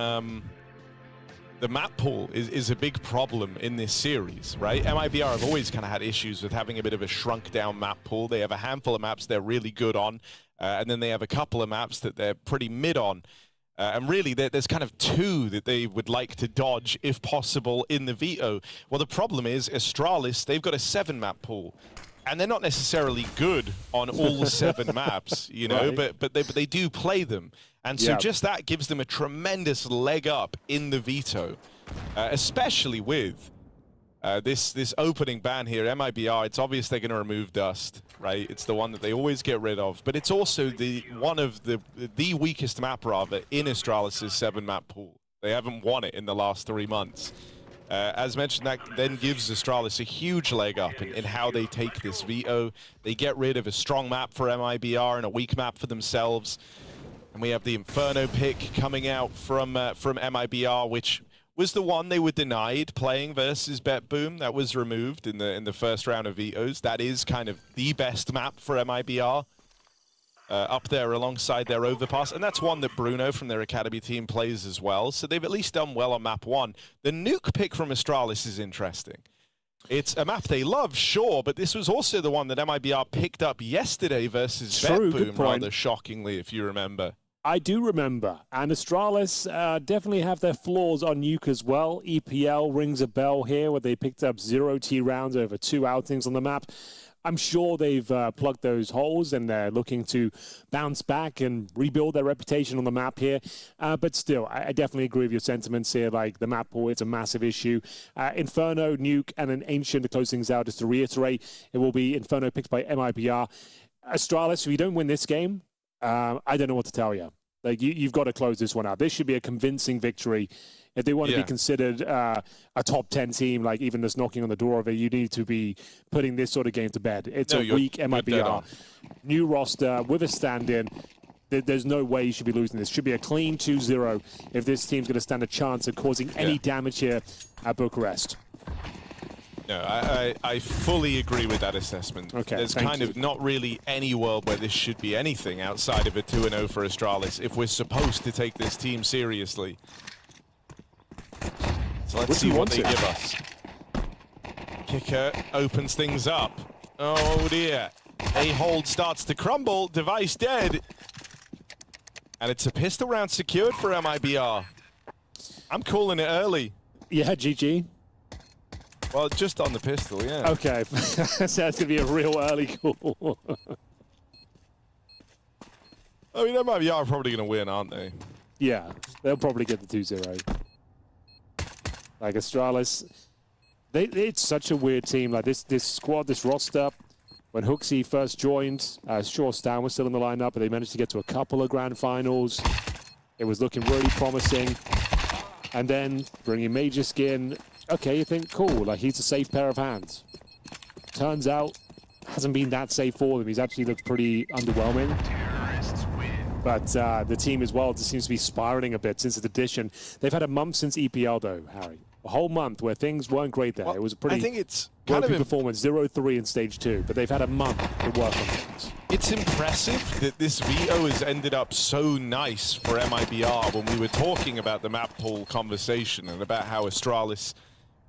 map pool is a big problem in this series, right? MIBR have always kind of had issues with having a bit of a shrunk down map pool. They have a handful of maps they're really good on, and then they have a couple of maps that they're pretty mid on. And really, there's kind of two that they would like to dodge, if possible, in the veto. Well, the problem is, Astralis, they've got a 7-map pool. And they're not necessarily good on all 7 maps, you know, Right. but they do play them. And so just that gives them a tremendous leg up in the veto, especially with this opening ban here, MIBR. It's obvious they're going to remove Dust, right? It's the one that they always get rid of, but it's also one of the weakest map, rather, in Astralis' 7-map pool. They haven't won it in the last 3 months. As mentioned, that then gives Astralis a huge leg up in how they take this veto. They get rid of a strong map for MIBR and a weak map for themselves. And we have the Inferno pick coming out from MIBR, which was the one they were denied playing versus BetBoom. That was removed in the first round of vetoes. That is kind of the best map for MIBR. Up there alongside their Overpass, and that's one that Bruno from their Academy team plays as well, so they've at least done well on map 1. The Nuke pick from Astralis is interesting. It's a map they love, sure, but this was also the one that MIBR picked up yesterday versus BetBoom, rather shockingly, if you remember. I do remember, and Astralis definitely have their flaws on Nuke as well. EPL rings a bell here, where they picked up 0 T rounds over 2 outings on the map. I'm sure they've plugged those holes and they're looking to bounce back and rebuild their reputation on the map here. But still, I definitely agree with your sentiments here. Like, the map pool, it's a massive issue. Inferno, Nuke, and an Ancient to close things out. Just to reiterate, it will be Inferno picked by MIBR. Astralis, if you don't win this game, I don't know what to tell you. Like, you've got to close this one out. This should be a convincing victory. If they want to be considered a top 10 team, like even just knocking on the door of it, you need to be putting this sort of game to bed. It's a weak MIBR. New roster with a stand-in. There's no way you should be losing this. Should be a clean 2-0 if this team's going to stand a chance of causing any damage here at Bucharest. No, I fully agree with that assessment. Okay, There's kind of not really any world where this should be anything outside of a 2-0 for Astralis if we're supposed to take this team seriously. So let's see what they give us. Kicker opens things up. Oh dear. A-hold starts to crumble. Device dead. And it's a pistol round secured for MIBR. I'm calling it early. Yeah, GG. Well, just on the pistol, yeah. Okay. So that's going to be a real early call. I mean, MIBR are probably going to win, aren't they? Yeah, they'll probably get the 2-0. Like, Astralis, it's such a weird team. Like, this squad, this roster, when Hooksy first joined, sure, Stan was still in the lineup, but they managed to get to a couple of grand finals. It was looking really promising. And then bringing Major Skin, okay, you think, cool, like, he's a safe pair of hands. Turns out, hasn't been that safe for them. He's actually looked pretty underwhelming. But the team as well just seems to be spiraling a bit since its addition. They've had a month since EPL, though, Harry. A whole month where things weren't great there. Well, it was a pretty I think it's kind of performance, 0-3 in Stage 2. But they've had a month to work on things. It's impressive that this veto has ended up so nice for MIBR when we were talking about the map pool conversation and about how Astralis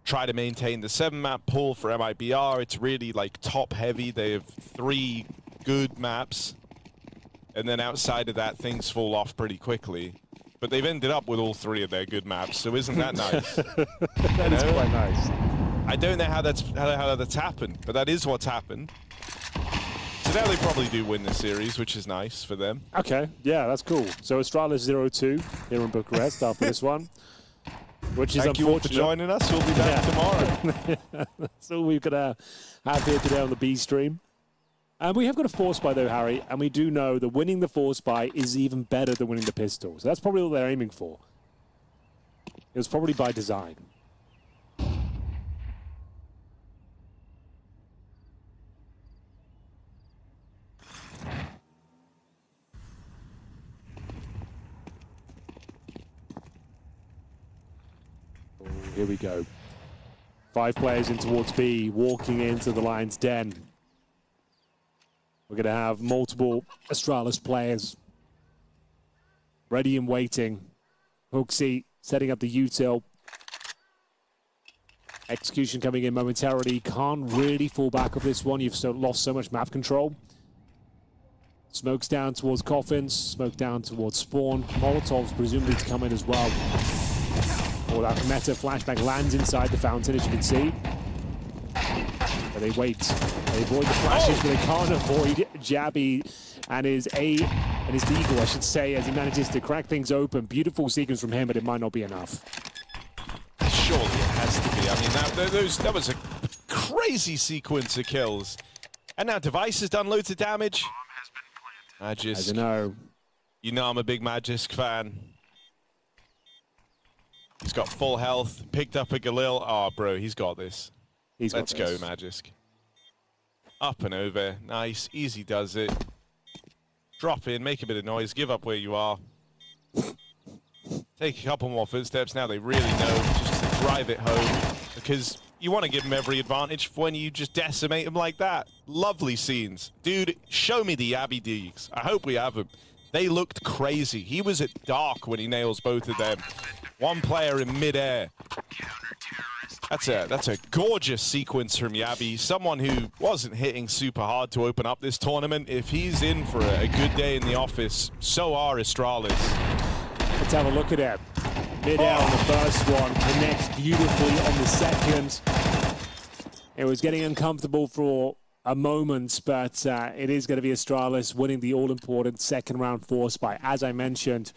try to maintain the 7-map pool for MIBR. It's really, like, top-heavy. They have 3 good maps. And then outside of that, things fall off pretty quickly. But they've ended up with all 3 of their good maps, so isn't that nice? That is quite nice. I don't know how that's happened, but that is what's happened. So now they probably do win the series, which is nice for them. Okay, yeah, that's cool. So Astralis 0-2 here in Bucharest after this one, which is Thank you all for unfortunate. joining us. We'll be back tomorrow. That's all we're going to have here today on the B stream. And we have got a force buy though, Harry, and we do know that winning the force buy is even better than winning the pistol. So that's probably what they're aiming for. It was probably by design. Here we go. 5 players in towards B, walking into the Lion's Den. We're going to have multiple Astralis players ready and waiting. Hooksy setting up the util. Execution coming in momentarily. Can't really fall back off this one. You've lost so much map control. Smokes down towards coffins. Smoke down towards spawn. Molotovs presumably to come in as well. Or that meta flashback lands inside the fountain, as you can see. But they wait. They avoid the flashes, but they can't avoid Jabby and his Deagle, I should say, as he manages to crack things open. Beautiful sequence from him, but it might not be enough. Surely it has to be. I mean, that was a crazy sequence of kills. And now Device has done loads of damage. Magisk. I don't know. You know I'm a big Magisk fan. He's got full health, picked up a Galil. Oh, bro, he's got this. Let's go, Magisk. Up and over. Nice. Easy does it. Drop in, make a bit of noise, give up where you are. Take a couple more footsteps. Now they really know just to drive it home. Because you want to give them every advantage when you just decimate them like that. Lovely scenes. Dude, show me the Abby Deegs. I hope we have them. They looked crazy. He was at dark when he nails both of them. One player in midair. That's a gorgeous sequence from Yabby. Someone who wasn't hitting super hard to open up this tournament. If he's in for a good day in the office, so are Astralis. Let's have a look at it. Midair on the first one, connects beautifully on the second. It was getting uncomfortable for a moment, but it is going to be Astralis winning the all-important second round force by, as I mentioned,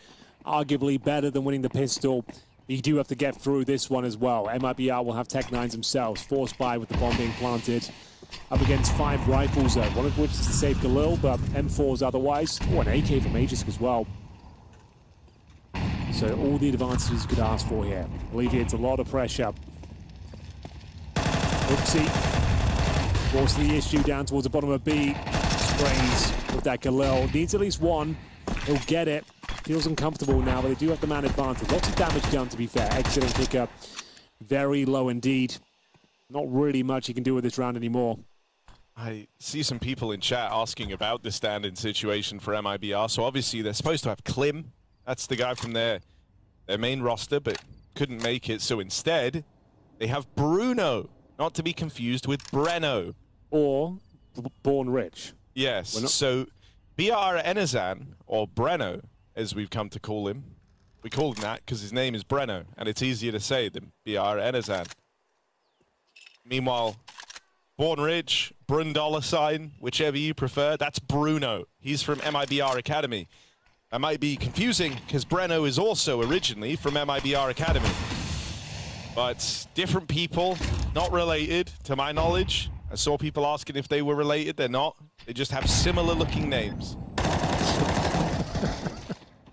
arguably better than winning the pistol. You do have to get through this one as well. MIBR will have Tech-9s themselves, forced by with the bomb being planted. Up against 5 rifles though, one of which is to save Galil, but M4s otherwise. Oh, an AK from Magisk as well. So all the advantages you could ask for here. Alleviates a lot of pressure. Oopsie. Forcing the issue down towards the bottom of B. Sprays with that Galil. Needs at least one. He'll get it. Feels uncomfortable now, but they do have the man advantage. Lots of damage done, to be fair. Excellent pickup. Very low indeed. Not really much he can do with this round anymore. I see some people in chat asking about the stand-in situation for MIBR. So obviously they're supposed to have Klim. That's the guy from their main roster, but couldn't make it. So instead, they have Bruno, not to be confused with Breno. Or Born Rich. Yes, so BR Enazan, or Breno, as we've come to call him. We call him that because his name is Breno, and it's easier to say than BR Enazan. Meanwhile, Born Rich, Brun $, whichever you prefer, that's Bruno. He's from MIBR Academy. That might be confusing because Breno is also originally from MIBR Academy. But different people, not related to my knowledge. I saw people asking if they were related. They're not. They just have similar looking names.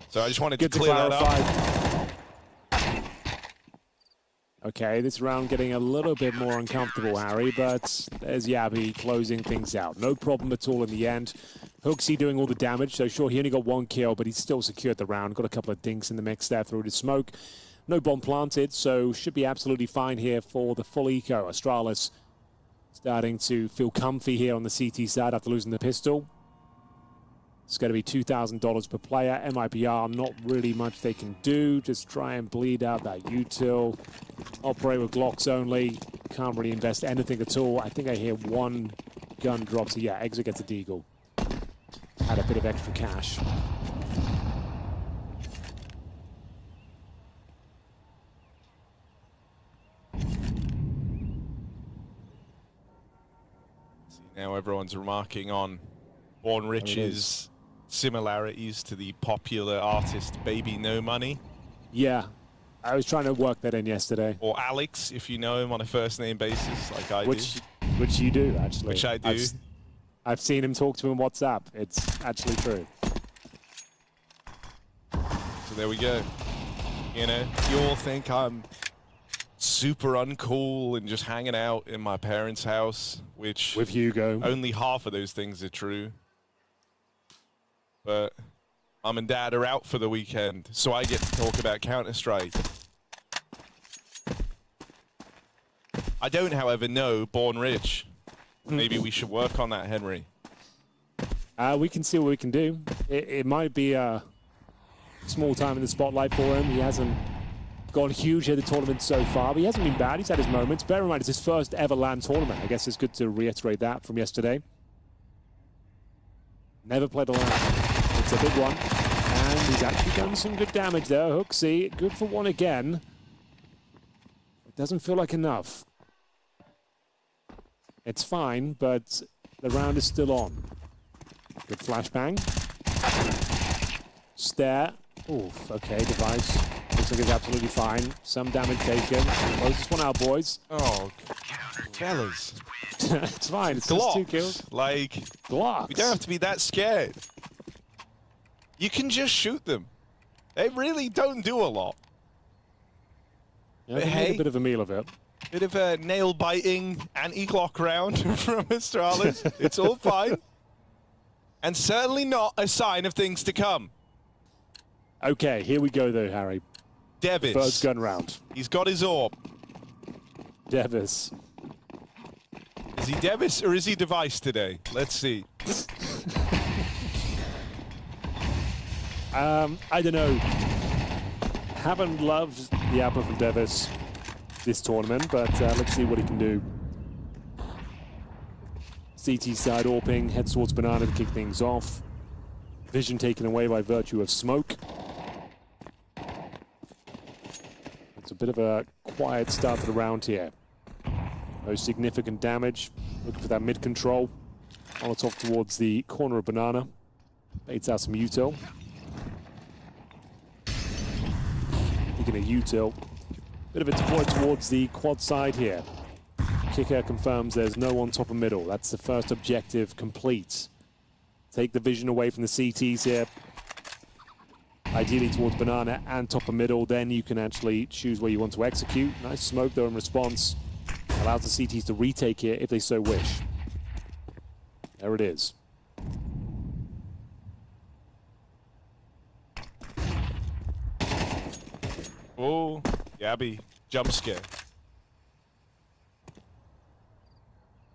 So I just wanted to clear that up. Okay, this round getting a little bit more uncomfortable, Harry, but there's Yabby closing things out. No problem at all in the end. Hooksy doing all the damage, so sure, he only got 1 kill, but he still secured the round. Got a couple of dinks in the mix there through the smoke. No bomb planted, so should be absolutely fine here for the full eco. Astralis starting to feel comfy here on the CT side after losing the pistol. It's going to be $2,000 per player. MIBR, not really much they can do. Just try and bleed out that util. Operate with Glocks only. Can't really invest anything at all. I think I hear 1 gun drop. So yeah, Exit gets a deagle. had a bit of extra cash. Now everyone's remarking on Born Rich's similarities to the popular artist Baby No Money. Yeah, I was trying to work that in yesterday. Or Alex, if you know him on a first-name basis, like I do. Which you do, actually. Which I do. I've seen him talk to him on WhatsApp. It's actually true. So there we go. You know, you all think I'm super uncool and just hanging out in my parents' house, which with Hugo, only half of those things are true. But Mum and Dad are out for the weekend, so I get to talk about Counter-Strike. I don't, however, know Born Rich. Maybe we should work on that, Henry. We can see what we can do. It might be a small time in the spotlight for him. He hasn't gone huge at the tournament so far, but he hasn't been bad. He's had his moments. Bear in mind, it's his first ever LAN tournament. I guess it's good to reiterate that from yesterday. Never played a LAN. It's a big one. And he's actually done some good damage there. Hooksy, good for one again. It doesn't feel like enough. It's fine, but the round is still on. Good flashbang. Stare. Oof, okay, device. Looks like it's absolutely fine. Some damage taken. Close this one out, boys. Oh, fellas. It's fine. It's just 2 kills. Like, Glocks. We don't have to be that scared. You can just shoot them. They really don't do a lot. Yeah, they made a bit of a meal of it. Bit of a nail-biting anti-Glock round from Astralis. It's all fine. And certainly not a sign of things to come. Okay, here we go, though, Harry. Devis. First gun round. He's got his orb. Devis. Is he Devis or is he Device today? Let's see. I don't know. Haven't loved the output from Devis this tournament, but let's see what he can do. CT side AWPing, heads towards Banana to kick things off. Vision taken away by virtue of smoke. It's a bit of a quiet start to the round here. No significant damage. Looking for that mid control. Molotov towards the corner of Banana. Baits out some util. Taking a util. Bit of a deploy towards the quad side here. Kicker confirms there's no on top of middle. That's the first objective complete. Take the vision away from the CTs here. Ideally towards Banana and top of middle. Then you can actually choose where you want to execute. Nice smoke though in response. Allows the CTs to retake here if they so wish. There it is. Oh, Yabby, jump scare.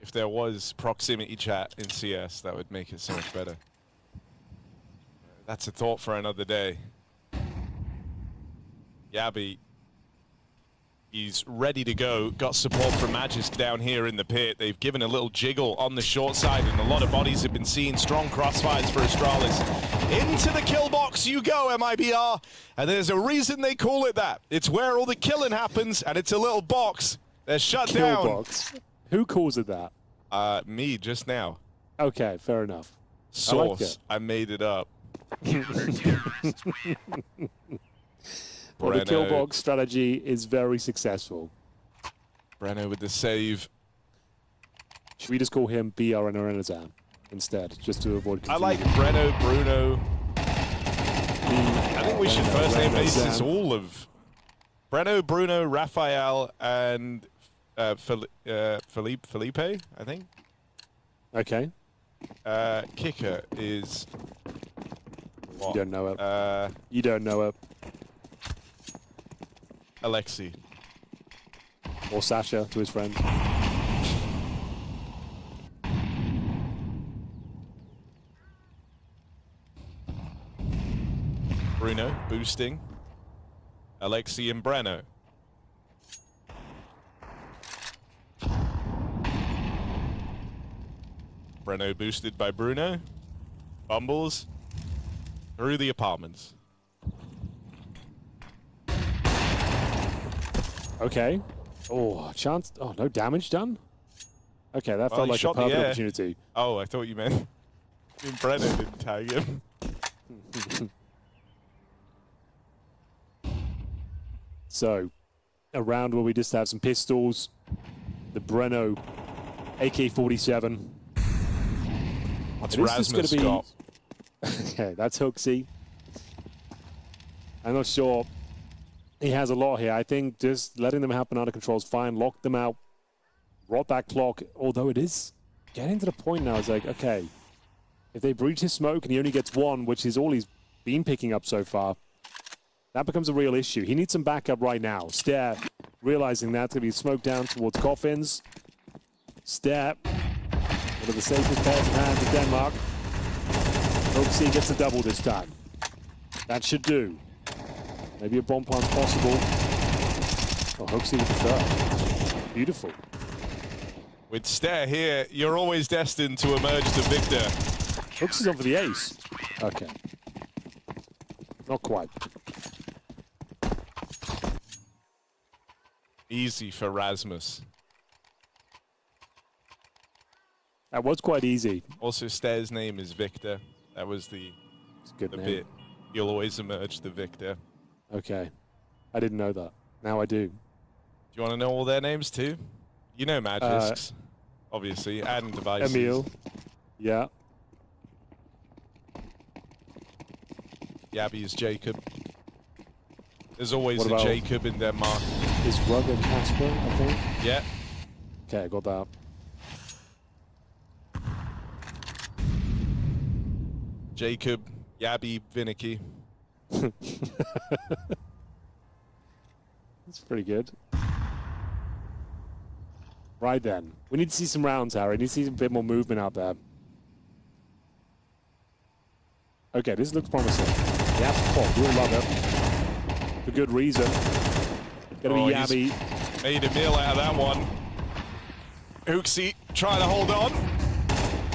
If there was proximity chat in CS, that would make it so much better. That's a thought for another day. Yabby, he's ready to go. Got support from Magisk down here in the pit. They've given a little jiggle on the short side, and a lot of bodies have been seen. Strong crossfires for Astralis. Into the kill box you go, MIBR. And there's a reason they call it that. It's where all the killing happens, and it's a little box. They're shut Kill down. box. Who calls it that? Me, just now. Okay, fair enough. Source. I made it up. Well, the kill box strategy is very successful. Breno with the save. Should we just call him BR and Arenazan instead, just to avoid confusion? I like Breno, Bruno. I think we should first name basis all of Breno, Bruno, Raphael, and Felipe, I think. Okay. Kicker is what? You don't know it. You don't know it. Alexi. Or Sasha to his friend. Bruno boosting. Alexi and Breno. Breno boosted by Bruno. Bumbles through the apartments. Okay. Oh, chance. Oh, no damage done? Okay, that felt like a perfect opportunity. Oh, I thought you meant Brennan didn't tag him. So, a round where we just have some pistols, the Breno AK-47. What's Rasmus got? Okay, that's Hooksy. I'm not sure he has a lot here. I think just letting them have banana control is fine. Lock them out. Rot that clock. Although it is getting to the point now, it's like, okay, if they breach his smoke and he only gets one, which is all he's been picking up so far, that becomes a real issue. He needs some backup right now. Stare, realizing that's going to be smoked down towards coffins. Stare, one of the safest pairs of hands in Denmark. Hooksy gets a double this time. That should do. Maybe a bomb plant's possible. Oh, Hooksy with the third. Beautiful. With Stare here, you're always destined to emerge the victor. Hooksy's on for the ace. Okay. Not quite. Easy for Rasmus. That was quite easy. Also, Stare's name is Victor. That was the bit. You'll always emerge the victor. Okay. I didn't know that. Now I do. Do you want to know all their names too? You know Magisk's, obviously, and Devices. Emil. Yeah. Yabby's Jacob. There's always a Jacob in Denmark. Is Rug and Casper, I think? Yeah. Okay, I got that. Jacob, Yabby, Vinicky. That's pretty good. Right then. We need to see some rounds, Harry. We need to see a bit more movement out there. Okay, this looks promising. Yeah, we'll love it. For good reason. Gonna be Yabby. Made a meal out of that one. Hooksy trying to hold on.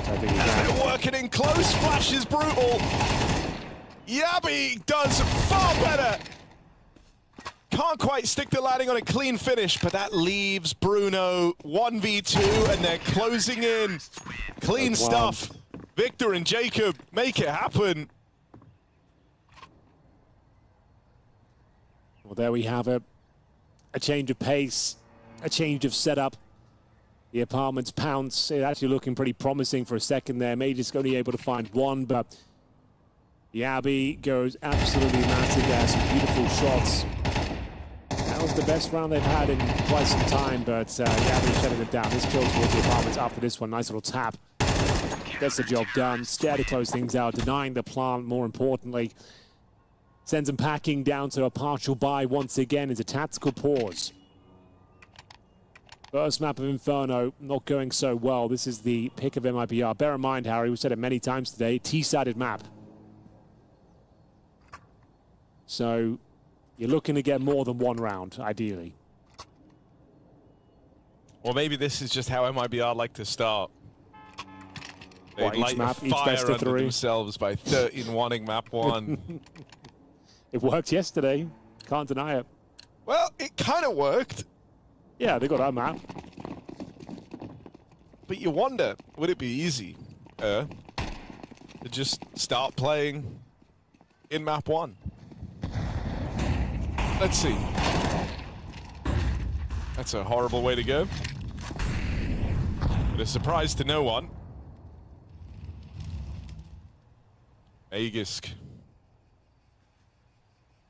I think he's working in close. Flash is brutal. Yabby does far better. Can't quite stick the landing on a clean finish, but that leaves Bruno 1v2, and they're closing in. Clean stuff. Victor and Jacob make it happen. Well, there we have it. A change of pace, a change of setup. The apartments pounce. It's actually looking pretty promising for a second there. Major's only able to find one, but the Abbey goes absolutely massive there. Some beautiful shots. That was the best round they've had in quite some time, but the Abbey shutting it down. This kills towards the apartments after this one. Nice little tap. Gets the job done. Stare to close things out, denying the plant, more importantly. Sends them packing down to a partial buy once again into tactical pause. First map of Inferno, not going so well. This is the pick of MIBR. Bear in mind, Harry, we said it many times today, T-sided map. So you're looking to get more than one round, ideally. Or maybe this is just how MIBR like to start. They light a each fire best of under three. themselves by 13-1ing map one. It worked yesterday. Can't deny it. Well, it kind of worked. Yeah, they got our map. But you wonder, would it be easy to just start playing in map one? Let's see. That's a horrible way to go. But a surprise to no one. Magisk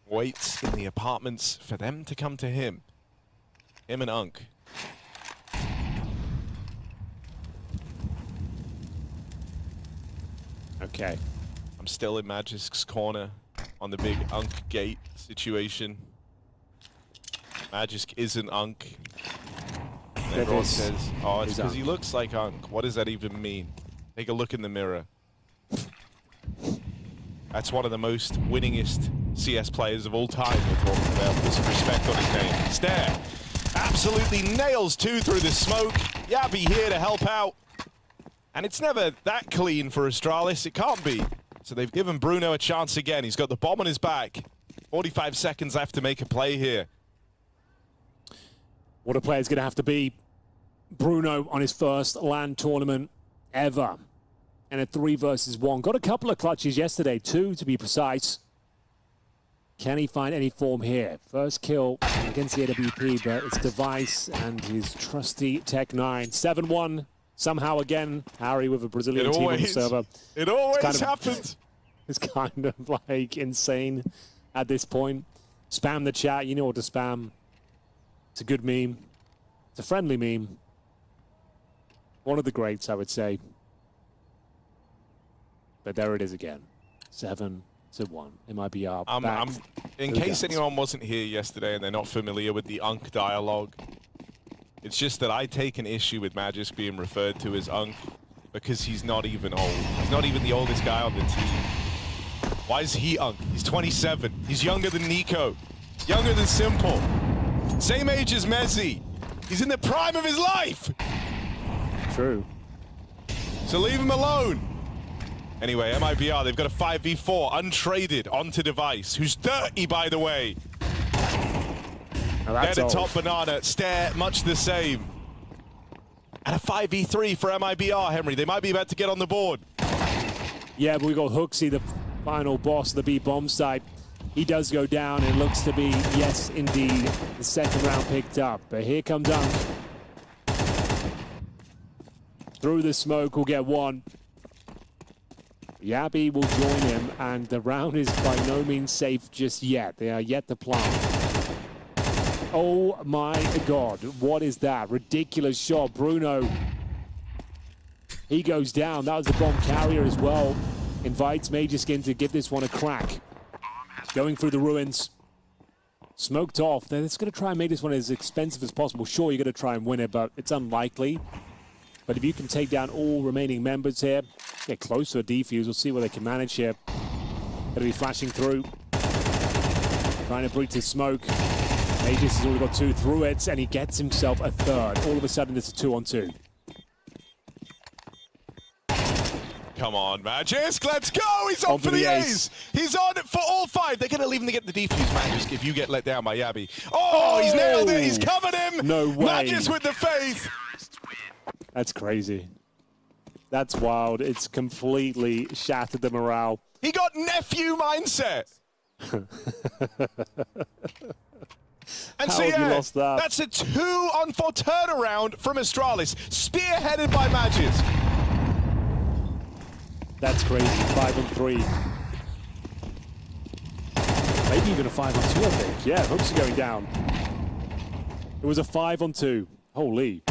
waits in the apartments for them to come to him. Him and Unk. Okay. I'm still in Magisk's corner on the big Unk gate situation. Magisk isn't Unk. And everyone says, oh, it's because he looks like Unk. What does that even mean? Take a look in the mirror. That's one of the most winningest CS players of all time we're talking about. Put some respect on his name. Stare. Absolutely nails two through the smoke. Yabby here to help out. And it's never that clean for Astralis. It can't be. So they've given Bruno a chance again. He's got the bomb on his back. 45 seconds left to make a play here. What a player's going to have to be. Bruno on his first LAN tournament ever. And a 3 versus 1. Got a couple of clutches yesterday, 2 to be precise. Can he find any form here? First kill against the AWP, but it's Device and his trusty Tech9. 7-1. Somehow again, Harry with a Brazilian team on the server. It always happens. It's kind of like insane at this point. Spam the chat. You know what to spam. It's a good meme. It's a friendly meme. One of the greats, I would say. But there it is again. 7-1. MIBR. In case anyone wasn't here yesterday and they're not familiar with the Unk dialogue, it's just that I take an issue with Magisk being referred to as Unk because he's not even old. He's not even the oldest guy on the team. Why is he Unk? He's 27. He's younger than Nico. Younger than Simple. Same age as Mezzi. He's in the prime of his life. True. So leave him alone. Anyway, MIBR, they've got a 5v4 untraded onto Device, who's 30, by the way. They're the top banana, stare much the same. And a 5v3 for MIBR, Henry. They might be about to get on the board. Yeah, but we got Hooksy, the final boss of the B-bomb side. He does go down and looks to be, yes, indeed, the second round picked up. But here comes Unk. Through the smoke, we'll get one. Yabi will join him, and the round is by no means safe just yet. They are yet to plant. Oh my God, what is that? Ridiculous shot. Bruno, he goes down. That was a bomb carrier as well. Invites Magiskin to give this one a crack. Going through the ruins. Smoked off. They're just going to try and make this one as expensive as possible. Sure, you're going to try and win it, but it's unlikely. But if you can take down all remaining members here, get close to a defuse, we'll see what they can manage here. Going to be flashing through. Trying to breach his smoke. Magis has already got 2 through it, and he gets himself a 3rd. All of a sudden, it's a 2-on-2. Come on, Magisk, let's go! He's on for the ace! He's on for all 5. They're going to leave him to get the defuse, Magisk, if you get let down by Yabi. Oh, he's nailed it! He's covered him! No way. Magisk with the faith! That's crazy. That's wild. It's completely shattered the morale. He got nephew mindset! And How so, have you lost that? That's a 2-on-4 turnaround from Astralis, spearheaded by Magisk. That's crazy. 5-on-3. Maybe even a 5-on-2, I think. Yeah, Hooks are going down. It was a 5-on-2. Holy.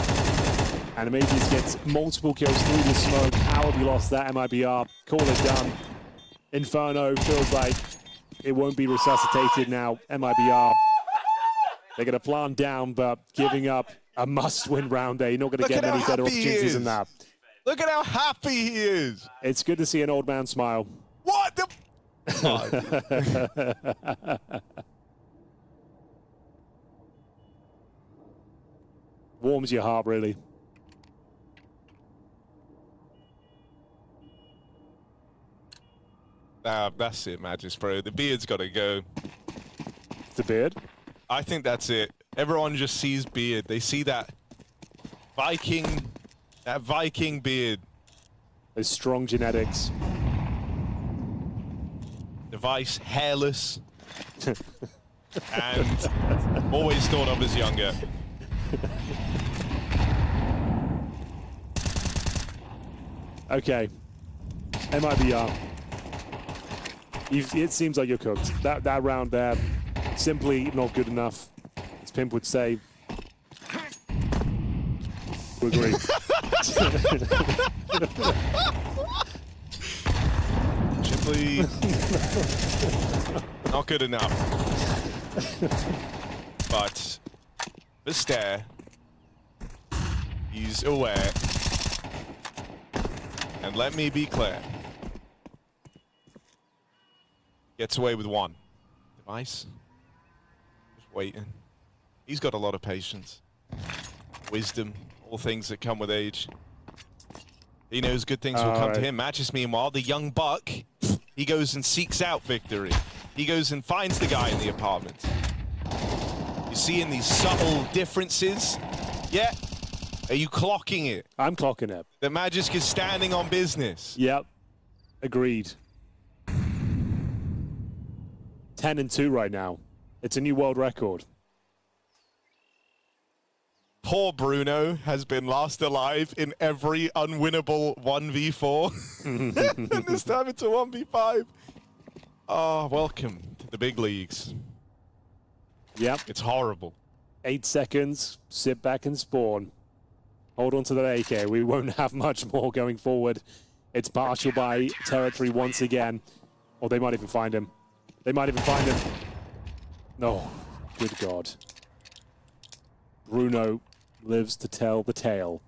And Amadeus gets multiple kills through the smoke. How have you lost that, MIBR? Call it done. Inferno feels like it won't be resuscitated now. MIBR, they're going to plant down, but giving up a must-win round there. You're not going to get any better opportunities than that. Look at how happy he is. It's good to see an old man smile. What the? Warms your heart, really. That's it, Magis, bro. The beard's got to go. The beard? I think that's it. Everyone just sees beard. They see that Viking beard. Those strong genetics. Device, hairless. And always thought of as younger. Okay. MIBR. It seems like you're cooked. That round there, simply not good enough, as Pimp would say. We agree. Simply not good enough. But the stare, he's aware. And let me be clear. Gets away with 1. Device. Just waiting. He's got a lot of patience. Wisdom. All things that come with age. He knows good things will come to him. Matches, meanwhile, the young buck, he goes and seeks out victory. He goes and finds the guy in the apartment. You see in these subtle differences? Yeah. Are you clocking it? I'm clocking it. The Magisk is standing on business. Yep. Agreed. 10-2 right now. It's a new world record. Poor Bruno has been last alive in every unwinnable 1v4. And this time it's a 1v5. Oh, welcome to the big leagues. Yep. It's horrible. 8 seconds. Sit back and spawn. Hold on to that AK. We won't have much more going forward. It's partial by territory once again. Or they might even find him. They might even find him. No. Good God. Bruno lives to tell the tale.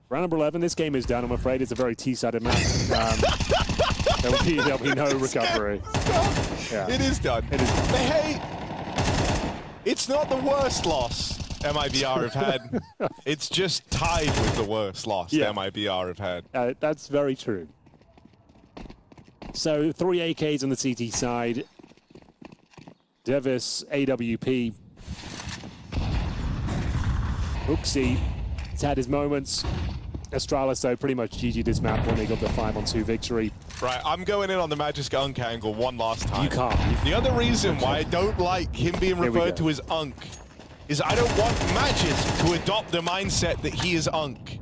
Round number 11, this game is done, I'm afraid. It's a very T-sided map. There'll be no recovery. Yeah. It is done. It is done. But hey, it's not the worst loss MIBR have had. It's just tied with the worst loss MIBR have had. That's very true. So 3 AKs on the CT side. Devis, AWP. Uxie has had his moments. Astralis, though, pretty much GG this map when they got the 5-on-2 victory. Right, I'm going in on the Magisk Unk angle one last time. You can't. The other reason why I don't like him being referred to as Unk is I don't want Magisk to adopt the mindset that he is Unk.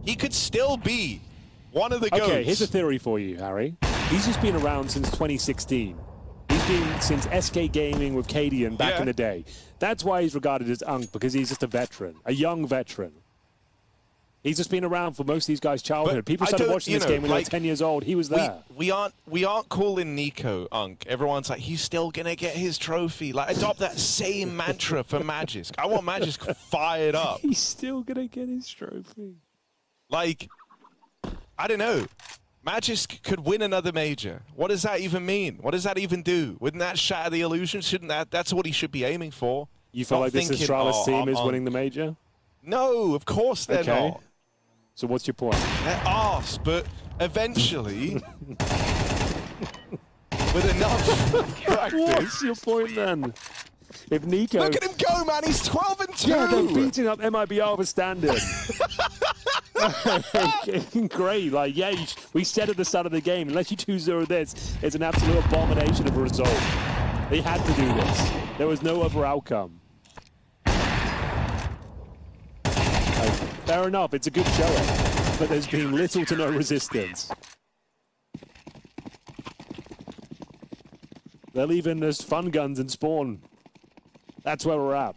He could still be one of the goats. Okay, here's a theory for you, Harry. He's just been around since 2016. He's been since SK Gaming with Cadian back in the day. That's why he's regarded as Unk, because he's just a veteran, a young veteran. He's just been around for most of these guys' childhood. People started watching this game when they were 10 years old. He was there. We aren't calling Nico Unk. Everyone's like, he's still gonna get his trophy. Like, adopt that same mantra for Magisk. I want Magisk fired up. He's still gonna get his trophy. Like, I don't know. Magisk could win another major. What does that even mean? What does that even do? Wouldn't that shatter the illusion? Shouldn't that's what he should be aiming for? You feel like this Astralis team is winning the major? No, of course they're not. So what's your point? They're arse, but eventually, with enough practice. What's your point then? If Nico... Look at him go, man. He's 12-2. Yeah, they're beating up MIBR with standard. Great. Like, yeah, we said at the start of the game, unless you 2-0 this, it's an absolute abomination of a result. They had to do this. There was no other outcome. Fair enough, it's a good showing, but there's been little to no resistance. They're leaving us fun guns and spawn. That's where we're at.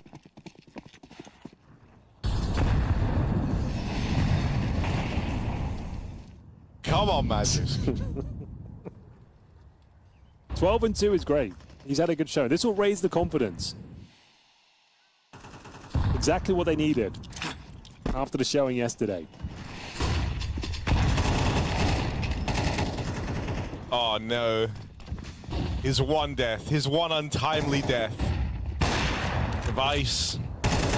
Come on, Magisk. 12-2 is great. He's had a good show. This will raise the confidence. Exactly what they needed after the showing yesterday. Oh, no. His one death. His one untimely death. Device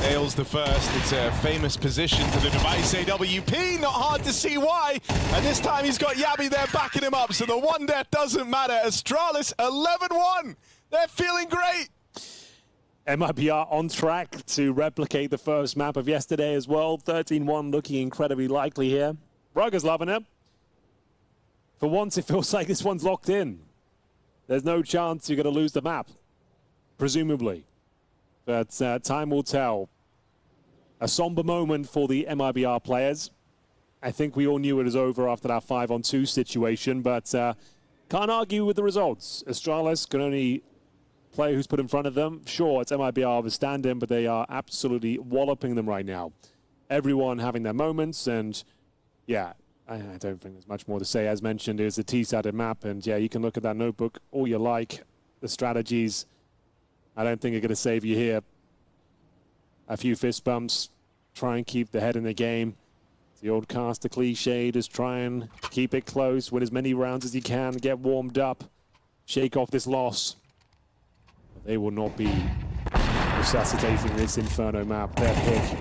nails the first. It's a famous position to the Device AWP. Not hard to see why. And this time he's got Yabby there backing him up. So the one death doesn't matter. Astralis 11-1. They're feeling great. MIBR on track to replicate the first map of yesterday as well. 13-1 looking incredibly likely here. Rugger's loving it. For once, it feels like this one's locked in. There's no chance you're going to lose the map, presumably. But time will tell. A somber moment for the MIBR players. I think we all knew it was over after that 5-on-2 situation, but can't argue with the results. Astralis can only play who's put in front of them. Sure, it's MIBR with stand-in, but they are absolutely walloping them right now. Everyone having their moments, and yeah, I don't think there's much more to say. As mentioned, it's a T-sided map, and yeah, you can look at that notebook all you like. The strategies, I don't think are going to save you here. A few fist bumps, try and keep the head in the game. The old caster cliche, just try and keep it close, win as many rounds as you can, get warmed up, shake off this loss. They will not be resuscitating this Inferno map. Their pick.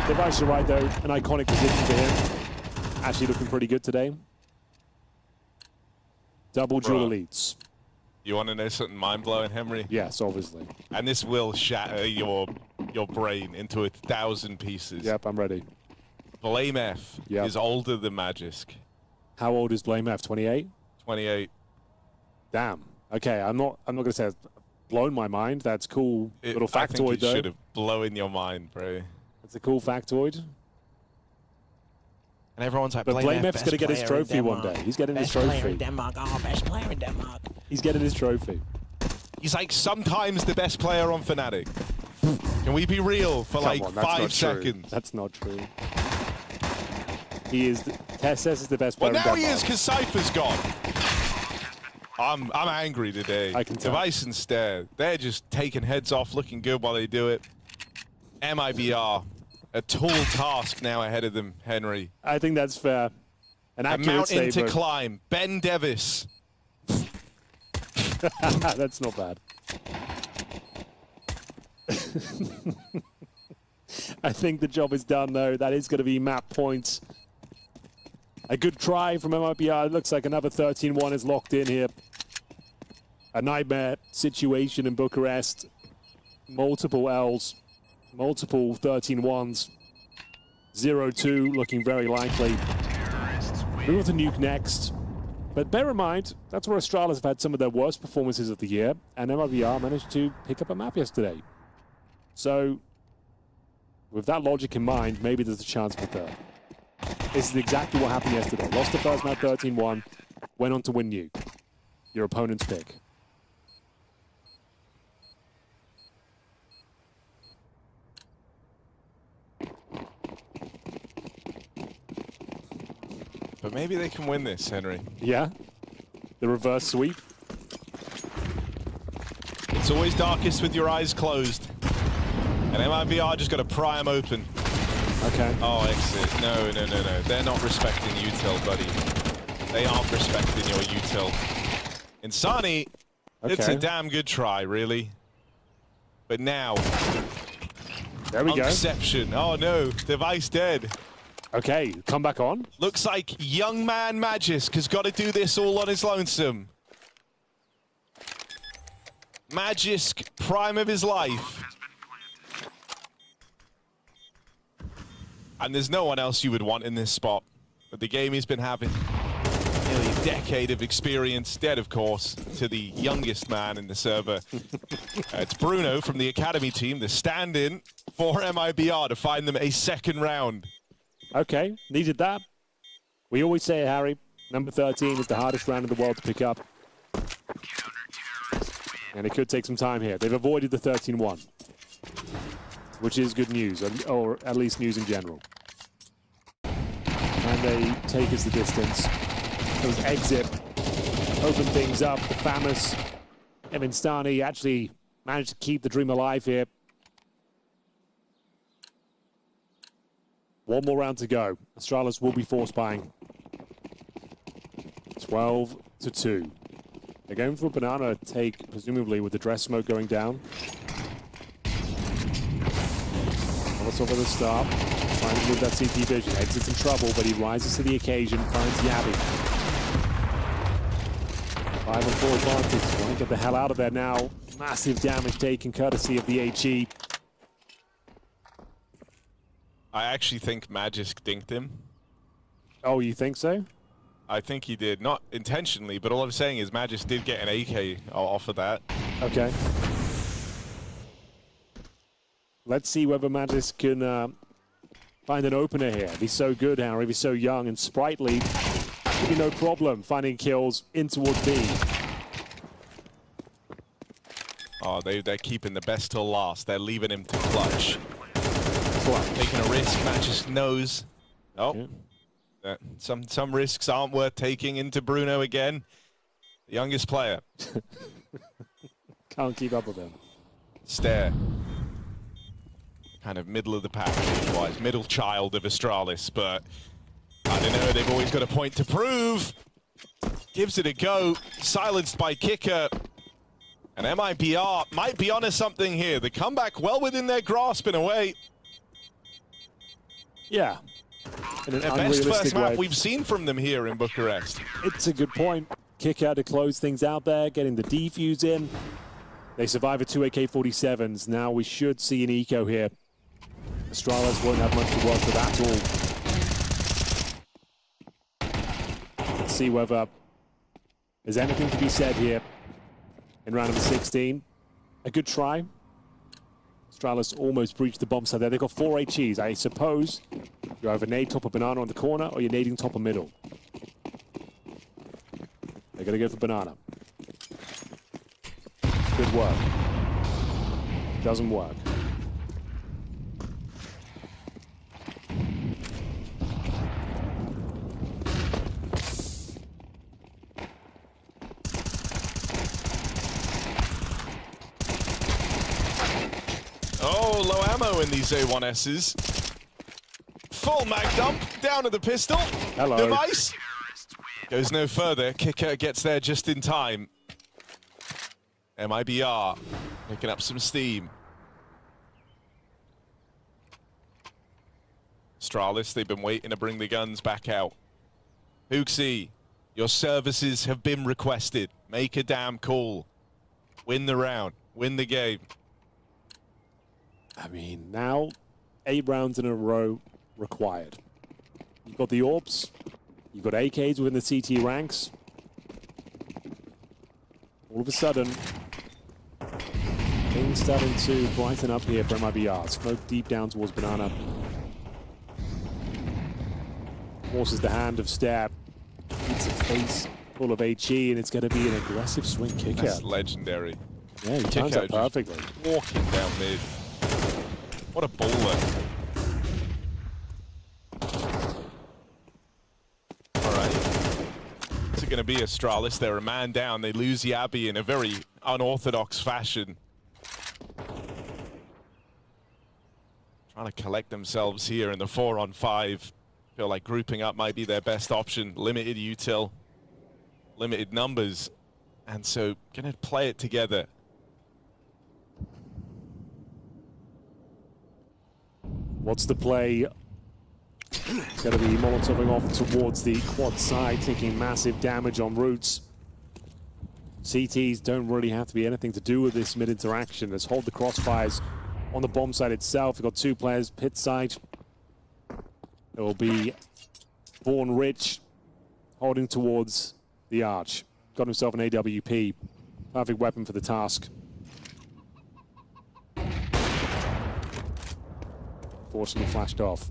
Device is right, though. An iconic position for him. actually looking pretty good today. Double dual Bro. elites. You want to know something mind-blowing, Henry? Yes, obviously. And this will shatter your brain into 1,000 pieces. Yep, I'm ready. Blame F is older than Magisk. How old is Blame F? 28? 28. Damn. Okay, I'm not going to say it's blown my mind. That's cool. Little I think factoid, it though. should have blown your mind, bro. It's a cool factoid. And everyone's like, But Blame F's best going to get his player in trophy one Denmark. day. He's getting Best his player trophy. in Denmark. Oh, best player in Denmark. He's getting his trophy. He's like sometimes the best player on Fnatic. Can we be real for Come like on, that's 5 not true. seconds? That's not true. He is. Tess is the best player Well, now in he Denmark. is because Cypher's gone. I'm angry today. I can tell. Device and Stare, they're just taking heads off, looking good while they do it. MIBR, a tall task now ahead of them, Henry. I think that's fair. An A accurate mountain to statement. climb. Ben Davis. That's not bad. I think the job is done, though. That is going to be map points. A good try from MIBR. It looks like another 13-1 is locked in here. A nightmare situation in Bucharest. Multiple L's. Multiple 13-1s. 0-2 looking very likely. We want to nuke next. But bear in mind, that's where Astralis have had some of their worst performances of the year, and MIBR managed to pick up a map yesterday. So, with that logic in mind, maybe there's a chance for third. This is exactly what happened yesterday. Lost the first map 13-1, went on to win nuke. Your opponent's pick. But maybe they can win this, Henry. Yeah? The reverse sweep? It's always darkest with your eyes closed. And MIBR just got to pry them open. Okay. Oh, exit. No. They're not respecting util, buddy. They aren't respecting your util. Insani, it's a damn good try, really. But now... There we go. Unception. Oh, no. Device dead. Okay, come back on. Looks like young man Magisk has got to do this all on his lonesome. Magisk, prime of his life. And there's no one else you would want in this spot. But the game he's been having nearly a decade of experience, dead of course, to the youngest man in the server. It's Bruno from the academy team, the stand-in for MIBR to find them a second round. Okay, needed that. We always say, Harry, number 13 is the hardest round in the world to pick up. And it could take some time here. They've avoided the 13-1, which is good news, or at least news in general. And they take us the distance. Those exit, open things up. The famous Evan Stani actually managed to keep the dream alive here. One more round to go. Astralis will be force buying. 12-2. They're going for a banana take, presumably with the dress smoke going down. Molotov at the start. Trying to move that CT vision. Exits in trouble, but he rises to the occasion, finds Yabby. 5-on-4 advantage. Want to get the hell out of there now. Massive damage taken courtesy of the HE. I actually think Magisk dinked him. Oh, you think so? I think he did. Not intentionally, but all I'm saying is Magisk did get an AK off of that. Okay. Let's see whether Magisk can find an opener here. If he's so good, Harry, if he's so young and sprightly, should be no problem finding kills in towards B. Oh, they're keeping the best till last. They're leaving him to clutch. Taking a risk, Magisk knows. Oh, some risks aren't worth taking into Bruno again. The youngest player. Can't keep up with him. Stare. Kind of middle of the pack, age-wise. Middle child of Astralis, but I don't know, they've always got a point to prove. Gives it a go. Silenced by Kicker. And MIBR might be onto something here. The comeback well within their grasp in a way. Yeah, in an The best unrealistic first way. map we've seen from them here in Bucharest. It's a good point. Kick out to close things out there, getting the defuse in. They survive with 2 AK-47s. Now we should see an eco here. Astralis won't have much to work with at all. Let's see whether there's anything to be said here in round number 16. A good try. Astralis almost breached the bomb site there. They've got 4 HEs. I suppose you're either nade top of banana on the corner or you're nading top of middle. They're going to go for banana. Good work. Doesn't work. Oh, low ammo in these A1Ss. Full mag dump, down to the pistol. Hello. Device. Goes no further. Kicker gets there just in time. MIBR picking up some steam. Astralis, they've been waiting to bring the guns back out. Hooksy, your services have been requested. Make a damn call. Win the round. Win the game. I mean, now 8 rounds in a row required. You've got the orbs. You've got AKs within the CT ranks. All of a sudden, things starting to brighten up here for MIBR. Smoke deep down towards banana. Forces the hand of Stab. It's a face full of HE, and it's going to be an aggressive swing kick out. That's legendary. Yeah, he times that perfectly. Walking down mid. What a bowler. All right. Is it going to be Astralis? They're a man down. They lose the Abbey in a very unorthodox fashion. Trying to collect themselves here in the 4-on-5. Feel like grouping up might be their best option. Limited util, limited numbers, and so gonna play it together. What's the play? Going to be Molotoving off towards the quad side, taking massive damage on routes. CTs don't really have to be anything to do with this mid interaction. Let's hold the crossfires on the bomb side itself. We've got 2 players pit side. It will be Born Rich holding towards the arch. Got himself an AWP. Perfect weapon for the task. Fortunately flashed off.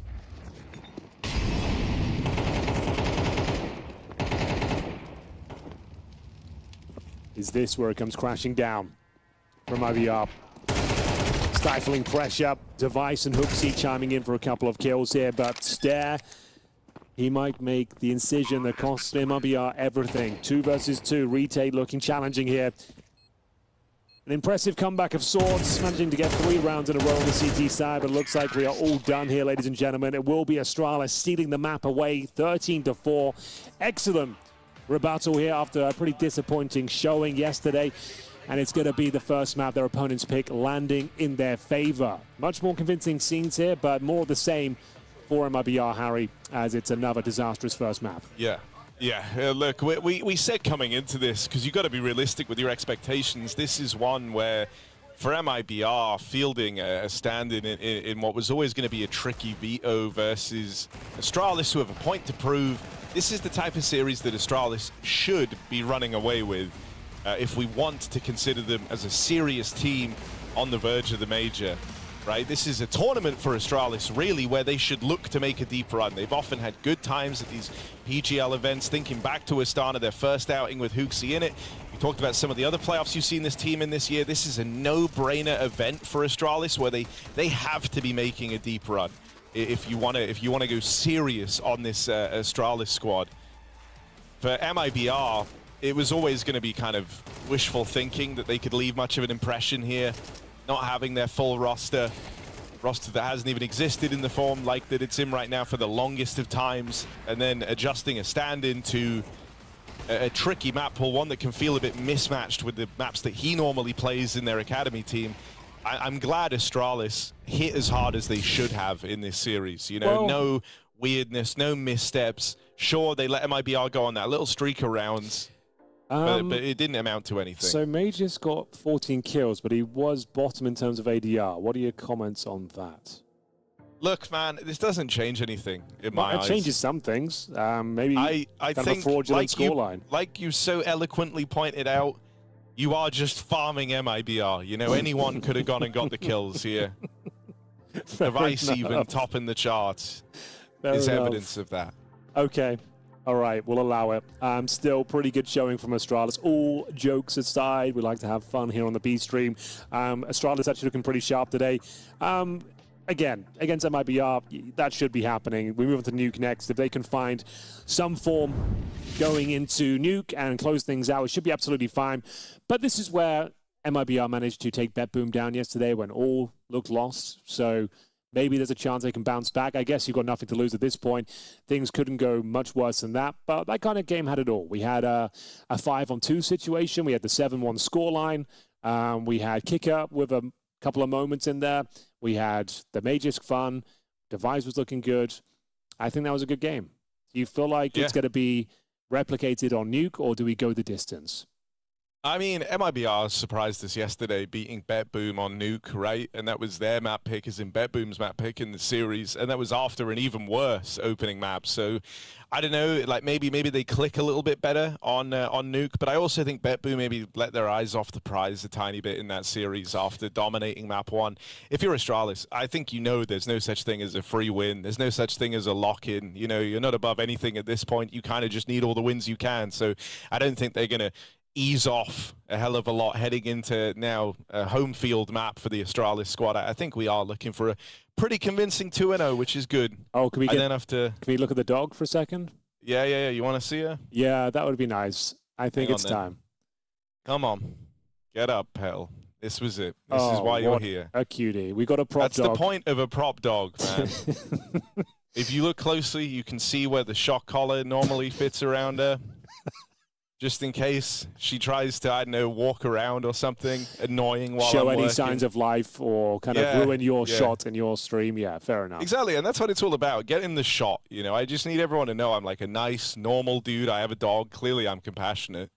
Is this where it comes crashing down from MIBR? Stifling pressure. Device and Hooksy chiming in for a couple of kills here, but Stare, he might make the incision that costs MIBR everything. 2 versus 2. Retake looking challenging here. An impressive comeback of sorts, managing to get 3 rounds in a row on the CT side, but it looks like we are all done here, ladies and gentlemen. It will be Astralis stealing the map away, 13-4. Excellent rebuttal here after a pretty disappointing showing yesterday. And it's going to be the first map their opponents pick landing in their favor. Much more convincing scenes here, but more of the same for MIBR, Harry, as it's another disastrous first map. Yeah. Yeah, look, we said coming into this, because you've got to be realistic with your expectations. This is one where, for MIBR, fielding a stand in what was always going to be a tricky veto versus Astralis, who have a point to prove. This is the type of series that Astralis should be running away with if we want to consider them as a serious team on the verge of the major. Right? This is a tournament for Astralis, really, where they should look to make a deep run. They've often had good times at these PGL events. Thinking back to Astana, their first outing with Hooksy in it. We talked about some of the other playoffs you've seen this team in this year. This is a no-brainer event for Astralis, where they have to be making a deep run if you want to go serious on this Astralis squad. For MIBR, it was always going to be kind of wishful thinking that they could leave much of an impression here. Not having their full roster that hasn't even existed in the form like that it's in right now for the longest of times, and then adjusting a stand-in to a tricky map pool, one that can feel a bit mismatched with the maps that he normally plays in their academy team. I'm glad Astralis hit as hard as they should have in this series. You know, no weirdness, no missteps. Sure, they let MIBR go on that little streak of rounds, but it didn't amount to anything. So Mage's got 14 kills, but he was bottom in terms of ADR. What are your comments on that? Look, man, this doesn't change anything in my eyes. It changes some things. Maybe I kind think, of a fraudulent scoreline. Like you so eloquently pointed out, you are just farming MIBR. You know, anyone could have gone and got the kills here. Device even topping the charts is evidence of that. Okay. All right, we'll allow it. Still pretty good showing from Astralis. All jokes aside, we like to have fun here on the B stream. Astralis actually looking pretty sharp today. Again, against MIBR, that should be happening. We move on to Nuke next. If they can find some form going into Nuke and close things out, it should be absolutely fine. But this is where MIBR managed to take BetBoom down yesterday when all looked lost. So maybe there's a chance they can bounce back. I guess you've got nothing to lose at this point. Things couldn't go much worse than that. But that kind of game had it all. We had a 5-on-2 situation. We had the 7-1 scoreline. We had Kicker with a couple of moments in there. We had the Magisk fun. Device was looking good. I think that was a good game. Do you feel like it's going to be replicated on Nuke, or do we go the distance? I mean, MIBR surprised us yesterday, beating BetBoom on Nuke, right? And that was their map pick, as in BetBoom's map pick in the series, and that was after an even worse opening map. So, I don't know, like maybe they click a little bit better on Nuke, but I also think BetBoom maybe let their eyes off the prize a tiny bit in that series after dominating map 1. If you're Astralis, I think you know there's no such thing as a free win. There's no such thing as a lock-in. You know, you're not above anything at this point. You kind of just need all the wins you can. So, I don't think they're going to ease off a hell of a lot heading into now a home field map for the Astralis squad. I think we are looking for a pretty convincing 2-0, which is good. Oh, can we can we look at the dog for a second? Yeah. You want to see her? Yeah, that would be nice. I think it's time. Come on. Get up, Hell. This was it. This is why you're here. A cutie. We got a prop dog. That's the point of a prop dog, man. If you look closely, you can see where the shock collar normally fits around her. Just in case she tries to, I don't know, walk around or something annoying while show I'm any working. signs of life or kind of ruin your shot in your stream. Yeah, fair enough. Exactly, and that's what it's all about, getting the shot. You know, I just need everyone to know I'm like a nice, normal dude. I have a dog. Clearly, I'm compassionate.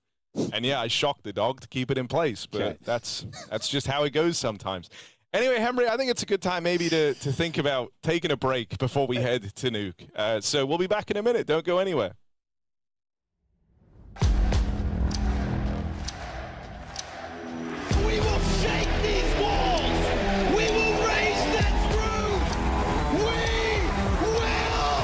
And yeah, I shocked the dog to keep it in place, but that's just how it goes sometimes. Anyway, Henry, I think it's a good time maybe to think about taking a break before we head to Nuke. So we'll be back in a minute. Don't go anywhere. We will shake these walls! We will raise this roof! We will roar!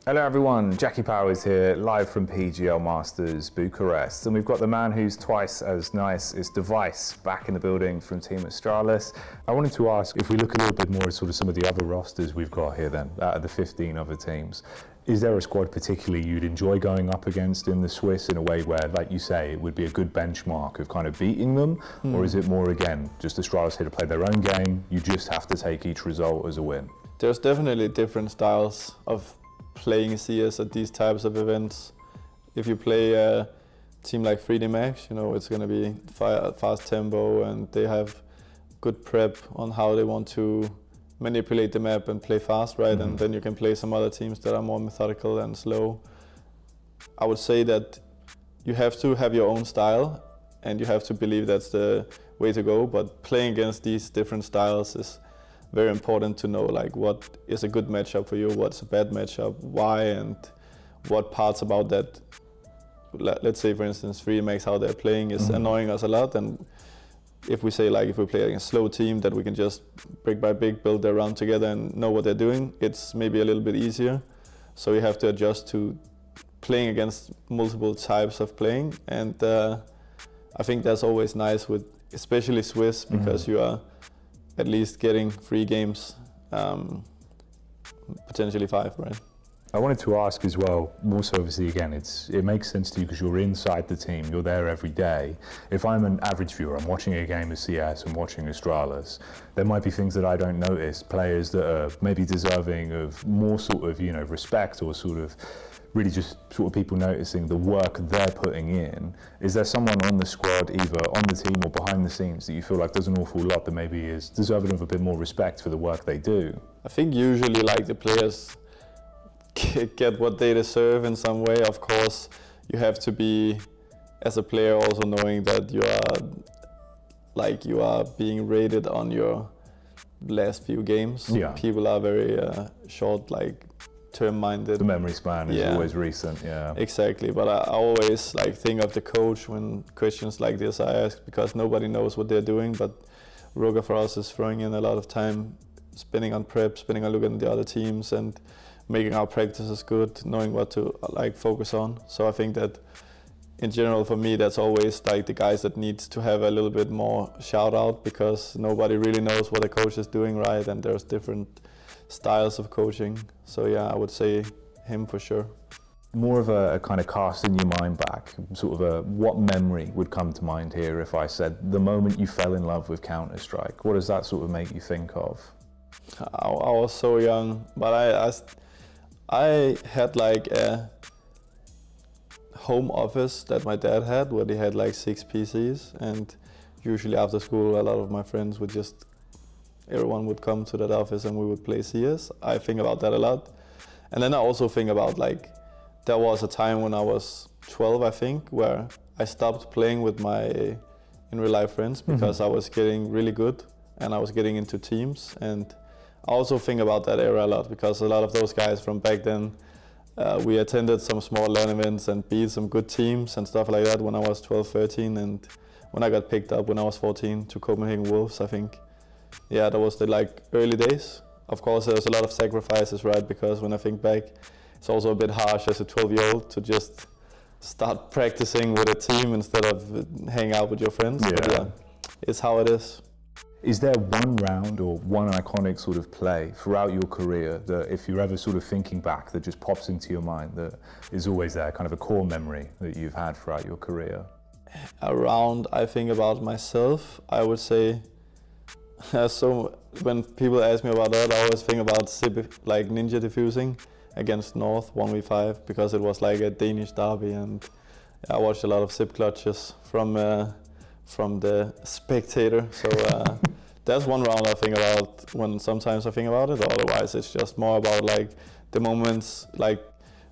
Hello everyone, Jackie Powers here, live from PGL Masters Bucharest. And we've got the man who's twice as nice as Device back in the building from Team Astralis. I wanted to ask, if we look a little bit more at sort of some of the other rosters we've got here then, out of the 15 other teams, is there a squad particularly you'd enjoy going up against in the Swiss in a way where, like you say, it would be a good benchmark of kind of beating them? Or is it more, again, just Astralis here to play their own game, you just have to take each result as a win? There's definitely different styles of playing CS at these types of events. If you play a team like 3D Max, you know, it's going to be fast tempo and they have good prep on how they want to manipulate the map and play fast, right? And then you can play some other teams that are more methodical and slow. I would say that you have to have your own style and you have to believe that's the way to go, but playing against these different styles is very important to know, like, what is a good matchup for you, what's a bad matchup, why, and what parts about that, let's say for instance 3D Max, how they're playing is annoying us a lot. And if we say, like, if we play a slow team that we can just brick by brick build their round together and know what they're doing, it's maybe a little bit easier. So we have to adjust to playing against multiple types of playing. And I think that's always nice with especially Swiss, because you are at least getting 3 games, potentially 5, right? I wanted to ask as well, more so obviously again, it makes sense to you because you're inside the team, you're there every day. If I'm an average viewer, I'm watching a game of CS, I'm watching Astralis, there might be things that I don't notice, players that are maybe deserving of more sort of, you know, respect or sort of really just sort of people noticing the work they're putting in. Is there someone on the squad, either on the team or behind the scenes, that you feel like does an awful lot that maybe is deserving of a bit more respect for the work they do? I think usually like the players get what they deserve in some way. Of course, you have to be, as a player, also knowing that you are being rated on your last few games. Yeah. People are very short, like term-minded. The memory span is always recent. Yeah. Exactly. But I always like think of the coach when questions like this are asked, because nobody knows what they're doing. But Roger for us is throwing in a lot of time, spending on prep, spending on looking at the other teams, and making our practices good, knowing what to like focus on. So I think that in general for me, that's always like the guys that needs to have a little bit more shout out, because nobody really knows what a coach is doing right, and there's different styles of coaching. So yeah, I would say him for sure. More of a kind of casting your mind back, sort of what memory would come to mind here if I said the moment you fell in love with Counter-Strike? What does that sort of make you think of? I was so young, but I had like a home office that my dad had, where they had like 6 PCs, and usually after school a lot of my friends would just, everyone would come to that office and we would play CS. I think about that a lot. And then I also think about like, there was a time when I was 12, I think, where I stopped playing with my in real life friends because I was getting really good and I was getting into teams. And I also think about that era a lot, because a lot of those guys from back then, we attended some small LAN events and beat some good teams and stuff like that when I was 12, 13. And when I got picked up when I was 14 to Copenhagen Wolves, I think, yeah, that was the like early days. Of course, there was a lot of sacrifices, right? Because when I think back, it's also a bit harsh as a 12-year-old to just start practicing with a team instead of hang out with your friends. Yeah. But yeah, it's how it is. Is there one round or one iconic sort of play throughout your career that, if you're ever sort of thinking back, that just pops into your mind, that is always there, kind of a core memory that you've had throughout your career? Around, I think about myself, I would say, so when people ask me about that, I always think about like ninja defusing against North 1v5, because it was like a Danish derby, and I watched a lot of zip clutches from the spectator. So that's one round I think about when sometimes I think about it. Otherwise, it's just more about like the moments like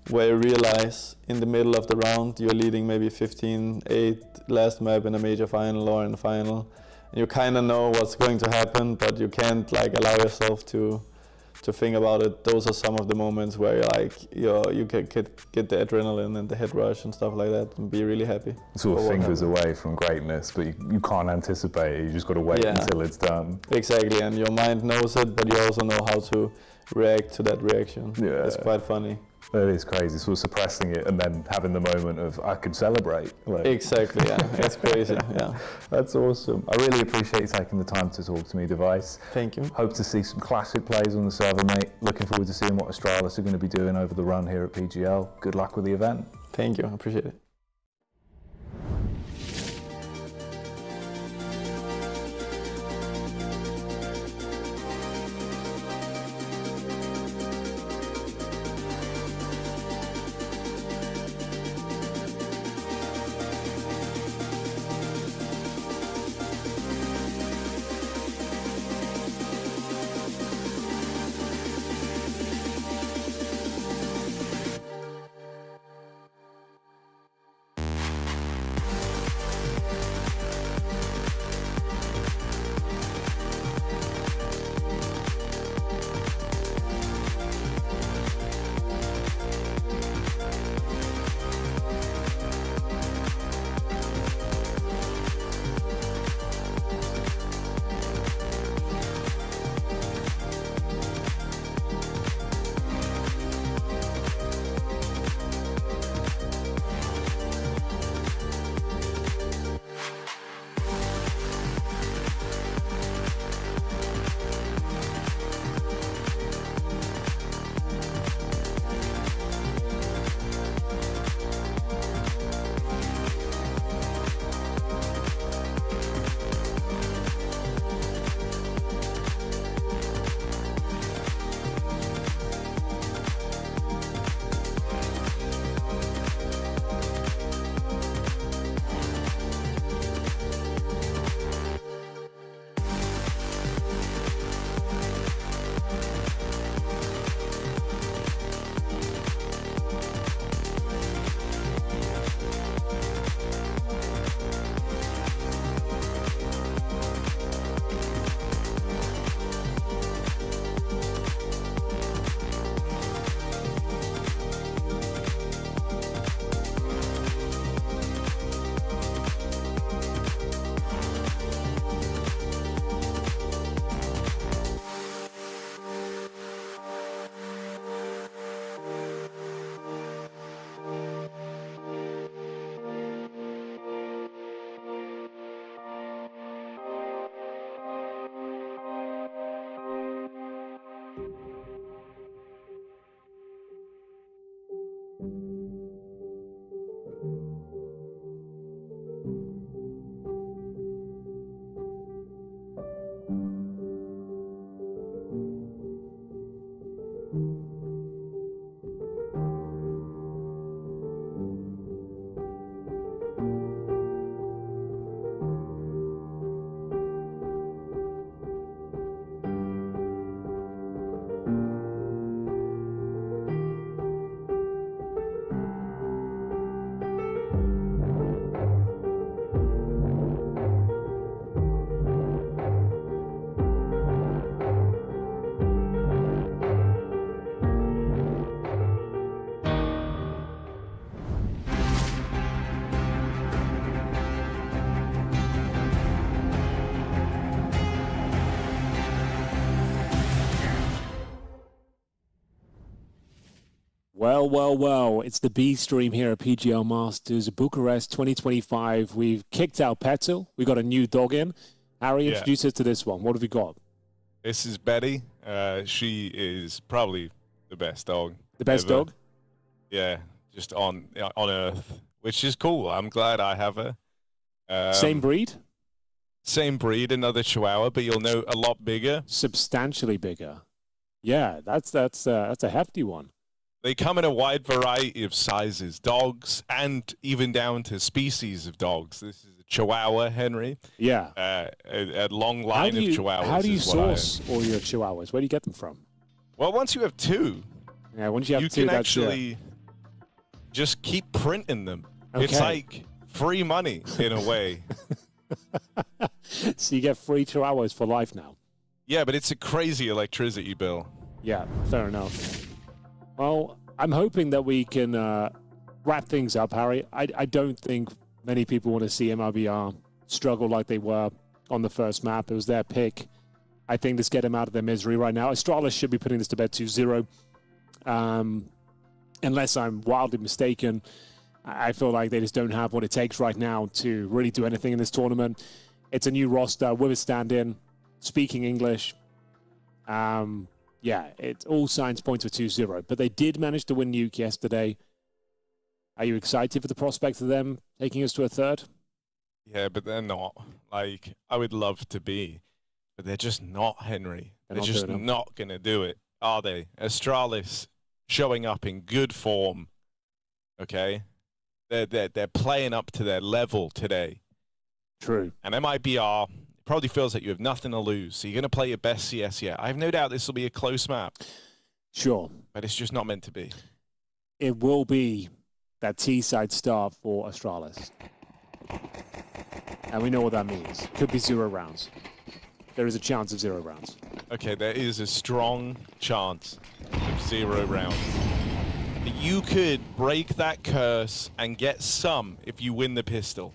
where you realize in the middle of the round you're leading maybe 15-8 last map in a major final or in the final. And you kind of know what's going to happen, but you can't like allow yourself to think about it. Those are some of the moments where you're like you can get the adrenaline and the head rush and stuff like that, and be really happy. Sort of fingers away from greatness, but you can't anticipate it. You just got to wait until it's done. Exactly, and your mind knows it, but you also know how to react to that reaction. Yeah, it's quite funny. It is crazy, sort of suppressing it and then having the moment of, I can celebrate. Like. Exactly, yeah, it's crazy, yeah. That's awesome. I really appreciate you taking the time to talk to me, Device. Thank you. Hope to see some classic plays on the server, mate. Looking forward to seeing what Astralis are going to be doing over the run here at PGL. Good luck with the event. Thank you, I appreciate it. Well, well, well. It's the B stream here at PGL Masters Bucharest 2025. We've kicked out Petal. We got a new dog in. Harry, introduce us to this one. What have we got? This is Betty. She is probably the best dog. The best ever. dog? Yeah, just on Earth, which is cool. I'm glad I have her. Same breed? Same breed, another Chihuahua, but you'll know a lot bigger. Substantially bigger. Yeah, that's a hefty one. They come in a wide variety of sizes, dogs, and even down to species of dogs. This is a Chihuahua, Henry. Yeah. A long line of Chihuahuas. How do you source all your Chihuahuas? Where do you get them from? Well, once you have two, yeah, once you have two, can actually just keep printing them. Okay. It's like free money in a way. So you get free Chihuahuas for life now. Yeah, but it's a crazy electricity bill. Yeah, fair enough. Well, I'm hoping that we can wrap things up, Harry. I don't think many people want to see MIBR struggle like they were on the first map. It was their pick. I think let's get them out of their misery right now. Astralis should be putting this to bed 2-0. Unless I'm wildly mistaken, I feel like they just don't have what it takes right now to really do anything in this tournament. It's a new roster with a stand-in, speaking English. Yeah, all signs point to a 2-0. But they did manage to win Nuke yesterday. Are you excited for the prospect of them taking us to a third? Yeah, but they're not. Like, I would love to be. But they're just not, Henry. They're just not going to do it, are they? Astralis showing up in good form, okay? They're playing up to their level today. True. And MIBR probably feels like you have nothing to lose, so you're going to play your best CS yet. I have no doubt this will be a close map. Sure. But it's just not meant to be. It will be that T-side start for Astralis. And we know what that means. Could be 0 rounds. There is a chance of 0 rounds. Okay, there is a strong chance of 0 rounds. You could break that curse and get some if you win the pistol.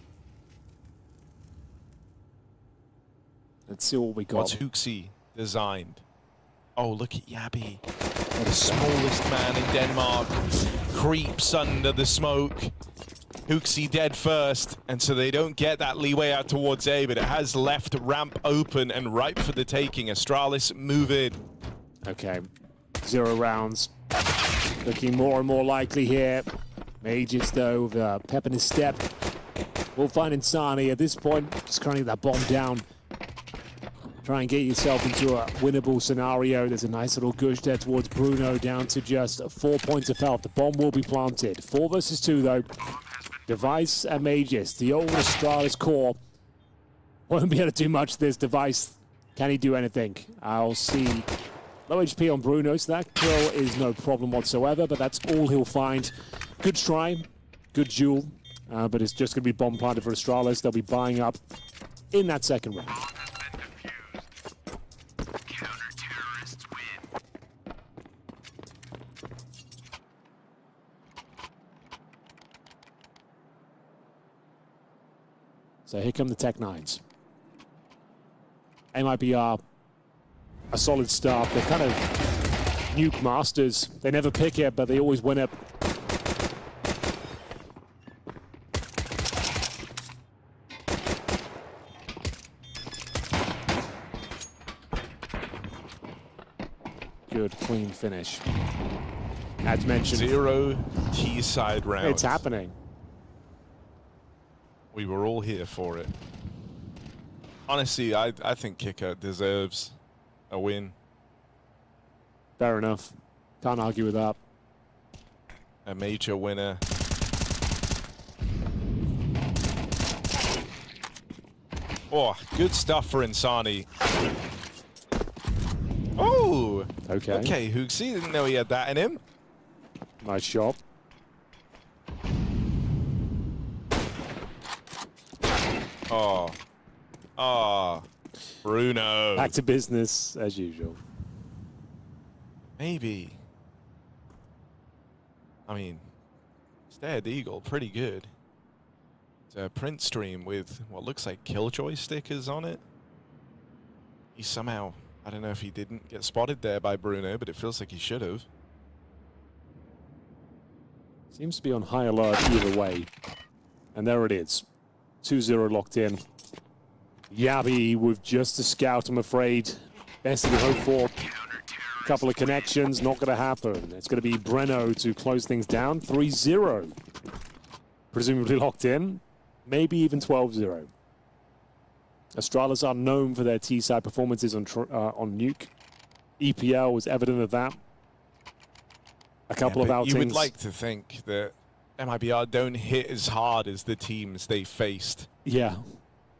Let's see what we got. What's Hooksy designed? Oh, look at Yabi. The smallest man in Denmark creeps under the smoke. Hooksy dead first, and so they don't get that leeway out towards A, but it has left ramp open and ripe for the taking. Astralis move in. Okay, 0 rounds. Looking more and more likely here. Mages, though, with a pep in his step. We'll find Insani at this point. Just trying to get that bomb down. Try and get yourself into a winnable scenario. There's a nice little gush there towards Bruno, down to just 4 points of health. The bomb will be planted. 4 versus 2, though. Device and Mages, the old Astralis core. Won't be able to do much to this Device. Can he do anything? I'll see. Low HP on Bruno, so that kill is no problem whatsoever, but that's all he'll find. Good try, good duel, but it's just going to be bomb planted for Astralis. They'll be buying up in that second round. So here come the Tech 9s. MIBR, a solid start. They're kind of nuke masters. They never pick it, but they always win it. Good, clean finish. As mentioned, 0 T-side rounds. It's happening. We were all here for it. Honestly, I think Kicker deserves a win. Fair enough. Can't argue with that. A major winner. Oh, good stuff for Insani. Oh! Okay. Okay, Hooksy didn't know he had that in him. Nice shot. Oh. Oh. Bruno. Back to business as usual. Maybe. I mean, Stared Eagle, pretty good. It's a print stream with what looks like Killjoy stickers on it. He somehow, I don't know if he didn't get spotted there by Bruno, but it feels like he should have. Seems to be on high alert either way. And there it is. 2-0 locked in. Yabi with just a scout, I'm afraid. Best he can hope for. A couple of connections, not going to happen. It's going to be Breno to close things down. 3-0. Presumably locked in. Maybe even 12-0. Astralis are known for their T-side performances on Nuke. EPL was evident of that. A couple of outings. You would like to think that MIBR don't hit as hard as the teams they faced. Yeah.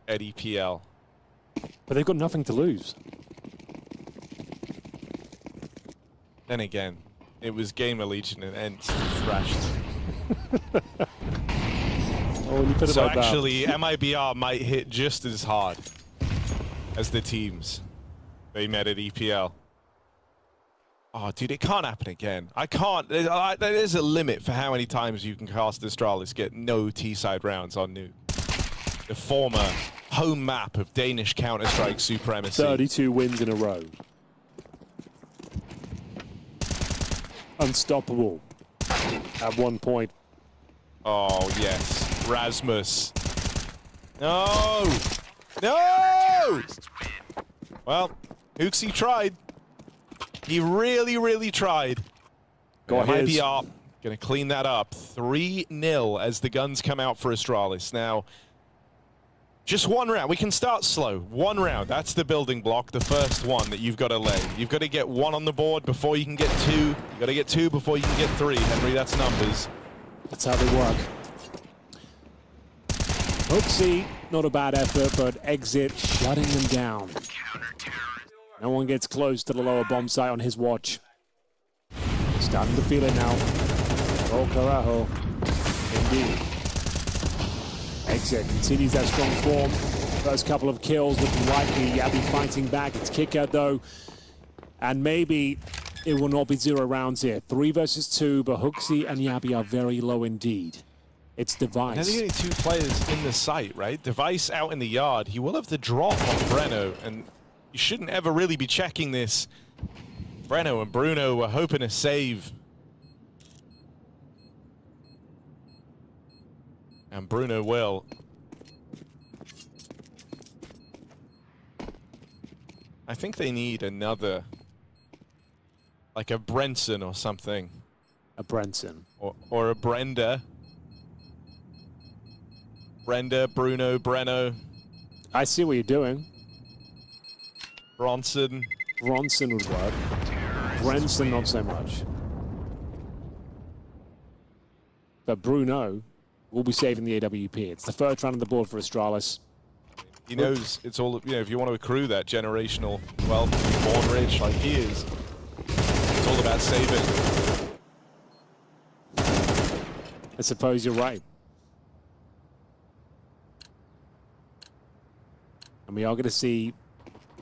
At EPL. But they've got nothing to lose. Then again, it was GamerLegion and Ents thrashed. Oh, you put it so like actually, that. MIBR might hit just as hard as the teams they met at EPL. Oh, dude, it can't happen again. I can't. There's a limit for how many times you can cast Astralis, get no T-side rounds on Nuke. The former home map of Danish Counter-Strike supremacy. 32 wins in a row. Unstoppable at one point. Oh, yes. Rasmus. No! No! Well, Hooksy tried. He really, really tried. MIBR going to clean that up. 3-0 as the guns come out for Astralis. Now, just one round. We can start slow. One round. That's the building block, the first one that you've got to lay. You've got to get one on the board before you can get two. You've got to get two before you can get three. Henry, that's numbers. That's how they work. Hooksy, not a bad effort, but Exit shutting them down. No one gets close to the lower bomb site on his watch. Starting to feel it now. Oh, carajo. Indeed. Exit continues that strong form. First couple of kills looking likely. Yabi fighting back. It's kick out though. And maybe it will not be 0 rounds here. 3 versus 2, but Hooksy and Yabi are very low indeed. It's Device. Now they're getting 2 players in the site, right? Device out in the yard. He will have the drop on Breno, and you shouldn't ever really be checking this. Breno and Bruno were hoping to save. And Bruno will. I think they need another, like a Brenson or something. A Brenson. Or a Brenda. Brenda, Bruno, Breno. I see what you're doing. Bronson. Bronson would work. Brenson, not so much. But Bruno will be saving the AWP. It's the first round on the board for Astralis. He knows it's all, you know, if you want to accrue that generational wealth, born rich like he is, it's all about saving. I suppose you're right. And we are going to see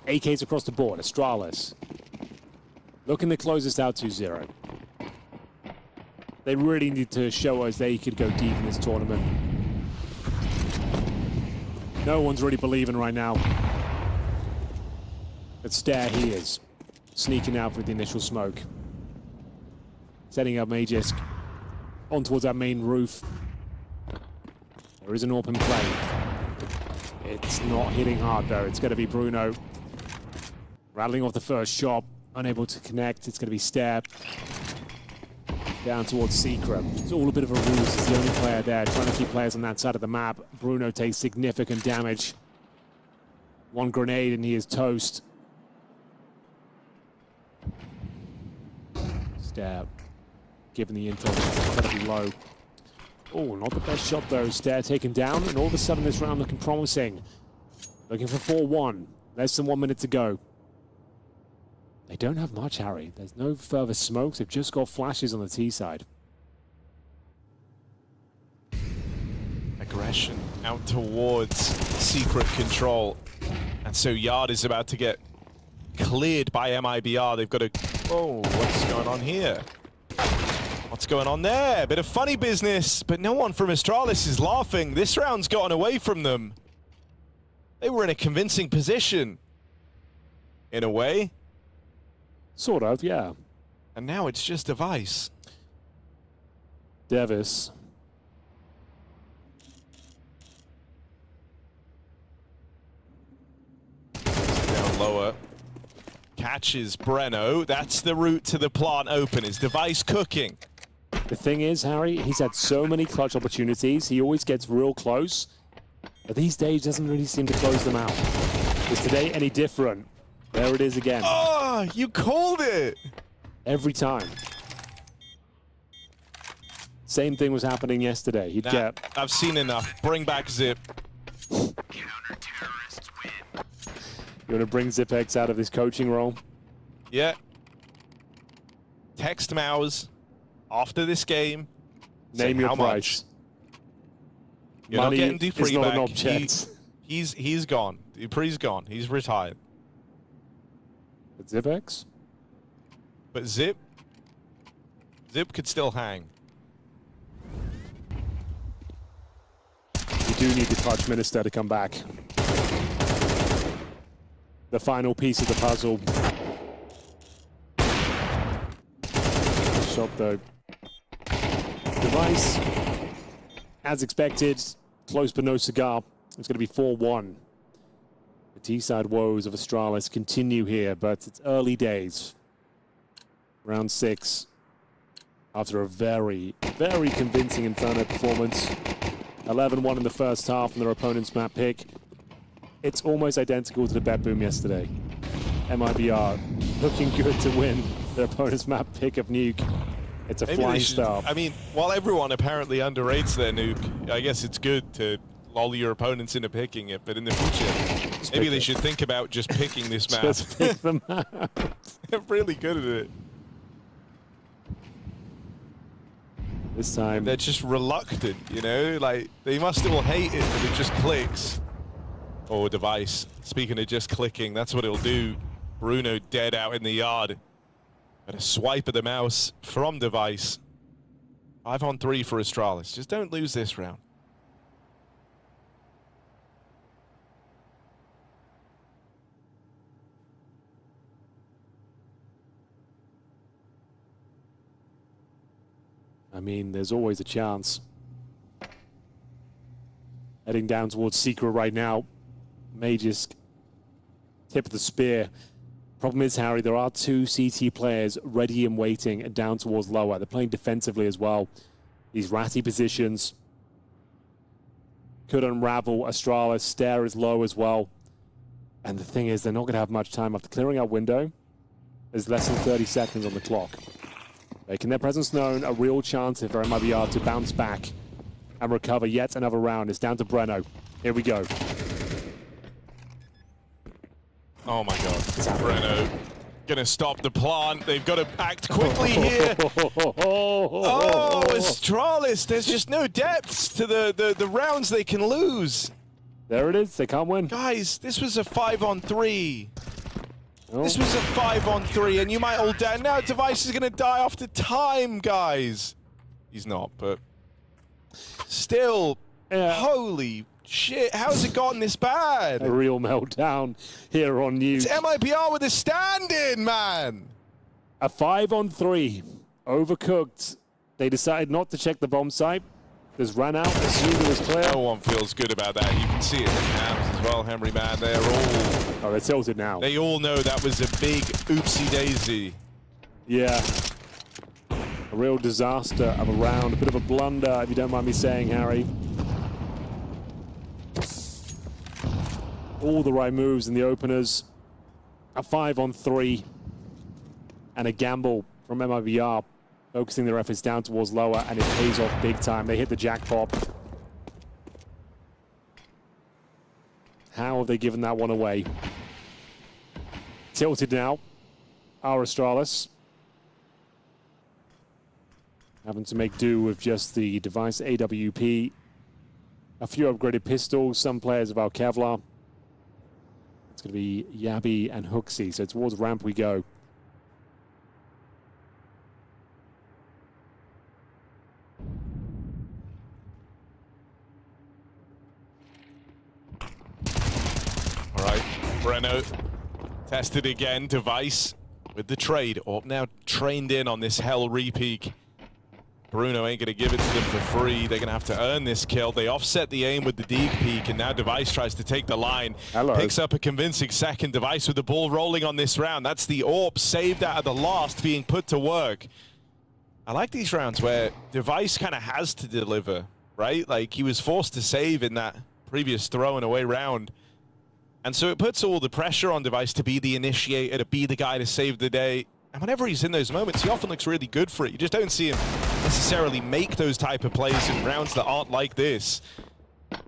AKs across the board. Astralis looking to close this out 2-0. They really need to show us they could go deep in this tournament. No one's really believing right now. But Stare, he is. Sneaking out with the initial smoke. Setting up Magisk on towards that main roof. There is an open play. It's not hitting hard though. It's going to be Bruno. Rattling off the first shot. Unable to connect. It's going to be Stare. Down towards Secret. It's all a bit of a ruse. He's the only player there trying to keep players on that side of the map. Bruno takes significant damage. One grenade and he is toast. Stare. Given the intel, it's incredibly low. Oh, not the best shot though. Stare taken down, and all of a sudden this round looking promising. Looking for 4-1. Less than 1 minute to go. They don't have much, Harry. There's no further smokes. They've just got flashes on the T side. Aggression out towards Secret control. And so Yard is about to get cleared by MIBR. They've got to... Oh, what's going on here? What's going on there? Bit of funny business, but no one from Astralis is laughing. This round's gotten away from them. They were in a convincing position. In a way. Sort of, yeah. And now it's just Device. Davis. Down lower. Catches Breno. That's the route to the plant open. Is Device cooking? The thing is, Harry, he's had so many clutch opportunities. He always gets real close. But these days doesn't really seem to close them out. Is today any different? There it is again. Oh, you called it! Every time. Same thing was happening yesterday. He'd get... I've seen enough. Bring back Zip. You want to bring ZipX out of this coaching role? Yeah. Text Mouse after this game. Name your price. You're not getting is Dupree not back. an object. He's gone. Dupree's gone. He's retired. But ZipX? But Zip could still hang. You do need the clutch minister to come back. The final piece of the puzzle. Shot though. Device, as expected, close but no cigar. It's going to be 4-1. The T-side woes of Astralis continue here, but it's early days. Round 6. After a very, very convincing Inferno performance. 11-1 in the first half on their opponent's map pick. It's almost identical to the BetBoom yesterday. MIBR looking good to win their opponent's map pick of Nuke. It's a flying star. I mean, while everyone apparently underrates their Nuke, I guess it's good to lull your opponents into picking it, but in the future, maybe they should think about just picking this map. Just pick the map. They're really good at it. This time. They're just reluctant, you know? Like, they must all hate it, but it just clicks. Oh, Device. Speaking of just clicking, that's what it'll do. Bruno dead out in the yard. And a swipe of the mouse from Device. 5-on-3 for Astralis. Just don't lose this round. I mean, there's always a chance. Heading down towards Secret right now. May just tip of the spear. Problem is, Harry, there are 2 CT players ready and waiting and down towards lower. They're playing defensively as well. These ratty positions could unravel. Astralis, Stare is low as well. And the thing is, they're not going to have much time after clearing out window. There's less than 30 seconds on the clock. Making their presence known, a real chance for MIBR to bounce back and recover yet another round. It's down to Breno. Here we go. Oh my god. Breno gonna stop the plant. They've got to act quickly here. Oh, Astralis. There's just no depths to the rounds they can lose. There it is. They can't win. Guys, this was a 5-on-3. Oh. This was a 5-on-3, and you might all die. Now Device is going to die after time, guys. He's not, but still, holy shit. How has it gotten this bad? A real meltdown here on Nuke. It's MIBR with a stand-in, man. A 5-on-3. Overcooked. They decided not to check the bomb site. Just ran out as soon as it was clear. No one feels good about that. You can see it in Hams as well, Henry, man. They're all... Oh, they're tilted now. They all know that was a big oopsie-daisy. Yeah. A real disaster of a round. A bit of a blunder, if you don't mind me saying, Harry. All the right moves in the openers. A 5-on-3. And a gamble from MIBR. Focusing their efforts down towards lower, and it pays off big time. They hit the jackpot. How have they given that one away? Tilted now. Astralis. Having to make do with just the Device AWP. A few upgraded pistols, some players of our Kevlar. It's going to be Yabi and Hooksy, so towards ramp we go. All right, Breno tested again. Device with the trade. Oh, now trained in on this hell repeak. Bruno ain't going to give it to them for free. They're going to have to earn this kill. They offset the aim with the deep peek, and now Device tries to take the line. Picks up a convincing second. Device with the ball rolling on this round. That's the AWP saved out of the last, being put to work. I like these rounds where Device kind of has to deliver, right? Like, he was forced to save in that previous throw and away round. And so it puts all the pressure on Device to be the initiator, to be the guy to save the day. And whenever he's in those moments, he often looks really good for it. You just don't see him necessarily make those type of plays in rounds that aren't like this.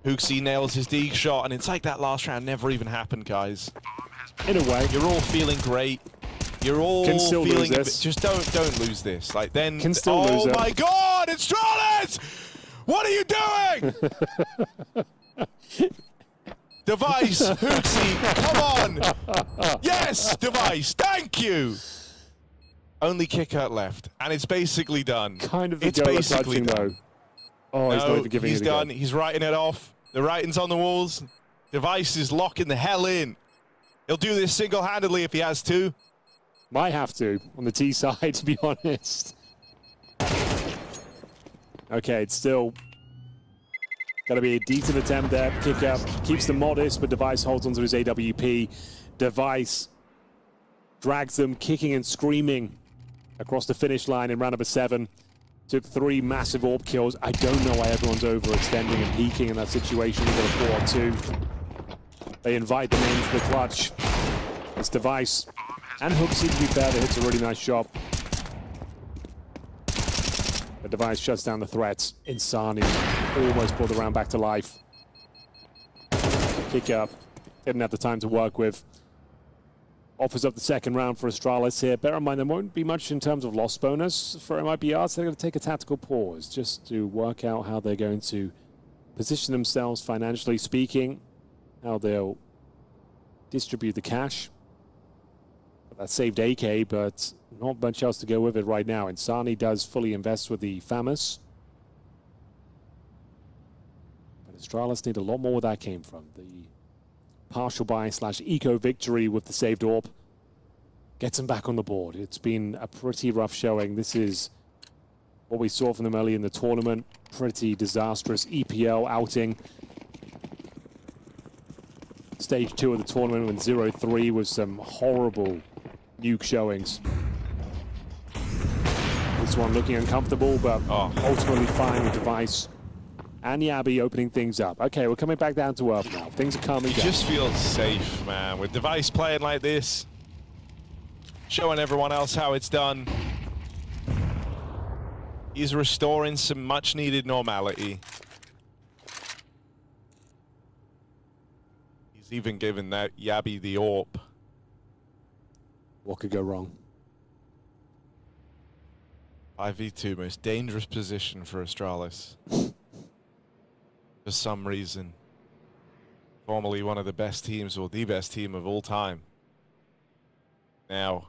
Hooksy nails his D shot, and it's like that last round never even happened, guys. In a way. You're all feeling great. You're all feeling just don't lose this. Like then oh my god, it's Astralis! What are you doing? Device, Hooksy, come on! Yes, Device, thank you! Only kick out left, and it's basically done. Kind of it's basically done. Though. Oh, he's not even giving he's it done. again. He's writing it off. The writing's on the walls. Device is locking the hell in. He'll do this single-handedly if he has to. Might have to, on the T side, to be honest. Okay, it's still got to be a decent attempt there. Kick up, keeps them modest, but Device holds onto his AWP. Device drags them, kicking and screaming across the finish line in round number 7. Took 3 massive AWP kills. I don't know why everyone's overextending and peaking in that situation. We've got a 4-2. They invite them into the clutch. It's Device and Hooksy, to be fair, that hits a really nice shot. The Device shuts down the threats. Insani almost brought the round back to life. Kick up. Didn't have the time to work with. Offers up the second round for Astralis here. Bear in mind, there won't be much in terms of loss bonus for MIBR, so they're going to take a tactical pause just to work out how they're going to position themselves financially speaking, how they'll distribute the cash. That saved AK, but not much else to go with it right now. Insani does fully invest with the FAMAS. But Astralis need a lot more where that came from. The partial buy / eco victory with the saved AWP gets them back on the board. It's been a pretty rough showing. This is what we saw from them early in the tournament. Pretty disastrous EPL outing. Stage 2 of the tournament with 0-3 with some horrible nuke showings. This one looking uncomfortable, but ultimately fine with Device and Yabi opening things up. Okay, we're coming back down to earth now. Things are calming down. You just feel safe, man. With Device playing like this, showing everyone else how it's done. He's restoring some much-needed normality. He's even given that Yabi the AWP. What could go wrong? 5v2, most dangerous position for Astralis. For some reason. Formerly one of the best teams, or the best team of all time. Now,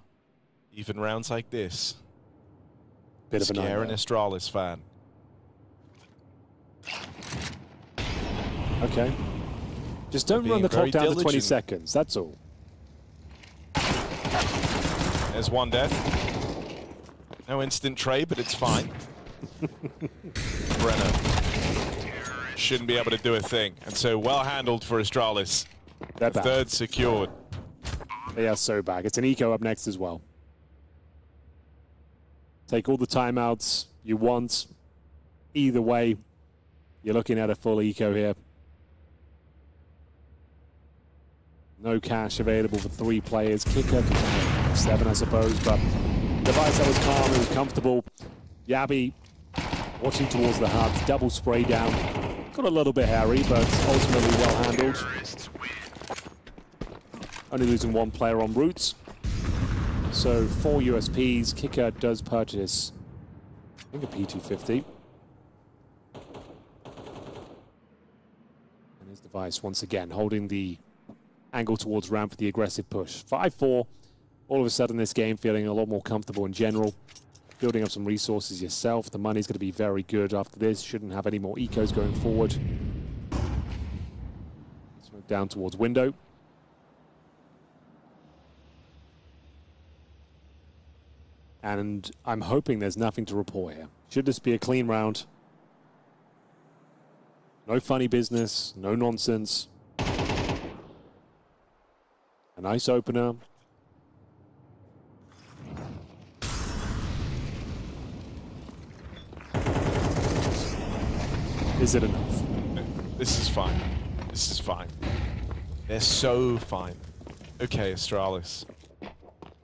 even rounds like this. Bit of a scare an Astralis fan. Okay. Just don't run the clock down to 20 seconds, that's all. There's one death. No instant trade, but it's fine. Brenner shouldn't be able to do a thing. And so well handled for Astralis. They're back. Third secured. They are so back. It's an eco up next as well. Take all the timeouts you want. Either way, you're looking at a full eco here. No cash available for 3 players. Kicker, 7 I suppose, but Device that was calm, it was comfortable. Yabi watching towards the hubs, double spray down. Got a little bit hairy, but ultimately well handled. Only losing 1 player en route. So 4 USPs. Kicker does purchase, I think, a P250. And his Device once again holding the angle towards ramp for the aggressive push. 5-4. All of a sudden this game feeling a lot more comfortable in general. Building up some resources yourself. The money's going to be very good after this. Shouldn't have any more ecos going forward. Smoke down towards window. And I'm hoping there's nothing to report here. Should just be a clean round. No funny business, no nonsense. A nice opener. Is it enough? This is fine. This is fine. They're so fine. Okay, Astralis.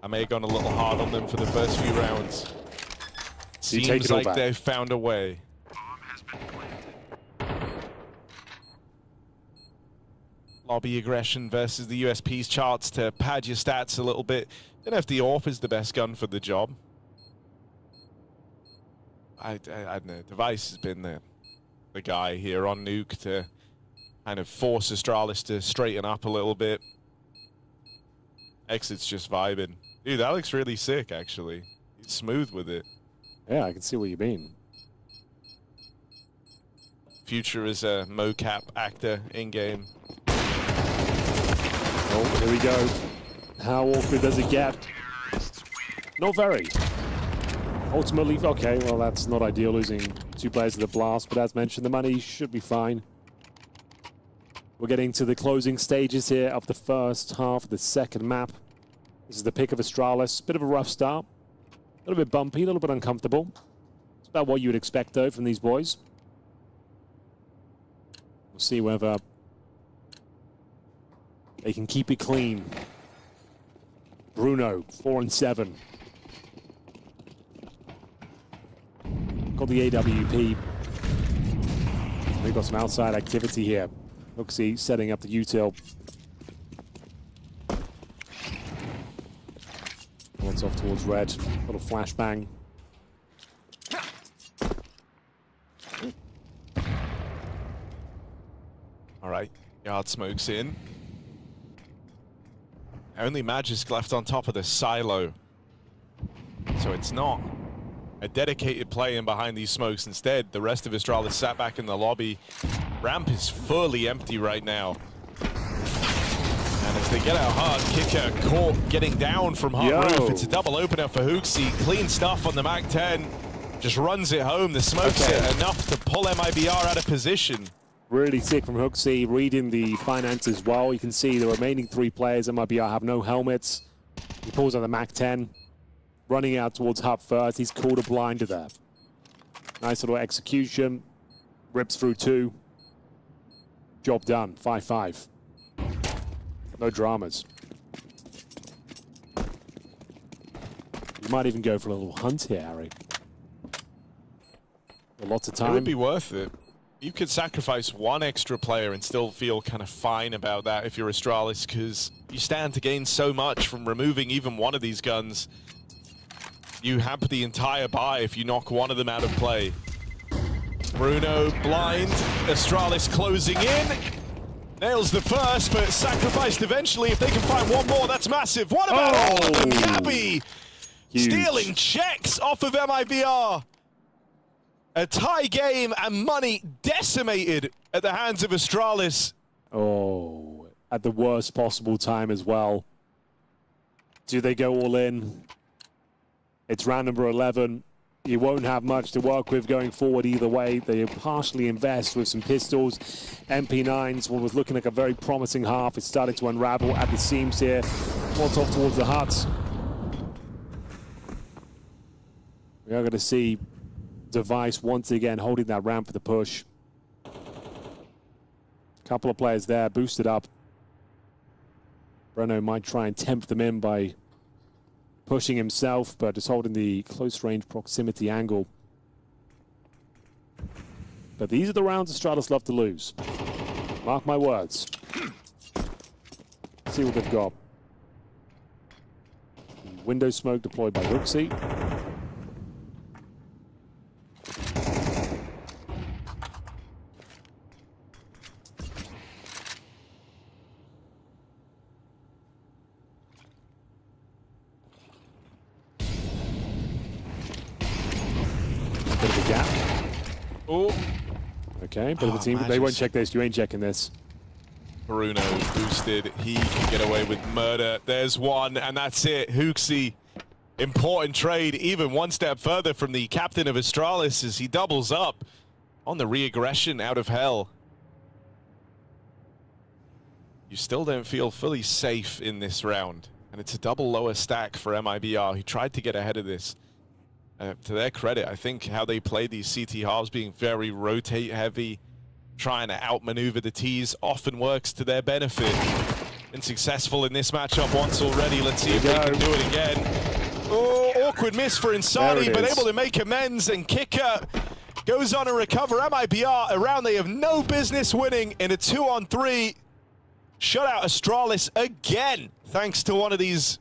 I may have gone a little hard on them for the first few rounds. Seems like they've found a way. Lobby aggression versus the USP's charts to pad your stats a little bit. Don't know if the AWP is the best gun for the job. I don't know. Device has been the guy here on Nuke to kind of force Astralis to straighten up a little bit. Exit's just vibing. Dude, that looks really sick, actually. He's smooth with it. Yeah, I can see what you mean. Future is a mocap actor in-game. Oh, here we go. How awkward does it get? Not very. Ultimately, okay, well, that's not ideal, losing 2 players to the blast, but as mentioned, the money should be fine. We're getting to the closing stages here of the first half of the second map. This is the pick of Astralis. Bit of a rough start. A little bit bumpy, a little bit uncomfortable. It's about what you would expect, though, from these boys. We'll see whether they can keep it clean. Bruno, 4 and 7. Got the AWP. They've got some outside activity here. Hooksy setting up the util. Lots off towards red. Little flashbang. All right, Yard smokes in. Only Magisk left on top of the silo. So it's not a dedicated play in behind these smokes. Instead, the rest of Astralis sat back in the lobby. Ramp is fully empty right now. And as they get out hard, Kicker caught getting down from hot roof. It's a double opener for Hooksy. Clean stuff on the MAC-10. Just runs it home. The smokes it enough to pull MIBR out of position. Really sick from Hooksy, reading the finance as well. You can see the remaining 3 players MIBR have no helmets. He pulls on the MAC-10. Running out towards hub first. He's called a blinder there. Nice little execution. Rips through 2. Job done. 5-5. No dramas. You might even go for a little hunt here, Harry. Lots of time. It would be worth it. You could sacrifice 1 extra player and still feel kind of fine about that if you're Astralis, because you stand to gain so much from removing even one of these guns. You have the entire buy if you knock one of them out of play. Bruno blind, Astralis closing in. Nails the first, but sacrificed eventually. If they can find one more, that's massive. What about all of them? Gabby stealing checks off of MIBR. A tie game and money decimated at the hands of Astralis. Oh, at the worst possible time as well. Do they go all in? It's round number 11. You won't have much to work with going forward either way. They partially invest with some pistols. MP9s, what was looking like a very promising half, it's starting to unravel at the seams here. What's off towards the huts. We are going to see Device once again holding that ramp for the push. Couple of players there, boosted up. Breno might try and tempt them in by pushing himself, but just holding the close range proximity angle. But these are the rounds Astralis love to lose. Mark my words. See what they've got. Window smoke deployed by Hooksy. Bit of a gap. Oh. Okay, bit of a team. They won't check this. You ain't checking this. Bruno boosted. He can get away with murder. There's one, and that's it. Hooksy important trade, even one step further from the captain of Astralis as he doubles up on the re-aggression out of hell. You still don't feel fully safe in this round, and it's a double lower stack for MIBR, who tried to get ahead of this. To their credit, I think how they played these CT halves, being very rotate heavy, trying to outmaneuver the Ts, often works to their benefit. Been successful in this matchup once already. Let's see if they can do it again. Oh, awkward miss for Insani, but able to make amends, and Kicker goes on to recover. MIBR around, they have no business winning in a 2-on-3. Shut out Astralis again, thanks to one of these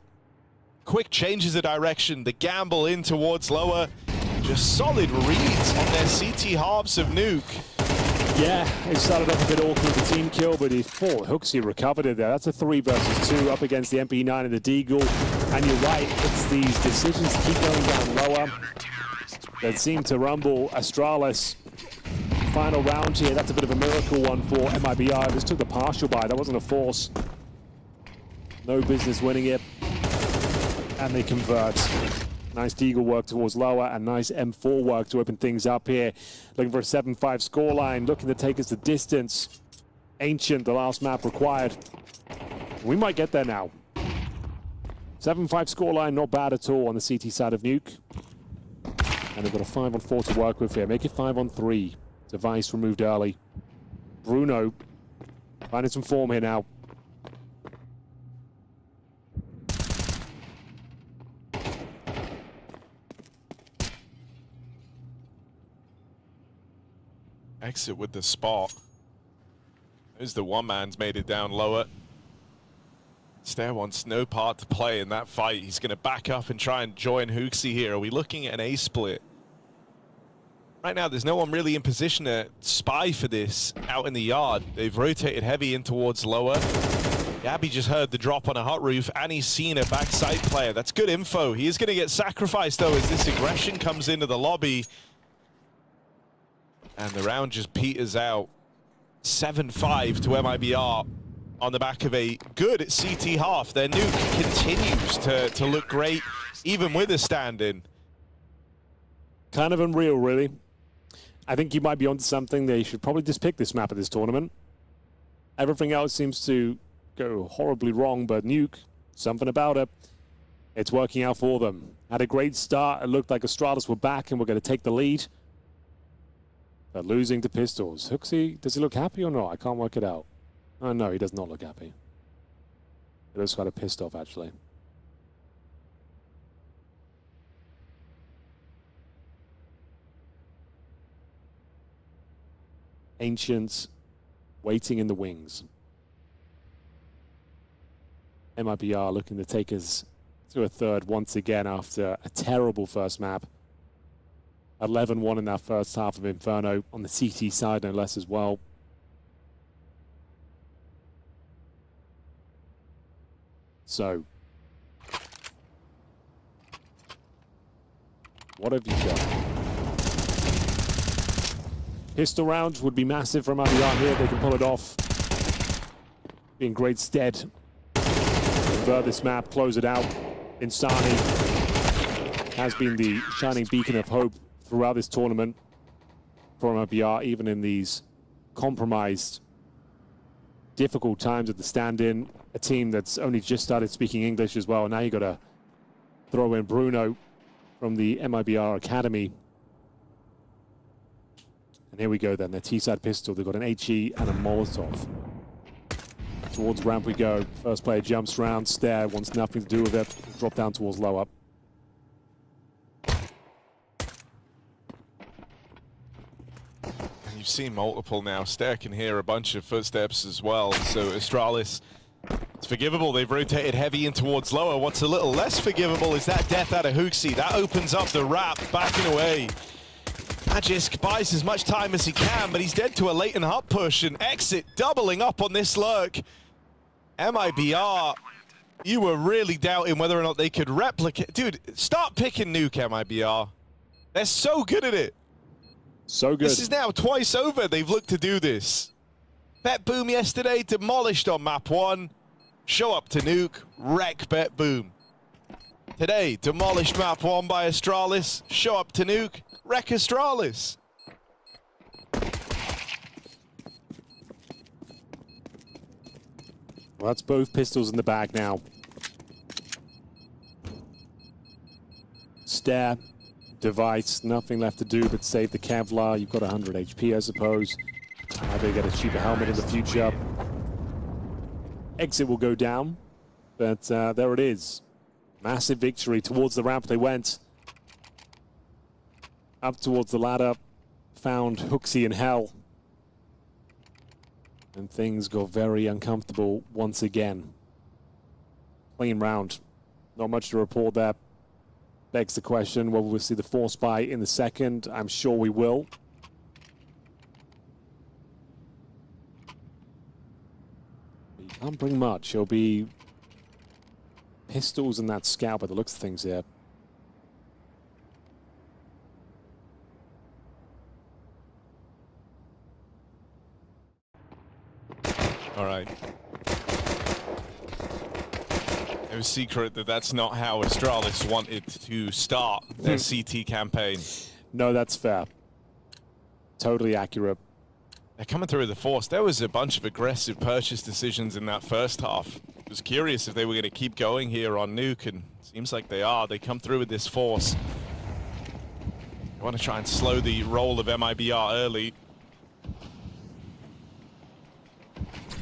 quick changes of direction. The gamble in towards lower. Just solid reads on their CT halves of Nuke. Yeah, it started off a bit awkward with the team kill, but he Hooksy recovered it there. That's a 3 versus 2 up against the MP9 and the Deagle. And you're right, it's these decisions to keep going down lower that seem to rumble Astralis. Final round here, that's a bit of a miracle one for MIBR. Just took the partial buy, that wasn't a force. No business winning it. And they convert. Nice Deagle work towards lower, and nice M4 work to open things up here. Looking for a 7-5 scoreline, looking to take us the distance. Ancient, the last map required. We might get there now. 7-5 scoreline, not bad at all on the CT side of Nuke. And they've got a 5-on-4 to work with here. Make it 5-on-3. Device removed early. Bruno finding some form here now. Exit with the spot. There's the one man's made it down lower. Stair wants no part to play in that fight. He's going to back up and try and join Hooksy here. Are we looking at an A split? Right now, there's no one really in position to spy for this out in the yard. They've rotated heavy in towards lower. Gabby just heard the drop on a hot roof, and he's seen a backside player. That's good info. He is going to get sacrificed, though, as this aggression comes into the lobby. And the round just peters out. 7-5 to MIBR on the back of a good CT half. Their Nuke continues to look great, even with a stand-in. Kind of unreal, really. I think you might be onto something. They should probably just pick this map at this tournament. Everything else seems to go horribly wrong, but Nuke, something about it. It's working out for them. Had a great start. It looked like Astralis were back and were going to take the lead. But losing to Pistols. Hooksy, does he look happy or not? I can't work it out. Oh, no, he does not look happy. He looks kind of pissed off, actually. Ancients waiting in the wings. MIBR looking to take us to a third once again after a terrible first map. 11-1 in that first half of Inferno on the CT side, no less as well. So, what have you got? Pistol round would be massive from MIBR here. They can pull it off. Be in great stead. Convert this map, close it out. Insani has been the shining beacon of hope throughout this tournament for MIBR, even in these compromised, difficult times at the stand-in. A team that's only just started speaking English as well. Now you got to throw in Bruno from the MIBR Academy. And here we go then, their T-side pistol. They've got an HE and a Molotov. Towards ramp we go. First player jumps round, Stair wants nothing to do with it. Drop down towards low up. You've seen multiple now. Stair can hear a bunch of footsteps as well. So Astralis, it's forgivable. They've rotated heavy in towards lower. What's a little less forgivable is that death out of Hooksy. That opens up the wrap, backing away. Magisk buys as much time as he can, but he's dead to a latent hub push, and Exit doubling up on this lurk. MIBR, you were really doubting whether or not they could replicate. Dude, start picking Nuke, MIBR. They're so good at it. So good. This is now twice over they've looked to do this. BetBoom yesterday, demolished on map 1. Show up to Nuke, wreck BetBoom. Today, demolished map 1 by Astralis. Show up to nuke, wreck Astralis. Well, that's both pistols in the bag now. Stare, device, nothing left to do but save the Kevlar. You've got 100 HP, I suppose. Maybe get a cheaper helmet in the future. Exit will go down, but there it is. Massive victory. Towards the ramp they went. Up towards the ladder, found Hooksy in hell. And things got very uncomfortable once again. Clean round. Not much to report there. Begs the question, will we see the force buy in the second? I'm sure we will. You can't bring much. It'll be pistols and that scout by the looks of things here. All right. It was secret that that's not how Astralis wanted to start their CT campaign. No, that's fair. Totally accurate. They're coming through with the force. There was a bunch of aggressive purchase decisions in that first half. I was curious if they were going to keep going here on nuke, and seems like they are. They come through with this force. They want to try and slow the roll of MIBR early.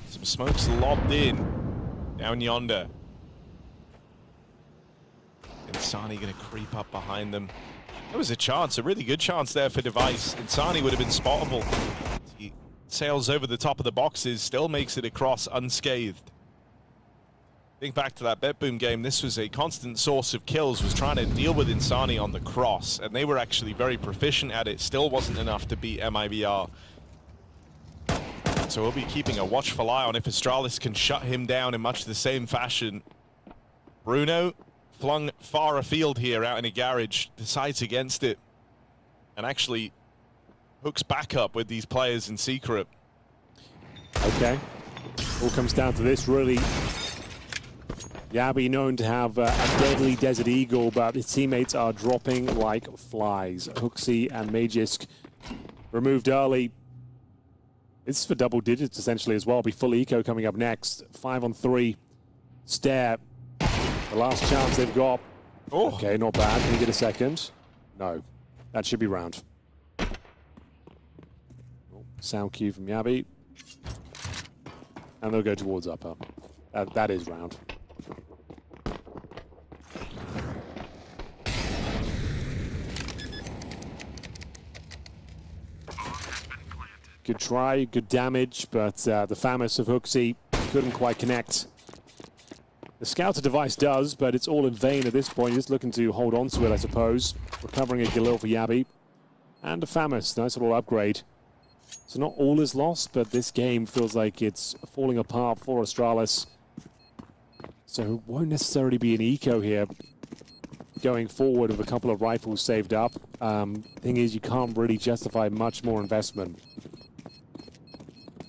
Some smoke's lobbed in down yonder. Insani going to creep up behind them. There was a chance, a really good chance there for Device. Insani would have been spottable. He sails over the top of the boxes, still makes it across unscathed. Think back to that BetBoom game, this was a constant source of kills, was trying to deal with Insani on the cross, and they were actually very proficient at it. Still wasn't enough to beat MIBR. So we'll be keeping a watchful eye on if Astralis can shut him down in much the same fashion. Bruno, flung far afield here out in a garage, decides against it, and actually hooks back up with these players in secret. Okay. All comes down to this, really. Yabi known to have a deadly Desert Eagle, but his teammates are dropping like flies. Hooksy and Magisk removed early. This is for double digits, essentially, as well. Be full eco coming up next. 5 on 3. Stare. The last chance they've got. Oh. Okay, not bad. Can you get a second? No. That should be round. Oh, sound cue from Yabi. And they'll go towards upper. That is round. Good try, good damage, but the Famus of Hooksy couldn't quite connect. The Scouter device does, but it's all in vain at this point. Just looking to hold on to it, I suppose. Recovering a Galil for Yabi. And a Famus, nice little upgrade. So not all is lost, but this game feels like it's falling apart for Astralis. So it won't necessarily be an eco here going forward with a couple of rifles saved up. Thing is, you can't really justify much more investment.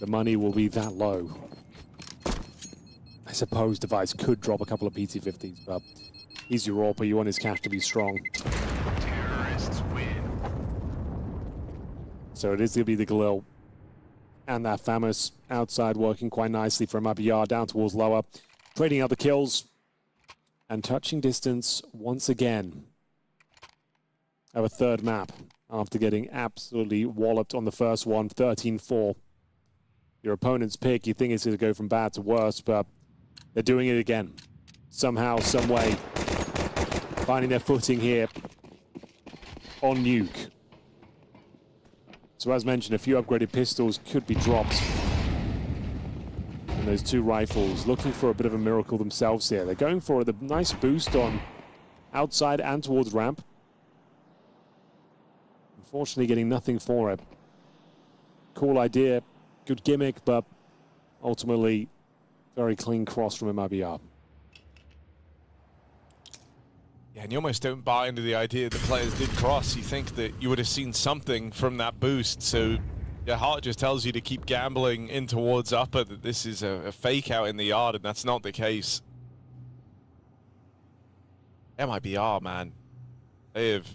The money will be that low. I suppose Device could drop a couple of PT-50s, but he's Europa. You want his cash to be strong. Terrorists win. So it is going to be the Galil and that Famus outside working quite nicely for MIBR down towards lower. Trading out the kills and touching distance once again of a third map after getting absolutely walloped on the first one, 13-4. Your opponent's pick, you think it's going to go from bad to worse, but they're doing it again. Somehow, some way, finding their footing here on nuke. So as mentioned, a few upgraded pistols could be dropped. And those 2 rifles looking for a bit of a miracle themselves here. They're going for the nice boost on outside and towards ramp. Unfortunately, getting nothing for it. Cool idea. Good gimmick, but ultimately very clean cross from MIBR. Yeah, and you almost don't buy into the idea that players did cross. You think that you would have seen something from that boost, so your heart just tells you to keep gambling in towards upper, that this is a fake out in the yard, and that's not the case. MIBR, man, they have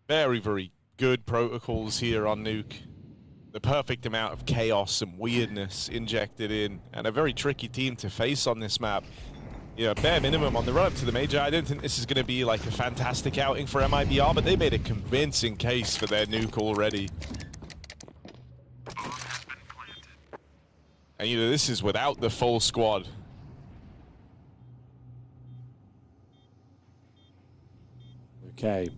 very, very good protocols here on Nuke. The perfect amount of chaos and weirdness injected in, and a very tricky team to face on this map. Yeah, bare minimum on the run up to the major. I don't think this is going to be like a fantastic outing for MIBR, but they made a convincing case for their Nuke already. And this is without the full squad. Okay.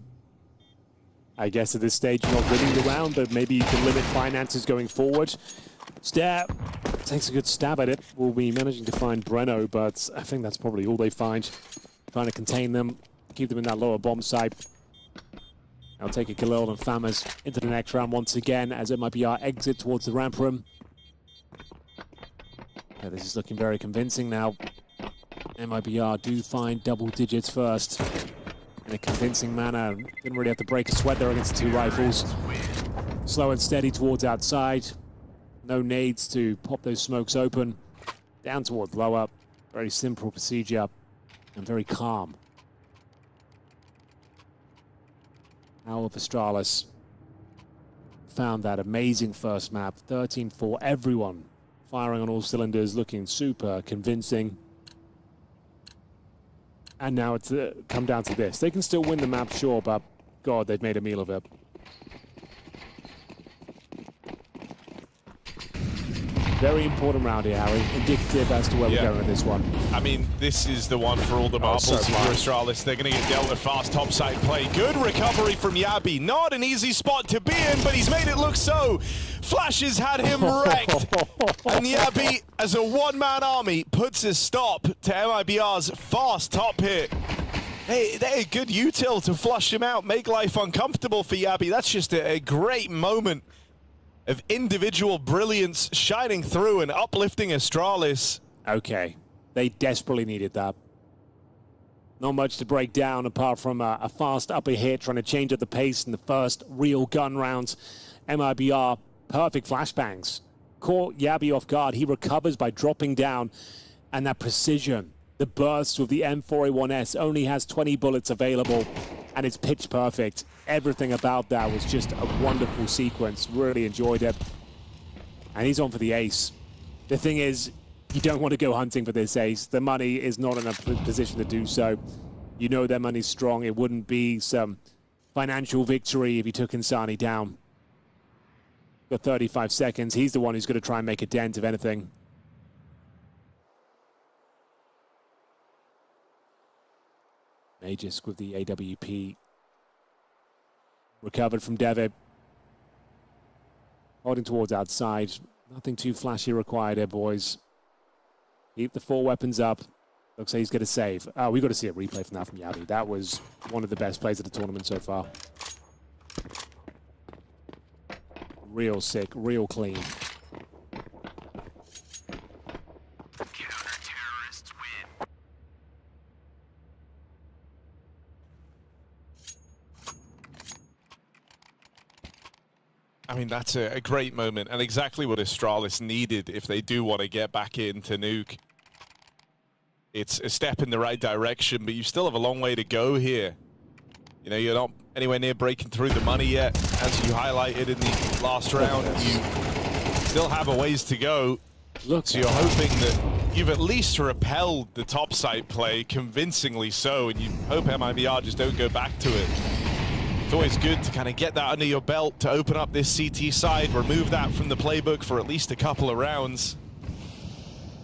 I guess at this stage you're not winning the round, but maybe you can limit finances going forward. Stab takes a good stab at it. We'll be managing to find Breno, but I think that's probably all they find. Trying to contain them, keep them in that lower bomb site. I'll take a Khalil and Famas into the next round once again as MIBR exit towards the ramp room. Yeah, this is looking very convincing now. MIBR do find double digits first in a convincing manner. Didn't really have to break a sweat there against the two rifles. Slow and steady towards outside. No nades to pop those smokes open. Down towards lower. Very simple procedure and very calm. Owl of Astralis found that amazing first map. 13-4, everyone firing on all cylinders, looking super convincing. And now it's come down to this. They can still win the map, sure, but God, they've made a meal of it. Very important round here, Harry. Indicative as to where we're going with this one. I mean, this is the one for all the marbles for Astralis. They're going to get dealt with fast topside play. Good recovery from Yabi. Not an easy spot to be in, but he's made it look so. Flash has had him wrecked. And Yabi, as a one-man army, puts a stop to MIBR's fast top hit. Hey, they're a good util to flush him out, make life uncomfortable for Yabi. That's just a great moment of individual brilliance shining through and uplifting Astralis. Okay, they desperately needed that. Not much to break down apart from a fast upper hit, trying to change up the pace in the first real gun rounds. MIBR, perfect flashbangs. Caught Yabi off guard. He recovers by dropping down, and that precision. The burst with the M4A1S only has 20 bullets available, and it's pitch perfect. Everything about that was just a wonderful sequence. Really enjoyed it. And he's on for the ace. The thing is, you don't want to go hunting for this ace. The money is not in a position to do so. You know their money's strong. It wouldn't be some financial victory if you took Insani down. Got 35 seconds. He's the one who's going to try and make a dent, if anything. Magisk with the AWP. Recovered from Devitt. Holding towards outside. Nothing too flashy required here, boys. Keep the 4 weapons up. Looks like he's going to save. We've got to see a replay from that from Yabi. That was one of the best plays of the tournament so far. Real sick, real clean. I mean, that's a great moment and exactly what Astralis needed if they do want to get back into Nuke. It's a step in the right direction, but you still have a long way to go here. You know, you're not anywhere near breaking through the money yet. As you highlighted in the last round, you still have a ways to go. So you're hoping that you've at least repelled the topside play convincingly so, and you hope MIBR just don't go back to it. It's always good to kind of get that under your belt to open up this CT side, remove that from the playbook for at least a couple of rounds.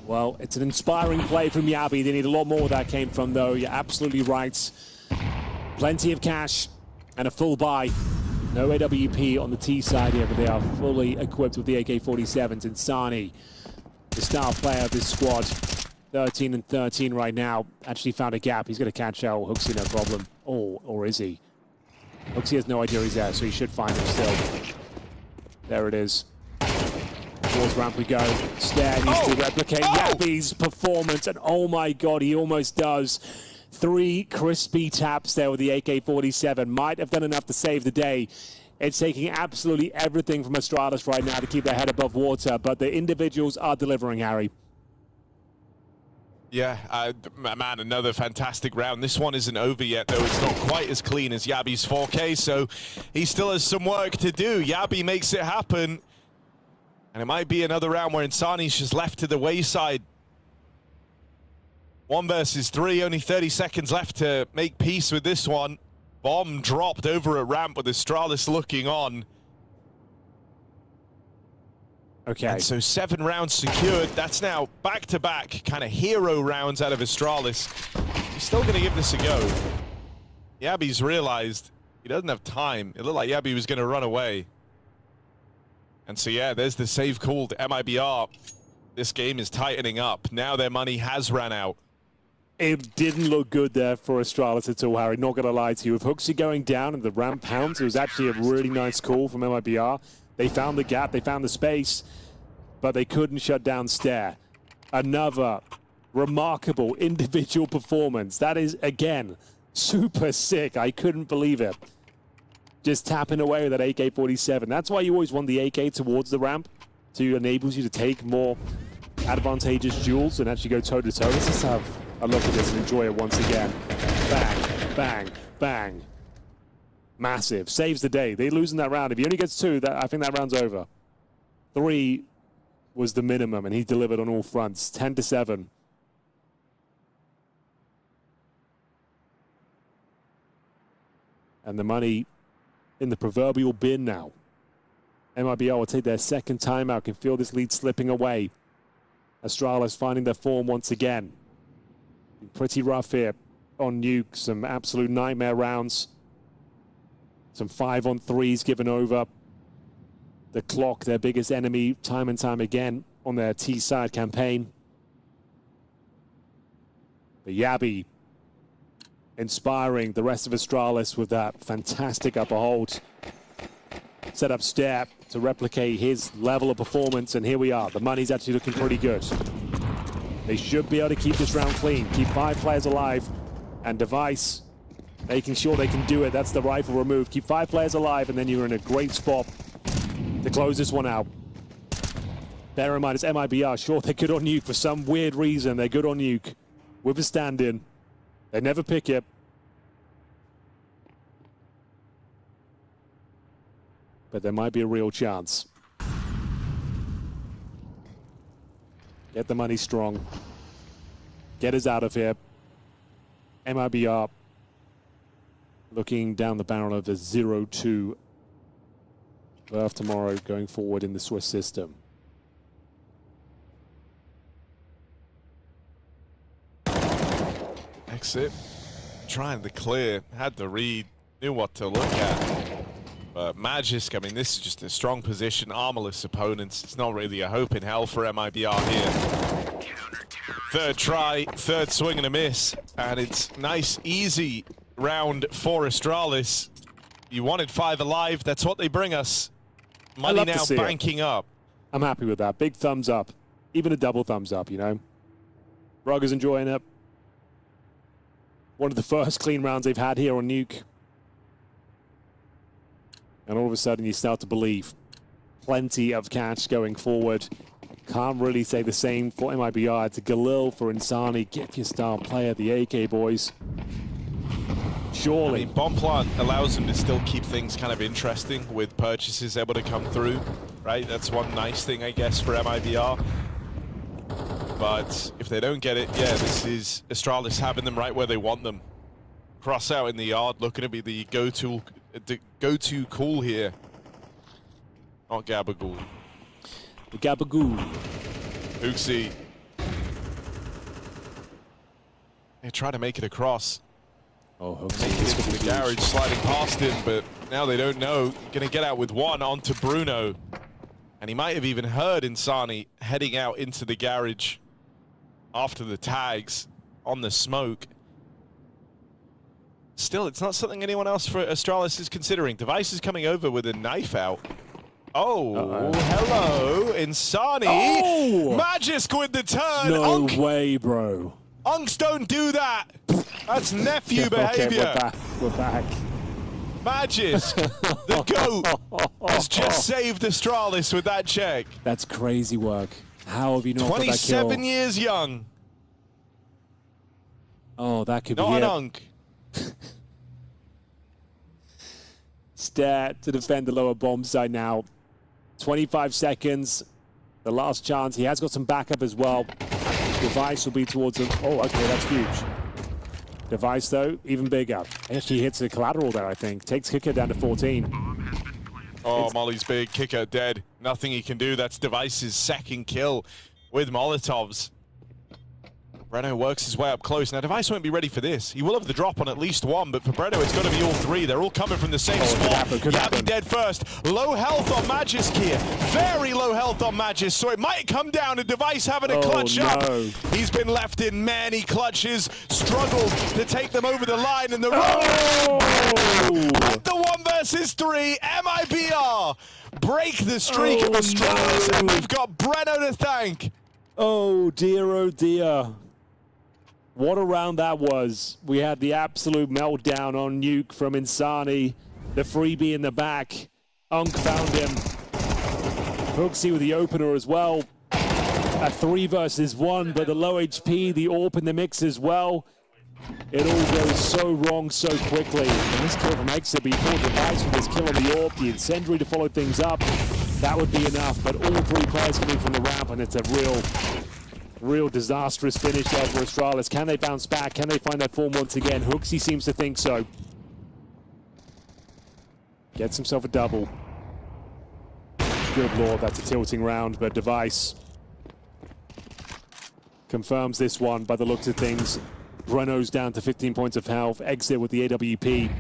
Well, it's an inspiring play from Yabi. They need a lot more where that came from, though. You're absolutely right. Plenty of cash and a full buy. No AWP on the T side here, but they are fully equipped with the AK-47s. Insani, the star player of this squad, 13 and 13 right now. Actually found a gap. He's going to catch out Hooksy, no problem. Oh, or is he? Hooksy has no idea he's there, so he should find him still. There it is. Towards ramp we go. Stair needs to replicate Yabi's performance, and oh my god, he almost does. 3 crispy taps there with the AK-47. Might have done enough to save the day. It's taking absolutely everything from Astralis right now to keep their head above water, but the individuals are delivering, Harry. Yeah, man, another fantastic round. This one isn't over yet, though. It's not quite as clean as Yabi's 4K, so he still has some work to do. Yabi makes it happen. And it might be another round where Insani's just left to the wayside. 1 versus 3, only 30 seconds left to make peace with this one. Bomb dropped over a ramp with Astralis looking on. Okay. And so 7 rounds secured. That's now back-to-back kind of hero rounds out of Astralis. He's still going to give this a go. Yabi's realized he doesn't have time. It looked like Yabi was going to run away. And so, yeah, there's the save call to MIBR. This game is tightening up. Now their money has ran out. It didn't look good there for Astralis at all, Harry. Not going to lie to you. If hooks are going down and the ramp pounds, it was actually a really nice call from MIBR. They found the gap, they found the space, but they couldn't shut down Stair. Another remarkable individual performance. That is, again, super sick. I couldn't believe it. Just tapping away with that AK-47. That's why you always want the AK towards the ramp, to enables you to take more advantageous duels and actually go toe-to-toe. Let's just have a look at this and enjoy it once again. Bang, bang, bang. Massive. Saves the day. They're losing that round. If he only gets 2, I think that round's over. 3 was the minimum, and he delivered on all fronts. 10-7. And the money in the proverbial bin now. MIBR will take their second timeout. Can feel this lead slipping away. Astralis finding their form once again. Pretty rough here on Nuke. Some absolute nightmare rounds. Some 5-on-3s given over. The clock, their biggest enemy, time and time again on their T-side campaign. But Yabi inspiring the rest of Astralis with that fantastic upper hold. Set up Stair to replicate his level of performance, and here we are. The money's actually looking pretty good. They should be able to keep this round clean, keep 5 players alive, and Device making sure they can do it. That's the rifle remove. Keep 5 players alive, and then you're in a great spot to close this one out. Bear in mind, it's MIBR. Sure, they're good on Nuke for some weird reason. They're good on Nuke with a stand-in. They never pick it. But there might be a real chance. Get the money strong. Get us out of here. MIBR looking down the barrel of a 0-2 Verve tomorrow going forward in the Swiss system. Exit. Trying the clear. Had the read. Knew what to look at. But Magisk, I mean, this is just a strong position. Armorless opponents. It's not really a hope in hell for MIBR here. Third try, third swing and a miss. And it's nice, easy round for Astralis. You wanted 5 alive. That's what they bring us. Money now banking up. I'm happy with that. Big thumbs up. Even a double thumbs up, you know. Rugger's enjoying it. One of the first clean rounds they've had here on Nuke. And all of a sudden you start to believe. Plenty of cash going forward. Can't really say the same for MIBR. It's a Galil for Insani. Get your star player, the AK boys. Surely. I mean, Bomb Plant allows them to still keep things kind of interesting with purchases able to come through, right? That's one nice thing, I guess, for MIBR. But if they don't get it, yeah, this is Astralis having them right where they want them. Cross out in the yard, looking to be the go-to call here. Not Gabagool. The Gabagool. Uxie. They try to make it across. Oh, Make it into the garage, sliding past him, but now they don't know. Gonna get out with one onto Bruno. And he might have even heard Insani heading out into the garage after the tags on the smoke. Still, it's not something anyone else for Astralis is considering. Device is coming over with a knife out. Oh, hello, Insani. Oh! Magisk with the turn. No way, bro. Unks don't do that. That's nephew behavior. Okay, we're back. Magisk, the GOAT, has just saved Astralis with that check. That's crazy work. How have you not got that kill? 27 years young. Oh, that could be Not it. an unk. Stare to defend the lower bomb side now. 25 seconds. The last chance. He has got some backup as well. Device will be towards him. Oh, okay, that's huge. Device, though, even bigger. Actually hits the collateral there, I think. Takes Kicker down to 14. Oh, Molly's big. Kicker dead. Nothing he can do. That's Device's second kill with Molotovs. Breno works his way up close. Now, Device won't be ready for this. He will have the drop on at least one, but for Breno, it's got to be all three. They're all coming from the same spot. Yabi dead first. Low health on Magisk here. Very low health on Magisk, so it might come down to Device having a clutch up. He's been left in many clutches, struggled to take them over the line, and the at the 1 versus 3, MIBR break the streak of Astralis, and we've got Breno to thank. Oh dear. What a round that was. We had the absolute meltdown on Nuke from Insani. The freebie in the back. Unk found him. Hooksy with the opener as well. A 3 versus 1, but the low HP, the AWP in the mix as well. It all goes so wrong so quickly. And this kill from Exit, but he pulled Device with this kill on the AWP, the incendiary to follow things up. That would be enough, but all 3 players coming from the ramp, and it's a real disastrous finish there for Astralis. Can they bounce back? Can they find that form once again? Hooksy seems to think so. Gets himself a double. Good lord, that's a tilting round, but Device confirms this one by the looks of things. Breno's down to 15 points of health. Exit with the AWP.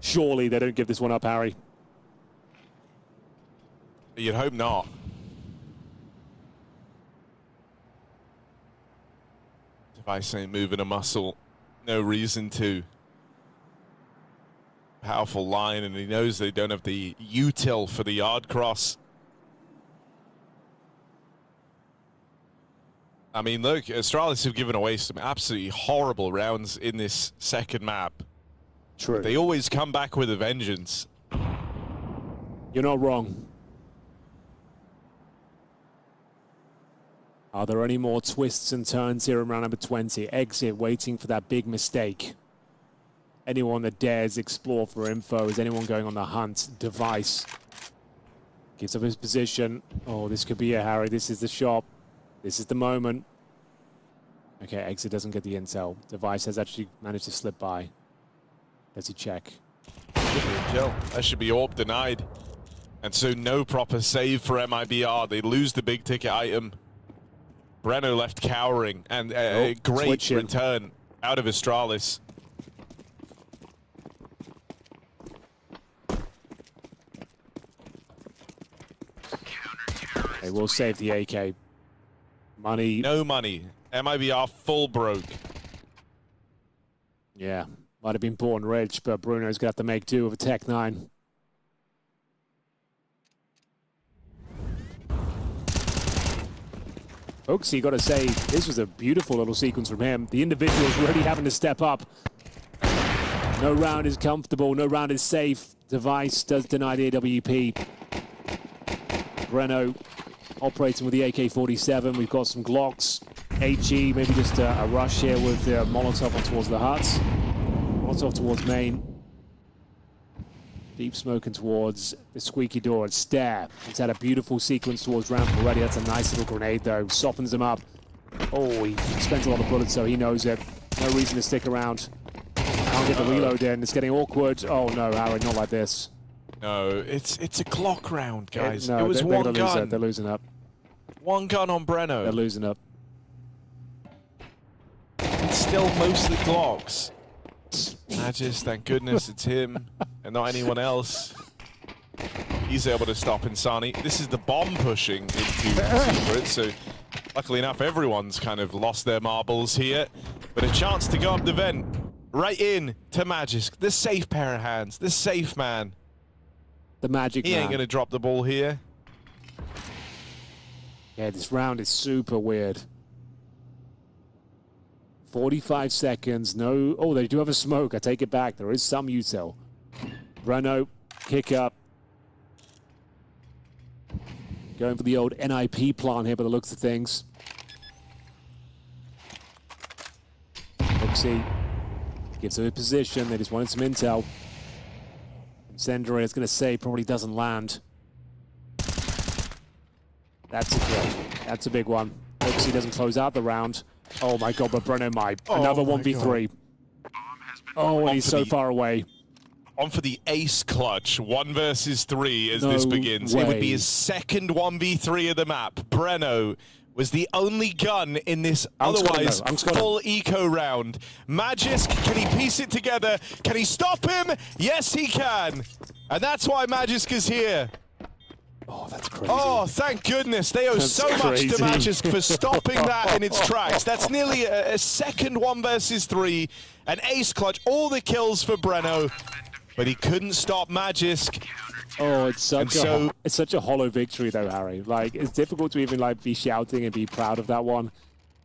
Surely they don't give this one up, Harry. You'd hope not. Device ain't moving a muscle. No reason to. Powerful line, and he knows they don't have the util for the yard cross. I mean, look, Astralis have given away some absolutely horrible rounds in this second map. True. But they always come back with a vengeance. You're not wrong. Are there any more twists and turns here in round number 20? Exit waiting for that big mistake. Anyone that dares explore for info? Is anyone going on the hunt? Device gives up his position. Oh, this could be it, Harry. This is the shot. This is the moment. Okay, Exit doesn't get the intel. Device has actually managed to slip by. Does he check? Kill. That should be AWP denied. And so no proper save for MIBR. They lose the big ticket item. Breno left cowering, and a great return out of Astralis. They will save the AK. Money. No money. MIBR full broke. Yeah, might have been poor and rich, but Bruno's got to make do with a Tech 9. Hooksy, got to say, this was a beautiful little sequence from him. The individual's really having to step up. No round is comfortable, no round is safe. Device does deny the AWP. Breno operating with the AK-47. We've got some Glocks. HE, maybe just a rush here with the Molotov on towards the huts. Molotov towards main. Deep smoking towards the squeaky door. Stare. He's had a beautiful sequence towards ramp already. That's a nice little grenade, though. Softens him up. Oh, he spent a lot of bullets, so he knows it. No reason to stick around. Can't get the reload in. It's getting awkward. Oh, no, Harry, not like this. No, it's a Glock round, guys. No, it was they're one gun. They're losing up. One gun on Breno. They're losing up. It's still mostly Glocks. Magis, thank goodness it's him and not anyone else. He's able to stop Insani. This is the bomb pushing into Secret, so luckily enough, everyone's kind of lost their marbles here. But a chance to go up the vent, right in to Magis. The safe pair of hands, the safe man. The magic man. He ain't going to drop the ball here. Yeah, this round is super weird. 45 seconds, no... Oh, they do have a smoke. I take it back. There is some util. Breno, kick up. Going for the old NIP plan here by the looks of things. Looking Foxy gives her a position. They just wanted some intel. Incendiary is going to say probably doesn't land. That's a kill. That's a big one. Foxy doesn't close out the round. Oh my god, but Breno might. Another 1v3. Oh, and he's so far away. On for the ace clutch, 1 versus 3 as this begins. It would be his second 1v3 of the map. Breno was the only gun in this otherwise full eco round. Magisk, can he piece it together? Can he stop him? Yes, he can. And that's why Magisk is here. Oh, that's crazy. Oh, thank goodness. They owe so much to Magisk for stopping that in its tracks. That's nearly a second 1 versus 3. An ace clutch, all the kills for Breno. But he couldn't stop Magisk. Oh, it's such a hollow victory though, Harry. Like, it's difficult to even like be shouting and be proud of that one.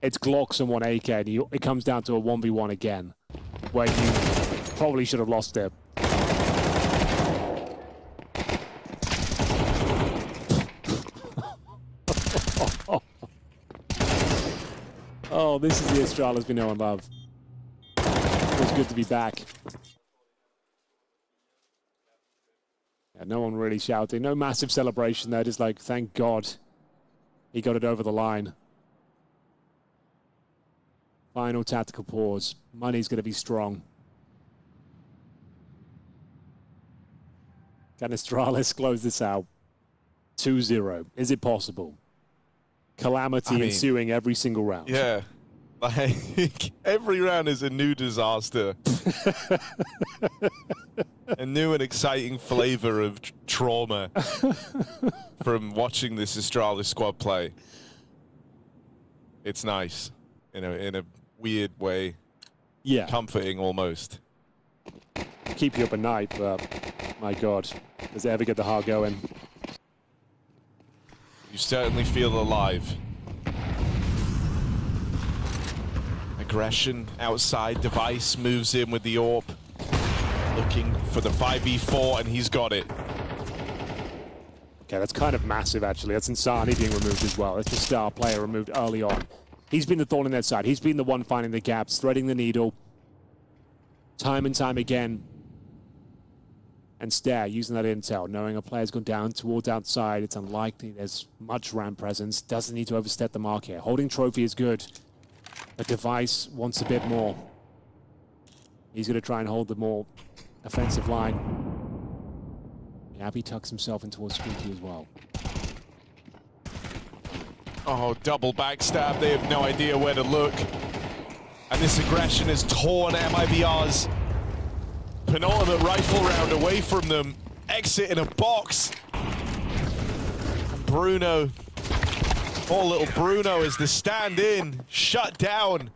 It's Glocks and 1 AK, and it comes down to a 1v1 again, where you probably should have lost it. Oh, this is the Astralis we know and love. It was good to be back. Yeah, no one really shouting. No massive celebration there. Just like, thank God he got it over the line. Final tactical pause. Money's going to be strong. Can Astralis close this out? 2-0. Is it possible? Calamity ensuing every single round. Yeah. Like, every round is a new disaster. A new and exciting flavor of trauma from watching this Astralis squad play. It's nice in a weird way. Yeah. Comforting almost. Keep you up at night, but my God, does it ever get the heart going? You certainly feel alive. Aggression outside. Device moves in with the AWP. Looking for the 5v4, and he's got it. Okay, that's kind of massive, actually. That's Insani being removed as well. That's the star player removed early on. He's been the thorn in their side. He's been the one finding the gaps, threading the needle. Time and time again. And Stare using that intel, knowing a player's gone down towards outside. It's unlikely there's much ramp presence. Doesn't need to overstep the mark here. Holding trophy is good. But Device wants a bit more. He's going to try and hold the more offensive line. Abby tucks himself in towards Squeaky as well. Oh, double backstab. They have no idea where to look. And this aggression has torn MIBR's penultimate rifle round away from them. Exit in a box. And Bruno, poor little Bruno, is the stand-in, shut down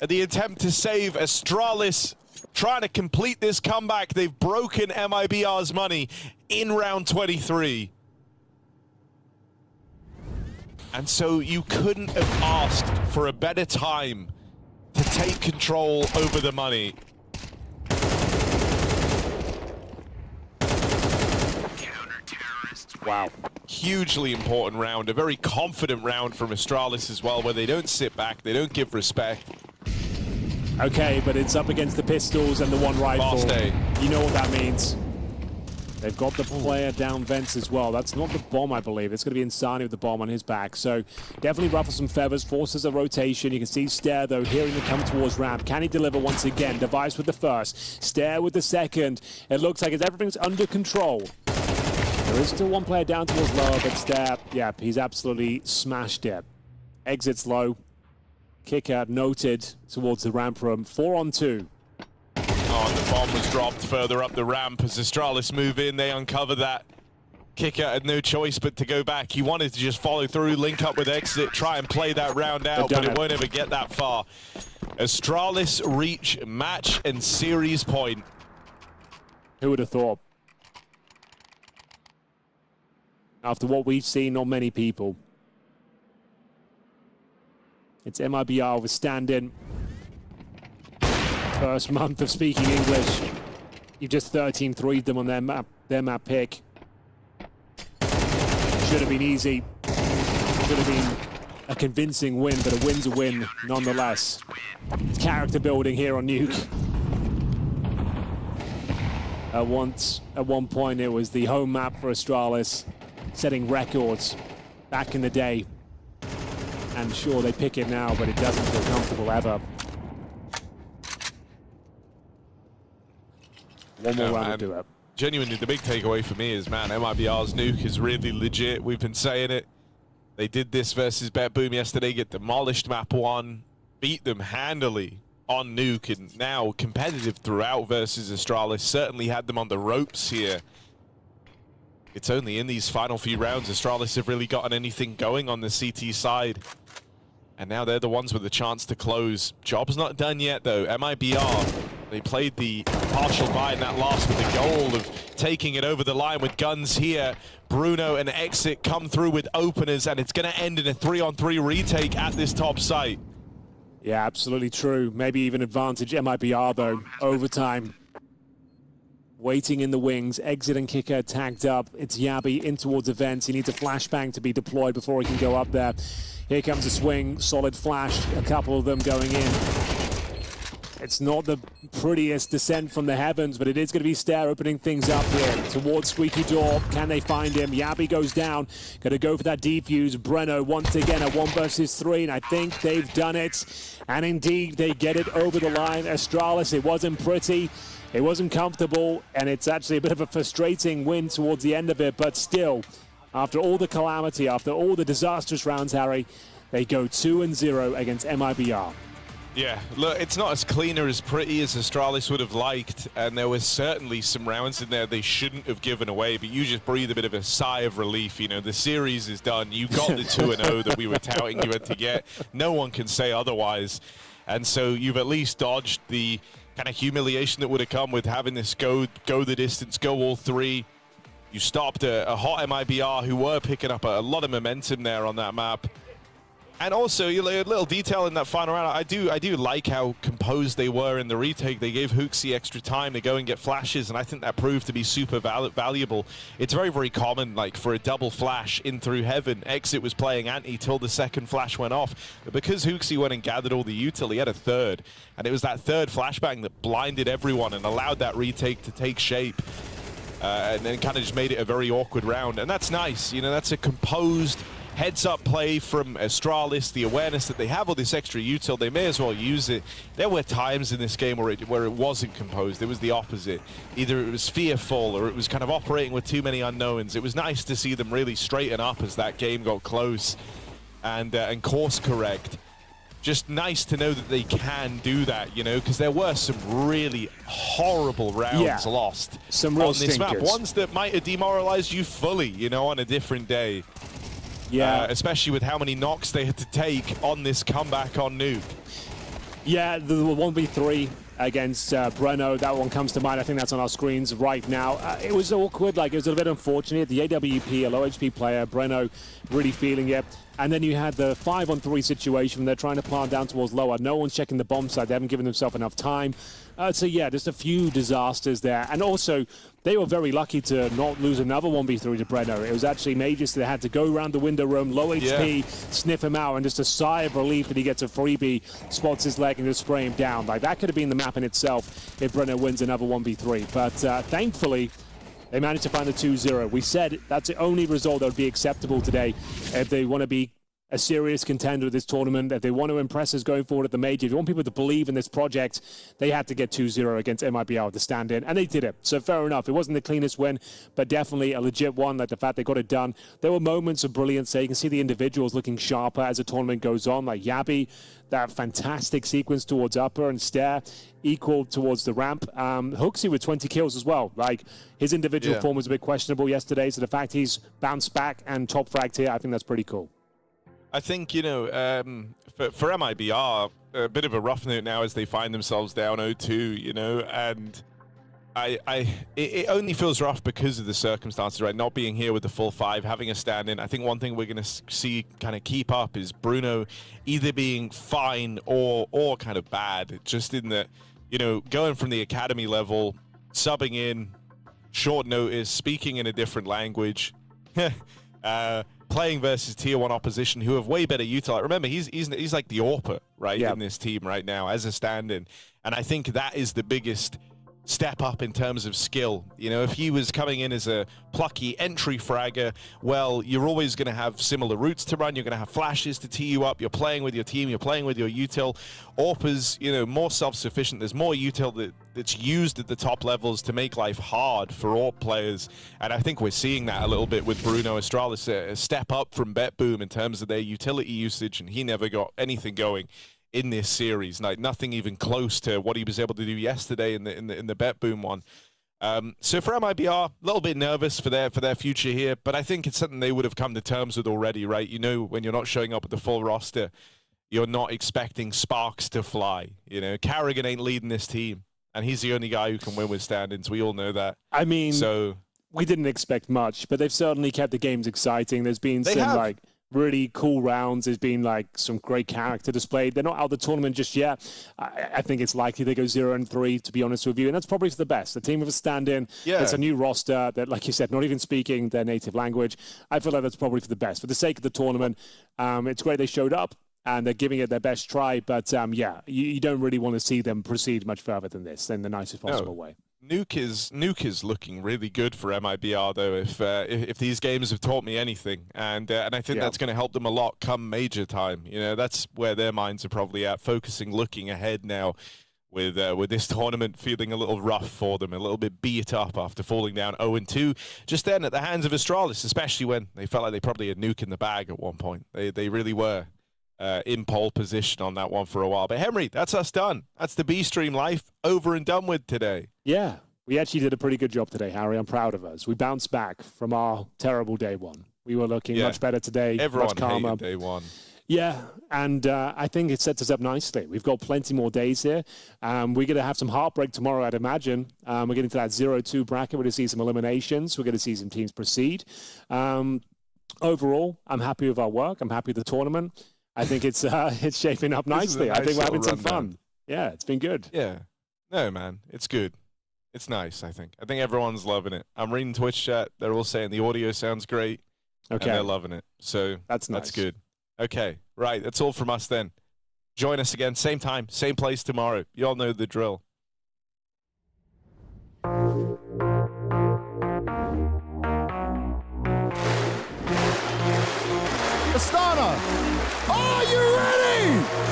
at the attempt to save Astralis. Trying to complete this comeback. They've broken MIBR's money in round 23. And so you couldn't have asked for a better time to take control over the money. Wow. Hugely important round, a very confident round from Astralis as well, where they don't sit back, they don't give respect. Okay, but it's up against the pistols and the one rifle. You know what that means. They've got the player down vents as well. That's not the bomb, I believe. It's going to be Insani with the bomb on his back. So definitely ruffles some feathers, forces a rotation. You can see Stare, though, hearing them come towards ramp. Can he deliver once again? Device with the first. Stare with the second. It looks like everything's under control. There is still one player down towards lower, but Stare, yeah, he's absolutely smashed it. Exits low. Kicker noted towards the ramp room. 4-on-2. Oh, and the bomb was dropped further up the ramp. As Astralis move in, they uncover that. Kicker had no choice but to go back. He wanted to just follow through, link up with Exit, try and play that round out, but it won't ever get that far. Astralis reach match and series point. Who would have thought? After what we've seen, not many people. It's MIBR with stand-in. First month of speaking English. You've just 13-3'd them on their map pick. Should have been easy. Should have been a convincing win, but a win's a win nonetheless. Character building here on Nuke. At one point, it was the home map for Astralis, setting records back in the day. And sure, they pick it now, but it doesn't feel comfortable ever. One more round to do it. Genuinely, the big takeaway for me is, man, MIBR's Nuke is really legit. We've been saying it. They did this versus BetBoom yesterday, get demolished map 1, beat them handily on Nuke, and now competitive throughout versus Astralis. Certainly had them on the ropes here. It's only in these final few rounds Astralis have really gotten anything going on the CT side. And now they're the ones with the chance to close. Job's not done yet, though. MIBR, they played the partial buy in that loss with the goal of taking it over the line with guns here. Bruno and Exit come through with openers, and it's going to end in a 3-on-3 retake at this top site. Yeah, absolutely true. Maybe even advantage MIBR, though. Overtime. Waiting in the wings. Exit and Kicker tagged up. It's Yabi in towards events. He needs a flashbang to be deployed before he can go up there. Here comes a swing. Solid flash. A couple of them going in. It's not the prettiest descent from the heavens, but it is going to be Stair opening things up here towards Squeaky Door. Can they find him? Yabi goes down. Going to go for that defuse. Breno once again a 1 versus 3, and I think they've done it. And indeed, they get it over the line. Astralis, it wasn't pretty. It wasn't comfortable, and it's actually a bit of a frustrating win towards the end of it, but still, after all the calamity, after all the disastrous rounds, Harry, they go 2-0 against MIBR. Yeah, look, it's not as clean or as pretty as Astralis would have liked, and there was certainly some rounds in there they shouldn't have given away, but you just breathe a bit of a sigh of relief. You know, the series is done. You got the 2-0 that we were touting you had to get. No one can say otherwise. And so you've at least dodged the kind of humiliation that would have come with having this go the distance, go all 3. You stopped a hot MIBR who were picking up a lot of momentum there on that map. And also, a little detail in that final round, I do like how composed they were in the retake. They gave Hooksy extra time to go and get flashes, and I think that proved to be super valuable. It's very, very common, like, for a double flash in through heaven. Exit was playing anti till the second flash went off. But because Hooksy went and gathered all the util, he had a third. And it was that third flashbang that blinded everyone and allowed that retake to take shape. And then kind of just made it a very awkward round. And that's nice. You know, that's a composed heads-up play from Astralis, the awareness that they have all this extra util, they may as well use it. There were times in this game where it wasn't composed. It was the opposite. Either it was fearful or it was kind of operating with too many unknowns. It was nice to see them really straighten up as that game got close and course correct. Just nice to know that they can do that, you know, because there were some really horrible rounds lost some real on this stinkers. map. Ones that might have demoralized you fully, you know, on a different day. Yeah, especially with how many knocks they had to take on this comeback on Nuke. Yeah, the 1v3 against Breno, that one comes to mind. I think that's on our screens right now. It was awkward, like it was a little bit unfortunate. The AWP, a low HP player, Breno really feeling it. And then you had the 5-on-3 situation. They're trying to plant down towards lower. No one's checking the bomb side. They haven't given themselves enough time. So yeah, just a few disasters there. And also, they were very lucky to not lose another 1v3 to Breno. It was actually Magus that had to go around the window room, low HP, sniff him out, and just a sigh of relief that he gets a freebie, spots his leg, and just spray him down. Like, that could have been the map in itself if Breno wins another 1v3. But thankfully, they managed to find the 2-0. We said that's the only result that would be acceptable today if they want to be a serious contender of this tournament, if they want to impress us going forward at the major, if you want people to believe in this project, they had to get 2-0 against MIBR to stand in, and they did it. So fair enough. It wasn't the cleanest win, but definitely a legit one, like the fact they got it done. There were moments of brilliance there. You can see the individuals looking sharper as the tournament goes on, like Yabi, that fantastic sequence towards upper, and Stair equal towards the ramp. Hooksy with 20 kills as well. Like, his individual form was a bit questionable yesterday, so the fact he's bounced back and top fragged here, I think that's pretty cool. I think, you know, for MIBR, a bit of a rough note now as they find themselves down 0-2, you know, and it only feels rough because of the circumstances, right? Not being here with the full 5, having a stand-in. I think one thing we're going to see kind of keep up is Bruno either being fine or kind of bad, just in that, you know, going from the academy level, subbing in, short notice, speaking in a different language, playing versus tier 1 opposition who have way better util. Remember, he's like the AWPer, right, in this team right now as a stand-in. And I think that is the biggest step up in terms of skill. You know, if he was coming in as a plucky entry fragger, well, you're always going to have similar routes to run. You're going to have flashes to tee you up. You're playing with your team. You're playing with your util. AWPer's, you know, more self-sufficient. There's more util that's used at the top levels to make life hard for AWP players. And I think we're seeing that a little bit with Bruno Astralis, a step up from BetBoom in terms of their utility usage, and he never got anything going in this series, like nothing even close to what he was able to do yesterday in the BetBoom one. So for MIBR, a little bit nervous for their future here, but I think it's something they would have come to terms with already, right? You know, when you're not showing up with the full roster, you're not expecting sparks to fly. You know, Carrigan ain't leading this team, and he's the only guy who can win with stand-ins. We all know that. I mean, so we didn't expect much, but they've certainly kept the games exciting. There's been some really cool rounds. There's been like some great character displayed. They're not out of the tournament just yet. I think it's likely they go 0-3, to be honest with you, and that's probably for the best. The team with a stand-in, it's a new roster that, like you said, not even speaking their native language. I feel like that's probably for the best. For the sake of the tournament, it's great they showed up and they're giving it their best try, but yeah, you don't really want to see them proceed much further than this in the nicest possible way. Nuke is looking really good for MIBR though. If these games have taught me anything, and I think that's going to help them a lot come major time. You know, that's where their minds are probably at, focusing, looking ahead now. With this tournament feeling a little rough for them, a little bit beat up after falling down 0-2 just then at the hands of Astralis, especially when they felt like they probably had Nuke in the bag at one point. They really were in pole position on that one for a while. But Henry, that's us done. That's the B-Stream life over and done with today. Yeah, we actually did a pretty good job today, Harry. I'm proud of us. We bounced back from our terrible day one. We were looking much better today, much calmer. Hated day one. Yeah, and I think it sets us up nicely. We've got plenty more days here. We're going to have some heartbreak tomorrow, I'd imagine. We're getting to that 0-2 bracket. We're going to see some eliminations. We're going to see some teams proceed. Overall, I'm happy with our work. I'm happy with the tournament. I think it's shaping up nicely. I think we're having some fun. Yeah, it's been good. Yeah. No, man, it's good. It's nice, I think. I think everyone's loving it. I'm reading Twitch chat. They're all saying the audio sounds great. Okay. And they're loving it. So that's nice. That's good. Okay, right. That's all from us then. Join us again, same time, same place tomorrow. You all know the drill. Astana, are you ready?